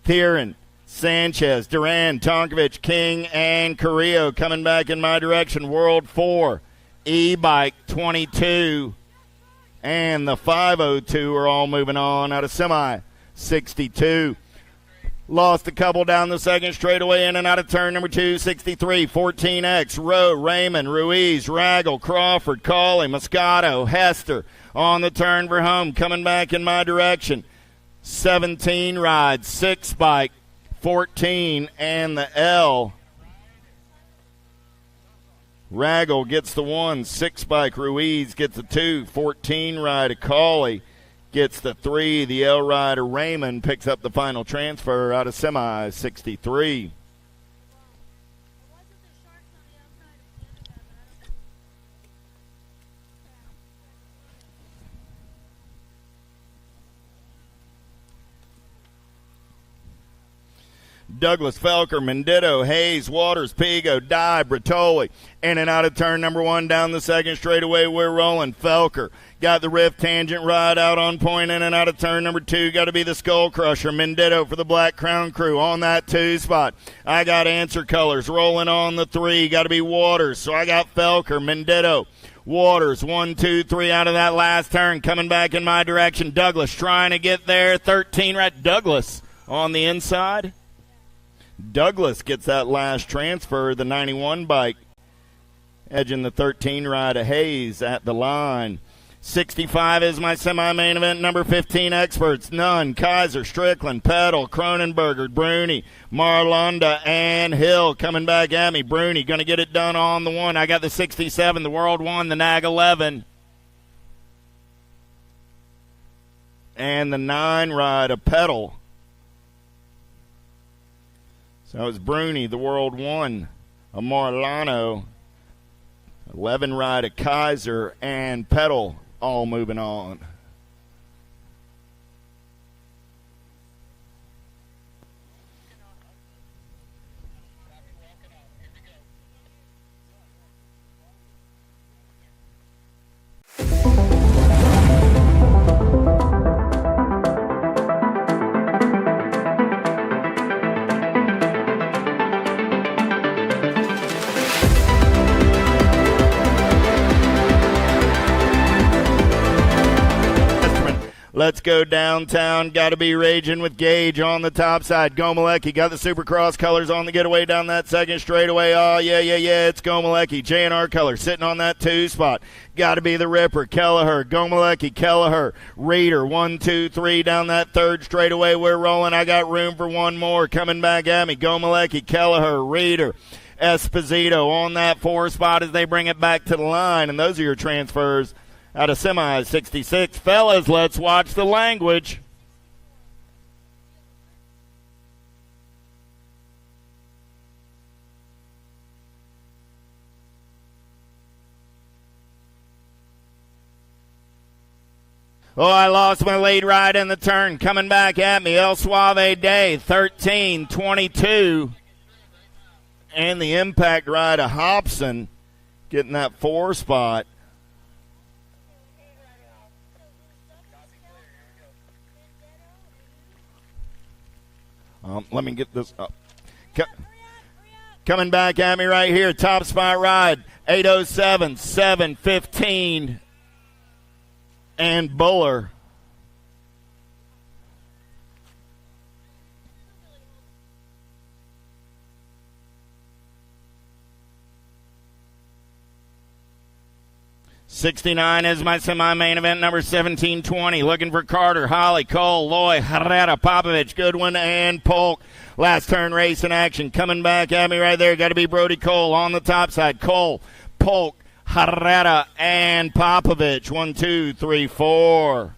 Thieren, Sanchez, Duran, Tonkovich, King, and Carrillo coming back in my direction. World 4, E-Bike 22, and the 502 are all moving on out of semi. 62. Lost a couple down the second straightaway in and out of turn number 2, 63. 14X, Rowe, Raymond, Ruiz, Raggle, Crawford, Cawley, Moscato, Hester on the turn for home. Coming back in my direction. 17 rides, 6 bike, 14, and the L. Raggle gets the 1, 6 bike, Ruiz gets the 2, 14 ride, Cawley gets the 3. The L rider Raymond picks up the final transfer out of semi 63. Douglas, Felker, Mendito, Hayes, Waters, Pigo, Dye, Bertoli. In and out of turn number 1 down the second straightaway. We're rolling. Felker got the rift tangent ride out on point. In and out of turn number 2. Got to be the Skull Crusher. Mendito for the Black Crown crew on that 2 spot. I got Answer Colors rolling on the 3. Got to be Waters. So I got Felker, Mendito, Waters, 1, 2, 3 out of that last turn. Coming back in my direction. Douglas trying to get there. 13 right. Douglas on the inside. Douglas gets that last transfer, the 91 bike, edging the 13 ride of Hayes at the line. 65 is my semi-main event, number 15 Experts. Nunn, Kaiser, Strickland, Petal, Cronenberger, Bruni, Marlonda, and Hill coming back at me. Bruni going to get it done on the 1. I got the 67, the World 1, the Nag 11. And the 9 ride of Petal. So it's Bruni, the World 1, a Marlano, 11 ride of Kaiser, and Petal all moving on. Let's go downtown. Got to be raging with Gage on the top side. Gomalecki got the Supercross colors on the getaway down that second straightaway. Oh, yeah, it's Gomalecki. J&R color sitting on that 2 spot. Got to be the Ripper. Kelleher, Gomalecki, Kelleher, Reader. 1, 2, 3 down that 3rd straightaway. We're rolling. I got room for one more. Coming back at me. Gomalecki, Kelleher, Reader, Esposito on that 4 spot as they bring it back to the line. And those are your transfers out of semi 66. Fellas, let's watch the language. Oh, I lost my lead ride in the turn. Coming back at me, El Suave Day, 13-22. And the impact ride of Hobson getting that 4 spot. Let me get this up. Coming back at me right here, top spot ride, 8:07, 7:15, and Buller. '69 is my semi-main event, number 1720. Looking for Carter, Holly, Cole, Loy, Herrera, Popovich, Goodwin, and Polk. Last turn race in action. Coming back at me right there. Got to be Brody Cole on the top side. Cole, Polk, Herrera, and Popovich. 1, 2, 3, 4.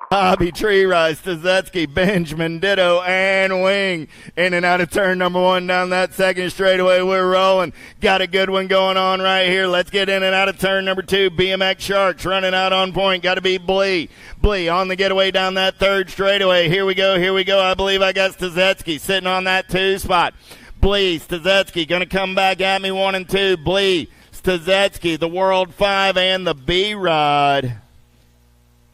Bobby, Tree Rise, Stazetsky, Benjamin, Ditto, and Wing. In and out of turn number 1 down that second straightaway. We're rolling. Got a good one going on right here. Let's get in and out of turn number 2. BMX Sharks running out on point. Got to be Blee. Blee on the getaway down that third straightaway. Here we go. I believe I got Stazetsky sitting on that 2 spot. Blee, Stazetsky going to come back at me 1 and 2. Blee, Stazetsky, the World 5 and the B-Rod.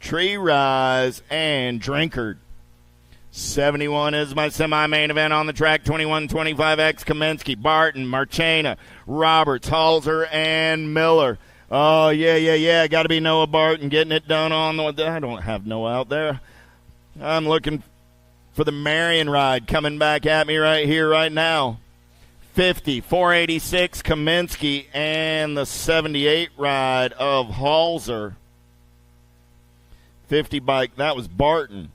Tree Rise, and Drinkard. 71 is my semi-main event on the track. 21-25X, Kaminsky, Barton, Marchena, Roberts, Halser, and Miller. Oh, yeah. Got to be Noah Barton getting it done on the – I don't have Noah out there. I'm looking for the Marion ride coming back at me right here, right now. 50, 486, Kaminsky, and the 78 ride of Halser. 50 bike, that was Barton.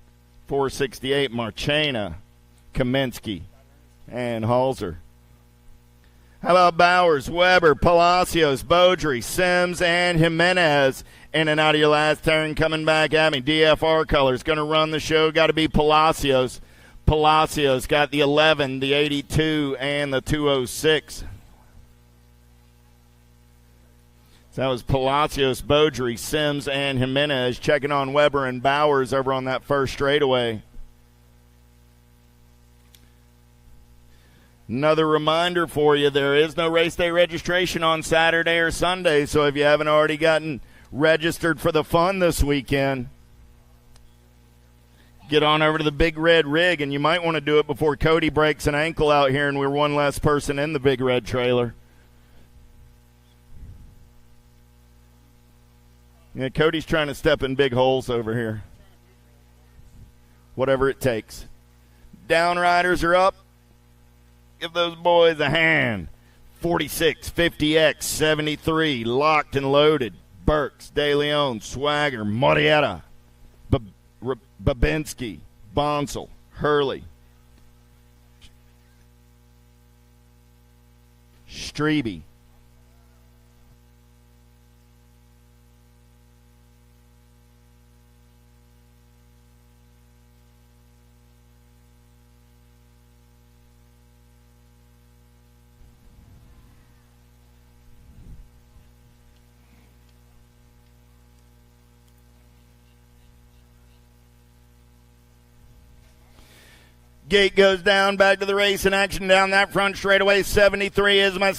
468, Marchena, Kaminsky, and Halser. How about Bowers, Weber, Palacios, Beaudry, Sims, and Jimenez? In and out of your last turn, coming back at me. DFR colors, going to run the show. Got to be Palacios. Palacios got the 11, the 82, and the 206. So that was Palacios, Beaudry, Sims, and Jimenez checking on Weber and Bowers over on that first straightaway. Another reminder for you, there is no race day registration on Saturday or Sunday, so if you haven't already gotten registered for the fun this weekend, get on over to the Big Red Rig, and you might want to do it before Cody breaks an ankle out here and we're one less person in the Big Red trailer. Yeah, Cody's trying to step in big holes over here. Whatever it takes. Down riders are up. Give those boys a hand. 46, 50X, 73, locked and loaded. Burks, De Leon, Swagger, Morietta, Babinski, Bonsall, Hurley, Strebe, Gate goes down, back to the race in action down that front straightaway. 73 is my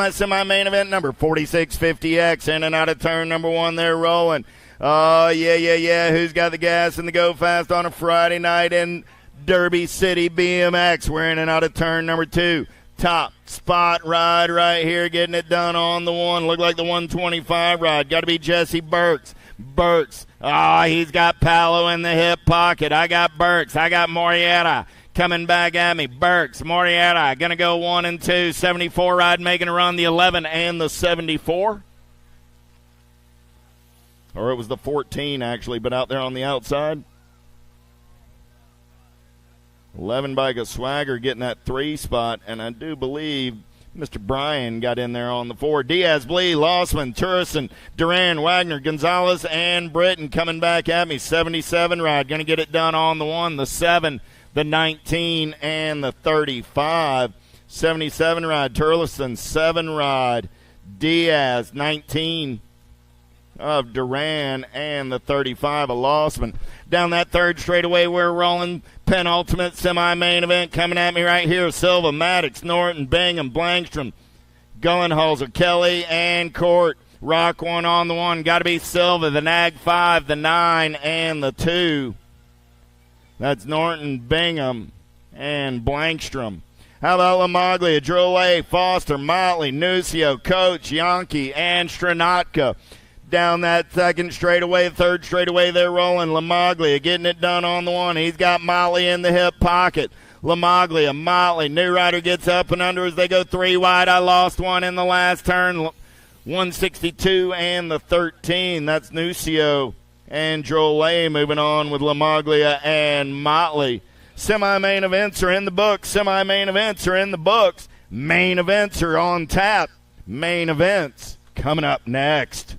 semi-main event number. 4650X in and out of turn number one. They're rolling. Oh, yeah. Who's got the gas and the go fast on a Friday night in Derby City BMX? We're in and out of turn number two. Top spot ride right here, getting it done on the one. Look like the 125 ride. Got to be Jesse Burks. He's got Palo in the hip pocket. I got Burks. I got Morietta coming back at me. Burks, Morietta, going to go 1 and 2. 74 ride making a run, the 11 and the 74. Or it was the 14, actually, but out there on the outside. 11 by Swagger getting that 3 spot, and I do believe Mr. Bryan got in there on the 4. Diaz, Blee, Lossman, Turrison, Duran, Wagner, Gonzalez, and Britton coming back at me. 77 ride, going to get it done on the 1, the 7, the 19, and the 35. 77 ride, Turleson, 7 ride, Diaz, 19 of Duran, and the 35 of Lossman. Down that third straightaway, we're rolling. Penultimate semi-main event coming at me right here. Silva, Maddox, Norton, Bingham, Blankstrom, Gullenhalser, Kelly, and Court. Rock one on the 1. Got to be Silva, the Nag 5, the 9, and the 2. That's Norton, Bingham, and Blankstrom. How about Lamaglia, Drolet, Foster, Motley, Nucio, Coach, Yankee, and Stranatka. Down that second straightaway, third straightaway, they're rolling. Lamaglia getting it done on the 1. He's got Motley in the hip pocket. Lamaglia, Motley, New Rider gets up and under as they go 3 wide. I lost one in the last turn. 162 and the 13. That's Nucio and Drolet moving on with Lamaglia and Motley. Semi-main events are in the books. Semi-main events are in the books. Main events are on tap. Main events coming up next.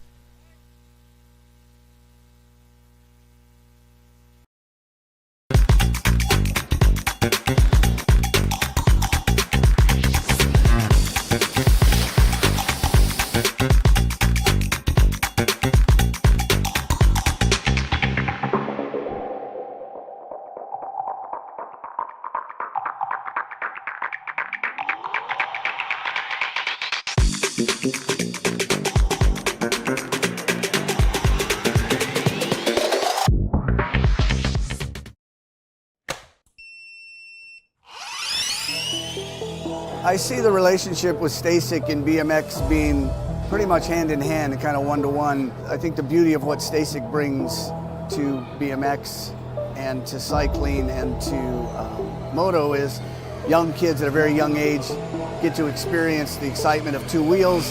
I see the relationship with Stasic and BMX being pretty much hand in hand and kind of one-to-one. I think the beauty of what Stasic brings to BMX and to cycling and to moto is young kids at a very young age get to experience the excitement of 2 wheels,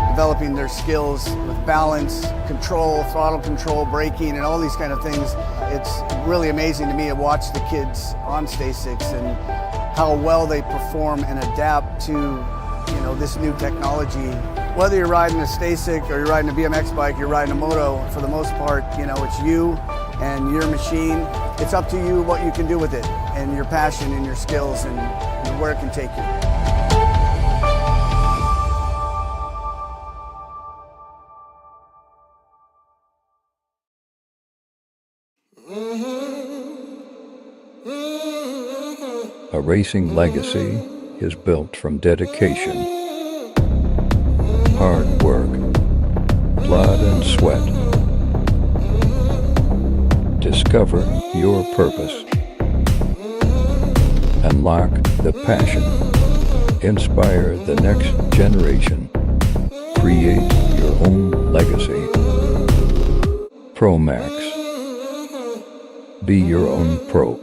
developing their skills with balance, control, throttle control, braking, and all these kind of things. It's really amazing to me to watch the kids on STACYC and how well they perform and adapt to this new technology. Whether you're riding a STACYC or you're riding a BMX bike, you're riding a moto, for the most part, it's you and your machine. It's up to you what you can do with it and your passion and your skills and where it can take you. A racing legacy is built from dedication, hard work, blood and sweat. Discover your purpose. Unlock the passion. Inspire the next generation. Create your own legacy. ProMax. Be your own pro.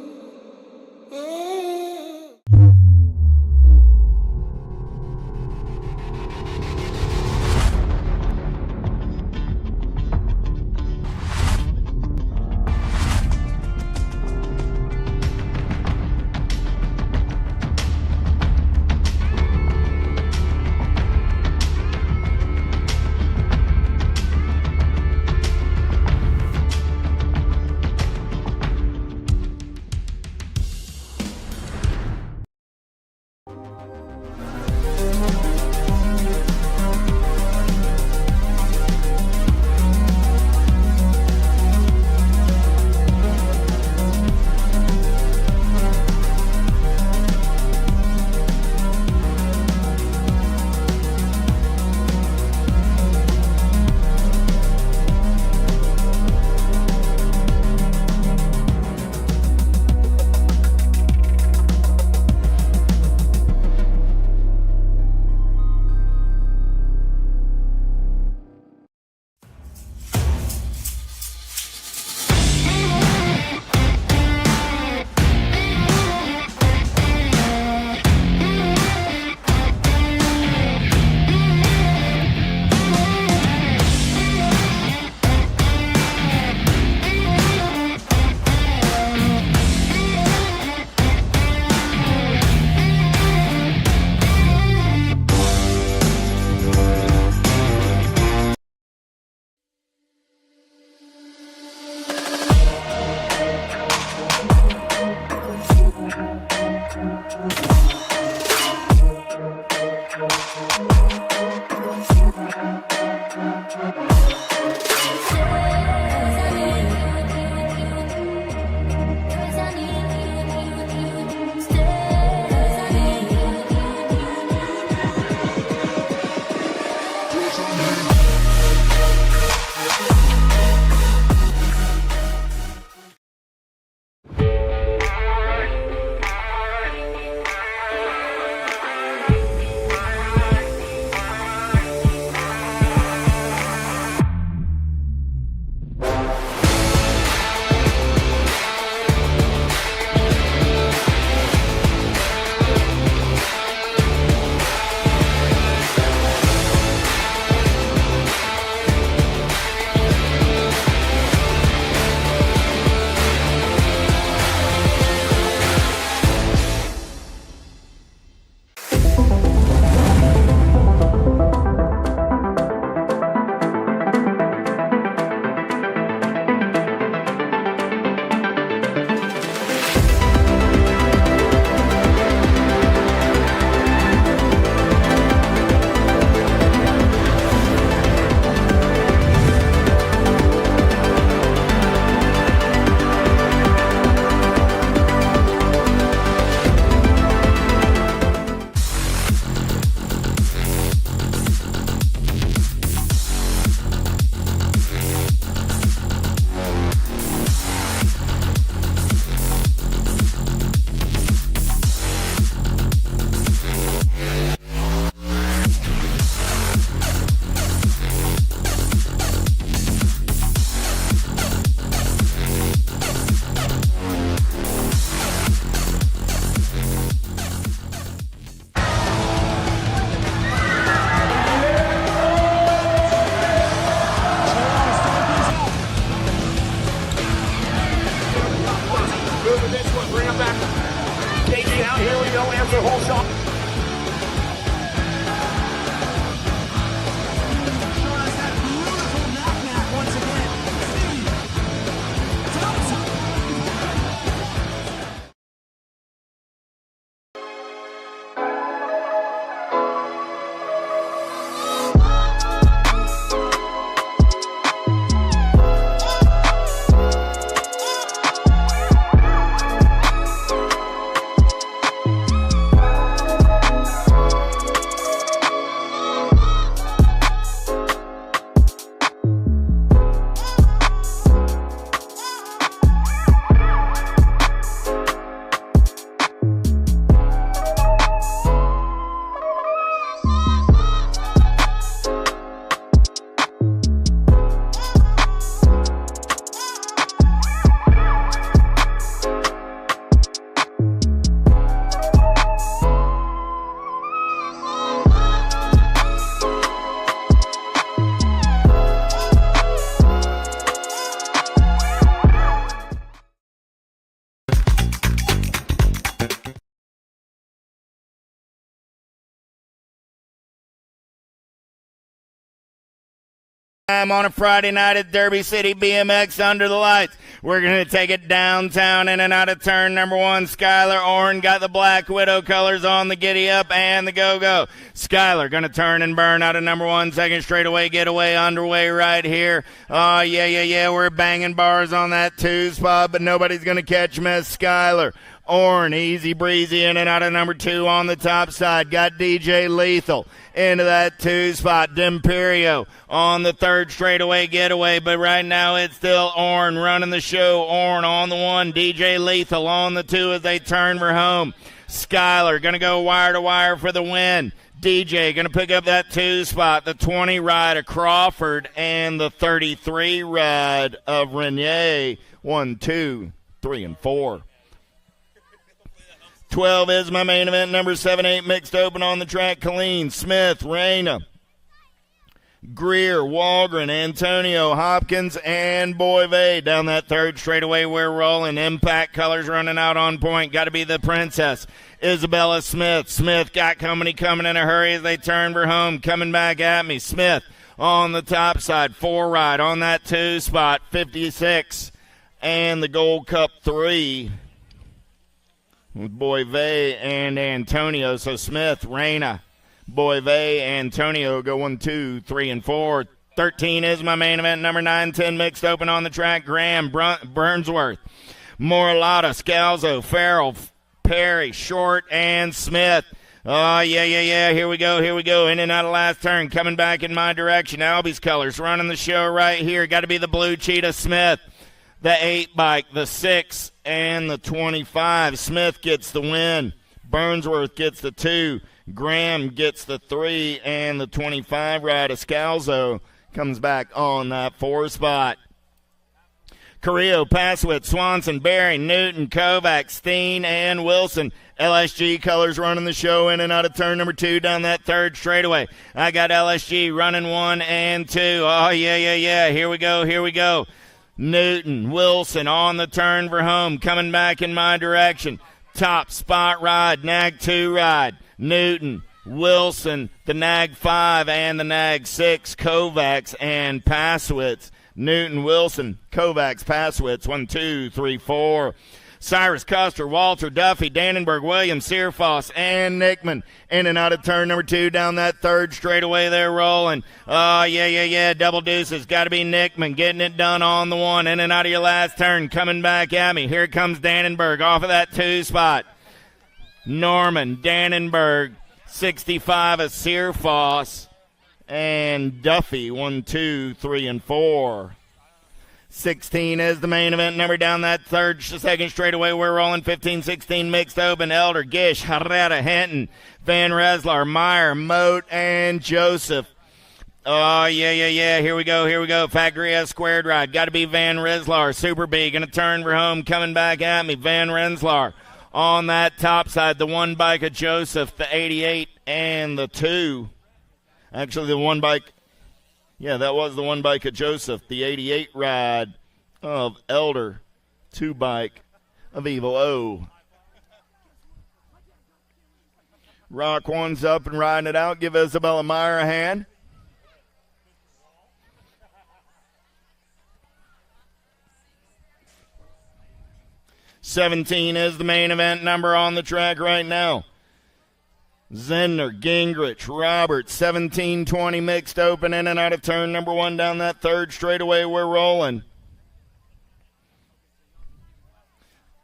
out. Here we go. Here's the whole shot. On a Friday night at Derby City BMX under the lights. We're going to take it downtown in and out of turn number 1. Skylar Orn got the Black Widow colors on the giddy up and the go-go. Skylar going to turn and burn out of number 1. Second straightaway getaway underway right here. Oh, yeah. We're banging bars on that 2 spot, but nobody's going to catch Miss Skylar. Orn, easy breezy in and out of number 2 on the top side. Got DJ Lethal into that 2 spot. D'Imperio on the 3rd straightaway getaway, but right now it's still Orn running the show. Orn on the 1, DJ Lethal on the 2 as they turn for home. Skylar going to go wire to wire for the win. DJ going to pick up that 2 spot. The 20 ride of Crawford and the 33 ride of Renier. 1, 2, 3, and 4. 12 is my main event. Number 7, 8 mixed open on the track. Colleen, Smith, Reyna, Greer, Walgren, Antonio, Hopkins, and Boivay. Down that 3rd straightaway, we're rolling. Impact colors running out on point. Got to be the Princess, Isabella Smith. Smith got company coming in a hurry as they turn for home. Coming back at me. Smith on the top side. 4 ride on that 2 spot. 56 and the Gold Cup 3. With Boivay and Antonio. So Smith, Reyna, Boivay, Antonio go 1, 2, 3, and 4. 13 is my main event. Number 9, 10 mixed open on the track. Graham, Burnsworth, Moralata, Scalzo, Farrell, Perry, Short, and Smith. Oh, yeah. Here we go. In and out of last turn. Coming back in my direction. Albie's colors running the show right here. Got to be the Blue Cheetah Smith. The 8 bike, the 6, and the 25. Smith gets the win. Burnsworth gets the 2. Graham gets the 3, and the 25 ride of Scalzo comes back on that 4 spot. Carrillo, Passwit, Swanson, Berry, Newton, Kovac, Steen, and Wilson. LSG colors running the show in and out of turn number 2 down that 3rd straightaway. I got LSG running 1 and 2. Oh, yeah. Here we go. Newton, Wilson on the turn for home, coming back in my direction. Top spot ride, Nag 2 ride. Newton, Wilson, the Nag 5 and the Nag 6, Kovacs and Passwitz. Newton, Wilson, Kovacs, Passwitz, 1, 2, 3, 4. Cyrus, Custer, Walter, Duffy, Dannenberg, Williams, Searfoss, and Nickman. In and out of turn number 2 down that 3rd straightaway. They're rolling. Oh, yeah. Double deuces. Got to be Nickman getting it done on the 1. In and out of your last turn. Coming back at me. Here comes Dannenberg off of that 2 spot. Norman, Dannenberg, 65 of Searfoss, and Duffy, 1, 2, 3, and 4. 16 is the main event number down that 2nd straightaway. We're rolling 15, 16 mixed open. Elder, Gish, Herrera, Hinton, Van Reslar, Meyer, Moat, and Joseph. Oh, yeah. Here we go. Factory S squared ride. Got to be Van Reslar. Super B going to turn for home. Coming back at me. Van Renslar on that top side. The 1 bike of Joseph, the 88 and the 2. Actually, the 1 bike. Yeah, that was the 1 bike of Joseph, the 88 ride of Elder, 2 bike of Evil O. Rock one's up and riding it out. Give Isabella Meyer a hand. $17 is the main event number on the track right now. Zender, Gingrich, Roberts, 17-20 mixed open in and out of turn number 1 down that third straightaway. We're rolling.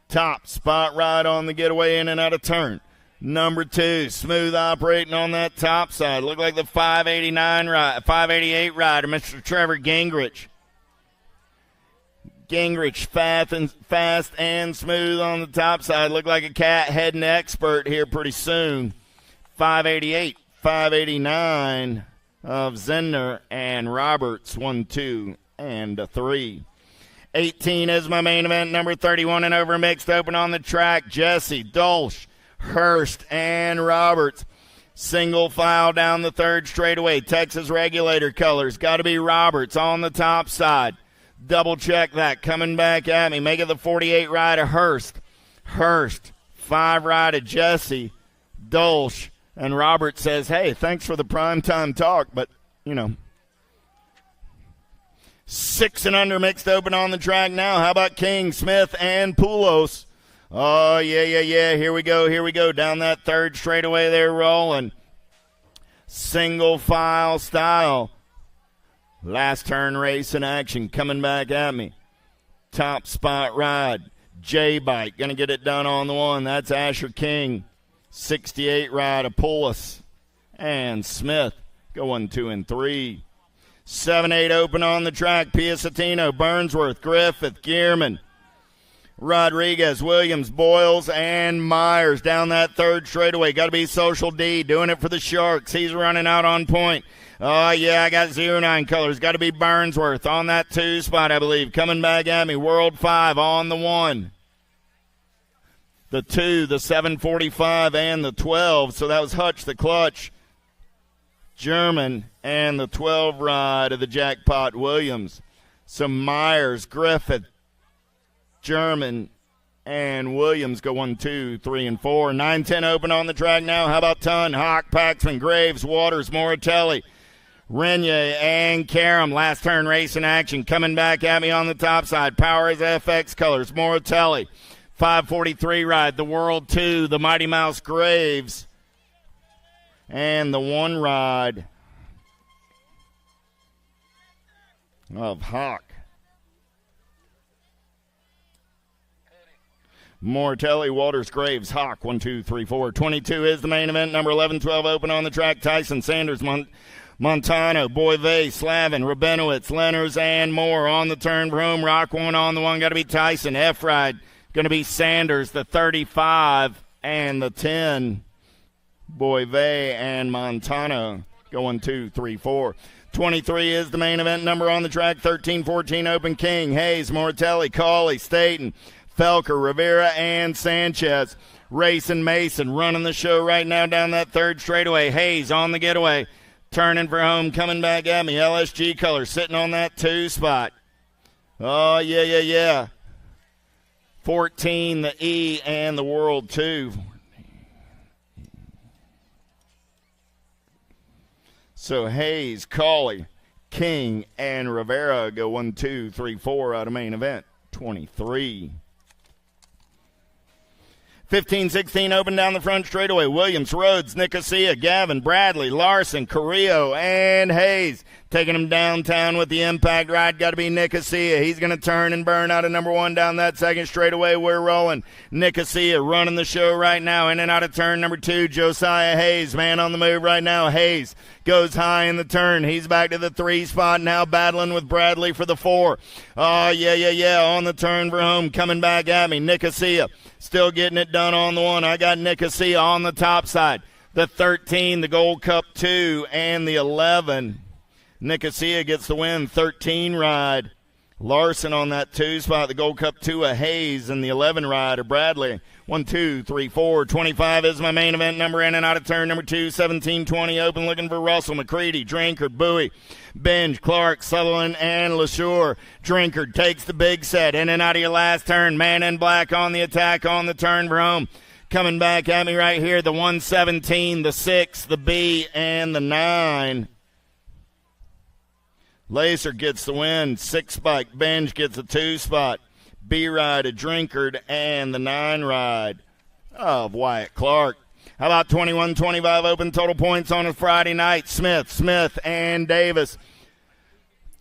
Top spot ride on the getaway in and out of turn. Number 2, smooth operating on that top side. Look like the 588 rider, Mr. Trevor Gingrich. Gingrich fast and smooth on the top side. Look like a cat heading expert here pretty soon. 588, 589 of Zender and Roberts, 1, 2, and a 3. 18 is my main event, number 31 and over mixed open on the track. Jesse, Dolch, Hurst, and Roberts. Single file down the third straightaway. Texas regulator colors. Got to be Roberts on the top side. Double check that. Coming back at me. Make it the 48 ride of Hurst. Hurst. 5 ride of Jesse. Dolch. And Roberts says, hey, thanks for the primetime talk, but, 6 and under mixed open on the track now. How about King, Smith, and Poulos? Oh, yeah. Here we go. Down that third straightaway they're rolling. Single file style. Last turn race in action coming back at me. Top spot ride. J-Bike going to get it done on the 1. That's Asher King. 68 ride of Poulos and Smith go 1, 2, and 3. 7-8 open on the track. Piacentino, Burnsworth, Griffith, Gearman, Rodriguez, Williams, Boyles, and Myers down that third straightaway. Got to be Social D doing it for the Sharks. He's running out on point. Oh, yeah, I got 09 colors. Got to be Burnsworth on that 2 spot, I believe. Coming back at me. World 5 on the 1. The 2, the 745, and the 12. So that was Hutch, the clutch, German, and the 12 ride of the Jackpot Williams. So Myers, Griffith, German, and Williams go 1, 2, 3, and 4. 9-10 open on the track now. How about Ton, Hawk, Paxman, Graves, Waters, Moratelli, Renier, and Karam. Last turn race in action. Coming back at me on the top side. Power is FX colors. Moratelli. 543 ride, the World 2, the Mighty Mouse Graves, and the 1 ride of Hawk. Mortelli, Walters, Graves, Hawk, 1, 2, 3, 4. 22 is the main event, number 11, 12 open on the track. Tyson, Sanders, Montano, Boivay, Slavin, Rabinowitz, Lenners, and more on the turn for home. Rock 1 on the 1, got to be Tyson. F-ride. Going to be Sanders, the 35, and the 10. Boivay and Montano going 2, 3, 4. 23 is the main event number on the track. 13, 14 open. King, Hayes, Mortelli, Cawley, Staten, Felker, Rivera, and Sanchez. Racing Mason running the show right now down that third straightaway. Hayes on the getaway. Turning for home, coming back at me. LSG color sitting on that 2 spot. Oh, yeah. 14, the E, and the World 2. So Hayes, Cawley, King, and Rivera go 1, 2, 3, 4 out of main event. 23. 15, 16 open down the front straightaway. Williams, Rhodes, Nicosia, Gavin, Bradley, Larson, Carrillo, and Hayes. Taking him downtown with the impact ride. Got to be Nicosia. He's going to turn and burn out of number 1 down that second straightaway. We're rolling. Nicosia running the show right now. In and out of turn number 2. Josiah Hayes, man on the move right now. Hayes goes high in the turn. He's back to the 3 spot now, battling with Bradley for the 4. Oh, yeah. On the turn for home. Coming back at me. Nicosia still getting it done on the 1. I got Nicosia on the top side. The 13, the Gold Cup 2, and the 11. Nicosia gets the win, 13 ride. Larson on that 2 spot, the Gold Cup 2 of Hayes, and the 11 ride of Bradley. 1, 2, 3, 4. 25 is my main event number in and out of turn number 2. 17, 20 open, looking for Russell, McCready, Drinkard, Bowie, Benj, Clark, Sutherland, and LaSure. Drinkard takes the big set in and out of your last turn. Man in black on the attack on the turn for home. Coming back at me right here, the 117, the 6, the B, and the 9. Lacer gets the win. 6 spike. Benj gets a 2 spot. B ride, a Drinkard, and the 9 ride of Wyatt Clark. How about 21-25 open total points on a Friday night? Smith, and Davis.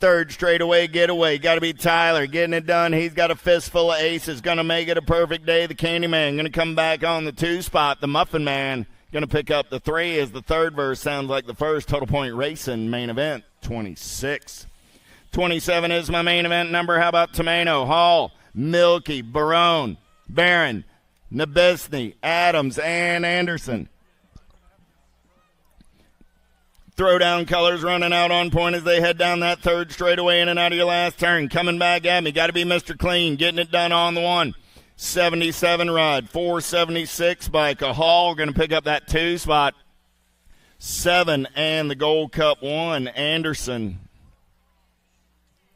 Third straightaway getaway. Got to be Tyler getting it done. He's got a fistful of aces. Going to make it a perfect day. The Candyman going to come back on the 2 spot. The Muffin Man going to pick up the 3 as the third verse sounds like the first. Total point racing main event 26. 27 is my main event number. How about Tomano, Hall, Milky, Barone, Barron, Nabesny, Adams, and Anderson. Throwdown colors running out on point as they head down that third straightaway in and out of your last turn. Coming back at me. Got to be Mr. Clean. Getting it done on the 1. 77 ride. 476 bike. A Hall going to pick up that 2 spot. 7 and the Gold Cup 1. Anderson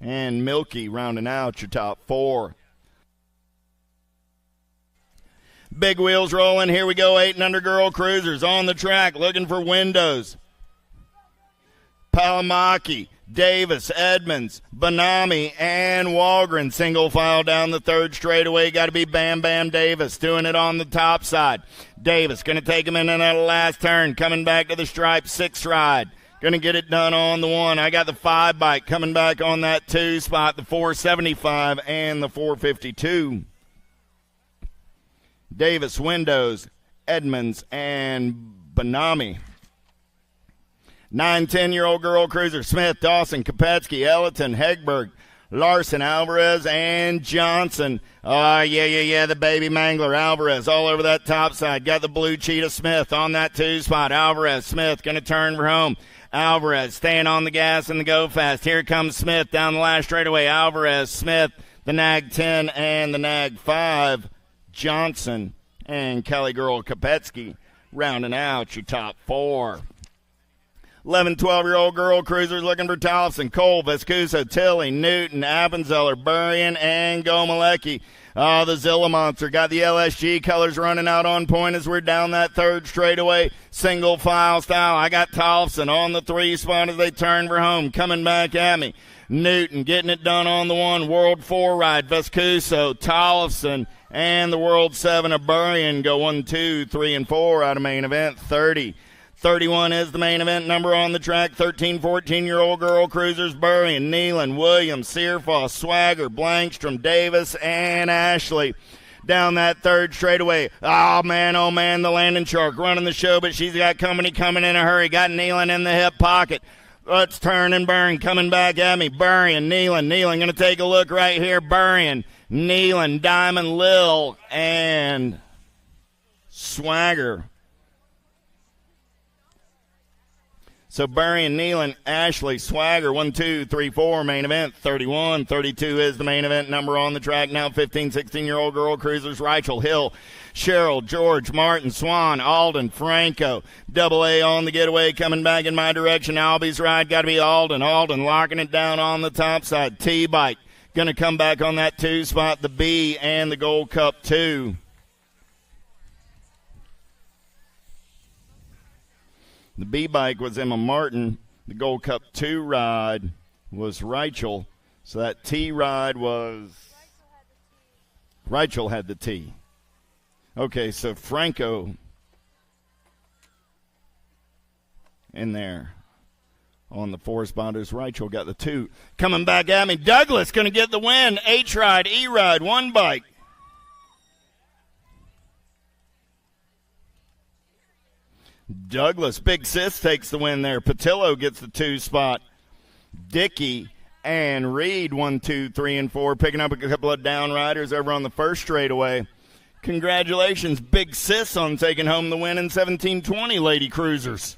and Milky rounding out your top 4. Big wheels rolling. Here we go. 8 and under girl cruisers on the track looking for windows. Palamaki, Davis, Edmonds, Bonami, and Walgren. Single file down the third straightaway. Got to be Bam Bam Davis doing it on the top side. Davis going to take him in and out of the last turn. Coming back to the stripe, 6 ride. Going to get it done on the 1. I got the 5 bike coming back on that 2 spot, the 475 and the 452. Davis, Windows, Edmonds, and Bonami. 9, 10-year-old girl cruiser, Smith, Dawson, Kopetsky, Ellerton, Hegberg, Larson, Alvarez, and Johnson. Yeah, the baby mangler, Alvarez, all over that top side. Got the blue cheetah, Smith, on that 2 spot. Alvarez, Smith, going to turn for home. Alvarez staying on the gas and the go fast. Here comes Smith down the last straightaway. Alvarez, Smith, the nag 10 and the nag 5. Johnson and Kelly Girl Kopetsky rounding out your top 4. 11, 12-year-old girl cruisers looking for Tollefson, Cole, Vescuso, Tilly, Newton, Appenzeller, Burrion, and Gomalecki. The Zilla Monster got the LSG colors running out on point as we're down that third straightaway. Single file style. I got Tollefson on the 3 spot as they turn for home. Coming back at me. Newton getting it done on the 1. World 4 ride. Vescuso, Tollefson, and the World 7 of Burrion go 1, 2, 3, and 4 out of main event 30. 31 is the main event number on the track. 13, 14-year-old girl cruisers, Burrion, Nealon, Williams, Searfoss, Swagger, Blankstrom, Davis, and Ashley. Down that third straightaway. Oh, man, the Landing Shark running the show, but she's got company coming in a hurry. Got Nealon in the hip pocket. Let's turn and burn. Coming back at me. Burrion, Nealon going to take a look right here. Burrion, Nealon, Diamond, Lil, and Swagger. So Burrion, Nealon, Ashley, Swagger, 1, 2, 3, 4, main event, 31. 32 is the main event number on the track. Now 15, 16-year-old girl cruisers, Rachel, Hill, Cheryl, George, Martin, Swan, Alden, Franco. Double A on the getaway coming back in my direction. Albie's ride got to be Alden. Alden locking it down on the top side. T-Bike going to come back on that 2 spot, the B and the Gold Cup 2. The B-bike was Emma Martin. The Gold Cup 2 ride was Rachel. So that T ride was... Rachel had the T. Okay, so Franco in there on the 4 spotters. Rachel got the 2. Coming back at me. Douglas going to get the win. H ride, E ride, 1 bike. Douglas, Big Sis takes the win there. Patillo gets the 2 spot. Dickey and Reed, 1, 2, 3, and 4, picking up a couple of down riders over on the first straightaway. Congratulations, Big Sis, on taking home the win in 1720, Lady Cruisers.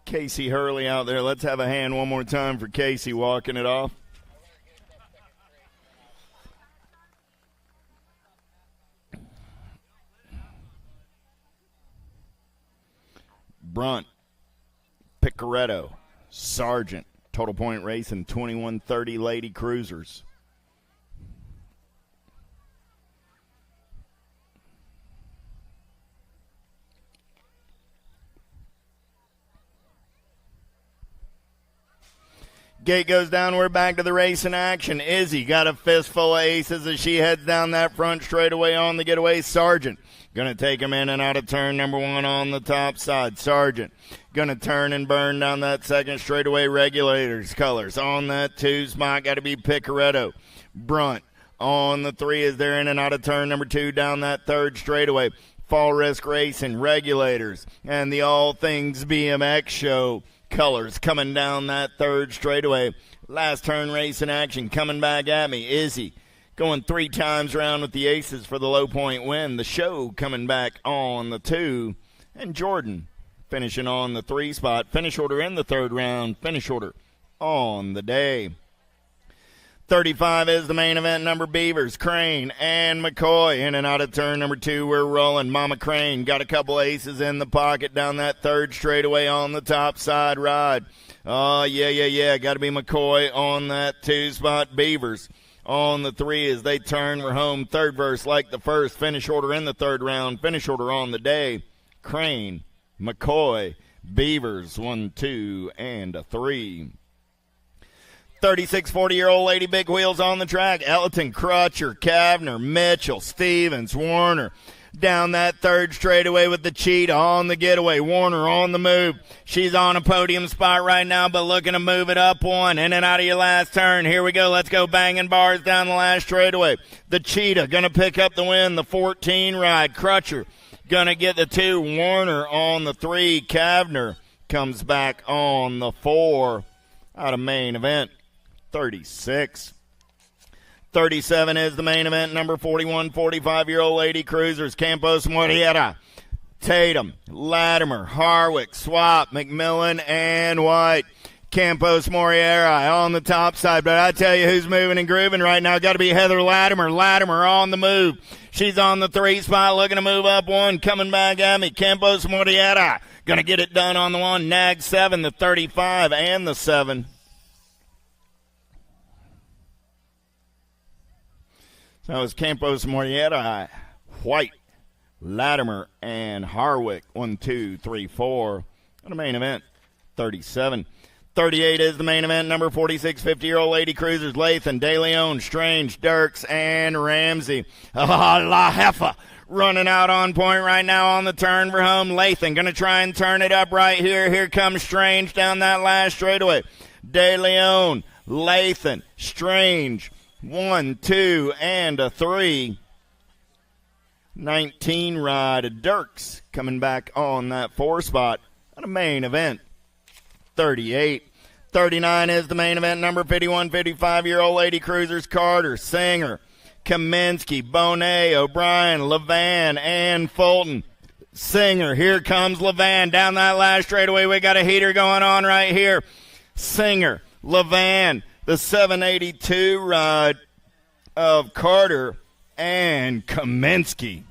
Casey Hurley out there. Let's have a hand one more time for Casey walking it off. Brunt, Picaretto, Sargent, Total Point Racing, 2130 Lady Cruisers. Gate goes down. We're back to the race in action. Izzy got a fistful of aces as she heads down that front straightaway on the getaway. Sargent going to take him in and out of turn number one on the top side. Sargent going to turn and burn down that second straightaway. Regulators colors on that two spot. Got to be Picaretto. Brunt on the three as they're in and out of turn number two down that third straightaway. Fall Risk Racing, Regulators, and the All Things BMX show. Colors coming down that third straightaway. Last turn race in action coming back at me. Izzy going 3 times around with the aces for the low point win. The show coming back on the 2. And Jordan finishing on the 3 spot. Finish order in the third round. Finish order on the day. 35 is the main event number. Beavers, Crane, and McCoy in and out of turn number 2. We're rolling. Mama Crane got a couple aces in the pocket down that third straightaway on the top side ride. Oh, yeah. Got to be McCoy on that 2 spot. Beavers on the 3 as they turn. We're home. Third verse like the first. Finish order in the third round. Finish order on the day. Crane, McCoy, Beavers, 1, 2, and a 3. 36, 40-year-old lady, big wheels on the track. Elton, Crutcher, Kavner, Mitchell, Stevens, Warner. Down that third straightaway with the cheetah on the getaway. Warner on the move. She's on a podium spot right now, but looking to move it up one. In and out of your last turn. Here we go. Let's go banging bars down the last straightaway. The cheetah going to pick up the win. The 14 ride. Crutcher going to get the 2. Warner on the 3. Kavner comes back on the 4. Out of main event. 36. 37 is the main event. Number 41, 45-year-old lady cruisers. Campos, Moriera, Tatum, Latimer, Harwick, Swap, McMillan, and White. Campos, Moriera on the top side. But I tell you who's moving and grooving right now. Got to be Heather Latimer. Latimer on the move. She's on the 3 spot looking to move up 1. Coming back at me. Campos, Moriera. Going to get it done on the 1. Nag 7, the 35, and the 7. So it's Campos Moriera. White Latimer and Harwick. 1, 2, 3, 4. On the main event, 37. 38 is the main event. Number 46, 50-year-old Lady Cruisers, Lathan, De Leon, Strange, Dirks, and Ramsey. La Heffa running out on point right now on the turn for home. Lathan going to try and turn it up right here. Here comes Strange down that last straightaway. De Leon, Lathan, Strange. 1, 2, and a 3. 19 ride. Dirks coming back on that 4 spot on the main event. 38. 39 is the main event. Number 51, 55-year-old Lady Cruisers, Carter, Singer, Kaminsky, Bonet, O'Brien, Levan, and Fulton. Singer, here comes Levan down that last straightaway. We got a heater going on right here. Singer, Levan, the 782 ride of Carter and Kaminsky.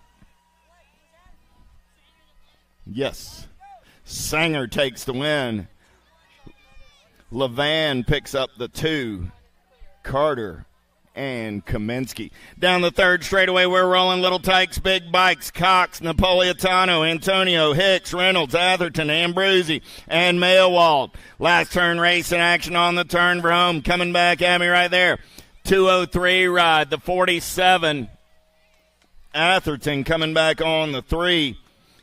Yes, Sanger takes the win. Levan picks up the 2. Carter and Kaminsky. Down the third straightaway, we're rolling. Little Tykes, Big Bikes, Cox, Napolitano, Antonio, Hicks, Reynolds, Atherton, Ambrosi, and Mailwald. Last turn race in action on the turn for home. Coming back at me right there. 203 ride, the 47. Atherton coming back on the 3.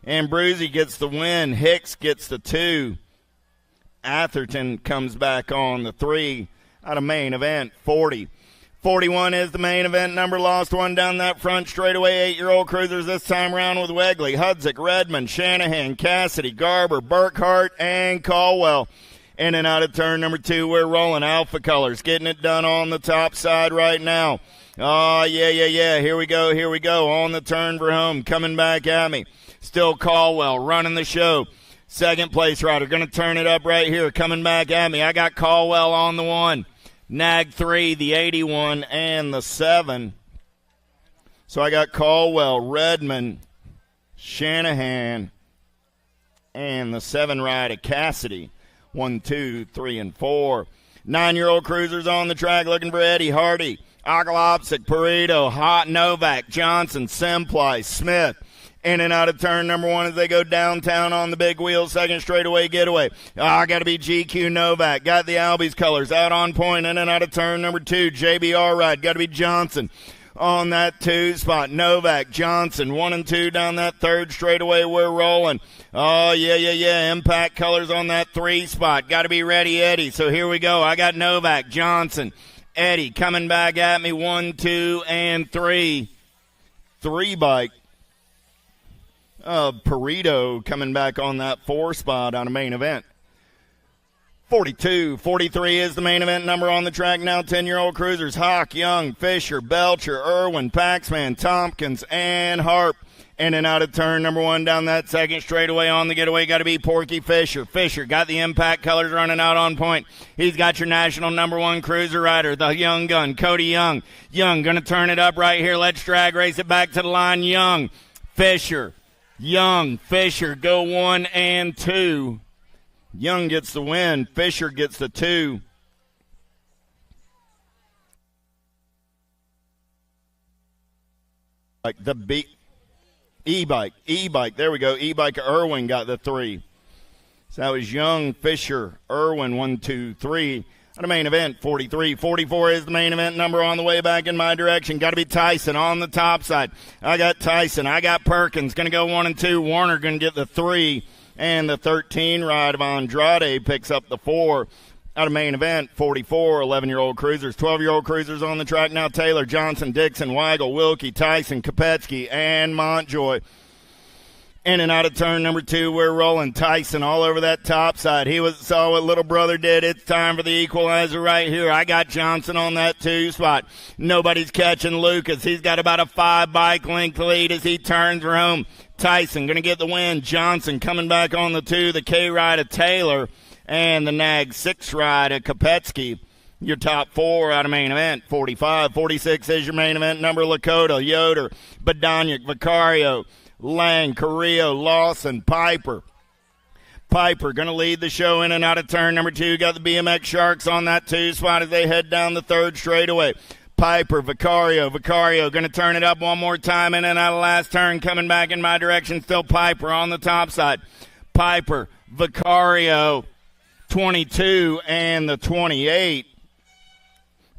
Ambrosi gets the win. Hicks gets the 2. Atherton comes back on the 3 out of main event. 40. 41 is the main event. Number lost one down that front straightaway. 8-year-old Cruisers this time around with Wegley, Hudzik, Redmond, Shanahan, Cassidy, Garber, Burkhart, and Caldwell. In and out of turn number 2, we're rolling. Alpha Colors getting it done on the top side right now. Oh, yeah. Here we go. On the turn for home. Coming back at me. Still Caldwell running the show. Second place rider going to turn it up right here. Coming back at me. I got Caldwell on the 1. Nag 3, the 81, and the 7. So I got Caldwell, Redmond, Shanahan, and the 7 rider Cassidy. 1, 2, 3, and 4. 9-year-old Cruisers on the track looking for Eddie Hardy, Okolopsik, Perito, Hot, Novak, Johnson, Semplice, Smith. In and out of turn number 1 as they go downtown on the big wheel. Second straightaway getaway. Got to be GQ Novak. Got the Albies colors out on point. In and out of turn number 2. JBR ride. Got to be Johnson on that 2 spot. Novak, Johnson, 1 and 2 down that third straightaway. We're rolling. Oh, yeah. Impact colors on that 3 spot. Got to be ready, Eddie. So here we go. I got Novak, Johnson, Eddie coming back at me. 1, 2, and 3. 3 bike. Perito coming back on that 4 spot on a main event. 42, 43 is the main event number on the track now. 10-year-old Cruisers, Hawk, Young, Fisher, Belcher, Irwin, Paxman, Tompkins, and Harp. In and out of turn number 1 down that second straightaway on the getaway. Got to be Porky Fisher. Fisher got the impact colors running out on point. He's got your national number 1 cruiser rider, the young gun, Cody Young. Young going to turn it up right here. Let's drag race it back to the line. Young, Fisher. Young, Fisher go 1 and 2. Young gets the win. Fisher gets the 2. Like the E-bike. There we go. E-bike Irwin got the 3. So that was Young, Fisher, Irwin, 1, 2, 3. On the main event, 43. 44 is the main event number on the way back in my direction. Got to be Tyson on the top side. I got Tyson. I got Perkins. Going to go 1 and 2. Warner going to get the 3. And the 13 ride of Andrade picks up the 4. Out of main event, 44, 11-year-old Cruisers. 12-year-old Cruisers on the track now. Taylor, Johnson, Dixon, Weigel, Wilkie, Tyson, Kopetsky, and Montjoy. In and out of turn number 2, we're rolling. Tyson all over that top side. Saw what little brother did. It's time for the equalizer right here. I got Johnson on that 2 spot. Nobody's catching Lucas. He's got about a 5-bike length lead as he turns for home. Tyson going to get the win. Johnson coming back on the 2. The K ride of Taylor and the Nag 6 ride of Kopetsky. Your top 4 out of main event. 45, 46 is your main event number. Lakota, Yoder, Badanyuk, Vicario, Lang, Carrillo, Lawson, Piper. Piper going to lead the show in and out of turn number 2. Got the BMX Sharks on that 2 spot as they head down the third straightaway. Piper, Vicario going to turn it up one more time in and out of last turn, coming back in my direction. Still Piper on the top side. Piper, Vicario, 22 and the 28.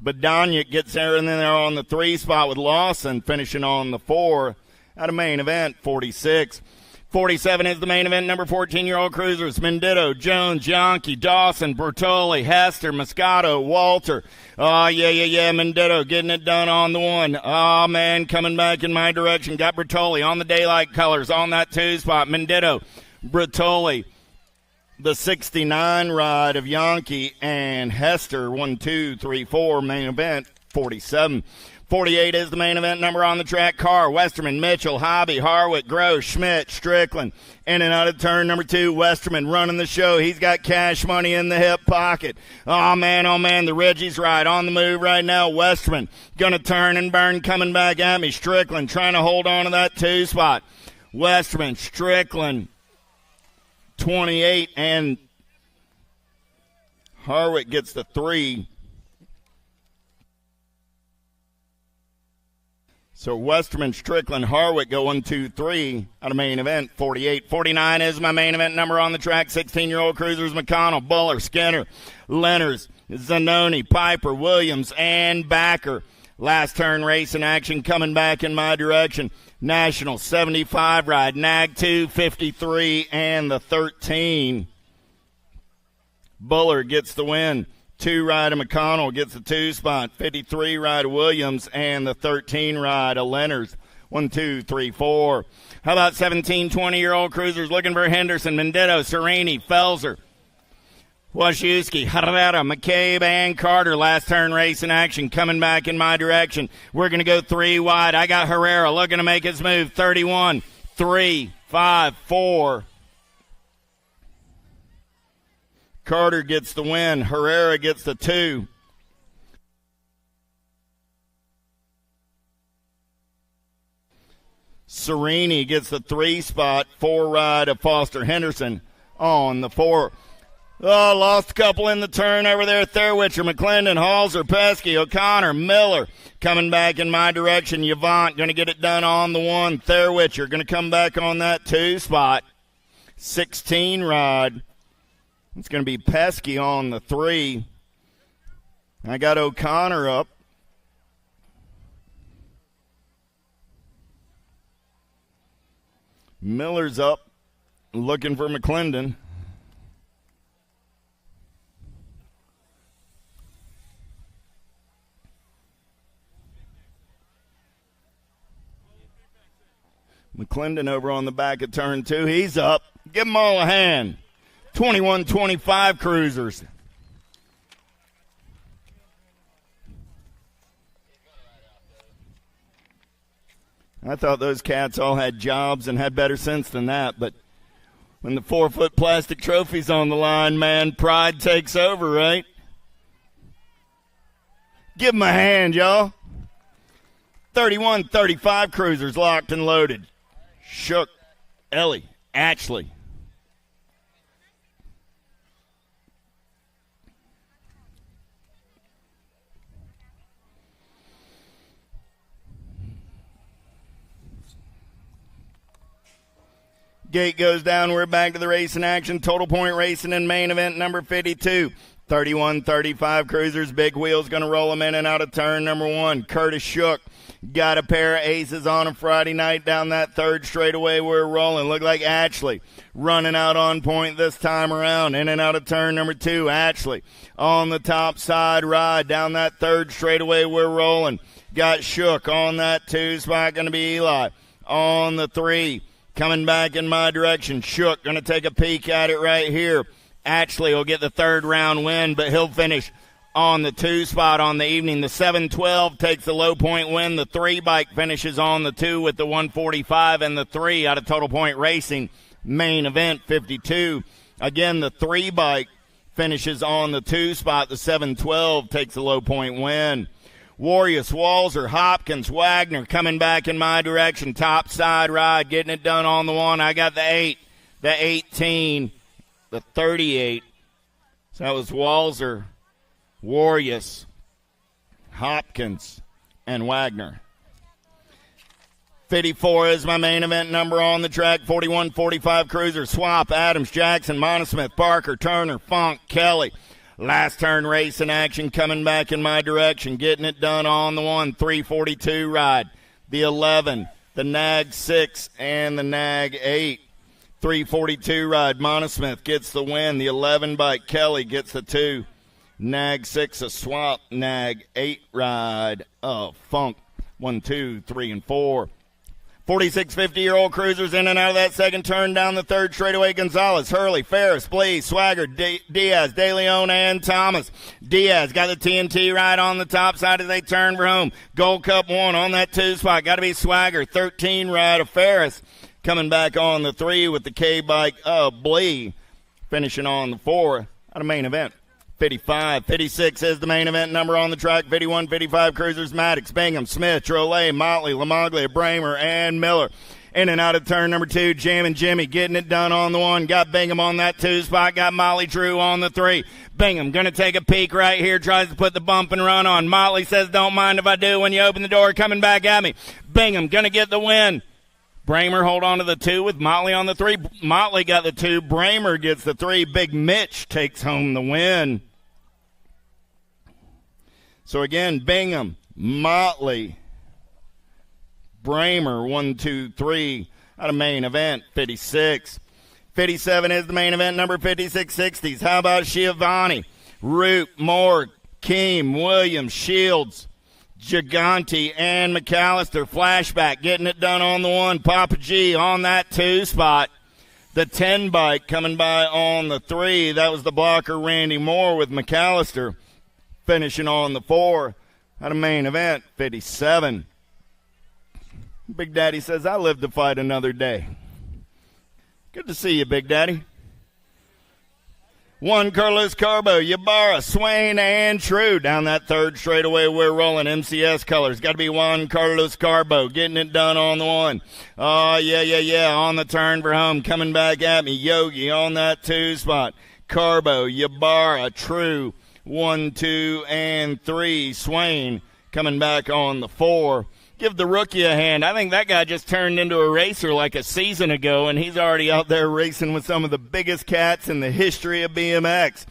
Badanya gets there and then they're on the 3 spot with Lawson finishing on the 4. Out of main event, 46. 47 is the main event, number 14-year-old cruisers. Mendito, Jones, Yankee, Dawson, Bertoli, Hester, Moscato, Walter. Oh, yeah. Mendito getting it done on the 1. Oh, man, coming back in my direction. Got Bertoli on the daylight colors on that 2 spot. Mendito, Bertoli, the 69 ride of Yankee and Hester. 1, 2, 3, 4, main event, 47. 48 is the main event number on the track. Carr, Westerman, Mitchell, Hobby, Harwick, Gross, Schmidt, Strickland. In and out of turn number 2, Westerman running the show. He's got cash money in the hip pocket. Oh, man, the Reggie's ride on the move right now. Westerman going to turn and burn, coming back at me. Strickland trying to hold on to that 2 spot. Westerman, Strickland, 28, and Harwick gets the 3. So Westerman, Strickland, Harwick go 1, 2, 3 out of main event, 48. 49 is my main event number on the track. 16-year-old cruisers, McConnell, Buller, Skinner, Lenners, Zanoni, Piper, Williams, and Backer. Last turn race in action coming back in my direction. National 75 ride, Nag 2, 53, and the 13. Buller gets the win. 2 ride of McConnell gets the 2 spot. 53 ride of Williams and the 13 ride of Lenners. 1, 2, 3, 4. How about 17, 20-year-old cruisers looking for Henderson, Mendito, Serini, Felser, Waszewski, Herrera, McCabe, and Carter. Last turn race in action coming back in my direction. We're going to go 3 wide. I got Herrera looking to make his move. 31, 3, 5, 4. Carter gets the win. Herrera gets the 2. Serini gets the 3 spot. 4 ride of Foster Henderson on the 4. Oh, lost a couple in the turn over there. Thurwitcher, McClendon, Halser, Pesky, O'Connor, Miller coming back in my direction. Yvonne going to get it done on the 1. Thurwitcher going to come back on that 2 spot. 16 ride. It's going to be Pesky on the 3. I got O'Connor up. Miller's up, looking for McClendon. McClendon over on the back of turn 2. He's up. Give them all a hand. 21-25 cruisers. I thought those cats all had jobs and had better sense than that, but when the 4-foot plastic trophy's on the line, man, pride takes over, right? Give them a hand, y'all. 31-35 cruisers locked and loaded. Shook, Ellie, Ashley. Gate goes down. We're back to the race in action. Total point racing in main event number 52. 31-35 cruisers. Big Wheel's going to roll them in and out of turn number 1. Curtis Shook got a pair of aces on a Friday night down that 3rd straightaway. We're rolling. Look like Ashley running out on point this time around. In and out of turn number 2. Ashley on the top side ride down that 3rd straightaway. We're rolling. Got Shook on that 2 spot. Going to be Eli on the 3. Coming back in my direction. Shook going to take a peek at it right here. Ashley will get the 3rd round win, but he'll finish on the 2 spot on the evening. The 712 takes the low point win. The 3 bike finishes on the 2 with the 145 and the 3 out of Total Point Racing. Main event 52. Again, the 3 bike finishes on the 2 spot. The 712 takes the low point win. Warriors, Walzer, Hopkins, Wagner coming back in my direction. Top side ride, getting it done on the 1. I got the 8, the 18, the 38. So that was Walzer, Warriors, Hopkins, and Wagner. 54 is my main event number on the track. 41-45 Cruiser. Swap, Adams, Jackson, Monosmith, Parker, Turner, Funk, Kelly. Last turn race in action coming back in my direction. Getting it done on the 1. 342 ride. The 11, the Nag 6, and the Nag 8. 342 ride. Monosmith gets the win. The 11 bike. Kelly gets the 2. Nag 6 a swap. Nag 8 ride of Funk. 1, 2, 3, and 4. 46 50-year-old Cruisers in and out of that second turn down the third straightaway. Gonzalez, Hurley, Ferris, Blees, Swagger, Diaz, De Leon, and Thomas. Diaz got the TNT ride on the top side as they turn for home. Gold Cup 1 on that 2 spot. Got to be Swagger. 13 ride of Ferris. Coming back on the 3 with the K-bike of Blee. Finishing on the 4 out of main event. 55, 56 is the main event number on the track. 51, 55 Cruisers, Maddox, Bingham, Smith, Drolet, Motley, Lamaglia, Bramer, and Miller. In and out of turn number 2, Jammin' Jimmy getting it done on the 1. Got Bingham on that 2 spot. Got Motley Drew on the 3. Bingham going to take a peek right here. Tries to put the bump and run on. Motley says, don't mind if I do when you open the door. Coming back at me. Bingham going to get the win. Bramer hold on to the 2 with Motley on the 3. Motley got the 2. Bramer gets the 3. Big Mitch takes home the win. So again, Bingham, Motley, Bramer, 1, 2, 3 out of main event. 56. 57 is the main event number. 56 60s. How about Schiavone, Root, Moore, Keem, Williams, Shields, Gigante, and McAllister. Flashback getting it done on the 1. Papa G on that 2 spot. The 10 bike coming by on the 3. That was the blocker Randy Moore with McAllister. Finishing on the 4 out of main event. 57. Big Daddy says, I live to fight another day. Good to see you, Big Daddy. 1 Carlos Carbo, Ybarra, Swain, and True. Down that third straightaway, we're rolling MCS colors. Got to be 1 Carlos Carbo. Getting it done on the 1. Oh, yeah. On the turn for home. Coming back at me. Yogi on that 2 spot. Carbo, Ybarra, True. 1, 2, and 3. Swain coming back on the 4. Give the rookie a hand. I think that guy just turned into a racer like a season ago, and he's already out there racing with some of the biggest cats in the history of BMX.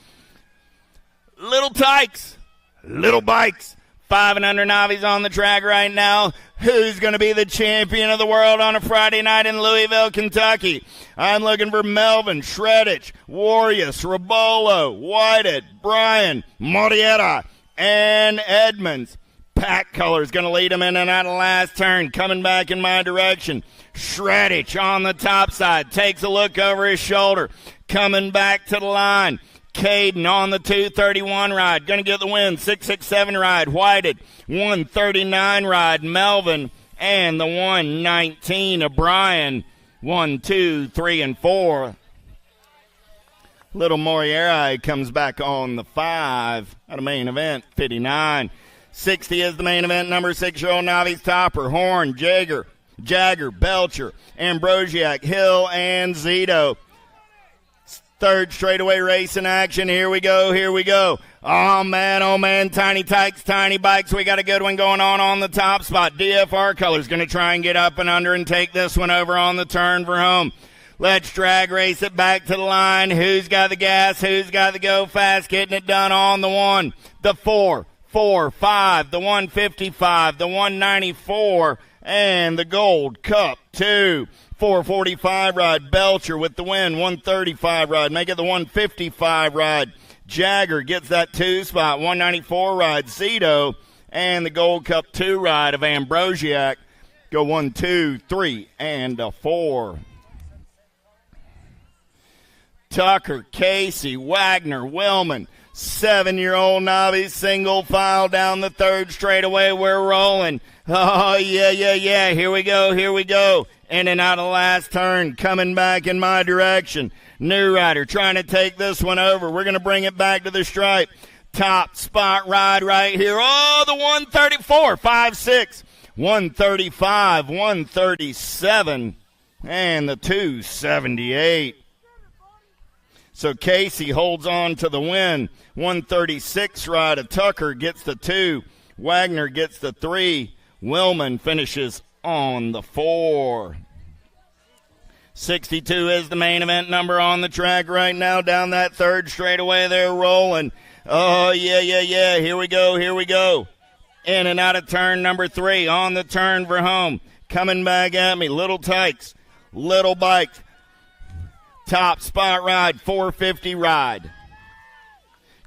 Little tykes, little bikes. 5 and under novice on the track right now. Who's going to be the champion of the world on a Friday night in Louisville, Kentucky? I'm looking for Melvin, Shreddich, Warriors, Rabolo, Whited, Bryan, Morietta, and Edmonds. Pack colors going to lead him in and out of last turn. Coming back in my direction. Shreddich on the top side. Takes a look over his shoulder. Coming back to the line. Caden on the 231 ride. Going to get the win. 667 ride. Whited. 139 ride. Melvin. And the 119 of Bryan. 1, 2, 3, and 4. Little Moriera comes back on the 5 out of main event. 59. 60 is the main event number. 6-year-old novice Topper. Horn. Jagger, Belcher, Ambrosiak, Hill, and Zito. Third straightaway race in action. Here we go. Oh, man. Tiny Tykes, Tiny Bikes. We got a good one going on the top spot. DFR Colors going to try and get up and under and take this one over on the turn for home. Let's drag race it back to the line. Who's got the gas? Who's got the go fast? Getting it done on the 1, the 4, 5, the 155, the 194, and the Gold Cup 2. 445 ride, Belcher with the win. 135 ride, make it the 155 ride. Jagger gets that 2 spot. 194 ride, Zito, and the Gold Cup 2 ride of Ambrosiak. Go 1, 2, 3, and a 4. Tucker, Casey, Wagner, Willman. 7-year-old novice, single file down the third straightaway. We're rolling. Oh, yeah. Here we go. In and out of last turn, coming back in my direction. New rider trying to take this one over. We're going to bring it back to the stripe. Top spot ride right here. Oh, the 134, 5-6. 135, 137, and the 278. So Casey holds on to the win. 136 ride of Tucker gets the 2. Wagner gets the 3. Willman finishes on the 4. 62 is the main event number on the track right now. Down that third straightaway, they're rolling. Oh, yeah. Here we go. In and out of turn number 3. On the turn for home. Coming back at me. Little Tykes. Little Bike. Top spot ride. 450 ride.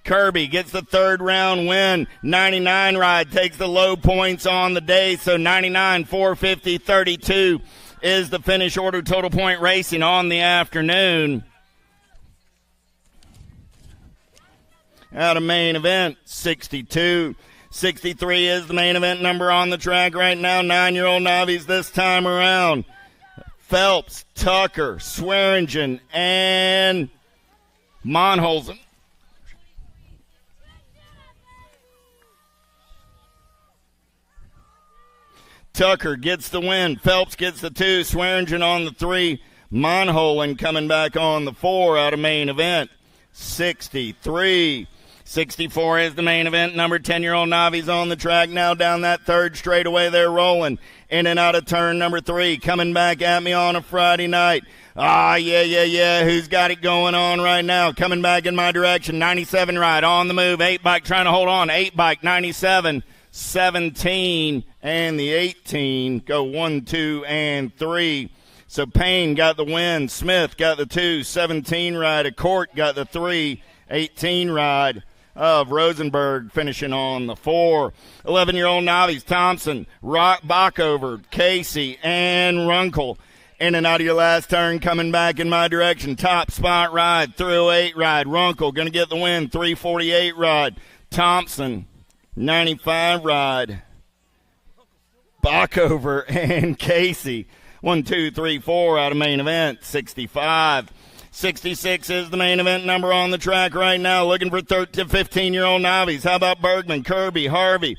Kirby gets the third round win. 99 ride takes the low points on the day. So 99, 450, 32 is the finish order. Total point racing on the afternoon. Out of main event, 62. 63 is the main event number on the track right now. 9-year-old novice this time around. Phelps, Tucker, Swearingen, and Monholzen. Tucker gets the win. Phelps gets the 2. Swearingen on the 3. Monholzen coming back on the 4 out of main event. 63. 64 is the main event. Number 10-year-old Navi's on the track now. Down that third straightaway, they're rolling. In and out of turn number 3. Coming back at me on a Friday night. Yeah. Who's got it going on right now? Coming back in my direction. 97 ride on the move. 8 bike trying to hold on. 8 bike, 97. 17 and the 18 go 1, 2, and 3. So Payne got the win. Smith got the 2. 17 ride. Acort got the 3. 18 ride of Rosenberg finishing on the 4. 11-year-old novice Thompson, Bockover, Casey, and Runkle. In and out of your last turn, coming back in my direction. Top spot ride, 308 ride. Runkle going to get the win. 348 ride. Thompson, 95 ride. Bockover and Casey. 1, 2, 3, 4 out of main event. 65. 66 is the main event number on the track right now. Looking for 13 to 15-year-old novice. How about Bergman, Kirby, Harvey,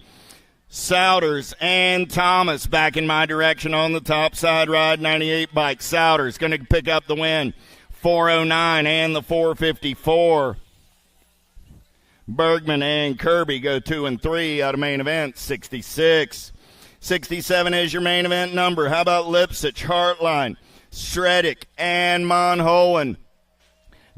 Souders, and Thomas back in my direction on the top side ride. 98 bike. Souders going to pick up the win. 409 and the 454. Bergman and Kirby go 2 and 3 out of main event. 66. 67 is your main event number. How about Lipsich, Hartline, Stredick, and Monholland?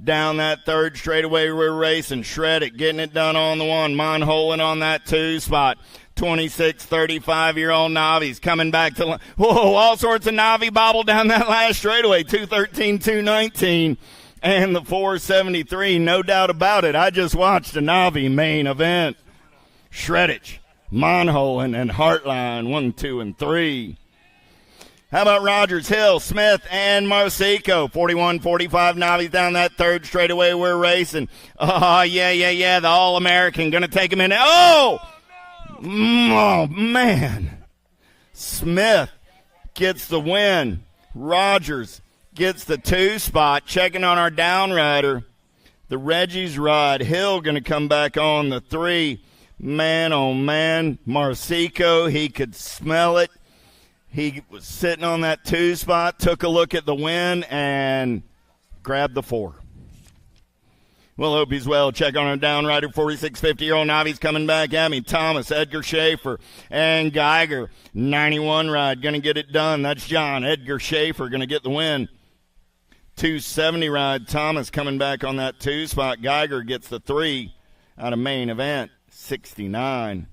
Down that third straightaway, we're racing. Stredick getting it done on the 1. Monholland on that 2 spot. 26, 35-year-old Navi's coming back to... Whoa, all sorts of Navi bobble down that last straightaway. 213, 219, and the 473. No doubt about it. I just watched a Navi main event. Shreddich, Monholland, and Hartline, 1, 2, and 3. How about Rogers, Hill, Smith, and Marsico? 41, 45 Navi's down that third straightaway. We're racing. Oh, yeah. The All-American going to take him in. Oh, man. Smith gets the win. Rogers gets the 2 spot. Checking on our down rider. The Reggie's ride. Hill going to come back on the 3. Man, oh, man. Marsico, he could smell it. He was sitting on that 2 spot, took a look at the win, and grabbed the 4. We'll hope he's well. Check on our downrider, 46, 50-year-old Navi's coming back at me. Thomas, Edgar Schaefer, and Geiger. 91 ride, going to get it done. That's John. Edgar Schaefer going to get the win. 270 ride, Thomas coming back on that 2 spot. Geiger gets the 3 out of main event, 69.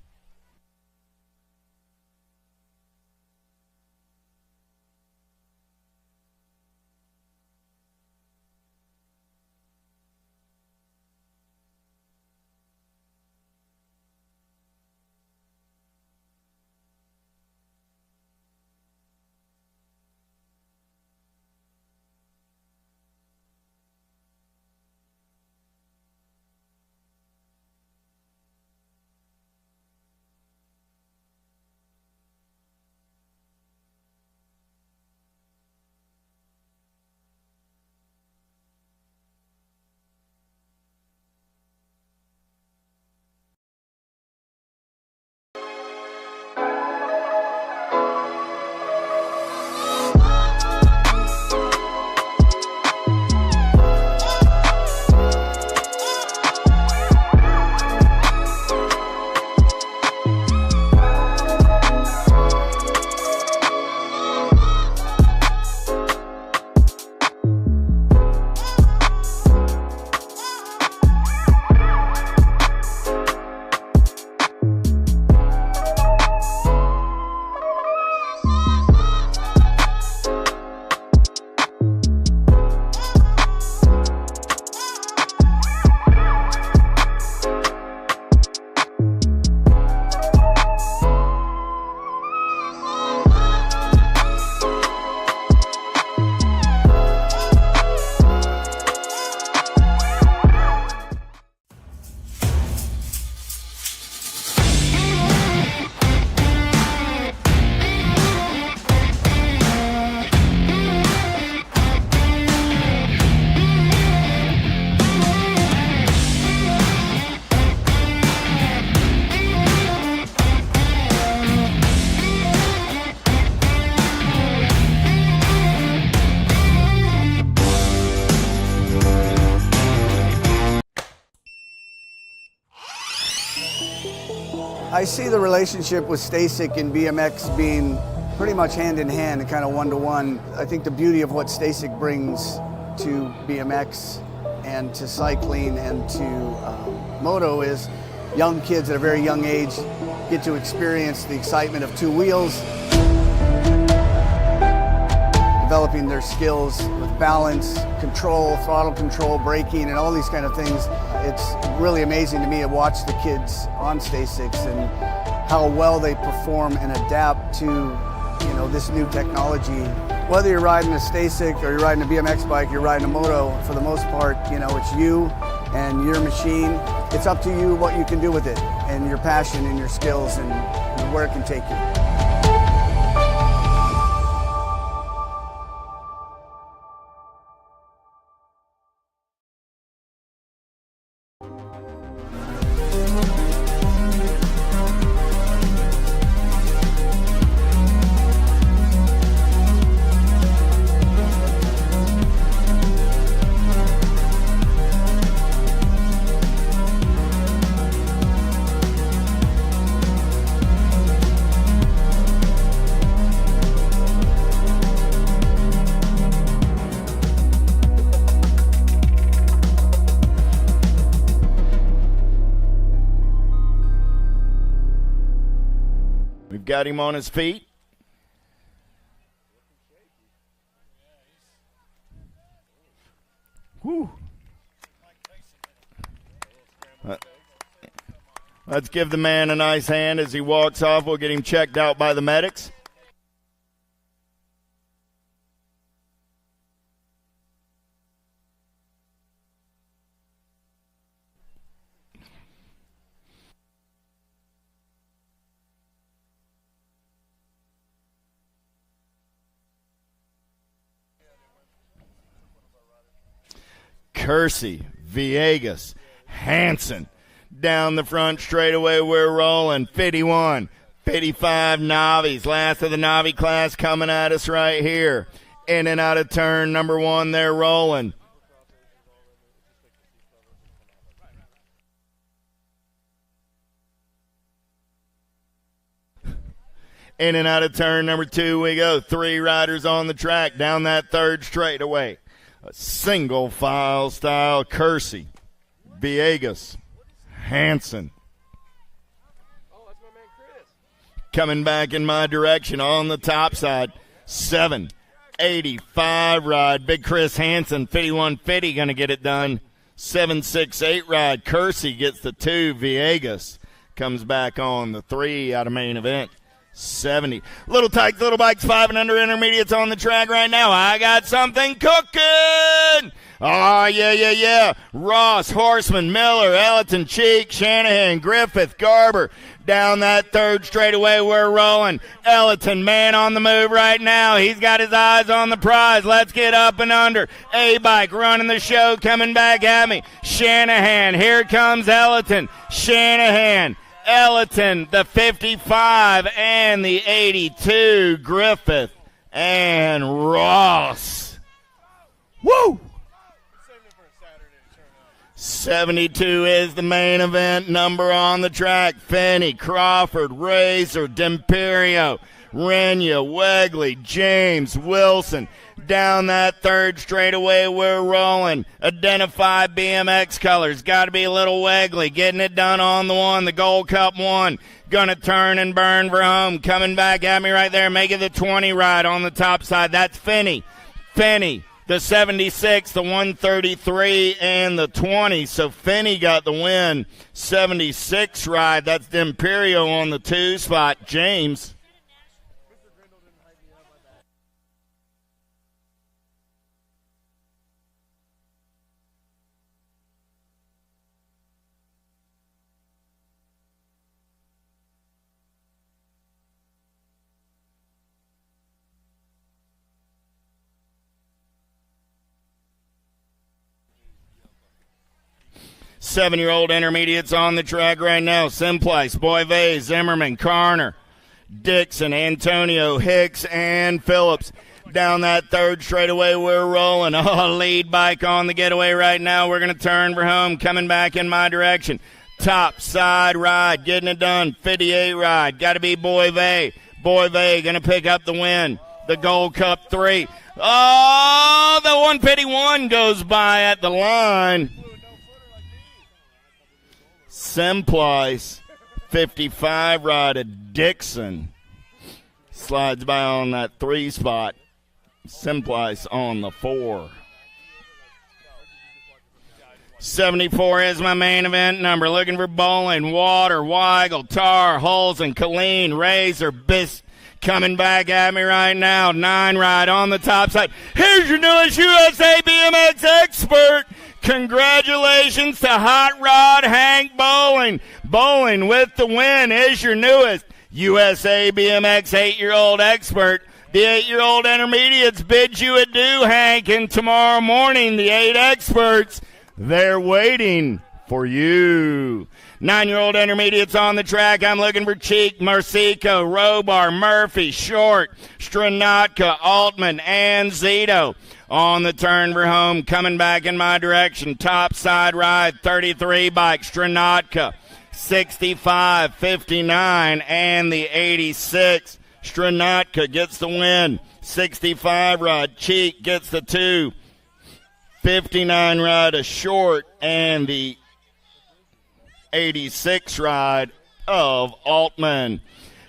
I see the relationship with Stasic and BMX being pretty much hand in hand and kind of one-to-one. I think the beauty of what Stasic brings to BMX and to cycling and to moto is young kids at a very young age get to experience the excitement of two wheels, developing their skills with balance, control, throttle control, braking, and all these kind of things. It's really amazing to me to watch the kids on Stasics and how well they perform and adapt to this new technology. Whether you're riding a Stasic or you're riding a BMX bike, you're riding a moto, for the most part, it's you and your machine. It's up to you what you can do with it and your passion and your skills and where it can take you. We've got him on his feet. Whew. Let's give the man a nice hand as he walks off. We'll get him checked out by the medics. Kersey, Villegas, Hanson. Down the front straightaway, we're rolling. 51, 55 Navis. Last of the Navi class coming at us right here. In and out of turn number one, they're rolling. In and out of turn number two we go. Three riders on the track down that third straightaway. A single file style. Kersey, Villegas, Hanson. Coming back in my direction on the top side. 785 ride. Big Chris Hanson, 5150 going to get it done. 768 ride. Kersey gets the 2. Villegas comes back on the 3 out of main event. 70. Little Tykes, Little Bikes, 5 and under intermediates on the track right now. I got something cooking. Oh, yeah. Ross, Horseman, Miller, Ellerton, Cheek, Shanahan, Griffith, Garber. Down that third straightaway, we're rolling. Ellerton, man on the move right now. He's got his eyes on the prize. Let's get up and under. A-Bike running the show, coming back at me. Shanahan, here comes Ellerton. Shanahan. Ellerton, the 55, and the 82, Griffith, and Ross. Woo! 72 is the main event number on the track. Finney, Crawford, Razor, D'Imperio, Renya, Wegley, James, Wilson. Down that third straightaway, we're rolling. Identify BMX colors. Got to be a little Wegley. Getting it done on the one. The Gold Cup one. Gonna turn and burn for home. Coming back at me right there. Making the 20 ride on the top side. That's Finney. Finney, the 76, the 133, and the 20. So Finney got the win. 76 ride. That's D'Imperio on the 2 spot. James. Seven-year-old intermediates on the track right now. Simplice, Boyve, Zimmerman, Carner, Dixon, Antonio, Hicks, and Phillips. Down that third straightaway, we're rolling. Oh, lead bike on the getaway right now. We're going to turn for home. Coming back in my direction. Top side ride, getting it done. 58 ride, got to be Boyve. Boyve going to pick up the win. The Gold Cup 3. Oh, the 151 goes by at the line. Simplice, 55 ride of Dixon. Slides by on that 3 spot. Simplice on the 4. 74 is my main event number. Looking for Bowling, Water, Weigel, Tar, Holzen, Colleen, Razor, Bis coming back at me right now. 9 ride on the top side. Here's your newest USA BMX expert. Congratulations to Hot Rod Hank Bowling. Bowling with the win is your newest USA BMX 8-year-old expert. The 8-year-old intermediates bid you adieu, Hank, and tomorrow morning the 8 experts, they're waiting for you. 9-year-old intermediates on the track. I'm looking for Cheek, Marcico, Robar, Murphy, Short, Stranatka, Altman, and Zito. On the turn for home, coming back in my direction. Top side ride, 33 bike, Stranatka, 65, 59, and the 86. Stranatka gets the win. 65 ride, Cheek gets the 2. 59 ride, a Short, and the 86 ride of Altman.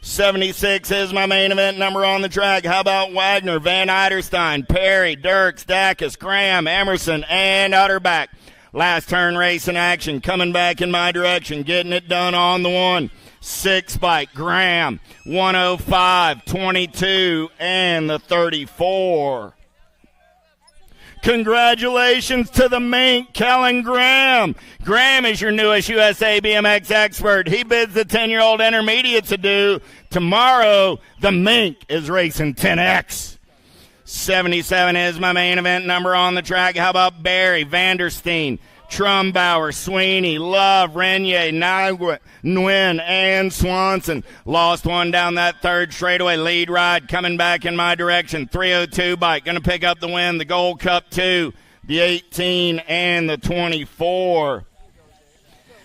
76 is my main event number on the track. How about Wagner, Van Eiderstein, Perry, Dirks, Dacus, Graham, Emerson, and Utterback. Last turn race in action, coming back in my direction, getting it done on the 1. 6 bike, Graham, 105, 22, and the 34. Congratulations to the Mink, Kellen Graham. Graham is your newest USA BMX expert. He bids the 10-year-old intermediates adieu. Tomorrow, the Mink is racing 10X. 77 is my main event number on the track. How about Barry, Vanderstein, Trumbauer, Sweeney, Love, Renier, Nguyen, and Swanson. Lost one down that third straightaway. Lead ride coming back in my direction. 302 bike going to pick up the win. The Gold Cup 2, the 18, and the 24.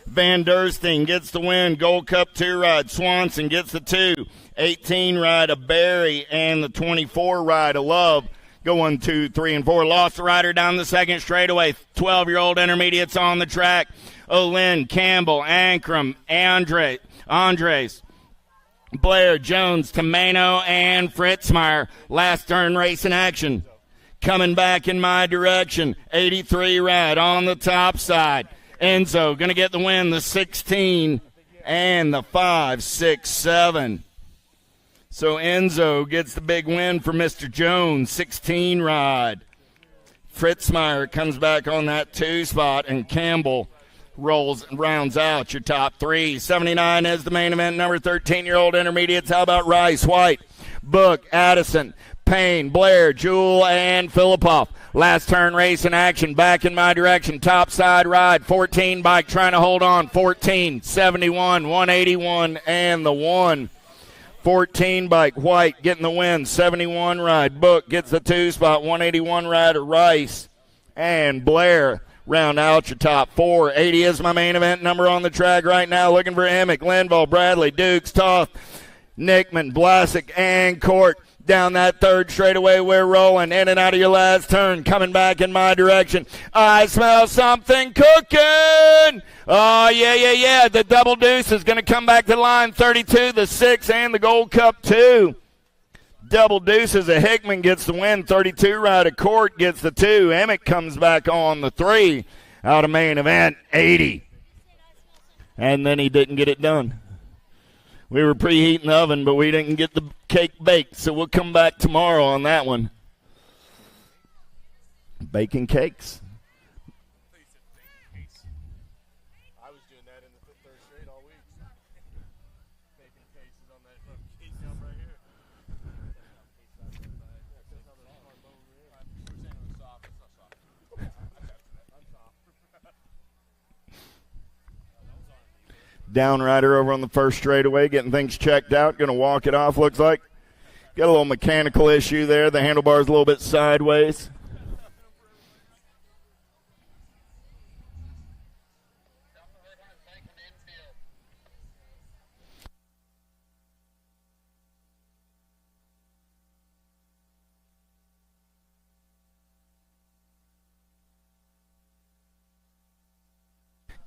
Van der Steen gets the win. Gold Cup 2 ride. Swanson gets the 2. 18 ride of Barry and the 24 ride of Love. Go 1, 2, 3, and 4. Lost the rider down the second straightaway. 12-year-old intermediates on the track. Olin, Campbell, Ankrum, Andres, Blair, Jones, Tomeno, and Fritzmeyer. Last turn race in action. Coming back in my direction. 83 ride on the top side. Enzo going to get the win. The 16 and the 5, 6, 7. So Enzo gets the big win for Mr. Jones, 16 ride. Fritzmeyer comes back on that 2 spot, and Campbell rounds out your top 3. 79 is the main event, number 13-year-old intermediates. How about Rice, White, Book, Addison, Payne, Blair, Jewell, and Filippov. Last turn race in action, back in my direction. Top side ride, 14 bike trying to hold on. 14, 71, 181, and the 1. 14 bike, White getting the win. 71 ride, Book gets the 2 spot. 181 ride of Rice and Blair round out your top 4. 80 is my main event number on the track right now. Looking for Emick, Linville, Bradley, Dukes, Toth, Nickman, Blasick, and Court. Down that third straightaway, we're rolling in and out of your last turn. Coming back in my direction. I smell something cooking. Oh, yeah. The Double Deuce is going to come back to the line. 32, the 6, and the Gold Cup 2. Double Deuces of Hickman gets the win. 32 ride of Court gets the 2. Emick comes back on the 3. Out of main event, 80. And then he didn't get it done. We were preheating the oven, but we didn't get the cake baked, so we'll come back tomorrow on that one. Baking cakes. I was doing that in the third straight all week. Baking cakes on that case right here. Downrider over on the first straightaway, getting things checked out. Going to walk it off, looks like. Got a little mechanical issue there. The handlebar's a little bit sideways.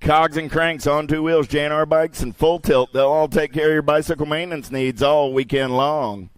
Cogs and cranks on two wheels, J&R Bikes and Full Tilt. They'll all take care of your bicycle maintenance needs all weekend long.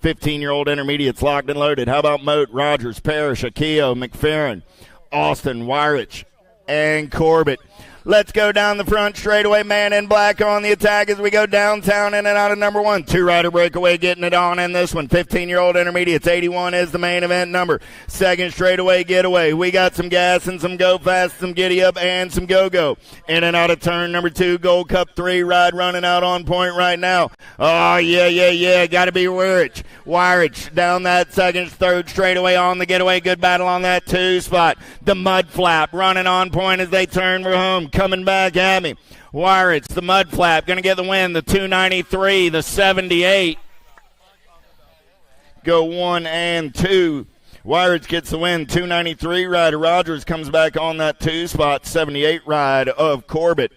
15-year-old intermediates locked and loaded. How about Moat, Rogers, Parrish, Akio, McFerrin, Austin, Wyrich, and Corbett. Let's go down the front straightaway. Man in black on the attack as we go downtown in and out of number one. Two-rider breakaway getting it on in this one. 15-year-old intermediates. 81 is the main event number. Second straightaway getaway. We got some gas and some go fast, some giddy up, and some go-go. In and out of turn number 2. Gold Cup 3 ride running out on point right now. Oh, yeah. Got to be Wyrich. Wyrich down that third straightaway on the getaway. Good battle on that 2 spot. The Mud Flap running on point as they turn for home. Coming back at me. Wyrich, the Mud Flap, going to get the win. The 293, the 78. Go 1 and 2. Wyrich gets the win. 293 rider Rogers comes back on that 2 spot. 78 ride of Corbett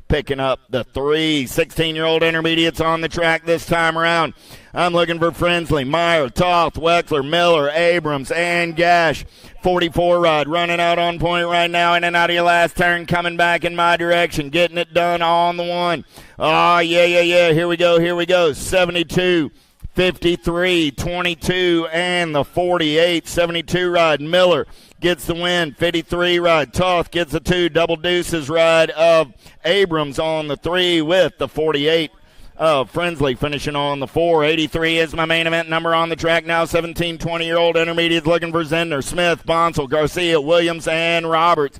picking up the 3. 16-year-old intermediates on the track this time around. I'm looking for Frensley, Meyer, Toth, Wexler, Miller, Abrams, and Gash. 44 ride running out on point right now. In and out of your last turn, coming back in my direction, getting it done on the 1. Oh, yeah. Here we go. 72, 53, 22, and the 48. 72 ride Miller gets the win. 53 ride Toth gets the 2. Double deuces ride of Abrams on the 3 with the 48. Frensley finishing on the 4. 83 is my main event number on the track now. 17, 20-year-old intermediates looking for Zender, Smith, Bonsall, Garcia, Williams, and Roberts.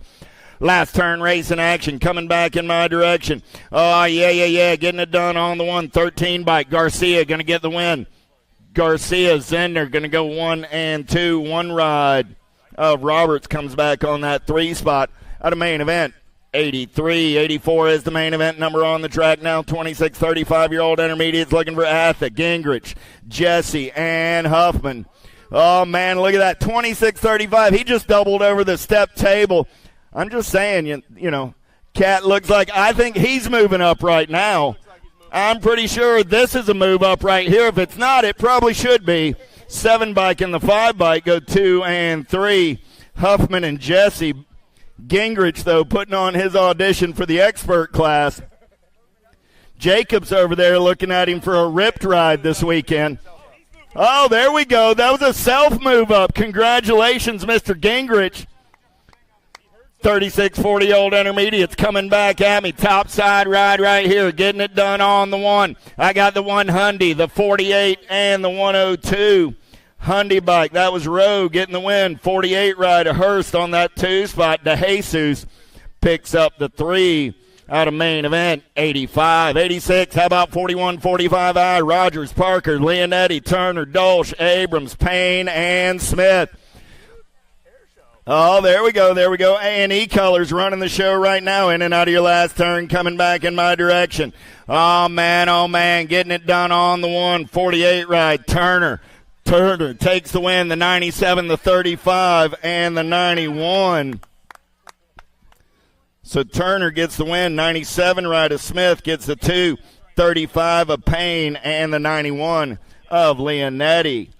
Last turn race in action coming back in my direction. Oh, yeah. Getting it done on the 113 bike. Garcia going to get the win. Garcia, Zender going to go 1 and 2. 1 ride of Roberts comes back on that 3 spot out of main event. 83, 84 is the main event number on the track now. 26, 35-year-old intermediates looking for Atha, Gingrich, Jesse, and Huffman. Oh, man, look at that. 26, 35. He just doubled over the step table. I'm just saying, you know, Cat looks like, I think he's moving up right now. I'm pretty sure this is a move up right here. If it's not, it probably should be. 7 bike and the 5 bike go 2 and 3. Huffman and Jesse. Gingrich, though, putting on his audition for the expert class. Jacobs over there looking at him for a ripped ride this weekend. Oh, there we go. That was a self move up. Congratulations, Mr. Gingrich. 36, 40-year-old intermediates coming back at me. Top side ride right here. Getting it done on the 1. I got the 1 Hyundai, the 48, and the 102. Hyundai bike. That was Rowe getting the win. 48 ride of Hurst on that 2 spot. DeJesus picks up the 3 out of main event. 85. 86. How about 41, 45I? Rogers, Parker, Leonetti, Turner, Dolch, Abrams, Payne, and Smith. Oh, there we go. A&E Colors running the show right now. In and out of your last turn, coming back in my direction. Oh, man. Getting it done on the 1. 48 ride. Turner takes the win, the 97, the 35, and the 91. So Turner gets the win. 97 ride of Smith gets the 2. 35 of Payne, and the 91 of Leonetti.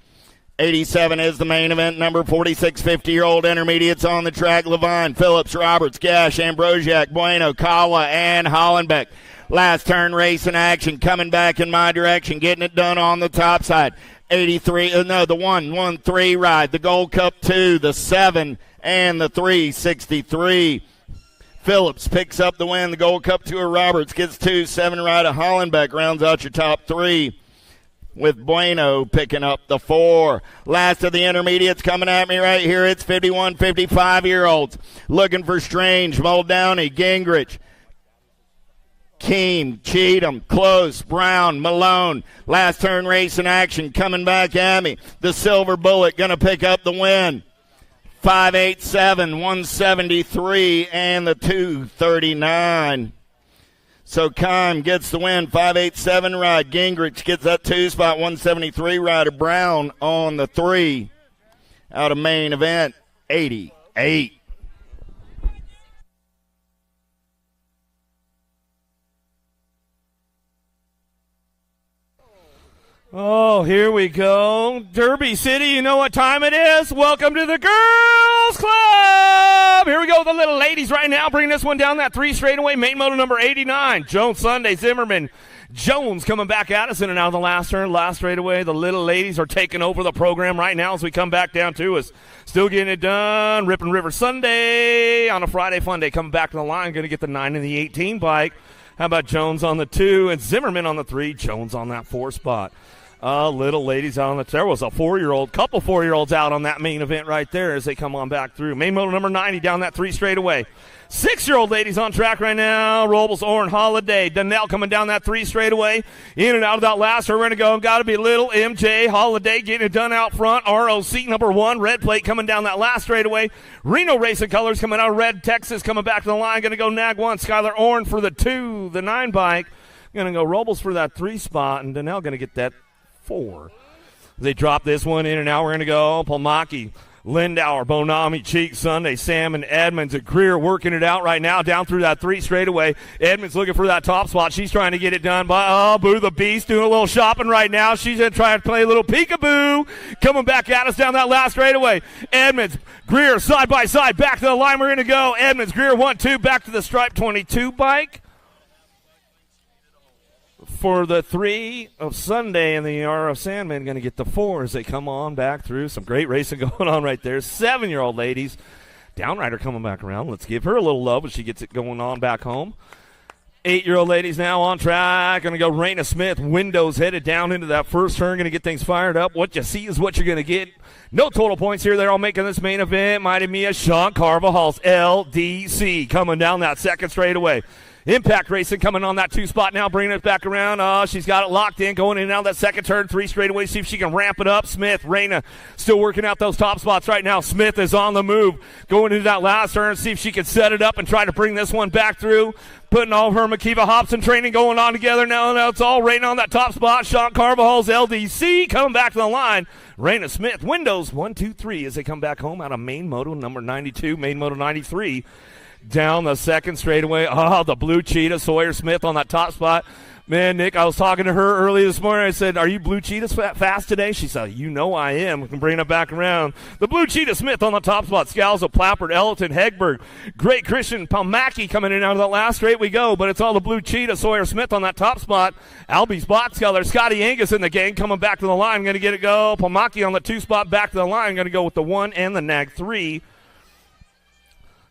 87 is the main event number. 46, 50-year-old intermediates on the track. Levine, Phillips, Roberts, Gash, Ambrosiak, Bueno, Kawa, and Hollenbeck. Last turn race in action coming back in my direction, getting it done on the top side. 83, the 1-1-3 ride, the Gold Cup 2, the 7, and the 363. Phillips picks up the win. The Gold Cup 2 of Roberts gets 2. 7 ride of Hollenbeck rounds out your top 3. With Bueno picking up the 4. Last of the intermediates coming at me right here. It's 51, 55-year-olds looking for Strange, Muldowney, Gingrich, Keene, Cheatham, Close, Brown, Malone. Last turn race in action coming back at me. The Silver Bullet going to pick up the win. 587, 173, and the 239. So Kime gets the win. 587 ride. Gingrich gets that 2 spot. 173 rider Brown on the 3 out of main event. 88. Oh, here we go. Derby City, you know what time it is? Welcome to the Girls Club! Here we go. go the little ladies right now. Bring this one down that 3 straightaway. Main moto number 89. Jones Sunday, Zimmerman. Jones coming back at us in and out of the last turn. Last straightaway. The little ladies are taking over the program right now as we come back down to us. Still getting it done. Ripon River Sunday on a Friday fun day. Coming back to the line. Going to get the 9 and the 18 bike. How about Jones on the 2 and Zimmerman on the 3. Jones on that 4 spot. Little ladies out on the. There was a 4-year-old, couple 4-year-olds out on that main event right there as they come on back through. Main motor number 90 down that 3 straightaway. 6-year-old ladies on track right now. Robles, Oren, Holiday. Donnell coming down that 3 straightaway. In and out of that last turn. We're going to go. Got to be little MJ. Holiday getting it done out front. ROC number 1. Red plate coming down that last straightaway. Reno Racing Colors coming out of red. Texas coming back to the line. Going to go Nag 1. Skylar Oren for the 2. The 9 bike. Going to go Robles for that 3 spot. And Donnell going to get that 4. They drop this one in, and now we're going to go Palmaki, Lindauer, Bonami, Cheek, Sunday, Sam, and Edmonds. And Greer working it out right now down through that 3 straightaway. Edmonds looking for that top spot. She's trying to get it done by, Boo the Beast doing a little shopping right now. She's going to try to play a little peekaboo. Coming back at us down that last straightaway. Edmonds, Greer, side by side, back to the line. We're going to go. Edmonds, Greer, 1-2, back to the stripe 22 bike. For the 3 of Sunday and the R of Sandman going to get the 4 as they come on back through. Some great racing going on right there. 7-year-old ladies. Downrider coming back around. Let's give her a little love as she gets it going on back home. 8-year-old ladies now on track. Going to go Raina Smith. Windows headed down into that first turn. Going to get things fired up. What you see is what you're going to get. No total points here. They're all making this main event. Mighty Mia, Sean Carvajal's LDC coming down that 2nd straightaway. Impact Racing coming on that 2 spot now, bringing it back around. She's got it locked in, going in and out that 2nd turn, 3 straightaway, see if she can ramp it up. Smith, Raina still working out those top spots right now. Smith is on the move, going into that last turn, see if she can set it up and try to bring this one back through. Putting all of her Makiva Hobson training going on together now. Now it's all Raina on that top spot. Sean Carvajal's LDC coming back to the line. Raina Smith, Windows 1, 2, 3 as they come back home out of main moto number 92, main moto 93. Down the 2nd straightaway. The blue cheetah, Sawyer Smith on that top spot. Man, Nick, I was talking to her early this morning. I said, are you blue cheetahs fast today? She said, you know I am. We can bring it back around. The blue cheetah Smith on the top spot. Scalzo, Plappert, Ellerton, Hegberg. Great Christian Palmaki coming in out of that last straight we go. But it's all the blue cheetah, Sawyer Smith on that top spot. Albie's box color. Scotty Angus in the gang coming back to the line. Going to get it go. Palmaki on the 2 spot back to the line. Going to go with the 1 and the Nag 3.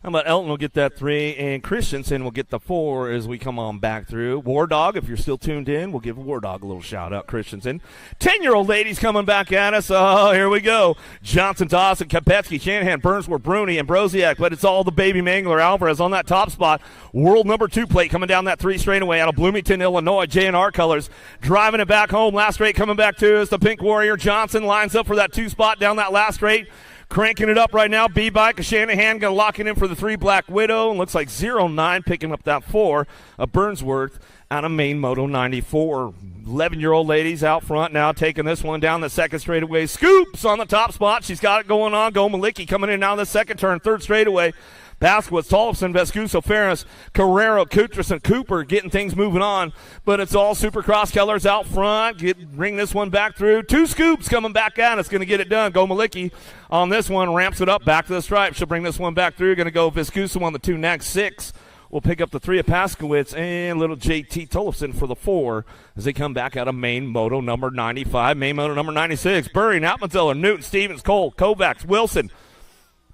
How about Elton will get that 3, and Christensen will get the 4 as we come on back through. War Dog, if you're still tuned in, we'll give War Dog a little shout-out, Christensen. 10-year-old ladies coming back at us. Oh, here we go. Johnson, Dawson, Kopetsky, Shanahan, Burnsworth, Bruni, and Broziak, but it's all the baby Mangler Alvarez on that top spot. World number 2 plate coming down that 3 straightaway out of Bloomington, Illinois. J&R colors driving it back home. Last straight coming back to us. The Pink Warrior Johnson lines up for that 2 spot down that last straight. Cranking it up right now. B-Bike, Shanahan going to lock it in for the 3 Black Widow. And looks like 09 picking up that 4 of Burnsworth out of main moto 94. 11-year-old ladies out front now taking this one down the 2nd straightaway. Scoops on the top spot. She's got it going on. Go Malicki coming in now the 2nd turn, 3rd straightaway. Baskowitz, Tollefson, Vescuso, Ferris, Carrero, Kutrus, Cooper getting things moving on. But it's all Supercross colors out front. Bring this one back through. 2 scoops coming back out. It's going to get it done. Go Malicki on this one. Ramps it up back to the stripe. She'll bring this one back through. Going to go Vescuso on the 2 next. 6 will pick up the 3 of Paskowitz and little JT Tollefson for the 4 as they come back out of main moto number 95. Main moto number 96. Burring, Outmanzeller, Newton, Stevens, Cole, Kovacs, Wilson.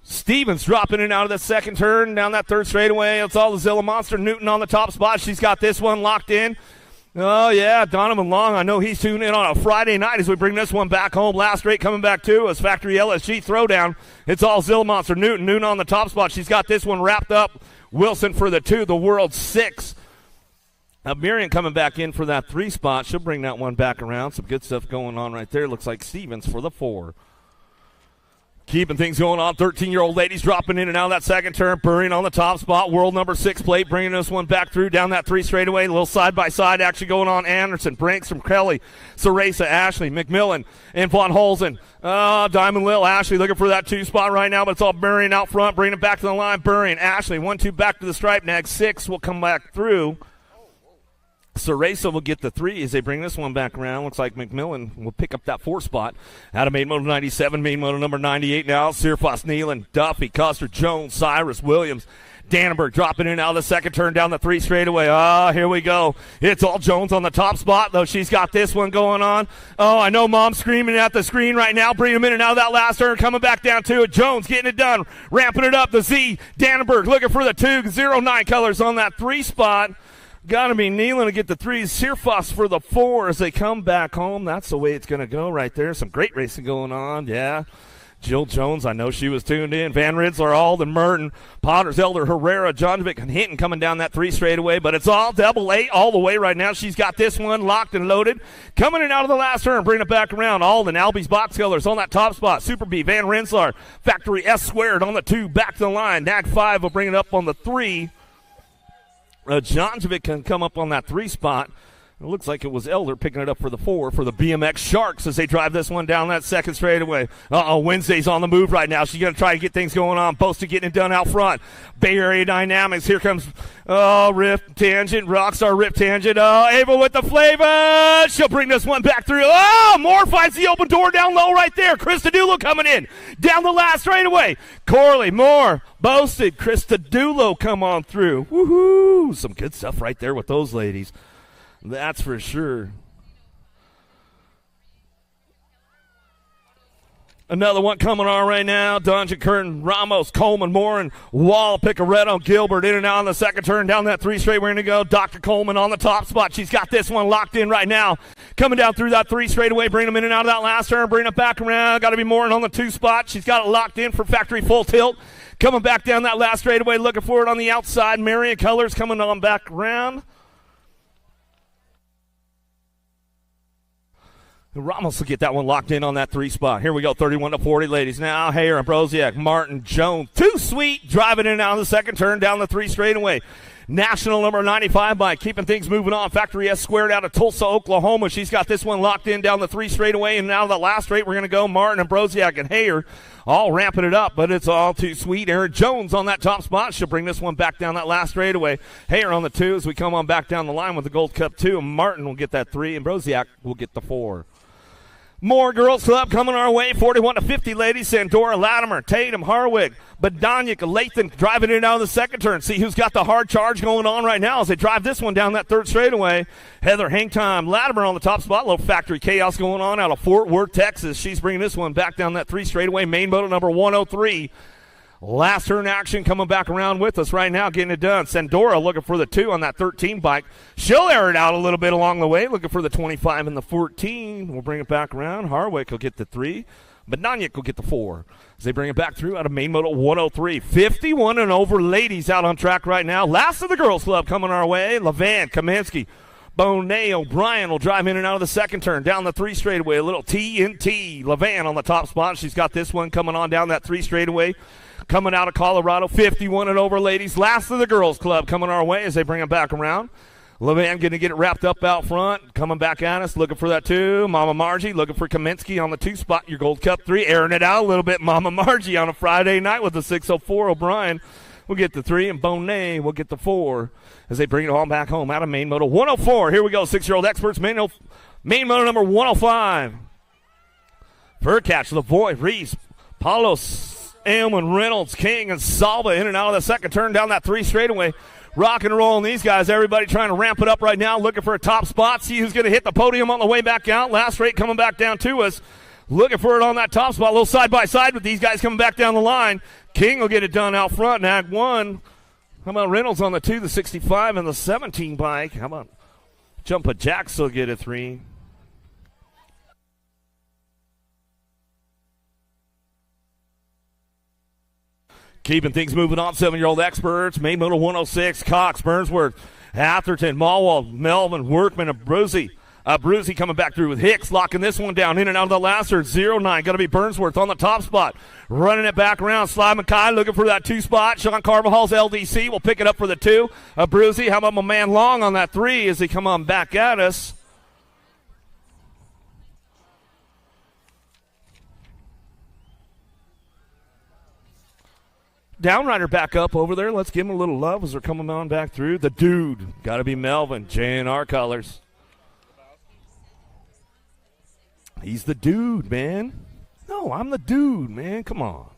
Stevens dropping in out of the 2nd turn, down that 3rd straightaway. It's all the Zilla Monster. Newton on the top spot. She's got this one locked in. Oh, yeah, Donovan Long. I know he's tuned in on a Friday night as we bring this one back home. Last straight coming back too as Factory LSG throwdown. It's all Zilla Monster. Newton on the top spot. She's got this one wrapped up. Wilson for the 2, the world 6. Miriam coming back in for that 3 spot. She'll bring that one back around. Some good stuff going on right there. Looks like Stevens for the 4. Keeping things going on. 13-year-old ladies dropping in and out of that 2nd turn. Burring on the top spot. World number 6 plate. Bringing this one back through down that 3 straightaway. A little side-by-side action going on. Anderson, Branks from Kelly, Ceresa, Ashley, McMillan, and Von Holzen. Diamond Lil, Ashley looking for that 2 spot right now, but it's all Burring out front. Bringing it back to the line. Burring, Ashley, 1-2 back to the stripe. Nag 6 will come back through. Ceresa will get the 3 as they bring this one back around. Looks like McMillan will pick up that 4 spot. Out of main moto 97, main moto number 98 now. Searfoss, Nealon, Duffy, Custer, Jones, Cyrus, Williams. Dannenberg dropping in out of the second turn down the 3 straightaway. Here we go. It's all Jones on the top spot, though. She's got this one going on. Oh, I know Mom's screaming at the screen right now. Bring him in and out of that last turn. Coming back down to it. Jones getting it done. Ramping it up. The Z. Dannenberg looking for the 2-0-9 colors on that 3 spot. Got to be Nealon to get the 3. Searfoss for the 4 as they come back home. That's the way it's going to go right there. Some great racing going on. Yeah. Jill Jones, I know she was tuned in. Van Ridsler, Alden, Merton, Potters, Elder, Herrera, Johnvik, and Hinton coming down that 3 straightaway. But it's all double 8 all the way right now. She's got this one locked and loaded. Coming in out of the last turn, bringing it back around. Alden, Albie's box colors on that top spot. Super B, Van Ridsler, Factory S squared on the 2, back to the line. Nag 5 will bring it up on the 3. Johnvik can come up on that 3 spot. It looks like it was Elder picking it up for the 4 for the BMX Sharks as they drive this one down that second straightaway. Wednesday's on the move right now. She's going to try to get things going on. Posted getting it done out front. Bay Area Dynamics. Here comes Rip Tangent. Rockstar Rip Tangent. Ava with the flavor. She'll bring this one back through. Moore finds the open door down low right there. Krista Dulo coming in. Down the last straightaway. Corley, Moore, Boasted. Krista Dulo come on through. Woohoo! Some good stuff right there with those ladies. That's for sure. Another one coming on right now. Dungeon Curtin, Ramos, Coleman, Moore, and Wall, Picaretto, Gilbert in and out on the second turn. Down that 3 straight, we're going to go. Dr. Coleman on the top spot. She's got this one locked in right now. Coming down through that 3 straightaway, bring them in and out of that last turn. Bring it back around. Got to be Moore on the 2 spot. She's got it locked in for Factory Full Tilt. Coming back down that last straightaway, looking for it on the outside. Marion Colors coming on back around. Ramos will get that one locked in on that 3 spot. Here we go, 31-40, ladies. Now, Hayer and Broziak, Martin, Jones. Too sweet, driving in and out of the second turn down the 3 straightaway. National number 95 by keeping things moving on. Factory S squared out of Tulsa, Oklahoma. She's got this one locked in down the 3 straightaway. And now the last straight, we're going to go. Martin and Broziak and Hayer all ramping it up, but it's all too sweet. Aaron Jones on that top spot. She'll bring this one back down that last straightaway. Hayer on the 2 as we come on back down the line with the Gold Cup 2. Martin will get that 3, and Broziak will get the 4. More Girls Club coming our way, 41-50, ladies. Sandora, Latimer, Tatum, Harwig, Badanyik, Lathan driving it out of the second turn. See who's got the hard charge going on right now as they drive this one down that 3rd straightaway. Heather, hang time, Latimer on the top spot. Little factory chaos going on out of Fort Worth, Texas. She's bringing this one back down that 3 straightaway. Main moto number 103. Last turn action coming back around with us right now, getting it done. Sandora looking for the 2 on that 13 bike. She'll air it out a little bit along the way, looking for the 25 and the 14. We'll bring it back around. Harwick will get the 3. Badanyik will get the 4. As they bring it back through out of main moto 103. 51 and over ladies out on track right now. Last of the Girls Club coming our way. Levan, Kaminsky, Bonet, O'Brien will drive in and out of the second turn. Down the 3 straightaway. A little TNT. Levan on the top spot. She's got this one coming on down that 3 straightaway. Coming out of Colorado, 51 and over, ladies. Last of the Girls Club coming our way as they bring it back around. Levan going to get it wrapped up out front. Coming back at us, looking for that 2. Mama Margie looking for Kaminsky on the 2 spot. Your Gold Cup 3, airing it out a little bit. Mama Margie on a Friday night with the 604. O'Brien will get the 3, and Bonet will get the 4 as they bring it all back home out of main moto 104. Here we go, 6-year-old experts, main moto number 105. Furcatch, Lavoie, Reese, Paulos, Elman, Reynolds, King, and Salva in and out of the second turn down that 3 straightaway. Rock and rolling these guys. Everybody trying to ramp it up right now, looking for a top spot. See who's going to hit the podium on the way back out. Last rate coming back down to us. Looking for it on that top spot. A little side-by-side with these guys coming back down the line. King will get it done out front. Nag 1. How about Reynolds on the 2, the 65, and the 17 bike? How about Jumpa Jacks will get a 3. Keeping things moving on, 7-year-old experts. Main moto 106, Cox, Burnsworth, Atherton, Malwald, Melvin, Workman, and Bruzy. Bruzy coming back through with Hicks, locking this one down in and out of the last turn. 0-9, going to be Burnsworth on the top spot. Running it back around. Sly Mackay looking for that 2 spot. Sean Carvajal's LDC will pick it up for the 2. Bruzy, how about my man Long on that 3 as he come on back at us. downrider back up over there. Let's give him a little love as they're coming on back through. The dude. Got to be Melvin. JNR colors. He's the dude, man. No, I'm the dude, man. Come on.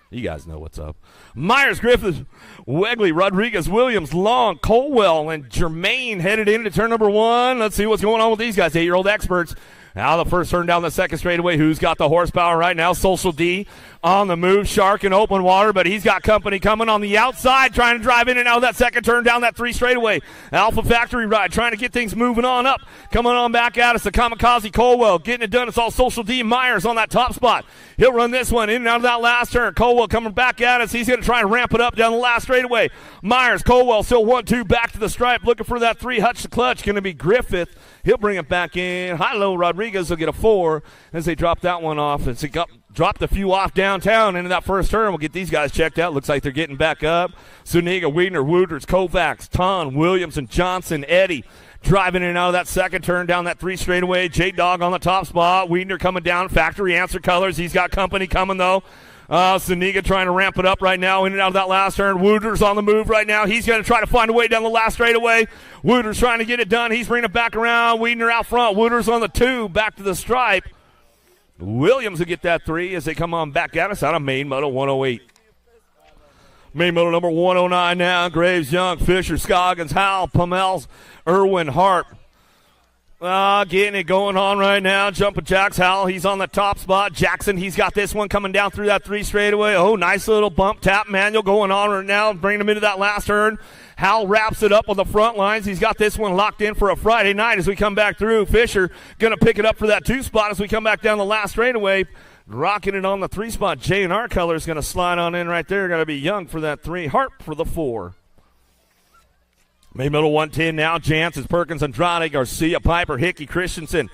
You guys know what's up. Myers, Griffith, Wegley, Rodriguez, Williams, Long, Colwell, and Jermaine headed into turn number 1. Let's see what's going on with these guys, 8-year-old experts. Now the first turn down the second straightaway. Who's got the horsepower right now? Social D on the move. Shark in open water, but he's got company coming on the outside, trying to drive in and out of that second turn down that 3 straightaway. Alpha Factory ride, trying to get things moving on up. Coming on back at us, the Kamikaze Colwell getting it done. It's all Social D. Myers on that top spot. He'll run this one in and out of that last turn. Colwell coming back at us. He's going to try and ramp it up down the last straightaway. Myers, Colwell still 1-2 back to the stripe, looking for that 3 hutch to clutch. Going to be Griffith. He'll bring it back in. High-low Rodriguez will get a 4 as they drop that one off. As they dropped a few off downtown into that first turn. We'll get these guys checked out. Looks like they're getting back up. Zuniga, Wiedner, Wooters, Kovacs, Ton, Williams, and Johnson, Eddie driving in and out of that second turn down that 3 straightaway. J-Dog on the top spot. Wiedner coming down. Factory answer colors. He's got company coming, though. Zuniga trying to ramp it up right now in and out of that last turn. Wooters on the move right now. He's going to try to find a way down the last straightaway. Wooters trying to get it done. He's bringing it back around. Wiedner out front. Wooters on the 2, back to the stripe. Williams will get that 3 as they come on back at us out of main moto 108. Main moto number 109 now. Graves, Young, Fisher, Scoggins, Howell, Pummels, Irwin, Hart. Getting it going on right now. Jumping Jacks Howell. He's on the top spot. Jackson, he's got this one coming down through that 3 straightaway. Oh, nice little bump tap manual going on right now. Bringing him into that last turn. Howell wraps it up on the front lines. He's got this one locked in for a Friday night as we come back through. Fisher going to pick it up for that 2 spot as we come back down the last straightaway. Rocking it on the 3 spot. J&R color is going to slide on in right there. Going to be Young for that 3. Hart for the 4. Main middle 110 now. Jansen, Perkins, Andrade, Garcia, Piper, Hickey, Christensen,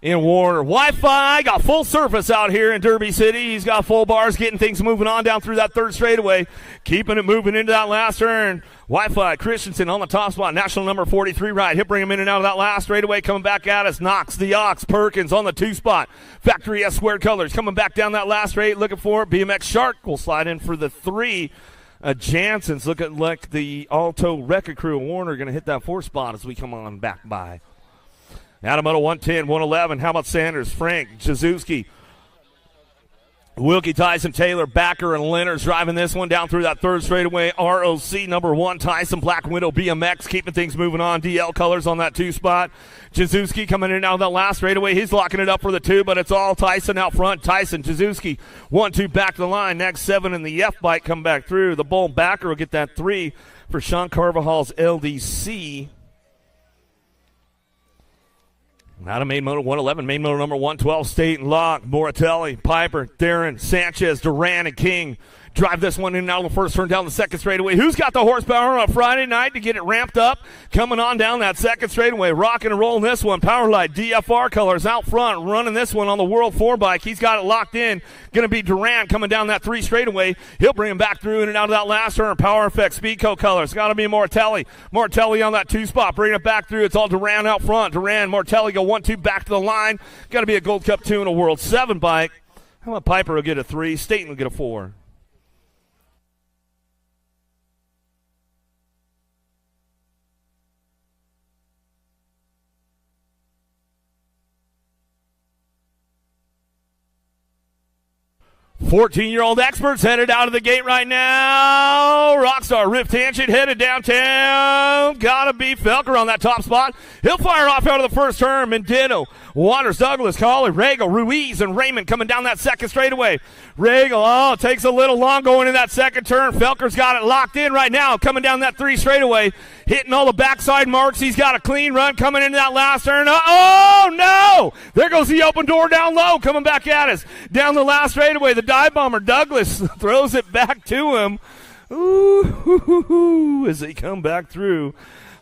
in Warner. Wi-Fi got full surface out here in Derby City. He's got full bars, getting things moving on down through that 3rd straightaway. Keeping it moving into that last turn. Wi-Fi, Christensen on the top spot. National number 43 ride. He'll bring him in and out of that last straightaway. Coming back at us. Knox, the Ox, Perkins on the 2 spot. Factory S squared colors. Coming back down that last straight. Looking for it. BMX Shark will slide in for the 3. Jansen's looking like the Alto Wrecker Crew. Warner going to hit that 4 spot as we come on back by. Adam Moto 110, 111. How about Sanders, Frank, Jazewski, Wilkie, Tyson, Taylor, Backer, and Leonard's driving this one down through that 3rd straightaway. ROC number 1, Tyson, Black Widow, BMX, keeping things moving on. DL colors on that 2 spot. Jazewski coming in and out of that last straightaway. He's locking it up for the 2, but it's all Tyson out front. Tyson, Jazewski, 1-2 back to the line. Next 7 in the F bike come back through. The Bull Backer will get that 3 for Sean Carvajal's LDC. Out of main motor 111, main motor number 112, State and Locke, Moratelli, Piper, Darren, Sanchez, Duran, and King. Drive this one in and out of the first turn down the 2nd straightaway. Who's got the horsepower on a Friday night to get it ramped up? Coming on down that 2nd straightaway. Rocking and rolling this one. Powerlight, DFR colors out front. Running this one on the World 4 bike. He's got it locked in. Going to be Duran coming down that 3 straightaway. He'll bring him back through in and out of that last turn. Power Effect, Speedco colors. Got to be Mortelli. Mortelli on that 2 spot. Bringing it back through. It's all Duran out front. Duran, Mortelli go 1-2 back to the line. Got to be a Gold Cup 2 and a World 7 bike. How about Piper will get a 3. Staten will get a 4. $14-year-old experts headed out of the gate right now. Rockstar, Rift Tangent headed downtown. Gotta be Felker on that top spot. He'll fire off out of the first turn. Mendino, Waters, Douglas, Colley, Regal, Ruiz, and Raymond coming down that 2nd straightaway. Regal, takes a little long going in that 2nd turn. Felker's got it locked in right now, coming down that 3 straightaway, hitting all the backside marks. He's got a clean run coming into that last turn. Oh, no! There goes the open door down low, coming back at us. Down the last straightaway, the dive bomber, Douglas, throws it back to him. Ooh, as they come back through.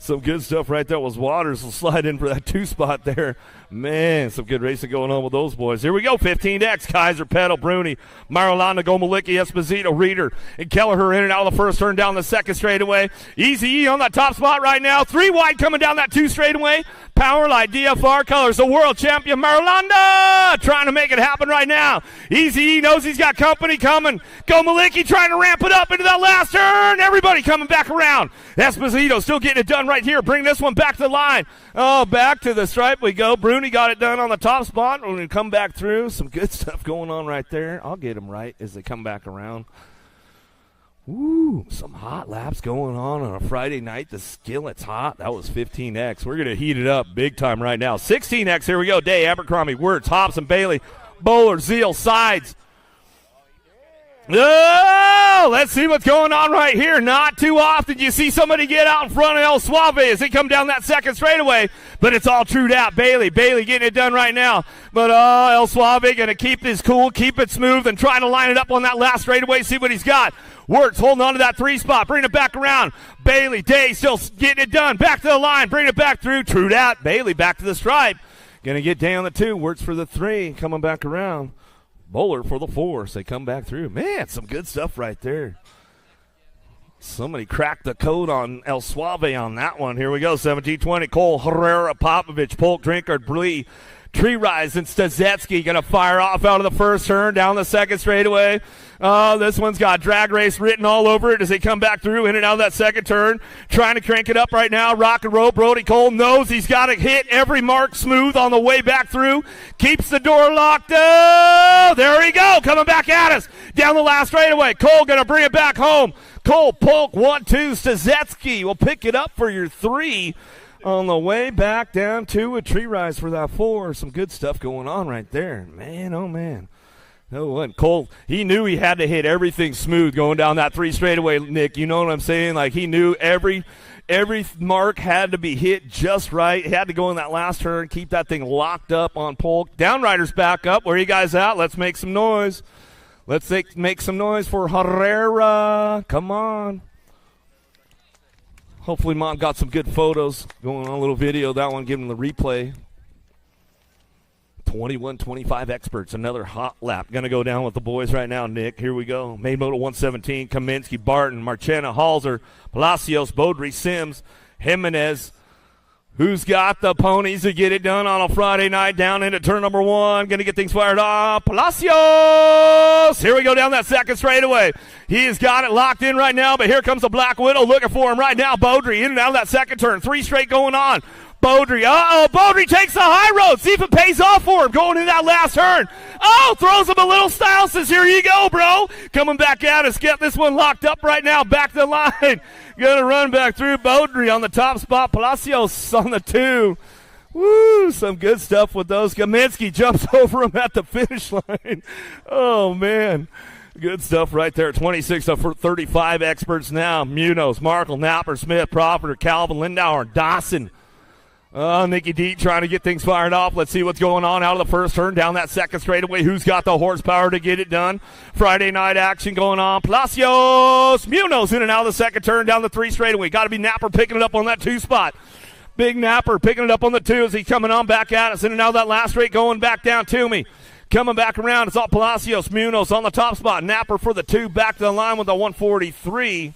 Some good stuff right there. Was Waters will slide in for that 2 spot there. Man, some good racing going on with those boys. Here we go, 15X, Kaiser, Petal, Bruni, Marilana, Gomalicki, Esposito, Reeder, and Kelleher in and out of the first turn down the second straightaway. Easy E on that top spot right now. 3 wide coming down that 2 straightaway. Powerlight, DFR Colors, the world champion, Marilana, trying to make it happen right now. Easy E knows he's got company coming. Gomalicki trying to ramp it up into that last turn. Everybody coming back around. Esposito still getting it done right here. Bring this one back to the line. Oh, back to the stripe we go. Bruni got it done on the top spot. We're going to come back through. Some good stuff going on right there. I'll get them right as they come back around. Ooh, some hot laps going on a Friday night. The skillet's hot. That was 15X. We're going to heat it up big time right now. 16X, here we go. Day, Abercrombie, Wirtz, Hobson, Bailey, Bowler, Zeal, Sides. Oh, let's see what's going on right here. Not too often you see somebody get out in front of El Suave as they come down that second straightaway, but it's all trued out. Bailey getting it done right now. But El Suave going to keep this cool, keep it smooth, and trying to line it up on that last straightaway, see what he's got. Wirtz holding on to that 3 spot, bring it back around. Bailey, Day still getting it done. Back to the line, bring it back through. Trued out. Bailey back to the stripe. Going to get Day on the 2. Wirtz for the 3, coming back around. Bowler for the 4, so they come back through. Man, some good stuff right there. Somebody cracked the code on El Suave on that one. Here we go, 17-20. Cole, Herrera, Popovich, Polk, Drinkard, Blee, Tree Rise, and Stazetsky going to fire off out of the first turn, down the second straightaway. Oh, this one's got drag race written all over it as they come back through in and out of that second turn. Trying to crank it up right now. Rock and roll. Brody Cole knows he's got to hit every mark smooth on the way back through. Keeps the door locked. Oh, there he go. Coming back at us. Down the last straightaway. Cole going to bring it back home. Cole, Polk, 1-2. Stazetsky will pick it up for your 3. On the way back down to a Tree Rise for that 4. Some good stuff going on right there. Man, oh, man. No one. Cole, he knew he had to hit everything smooth going down that 3 straightaway, Nick. You know what I'm saying? Like, he knew every mark had to be hit just right. He had to go in that last turn, keep that thing locked up on Polk. Downriders back up. Where are you guys at? Let's make some noise. Let's make some noise for Herrera. Come on. Hopefully Mom got some good photos going on, a little video. That one, giving the replay. 21-25 experts, another hot lap. Going to go down with the boys right now, Nick. Here we go. Main moto 117, Kaminsky, Barton, Marchena, Halzer, Palacios, Beaudry, Sims, Jimenez. Who's got the ponies to get it done on a Friday night down into turn number 1? Going to get things fired off. Palacios! Here we go down that second straightaway. He has got it locked in right now, but here comes the Black Widow looking for him right now. Beaudry in and out of that second turn. 3 straight going on. Beaudry, Beaudry takes the high road. See if it pays off for him going in that last turn. Oh, throws him a little style, says, here you go, bro. Coming back at us, get this one locked up right now, back to the line. Gonna run back through. Beaudry on the top spot, Palacios on the 2. Woo, some good stuff with those. Kaminsky jumps over him at the finish line. Oh, man. Good stuff right there. 26-35 experts now. Munoz, Markle, Napper, Smith, Profiter, Calvin, Lindauer, Dawson. Nicky D trying to get things fired off. Let's see what's going on out of the first turn. Down that second straightaway. Who's got the horsepower to get it done? Friday night action going on. Palacios. Munoz in and out of the second turn. Down the 3 straightaway. Got to be Napper picking it up on that 2 spot. Big Napper picking it up on the 2 as he's coming on back at us. In and out of that last straight going back down to me. Coming back around. It's all Palacios. Munoz on the top spot. Napper for the 2. Back to the line with the 143.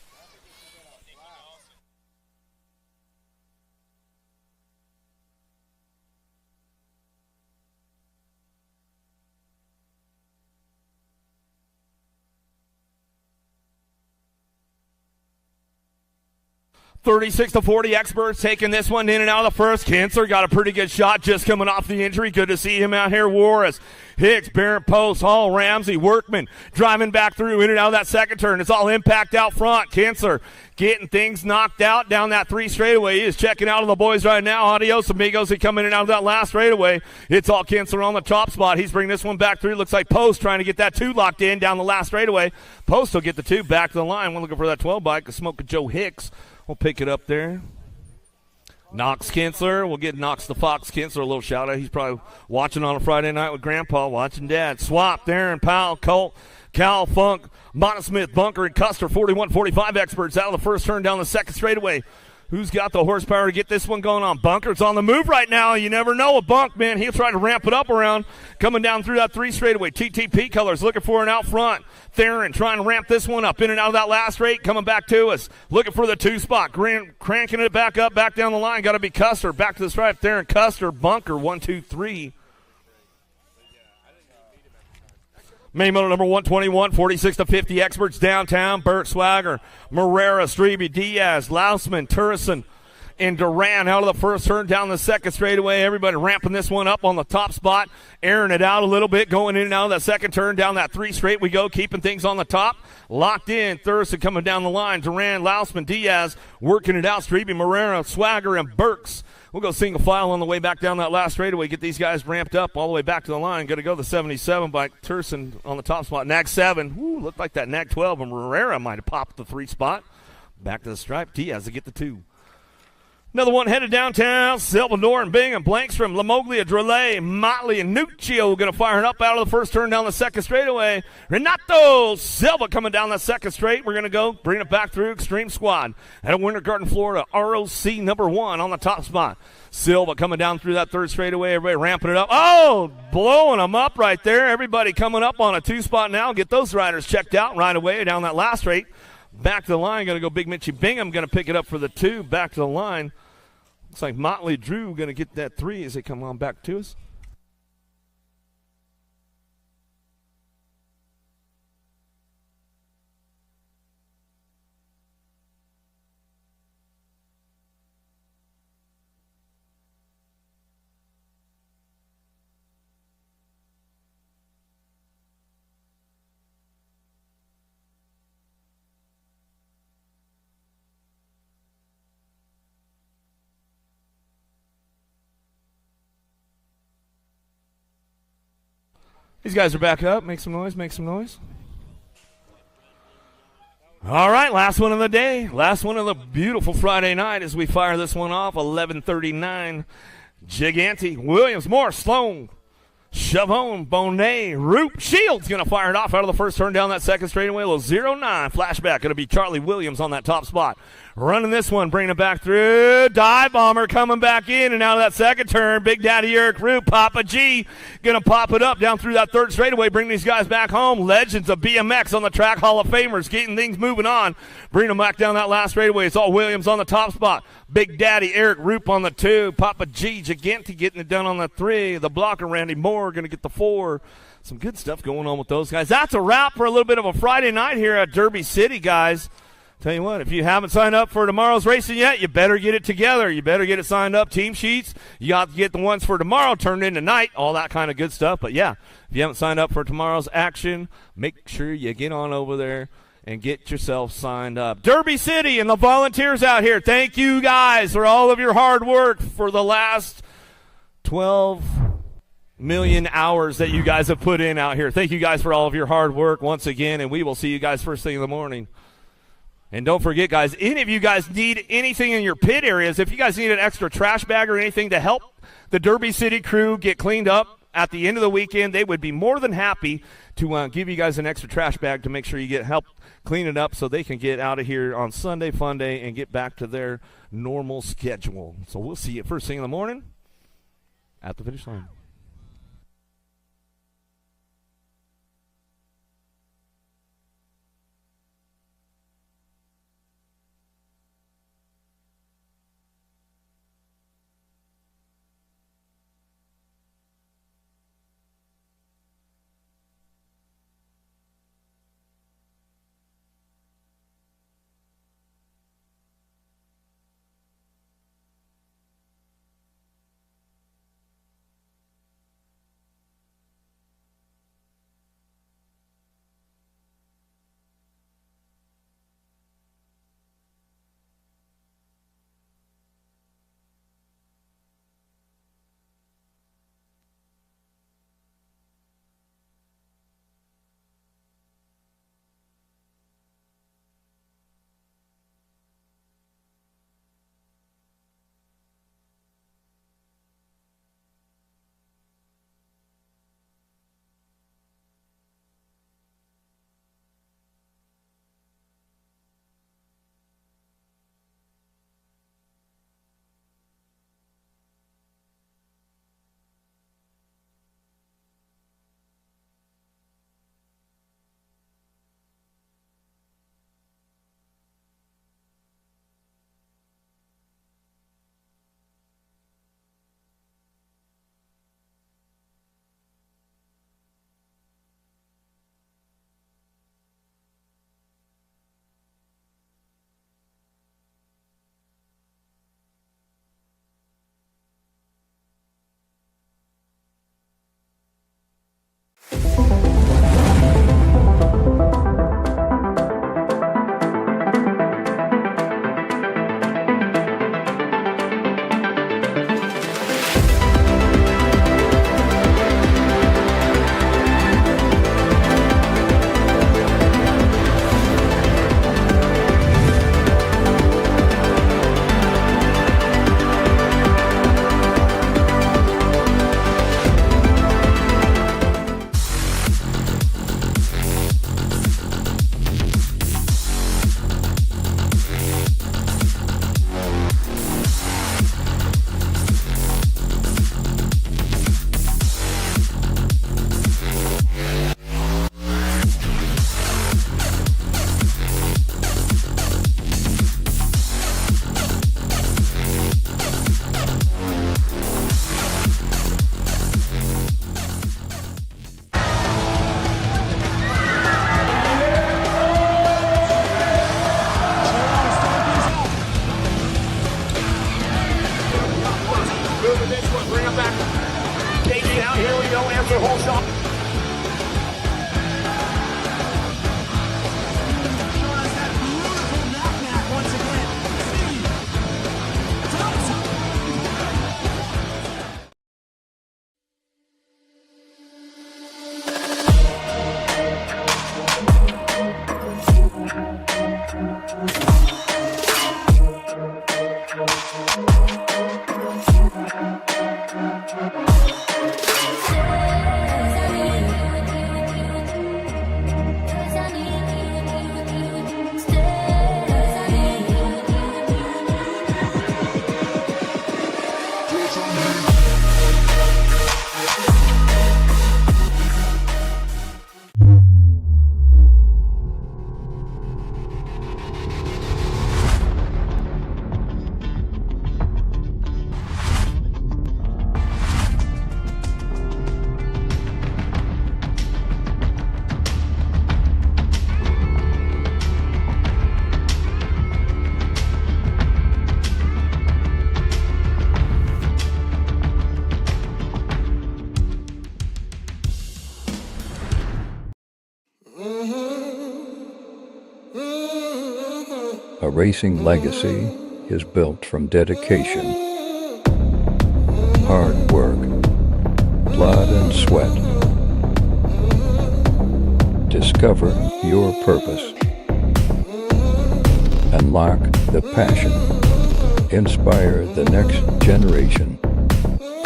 36-40 experts taking this one in and out of the first. Kinser got a pretty good shot just coming off the injury. Good to see him out here. Warris, Hicks, Barrett, Post, Hall, Ramsey, Workman driving back through in and out of that second turn. It's all impact out front. Kinser getting things knocked out down that 3 straightaway. He is checking out of the boys right now. Adios, amigos. He come in and out of that last straightaway. It's all Kinser on the top spot. He's bringing this one back through. Looks like Post trying to get that 2 locked in down the last straightaway. Post will get the 2 back to the line. We're looking for that 12 bike. The smoke of Joe Hicks. We'll pick it up there. Knox Kinsler. We'll get Knox the Fox Kinsler a little shout out. He's probably watching on a Friday night with Grandpa, watching Dad. Swap, Darren, Powell, Colt, Cal, Funk, Montesmith, Bunker, and Custer. 41-45 experts out of the first turn down the second straightaway. Who's got the horsepower to get this one going on? Bunker's on the move right now. You never know a Bunk, man. He'll try to ramp it up around. Coming down through that 3 straightaway. TTP Colors looking for it out front. Theron trying to ramp this one up in and out of that last straight. Coming back to us. Looking for the 2 spot. Cranking it back up, back down the line. Got to be Custer. Back to the stripe. Theron, Custer, Bunker. 1, 2, 3. Main motor number 121, 46 to 50 experts downtown. Burt, Swagger, Morera, Strebe, Diaz, Lausman, Turrison, and Duran out of the first turn down the second straightaway. Everybody ramping this one up on the top spot, airing it out a little bit, going in and out of that second turn. Down that 3 straight we go, keeping things on the top. Locked in, Thurston coming down the line. Duran, Lausman, Diaz working it out. Strebe, Morera, Swagger, and Burks. We'll go single file on the way back down that last straightaway. Get these guys ramped up all the way back to the line. Got to go the 77 by Turson on the top spot. Nag 7. Woo, looked like that Nag 12. And Herrera might have popped the 3 spot. Back to the stripe. Diaz to get the 2. Another one headed downtown. Silvador and Bingham, Blankstrom, Lamoglia, Drelay, Motley, and Nuccio going to fire it up out of the first turn down the second straightaway. Renato Silva coming down the second straight. We're going to go bring it back through Extreme Squad out of Winter Garden, Florida. ROC number 1 on the top spot. Silva coming down through that third straightaway. Everybody ramping it up. Oh, blowing them up right there. Everybody coming up on a 2 spot now. Get those riders checked out right away down that last straight. Back to the line. Going to go Big Mitchie Bingham. Going to pick it up for the 2. Back to the line. Looks like Motley Drew going to get that 3 as they come on back to us. These guys are back up. Make some noise, make some noise. All right, last one of the day. Last one of the beautiful Friday night as we fire this one off. 11:39. Gigante, Williams, Moore, Sloan, Chavon, Bonet, Roop, Shields going to fire it off out of the first turn down that second straightaway. A little 0-9 flashback. Going to be Charlie Williams on that top spot. Running this one, bringing it back through. Dive Bomber coming back in and out of that second turn. Big Daddy Eric Roop, Papa G, going to pop it up down through that third straightaway. Bring these guys back home. Legends of BMX on the track, Hall of Famers, getting things moving on. Bring them back down that last straightaway. It's all Williams on the top spot. Big Daddy Eric Roop on the 2. Papa G, Gigante getting it done on the 3. The blocker, Randy Moore, going to get the 4. Some good stuff going on with those guys. That's a wrap for a little bit of a Friday night here at Derby City, guys. Tell you what, if you haven't signed up for tomorrow's racing yet, you better get it together. You better get it signed up. Team sheets, you got to get the ones for tomorrow turned in tonight, all that kind of good stuff. But, yeah, if you haven't signed up for tomorrow's action, make sure you get on over there and get yourself signed up. Derby City and the volunteers out here, thank you guys for all of your hard work for the last 12 million hours that you guys have put in out here. Thank you guys for all of your hard work once again, and we will see you guys first thing in the morning. And don't forget, guys, any of you guys need anything in your pit areas, if you guys need an extra trash bag or anything to help the Derby City crew get cleaned up at the end of the weekend, they would be more than happy to give you guys an extra trash bag to make sure you get help clean it up so they can get out of here on Sunday, fun day, and get back to their normal schedule. So we'll see you first thing in the morning at the finish line. their whole shot. A racing legacy is built from dedication, hard work, blood and sweat. Discover your purpose. Unlock the passion. Inspire the next generation.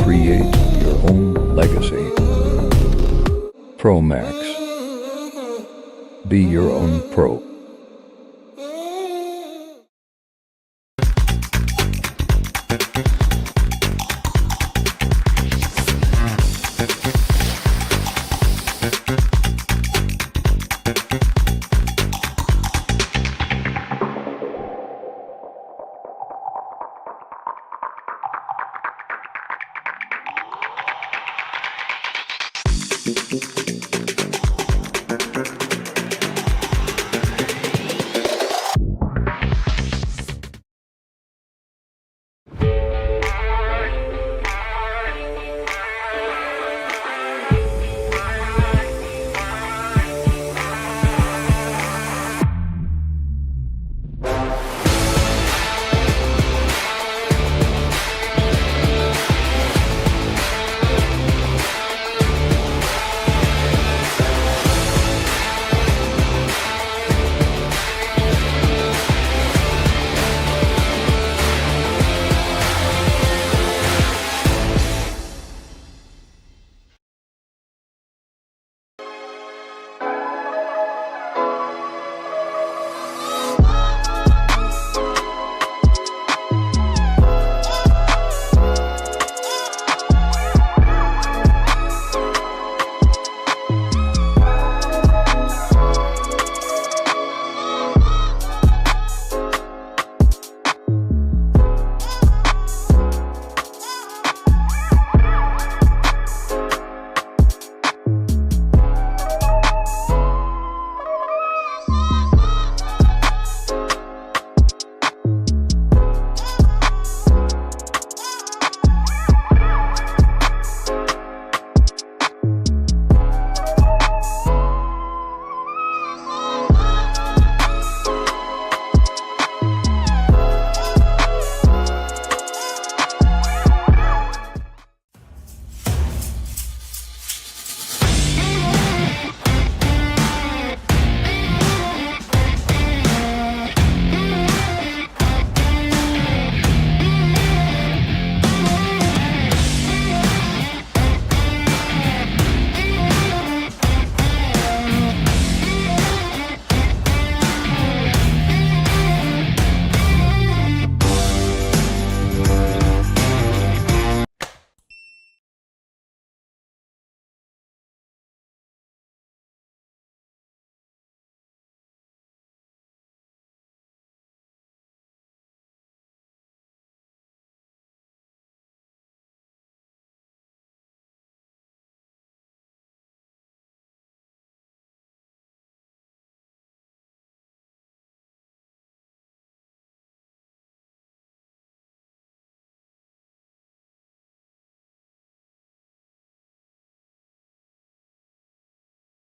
Create your own legacy. ProMax. Be your own pro.